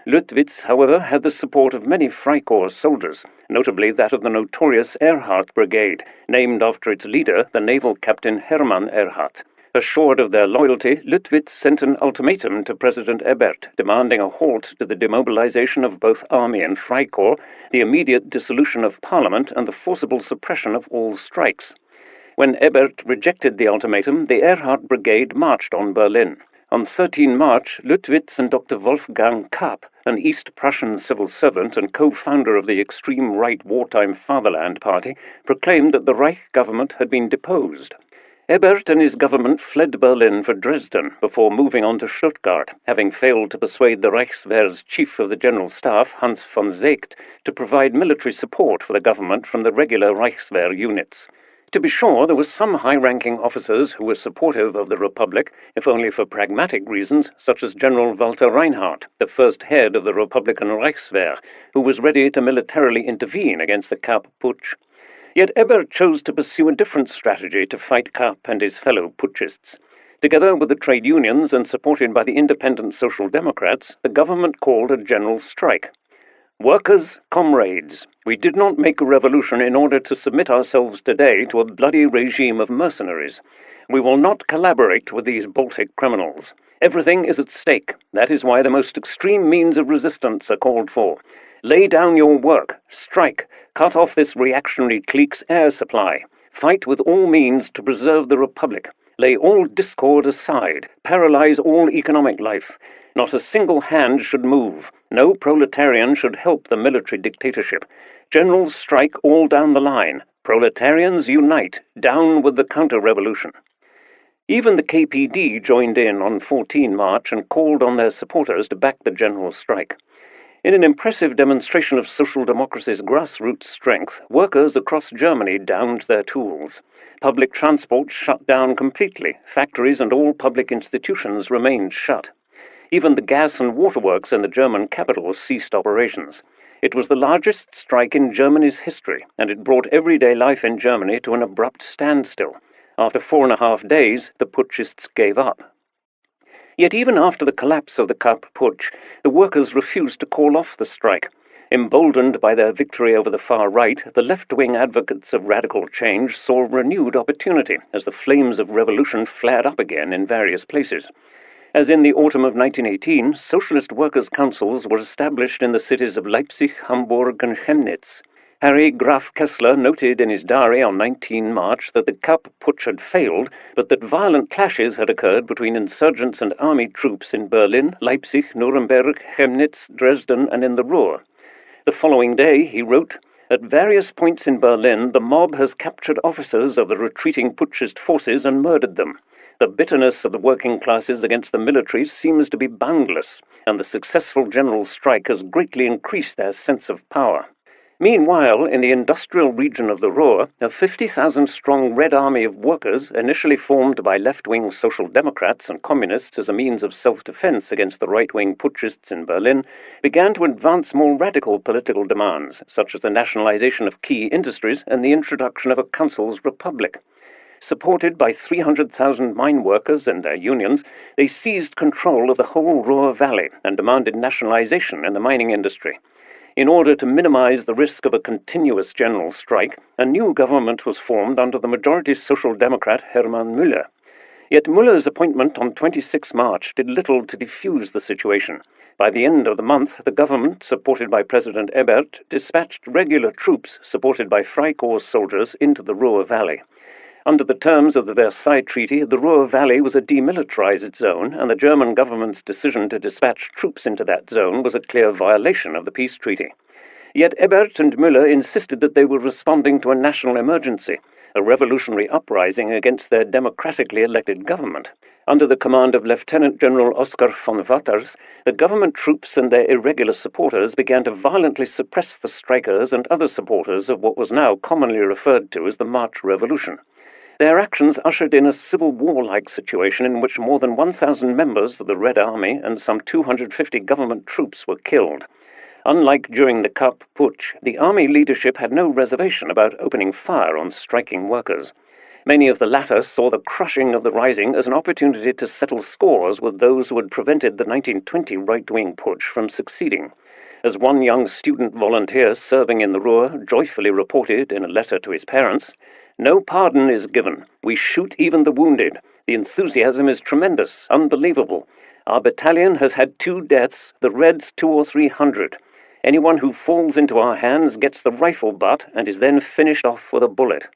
Lüttwitz, however, had the support of many Freikorps soldiers, notably that of the notorious Erhard Brigade, named after its leader, the naval captain Hermann Erhard. Assured of their loyalty, Lüttwitz sent an ultimatum to President Ebert, demanding a halt to the demobilization of both army and Freikorps, the immediate dissolution of parliament, and the forcible suppression of all strikes. When Ebert rejected the ultimatum, the Erhard Brigade marched on Berlin. On 13 March, Lüttwitz and Dr. Wolfgang Kapp, an East Prussian civil servant and co-founder of the extreme right wartime Fatherland Party, proclaimed that the Reich government had been deposed. Ebert and his government fled Berlin for Dresden before moving on to Stuttgart, having failed to persuade the Reichswehr's chief of the General Staff, Hans von Seeckt, to provide military support for the government from the regular Reichswehr units. To be sure, there were some high-ranking officers who were supportive of the Republic, if only for pragmatic reasons, such as General Walter Reinhardt, the first head of the Republican Reichswehr, who was ready to militarily intervene against the Kapp putsch. Yet Ebert chose to pursue a different strategy to fight Kapp and his fellow putschists. Together with the trade unions and supported by the independent Social Democrats, the government called a general strike. Workers, comrades, we did not make a revolution in order to submit ourselves today to a bloody regime of mercenaries. We will not collaborate with these Baltic criminals. Everything is at stake. That is why the most extreme means of resistance are called for. Lay down your work, strike, cut off this reactionary clique's air supply. Fight with all means to preserve the Republic. Lay all discord aside. Paralyze all economic life. Not a single hand should move. No proletarian should help the military dictatorship. Generals strike all down the line. Proletarians unite. Down with the counter-revolution. Even the KPD joined in on 14 March and called on their supporters to back the general strike. In an impressive demonstration of social democracy's grassroots strength, workers across Germany downed their tools. Public transport shut down completely. Factories and all public institutions remained shut. Even the gas and waterworks in the German capital ceased operations. It was the largest strike in Germany's history, and it brought everyday life in Germany to an abrupt standstill. After 4.5 days, the putschists gave up. Yet even after the collapse of the Kapp putsch, the workers refused to call off the strike. Emboldened by their victory over the far right, the left-wing advocates of radical change saw renewed opportunity as the flames of revolution flared up again in various places. As in the autumn of 1918, socialist workers' councils were established in the cities of Leipzig, Hamburg, and Chemnitz. Harry Graf Kessler noted in his diary on 19 March that the Kapp putsch had failed, but that violent clashes had occurred between insurgents and army troops in Berlin, Leipzig, Nuremberg, Chemnitz, Dresden, and in the Ruhr. The following day, he wrote, "At various points in Berlin, the mob has captured officers of the retreating putschist forces and murdered them. The bitterness of the working classes against the military seems to be boundless, and the successful general strike has greatly increased their sense of power. Meanwhile, in the industrial region of the Ruhr, a 50,000-strong Red Army of workers, initially formed by left-wing Social Democrats and Communists as a means of self-defense against the right-wing putschists in Berlin, began to advance more radical political demands, such as the nationalization of key industries and the introduction of a council's republic. Supported by 300,000 mine workers and their unions, they seized control of the whole Ruhr Valley and demanded nationalization in the mining industry. In order to minimize the risk of a continuous general strike, a new government was formed under the majority Social Democrat Hermann Müller. Yet Müller's appointment on 26 March did little to defuse the situation. By the end of the month, the government, supported by President Ebert, dispatched regular troops supported by Freikorps soldiers into the Ruhr Valley. Under the terms of the Versailles Treaty, the Ruhr Valley was a demilitarized zone, and the German government's decision to dispatch troops into that zone was a clear violation of the peace treaty. Yet Ebert and Müller insisted that they were responding to a national emergency, a revolutionary uprising against their democratically elected government. Under the command of Lieutenant General Oskar von Watters, the government troops and their irregular supporters began to violently suppress the strikers and other supporters of what was now commonly referred to as the March Revolution. Their actions ushered in a civil war-like situation in which more than 1,000 members of the Red Army and some 250 government troops were killed. Unlike during the Kapp Putsch, the army leadership had no reservation about opening fire on striking workers. Many of the latter saw the crushing of the rising as an opportunity to settle scores with those who had prevented the 1920 right-wing putsch from succeeding. As one young student volunteer serving in the Ruhr joyfully reported in a letter to his parents, "No pardon is given. We shoot even the wounded. The enthusiasm is tremendous, unbelievable. Our battalion has had 2 deaths, the Reds 200 or 300. Anyone who falls into our hands gets the rifle butt and is then finished off with a bullet."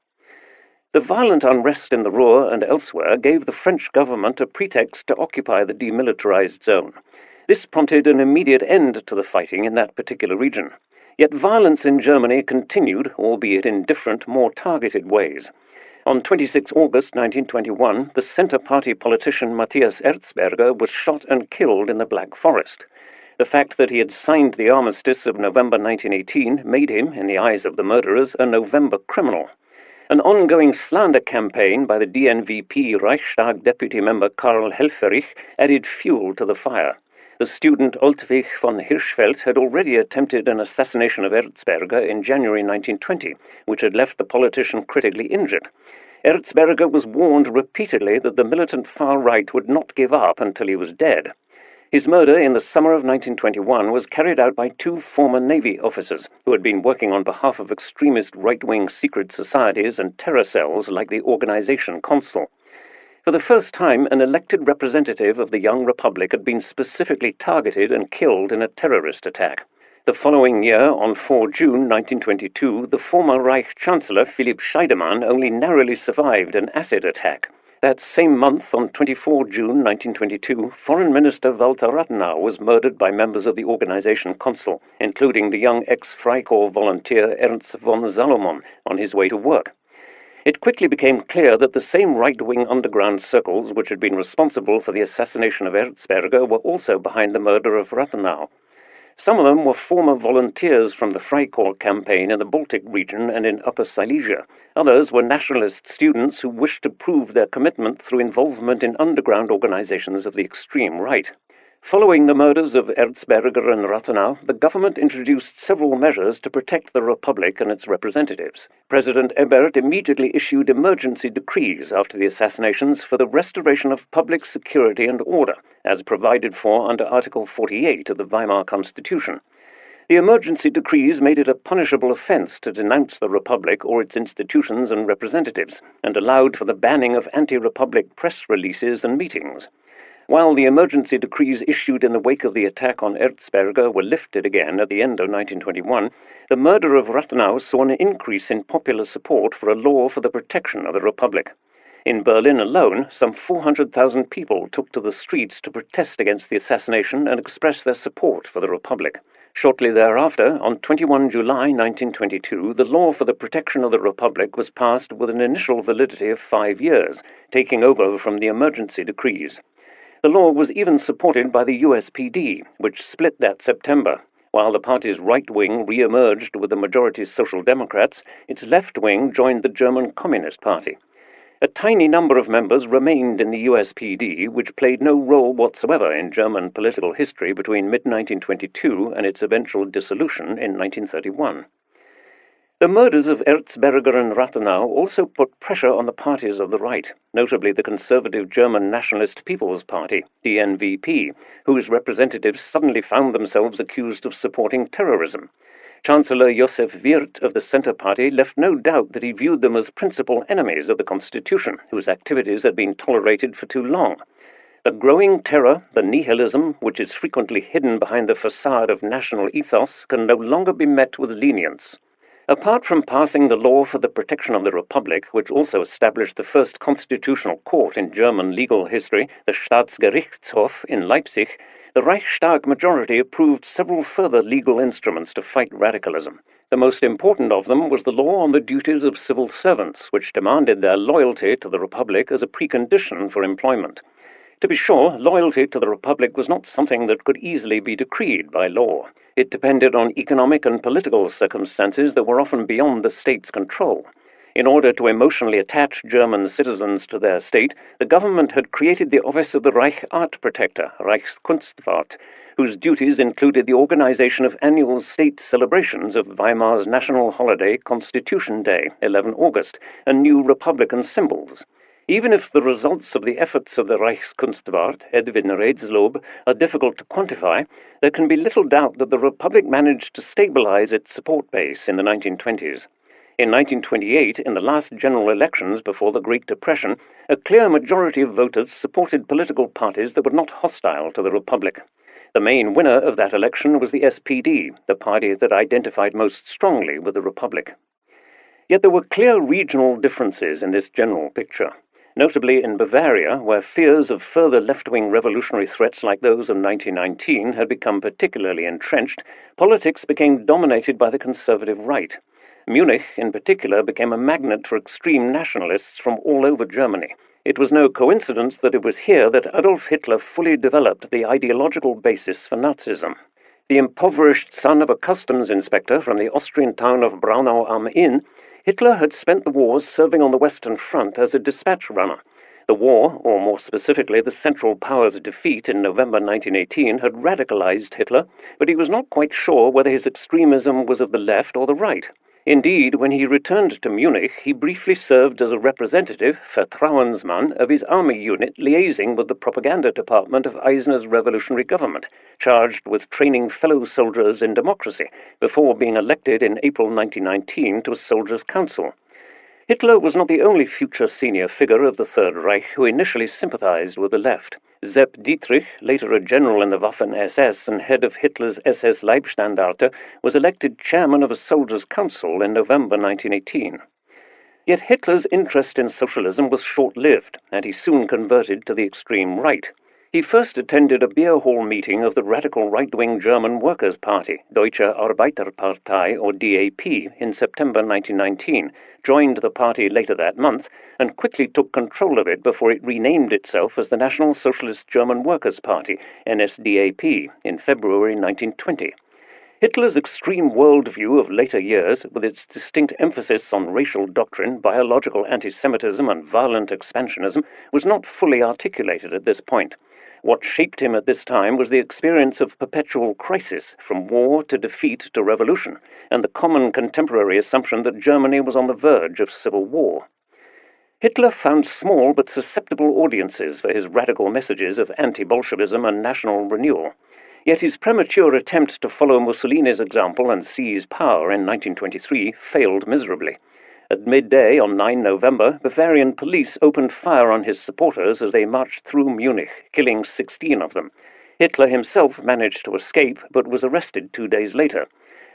The violent unrest in the Ruhr and elsewhere gave the French government a pretext to occupy the demilitarized zone. This prompted an immediate end to the fighting in that particular region. Yet violence in Germany continued, albeit in different, more targeted ways. On 26 August 1921, the Centre Party politician Matthias Erzberger was shot and killed in the Black Forest. The fact that he had signed the armistice of November 1918 made him, in the eyes of the murderers, a November criminal. An ongoing slander campaign by the DNVP Reichstag deputy member Karl Helfferich added fuel to the fire. The student Oltwig von Hirschfeld had already attempted an assassination of Erzberger in January 1920, which had left the politician critically injured. Erzberger was warned repeatedly that the militant far right would not give up until he was dead. His murder in the summer of 1921 was carried out by 2 former Navy officers who had been working on behalf of extremist right-wing secret societies and terror cells like the Organization Consul. For the first time, an elected representative of the young republic had been specifically targeted and killed in a terrorist attack. The following year, on 4 June 1922, the former Reich Chancellor Philipp Scheidemann only narrowly survived an acid attack. That same month, on 24 June 1922, Foreign Minister Walter Rathenau was murdered by members of the Organization Consul, including the young ex-Freikorps volunteer Ernst von Salomon, on his way to work. It quickly became clear that the same right-wing underground circles which had been responsible for the assassination of Erzberger were also behind the murder of Rathenau. Some of them were former volunteers from the Freikorps campaign in the Baltic region and in Upper Silesia. Others were nationalist students who wished to prove their commitment through involvement in underground organizations of the extreme right. Following the murders of Erzberger and Rathenau, the government introduced several measures to protect the Republic and its representatives. President Ebert immediately issued emergency decrees after the assassinations for the restoration of public security and order, as provided for under Article 48 of the Weimar Constitution. The emergency decrees made it a punishable offense to denounce the Republic or its institutions and representatives, and allowed for the banning of anti-Republic press releases and meetings. While the emergency decrees issued in the wake of the attack on Erzberger were lifted again at the end of 1921, the murder of Rathenau saw an increase in popular support for a law for the protection of the Republic. In Berlin alone, some 400,000 people took to the streets to protest against the assassination and express their support for the Republic. Shortly thereafter, on 21 July 1922, the law for the protection of the Republic was passed with an initial validity of 5 years, taking over from the emergency decrees. The law was even supported by the USPD, which split that September. While the party's right wing re-emerged with the majority Social Democrats, its left wing joined the German Communist Party. A tiny number of members remained in the USPD, which played no role whatsoever in German political history between mid-1922 and its eventual dissolution in 1931. The murders of Erzberger and Rathenau also put pressure on the parties of the right, notably the conservative German Nationalist People's Party, DNVP, whose representatives suddenly found themselves accused of supporting terrorism. Chancellor Josef Wirth of the Centre Party left no doubt that he viewed them as principal enemies of the Constitution, whose activities had been tolerated for too long. The growing terror, the nihilism, which is frequently hidden behind the facade of national ethos, can no longer be met with lenience. Apart from passing the law for the protection of the Republic, which also established the first constitutional court in German legal history, the Staatsgerichtshof in Leipzig, the Reichstag majority approved several further legal instruments to fight radicalism. The most important of them was the law on the duties of civil servants, which demanded their loyalty to the Republic as a precondition for employment. To be sure, loyalty to the Republic was not something that could easily be decreed by law. It depended on economic and political circumstances that were often beyond the state's control. In order to emotionally attach German citizens to their state, the government had created the office of the Reich Art Protector, Reichskunstwart, whose duties included the organization of annual state celebrations of Weimar's national holiday, Constitution Day, 11 August, and new republican symbols. Even if the results of the efforts of the Reichskunstwart, Edwin Redslob, are difficult to quantify, there can be little doubt that the Republic managed to stabilize its support base in the 1920s. In 1928, in the last general elections before the Great Depression, a clear majority of voters supported political parties that were not hostile to the Republic. The main winner of that election was the SPD, the party that identified most strongly with the Republic. Yet there were clear regional differences in this general picture. Notably in Bavaria, where fears of further left-wing revolutionary threats like those of 1919 had become particularly entrenched, politics became dominated by the conservative right. Munich, in particular, became a magnet for extreme nationalists from all over Germany. It was no coincidence that it was here that Adolf Hitler fully developed the ideological basis for Nazism. The impoverished son of a customs inspector from the Austrian town of Braunau am Inn, Hitler had spent the wars serving on the Western Front as a dispatch runner. The war, or more specifically the Central Powers' defeat in November 1918, had radicalized Hitler, but he was not quite sure whether his extremism was of the left or the right. Indeed, when he returned to Munich, he briefly served as a representative, Vertrauensmann, of his army unit liaising with the propaganda department of Eisner's revolutionary government, charged with training fellow soldiers in democracy, before being elected in April 1919 to a soldiers' council. Hitler was not the only future senior figure of the Third Reich who initially sympathized with the left. Sepp Dietrich, later a general in the Waffen-SS and head of Hitler's SS Leibstandarte, was elected chairman of a soldiers' council in November 1918. Yet Hitler's interest in socialism was short-lived, and he soon converted to the extreme right. He first attended a beer hall meeting of the radical right-wing German Workers' Party, Deutsche Arbeiterpartei, or DAP, in September 1919, joined the party later that month, and quickly took control of it before it renamed itself as the National Socialist German Workers' Party, NSDAP, in February 1920. Hitler's extreme worldview of later years, with its distinct emphasis on racial doctrine, biological anti-Semitism, and violent expansionism, was not fully articulated at this point. What shaped him at this time was the experience of perpetual crisis, from war to defeat to revolution, and the common contemporary assumption that Germany was on the verge of civil war. Hitler found small but susceptible audiences for his radical messages of anti-Bolshevism and national renewal. Yet his premature attempt to follow Mussolini's example and seize power in 1923 failed miserably. At midday on 9 November, Bavarian police opened fire on his supporters as they marched through Munich, killing 16 of them. Hitler himself managed to escape, but was arrested 2 days later.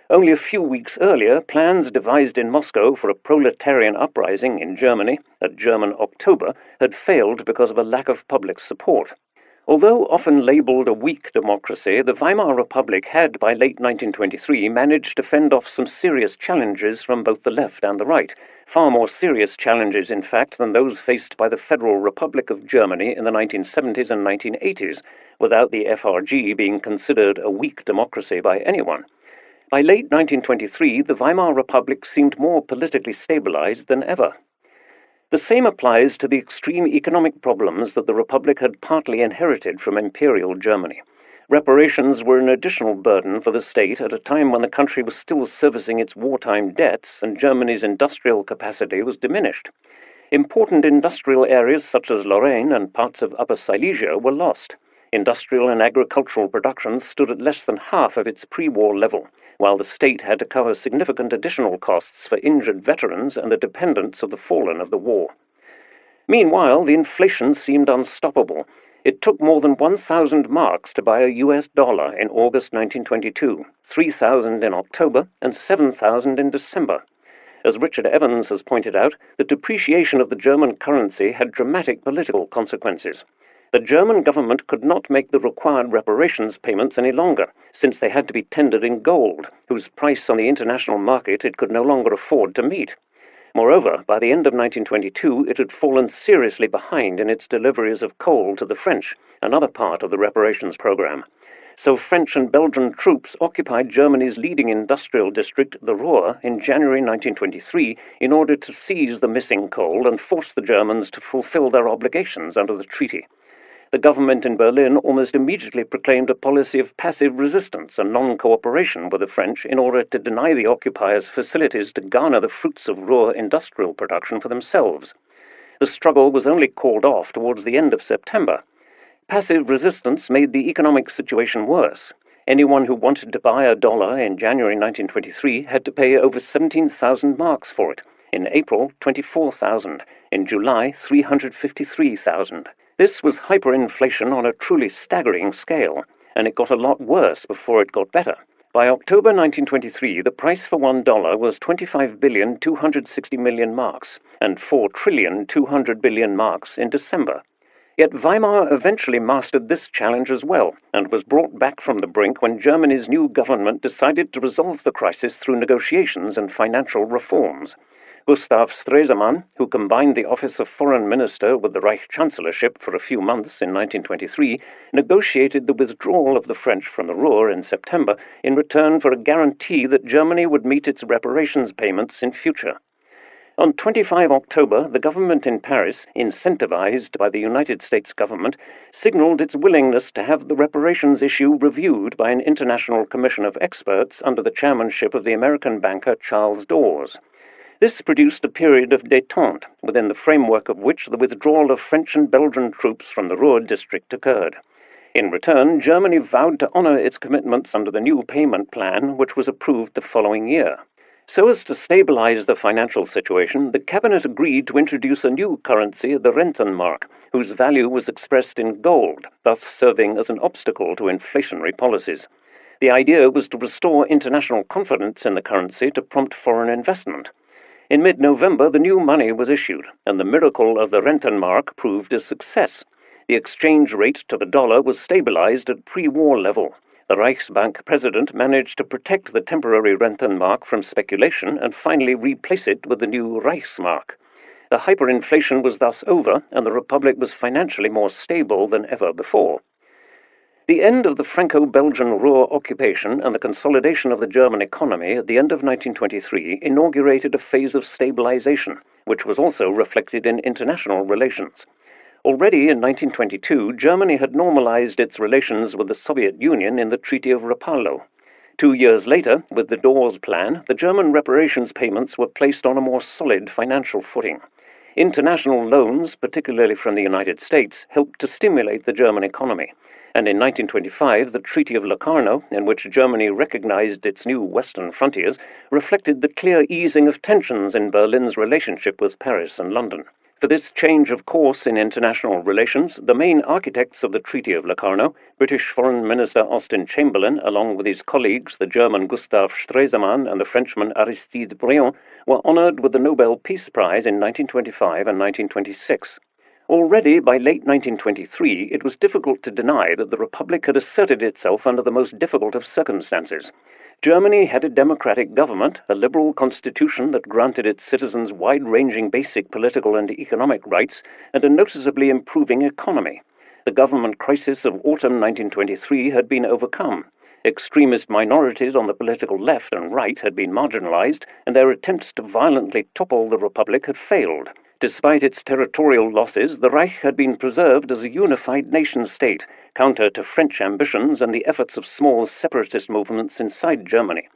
Only a few weeks earlier, plans devised in Moscow for a proletarian uprising in Germany, a German October, had failed because of a lack of public support. Although often labelled a weak democracy, the Weimar Republic had, by late 1923, managed to fend off some serious challenges from both the left and the right, far more serious challenges, in fact, than those faced by the Federal Republic of Germany in the 1970s and 1980s, without the FRG being considered a weak democracy by anyone. By late 1923, the Weimar Republic seemed more politically stabilized than ever. The same applies to the extreme economic problems that the Republic had partly inherited from Imperial Germany. Reparations were an additional burden for the state at a time when the country was still servicing its wartime debts and Germany's industrial capacity was diminished. Important industrial areas such as Lorraine and parts of Upper Silesia were lost. Industrial and agricultural production stood at less than half of its pre-war level, while the state had to cover significant additional costs for injured veterans and the dependents of the fallen of the war. Meanwhile, the inflation seemed unstoppable. It took more than 1,000 marks to buy a US dollar in August 1922, 3,000 in October, and 7,000 in December. As Richard Evans has pointed out, the depreciation of the German currency had dramatic political consequences. The German government could not make the required reparations payments any longer, since they had to be tendered in gold, whose price on the international market it could no longer afford to meet. Moreover, by the end of 1922, it had fallen seriously behind in its deliveries of coal to the French, another part of the reparations program. So French and Belgian troops occupied Germany's leading industrial district, the Ruhr, in January 1923 in order to seize the missing coal and force the Germans to fulfill their obligations under the treaty. The government in Berlin almost immediately proclaimed a policy of passive resistance and non-cooperation with the French in order to deny the occupiers facilities to garner the fruits of Ruhr industrial production for themselves. The struggle was only called off towards the end of September. Passive resistance made the economic situation worse. Anyone who wanted to buy a dollar in January 1923 had to pay over 17,000 marks for it. In April, 24,000. In July, 353,000. This was hyperinflation on a truly staggering scale, and it got a lot worse before it got better. By October 1923, the price for $1 was 25,260,000,000 marks, and 4,200,000,000,000 marks in December. Yet Weimar eventually mastered this challenge as well, and was brought back from the brink when Germany's new government decided to resolve the crisis through negotiations and financial reforms. Gustav Stresemann, who combined the office of Foreign Minister with the Reich Chancellorship for a few months in 1923, negotiated the withdrawal of the French from the Ruhr in September in return for a guarantee that Germany would meet its reparations payments in future. On 25 October, the government in Paris, incentivized by the United States government, signaled its willingness to have the reparations issue reviewed by an international commission of experts under the chairmanship of the American banker Charles Dawes. This produced a period of détente, within the framework of which the withdrawal of French and Belgian troops from the Ruhr district occurred. In return, Germany vowed to honor its commitments under the new payment plan, which was approved the following year. So as to stabilize the financial situation, the cabinet agreed to introduce a new currency, the Rentenmark, whose value was expressed in gold, thus serving as an obstacle to inflationary policies. The idea was to restore international confidence in the currency to prompt foreign investment. In mid-November, the new money was issued, and the miracle of the Rentenmark proved a success. The exchange rate to the dollar was stabilized at pre-war level. The Reichsbank president managed to protect the temporary Rentenmark from speculation and finally replace it with the new Reichsmark. The hyperinflation was thus over, and the Republic was financially more stable than ever before. The end of the Franco-Belgian Ruhr occupation and the consolidation of the German economy at the end of 1923 inaugurated a phase of stabilization, which was also reflected in international relations. Already in 1922, Germany had normalized its relations with the Soviet Union in the Treaty of Rapallo. 2 years later, with the Dawes Plan, the German reparations payments were placed on a more solid financial footing. International loans, particularly from the United States, helped to stimulate the German economy. And in 1925, the Treaty of Locarno, in which Germany recognized its new western frontiers, reflected the clear easing of tensions in Berlin's relationship with Paris and London. For this change of course in international relations, the main architects of the Treaty of Locarno, British Foreign Minister Austen Chamberlain, along with his colleagues, the German Gustav Stresemann and the Frenchman Aristide Briand, were honored with the Nobel Peace Prize in 1925 and 1926. Already by late 1923, it was difficult to deny that the Republic had asserted itself under the most difficult of circumstances. Germany had a democratic government, a liberal constitution that granted its citizens wide-ranging basic political and economic rights, and a noticeably improving economy. The government crisis of autumn 1923 had been overcome. Extremist minorities on the political left and right had been marginalized, and their attempts to violently topple the Republic had failed. Despite its territorial losses, the Reich had been preserved as a unified nation-state, counter to French ambitions and the efforts of small separatist movements inside Germany.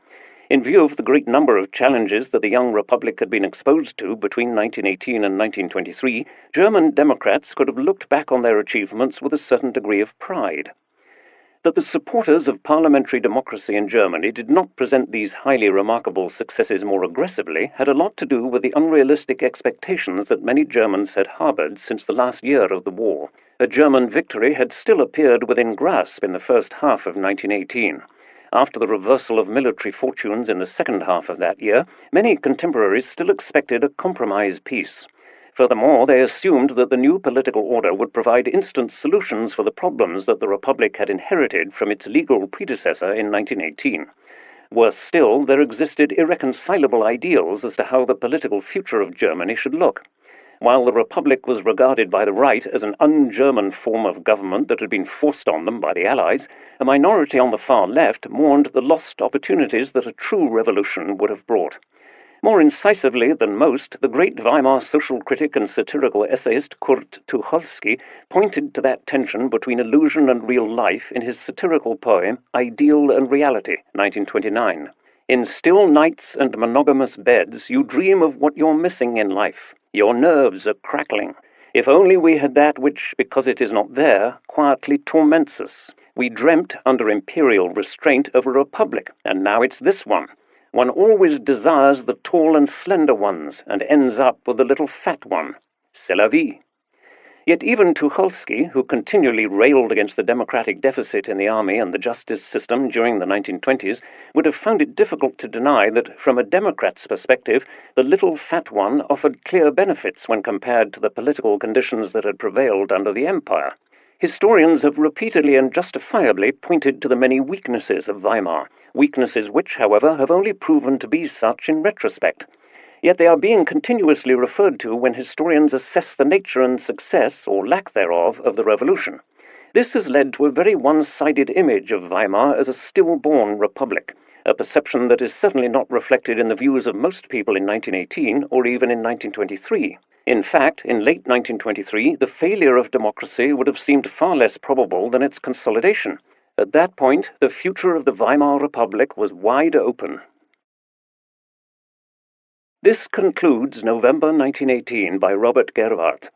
In view of the great number of challenges that the young Republic had been exposed to between 1918 and 1923, German Democrats could have looked back on their achievements with a certain degree of pride. That the supporters of parliamentary democracy in Germany did not present these highly remarkable successes more aggressively had a lot to do with the unrealistic expectations that many Germans had harbored since the last year of the war. A German victory had still appeared within grasp in the first half of 1918. After the reversal of military fortunes in the second half of that year, many contemporaries still expected a compromise peace. Furthermore, they assumed that the new political order would provide instant solutions for the problems that the Republic had inherited from its legal predecessor in 1918. Worse still, there existed irreconcilable ideals as to how the political future of Germany should look. While the Republic was regarded by the right as an un-German form of government that had been forced on them by the Allies, a minority on the far left mourned the lost opportunities that a true revolution would have brought. More incisively than most, the great Weimar social critic and satirical essayist Kurt Tucholsky pointed to that tension between illusion and real life in his satirical poem Ideal and Reality, 1929. In still nights and monogamous beds, you dream of what you're missing in life. Your nerves are crackling. If only we had that which, because it is not there, quietly torments us. We dreamt under imperial restraint of a republic, and now it's this one. One always desires the tall and slender ones, and ends up with the little fat one. C'est la vie. Yet even Tucholsky, who continually railed against the democratic deficit in the army and the justice system during the 1920s, would have found it difficult to deny that, from a Democrat's perspective, the little fat one offered clear benefits when compared to the political conditions that had prevailed under the Empire. Historians have repeatedly and justifiably pointed to the many weaknesses of Weimar, weaknesses which, however, have only proven to be such in retrospect. Yet they are being continuously referred to when historians assess the nature and success, or lack thereof, of the revolution. This has led to a very one-sided image of Weimar as a stillborn republic, a perception that is certainly not reflected in the views of most people in 1918 or even in 1923. In fact, in late 1923, the failure of democracy would have seemed far less probable than its consolidation. At that point, the future of the Weimar Republic was wide open. This concludes November 1918 by Robert Gerwarth.